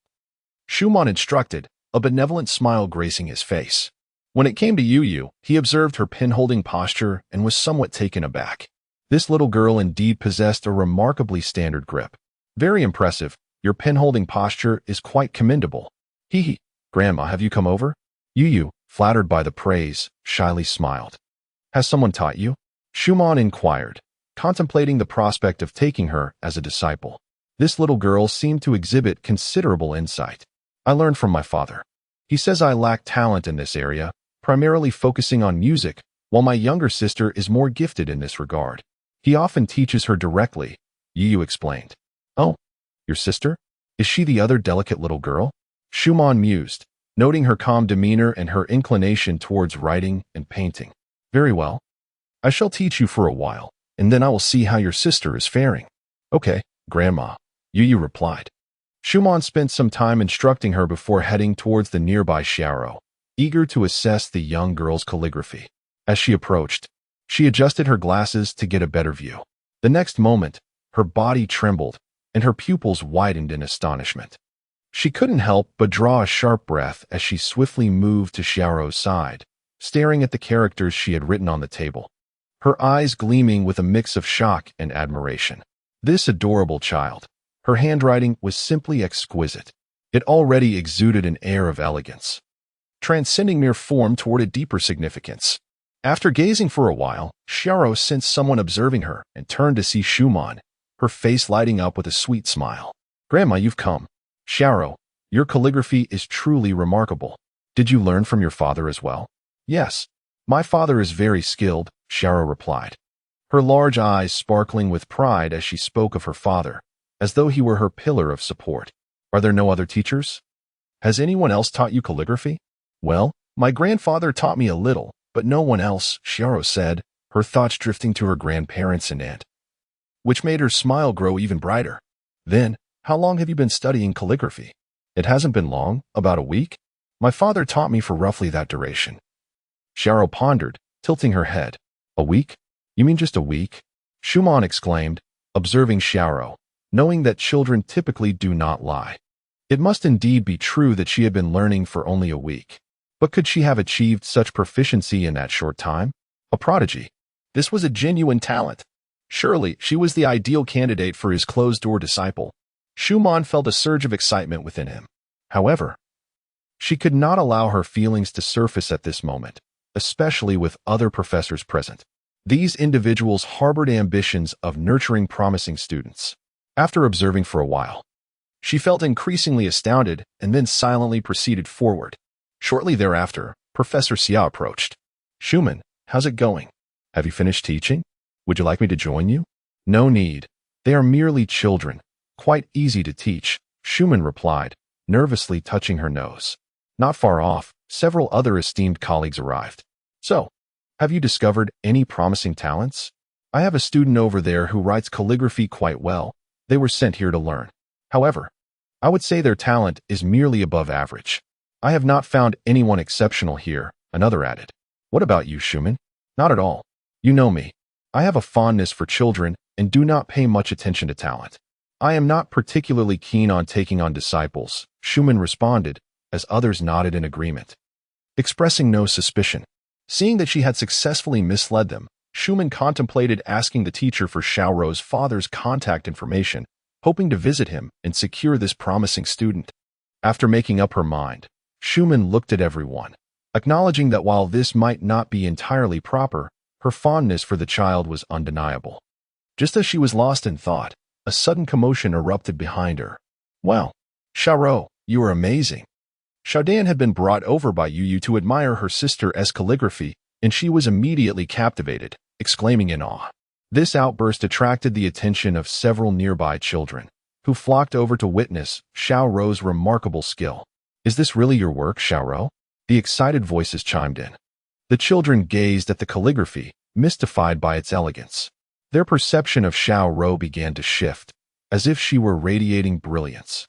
Schumann instructed, a benevolent smile gracing his face. When it came to Yu, he observed her pen-holding posture and was somewhat taken aback. This little girl indeed possessed a remarkably standard grip. Very impressive. Your pen-holding posture is quite commendable. Hee. Grandma, have you come over? Yu, flattered by the praise, shyly smiled. Has someone taught you? Schumann inquired, contemplating the prospect of taking her as a disciple. This little girl seemed to exhibit considerable insight. I learned from my father. He says I lack talent in this area, primarily focusing on music, while my younger sister is more gifted in this regard. He often teaches her directly, Yu explained. Oh, your sister? Is she the other delicate little girl? Shumon mused, noting her calm demeanor and her inclination towards writing and painting. Very well. I shall teach you for a while, and then I will see how your sister is faring. Okay, Grandma, Yu replied. Shumon spent some time instructing her before heading towards the nearby Xiaoro, eager to assess the young girl's calligraphy. As she approached, she adjusted her glasses to get a better view. The next moment, her body trembled, and her pupils widened in astonishment. She couldn't help but draw a sharp breath as she swiftly moved to Xiaoro's side, staring at the characters she had written on the table, her eyes gleaming with a mix of shock and admiration. This adorable child. Her handwriting was simply exquisite. It already exuded an air of elegance, transcending mere form toward a deeper significance. After gazing for a while, Xiaoro sensed someone observing her and turned to see Shumon, her face lighting up with a sweet smile. Grandma, you've come. Xiaoro, your calligraphy is truly remarkable. Did you learn from your father as well? Yes. My father is very skilled, Xiaoro replied, her large eyes sparkling with pride as she spoke of her father, as though he were her pillar of support. Are there no other teachers? Has anyone else taught you calligraphy? Well, my grandfather taught me a little, but no one else, Xiaoro said, her thoughts drifting to her grandparents and aunt, which made her smile grow even brighter. Then, how long have you been studying calligraphy? It hasn't been long, about a week. My father taught me for roughly that duration. Xiaoro pondered, tilting her head. A week? You mean just a week? Shumon exclaimed, observing Xiaoro, knowing that children typically do not lie. It must indeed be true that she had been learning for only a week. But could she have achieved such proficiency in that short time? A prodigy. This was a genuine talent. Surely, she was the ideal candidate for his closed-door disciple. Shumon felt a surge of excitement within him. However, she could not allow her feelings to surface at this moment, especially with other professors present. These individuals harbored ambitions of nurturing promising students. After observing for a while, she felt increasingly astounded and then silently proceeded forward. Shortly thereafter, Professor Xia approached. Shumon, how's it going? Have you finished teaching? Would you like me to join you? No need. They are merely children. Quite easy to teach, Shumon replied, nervously touching her nose. Not far off, several other esteemed colleagues arrived. So, have you discovered any promising talents? I have a student over there who writes calligraphy quite well. They were sent here to learn. However, I would say their talent is merely above average. I have not found anyone exceptional here, another added. What about you, Shumon? Not at all. You know me. I have a fondness for children and do not pay much attention to talent. I am not particularly keen on taking on disciples, Shumon responded, as others nodded in agreement, expressing no suspicion. Seeing that she had successfully misled them, Shumon contemplated asking the teacher for Xiaoro's father's contact information, hoping to visit him and secure this promising student. After making up her mind, Shumon looked at everyone, acknowledging that while this might not be entirely proper, her fondness for the child was undeniable. Just as she was lost in thought, a sudden commotion erupted behind her. Wow, Xiaoro, you are amazing. Xiaodan had been brought over by Yu to admire her sister's calligraphy, and she was immediately captivated, exclaiming in awe. This outburst attracted the attention of several nearby children, who flocked over to witness Xiaoro's remarkable skill. Is this really your work, Xiaoro? The excited voices chimed in. The children gazed at the calligraphy, mystified by its elegance. Their perception of Xiaoro began to shift, as if she were radiating brilliance,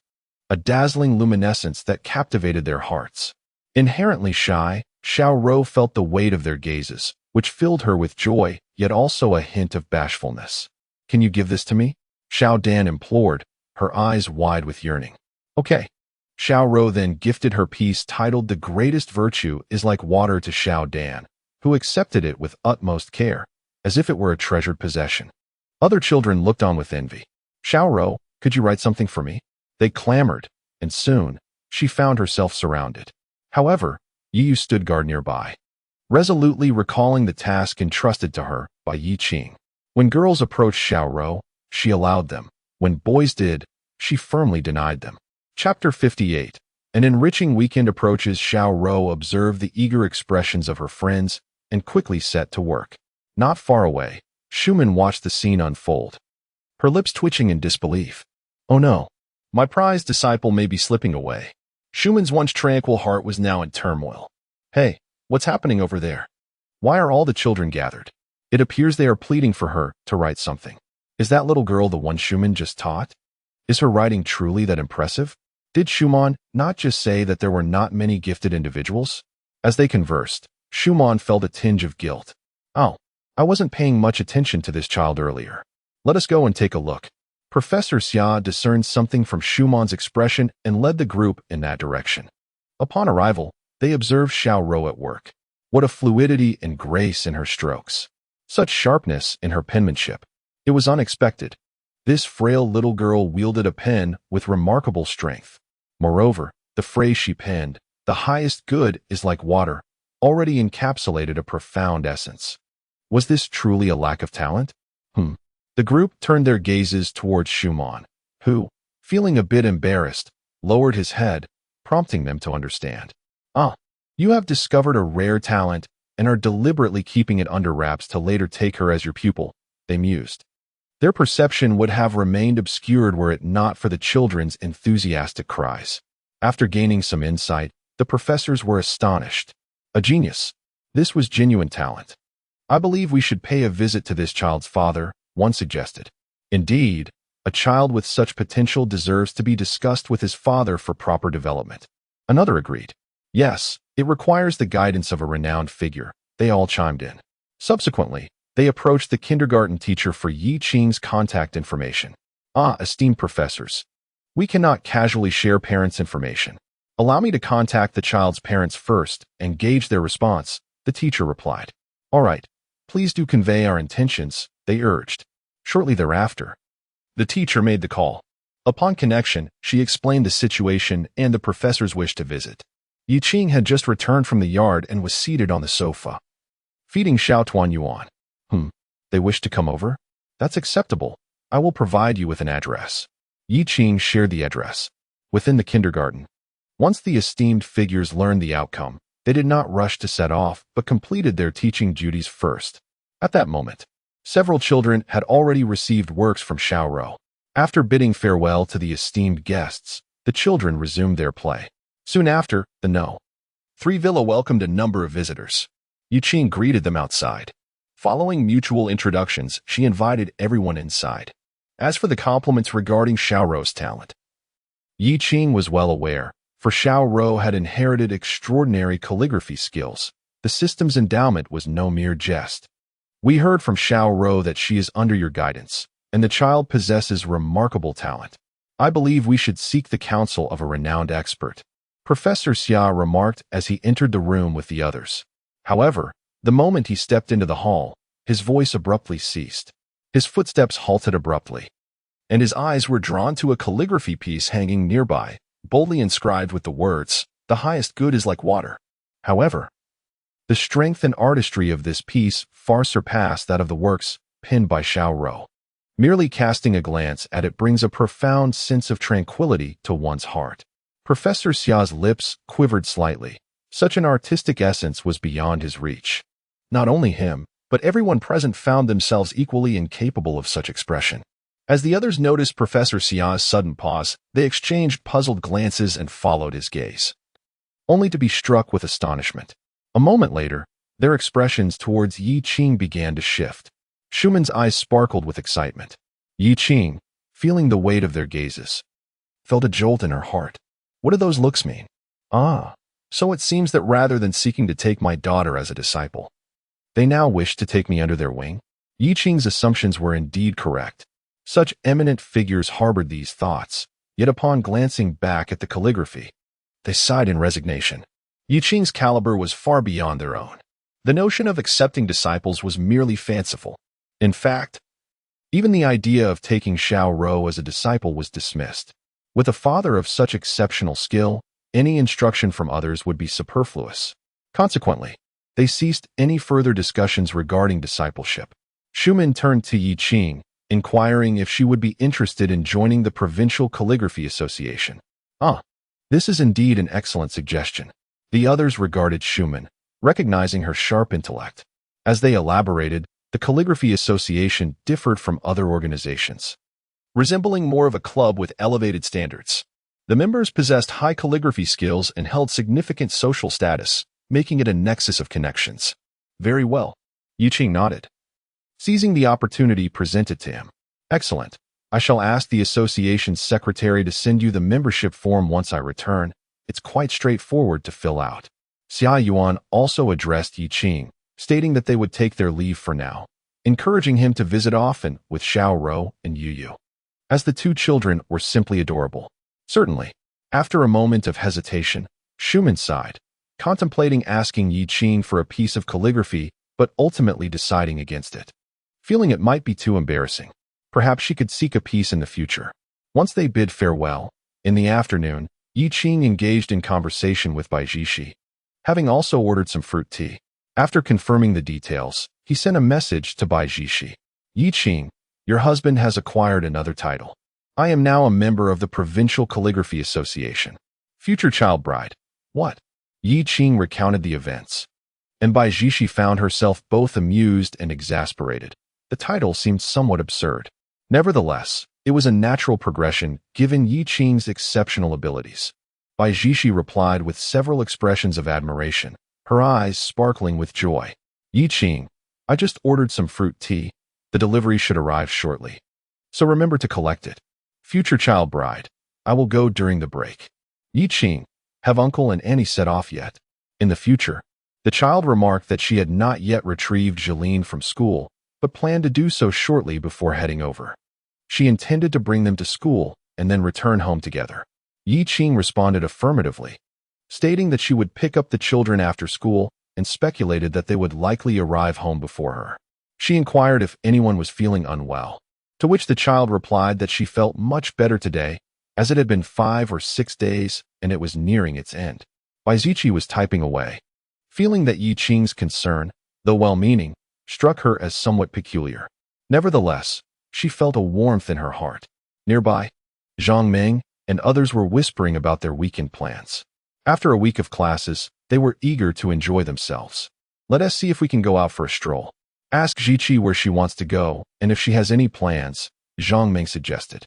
a dazzling luminescence that captivated their hearts. Inherently shy, Xiaoro felt the weight of their gazes, which filled her with joy, yet also a hint of bashfulness. Can you give this to me? Xiaodan implored, her eyes wide with yearning. Okay. Xiaoro then gifted her piece titled The Greatest Virtue is Like Water to Xiaodan, who accepted it with utmost care, as if it were a treasured possession. Other children looked on with envy. Xiaoro, could you write something for me? They clamored, and soon, she found herself surrounded. However, Yu stood guard nearby, resolutely recalling the task entrusted to her by Yi Qing. When girls approached Xiaoro, she allowed them. When boys did, she firmly denied them. Chapter 58. An enriching weekend approaches. Xiao Rou observed the eager expressions of her friends and quickly set to work. Not far away, Schumann watched the scene unfold, her lips twitching in disbelief. Oh no, my prized disciple may be slipping away. Schumann's once tranquil heart was now in turmoil. Hey, what's happening over there? Why are all the children gathered? It appears they are pleading for her to write something. Is that little girl the one Schumann just taught? Is her writing truly that impressive? Did Schumann not just say that there were not many gifted individuals? As they conversed, Schumann felt a tinge of guilt. Oh, I wasn't paying much attention to this child earlier. Let us go and take a look. Professor Xia discerned something from Schumann's expression and led the group in that direction. Upon arrival, they observed Xiao Rou at work. What a fluidity and grace in her strokes. Such sharpness in her penmanship. It was unexpected. This frail little girl wielded a pen with remarkable strength. Moreover, the phrase she penned, "The highest good is like water," already encapsulated a profound essence. Was this truly a lack of talent? The group turned their gazes towards Schumann, who, feeling a bit embarrassed, lowered his head, prompting them to understand. You have discovered a rare talent and are deliberately keeping it under wraps to later take her as your pupil, they mused. Their perception would have remained obscured were it not for the children's enthusiastic cries. After gaining some insight, the professors were astonished. A genius. This was genuine talent. I believe we should pay a visit to this child's father, one suggested. Indeed, a child with such potential deserves to be discussed with his father for proper development. Another agreed. Yes, it requires the guidance of a renowned figure. They all chimed in. Subsequently, they approached the kindergarten teacher for Yi Qing's contact information. Esteemed professors, we cannot casually share parents' information. Allow me to contact the child's parents first and gauge their response, the teacher replied. All right, please do convey our intentions, they urged. Shortly thereafter, the teacher made the call. Upon connection, she explained the situation and the professor's wish to visit. Yi Qing had just returned from the yard and was seated on the sofa, feeding Xiao Tuan Yuan. They wish to come over? That's acceptable. I will provide you with an address. Yi Qing shared the address. Within the kindergarten. Once the esteemed figures learned the outcome, they did not rush to set off, but completed their teaching duties first. At that moment, several children had already received works from Xiao Rou. After bidding farewell to the esteemed guests, the children resumed their play. Soon after, the No. 3 villa welcomed a number of visitors. Yi Qing greeted them outside. Following mutual introductions, she invited everyone inside. As for the compliments regarding Xiao Rou's talent, Yi Qing was well aware, for Xiao Rou had inherited extraordinary calligraphy skills. The system's endowment was no mere jest. We heard from Xiao Rou that she is under your guidance, and the child possesses remarkable talent. I believe we should seek the counsel of a renowned expert, Professor Xia remarked as he entered the room with the others. However, the moment he stepped into the hall, his voice abruptly ceased. His footsteps halted abruptly, and his eyes were drawn to a calligraphy piece hanging nearby, boldly inscribed with the words, "The highest good is like water." However, the strength and artistry of this piece far surpassed that of the works penned by Xiao Rou. Merely casting a glance at it brings a profound sense of tranquility to one's heart. Professor Xia's lips quivered slightly. Such an artistic essence was beyond his reach. Not only him, but everyone present found themselves equally incapable of such expression. As the others noticed Professor Xia's sudden pause, they exchanged puzzled glances and followed his gaze, only to be struck with astonishment. A moment later, their expressions towards Yi Qing began to shift. Schumann's eyes sparkled with excitement. Yi Qing, feeling the weight of their gazes, felt a jolt in her heart. What do those looks mean? So it seems that rather than seeking to take my daughter as a disciple, they now wish to take me under their wing? Yi Qing's assumptions were indeed correct. Such eminent figures harbored these thoughts, yet upon glancing back at the calligraphy, they sighed in resignation. Yi Qing's caliber was far beyond their own. The notion of accepting disciples was merely fanciful. In fact, even the idea of taking Xiao Rou as a disciple was dismissed. With a father of such exceptional skill, any instruction from others would be superfluous. Consequently, they ceased any further discussions regarding discipleship. Schumann turned to Yi Qing, inquiring if she would be interested in joining the Provincial Calligraphy Association. This is indeed an excellent suggestion. The others regarded Schumann, recognizing her sharp intellect. As they elaborated, the Calligraphy Association differed from other organizations, resembling more of a club with elevated standards. The members possessed high calligraphy skills and held significant social status, making it a nexus of connections. Very well. Yiqing nodded, seizing the opportunity presented to him. Excellent. I shall ask the association's secretary to send you the membership form once I return. It's quite straightforward to fill out. Xia Yuan also addressed Yiqing, stating that they would take their leave for now, encouraging him to visit often with Xiao Rou and Yu Yu, as the two children were simply adorable. Certainly. After a moment of hesitation, Schumann sighed, contemplating asking Yiqing for a piece of calligraphy, but ultimately deciding against it, feeling it might be too embarrassing. Perhaps she could seek a piece in the future. Once they bid farewell, in the afternoon, Yiqing engaged in conversation with Bai Jishi, having also ordered some fruit tea. After confirming the details, he sent a message to Bai Jishi. Yiqing, your husband has acquired another title. I am now a member of the Provincial Calligraphy Association. Future child bride. What? Yiqing recounted the events, and Bai Jishi found herself both amused and exasperated. The title seemed somewhat absurd. Nevertheless, it was a natural progression given Yiqing's exceptional abilities. Bai Jishi replied with several expressions of admiration, her eyes sparkling with joy. Yiqing, I just ordered some fruit tea. The delivery should arrive shortly, so remember to collect it. Future child bride, I will go during the break. Yiqing, have Uncle and Annie set off yet? In the future, the child remarked that she had not yet retrieved Jeline from school, but planned to do so shortly before heading over. She intended to bring them to school and then return home together. Yiqing responded affirmatively, stating that she would pick up the children after school and speculated that they would likely arrive home before her. She inquired if anyone was feeling unwell, to which the child replied that she felt much better today, as it had been 5 or 6 days and it was nearing its end. Bai Jishi was typing away, feeling that Yiqing's concern, though well-meaning, struck her as somewhat peculiar. Nevertheless, she felt a warmth in her heart. Nearby, Zhang Ming and others were whispering about their weekend plans. After a week of classes, they were eager to enjoy themselves. Let us see if we can go out for a stroll. Ask Jiqi where she wants to go, and if she has any plans, Zhang Ming suggested.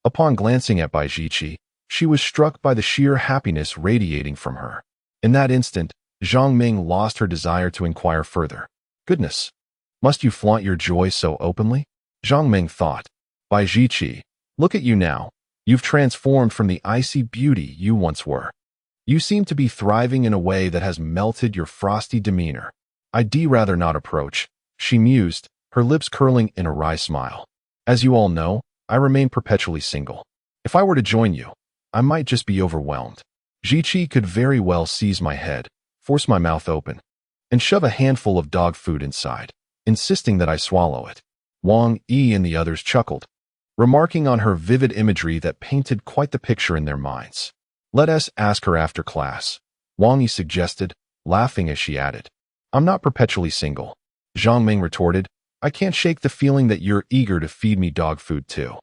Upon glancing at Bai Jiqi, she was struck by the sheer happiness radiating from her. In that instant, Zhang Ming lost her desire to inquire further. Goodness, must you flaunt your joy so openly? Zhang Ming thought. Bai Jiqi, look at you now. You've transformed from the icy beauty you once were. You seem to be thriving in a way that has melted your frosty demeanor. I'd rather not approach, she mused, her lips curling in a wry smile. As you all know, I remain perpetually single. If I were to join you, I might just be overwhelmed. Jiqi could very well seize my head, force my mouth open, and shove a handful of dog food inside, insisting that I swallow it. Wang Yi and the others chuckled, remarking on her vivid imagery that painted quite the picture in their minds. Let us ask her after class, Wang Yi suggested, laughing as she added. I'm not perpetually single. Zhang Ming retorted, I can't shake the feeling that you're eager to feed me dog food too.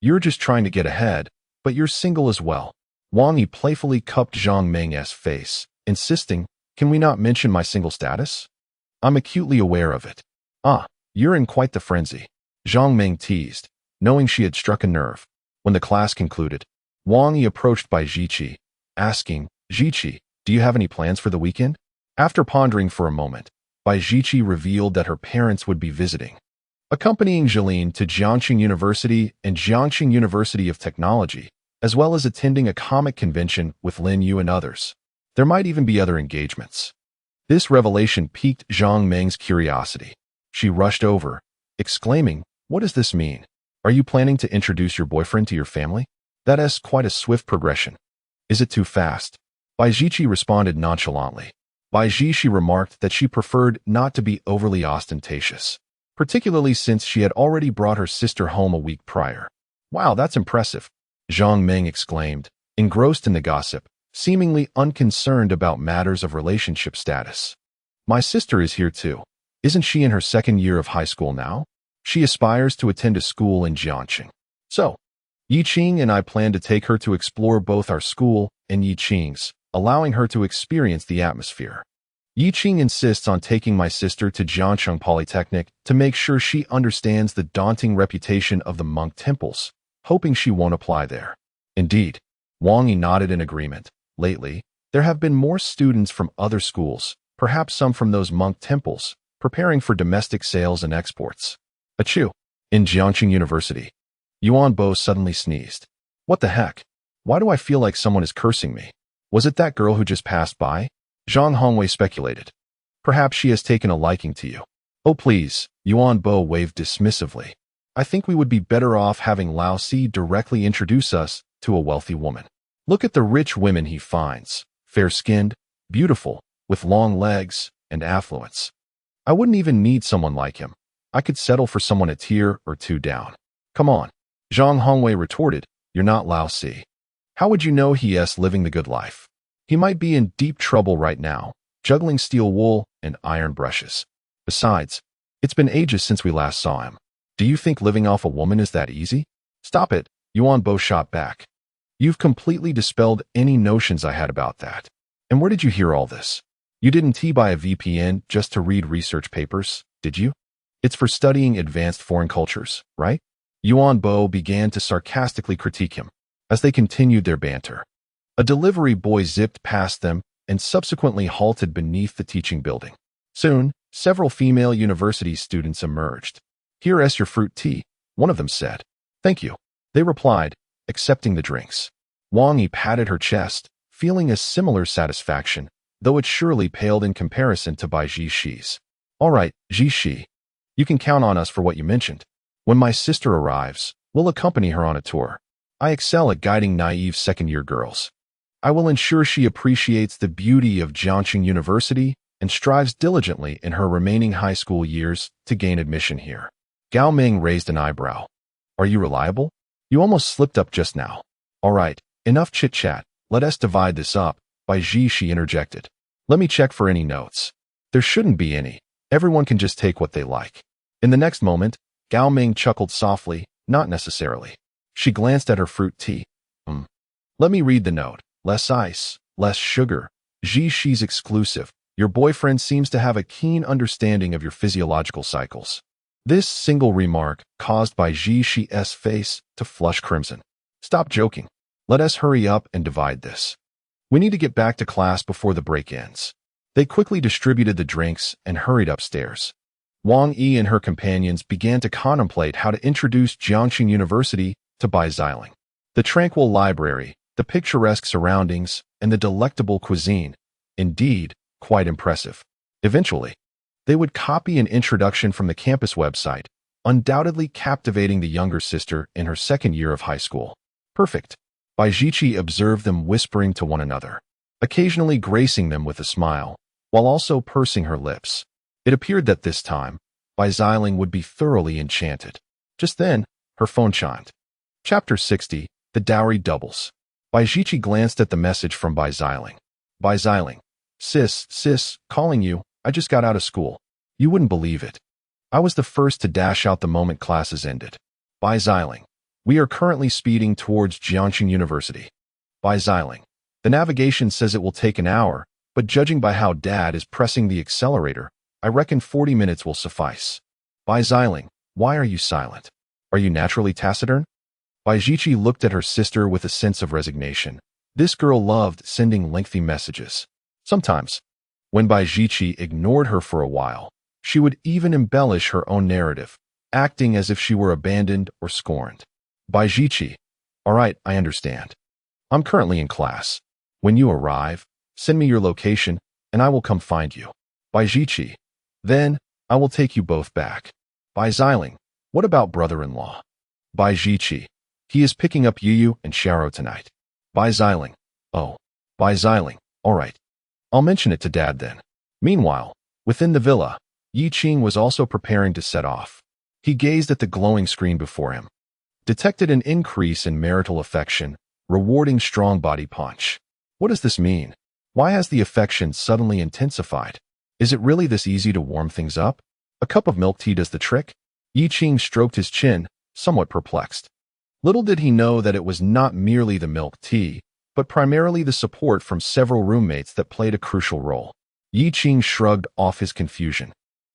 You're just trying to get ahead, but you're single as well. Wang Yi playfully cupped Zhang Ming's face, insisting, can we not mention my single status? I'm acutely aware of it. You're in quite the frenzy. Zhang Ming teased, knowing she had struck a nerve. When the class concluded, Wang Yi approached Bai Jiqi, asking, Jiqi, do you have any plans for the weekend? After pondering for a moment, Bai Jiqi revealed that her parents would be visiting, accompanying Jeline to Jiangxing University and Jiangxing University of Technology, as well as attending a comic convention with Lin Yu and others. There might even be other engagements. This revelation piqued Zhang Ming's curiosity. She rushed over, exclaiming, what does this mean? Are you planning to introduce your boyfriend to your family? That is quite a swift progression. Is it too fast? Bai Jiqi responded nonchalantly. Bai Jiqi remarked that she preferred not to be overly ostentatious, particularly since she had already brought her sister home a week prior. Wow, that's impressive, Zhang Ming exclaimed, engrossed in the gossip, seemingly unconcerned about matters of relationship status. My sister is here too. Isn't she in her second year of high school now? She aspires to attend a school in Jiangxing. So, Yiqing and I plan to take her to explore both our school and Yiqing's, allowing her to experience the atmosphere. Yiqing insists on taking my sister to Jiangxing Polytechnic to make sure she understands the daunting reputation of the monk temples, hoping she won't apply there. Indeed, Wang Yi nodded in agreement. Lately, there have been more students from other schools, perhaps some from those monk temples, preparing for domestic sales and exports. Achoo! In Jiangxing University. Yuan Bo suddenly sneezed. What the heck? Why do I feel like someone is cursing me? Was it that girl who just passed by? Zhang Hongwei speculated. Perhaps she has taken a liking to you. Oh please, Yuan Bo waved dismissively. I think we would be better off having Lao Si directly introduce us to a wealthy woman. Look at the rich women he finds, fair-skinned, beautiful, with long legs, and affluence. I wouldn't even need someone like him. I could settle for someone a tier or two down. Come on, Zhang Hongwei retorted, you're not Lao Si. How would you know he is living the good life? He might be in deep trouble right now, juggling steel wool and iron brushes. Besides, it's been ages since we last saw him. Do you think living off a woman is that easy? Stop it, Yuan Bo shot back. You've completely dispelled any notions I had about that. And where did you hear all this? You didn't buy a VPN just to read research papers, did you? It's for studying advanced foreign cultures, right? Yuan Bo began to sarcastically critique him as they continued their banter. A delivery boy zipped past them and subsequently halted beneath the teaching building. Soon, several female university students emerged. Here is your fruit tea, one of them said. Thank you, they replied, accepting the drinks. Wang Yi patted her chest, feeling a similar satisfaction, though it surely paled in comparison to Bai Zhixi's. All right, Zhixi, you can count on us for what you mentioned. When my sister arrives, we'll accompany her on a tour. I excel at guiding naive second-year girls. I will ensure she appreciates the beauty of Jiangxing University and strives diligently in her remaining high school years to gain admission here. Gao Ming raised an eyebrow. Are you reliable? You almost slipped up just now. All right, enough chit-chat. Let us divide this up, Bai Zhixi interjected. Let me check for any notes. There shouldn't be any. Everyone can just take what they like. In the next moment, Gao Ming chuckled softly, not necessarily. She glanced at her fruit tea. Let me read the note. Less ice, less sugar. Zhixi's exclusive. Your boyfriend seems to have a keen understanding of your physiological cycles. This single remark caused Bai Zhixi's face to flush crimson. Stop joking. Let us hurry up and divide this. We need to get back to class before the break ends. They quickly distributed the drinks and hurried upstairs. Wang Yi and her companions began to contemplate how to introduce Jiangxing University to Bai Xiling. The tranquil library, the picturesque surroundings, and the delectable cuisine, indeed, quite impressive. Eventually, they would copy an introduction from the campus website, undoubtedly captivating the younger sister in her second year of high school. Perfect. Bai Zhiqi observed them whispering to one another, occasionally gracing them with a smile, while also pursing her lips. It appeared that this time, Bai Xiling would be thoroughly enchanted. Just then, her phone chimed. Chapter 60, The Dowry Doubles. Bai Zhiqi glanced at the message from Bai Xiling. Bai Xiling. Sis, calling you. I just got out of school. You wouldn't believe it. I was the first to dash out the moment classes ended. Bai Xiling. We are currently speeding towards Jiangxing University. Bai Xiling. The navigation says it will take an hour, but judging by how Dad is pressing the accelerator, I reckon 40 minutes will suffice. Bai Xiling. Why are you silent? Are you naturally taciturn? Bai Zhiqi looked at her sister with a sense of resignation. This girl loved sending lengthy messages. Sometimes, when Bai Zhiqi ignored her for a while, she would even embellish her own narrative, acting as if she were abandoned or scorned. Bai Zhiqi. All right, I understand. I'm currently in class. When you arrive, send me your location, and I will come find you. Bai Zhiqi. Then, I will take you both back. Bai Xiling. What about brother-in-law? Bai Zhiqi. He is picking up Yu and Xiao tonight. Bai Xiling. Oh. Bai Xiling. All right. I'll mention it to Dad then. Meanwhile, within the villa, Yiqing was also preparing to set off. He gazed at the glowing screen before him, detected an increase in marital affection, rewarding strong body punch. What does this mean? Why has the affection suddenly intensified? Is it really this easy to warm things up? A cup of milk tea does the trick? Yi Qing stroked his chin, somewhat perplexed. Little did he know that it was not merely the milk tea, but primarily the support from several roommates that played a crucial role. Yi Qing shrugged off his confusion.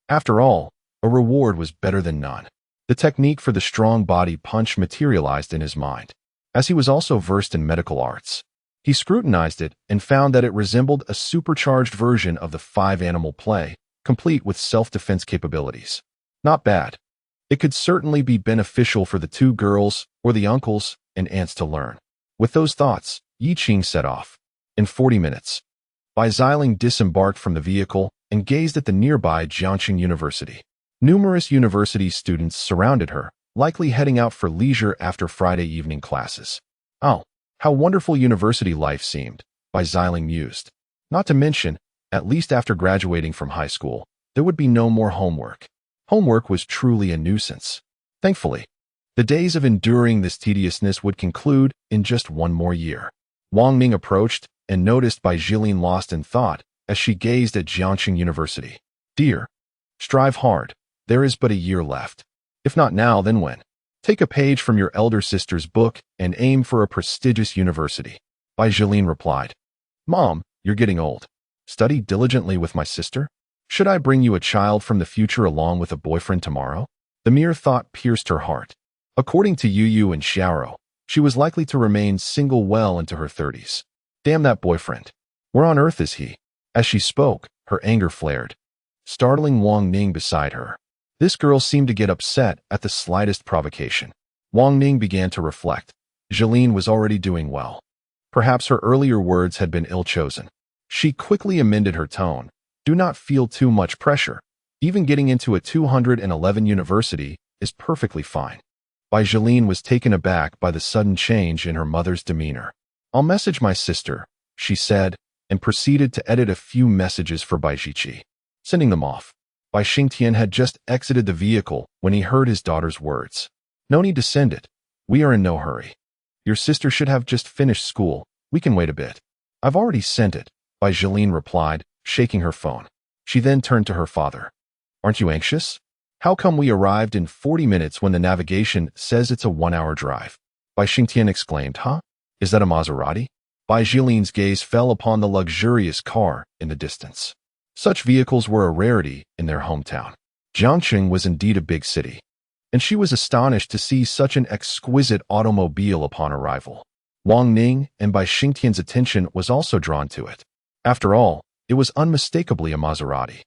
After all, a reward was better than none. The technique for the strong body punch materialized in his mind. As he was also versed in medical arts, he scrutinized it and found that it resembled a supercharged version of the five-animal play, complete with self-defense capabilities. Not bad. It could certainly be beneficial for the two girls or the uncles and aunts to learn. With those thoughts, Yi Qing set off. In 40 minutes, Bai Xiling disembarked from the vehicle and gazed at the nearby Jiangxing University. Numerous university students surrounded her, likely heading out for leisure after Friday evening classes. Oh, how wonderful university life seemed, Bai Xiling mused. Not to mention, at least after graduating from high school, there would be no more homework. Homework was truly a nuisance. Thankfully, the days of enduring this tediousness would conclude in just one more year. Wang Ning approached and noticed Bai Xiling lost in thought as she gazed at Jiangxing University. Dear, strive hard. There is but a year left. If not now, then when? Take a page from your elder sister's book and aim for a prestigious university. Bai Xiling replied. Mom, you're getting old. Study diligently with my sister? Should I bring you a child from the future along with a boyfriend tomorrow? The mere thought pierced her heart. According to Yu Yu and Xiaoro, she was likely to remain single well into her 30s. Damn that boyfriend. Where on earth is he? As she spoke, her anger flared, startling Wang Ning beside her. This girl seemed to get upset at the slightest provocation. Wang Ning began to reflect. Xiling was already doing well. Perhaps her earlier words had been ill-chosen. She quickly amended her tone. Do not feel too much pressure. Even getting into a 211 university is perfectly fine. Bai Xiling was taken aback by the sudden change in her mother's demeanor. I'll message my sister, she said, and proceeded to edit a few messages for Bai Zhiqi, sending them off. Bai Xingtian had just exited the vehicle when he heard his daughter's words. No need to send it. We are in no hurry. Your sister should have just finished school. We can wait a bit. I've already sent it, Bai Xiling replied, shaking her phone. She then turned to her father. Aren't you anxious? How come we arrived in 40 minutes when the navigation says it's a 1-hour drive? Bai Xingtian exclaimed, Huh? Is that a Maserati? Bai Xiling's gaze fell upon the luxurious car in the distance. Such vehicles were a rarity in their hometown. Jiangxing was indeed a big city, and she was astonished to see such an exquisite automobile upon arrival. Wang Ning and Bai Xingtian's attention was also drawn to it. After all, it was unmistakably a Maserati,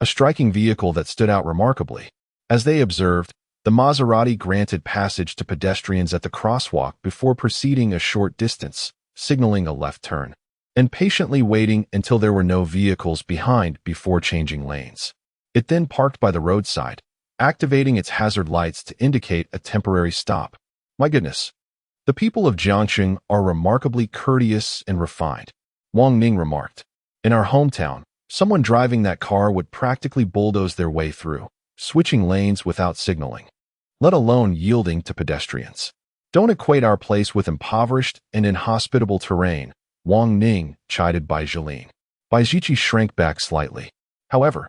a striking vehicle that stood out remarkably. As they observed, the Maserati granted passage to pedestrians at the crosswalk before proceeding a short distance, signaling a left turn, and patiently waiting until there were no vehicles behind before changing lanes. It then parked by the roadside, activating its hazard lights to indicate a temporary stop. My goodness, the people of Jiangxing are remarkably courteous and refined, Wang Ning remarked. In our hometown, someone driving that car would practically bulldoze their way through, switching lanes without signaling, let alone yielding to pedestrians. Don't equate our place with impoverished and inhospitable terrain, Wang Ning chided Bai Xiling. Bai Zhiqi shrank back slightly. However,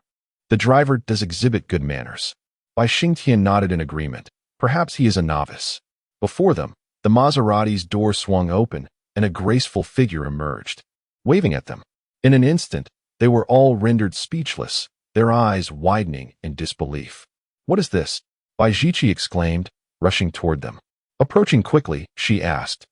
the driver does exhibit good manners. Bai Xingtian nodded in agreement. Perhaps he is a novice. Before them, the Maserati's door swung open, and a graceful figure emerged, waving at them. In an instant, they were all rendered speechless, their eyes widening in disbelief. What is this? Bai Zhiqi exclaimed, rushing toward them. Approaching quickly, she asked,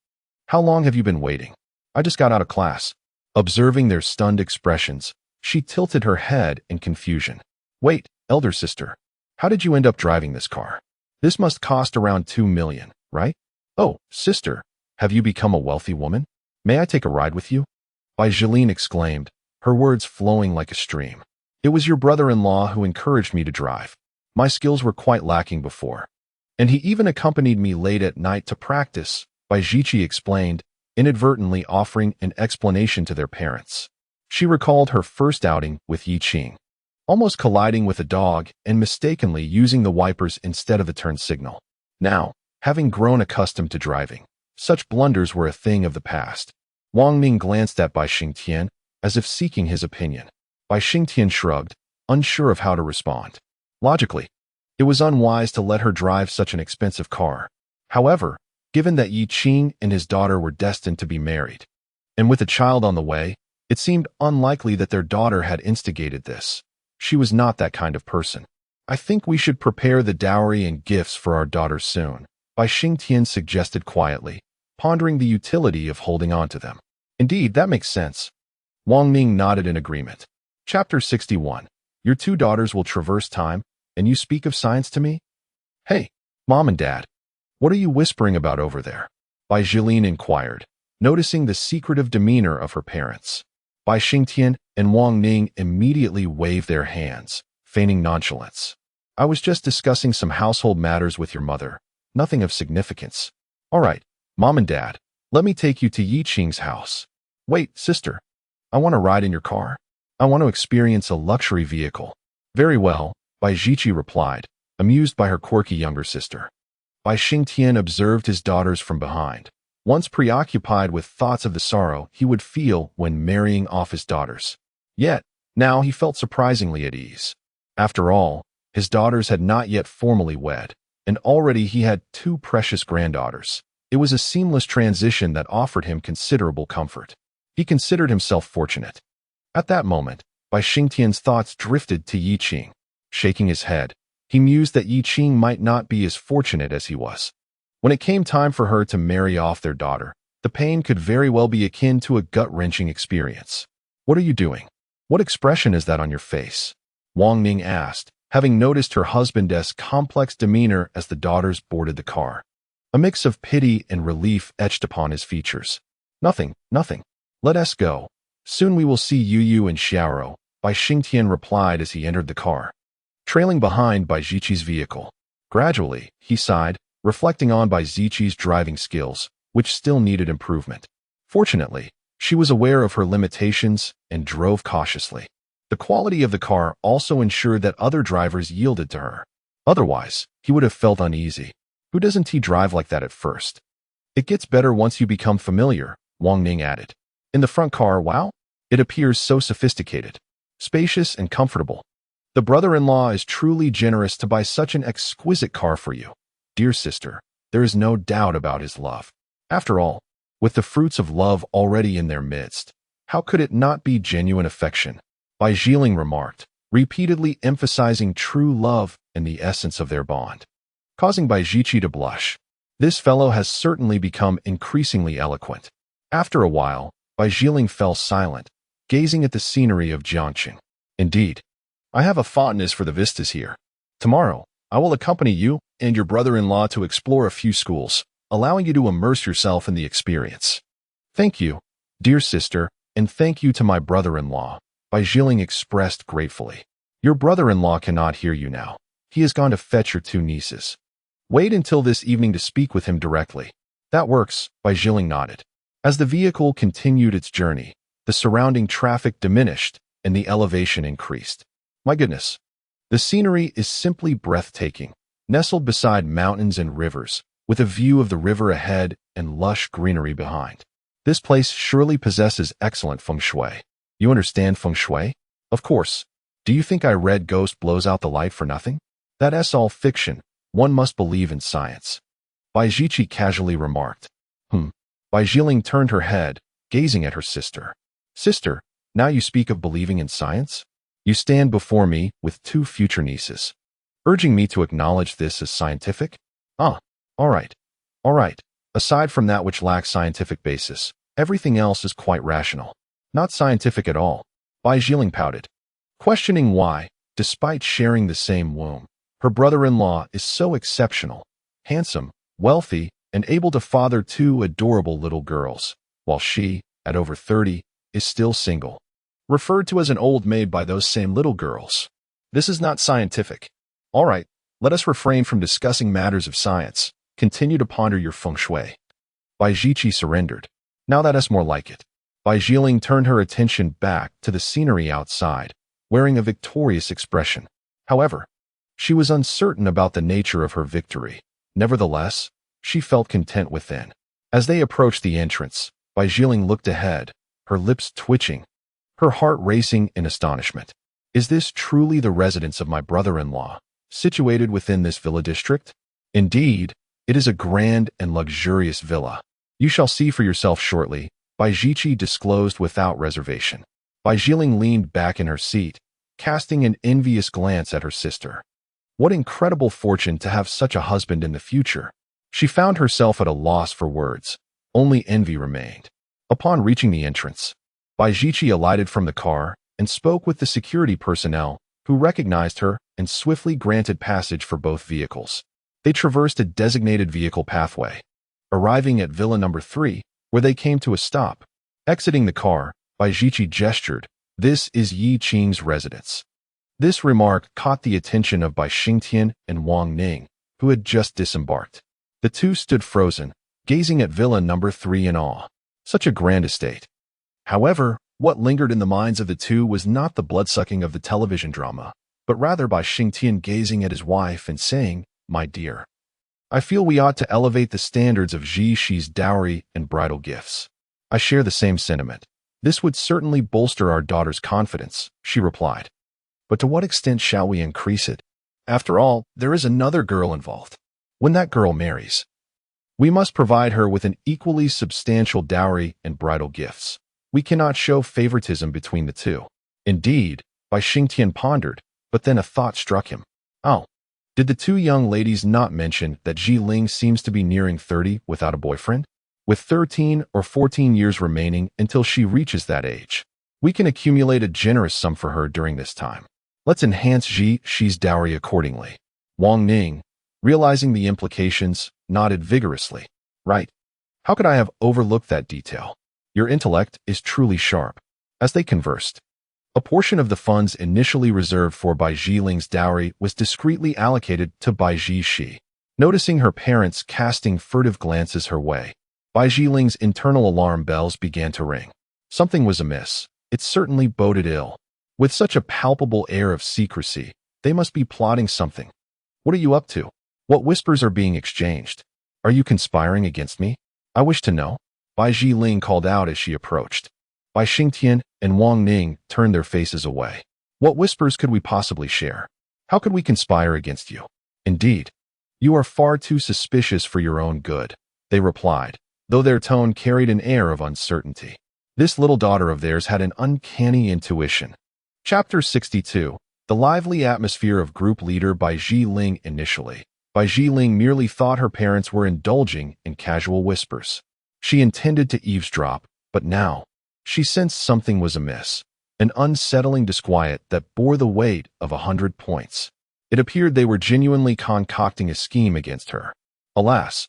How long have you been waiting? I just got out of class. Observing their stunned expressions, she tilted her head in confusion. Wait, elder sister, how did you end up driving this car? This must cost around 2 million, right? Oh, sister, have you become a wealthy woman? May I take a ride with you? Bai Xiling exclaimed, her words flowing like a stream. It was your brother-in-law who encouraged me to drive. My skills were quite lacking before, and he even accompanied me late at night to practice, Bai Zhiqi explained, inadvertently offering an explanation to their parents. She recalled her first outing with Yi Qing, almost colliding with a dog and mistakenly using the wipers instead of the turn signal. Now, having grown accustomed to driving, such blunders were a thing of the past. Wang Ning glanced at Bai Xingtian as if seeking his opinion. Bai Xingtian shrugged, unsure of how to respond. Logically, It was unwise to let her drive such an expensive car. However, given that Yi Qing and his daughter were destined to be married, and with a child on the way, it seemed unlikely that their daughter had instigated this. She was not that kind of person. I think we should prepare the dowry and gifts for our daughter soon, Bai Xingtian suggested quietly, pondering the utility of holding on to them. Indeed, that makes sense. Wang Ning nodded in agreement. Chapter 61. Your two daughters will traverse time, and you speak of science to me? Hey, Mom and Dad, what are you whispering about over there? Bai Jilin inquired, noticing the secretive demeanor of her parents. Bai Xingtian and Wang Ning immediately waved their hands, feigning nonchalance. I was just discussing some household matters with your mother, nothing of significance. All right, Mom and Dad, let me take you to Yi Qing's house. Wait, sister, I want to ride in your car. I want to experience a luxury vehicle. Very well, Bai Jiqi replied, amused by her quirky younger sister. Bai Xingtian observed his daughters from behind, once preoccupied with thoughts of the sorrow he would feel when marrying off his daughters. Yet, now he felt surprisingly at ease. After all, his daughters had not yet formally wed, and already he had two precious granddaughters. It was a seamless transition that offered him considerable comfort. He considered himself fortunate. At that moment, Bai Xingtian's thoughts drifted to Yi Qing. Shaking his head, he mused that Yi Qing might not be as fortunate as he was. When it came time for her to marry off their daughter, the pain could very well be akin to a gut-wrenching experience. What are you doing? What expression is that on your face? Wang Ning asked, having noticed her husband's complex demeanor as the daughters boarded the car. A mix of pity and relief etched upon his features. Nothing, nothing. Let us go. Soon we will see Yu and Xiaoro, Bai Xingtian replied as he entered the car, trailing behind Bai Jiqi's vehicle. Gradually, he sighed, reflecting on Bai Ziqi's driving skills, which still needed improvement. Fortunately, she was aware of her limitations and drove cautiously. The quality of the car also ensured that other drivers yielded to her. Otherwise, he would have felt uneasy. Who doesn't he drive like that at first? It gets better once you become familiar, Wang Ning added. In the front car, wow, it appears so sophisticated, spacious and comfortable. The brother-in-law is truly generous to buy such an exquisite car for you. Dear sister, there is no doubt about his love. After all, with the fruits of love already in their midst, how could it not be genuine affection? Bai Jiling remarked, repeatedly emphasizing true love and the essence of their bond, causing Bai Jiqi to blush. This fellow has certainly become increasingly eloquent. After a while, Bai Jiling fell silent, gazing at the scenery of Jiangqing. Indeed, I have a fondness for the vistas here. Tomorrow, I will accompany you and your brother-in-law to explore a few schools, allowing you to immerse yourself in the experience. Thank you, dear sister, and thank you to my brother-in-law, Bai Jiling expressed gratefully. Your brother-in-law cannot hear you now. He has gone to fetch your two nieces. Wait until this evening to speak with him directly. That works, Bai Jiling nodded. As the vehicle continued its journey, the surrounding traffic diminished and the elevation increased. My goodness, the scenery is simply breathtaking, nestled beside mountains and rivers, with a view of the river ahead and lush greenery behind. This place surely possesses excellent feng shui. You understand feng shui? Of course. Do you think I read Ghost Blows Out the Light for nothing? That's all fiction. One must believe in science. Bai Jiqi casually remarked. Bai Jiling turned her head, gazing at her sister. Sister, now you speak of believing in science? You stand before me with two future nieces, urging me to acknowledge this as scientific? All right. Aside from that which lacks scientific basis, everything else is quite rational. Not scientific at all, Bai Jiling pouted, questioning why, despite sharing the same womb, her brother-in-law is so exceptional, handsome, wealthy, and able to father two adorable little girls, while she, at over 30, is still single, referred to as an old maid by those same little girls. This is not scientific. All right, let us refrain from discussing matters of science. Continue to ponder your feng shui. Bai Jiqi surrendered. Now that's more like it. Bai Jiling turned her attention back to the scenery outside, wearing a victorious expression. However, she was uncertain about the nature of her victory. Nevertheless, she felt content within. As they approached the entrance, Bai Jiling looked ahead, her lips twitching, her heart racing in astonishment. Is this truly the residence of my brother-in-law? situated within this villa district? Indeed, it is a grand and luxurious villa. You shall see for yourself shortly, Bai Jiqi disclosed without reservation. Bai Jiling leaned back in her seat, casting an envious glance at her sister. What incredible fortune to have such a husband in the future. She found herself at a loss for words. Only envy remained. Upon reaching the entrance, Bai Jiqi alighted from the car and spoke with the security personnel, who recognized her and swiftly granted passage for both vehicles. They traversed a designated vehicle pathway, arriving at Villa Number 3, where they came to a stop. Exiting the car, Bai Jiqi gestured, "This is Yi Qing's residence." This remark caught the attention of Bai Xingtian and Wang Ning, who had just disembarked. The two stood frozen, gazing at Villa Number 3 in awe. Such a grand estate. However, what lingered in the minds of the two was not the bloodsucking of the television drama, but rather Bai Xingtian gazing at his wife and saying, "My dear, I feel we ought to elevate the standards of Jiqi's dowry and bridal gifts." "I share the same sentiment. This would certainly bolster our daughter's confidence," she replied. "But to what extent shall we increase it? After all, there is another girl involved. When that girl marries, we must provide her with an equally substantial dowry and bridal gifts. We cannot show favoritism between the two." Indeed, Bai Xingtian pondered, but then a thought struck him. Oh, did the two young ladies not mention that Ji Ling seems to be nearing 30 without a boyfriend? With 13 or 14 years remaining until she reaches that age, we can accumulate a generous sum for her during this time. Let's enhance Jiqi's dowry accordingly. Wang Ning, realizing the implications, nodded vigorously. "Right. How could I have overlooked that detail? Your intellect is truly sharp." As they conversed, a portion of the funds initially reserved for Bai Jiling's dowry was discreetly allocated to Bai Jiqi. Noticing her parents casting furtive glances her way, Bai Jiling's internal alarm bells began to ring. Something was amiss. It certainly boded ill. With such a palpable air of secrecy, they must be plotting something. "What are you up to? What whispers are being exchanged? Are you conspiring against me? I wish to know," Bai Jiling called out as she approached. Bai Xingtian and Wang Ning turned their faces away. "What whispers could we possibly share? How could we conspire against you? Indeed, you are far too suspicious for your own good," they replied, though their tone carried an air of uncertainty. This little daughter of theirs had an uncanny intuition. Chapter 62. The lively atmosphere of group leader Bai Jiling. Initially, Bai Jiling merely thought her parents were indulging in casual whispers. She intended to eavesdrop, but now, she sensed something was amiss, an unsettling disquiet that bore the weight of 100 points. It appeared they were genuinely concocting a scheme against her. Alas,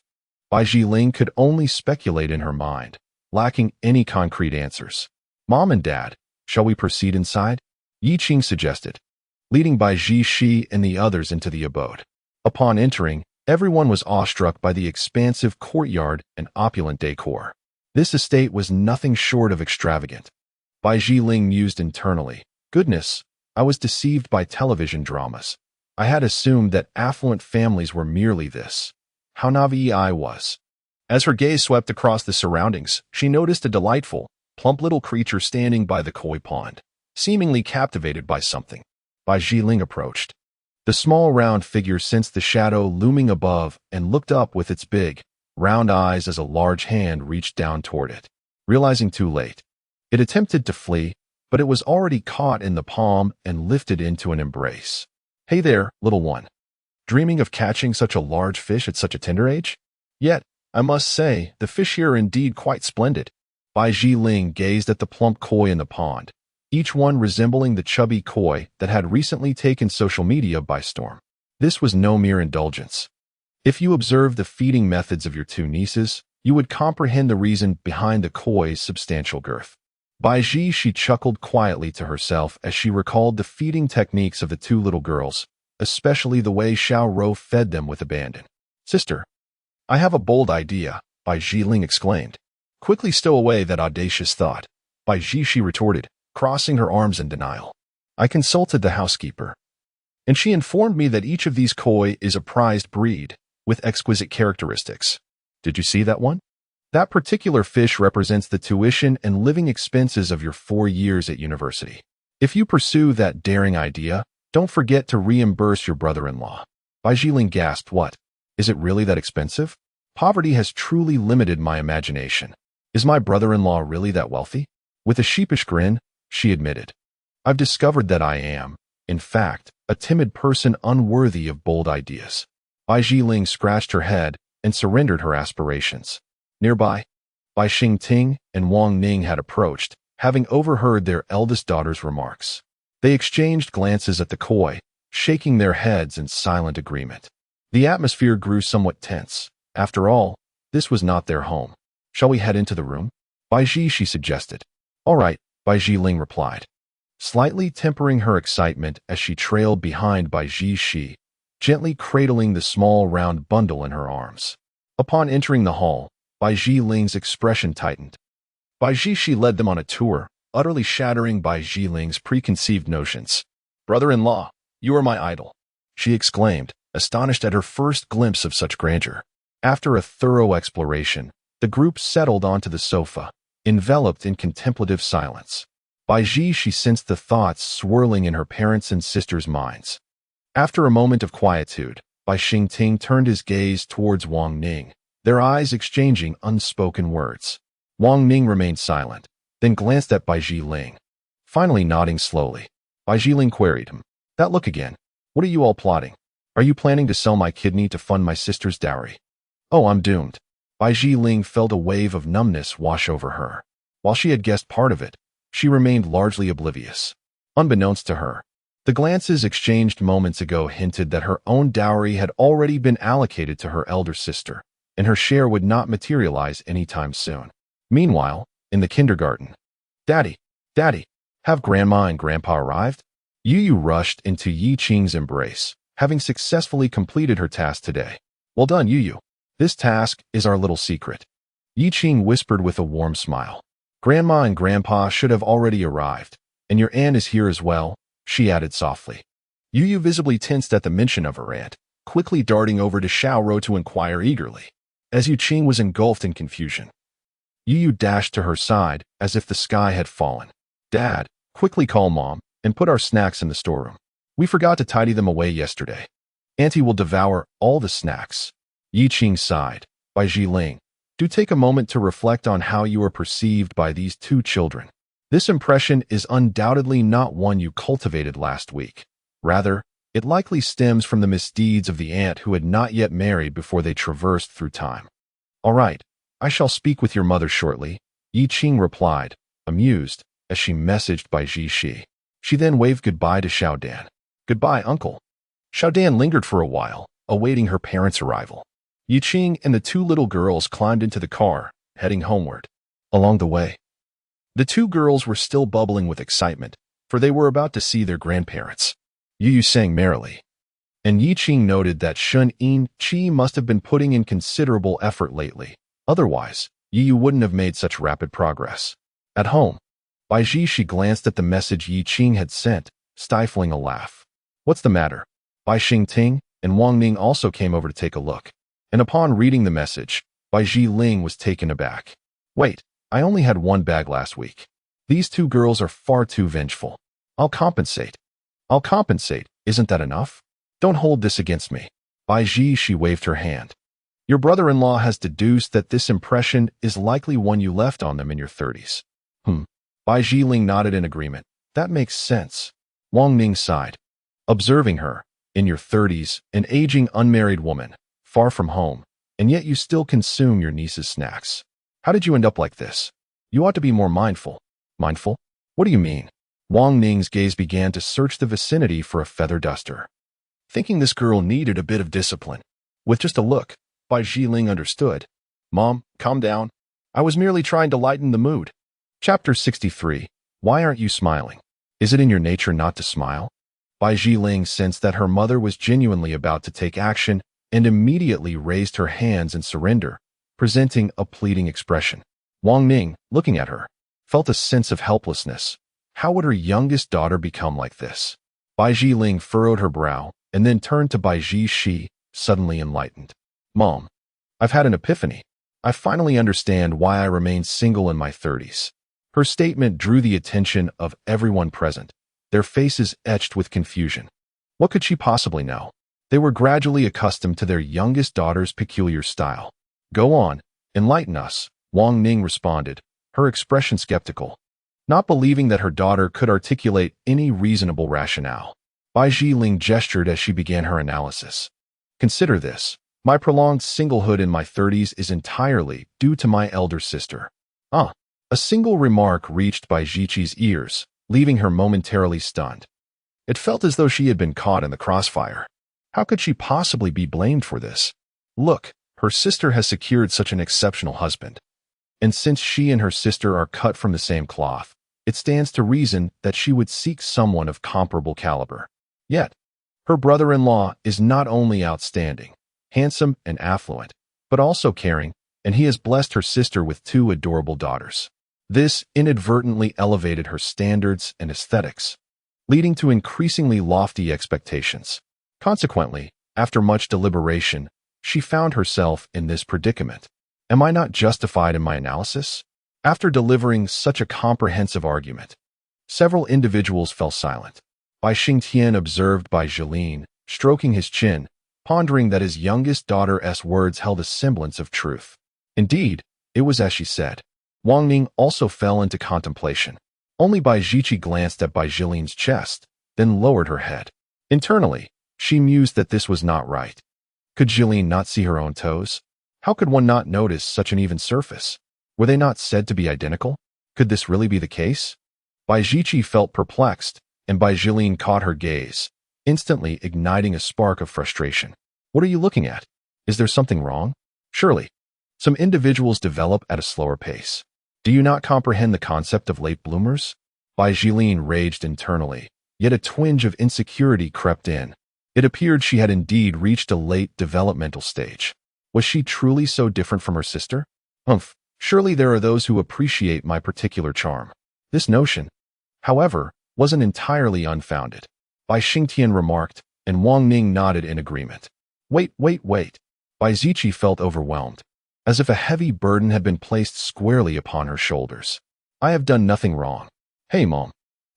Bai Jiling could only speculate in her mind, lacking any concrete answers. "Mom and Dad, shall we proceed inside?" Yi Qing suggested, leading Bai Jiqi and the others into the abode. Upon entering, everyone was awestruck by the expansive courtyard and opulent decor. This estate was nothing short of extravagant. Bai Jiling mused internally, "Goodness, I was deceived by television dramas. I had assumed that affluent families were merely this. How naive I was." As her gaze swept across the surroundings, she noticed a delightful, plump little creature standing by the koi pond, seemingly captivated by something. Bai Jiling approached. The small round figure sensed the shadow looming above and looked up with its big, round eyes as a large hand reached down toward it. Realizing too late, it attempted to flee, but it was already caught in the palm and lifted into an embrace. "Hey there, little one. Dreaming of catching such a large fish at such a tender age? Yet, I must say, the fish here are indeed quite splendid." Bai Jiling gazed at the plump koi in the pond, each one resembling the chubby koi that had recently taken social media by storm. This was no mere indulgence. If you observed the feeding methods of your two nieces, you would comprehend the reason behind the koi's substantial girth. Bai Jiqi chuckled quietly to herself as she recalled the feeding techniques of the two little girls, especially the way Xiao Rou fed them with abandon. "Sister, I have a bold idea," Bai Jiling exclaimed. "Quickly stow away that audacious thought," Bai Jiqi retorted, crossing her arms in denial. "I consulted the housekeeper, and she informed me that each of these koi is a prized breed, with exquisite characteristics. Did you see that one? That particular fish represents the tuition and living expenses of your 4 years at university. If you pursue that daring idea, Don't forget to reimburse your brother-in-law. Bai Jiling gasped, what? Is it really that expensive? Poverty has truly limited my imagination. Is my brother-in-law really that wealthy? With a sheepish grin, she admitted, I've discovered that I am, in fact, a timid person unworthy of bold ideas. Bai Jiling scratched her head and surrendered her aspirations. Nearby, Bai Xingting and Wang Ning had approached, having overheard their eldest daughter's remarks. They exchanged glances at the koi, shaking their heads in silent agreement. The atmosphere grew somewhat tense. After all, this was not their home. Shall we head into the room? Bai Ji, she suggested. All right, Bai Jiling replied, slightly tempering her excitement as she trailed behind Bai Ji, gently cradling the small round bundle in her arms. Upon entering the hall, Bai Jiling's expression tightened. Bai Ji led them on a tour, utterly shattering Bai Jiling's preconceived notions. Brother-in-law, you are my idol, she exclaimed, astonished at her first glimpse of such grandeur. After a thorough exploration, the group settled onto the sofa, enveloped in contemplative silence. Bai Ji sensed the thoughts swirling in her parents' and sisters' minds. After a moment of quietude, Bai Xingting turned his gaze towards Wang Ning, their eyes exchanging unspoken words. Wang Ning remained silent, then glanced at Bai Jiling. Finally nodding slowly, Bai Jiling queried him, that look again. What are you all plotting? Are you planning to sell my kidney to fund my sister's dowry? Oh, I'm doomed. Bai Jiling felt a wave of numbness wash over her. While she had guessed part of it, she remained largely oblivious. Unbeknownst to her, the glances exchanged moments ago hinted that her own dowry had already been allocated to her elder sister, and her share would not materialize anytime soon. Meanwhile, in the kindergarten, Daddy, have Grandma and Grandpa arrived? Yu rushed into Yi Qing's embrace, having successfully completed her task today. Well done, Yu. This task is our little secret. Yi Qing whispered with a warm smile. Grandma and Grandpa should have already arrived, and your aunt is here as well, she added softly. Yu visibly tensed at the mention of her aunt, quickly darting over to Xiaoro to inquire eagerly. As Yu Qing was engulfed in confusion, Yu dashed to her side as if the sky had fallen. Dad, quickly call Mom and put our snacks in the storeroom. We forgot to tidy them away yesterday. Auntie will devour all the snacks. Yi Qing sighed. Bai Jiling, do take a moment to reflect on how you are perceived by these two children. This impression is undoubtedly not one you cultivated last week. Rather, it likely stems from the misdeeds of the aunt who had not yet married before they traversed through time. All right, I shall speak with your mother shortly, Yi Qing replied, amused, as she messaged Bai Ji. She then waved goodbye to Xiaodan. Goodbye, uncle. Xiaodan lingered for a while, awaiting her parents' arrival. Yi Qing and the two little girls climbed into the car, heading homeward. Along the way, the two girls were still bubbling with excitement, for they were about to see their grandparents. Yu sang merrily, and Yi Qing noted that Shun Yin Qi must have been putting in considerable effort lately. Otherwise, Yu wouldn't have made such rapid progress. At home, Bai Ji glanced at the message Yi Qing had sent, stifling a laugh. What's the matter? Bai Xingting and Wang Ning also came over to take a look, and upon reading the message, Bai Jiling was taken aback. Wait, I only had one bag last week. These two girls are far too vengeful. I'll compensate. Isn't that enough? Don't hold this against me. Bai Ji, she waved her hand. Your brother-in-law has deduced that this impression is likely one you left on them in your 30s. Bai Jiling nodded in agreement. That makes sense. Wang Ning sighed. Observing her, in your 30s, an aging unmarried woman, far from home, and yet you still consume your niece's snacks. How did you end up like this? You ought to be more mindful. Mindful? What do you mean? Wang Ning's gaze began to search the vicinity for a feather duster. Thinking this girl needed a bit of discipline. With just a look, Bai Jiling understood. Mom, calm down. I was merely trying to lighten the mood. Chapter 63. Why aren't you smiling? Is it in your nature not to smile? Bai Jiling sensed that her mother was genuinely about to take action and immediately raised her hands in surrender, presenting a pleading expression. Wang Ning, looking at her, felt a sense of helplessness. How would her youngest daughter become like this? Bai Jiling furrowed her brow and then turned to Bai Ji, suddenly enlightened. Mom, I've had an epiphany. I finally understand why I remained single in my 30s. Her statement drew the attention of everyone present, their faces etched with confusion. What could she possibly know? They were gradually accustomed to their youngest daughter's peculiar style. Go on, enlighten us, Wang Ning responded, her expression skeptical, not believing that her daughter could articulate any reasonable rationale. Bai Jiling gestured as she began her analysis. Consider this. My prolonged singlehood in my 30s is entirely due to my elder sister. A single remark reached Bai Jiqi's ears, leaving her momentarily stunned. It felt as though she had been caught in the crossfire. How could she possibly be blamed for this? Look, her sister has secured such an exceptional husband. And since she and her sister are cut from the same cloth, it stands to reason that she would seek someone of comparable caliber. Yet, her brother-in-law is not only outstanding, handsome and affluent, but also caring, and he has blessed her sister with 2 adorable daughters. This inadvertently elevated her standards and aesthetics, leading to increasingly lofty expectations. Consequently, after much deliberation, she found herself in this predicament. Am I not justified in my analysis? After delivering such a comprehensive argument, several individuals fell silent. Bai Xingtian observed Bai Jiling, stroking his chin, pondering that his youngest daughter's words held a semblance of truth. Indeed, it was as she said. Wang Ning also fell into contemplation. Only Bai Jiqi glanced at Bai Jiling's chest, then lowered her head. Internally, she mused that this was not right. Could Jiling not see her own toes? How could one not notice such an even surface? Were they not said to be identical? Could this really be the case? Bai Jiqi felt perplexed, and Bai Jiling caught her gaze, instantly igniting a spark of frustration. What are you looking at? Is there something wrong? Surely. Some individuals develop at a slower pace. Do you not comprehend the concept of late bloomers? Bai Jiling raged internally, yet a twinge of insecurity crept in. It appeared she had indeed reached a late developmental stage. Was she truly so different from her sister? Surely there are those who appreciate my particular charm. This notion, however, wasn't entirely unfounded. Bai Xingtian remarked, and Wang Ning nodded in agreement. Wait. Bai Ziqi felt overwhelmed, as if a heavy burden had been placed squarely upon her shoulders. I have done nothing wrong. Hey, Mom.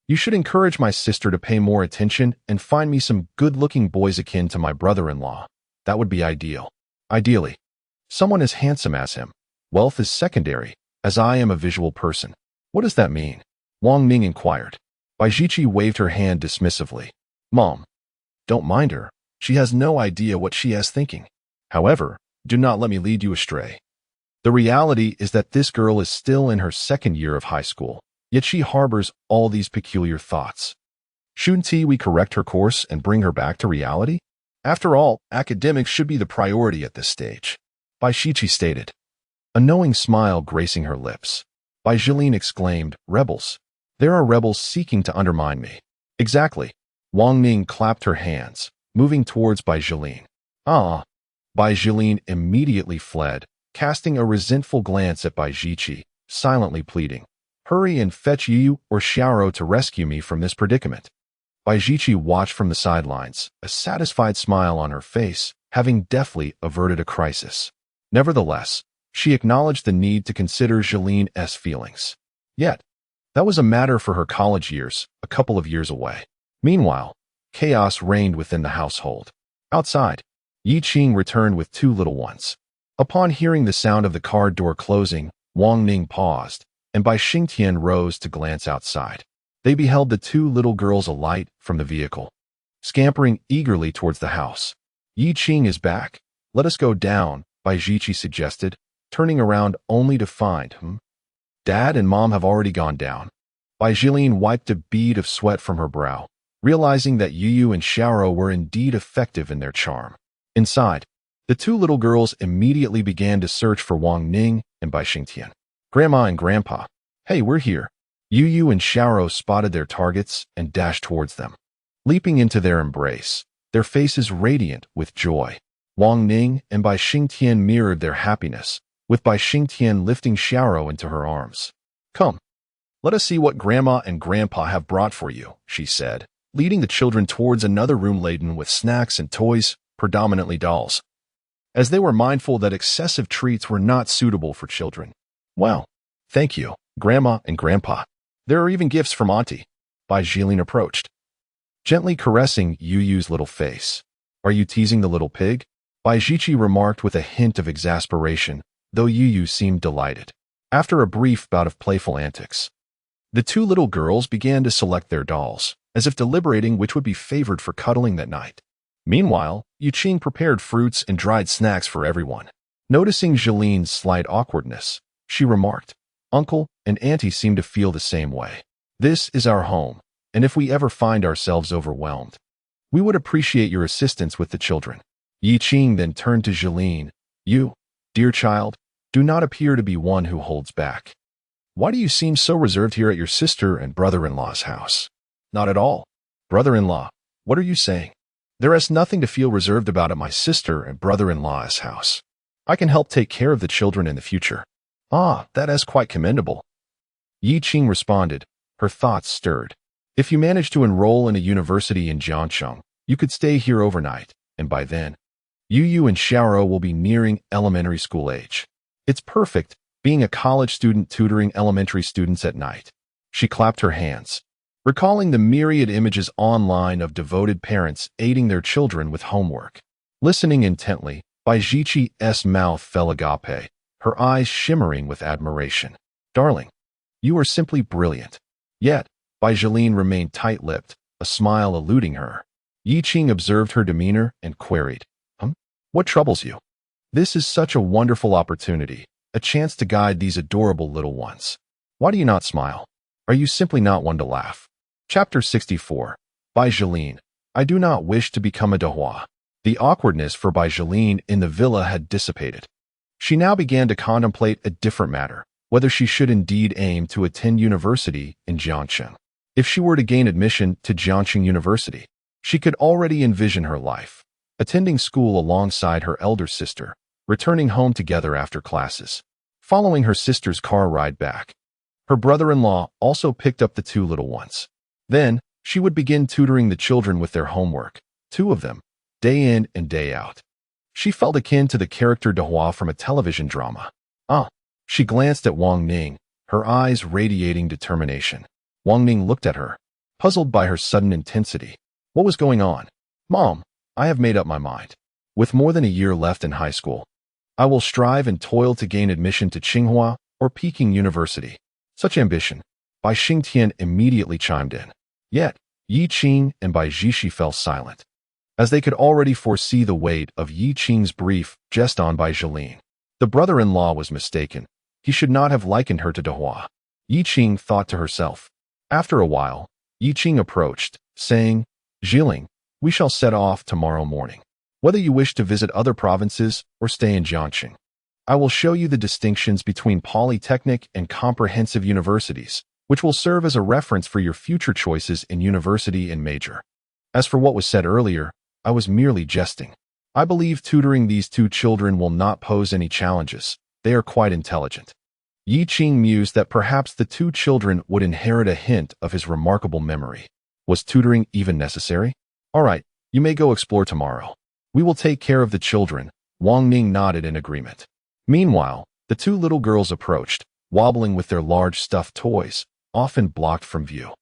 You should encourage my sister to pay more attention and find me some good-looking boys akin to my brother-in-law. That would be ideal. Ideally, someone as handsome as him. Wealth is secondary, as I am a visual person. What does that mean? Wang Ning inquired. Bai Jiqi waved her hand dismissively. Mom, don't mind her. She has no idea what she is thinking. However, do not let me lead you astray. The reality is that this girl is still in her 2nd year of high school, yet she harbors all these peculiar thoughts. Shouldn't we correct her course and bring her back to reality? After all, academics should be the priority at this stage, Bai Shiqi stated. A knowing smile gracing her lips. Bai Jiling exclaimed, Rebels. There are rebels seeking to undermine me. Exactly. Wang Ning clapped her hands, moving towards Bai Jiling. Bai Jiling immediately fled, casting a resentful glance at Bai Jiqi, silently pleading, Hurry and fetch Yu or Xiaoro to rescue me from this predicament. Bai Jiqi watched from the sidelines, a satisfied smile on her face, having deftly averted a crisis. Nevertheless, she acknowledged the need to consider Jiling's feelings. Yet, that was a matter for her college years, a couple of years away. Meanwhile, chaos reigned within the household. Outside, Yi Qing returned with 2 little ones. Upon hearing the sound of the car door closing, Wang Ning paused, and Bai Xingtian rose to glance outside. They beheld the 2 little girls alight from the vehicle, scampering eagerly towards the house. Yi Qing is back. Let us go down, Bai Jiqi suggested, turning around only to find, Dad and Mom have already gone down. Bai Jiling wiped a bead of sweat from her brow, realizing that Yu and Xiaoro were indeed effective in their charm. Inside, the 2 little girls immediately began to search for Wang Ning and Bai Xingtian. Grandma and Grandpa, hey, we're here. Yu and Xiaoro spotted their targets and dashed towards them. Leaping into their embrace, their faces radiant with joy, Wang Ning and Bai Xingtian mirrored their happiness, with Bai Xingtian lifting Xiaoro into her arms. Come, let us see what Grandma and Grandpa have brought for you, she said, leading the children towards another room laden with snacks and toys, predominantly dolls. As they were mindful that excessive treats were not suitable for children. Well, thank you, Grandma and Grandpa. There are even gifts from Auntie. Bai Jiling approached. gently caressing Yu Yu's little face. Are you teasing the little pig? Baijichi remarked with a hint of exasperation, though Yu Yu seemed delighted. After a brief bout of playful antics, the two little girls began to select their dolls, as if deliberating which would be favored for cuddling that night. Meanwhile, Yuqing prepared fruits and dried snacks for everyone. Noticing Jalene's slight awkwardness, she remarked, "Uncle and Auntie seem to feel the same way. This is our home, and if we ever find ourselves overwhelmed, we would appreciate your assistance with the children." Yuqing then turned to Jalene. "You, dear child, do not appear to be one who holds back. Why do you seem so reserved here at your sister and brother-in-law's house?" "Not at all. Brother-in-law, what are you saying? There is nothing to feel reserved about at my sister and brother-in-law's house. I can help take care of the children in the future." "Ah, that is quite commendable," Yuqing responded, her thoughts stirred. "If you manage to enroll in a university in Jiangcheng, you could stay here overnight, and by then, Yu Yu and Xiaoro will be nearing elementary school age. It's perfect, being a college student tutoring elementary students at night." She clapped her hands, recalling the myriad images online of devoted parents aiding their children with homework. Listening intently, Baijichi's mouth fell agape, her eyes shimmering with admiration. "Darling, you are simply brilliant." Yet, Baijalene remained tight-lipped, a smile eluding her. Yuqing observed her demeanor and queried, "What troubles you?" "This is such a wonderful opportunity, a chance to guide these adorable little ones. Why do you not smile? Are you simply not one to laugh?" Chapter 64. Baijalene, I do not wish to become a dahua. The awkwardness for Baijalene in the villa had dissipated. She now began to contemplate a different matter, whether she should indeed aim to attend university in Jiangcheng. If she were to gain admission to Jiangcheng University, she could already envision her life, attending school alongside her elder sister, returning home together after classes, following her sister's car ride back. Her brother-in-law also picked up the two little ones. Then, she would begin tutoring the children with their homework, two of them, day in and day out. She felt akin to the character Dahua from a television drama. She glanced at Wang Ning, her eyes radiating determination. Wang Ning looked at her, puzzled by her sudden intensity. What was going on? "Mom, I have made up my mind. With more than a year left in high school, I will strive and toil to gain admission to Tsinghua or Peking University." Such ambition. Bai Xingtian immediately chimed in. Yet, Yuqing and Baijishi fell silent, as they could already foresee the weight of Yuqing's brief jest on Baijalene. The brother-in-law was mistaken. He should not have likened her to Dahua. Yuqing thought to herself. After a while, Yuqing approached, saying, "Jiling, we shall set off tomorrow morning. Whether you wish to visit other provinces or stay in Jiangcheng, I will show you the distinctions between polytechnic and comprehensive universities, which will serve as a reference for your future choices in university and major. As for what was said earlier, I was merely jesting. I believe tutoring these two children will not pose any challenges. They are quite intelligent." Yuqing mused that perhaps the two children would inherit a hint of his remarkable memory. Was tutoring even necessary? "All right, you may go explore tomorrow. We will take care of the children." Wang Ning nodded in agreement. Meanwhile, the two little girls approached, wobbling with their large stuffed toys, often blocked from view,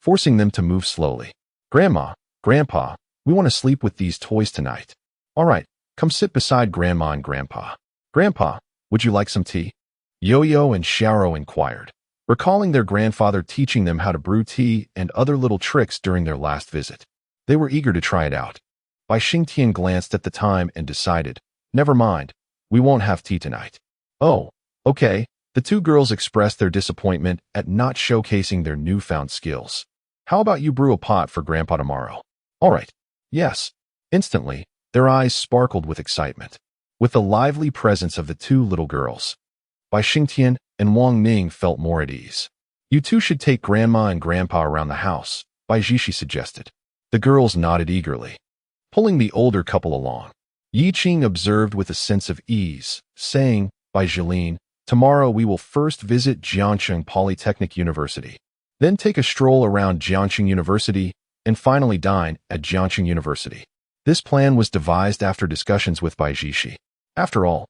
forcing them to move slowly. "Grandma, Grandpa, we want to sleep with these toys tonight." "All right, come sit beside Grandma and Grandpa." "Grandpa, would you like some tea?" Yo-Yo and Xiaoro inquired, recalling their grandfather teaching them how to brew tea and other little tricks during their last visit. They were eager to try it out. Bai Xingtian glanced at the time and decided, "Never mind, we won't have tea tonight." "Oh, okay." The two girls expressed their disappointment at not showcasing their newfound skills. "How about you brew a pot for Grandpa tomorrow?" "All right." "Yes." Instantly, their eyes sparkled with excitement. With the lively presence of the two little girls, Bai Xingtian and Wang Ning felt more at ease. "You two should take Grandma and Grandpa around the house," Baijishi suggested. The girls nodded eagerly, pulling the older couple along. Yuqing observed with a sense of ease, saying, "Baijalene, tomorrow we will first visit Jiangcheng Polytechnic University, then take a stroll around Jiangcheng University, and finally dine at Jiangcheng University." This plan was devised after discussions with Baijishi. After all,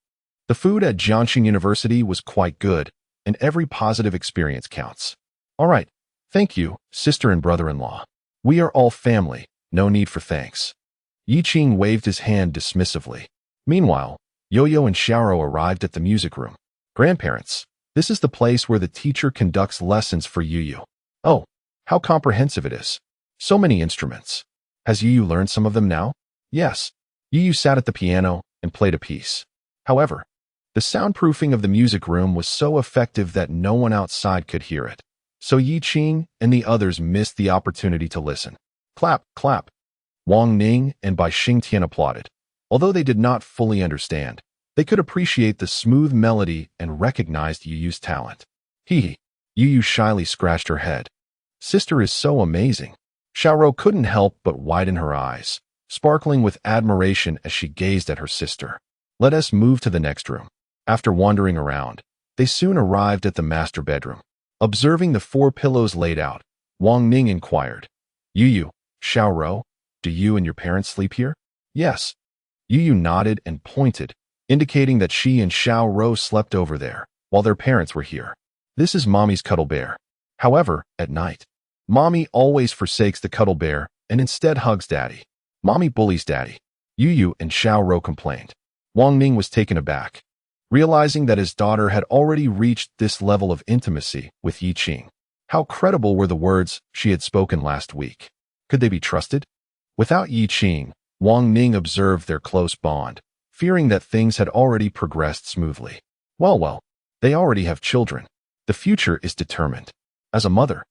the food at Jiangcheng University was quite good, and every positive experience counts. "All right, thank you, sister and brother-in-law. We are all family, no need for thanks. Yi Qing waved his hand dismissively. Meanwhile, Yo-Yo and Xiaoro arrived at the music room. Grandparents, this is the place where the teacher conducts lessons for Yu. Oh, how comprehensive it is. So many instruments. Has Yu learned some of them now? Yes. Yu sat at the piano and played a piece. However, the soundproofing of the music room was so effective that no one outside could hear it. So Yi Qing and the others missed the opportunity to listen. Clap, clap. Wang Ning and Bai Xingtian applauded. Although they did not fully understand, they could appreciate the smooth melody and recognized Yu's talent. Hee. Yu shyly scratched her head. Sister is so amazing. Xiaoro couldn't help but widen her eyes, sparkling with admiration as she gazed at her sister. Let us move to the next room. After wandering around, they soon arrived at the master bedroom. Observing the 4 pillows laid out, Wang Ning inquired, Yu, Xiaoro, do you and your parents sleep here? Yes. Yu nodded and pointed, indicating that she and Xiaoro slept over there, while their parents were here. This is Mommy's cuddle bear. However, at night, Mommy always forsakes the cuddle bear and instead hugs Daddy. Mommy bullies Daddy. Yu and Xiaoro complained. Wang Ning was taken aback, realizing that his daughter had already reached this level of intimacy with Yi Qing. How credible were the words she had spoken last week? Could they be trusted? Without Yi Qing, Wang Ning observed their close bond, fearing that things had already progressed smoothly. Well, they already have children. The future is determined. As a mother,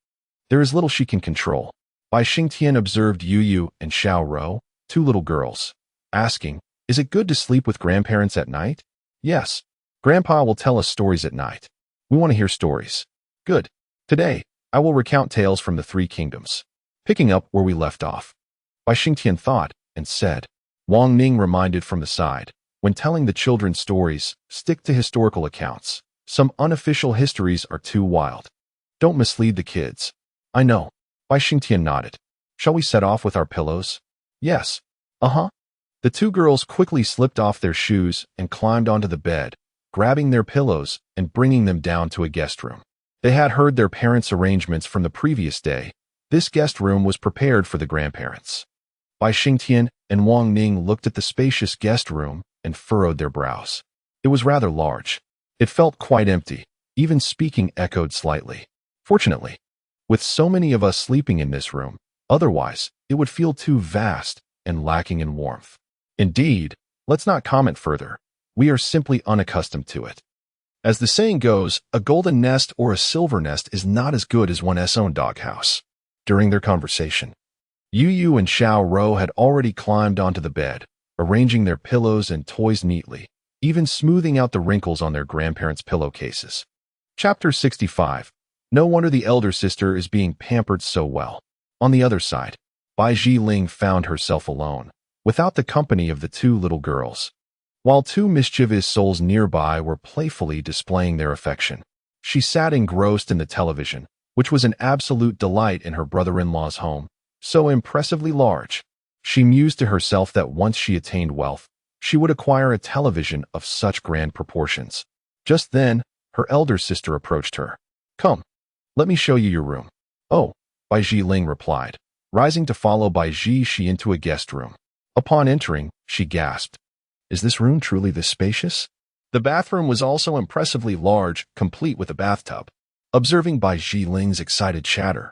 there is little she can control. Bai Xingtian observed Yu and Xiaoro, 2 little girls, asking, is it good to sleep with grandparents at night? Yes. Grandpa will tell us stories at night. We want to hear stories. Good. Today, I will recount tales from the 3 kingdoms. Picking up where we left off. Bai Xingtian thought and said. Wang Ning reminded from the side, when telling the children stories, stick to historical accounts. Some unofficial histories are too wild. Don't mislead the kids. I know. Bai Xingtian nodded. Shall we set off with our pillows? Yes. The 2 girls quickly slipped off their shoes and climbed onto the bed, grabbing their pillows and bringing them down to a guest room. They had heard their parents' arrangements from the previous day. This guest room was prepared for the grandparents. Bai Xingtian and Wang Ning looked at the spacious guest room and furrowed their brows. It was rather large. It felt quite empty. Even speaking echoed slightly. Fortunately, with so many of us sleeping in this room, otherwise it would feel too vast and lacking in warmth. Indeed, let's not comment further. We are simply unaccustomed to it. As the saying goes, a golden nest or a silver nest is not as good as one's own doghouse. During their conversation, Yu and Xiaoro had already climbed onto the bed, arranging their pillows and toys neatly, even smoothing out the wrinkles on their grandparents' pillowcases. Chapter 65. No wonder the elder sister is being pampered so well. On the other side, Bai Zhiling found herself alone, without the company of the 2 little girls. While 2 mischievous souls nearby were playfully displaying their affection, she sat engrossed in the television, which was an absolute delight in her brother-in-law's home, so impressively large. She mused to herself that once she attained wealth, she would acquire a television of such grand proportions. Just then, her elder sister approached her. Come, let me show you your room. Oh, Bai Zhiling replied, rising to follow Bai Zhi into a guest room. Upon entering, she gasped. Is this room truly this spacious? The bathroom was also impressively large, complete with a bathtub. Observing Bai Zhiling's excited chatter,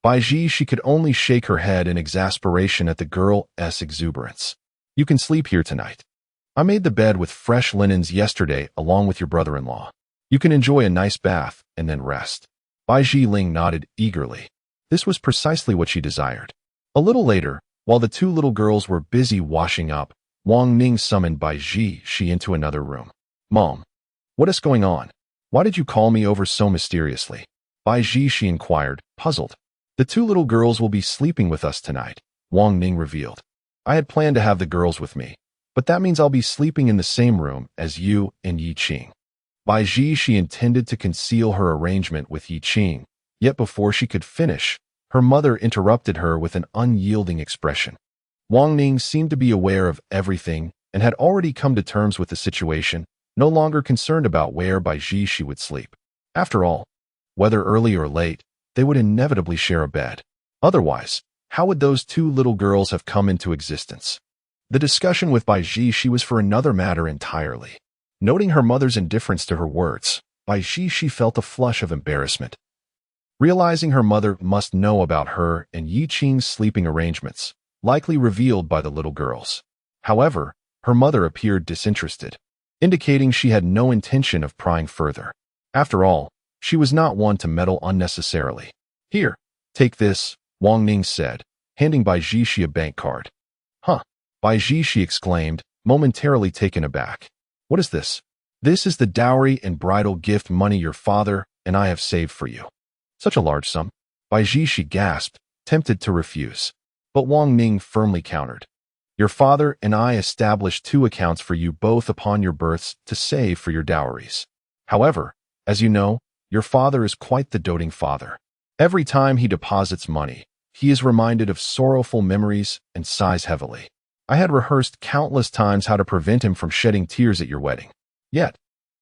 Bai Zhi she could only shake her head in exasperation at the girl's exuberance. You can sleep here tonight. I made the bed with fresh linens yesterday along with your brother-in-law. You can enjoy a nice bath and then rest. Bai Zhiling nodded eagerly. This was precisely what she desired. A little later, while the 2 little girls were busy washing up, Wang Ning summoned Bai Zhi into another room. Mom, what is going on? Why did you call me over so mysteriously? Bai Zhi she inquired, puzzled. The 2 little girls will be sleeping with us tonight, Wang Ning revealed. I had planned to have the girls with me, but that means I'll be sleeping in the same room as you and Yi Qing. Bai Zhi she intended to conceal her arrangement with Yi Qing, yet before she could finish, her mother interrupted her with an unyielding expression. Wang Ning seemed to be aware of everything and had already come to terms with the situation, no longer concerned about where Bai Zhi she would sleep. After all, whether early or late, they would inevitably share a bed. Otherwise, How would those two little girls have come into existence? The discussion with Bai Ji was for another matter entirely. Noting her mother's indifference to her words, Bai Ji felt a flush of embarrassment. Realizing her mother must know about her and Yi Qing's sleeping arrangements, likely revealed by the little girls. However, her mother appeared disinterested, indicating she had no intention of prying further. After all, she was not one to meddle unnecessarily. Here, take this, Wang Ning said, handing Bai Ji a bank card. Huh? Bai Ji exclaimed, momentarily taken aback. What is this? This is the dowry and bridal gift money your father and I have saved for you. Such a large sum. Bai Ji gasped, tempted to refuse. But Wang Ning firmly countered. Your father and I established 2 accounts for you both upon your births to save for your dowries. However, as you know, your father is quite the doting father. Every time he deposits money, he is reminded of sorrowful memories and sighs heavily. I had rehearsed countless times how to prevent him from shedding tears at your wedding. Yet,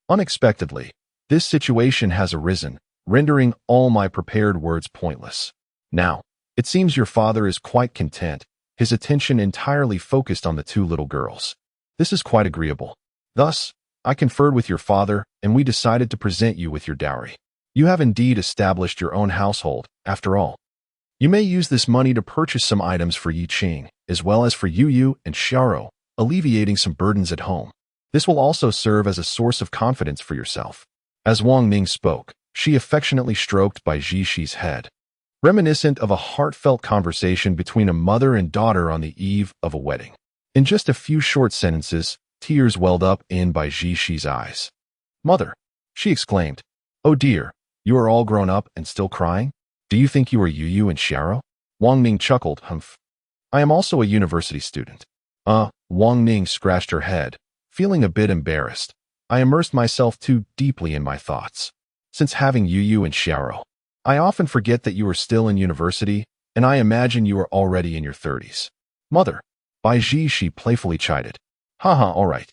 unexpectedly, this situation has arisen, rendering all my prepared words pointless. Now, it seems your father is quite content, his attention entirely focused on the 2 little girls. This is quite agreeable. Thus, I conferred with your father, and we decided to present you with your dowry. You have indeed established your own household, after all. You may use this money to purchase some items for Yi Qing, as well as for Yu and Xiaoro, alleviating some burdens at home. This will also serve as a source of confidence for yourself. As Wang Ning spoke, she affectionately stroked Bai Ji's head, reminiscent of a heartfelt conversation between a mother and daughter on the eve of a wedding. In just a few short sentences, tears welled up in Bai Ji's eyes. Mother, she exclaimed, oh dear, you are all grown up and still crying? Do you think you are Yu and Xiaoro? Wang Ning chuckled, humph. I am also a university student. Wang Ning scratched her head, feeling a bit embarrassed. I immersed myself too deeply in my thoughts. Since having Yu and Xiaoro, I often forget that you are still in university, and I imagine you are already in your 30s. Mother, Bai Ji playfully chided. Haha, all right.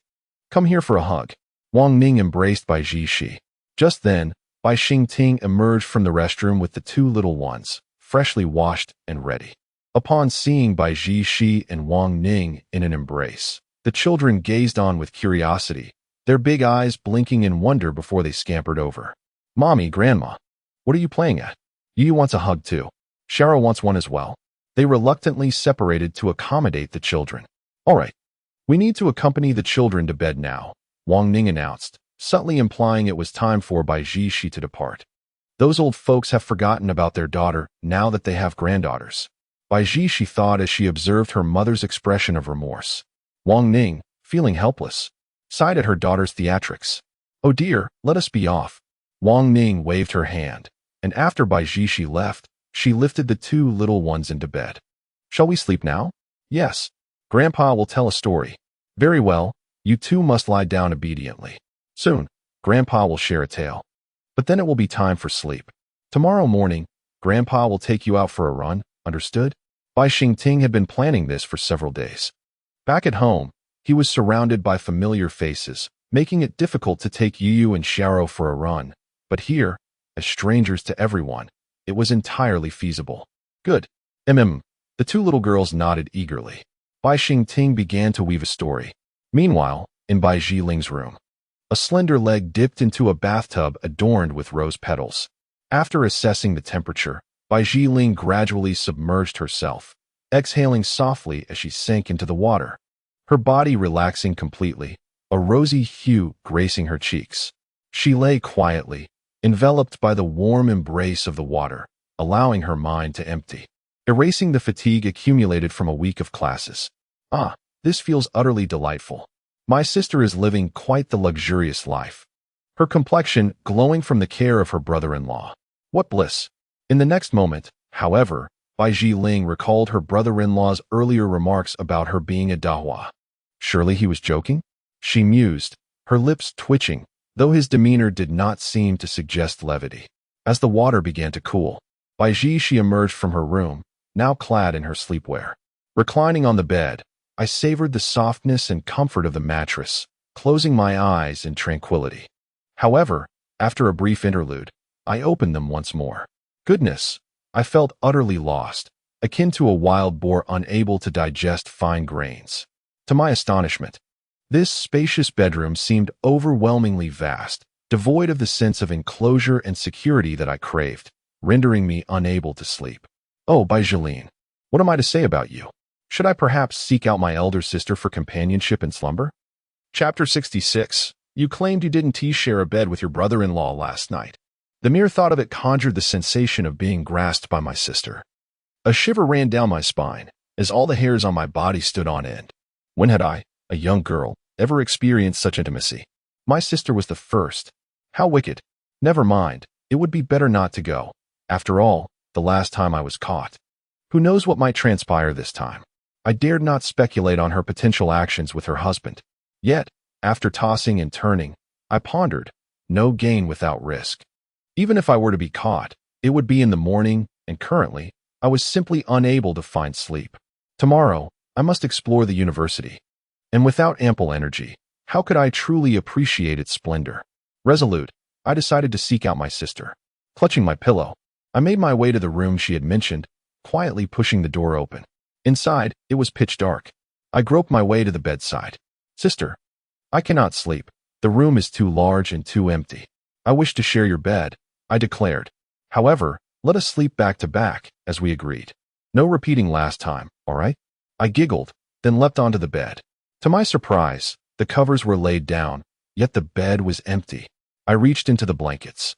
Come here for a hug. Wang Ning embraced Bai Ji. Just then, Bai Xingting emerged from the restroom with the 2 little ones, freshly washed and ready. Upon seeing Bai Ji and Wang Ning in an embrace, the children gazed on with curiosity, their big eyes blinking in wonder before they scampered over. Mommy, Grandma, what are you playing at? Yu wants a hug too. Xiaoro wants one as well. They reluctantly separated to accommodate the children. All right, we need to accompany the children to bed now, Wang Ning announced, subtly implying it was time for Bai Ji to depart. Those old folks have forgotten about their daughter now that they have granddaughters. Bai Ji thought as she observed her mother's expression of remorse. Wang Ning, feeling helpless, sighed at her daughter's theatrics. Oh dear, let us be off. Wang Ning waved her hand, and after Bai Ji left, she lifted the 2 little ones into bed. Shall we sleep now? Yes. Grandpa will tell a story. Very well, you 2 must lie down obediently. Soon, Grandpa will share a tale. But then it will be time for sleep. Tomorrow morning, Grandpa will take you out for a run, understood? Bai Xingting had been planning this for several days. Back at home, he was surrounded by familiar faces, making it difficult to take Yu and Xiaoro for a run. But here, as strangers to everyone, it was entirely feasible. Good. The 2 little girls nodded eagerly. Bai Xingting began to weave a story. Meanwhile, in Bai Jiling's room, a slender leg dipped into a bathtub adorned with rose petals. After assessing the temperature, Bai Jiling gradually submerged herself, exhaling softly as she sank into the water, her body relaxing completely, a rosy hue gracing her cheeks. She lay quietly, enveloped by the warm embrace of the water, allowing her mind to empty, erasing the fatigue accumulated from a week of classes. This feels utterly delightful. My sister is living quite the luxurious life, her complexion glowing from the care of her brother-in-law. What bliss! In the next moment, however, Bai Jiling recalled her brother-in-law's earlier remarks about her being a dahua. Surely he was joking? She mused, her lips twitching, though his demeanor did not seem to suggest levity. As the water began to cool, Bai Ji emerged from her room, now clad in her sleepwear. Reclining on the bed, I savored the softness and comfort of the mattress, closing my eyes in tranquility. However, after a brief interlude, I opened them once more. Goodness, I felt utterly lost, akin to a wild boar unable to digest fine grains. To my astonishment, this spacious bedroom seemed overwhelmingly vast, devoid of the sense of enclosure and security that I craved, rendering me unable to sleep. Oh, Baijeline, what am I to say about you? Should I perhaps seek out my elder sister for companionship in slumber? Chapter 66. You claimed you didn't share a bed with your brother-in-law last night. The mere thought of it conjured the sensation of being grasped by my sister. A shiver ran down my spine, as all the hairs on my body stood on end. When had I, a young girl, ever experienced such intimacy? My sister was the first. How wicked. Never mind, it would be better not to go. After all, the last time I was caught. Who knows what might transpire this time? I dared not speculate on her potential actions with her husband. Yet, after tossing and turning, I pondered, no gain without risk. Even if I were to be caught, it would be in the morning, and currently, I was simply unable to find sleep. Tomorrow, I must explore the university. And without ample energy, how could I truly appreciate its splendor? Resolute, I decided to seek out my sister. Clutching my pillow, I made my way to the room she had mentioned, quietly pushing the door open. Inside, it was pitch dark. I groped my way to the bedside. Sister, I cannot sleep. The room is too large and too empty. I wish to share your bed, I declared. However, let us sleep back to back, as we agreed. No repeating last time, all right? I giggled, then leapt onto the bed. To my surprise, the covers were laid down, yet the bed was empty. I reached into the blankets,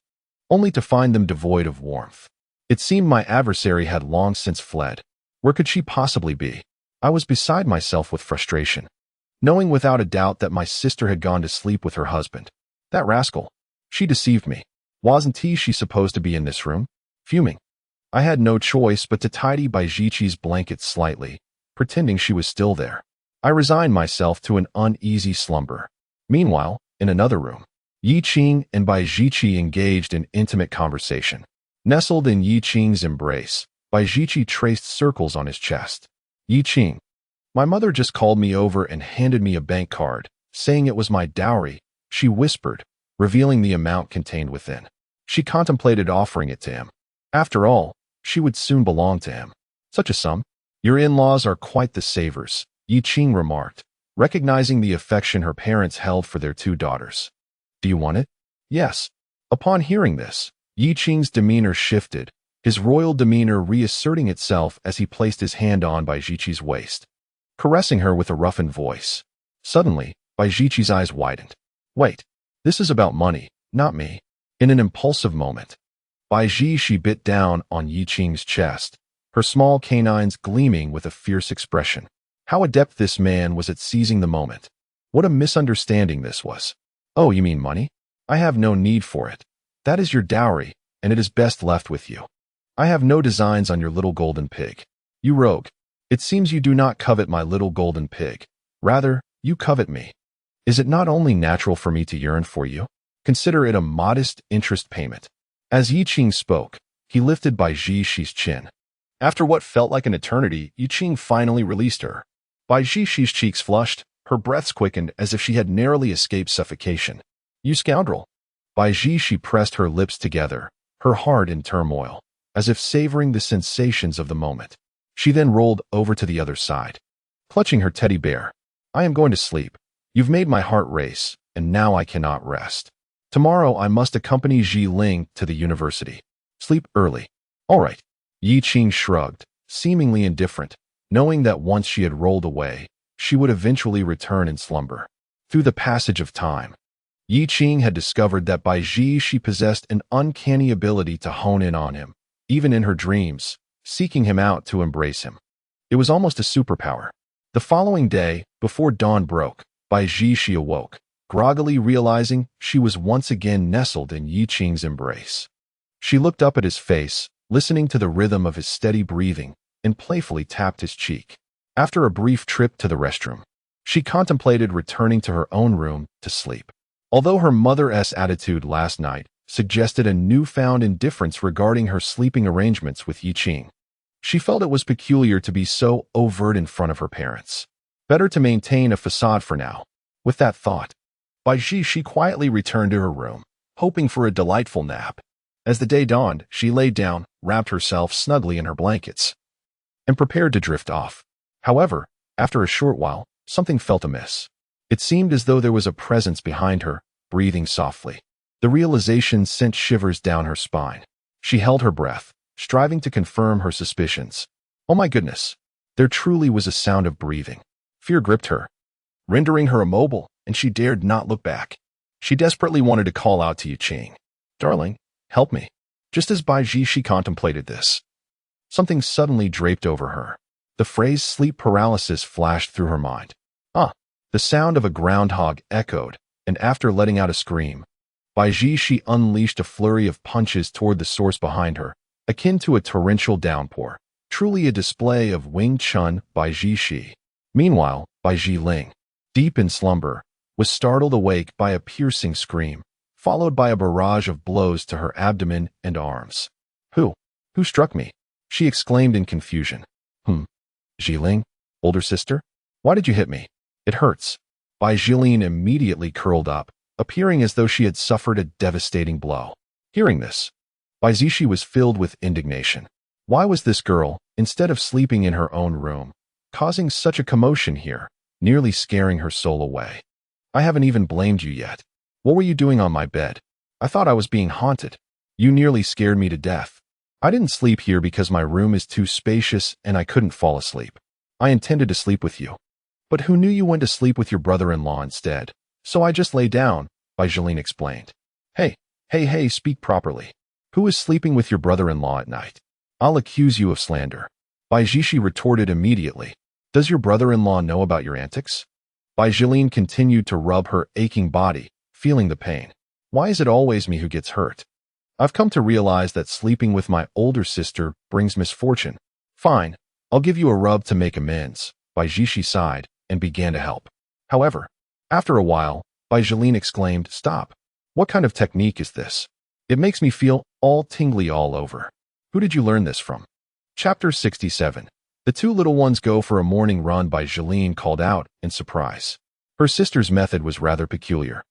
only to find them devoid of warmth. It seemed my adversary had long since fled. Where could she possibly be? I was beside myself with frustration, knowing without a doubt that my sister had gone to sleep with her husband. That rascal. She deceived me. Wasn't she supposed to be in this room? Fuming, I had no choice but to tidy Baijiqi's blankets slightly, pretending she was still there. I resigned myself to an uneasy slumber. Meanwhile, in another room, Yi Qing and Baijiqi engaged in intimate conversation. Nestled in Yi Qing's embrace, Baijiqi traced circles on his chest. Yi Qing, my mother just called me over and handed me a bank card, saying it was my dowry, she whispered, revealing the amount contained within. She contemplated offering it to him. After all, she would soon belong to him. Such a sum? Your in-laws are quite the savers, Yi Qing remarked, recognizing the affection her parents held for their two daughters. Do you want it? Yes. Upon hearing this, Yi Qing's demeanor shifted, his royal demeanor reasserting itself as he placed his hand on Baijiqi's waist, caressing her with a roughened voice. Suddenly, Baijiqi's eyes widened. Wait, this is about money, not me. In an impulsive moment, Baijiqi bit down on Yi Qing's chest, her small canines gleaming with a fierce expression. How adept this man was at seizing the moment. What a misunderstanding this was. Oh, you mean money? I have no need for it. That is your dowry, and it is best left with you. I have no designs on your little golden pig. You rogue. It seems you do not covet my little golden pig. Rather, you covet me. Is it not only natural for me to yearn for you? Consider it a modest interest payment. As Yi Qing spoke, he lifted Baijiqi's chin. After what felt like an eternity, Yi Qing finally released her. Baijiqi's cheeks flushed, her breaths quickened as if she had narrowly escaped suffocation. You scoundrel. Baijiqi pressed her lips together, her heart in turmoil, as if savoring the sensations of the moment. She then rolled over to the other side, clutching her teddy bear. I am going to sleep. You've made my heart race, and now I cannot rest. Tomorrow I must accompany Ji Ling to the university. Sleep early. All right. Yi Qing shrugged, seemingly indifferent, knowing that once she had rolled away, she would eventually return in slumber. Through the passage of time, Yi Qing had discovered that Baijiqi possessed an uncanny ability to hone in on him, even in her dreams, seeking him out to embrace him. It was almost a superpower. The following day, before dawn broke, Baijiqi awoke, groggily realizing she was once again nestled in Yi Qing's embrace. She looked up at his face, listening to the rhythm of his steady breathing, and playfully tapped his cheek. After a brief trip to the restroom, she contemplated returning to her own room to sleep. Although her mother's attitude last night suggested a newfound indifference regarding her sleeping arrangements with Yi Qing, she felt it was peculiar to be so overt in front of her parents. Better to maintain a facade for now. With that thought, Baijiqi quietly returned to her room, hoping for a delightful nap. As the day dawned, she lay down, wrapped herself snugly in her blankets, and prepared to drift off. However, after a short while, something felt amiss. It seemed as though there was a presence behind her, breathing softly. The realization sent shivers down her spine. She held her breath, striving to confirm her suspicions. Oh my goodness! There truly was a sound of breathing. Fear gripped her, rendering her immobile, and she dared not look back. She desperately wanted to call out to Yuqing. Darling, help me. Just as Bai Jishi contemplated this, something suddenly draped over her. The phrase sleep paralysis flashed through her mind. The sound of a groundhog echoed, and after letting out a scream, Bai Jishi unleashed a flurry of punches toward the source behind her, akin to a torrential downpour. Truly a display of Wing Chun Bai Jishi. Meanwhile, Bai Jiling, deep in slumber, was startled awake by a piercing scream, followed by a barrage of blows to her abdomen and arms. Who struck me? She exclaimed in confusion. Jiling, older sister? Why did you hit me? It hurts. Bai Jiling immediately curled up, appearing as though she had suffered a devastating blow. Hearing this, Bai Jishi was filled with indignation. Why was this girl, instead of sleeping in her own room, causing such a commotion here, nearly scaring her soul away? I haven't even blamed you yet. What were you doing on my bed? I thought I was being haunted. You nearly scared me to death. I didn't sleep here because my room is too spacious and I couldn't fall asleep. I intended to sleep with you. But who knew you went to sleep with your brother-in-law instead? So I just lay down, Bai Jiling explained. Hey, speak properly. Who is sleeping with your brother-in-law at night? I'll accuse you of slander. Bai Jishi retorted immediately. Does your brother-in-law know about your antics? Bai Jiling continued to rub her aching body, feeling the pain. Why is it always me who gets hurt? I've come to realize that sleeping with my older sister brings misfortune. Fine, I'll give you a rub to make amends. Bai Jishi sighed and began to help. However, after a while, Bai Jiling exclaimed, Stop! What kind of technique is this? It makes me feel all tingly all over. Who did you learn this from? Chapter 67. The two little ones go for a morning run. Bai Jiling called out in surprise. Her sister's method was rather peculiar,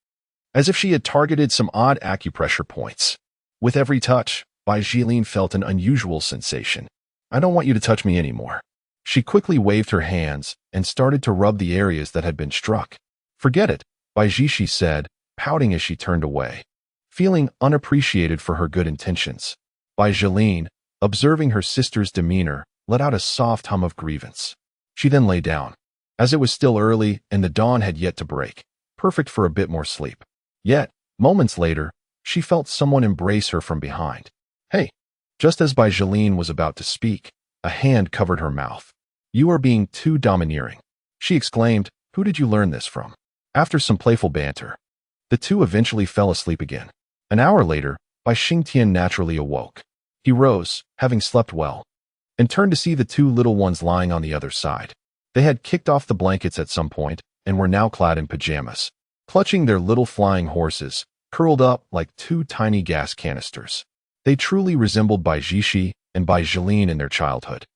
as if she had targeted some odd acupressure points. With every touch, Bai Jiling felt an unusual sensation. I don't want you to touch me anymore. She quickly waved her hands and started to rub the areas that had been struck. Forget it, Bai Jishi said, pouting as she turned away, feeling unappreciated for her good intentions. Bai Jiling, observing her sister's demeanor, let out a soft hum of grievance. She then lay down, as it was still early and the dawn had yet to break, perfect for a bit more sleep. Yet, moments later, she felt someone embrace her from behind. Hey! Just as Bai Jiling was about to speak, a hand covered her mouth. You are being too domineering, she exclaimed. Who did you learn this from? After some playful banter, the two eventually fell asleep again. An hour later, Bai Xingtian naturally awoke. He rose, having slept well, and turned to see the two little ones lying on the other side. They had kicked off the blankets at some point and were now clad in pajamas, clutching their little flying horses, curled up like two tiny gas canisters. They truly resembled Bai Jishi and Bai Jiling in their childhood.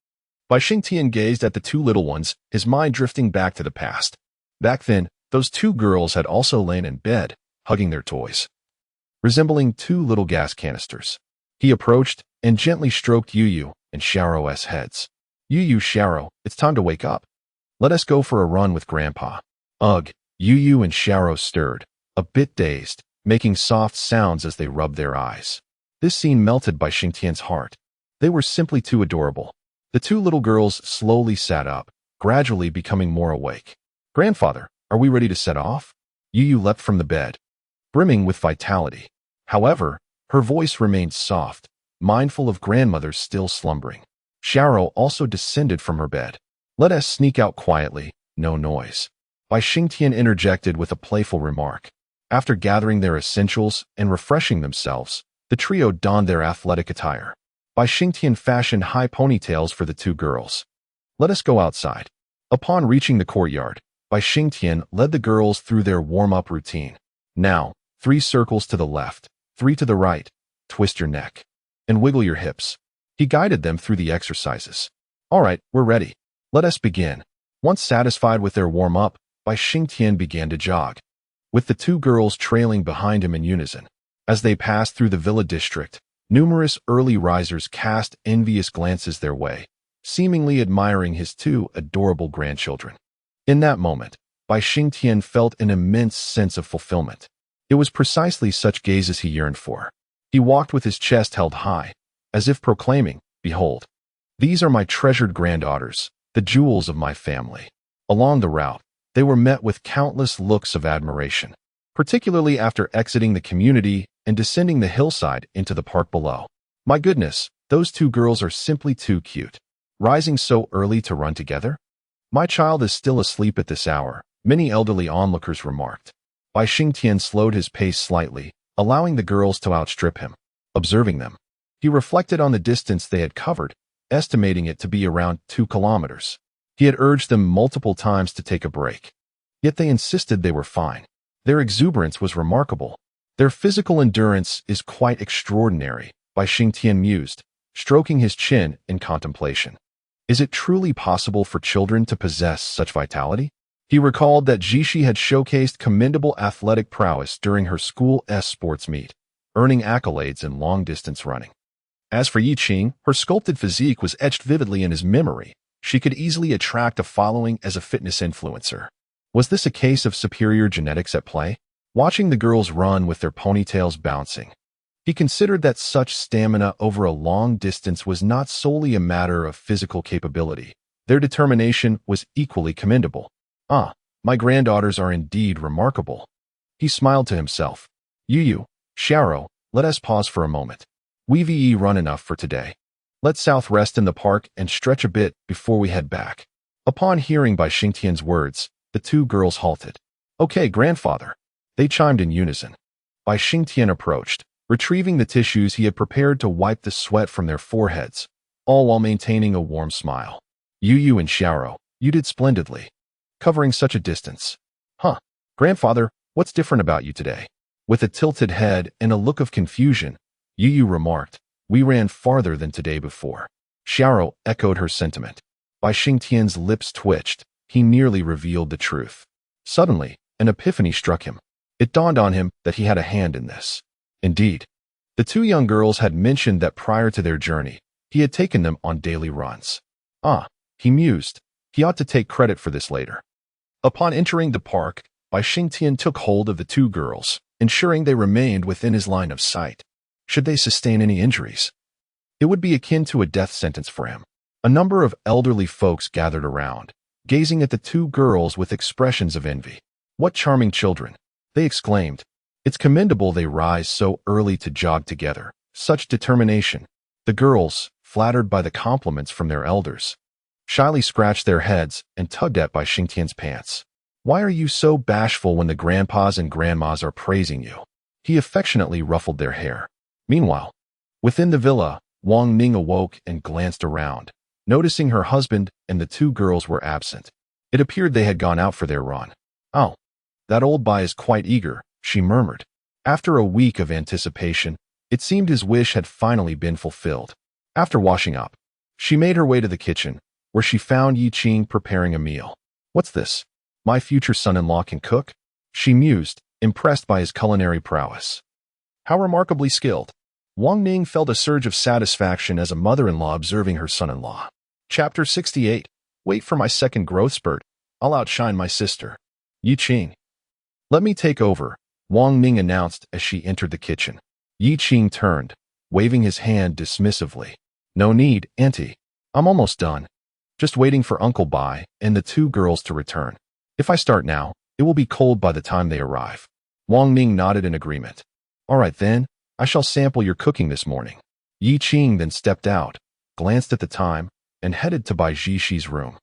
Bai Xingtian gazed at the two little ones, his mind drifting back to the past. Back then, those two girls had also lain in bed, hugging their toys, resembling two little gas canisters. He approached and gently stroked Yu and Xiao's heads. Xiao, it's time to wake up. Let us go for a run with Grandpa. Ugh, Yu and Xiao stirred, a bit dazed, making soft sounds as they rubbed their eyes. This scene melted Bai Xingtian's heart. They were simply too adorable. The two little girls slowly sat up, gradually becoming more awake. Grandfather, are we ready to set off? Yu leapt from the bed, brimming with vitality. However, her voice remained soft, mindful of grandmother's still slumbering. Xiao also descended from her bed. Let us sneak out quietly, no noise. Bai Xingtian interjected with a playful remark. After gathering their essentials and refreshing themselves, the trio donned their athletic attire. Bai Xingtian fashioned high ponytails for the two girls. Let us go outside. Upon reaching the courtyard, Bai Xingtian led the girls through their warm-up routine. Now, 3 circles to the left, 3 to the right, twist your neck, and wiggle your hips. He guided them through the exercises. All right, we're ready. Let us begin. Once satisfied with their warm-up, Bai Xingtian began to jog, with the two girls trailing behind him in unison. As they passed through the villa district, numerous early risers cast envious glances their way, seemingly admiring his two adorable grandchildren. In that moment, Bai Xingtian felt an immense sense of fulfillment. It was precisely such gazes he yearned for. He walked with his chest held high, as if proclaiming, "Behold, these are my treasured granddaughters, the jewels of my family." Along the route, they were met with countless looks of admiration, particularly after exiting the community and descending the hillside into the park below. "My goodness, those two girls are simply too cute. Rising so early to run together? My child is still asleep at this hour," many elderly onlookers remarked. Bai Xingtian slowed his pace slightly, allowing the girls to outstrip him. Observing them, he reflected on the distance they had covered, estimating it to be around 2 kilometers. He had urged them multiple times to take a break. Yet they insisted they were fine. Their exuberance was remarkable. "Their physical endurance is quite extraordinary," Bai Xingtian mused, stroking his chin in contemplation. Is it truly possible for children to possess such vitality? He recalled that Jishi had showcased commendable athletic prowess during her school's sports meet, earning accolades in long-distance running. As for Yi Qing, her sculpted physique was etched vividly in his memory. She could easily attract a following as a fitness influencer. Was this a case of superior genetics at play? Watching the girls run with their ponytails bouncing, he considered that such stamina over a long distance was not solely a matter of physical capability. Their determination was equally commendable. "Ah, my granddaughters are indeed remarkable." He smiled to himself. "Yu, Xiao, let us pause for a moment. We've run enough for today. Let's south rest in the park and stretch a bit before we head back." Upon hearing Bai Xingtian's words, the two girls halted. "Okay, grandfather," they chimed in unison. Bai Xingtian approached, retrieving the tissues he had prepared to wipe the sweat from their foreheads, all while maintaining a warm smile. "Yu and Xiao, you did splendidly, covering such a distance." "Huh, grandfather, what's different about you today?" With a tilted head and a look of confusion, Yu remarked, "We ran farther than today before." Xiao echoed her sentiment. Bai Xingtian's lips twitched. He nearly revealed the truth. Suddenly, an epiphany struck him. It dawned on him that he had a hand in this. Indeed, the two young girls had mentioned that prior to their journey, he had taken them on daily runs. Ah, he mused, he ought to take credit for this later. Upon entering the park, Bai Xingtian took hold of the two girls, ensuring they remained within his line of sight. Should they sustain any injuries, it would be akin to a death sentence for him. A number of elderly folks gathered around, gazing at the two girls with expressions of envy. "What charming children," they exclaimed. "It's commendable they rise so early to jog together. Such determination." The girls, flattered by the compliments from their elders, shyly scratched their heads and tugged at Bai Xingtian's pants. "Why are you so bashful when the grandpas and grandmas are praising you?" He affectionately ruffled their hair. Meanwhile, within the villa, Wang Ning awoke and glanced around, noticing her husband and the two girls were absent. It appeared they had gone out for their run. "Oh, that old Bai is quite eager," she murmured. After a week of anticipation, it seemed his wish had finally been fulfilled. After washing up, she made her way to the kitchen, where she found Yi Qing preparing a meal. "What's this? My future son-in-law can cook?" she mused, impressed by his culinary prowess. How remarkably skilled. Wang Ning felt a surge of satisfaction as a mother-in-law observing her son-in-law. Chapter 68. Wait for my second growth spurt. I'll outshine my sister. Yi Qing. "Let me take over," Wang Ning announced as she entered the kitchen. Yi Qing turned, waving his hand dismissively. "No need, Auntie. I'm almost done. Just waiting for Uncle Bai and the two girls to return. If I start now, it will be cold by the time they arrive." Wang Ning nodded in agreement. "All right then, I shall sample your cooking this morning." Yi Qing then stepped out, glanced at the time, and headed to Bai Jishi's room,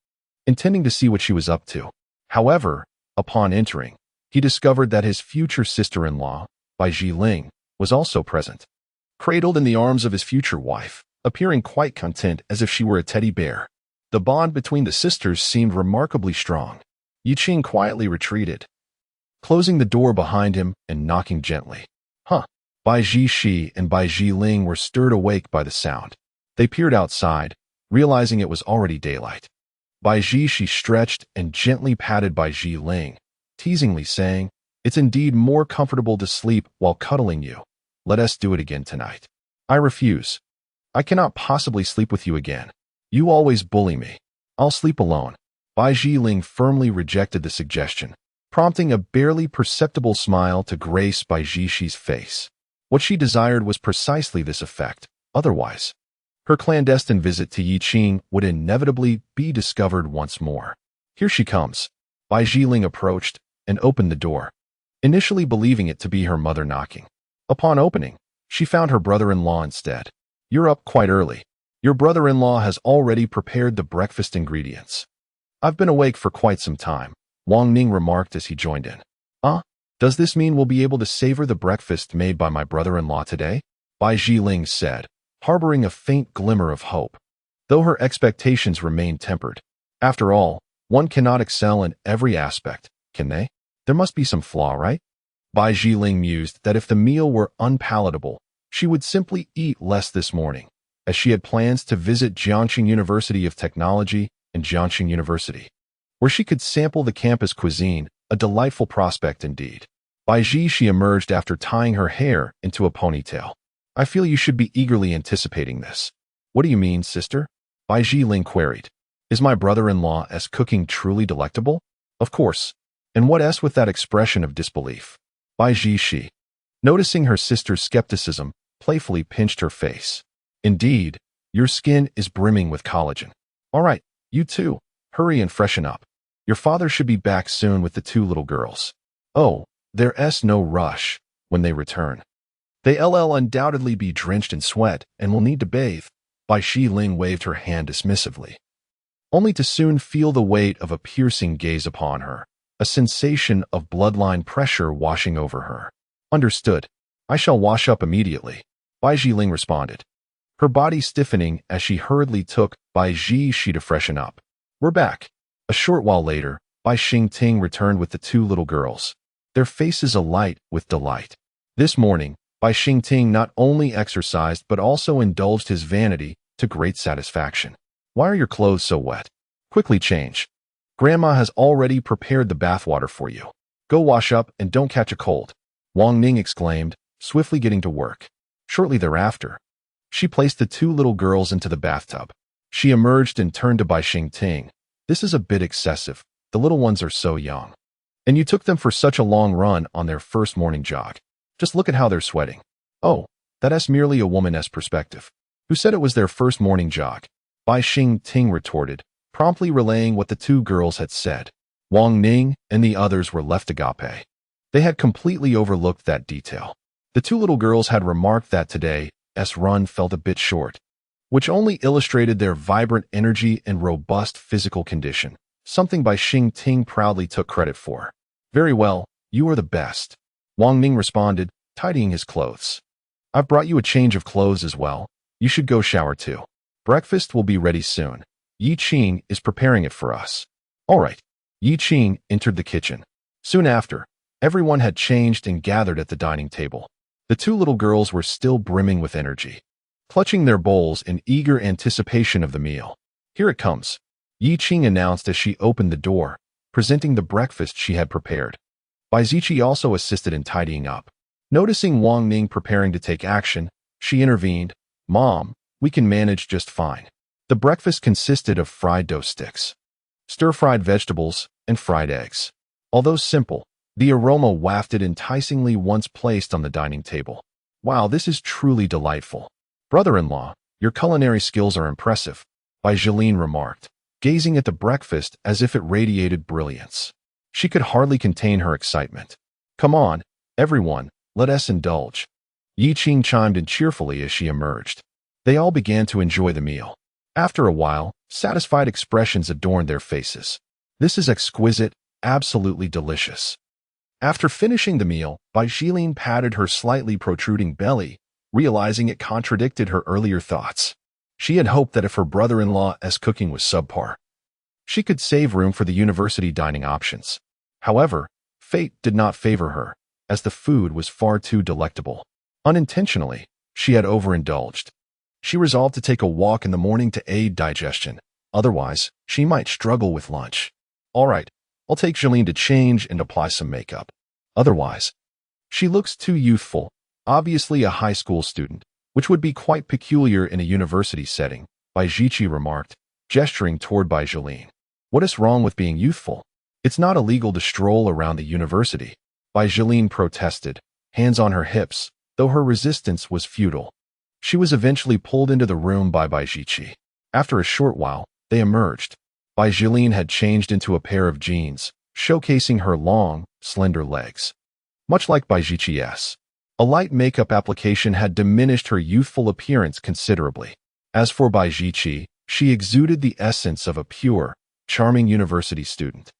intending to see what she was up to. However, upon entering, he discovered that his future sister-in-law, Bai Jiling, was also present, cradled in the arms of his future wife, appearing quite content as if she were a teddy bear. The bond between the sisters seemed remarkably strong. Yi Qing quietly retreated, closing the door behind him and knocking gently. "Huh." Bai Jishi and Bai Jiling were stirred awake by the sound. They peered outside, realizing it was already daylight. Bai Jishi stretched and gently patted Bai Jiling, teasingly saying, "It's indeed more comfortable to sleep while cuddling you. Let us do it again tonight." "I refuse. I cannot possibly sleep with you again." You always bully me. I'll sleep alone. Bai Jiling firmly rejected the suggestion, prompting a barely perceptible smile to grace Bai Jishi's face. What she desired was precisely this effect. Otherwise, her clandestine visit to Yi Qing would inevitably be discovered once more. Here she comes. Bai Jiling approached and opened the door, initially believing it to be her mother knocking. Upon opening, she found her brother-in-law instead. You're up quite early. Your brother-in-law has already prepared the breakfast ingredients. I've been awake for quite some time, Wang Ning remarked as he joined in. Does this mean we'll be able to savor the breakfast made by my brother-in-law today? Bai Jiling said, harboring a faint glimmer of hope, though her expectations remained tempered. After all, one cannot excel in every aspect, can they? There must be some flaw, right? Bai Jiling mused that if the meal were unpalatable, she would simply eat less this morning, as she had plans to visit Jiangxing University of Technology and Jiangxing University, where she could sample the campus cuisine, a delightful prospect indeed. Bai Jishi emerged after tying her hair into a ponytail. I feel you should be eagerly anticipating this. What do you mean, sister? Bai Jiling queried. Is my brother-in-law's cooking truly delectable? Of course. And what else with that expression of disbelief? Bai Jishi, noticing her sister's skepticism, playfully pinched her face. Indeed, your skin is brimming with collagen. All right, you too. Hurry and freshen up. Your father should be back soon with the two little girls. Oh, there's no rush when they return. They'll undoubtedly be drenched in sweat and will need to bathe. Bai Jiling waved her hand dismissively, only to soon feel the weight of a piercing gaze upon her, a sensation of bloodline pressure washing over her. Understood. I shall wash up immediately, Bai Jiling responded, her body stiffening as she hurriedly took Bai Jishi to freshen up. We're back. A short while later, Bai Xingting returned with the two little girls, their faces alight with delight. This morning, Bai Xingting not only exercised but also indulged his vanity to great satisfaction. Why are your clothes so wet? Quickly change. Grandma has already prepared the bathwater for you. Go wash up and don't catch a cold, Wang Ning exclaimed, swiftly getting to work. Shortly thereafter, she placed the two little girls into the bathtub. She emerged and turned to Bai Xingting. This is a bit excessive. The little ones are so young. And you took them for such a long run on their first morning jog. Just look at how they're sweating. Oh, that's merely a woman's perspective. Who said it was their first morning jog? Bai Xingting retorted, promptly relaying what the two girls had said. Wang Ning and the others were left agape. They had completely overlooked that detail. The two little girls had remarked that today's run felt a bit short, which only illustrated their vibrant energy and robust physical condition, something Bai Xingting proudly took credit for. Very well, you are the best, Wang Ning responded, tidying his clothes. I've brought you a change of clothes as well. You should go shower too. Breakfast will be ready soon. Yi Qing is preparing it for us. All right. Yi Qing entered the kitchen. Soon after, everyone had changed and gathered at the dining table. The two little girls were still brimming with energy, clutching their bowls in eager anticipation of the meal. Here it comes, Yi Qing announced as she opened the door, presenting the breakfast she had prepared. Bai Ziqi also assisted in tidying up. Noticing Wang Ning preparing to take action, she intervened. Mom, we can manage just fine. The breakfast consisted of fried dough sticks, stir-fried vegetables, and fried eggs. Although simple, the aroma wafted enticingly once placed on the dining table. Wow, this is truly delightful. Brother-in-law, your culinary skills are impressive, Bai Jiling remarked, gazing at the breakfast as if it radiated brilliance. She could hardly contain her excitement. Come on, everyone, let us indulge. Yi Qing chimed in cheerfully as she emerged. They all began to enjoy the meal. After a while, satisfied expressions adorned their faces. This is exquisite, absolutely delicious. After finishing the meal, Bai Jiling patted her slightly protruding belly, realizing it contradicted her earlier thoughts. She had hoped that if her brother-in-law's cooking was subpar, she could save room for the university dining options. However, fate did not favor her, as the food was far too delectable. Unintentionally, she had overindulged. She resolved to take a walk in the morning to aid digestion. Otherwise, she might struggle with lunch. All right, I'll take Jolene to change and apply some makeup. Otherwise, she looks too youthful, obviously a high school student, which would be quite peculiar in a university setting, Bai Ziqi remarked, gesturing toward Bai Jilin. What is wrong with being youthful? It's not illegal to stroll around the university. Bai Jilin protested, hands on her hips, though her resistance was futile. She was eventually pulled into the room by Bai Jiqi. After a short while, they emerged. Bai Jilin had changed into a pair of jeans, showcasing her long, slender legs. Much like Bai Jiqi's, a light makeup application had diminished her youthful appearance considerably. As for Bai Jiqi, she exuded the essence of a pure, charming university student,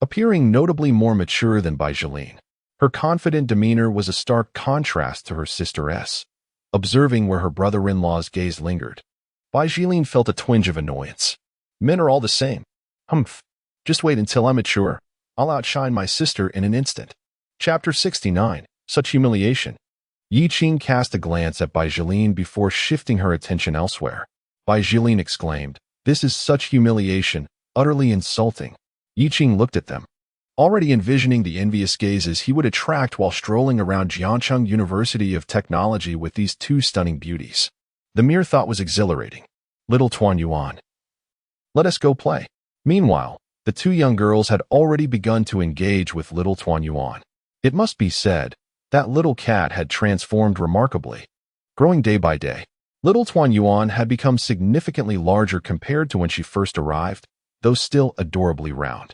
appearing notably more mature than Bai Jilin. Her confident demeanor was a stark contrast to her sister's. Observing where her brother-in-law's gaze lingered, Bai Jilin felt a twinge of annoyance. Men are all the same. Humph. Just wait until I'm mature. I'll outshine my sister in an instant. Chapter 69. Such humiliation. Yi Qing cast a glance at Bai Jilin before shifting her attention elsewhere. Bai Jilin exclaimed, "This is such humiliation, utterly insulting." Yi Qing looked at them, already envisioning the envious gazes he would attract while strolling around Jiangcheng University of Technology with these two stunning beauties. The mere thought was exhilarating. Little Tuan Yuan. Let us go play. Meanwhile, the two young girls had already begun to engage with little Tuan Yuan. It must be said, that little cat had transformed remarkably. Growing day by day, little Tuan Yuan had become significantly larger compared to when she first arrived, though still adorably round.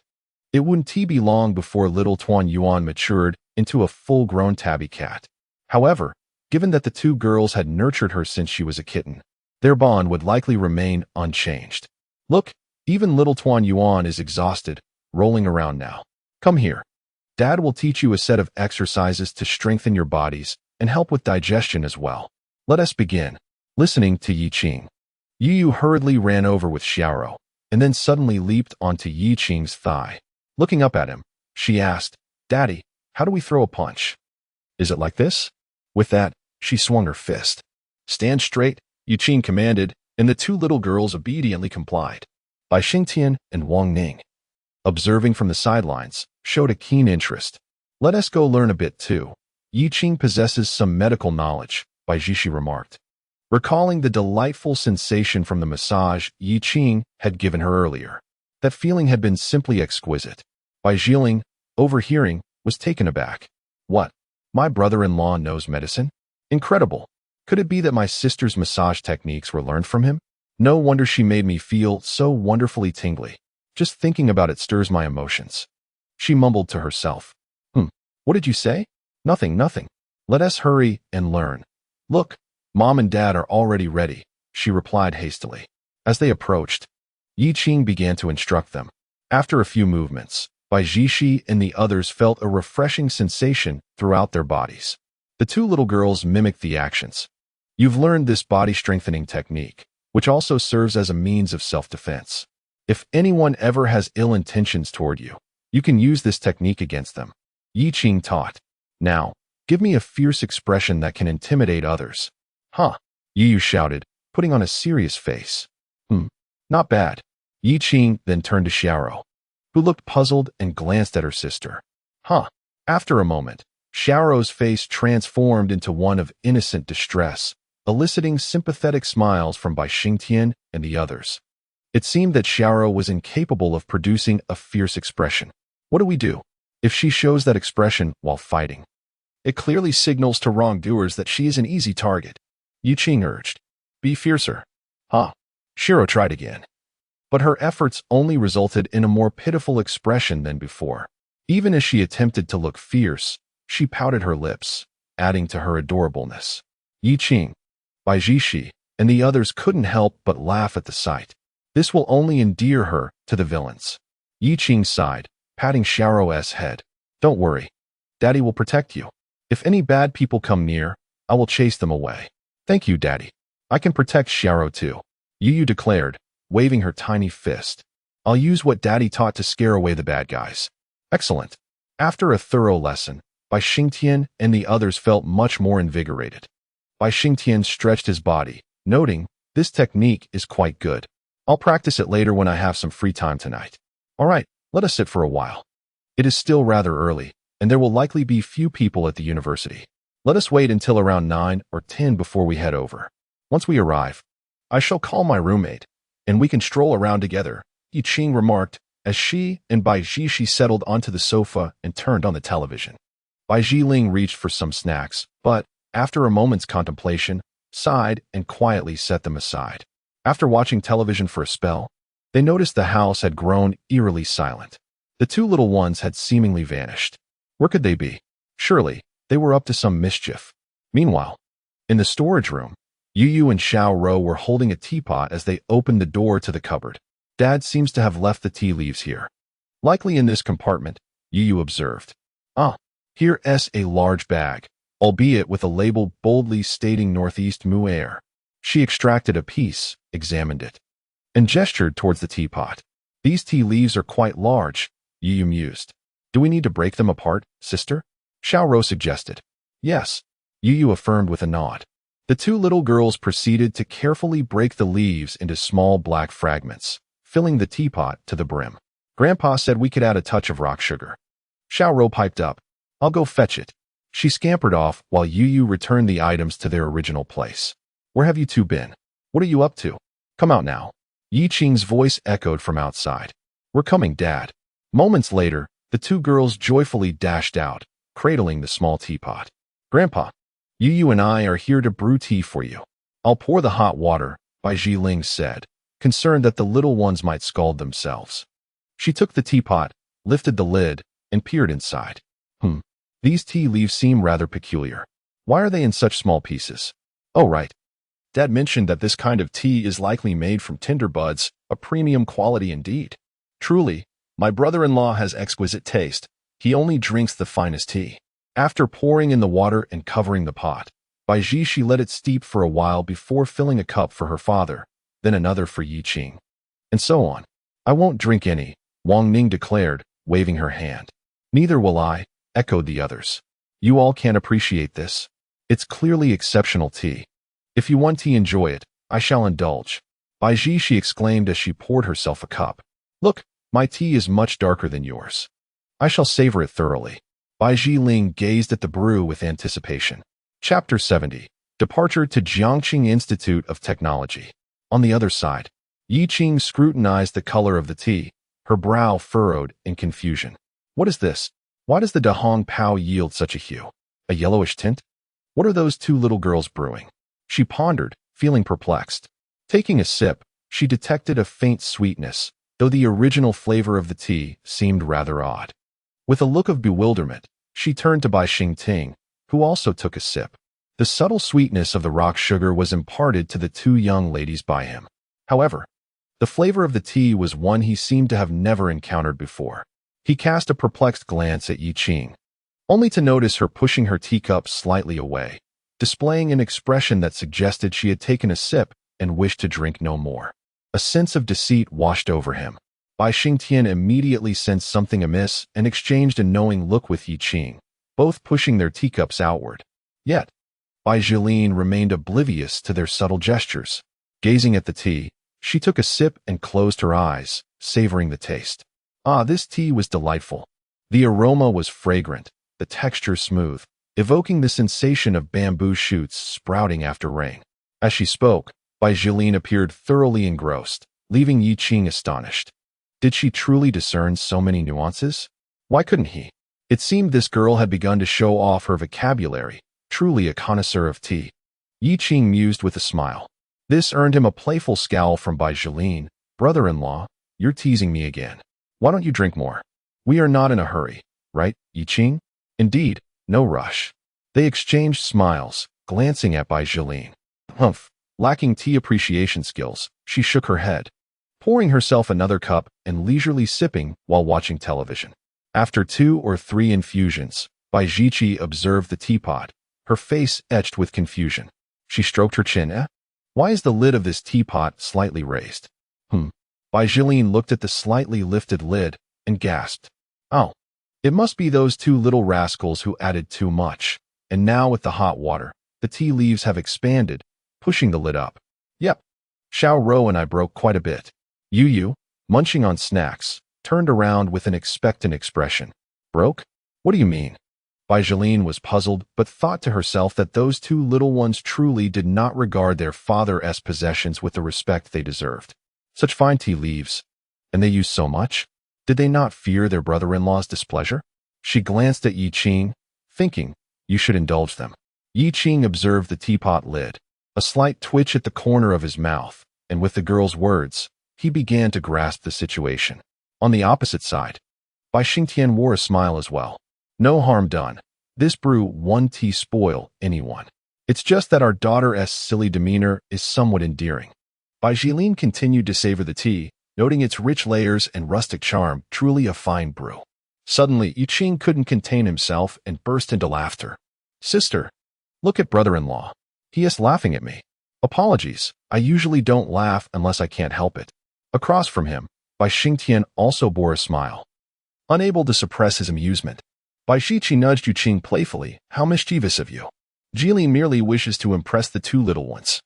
It wouldn't be long before little Tuan Yuan matured into a full-grown tabby cat. However, given that the two girls had nurtured her since she was a kitten, their bond would likely remain unchanged. Look, even little Tuan Yuan is exhausted, rolling around now. Come here. Dad will teach you a set of exercises to strengthen your bodies and help with digestion as well. Let us begin. Listening to Yi Qing, Yu Yu hurriedly ran over with Xiaoro, and then suddenly leaped onto Yi Qing's thigh. Looking up at him, she asked, "Daddy, how do we throw a punch? Is it like this?" With that, she swung her fist. "Stand straight," Yi Qing commanded, and the two little girls obediently complied. Bai Xingtian and Wang Ning, observing from the sidelines, showed a keen interest. "Let us go learn a bit too. Yi Qing possesses some medical knowledge," Bai Jiqi remarked. Recalling the delightful sensation from the massage Yi Qing had given her earlier. That feeling had been simply exquisite. Bai Jilin, overhearing, was taken aback. "What? My brother-in-law knows medicine? Incredible. Could it be that my sister's massage techniques were learned from him? No wonder she made me feel so wonderfully tingly. Just thinking about it stirs my emotions." She mumbled to herself. What did you say?" Nothing. Let us hurry and learn." "Look, Mom and Dad are already ready," she replied hastily. As they approached, Yi Qing began to instruct them. After a few movements, Bai Jiqi and the others felt a refreshing sensation throughout their bodies. The two little girls mimicked the actions. "You've learned this body-strengthening technique, which also serves as a means of self-defense. If anyone ever has ill intentions toward you, you can use this technique against them," Yi Qing taught. "Now, give me a fierce expression that can intimidate others." "Huh," Yu Yu shouted, putting on a serious face. Not bad." Yi Qing then turned to Xiaoro, who looked puzzled and glanced at her sister. "Huh." After a moment, Xiaoro's face transformed into one of innocent distress, eliciting sympathetic smiles from Bai Xingtian and the others. It seemed that Xiaoro was incapable of producing a fierce expression. What do we do if she shows that expression while fighting? It clearly signals to wrongdoers that she is an easy target. Yi Qing urged. "Be fiercer." "Huh." Shiro tried again. But her efforts only resulted in a more pitiful expression than before. Even as she attempted to look fierce, she pouted her lips, adding to her adorableness. Yi Qing, Bai Jiqi, and the others couldn't help but laugh at the sight. This will only endear her to the villains. Yi Qing sighed, patting Xiaoro's head. "Don't worry. Daddy will protect you. If any bad people come near, I will chase them away." "Thank you, Daddy. I can protect Xiaoro too," Yu Yu declared, waving her tiny fist. "I'll use what Daddy taught to scare away the bad guys." Excellent. After a thorough lesson, Bai Xingtian and the others felt much more invigorated. Bai Xingtian stretched his body, noting, "This technique is quite good. I'll practice it later when I have some free time tonight." "All right, let us sit for a while. It is still rather early, and there will likely be few people at the university. Let us wait until around 9 or 10 before we head over. Once we arrive, I shall call my roommate. and we can stroll around together, Yi Qing remarked, as she and Bai Zhi settled onto the sofa and turned on the television. Bai Zhiling reached for some snacks, but, after a moment's contemplation, sighed and quietly set them aside. After watching television for a spell, they noticed the house had grown eerily silent. The two little ones had seemingly vanished. Where could they be? Surely, they were up to some mischief. Meanwhile, in the storage room, Yu and Xiao Rou were holding a teapot as they opened the door to the cupboard. Dad seems to have left the tea leaves here. Likely in this compartment, Yu observed. Ah, here's a large bag, albeit with a label boldly stating Northeast Muir. She extracted a piece, examined it, and gestured towards the teapot. These tea leaves are quite large, Yu mused. Do we need to break them apart, sister? Xiao Rou suggested. Yes, Yu affirmed with a nod. The two little girls proceeded to carefully break the leaves into small black fragments, filling the teapot to the brim. Grandpa said we could add a touch of rock sugar. Xiao Rou piped up. I'll go fetch it. She scampered off while Yu returned the items to their original place. Where have you two been? What are you up to? Come out now. Yi Qing's voice echoed from outside. We're coming, Dad. Moments later, the two girls joyfully dashed out, cradling the small teapot. Grandpa, Yu and I are here to brew tea for you. I'll pour the hot water, Bai Zhiling said, concerned that the little ones might scald themselves. She took the teapot, lifted the lid, and peered inside. These tea leaves seem rather peculiar. Why are they in such small pieces? Oh, right. Dad mentioned that this kind of tea is likely made from tinder buds, a premium quality indeed. Truly, my brother-in-law has exquisite taste. He only drinks the finest tea. After pouring in the water and covering the pot, Bai Zhi let it steep for a while before filling a cup for her father, then another for Yi Qing, and so on. I won't drink any, Wang Ning declared, waving her hand. Neither will I, echoed the others. You all can't appreciate this. It's clearly exceptional tea. If you want tea, enjoy it. I shall indulge. Bai Zhi, she exclaimed as she poured herself a cup. Look, my tea is much darker than yours. I shall savor it thoroughly. Bai Zhiling gazed at the brew with anticipation. Chapter 70. Departure to Jiangqing Institute of Technology. On the other side, Yi Qing scrutinized the color of the tea, her brow furrowed in confusion. What is this? Why does the Dahong Pao yield such a hue? A yellowish tint? What are those two little girls brewing? She pondered, feeling perplexed. Taking a sip, she detected a faint sweetness, though the original flavor of the tea seemed rather odd. With a look of bewilderment, she turned to Bai Xingting, who also took a sip. The subtle sweetness of the rock sugar was imparted to the two young ladies by him. However, the flavor of the tea was one he seemed to have never encountered before. He cast a perplexed glance at Yi Qing, only to notice her pushing her teacup slightly away, displaying an expression that suggested she had taken a sip and wished to drink no more. A sense of deceit washed over him. Bai Xingtian immediately sensed something amiss and exchanged a knowing look with Yi Qing, both pushing their teacups outward. Yet, Bai Zhiling remained oblivious to their subtle gestures. Gazing at the tea, she took a sip and closed her eyes, savoring the taste. Ah, this tea was delightful. The aroma was fragrant, the texture smooth, evoking the sensation of bamboo shoots sprouting after rain. As she spoke, Bai Zhiling appeared thoroughly engrossed, leaving Yi Qing astonished. Did she truly discern so many nuances? Why couldn't he? It seemed this girl had begun to show off her vocabulary, truly a connoisseur of tea. Yi Qing mused with a smile. This earned him a playful scowl from Bai Zhiling. Brother-in-law, you're teasing me again. Why don't you drink more? We are not in a hurry, right, Yi Qing? Indeed, no rush. They exchanged smiles, glancing at Bai Zhiling. Humph, lacking tea appreciation skills, she shook her head, pouring herself another cup and leisurely sipping while watching television. After 2 or 3 infusions, Bai Zhiqi observed the teapot, her face etched with confusion. She stroked her chin. Why is the lid of this teapot slightly raised? Bai Zhiling looked at the slightly lifted lid and gasped. Oh, it must be those two little rascals who added too much. And now with the hot water, the tea leaves have expanded, pushing the lid up. Yep. Xiao Rou and I broke quite a bit. Yu, munching on snacks, turned around with an expectant expression. Broke? What do you mean? Bai Zhiling was puzzled, but thought to herself that those two little ones truly did not regard their father's possessions with the respect they deserved. Such fine tea leaves. And they use so much? Did they not fear their brother-in-law's displeasure? She glanced at Yi Qing, thinking, you should indulge them. Yi Qing observed the teapot lid, a slight twitch at the corner of his mouth, and with the girl's words, he began to grasp the situation. On the opposite side, Bai Xingtian wore a smile as well. No harm done. This brew won't tea spoil anyone. It's just that our daughter's silly demeanor is somewhat endearing. Bai Jilin continued to savor the tea, noting its rich layers and rustic charm, truly a fine brew. Suddenly, Yi Qing couldn't contain himself and burst into laughter. Sister, look at brother-in-law. He is laughing at me. Apologies, I usually don't laugh unless I can't help it. Across from him, Bai Xingtian also bore a smile. Unable to suppress his amusement, Bai Shiqi nudged Yu Qing playfully. How mischievous of you. Jilin merely wishes to impress the two little ones.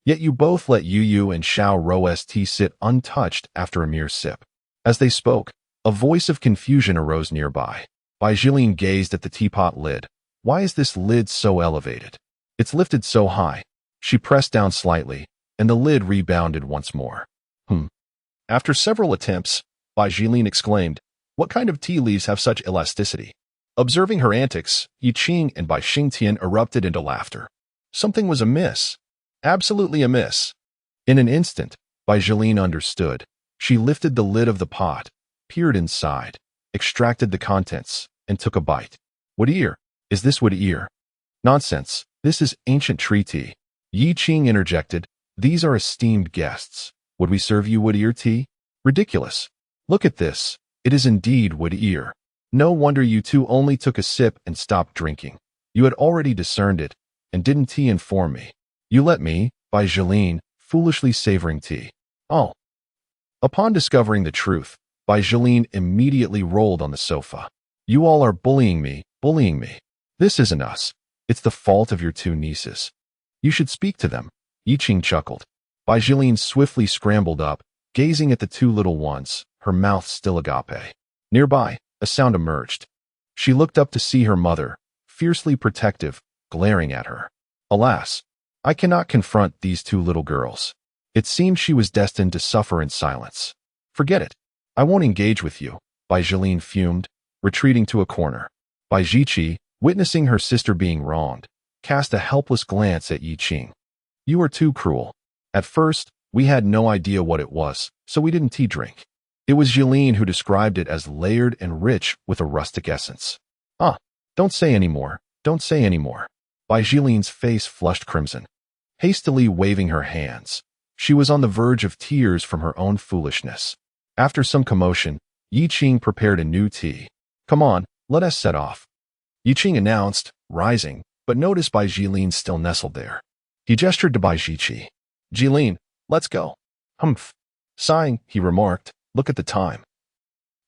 Yet you both let Yu and Xiao Ro's tea sit untouched after a mere sip. As they spoke, a voice of confusion arose nearby. Bai Jilin gazed at the teapot lid. Why is this lid so elevated? It's lifted so high. She pressed down slightly, and the lid rebounded once more. After several attempts, Bai Jilin exclaimed, what kind of tea leaves have such elasticity? Observing her antics, Yi Qing and Bai Xingtian erupted into laughter. Something was amiss. Absolutely amiss. In an instant, Bai Jilin understood. She lifted the lid of the pot, peered inside, extracted the contents, and took a bite. Wood ear? Is this wood ear? Nonsense. This is ancient tree tea. Yi Qing interjected. These are esteemed guests. Would we serve you wood ear tea? Ridiculous. Look at this. It is indeed wood ear. No wonder you two only took a sip and stopped drinking. You had already discerned it, and didn't tea inform me. You let me, Bai Jilin, foolishly savoring tea. Oh. Upon discovering the truth, Bai Jilin immediately rolled on the sofa. You all are bullying me. This isn't us. It's the fault of your two nieces. You should speak to them. Yi Qing chuckled. Bai Jilin swiftly scrambled up, gazing at the two little ones, her mouth still agape. Nearby, a sound emerged. She looked up to see her mother, fiercely protective, glaring at her. Alas, I cannot confront these two little girls. It seemed she was destined to suffer in silence. Forget it. I won't engage with you, Bai Jilin fumed, retreating to a corner. Bai Jiqi, witnessing her sister being wronged, cast a helpless glance at Yi Qing. You are too cruel. At first, we had no idea what it was, so we didn't tea drink. It was Jilin who described it as layered and rich with a rustic essence. Don't say any more. Bai Jilin's face flushed crimson. Hastily waving her hands, she was on the verge of tears from her own foolishness. After some commotion, Yi Qing prepared a new tea. Come on, let us set off. Yi Qing announced, rising, but noticed Bai Jilin still nestled there. He gestured to Bai Jiqi. Jilin, let's go. Humph. Sighing, he remarked, look at the time.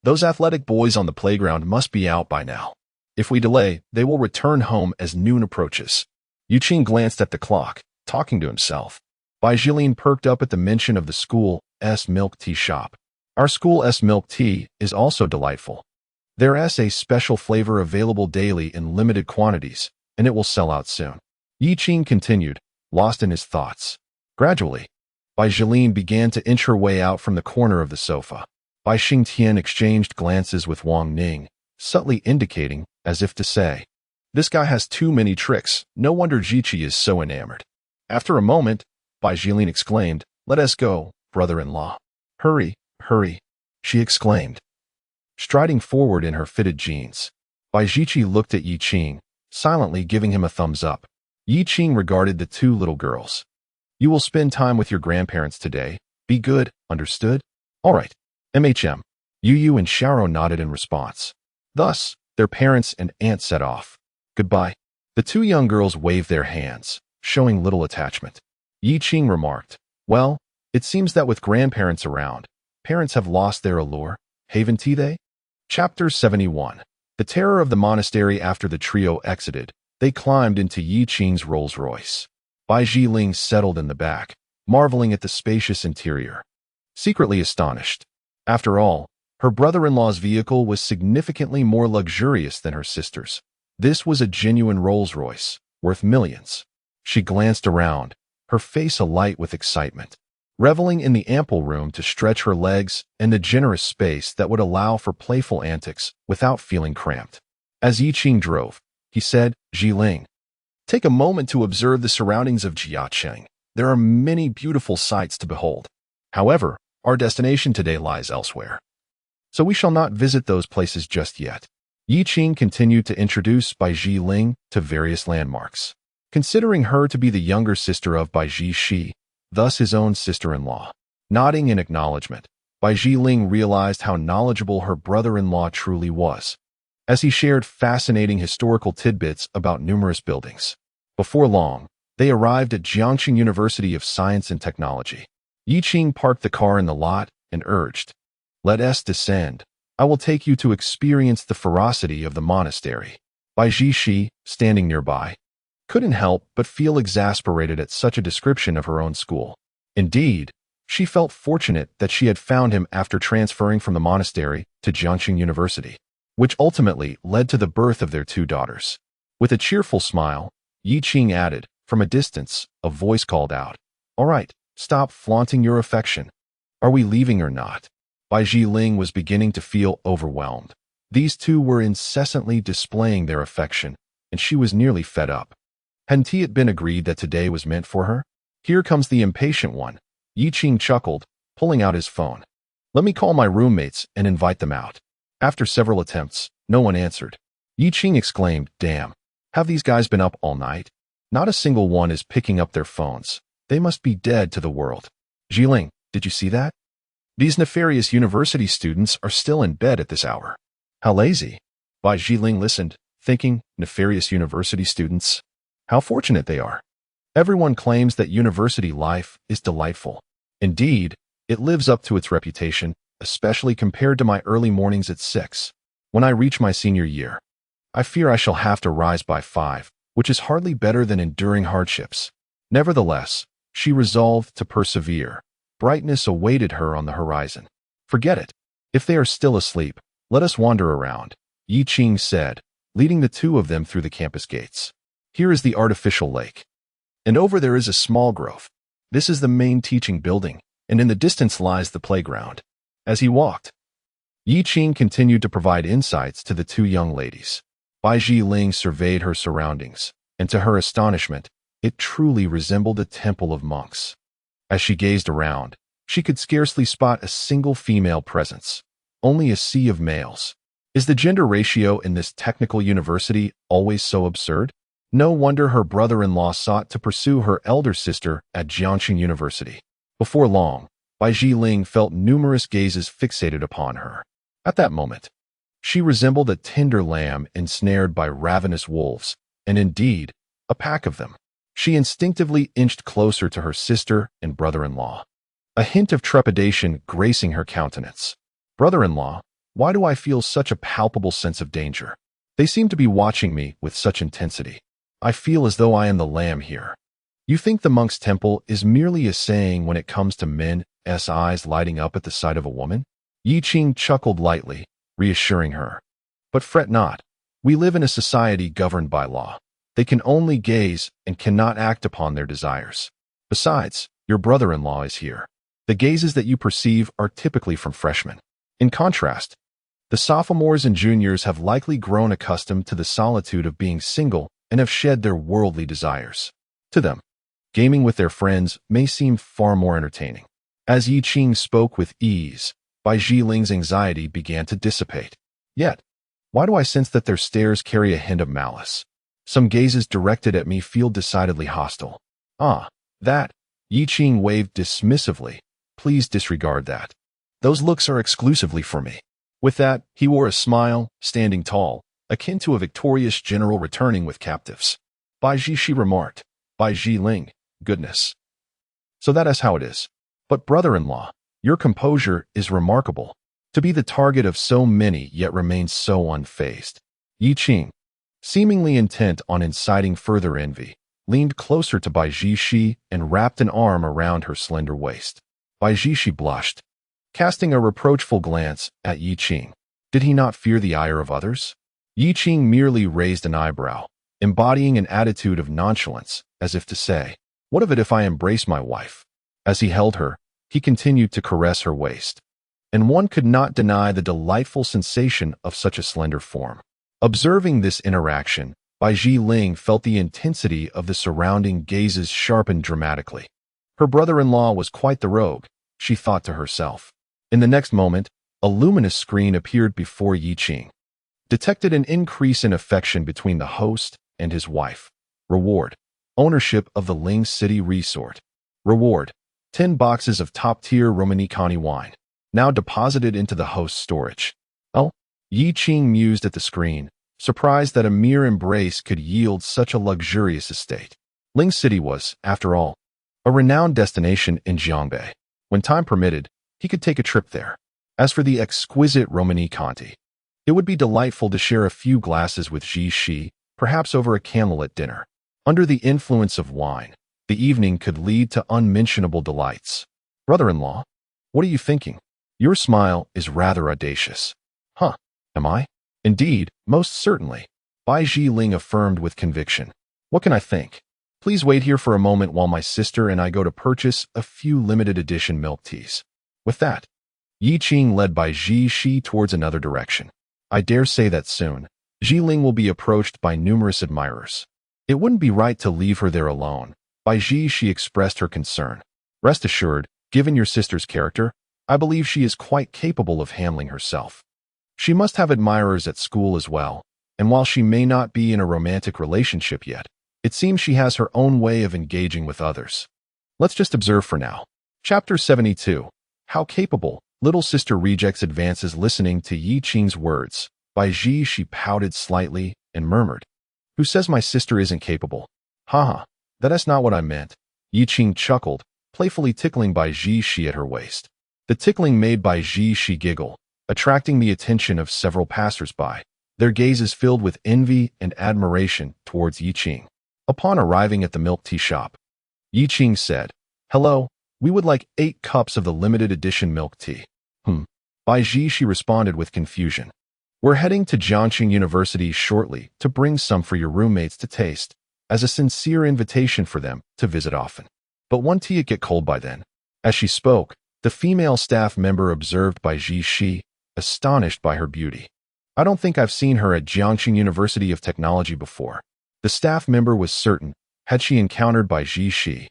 Those athletic boys on the playground must be out by now. If we delay, they will return home as noon approaches. Yi Qing glanced at the clock, talking to himself. Bai Jilin perked up at the mention of the school's milk tea shop. Our school's milk tea is also delightful. There is a special flavor available daily in limited quantities, and it will sell out soon. Yi Qing continued, lost in his thoughts. Gradually, Bai Jilin began to inch her way out from the corner of the sofa. Bai Xingtian exchanged glances with Wang Ning, subtly indicating, as if to say, this guy has too many tricks, no wonder Jiqi is so enamored. After a moment, Bai Jilin exclaimed, let us go, brother-in-law. Hurry, she exclaimed, striding forward in her fitted jeans. Bai Jiqi looked at Yi Qing, silently giving him a thumbs up. Yi Qing regarded the two little girls. You will spend time with your grandparents today. Be good, understood? All right. MHM. Yu and Xiao nodded in response. Thus, their parents and aunt set off. Goodbye. The two young girls waved their hands, showing little attachment. Yi Qing remarked, well, it seems that with grandparents around, parents have lost their allure. Haven't they? Chapter 71. The terror of the monastery. After the trio exited, they climbed into Yi Qing's Rolls-Royce. Bai Jilin settled in the back, marveling at the spacious interior. Secretly astonished. After all, her brother-in-law's vehicle was significantly more luxurious than her sister's. This was a genuine Rolls-Royce, worth millions. She glanced around, her face alight with excitement. reveling in the ample room to stretch her legs and the generous space that would allow for playful antics without feeling cramped. As Yi Qing drove, he said, Jiling, take a moment to observe the surroundings of Jiacheng. There are many beautiful sights to behold. However, our destination today lies elsewhere, so we shall not visit those places just yet. Yi Qing continued to introduce Bai Jiling to various landmarks, considering her to be the younger sister of Bai Shi, thus his own sister-in-law. Nodding in acknowledgement, Bai Jiling realized how knowledgeable her brother-in-law truly was, as he shared fascinating historical tidbits about numerous buildings. Before long, they arrived at Jiangxing University of Science and Technology. Yi Qing parked the car in the lot and urged, let us descend. I will take you to experience the ferocity of the monastery. Bai Shi, standing nearby, couldn't help but feel exasperated at such a description of her own school. Indeed, she felt fortunate that she had found him after transferring from the monastery to Jiangxing University, which ultimately led to the birth of their two daughters. With a cheerful smile, Yi Qing added, from a distance, a voice called out, all right, stop flaunting your affection. Are we leaving or not? Bai Jiling was beginning to feel overwhelmed. These two were incessantly displaying their affection, and she was nearly fed up. Hadn't it been agreed that today was meant for her? Here comes the impatient one. Yi Qing chuckled, pulling out his phone. Let me call my roommates and invite them out. After several attempts, no one answered. Yi Qing exclaimed, damn, have these guys been up all night? Not a single one is picking up their phones. They must be dead to the world. Jiling, did you see that? These nefarious university students are still in bed at this hour. How lazy. Bai Jiling listened, thinking, nefarious university students. How fortunate they are. Everyone claims that university life is delightful. Indeed, it lives up to its reputation, especially compared to my early mornings at 6. When I reach my senior year, I fear I shall have to rise by 5, which is hardly better than enduring hardships. Nevertheless, she resolved to persevere. Brightness awaited her on the horizon. Forget it. If they are still asleep, let us wander around, Yi Qing said, leading the two of them through the campus gates. Here is the artificial lake. And over there is a small grove. This is the main teaching building, and in the distance lies the playground. As he walked, Yi Qing continued to provide insights to the two young ladies. Bai Jiling surveyed her surroundings, and to her astonishment, it truly resembled a temple of monks. As she gazed around, she could scarcely spot a single female presence, only a sea of males. Is the gender ratio in this technical university always so absurd? No wonder her brother-in-law sought to pursue her elder sister at Jiangxing University. Before long, Bai Jiling felt numerous gazes fixated upon her. At that moment, she resembled a tender lamb ensnared by ravenous wolves, and indeed, a pack of them. She instinctively inched closer to her sister and brother-in-law, a hint of trepidation gracing her countenance. Brother-in-law, why do I feel such a palpable sense of danger? They seem to be watching me with such intensity. I feel as though I am the lamb here. You think the monk's temple is merely a saying when it comes to men's eyes lighting up at the sight of a woman? Yi Qing chuckled lightly, reassuring her. But fret not. We live in a society governed by law. They can only gaze and cannot act upon their desires. Besides, your brother-in-law is here. The gazes that you perceive are typically from freshmen. In contrast, the sophomores and juniors have likely grown accustomed to the solitude of being single and have shed their worldly desires. To them, gaming with their friends may seem far more entertaining. As Yi Qing spoke with ease, Bai Jiling's anxiety began to dissipate. Yet, why do I sense that their stares carry a hint of malice? Some gazes directed at me feel decidedly hostile. That, Yi Qing waved dismissively. Please disregard that. Those looks are exclusively for me. With that, he wore a smile, standing tall, akin to a victorious general returning with captives. Bai Shi remarked. Bai Jiling, goodness. So that is how it is. But brother-in-law, your composure is remarkable. To be the target of so many yet remain so unfazed. Yi Qing, seemingly intent on inciting further envy, leaned closer to Bai Shi and wrapped an arm around her slender waist. Bai Shi blushed, casting a reproachful glance at Yi Qing. Did he not fear the ire of others? Yi Qing merely raised an eyebrow, embodying an attitude of nonchalance, as if to say, what of it if I embrace my wife? As he held her, He continued to caress her waist, and one could not deny the delightful sensation of such a slender form. Observing this interaction, Bai Ling felt the intensity of the surrounding gazes sharpened dramatically. Her brother-in-law was quite the rogue, she thought to herself. In the next moment, a luminous screen appeared before Yiqing. Detected an increase in affection between the host and his wife. Reward: ownership of the Ling City Resort. Reward: 10 boxes of top-tier Romanicani wine, now deposited into the host's storage. Oh, Yiqing mused at the screen, surprised that a mere embrace could yield such a luxurious estate. Ling City was, after all, a renowned destination in Jiangbei. When time permitted, he could take a trip there. As for the exquisite Romanicani, it would be delightful to share a few glasses with Ji Shi, perhaps over a candlelit dinner. Under the influence of wine, the evening could lead to unmentionable delights. Brother-in-law, what are you thinking? Your smile is rather audacious. Huh, am I? Indeed, most certainly, Bai Ling affirmed with conviction. What can I think? Please wait here for a moment while my sister and I go to purchase a few limited edition milk teas. With that, Yiqing led Bai Shi towards another direction. I dare say that soon, Ling will be approached by numerous admirers. It wouldn't be right to leave her there alone. Bai she expressed her concern. Rest assured, given your sister's character, I believe she is quite capable of handling herself. She must have admirers at school as well, and while she may not be in a romantic relationship yet, it seems she has her own way of engaging with others. Let's just observe for now. Chapter 72. How capable. Little sister rejects advances listening to Yiqing's words. Bai she pouted slightly and murmured, "Who says my sister isn't capable? Haha, that's not what I meant." Yiqing chuckled, playfully tickling Bai she at her waist. The tickling made Bai she giggle, attracting the attention of several passers-by, their gazes filled with envy and admiration towards Yiqing. Upon arriving at the milk tea shop, Yiqing said, "Hello, we would like 8 cups of the limited edition milk tea." Bai she responded with confusion. "We're heading to Jiangxing University shortly to bring some for your roommates to taste, as a sincere invitation for them to visit often. But won't tea get cold by then?" As she spoke, the female staff member observed Bai she, astonished by her beauty. "I don't think I've seen her at Jiangxing University of Technology before." The staff member was certain, had she encountered Bai she,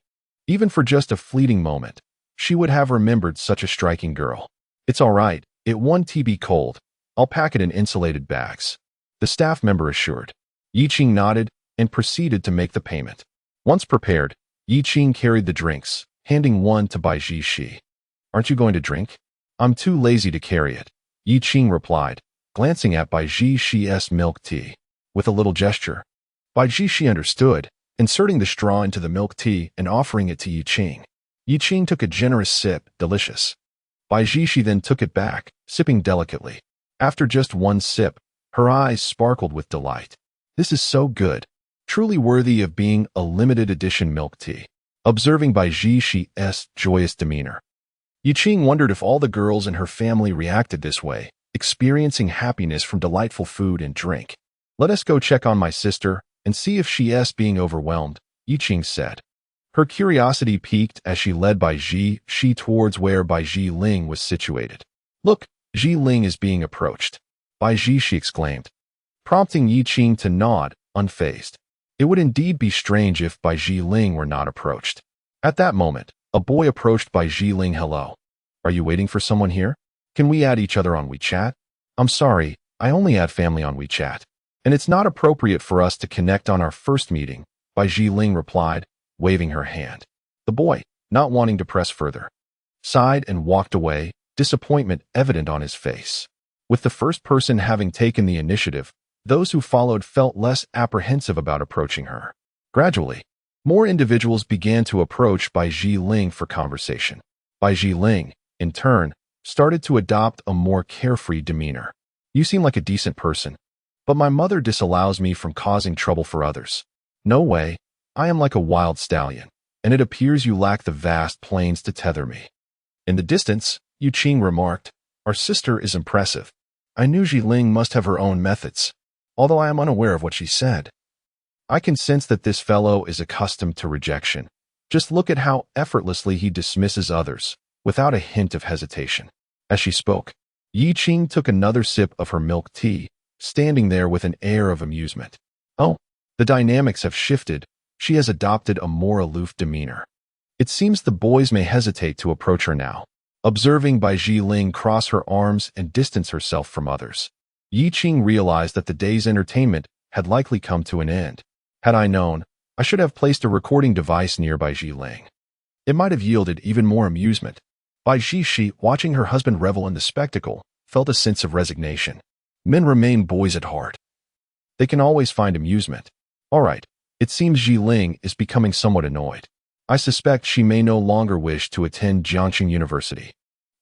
even for just a fleeting moment, she would have remembered such a striking girl. "It's all right, it won't be cold. I'll pack it in insulated bags," the staff member assured. Yiqing nodded and proceeded to make the payment. Once prepared, Yiqing carried the drinks, handing one to Bai she. "Aren't you going to drink?" "I'm too lazy to carry it," Yiqing replied, glancing at Bai she's milk tea. With a little gesture, Bai she understood, inserting the straw into the milk tea and offering it to Yiqing. Yiqing took a generous sip, delicious. Bai she then took it back, sipping delicately. After just one sip, her eyes sparkled with delight. "This is so good, truly worthy of being a limited edition milk tea." Observing Bai she's joyous demeanor, Yiqing wondered if all the girls in her family reacted this way, experiencing happiness from delightful food and drink. "Let us go check on my sister and see if she's being overwhelmed," Yiqing said. Her curiosity piqued as she led Bai she towards where Bai Ling was situated. "Look, Ling is being approached," Bai she exclaimed, prompting Yiqing to nod, unfazed. It would indeed be strange if Bai Ling were not approached. At that moment, a boy approached Bai Ling. "Hello. Are you waiting for someone here? Can we add each other on WeChat?" "I'm sorry, I only add family on WeChat, and it's not appropriate for us to connect on our first meeting," Bai Ling replied, waving her hand. The boy, not wanting to press further, sighed and walked away, disappointment evident on his face. With the first person having taken the initiative, those who followed felt less apprehensive about approaching her. Gradually, more individuals began to approach Bai Ling for conversation. Bai Ling, in turn, started to adopt a more carefree demeanor. "You seem like a decent person, but my mother disallows me from causing trouble for others. No way, I am like a wild stallion, and it appears you lack the vast plains to tether me." In the distance, Yiqing remarked, "Our sister is impressive. I knew Ling must have her own methods, although I am unaware of what she said. I can sense that this fellow is accustomed to rejection. Just look at how effortlessly he dismisses others, without a hint of hesitation. As she spoke, Yi Qing took another sip of her milk tea, standing there with an air of amusement. Oh, the dynamics have shifted. She has adopted a more aloof demeanor. It seems the boys may hesitate to approach her now. Observing Bai Ling cross her arms and distance herself from others, Yi Qing realized that the day's entertainment had likely come to an end. Had I known, I should have placed a recording device near Bai Ling. It might have yielded even more amusement. Bai Shi, watching her husband revel in the spectacle, felt a sense of resignation. Men remain boys at heart. They can always find amusement. All right, it seems Ji Ling is becoming somewhat annoyed. I suspect she may no longer wish to attend Jiangxing University.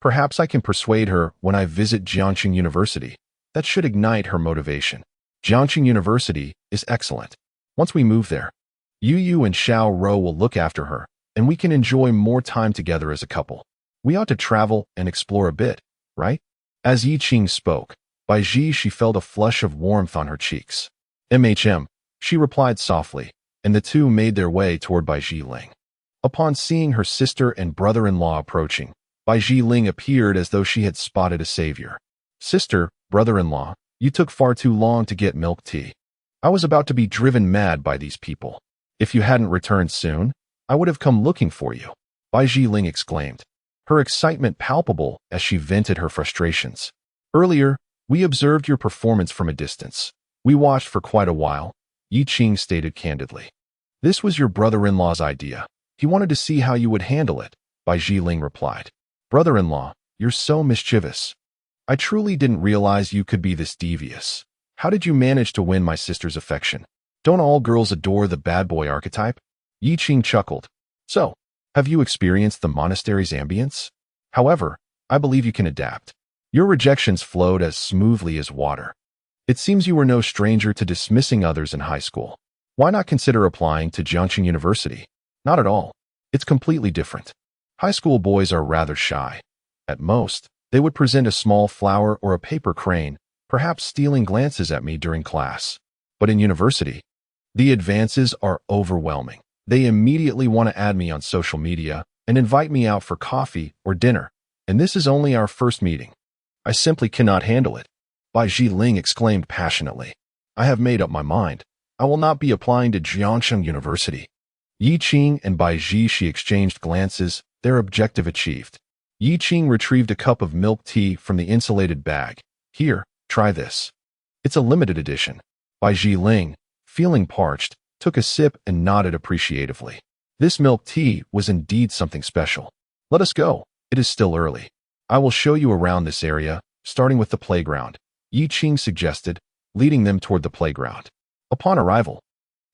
Perhaps I can persuade her when I visit Jiangxing University. That should ignite her motivation. Jiangxing University is excellent. Once we move there, Yu and Xiao Ro will look after her, and we can enjoy more time together as a couple. We ought to travel and explore a bit, right? As Yi Qing spoke, Bai Ji she felt a flush of warmth on her cheeks. She replied softly, and the two made their way toward Bai Ling. Upon seeing her sister and brother-in-law approaching, Bai Ling appeared as though she had spotted a savior. Sister, brother-in-law, you took far too long to get milk tea. I was about to be driven mad by these people. If you hadn't returned soon, I would have come looking for you, Bai Ling exclaimed, her excitement palpable as she vented her frustrations. Earlier, we observed your performance from a distance. We watched for quite a while, Yi Qing stated candidly. This was your brother-in-law's idea. He wanted to see how you would handle it, Bai Ling replied. Brother-in-law, you're so mischievous. I truly didn't realize you could be this devious. How did you manage to win my sister's affection? Don't all girls adore the bad boy archetype? Yi Qing chuckled. So, have you experienced the monastery's ambience? However, I believe you can adapt. Your rejections flowed as smoothly as water. It seems you were no stranger to dismissing others in high school. Why not consider applying to Jiangxing University? Not at all. It's completely different. High school boys are rather shy. At most, they would present a small flower or a paper crane, perhaps stealing glances at me during class. But in university, the advances are overwhelming. They immediately want to add me on social media and invite me out for coffee or dinner. And this is only our first meeting. I simply cannot handle it. Bai Ling exclaimed passionately. I have made up my mind. I will not be applying to Jiangxing University. Yi Qing and Bai she exchanged glances, their objective achieved. Yi Qing retrieved a cup of milk tea from the insulated bag. Here, try this. It's a limited edition. Bai Ling, feeling parched, took a sip and nodded appreciatively. This milk tea was indeed something special. Let us go. It is still early. I will show you around this area, starting with the playground, Yi Qing suggested, leading them toward the playground. Upon arrival,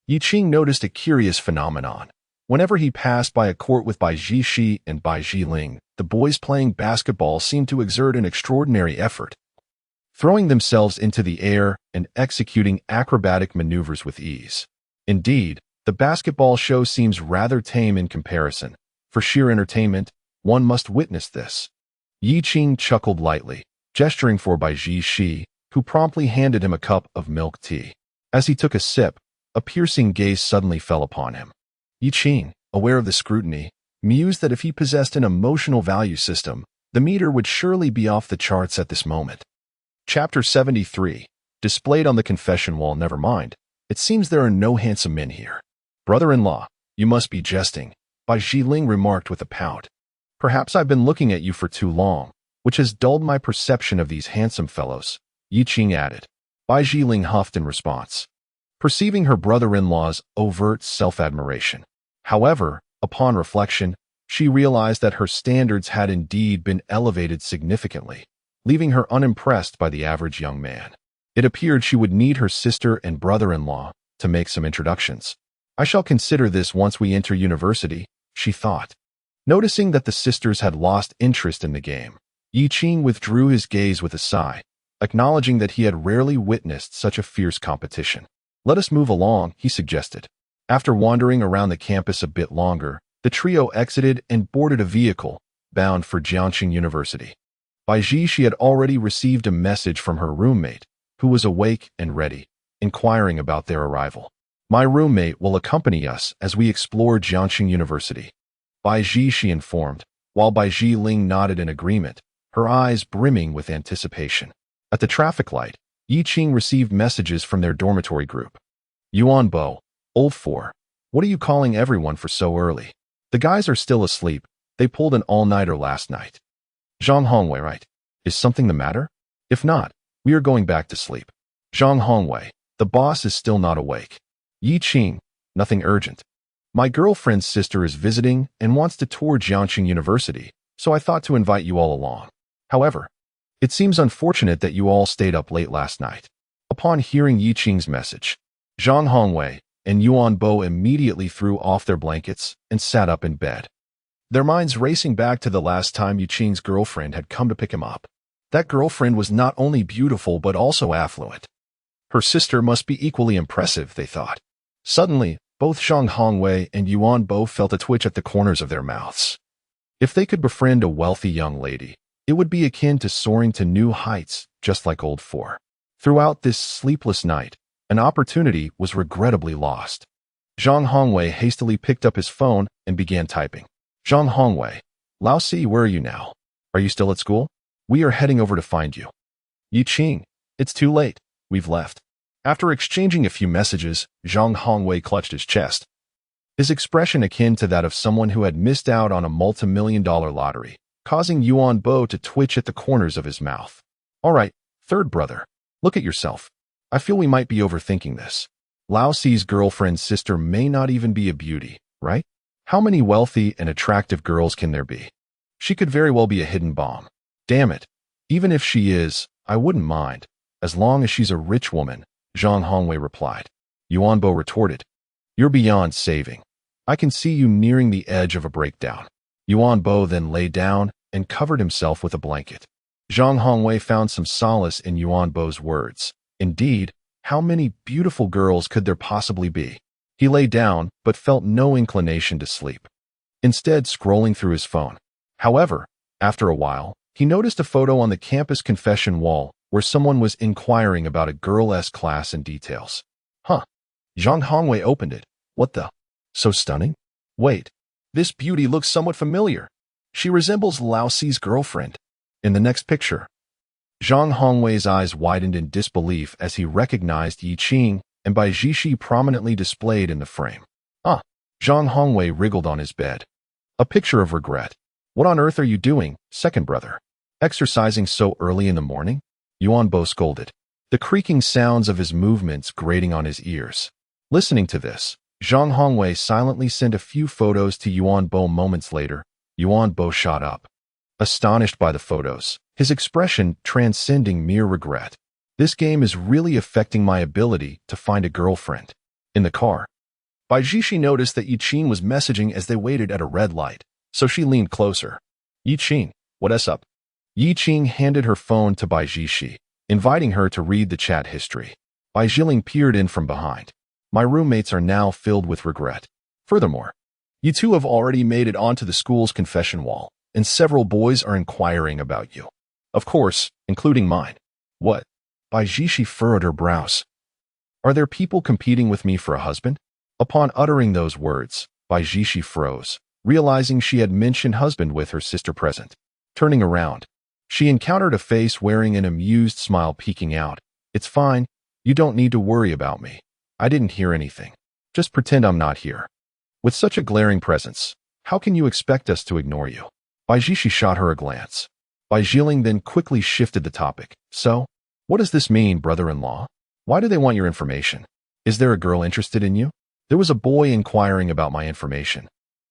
Yi Qing noticed a curious phenomenon. Whenever he passed by a court with Bai Shi and Bai Ling, the boys playing basketball seemed to exert an extraordinary effort, throwing themselves into the air and executing acrobatic maneuvers with ease. Indeed, the basketball show seems rather tame in comparison. For sheer entertainment, one must witness this. Yi Qing chuckled lightly, gesturing for Bai Shi, who promptly handed him a cup of milk tea. As he took a sip, a piercing gaze suddenly fell upon him. Yi Qing, aware of the scrutiny, mused that if he possessed an emotional value system, the meter would surely be off the charts at this moment. Chapter 73. Displayed on the confession wall. Never mind. It seems there are no handsome men here. Brother-in-law, you must be jesting, Bai Ling remarked with a pout. Perhaps I've been looking at you for too long, which has dulled my perception of these handsome fellows, Yi Qing added. Bai Ling huffed in response, perceiving her brother-in-law's overt self-admiration. However, upon reflection, she realized that her standards had indeed been elevated significantly, leaving her unimpressed by the average young man. It appeared she would need her sister and brother-in-law to make some introductions. I shall consider this once we enter university, she thought. Noticing that the sisters had lost interest in the game, Yi Qing withdrew his gaze with a sigh, acknowledging that he had rarely witnessed such a fierce competition. Let us move along, he suggested. After wandering around the campus a bit longer, the trio exited and boarded a vehicle, bound for Jiangxing University. Bai she had already received a message from her roommate, who was awake and ready, inquiring about their arrival. My roommate will accompany us as we explore Jiangxing University, Bai she informed, while Bai Ling nodded in agreement, her eyes brimming with anticipation. At the traffic light, Yi Qing received messages from their dormitory group. Yuan Bo, Old 4. What are you calling everyone for so early? The guys are still asleep. They pulled an all-nighter last night. Zhang Hongwei, right? Is something the matter? If not, we are going back to sleep. Zhang Hongwei, the boss is still not awake. Yi Qing, nothing urgent. My girlfriend's sister is visiting and wants to tour Jiangxing University, so I thought to invite you all along. However, it seems unfortunate that you all stayed up late last night. Upon hearing Yi Qing's message, Zhang Hongwei and Yuan Bo immediately threw off their blankets and sat up in bed. Their minds racing back to the last time Yi Qing's girlfriend had come to pick him up. That girlfriend was not only beautiful but also affluent. Her sister must be equally impressive, they thought. Suddenly, both Zhang Hongwei and Yuan Bo felt a twitch at the corners of their mouths. If they could befriend a wealthy young lady, it would be akin to soaring to new heights, just like Old 4. Throughout this sleepless night, an opportunity was regrettably lost. Zhang Hongwei hastily picked up his phone and began typing. Zhang Hongwei, Lao Si, where are you now? Are you still at school? We are heading over to find you. Yi Qing, it's too late. We've left. After exchanging a few messages, Zhang Hongwei clutched his chest. His expression akin to that of someone who had missed out on a multi-million-dollar lottery, causing Yuan Bo to twitch at the corners of his mouth. All right, third brother, look at yourself. I feel we might be overthinking this. Lao Si's girlfriend's sister may not even be a beauty, right? How many wealthy and attractive girls can there be? She could very well be a hidden bomb. Damn it. Even if she is, I wouldn't mind, as long as she's a rich woman, Zhang Hongwei replied. Yuan Bo retorted. You're beyond saving. I can see you nearing the edge of a breakdown. Yuan Bo then lay down and covered himself with a blanket. Zhang Hongwei found some solace in Yuan Bo's words. Indeed, how many beautiful girls could there possibly be? He lay down, but felt no inclination to sleep. Instead, scrolling through his phone. However, after a while, he noticed a photo on the campus confession wall where someone was inquiring about a girl's class and details. Huh. Zhang Hongwei opened it. What the? So stunning? Wait, this beauty looks somewhat familiar. She resembles Lao Si's girlfriend. In the next picture, Zhang Hongwei's eyes widened in disbelief as he recognized Yi Qing and Bai Jishi prominently displayed in the frame. Zhang Hongwei wriggled on his bed. A picture of regret. What on earth are you doing, second brother? Exercising so early in the morning? Yuan Bo scolded, the creaking sounds of his movements grating on his ears. Listening to this, Zhang Hongwei silently sent a few photos to Yuan Bo. Moments later, Yuan Bo shot up. Astonished by the photos, his expression transcending mere regret. This game is really affecting my ability to find a girlfriend. In the car, Bai Jishi noticed that Yi Qing was messaging as they waited at a red light, so she leaned closer. Yi Qing, what's up? Yi Qing handed her phone to Bai Jishi, inviting her to read the chat history. Bai Jiling peered in from behind. My roommates are now filled with regret. Furthermore, you two have already made it onto the school's confession wall, and several boys are inquiring about you. Of course, including mine. What? Bai Jishi furrowed her brows. Are there people competing with me for a husband? Upon uttering those words, Bai Jishi froze, realizing she had mentioned husband with her sister present. Turning around, she encountered a face wearing an amused smile peeking out. It's fine. You don't need to worry about me. I didn't hear anything. Just pretend I'm not here. With such a glaring presence, how can you expect us to ignore you? Bai Jishi shot her a glance. Bai Jiling then quickly shifted the topic. So, what does this mean, brother-in-law? Why do they want your information? Is there a girl interested in you? There was a boy inquiring about my information,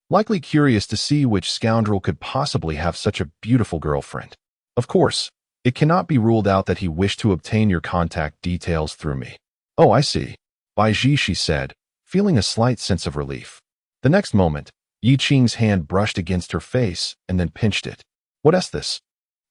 likely curious to see which scoundrel could possibly have such a beautiful girlfriend. Of course, it cannot be ruled out that he wished to obtain your contact details through me. Oh, I see. Bai Jishi said, feeling a slight sense of relief. The next moment, Yi Qing's hand brushed against her face and then pinched it. What's this?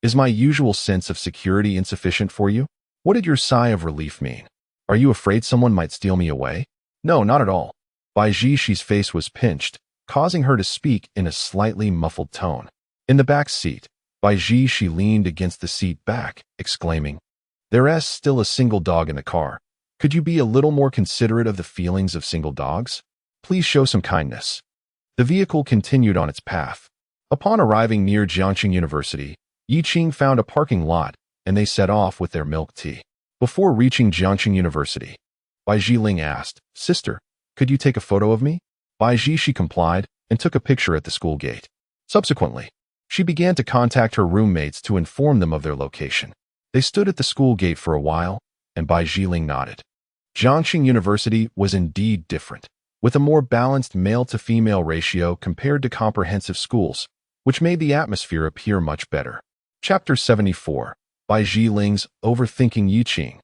Is my usual sense of security insufficient for you? What did your sigh of relief mean? Are you afraid someone might steal me away? No, not at all. Bai Jishi's face was pinched, causing her to speak in a slightly muffled tone. In the back seat, Bai Jishi leaned against the seat back, exclaiming, There's still a single dog in the car. Could you be a little more considerate of the feelings of single dogs? Please show some kindness. The vehicle continued on its path. Upon arriving near Jiangqing University, Yiqing found a parking lot, and they set off with their milk tea. Before reaching Jiangqing University, Bai Jiling asked, "Sister, could you take a photo of me?" Bai Ji complied and took a picture at the school gate. Subsequently, she began to contact her roommates to inform them of their location. They stood at the school gate for a while, and Bai Jiling nodded. Jiangqing University was indeed different, with a more balanced male-to-female ratio compared to comprehensive schools, which made the atmosphere appear much better. Chapter 74. Bai Jiling's Overthinking Yiqing.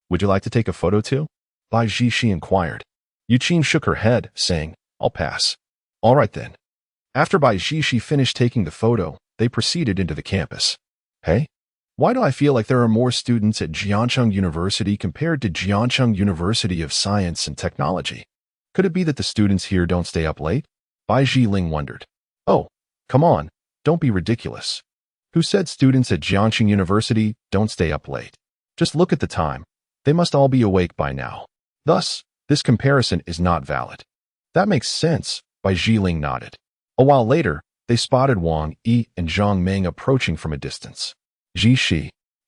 "Would you like to take a photo too?" Bai Ji inquired. Yiqing shook her head, saying, "I'll pass." "All right then." After Bai Ji finished taking the photo, they proceeded into the campus. "Hey, why do I feel like there are more students at Jiangqing University compared to Jiangqing University of Science and Technology? Could it be that the students here don't stay up late?" Bai Jiling wondered. "Oh, come on, don't be ridiculous. Who said students at Jiangqing University don't stay up late? Just look at the time. They must all be awake by now. Thus, this comparison is not valid." "That makes sense," Bai Jiling nodded. A while later, they spotted Wang Yi and Zhang Meng approaching from a distance. Ji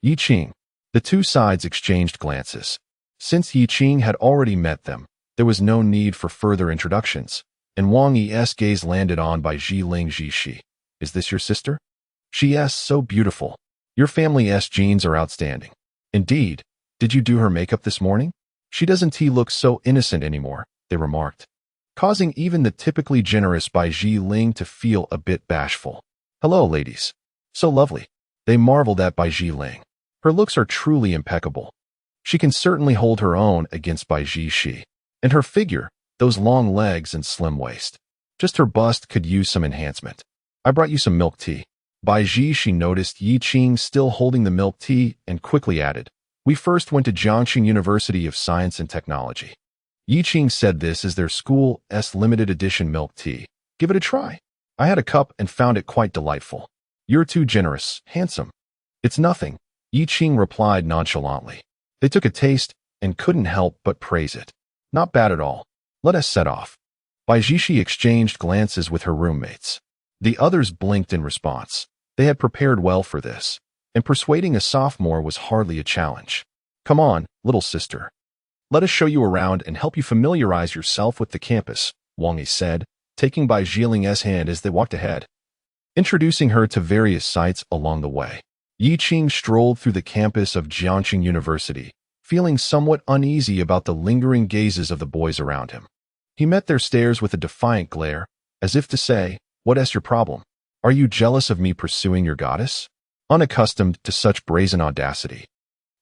Yiqing. The two sides exchanged glances. Since Yiqing had already met them, there was no need for further introductions, and Wang Yi's gaze landed on Bai Jiling. Ji, "Is this your sister?" "She's so beautiful. Your family's genes are outstanding." "Indeed. Did you do her makeup this morning? She doesn't look so innocent anymore," they remarked, causing even the typically generous Bai Jiling to feel a bit bashful. "Hello, ladies. So lovely." They marveled at Bai Jiling. Her looks are truly impeccable. She can certainly hold her own against Bai Ji. And her figure, those long legs and slim waist. Just her bust could use some enhancement. "I brought you some milk tea." Bai Ji noticed Yiqing still holding the milk tea and quickly added, "We first went to Jiangqing University of Science and Technology." Yiqing said this is their school's limited edition milk tea. "Give it a try. I had a cup and found it quite delightful." "You're too generous, handsome." "It's nothing," Yiqing replied nonchalantly. They took a taste and couldn't help but praise it. "Not bad at all. Let us set off." Bai Ji exchanged glances with her roommates. The others blinked in response. They had prepared well for this, and persuading a sophomore was hardly a challenge. "Come on, little sister. Let us show you around and help you familiarize yourself with the campus," Wang Yi said, taking Bai Jiling's hand as they walked ahead, introducing her to various sites along the way. Yiqing strolled through the campus of Jiangqing University, feeling somewhat uneasy about the lingering gazes of the boys around him. He met their stares with a defiant glare, as if to say, "What's your problem? Are you jealous of me pursuing your goddess?" Unaccustomed to such brazen audacity,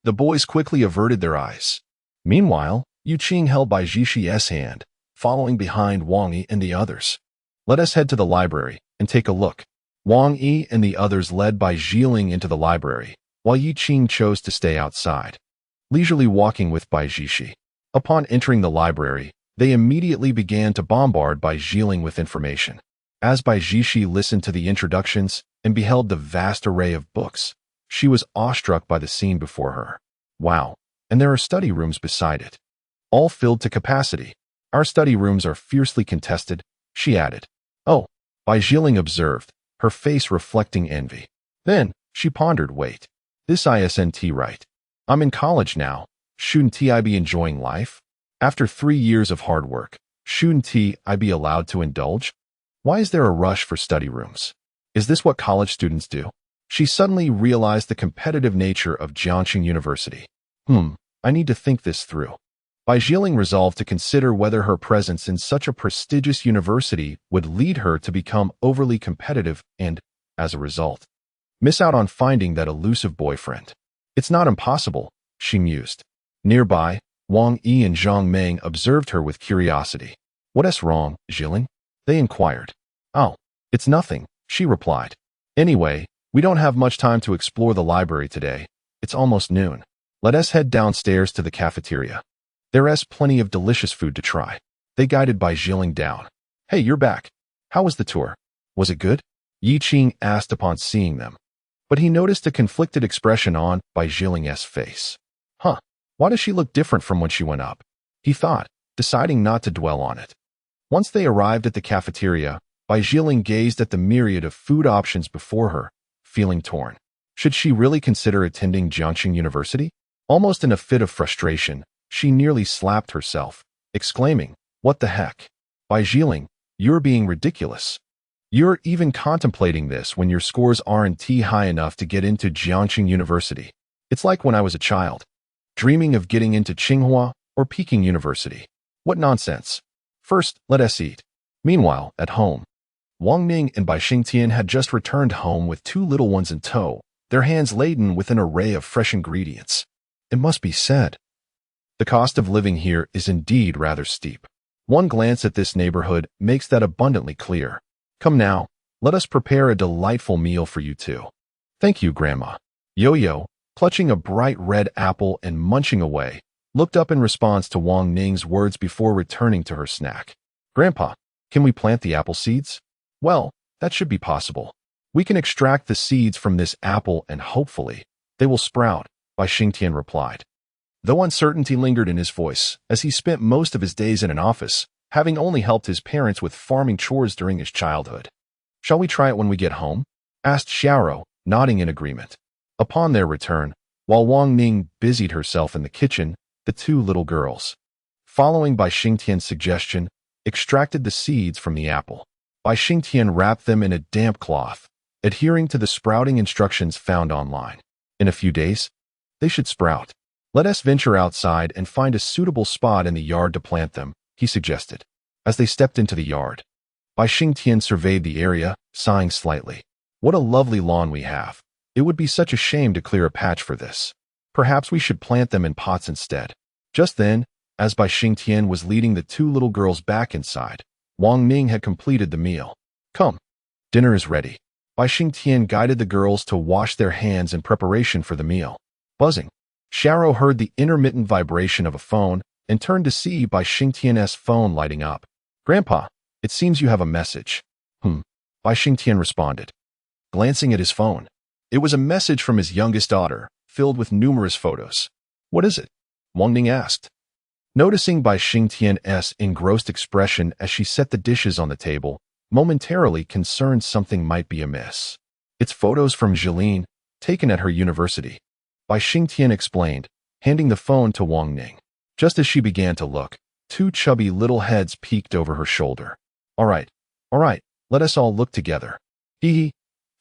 the boys quickly averted their eyes. Meanwhile, Yiqing held Bai Ji's hand, following behind Wang Yi and the others. "Let us head to the library and take a look." Wang Yi and the others led Bai Jiling into the library, while Yiqing chose to stay outside, leisurely walking with Bai Ji. Upon entering the library, they immediately began to bombard Bai Jiling with information. As Bai Ji listened to the introductions and beheld the vast array of books, she was awestruck by the scene before her. "Wow, and there are study rooms beside it, all filled to capacity. Our study rooms are fiercely contested," she added. "Oh," Bai Jiling observed, her face reflecting envy. Then, she pondered, "Wait, this isn't right. I'm in college now. Shouldn't I be enjoying life? After 3 years of hard work, shouldn't I be allowed to indulge? Why is there a rush for study rooms? Is this what college students do?" She suddenly realized the competitive nature of Jiangqing University. I need to think this through." Bai Jiling resolved to consider whether her presence in such a prestigious university would lead her to become overly competitive and, as a result, miss out on finding that elusive boyfriend. "It's not impossible," she mused. Nearby, Wang Yi and Zhang Meng observed her with curiosity. "What's wrong, Jiling?" they inquired. "Oh, it's nothing," she replied. "Anyway, we don't have much time to explore the library today. It's almost noon. Let us head downstairs to the cafeteria. There's plenty of delicious food to try." They guided Bai Jiling down. "Hey, you're back. How was the tour? Was it good?" Yiqing asked upon seeing them, but he noticed a conflicted expression on Bai Jiling's face. Why does she look different from when she went up? He thought, deciding not to dwell on it. Once they arrived at the cafeteria, Bai Jiling gazed at the myriad of food options before her, feeling torn. Should she really consider attending Jiangxing University? Almost in a fit of frustration, she nearly slapped herself, exclaiming, "What the heck? Bai Jiling, you're being ridiculous. You're even contemplating this when your scores aren't high enough to get into Jiangxing University. It's like when I was a child, dreaming of getting into Tsinghua or Peking University. What nonsense. First, let us eat." Meanwhile, at home, Wang Ning and Bai Xingtian had just returned home with two little ones in tow, their hands laden with an array of fresh ingredients. It must be said, the cost of living here is indeed rather steep. One glance at this neighborhood makes that abundantly clear. Come now, let us prepare a delightful meal for you two. Thank you, Grandma. Yo-Yo, clutching a bright red apple and munching away, looked up in response to Wang Ning's words before returning to her snack. Grandpa, can we plant the apple seeds? Well, that should be possible. We can extract the seeds from this apple and hopefully they will sprout, Bai Xingtian replied. Though uncertainty lingered in his voice, as he spent most of his days in an office, having only helped his parents with farming chores during his childhood. Shall we try it when we get home? Asked Xiaoro, nodding in agreement. Upon their return, while Wang Ning busied herself in the kitchen, the two little girls, following Bai Xingtian's suggestion, extracted the seeds from the apple. Bai Xingtian wrapped them in a damp cloth, adhering to the sprouting instructions found online. In a few days, they should sprout. Let us venture outside and find a suitable spot in the yard to plant them, he suggested. As they stepped into the yard, Bai Xingtian surveyed the area, sighing slightly. What a lovely lawn we have. It would be such a shame to clear a patch for this. Perhaps we should plant them in pots instead. Just then, as Bai Xingtian was leading the two little girls back inside, Wang Ning had completed the meal. Come, dinner is ready. Bai Xingtian guided the girls to wash their hands in preparation for the meal. Buzzing. Xiaoro heard the intermittent vibration of a phone and turned to see Bai Xingtian's phone lighting up. Grandpa, it seems you have a message. Bai Xingtian responded, glancing at his phone. It was a message from his youngest daughter, filled with numerous photos. What is it? Wang Ning asked. Noticing Bai Xingtian's engrossed expression as she set the dishes on the table, momentarily concerned something might be amiss. It's photos from Jilin, taken at her university. Bai Xingtian explained, handing the phone to Wang Ning. Just as she began to look, two chubby little heads peeked over her shoulder. All right, let us all look together. Hee.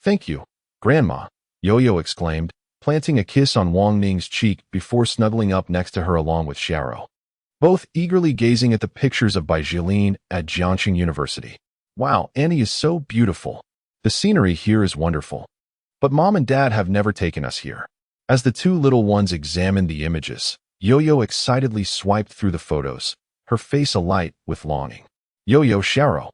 Thank you, Grandma, Yo-Yo exclaimed, planting a kiss on Wang Ning's cheek before snuggling up next to her along with Xiaoro, both eagerly gazing at the pictures of Bai Jilin at Jiangxing University. Wow, Annie is so beautiful. The scenery here is wonderful. But Mom and Dad have never taken us here. As the two little ones examined the images, Yo-Yo excitedly swiped through the photos, her face alight with longing. Yo-Yo, Xiaoro,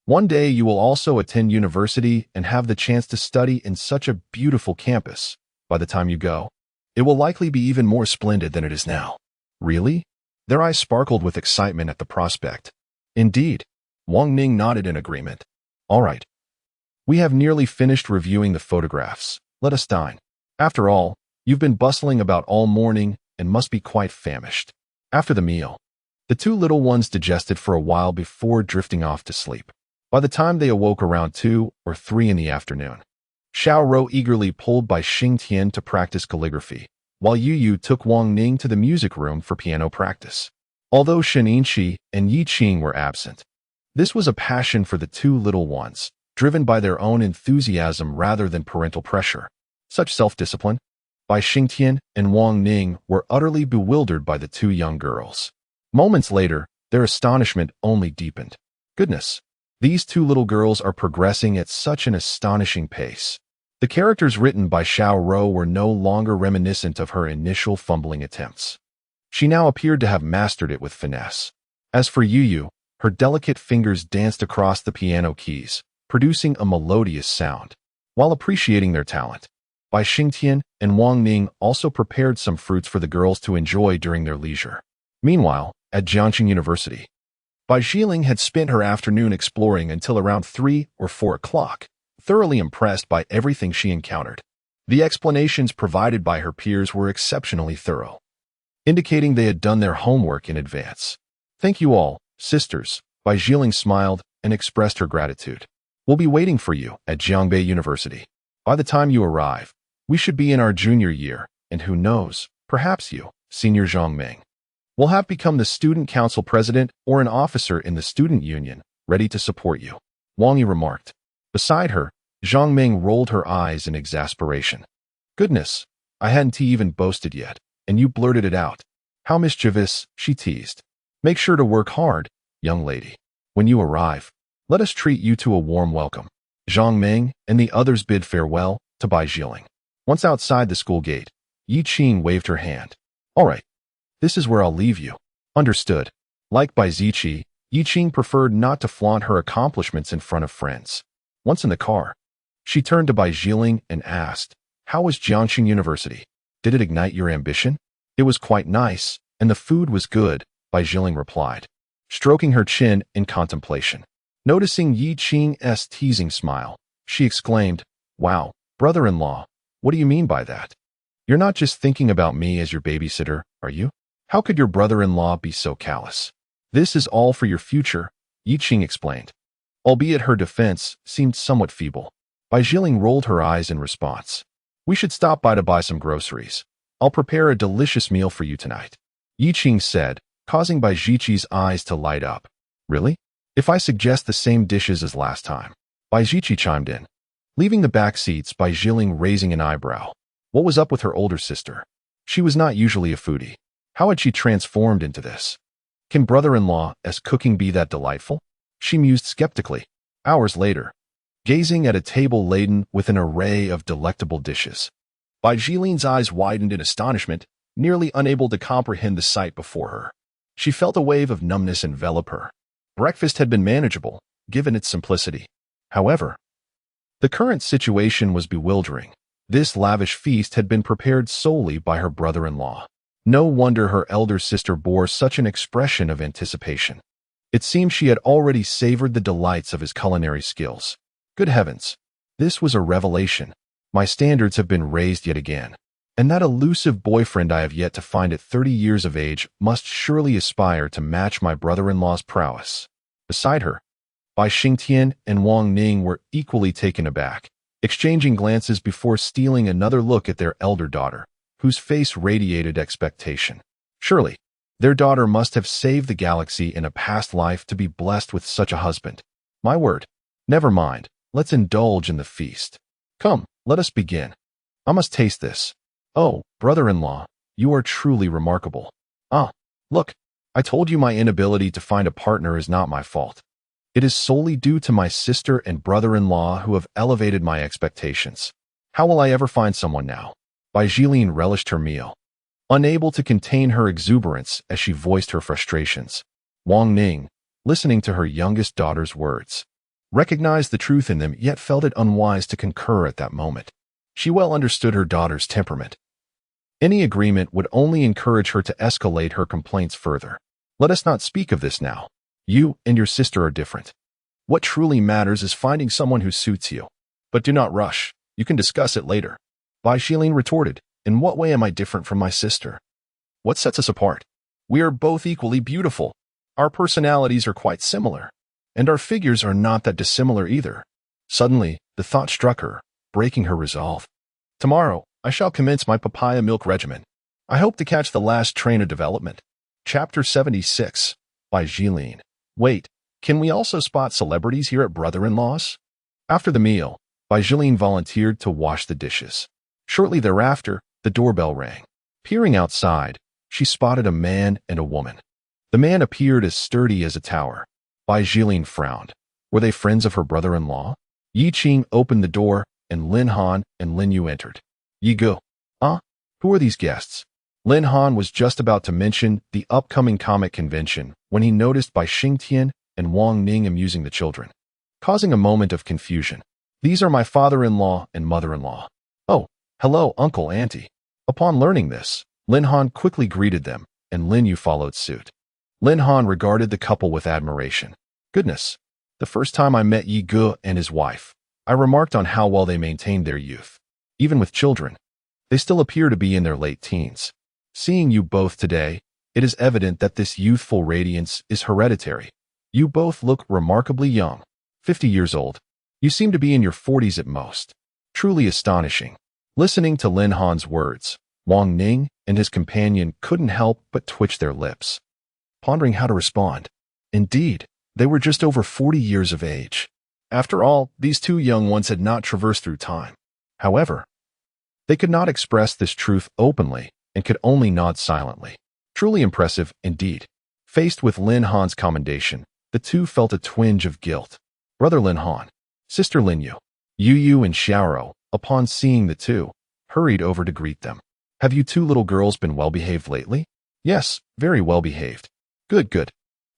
one day you will also attend university and have the chance to study in such a beautiful campus. By the time you go, it will likely be even more splendid than it is now. Really? Their eyes sparkled with excitement at the prospect. Indeed. Wang Ning nodded in agreement. All right. We have nearly finished reviewing the photographs. Let us dine. After all, you've been bustling about all morning and must be quite famished. After the meal, the two little ones digested for a while before drifting off to sleep. By the time they awoke around 2 or 3 in the afternoon, Xiaoro eagerly pulled Bai Xingtian to practice calligraphy, while Yu took Wang Ning to the music room for piano practice. Although Shen Yinqi and Yi Qing were absent, this was a passion for the two little ones, driven by their own enthusiasm rather than parental pressure. Such self-discipline. Bai Xingtian and Wang Ning were utterly bewildered by the two young girls. Moments later, their astonishment only deepened. Goodness, these two little girls are progressing at such an astonishing pace. The characters written by Xiaoro were no longer reminiscent of her initial fumbling attempts. She now appeared to have mastered it with finesse. As for Yu, her delicate fingers danced across the piano keys, producing a melodious sound. While appreciating their talent, Bai Xingtian and Wang Ning also prepared some fruits for the girls to enjoy during their leisure. Meanwhile, at Jiangxing University, Bai Jiling had spent her afternoon exploring until around 3 or 4 o'clock, thoroughly impressed by everything she encountered. The explanations provided by her peers were exceptionally thorough, indicating they had done their homework in advance. Thank you all, sisters, Bai Jiling smiled and expressed her gratitude. We'll be waiting for you at Jiangbei University. By the time you arrive, we should be in our junior year, and who knows, perhaps you, Senior Zhang Ming, will have become the student council president or an officer in the student union, ready to support you. Wang Yi remarked. Beside her, Zhang Ming rolled her eyes in exasperation. Goodness, I hadn't even boasted yet, and you blurted it out. How mischievous, she teased. Make sure to work hard, young lady. When you arrive, let us treat you to a warm welcome. Zhang Ming and the others bid farewell to Bai Jiling. Once outside the school gate, Yi Qing waved her hand. All right, this is where I'll leave you. Understood. Like Bai Ziqi, Yi Qing preferred not to flaunt her accomplishments in front of friends. Once in the car, she turned to Bai Jiling and asked, How was Jiangxing University? Did it ignite your ambition? It was quite nice, and the food was good, Bai Jiling replied, stroking her chin in contemplation. Noticing Yi Qing's teasing smile, she exclaimed, Wow, brother-in-law, what do you mean by that? You're not just thinking about me as your babysitter, are you? How could your brother-in-law be so callous? This is all for your future, Yi Qing explained. Albeit her defense seemed somewhat feeble. Bai Jiling rolled her eyes in response. We should stop by to buy some groceries. I'll prepare a delicious meal for you tonight, Yi Qing said, causing Bai Ziqi's eyes to light up. Really? If I suggest the same dishes as last time? Bai Ziqi chimed in. Leaving the back seats, Bai Jiling raising an eyebrow. What was up with her older sister? She was not usually a foodie. How had she transformed into this? Can brother-in-law's cooking be that delightful? She mused skeptically. Hours later, gazing at a table laden with an array of delectable dishes, Bai Jiling's eyes widened in astonishment, nearly unable to comprehend the sight before her. She felt a wave of numbness envelop her. Breakfast had been manageable, given its simplicity. However, the current situation was bewildering. This lavish feast had been prepared solely by her brother-in-law. No wonder her elder sister bore such an expression of anticipation. It seemed she had already savored the delights of his culinary skills. Good heavens, this was a revelation. My standards have been raised yet again. And that elusive boyfriend I have yet to find at 30 years of age must surely aspire to match my brother-in-law's prowess. Beside her, Bai Xingtian and Wang Ning were equally taken aback, exchanging glances before stealing another look at their elder daughter, whose face radiated expectation. Surely, their daughter must have saved the galaxy in a past life to be blessed with such a husband. My word. Never mind, let's indulge in the feast. Come, let us begin. I must taste this. Oh, brother-in-law, you are truly remarkable. Ah, look, I told you my inability to find a partner is not my fault. It is solely due to my sister and brother-in-law who have elevated my expectations. How will I ever find someone now? Bai Jiling relished her meal, unable to contain her exuberance as she voiced her frustrations. Wang Ning, listening to her youngest daughter's words, recognized the truth in them yet felt it unwise to concur at that moment. She well understood her daughter's temperament. Any agreement would only encourage her to escalate her complaints further. Let us not speak of this now. You and your sister are different. What truly matters is finding someone who suits you. But do not rush. You can discuss it later. Bai Jiling retorted, In what way am I different from my sister? What sets us apart? We are both equally beautiful. Our personalities are quite similar. And our figures are not that dissimilar either. Suddenly, the thought struck her, breaking her resolve. Tomorrow, I shall commence my papaya milk regimen. I hope to catch the last train of development. Chapter 76, Bai Jiling. Wait, can we also spot celebrities here at brother-in-law's? After the meal, Bai Jiling volunteered to wash the dishes. Shortly thereafter, the doorbell rang. Peering outside, she spotted a man and a woman. The man appeared as sturdy as a tower. Bai Jiling frowned. Were they friends of her brother-in-law? Yi Qing opened the door, and Lin Han and Lin Yu entered. Yi Gu. Who are these guests? Lin Han was just about to mention the upcoming comic convention when he noticed Bai Xingtian and Wang Ning amusing the children, causing a moment of confusion. These are my father-in-law and mother-in-law. Oh, hello, uncle, auntie. Upon learning this, Lin Han quickly greeted them, and Lin Yu followed suit. Lin Han regarded the couple with admiration. Goodness, the first time I met Yi Gu and his wife, I remarked on how well they maintained their youth. Even with children, they still appear to be in their late teens. Seeing you both today, it is evident that this youthful radiance is hereditary. You both look remarkably young. 50 years old. You seem to be in your 40s at most. Truly astonishing. Listening to Lin Han's words, Wang Ning and his companion couldn't help but twitch their lips, pondering how to respond. Indeed, they were just over 40 years of age. After all, these two young ones had not traversed through time. However, they could not express this truth openly and could only nod silently. Truly impressive, indeed. Faced with Lin Han's commendation, the two felt a twinge of guilt. Brother Lin Han, sister Lin Yu, Yu and Xiaoro, upon seeing the two, hurried over to greet them. Have you two little girls been well-behaved lately? Yes, very well-behaved. Good, good.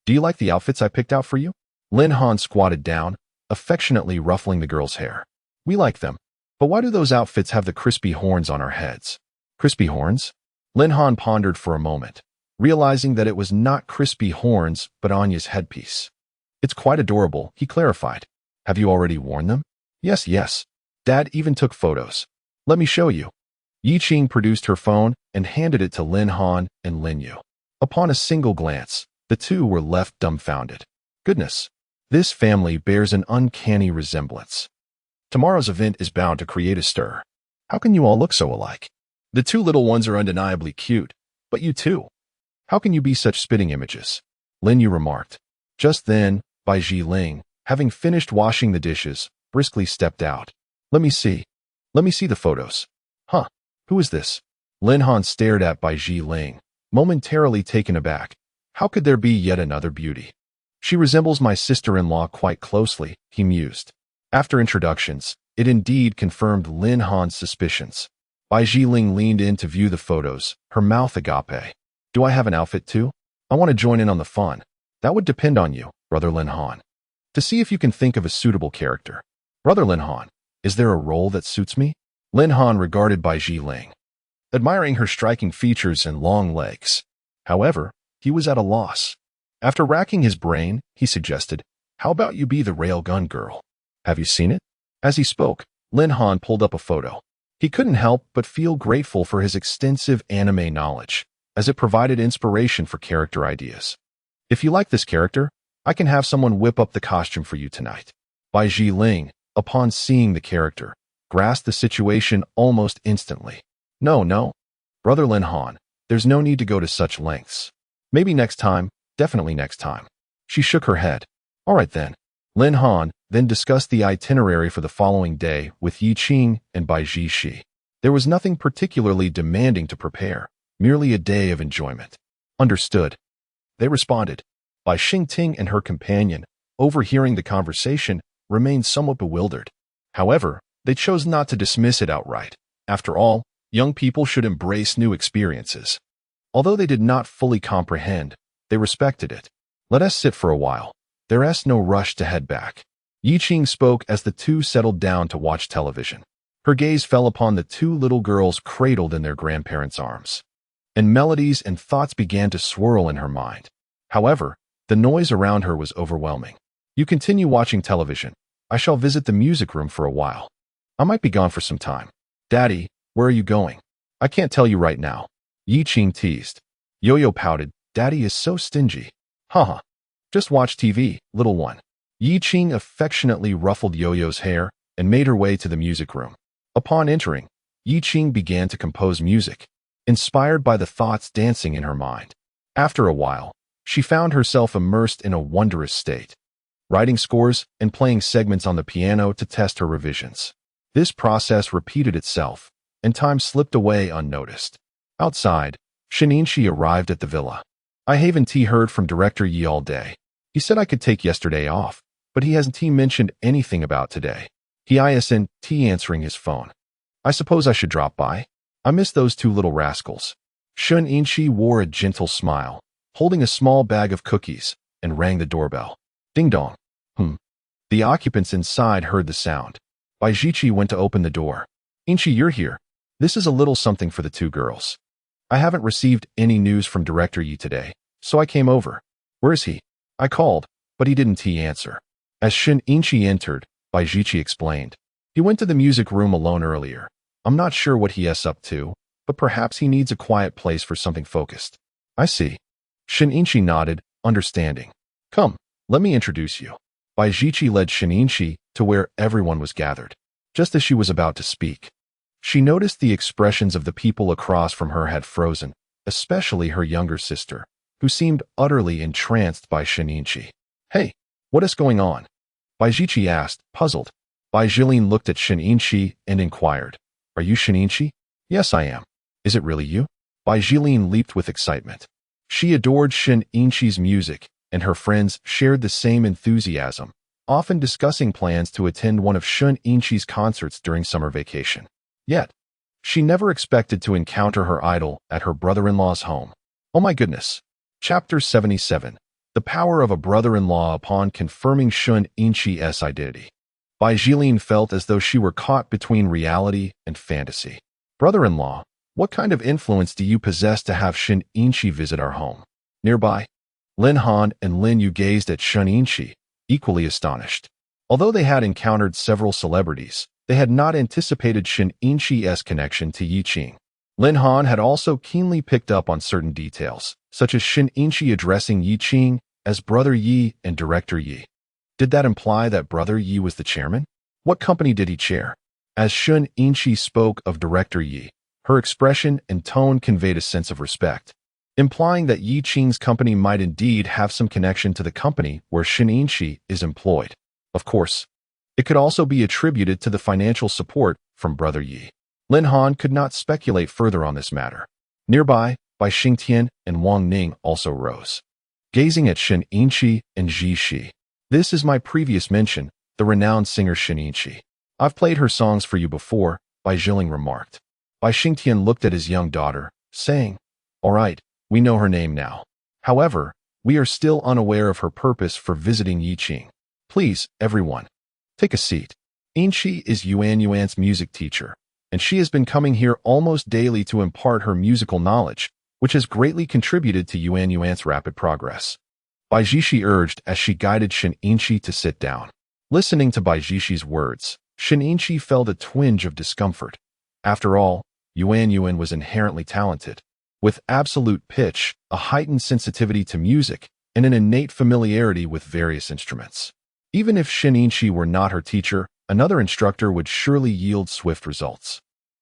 Do you like the outfits I picked out for you? Lin Han squatted down, affectionately ruffling the girls' hair. We like them. But why do those outfits have the crispy horns on our heads? Crispy horns? Lin Han pondered for a moment, realizing that it was not crispy horns but Anya's headpiece. It's quite adorable, he clarified. Have you already worn them? Yes, yes. Dad even took photos. Let me show you. Yi Qing produced her phone and handed it to Lin Han and Lin Yu. Upon a single glance, the two were left dumbfounded. Goodness, this family bears an uncanny resemblance. Tomorrow's event is bound to create a stir. How can you all look so alike? The two little ones are undeniably cute, but you too. How can you be such spitting images? Lin Yu remarked. Just then, Bai Ling, having finished washing the dishes, briskly stepped out. Let me see the photos. Huh, who is this? Lin Han stared at Bai Ling, momentarily taken aback. How could there be yet another beauty? She resembles my sister-in-law quite closely, he mused. After introductions, it indeed confirmed Lin Han's suspicions. Bai Ling leaned in to view the photos, her mouth agape. Do I have an outfit too? I want to join in on the fun. That would depend on you, Brother Lin Han. To see if you can think of a suitable character. Brother Lin Han, is there a role that suits me? Lin Han regarded Bai Ling, admiring her striking features and long legs. However, he was at a loss. After racking his brain, he suggested, how about you be the railgun girl? Have you seen it? As he spoke, Lin Han pulled up a photo. He couldn't help but feel grateful for his extensive anime knowledge, as it provided inspiration for character ideas. If you like this character, I can have someone whip up the costume for you tonight. Bai Ling, upon seeing the character, grasped the situation almost instantly. No, Brother Lin Han, there's no need to go to such lengths. Maybe next time, definitely next time. She shook her head. All right then. Lin Han then discussed the itinerary for the following day with Yi Qing and Bai Shi. There was nothing particularly demanding to prepare, merely a day of enjoyment. Understood. They responded. Bai Xingting and her companion, overhearing the conversation, remained somewhat bewildered. However, they chose not to dismiss it outright. After all, young people should embrace new experiences. Although they did not fully comprehend, they respected it. Let us sit for a while. There's no rush to head back. Yi Qing spoke as the two settled down to watch television. Her gaze fell upon the two little girls cradled in their grandparents' arms, and melodies and thoughts began to swirl in her mind. However, the noise around her was overwhelming. You continue watching television. I shall visit the music room for a while. I might be gone for some time. Daddy, where are you going? I can't tell you right now. Yi Qing teased. Yo-Yo pouted. Daddy is so stingy. Haha. Just watch TV, little one. Yi Qing affectionately ruffled Yo-Yo's hair and made her way to the music room. Upon entering, Yi Qing began to compose music, inspired by the thoughts dancing in her mind. After a while, she found herself immersed in a wondrous state, writing scores and playing segments on the piano to test her revisions. This process repeated itself, and time slipped away unnoticed. Outside, Shaninshi arrived at the villa. I haven't heard from Director Yi all day. He said I could take yesterday off, but he hasn't mentioned anything about today. He isn't answering his phone. I suppose I should drop by. I miss those two little rascals. Shaninshi wore a gentle smile, holding a small bag of cookies, and rang the doorbell. Ding dong. The occupants inside heard the sound. Bai Jiqi went to open the door. Inchi, you're here. This is a little something for the two girls. I haven't received any news from Director Yi today, so I came over. Where is he? I called, but he didn't answer. As Shaninshi entered, Bai Jiqi explained. He went to the music room alone earlier. I'm not sure what he is up to, but perhaps he needs a quiet place for something focused. I see. Shaninshi nodded, understanding. Come, let me introduce you. Bai Jiqi led Shaninshi to where everyone was gathered. Just as she was about to speak, she noticed the expressions of the people across from her had frozen, especially her younger sister, who seemed utterly entranced by Shinichi. "Hey, what is going on?" Baijichi asked, puzzled. Baijilin looked at Shinichi and inquired, "Are you Shinichi?" "Yes, I am." "Is it really you?" Baijilin leaped with excitement. She adored Shinichi's music, and her friends shared the same enthusiasm, often discussing plans to attend one of Shinichi's concerts during summer vacation. Yet, she never expected to encounter her idol at her brother-in-law's home. Oh my goodness. Chapter 77. The Power of a Brother-in-Law Upon Confirming Shunichi's Identity. Baijilin felt as though she were caught between reality and fantasy. "Brother-in-law, what kind of influence do you possess to have Shunichi visit our home?" Nearby, Lin Han and Lin Yu gazed at Shunichi, equally astonished. Although they had encountered several celebrities, they had not anticipated Shunichi's connection to Yi Qing. Lin Han had also keenly picked up on certain details, such as Shunichi addressing Yi Qing as Brother Yi and Director Yi. Did that imply that Brother Yi was the chairman? What company did he chair? As Shunichi spoke of Director Yi, her expression and tone conveyed a sense of respect, implying that Yi Qing's company might indeed have some connection to the company where Shunichi is employed. Of course, it could also be attributed to the financial support from Brother Yi. Lin Han could not speculate further on this matter. Nearby, Bai Xingtian and Wang Ning also rose, gazing at Shunichi and Ji Shi. "This is my previous mention, the renowned singer Shunichi. I've played her songs for you before," Bai Zhiling remarked. Bai Xingtian looked at his young daughter, saying, "All right, we know her name now. However, we are still unaware of her purpose for visiting Yi Qing. Please, everyone, take a seat. Inchi is Yuan Yuan's music teacher, and she has been coming here almost daily to impart her musical knowledge, which has greatly contributed to Yuan Yuan's rapid progress." Baijishi urged as she guided Shinichi to sit down. Listening to Baijishi's words, Shinichi felt a twinge of discomfort. After all, Yuan Yuan was inherently talented, with absolute pitch, a heightened sensitivity to music, and an innate familiarity with various instruments. Even if Shinichi were not her teacher, another instructor would surely yield swift results.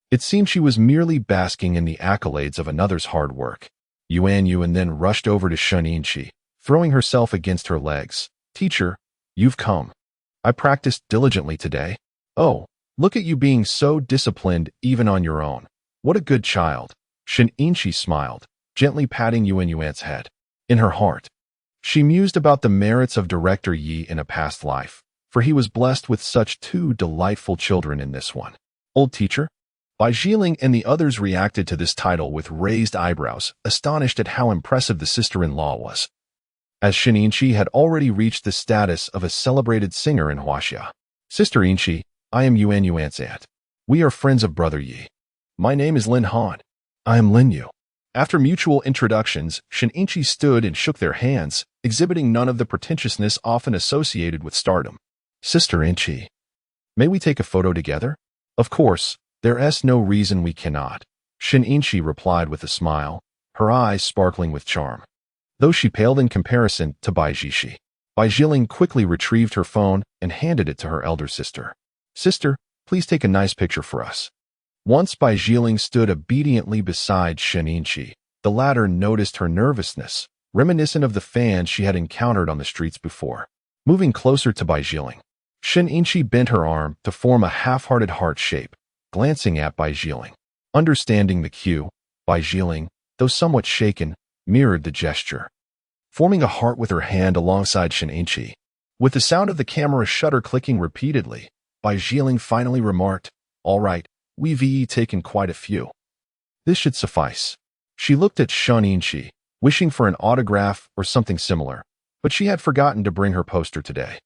It seemed she was merely basking in the accolades of another's hard work. Yuan Yuan then rushed over to Shinichi, throwing herself against her legs. "Teacher, you've come. I practiced diligently today. Oh, look at you being so disciplined even on your own. What a good child." Shinichi smiled, gently patting Yuan Yuan's head. In her heart, she mused about the merits of Director Yi in a past life, for he was blessed with such two delightful children in this one. "Old teacher?" Bai Zhiling and the others reacted to this title with raised eyebrows, astonished at how impressive the sister-in-law was, as Shinichi had already reached the status of a celebrated singer in Huaxia. "Sister Inchi, I am Yuan Yuan's aunt. We are friends of Brother Yi. My name is Lin Han. I am Lin Yu." After mutual introductions, Shinichi stood and shook their hands, exhibiting none of the pretentiousness often associated with stardom. "Sister Inchi, may we take a photo together?" "Of course, there's no reason we cannot," Shinichi replied with a smile, her eyes sparkling with charm, though she paled in comparison to Baijishi. Bai Zhiling quickly retrieved her phone and handed it to her elder sister. "Sister, please take a nice picture for us." Once Bai Zhiling stood obediently beside Shinichi, the latter noticed her nervousness, reminiscent of the fans she had encountered on the streets before. Moving closer to Bai Zhiling, Shinichi bent her arm to form a half-hearted heart shape, glancing at Bai Zhiling. Understanding the cue, Bai Zhiling, though somewhat shaken, mirrored the gesture, forming a heart with her hand alongside Shinichi. With the sound of the camera shutter clicking repeatedly, Bai Zhiling finally remarked, "All right, we've taken quite a few. This should suffice." She looked at Shunichi, wishing for an autograph or something similar, but she had forgotten to bring her poster today.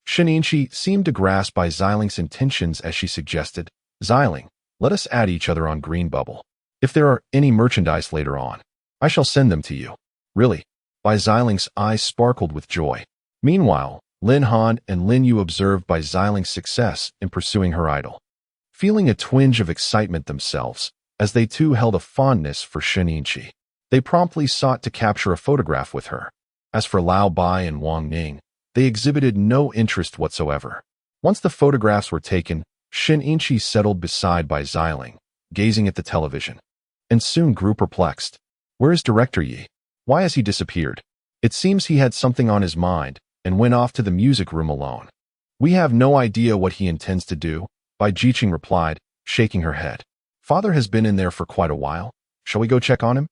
Shunichi seemed to grasp Bai Zhiling's intentions as she suggested, "Zhiling, let us add each other on Green Bubble. If there are any merchandise later on, I shall send them to you." "Really?" Bai Zhiling's eyes sparkled with joy. Meanwhile, Lin Han and Lin Yu observed Bai Zhiling's success in pursuing her idol, feeling a twinge of excitement themselves, as they too held a fondness for Shunichi. They promptly sought to capture a photograph with her. As for Lao Bai and Wang Ning, they exhibited no interest whatsoever. Once the photographs were taken, Shin Inchi settled beside by Xiling, gazing at the television, and soon grew perplexed. Where is Director Yi? Why has he disappeared? It seems he had something on his mind and went off to the music room alone. We have no idea what he intends to do, Bai Jiqing replied, shaking her head. Father has been in there for quite a while. Shall we go check on him?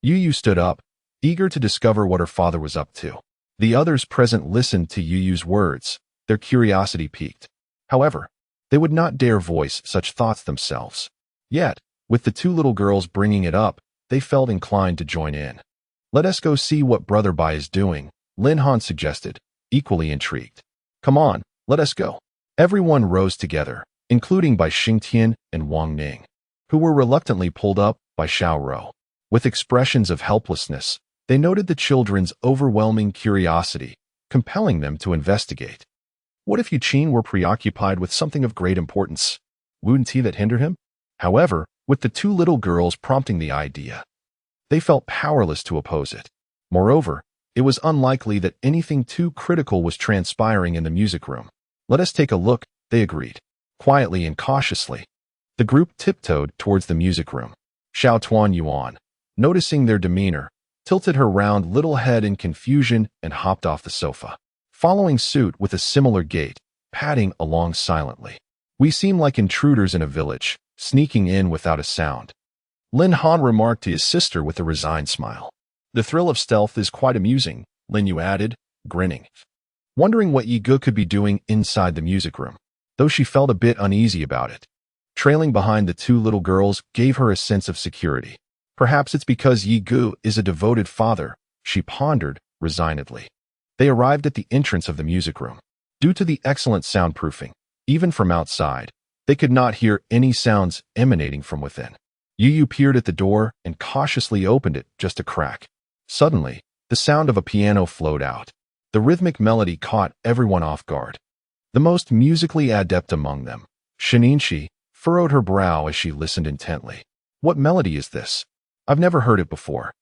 Yu Yu stood up, eager to discover what her father was up to. The others present listened to Yu Yu's words, their curiosity piqued. However, they would not dare voice such thoughts themselves. Yet, with the two little girls bringing it up, they felt inclined to join in. Let us go see what Brother Bai is doing, Lin Han suggested, equally intrigued. Come on, let us go. Everyone rose together, including Bai Xingtian and Wang Ning, who were reluctantly pulled up by Xiao Rou. With expressions of helplessness, they noted the children's overwhelming curiosity, compelling them to investigate. What if Yuqin were preoccupied with something of great importance? Wouldn't he that hindered him? However, with the two little girls prompting the idea, they felt powerless to oppose it. Moreover, it was unlikely that anything too critical was transpiring in the music room. Let us take a look, they agreed. Quietly and cautiously, the group tiptoed towards the music room. Xiao Tuan Yuan, noticing their demeanor, tilted her round little head in confusion and hopped off the sofa, following suit with a similar gait, padding along silently. We seem like intruders in a village, sneaking in without a sound, Lin Han remarked to his sister with a resigned smile. The thrill of stealth is quite amusing, Lin Yu added, grinning, wondering what Yi Ge could be doing inside the music room, though she felt a bit uneasy about it. Trailing behind the two little girls gave her a sense of security. Perhaps it's because Yi Ge is a devoted father, she pondered resignedly. They arrived at the entrance of the music room. Due to the excellent soundproofing, even from outside, they could not hear any sounds emanating from within. Yu Yu peered at the door and cautiously opened it just a crack. Suddenly, the sound of a piano flowed out. The rhythmic melody caught everyone off guard. The most musically adept among them, Shininshi, furrowed her brow as she listened intently. What melody is this? I've never heard it before.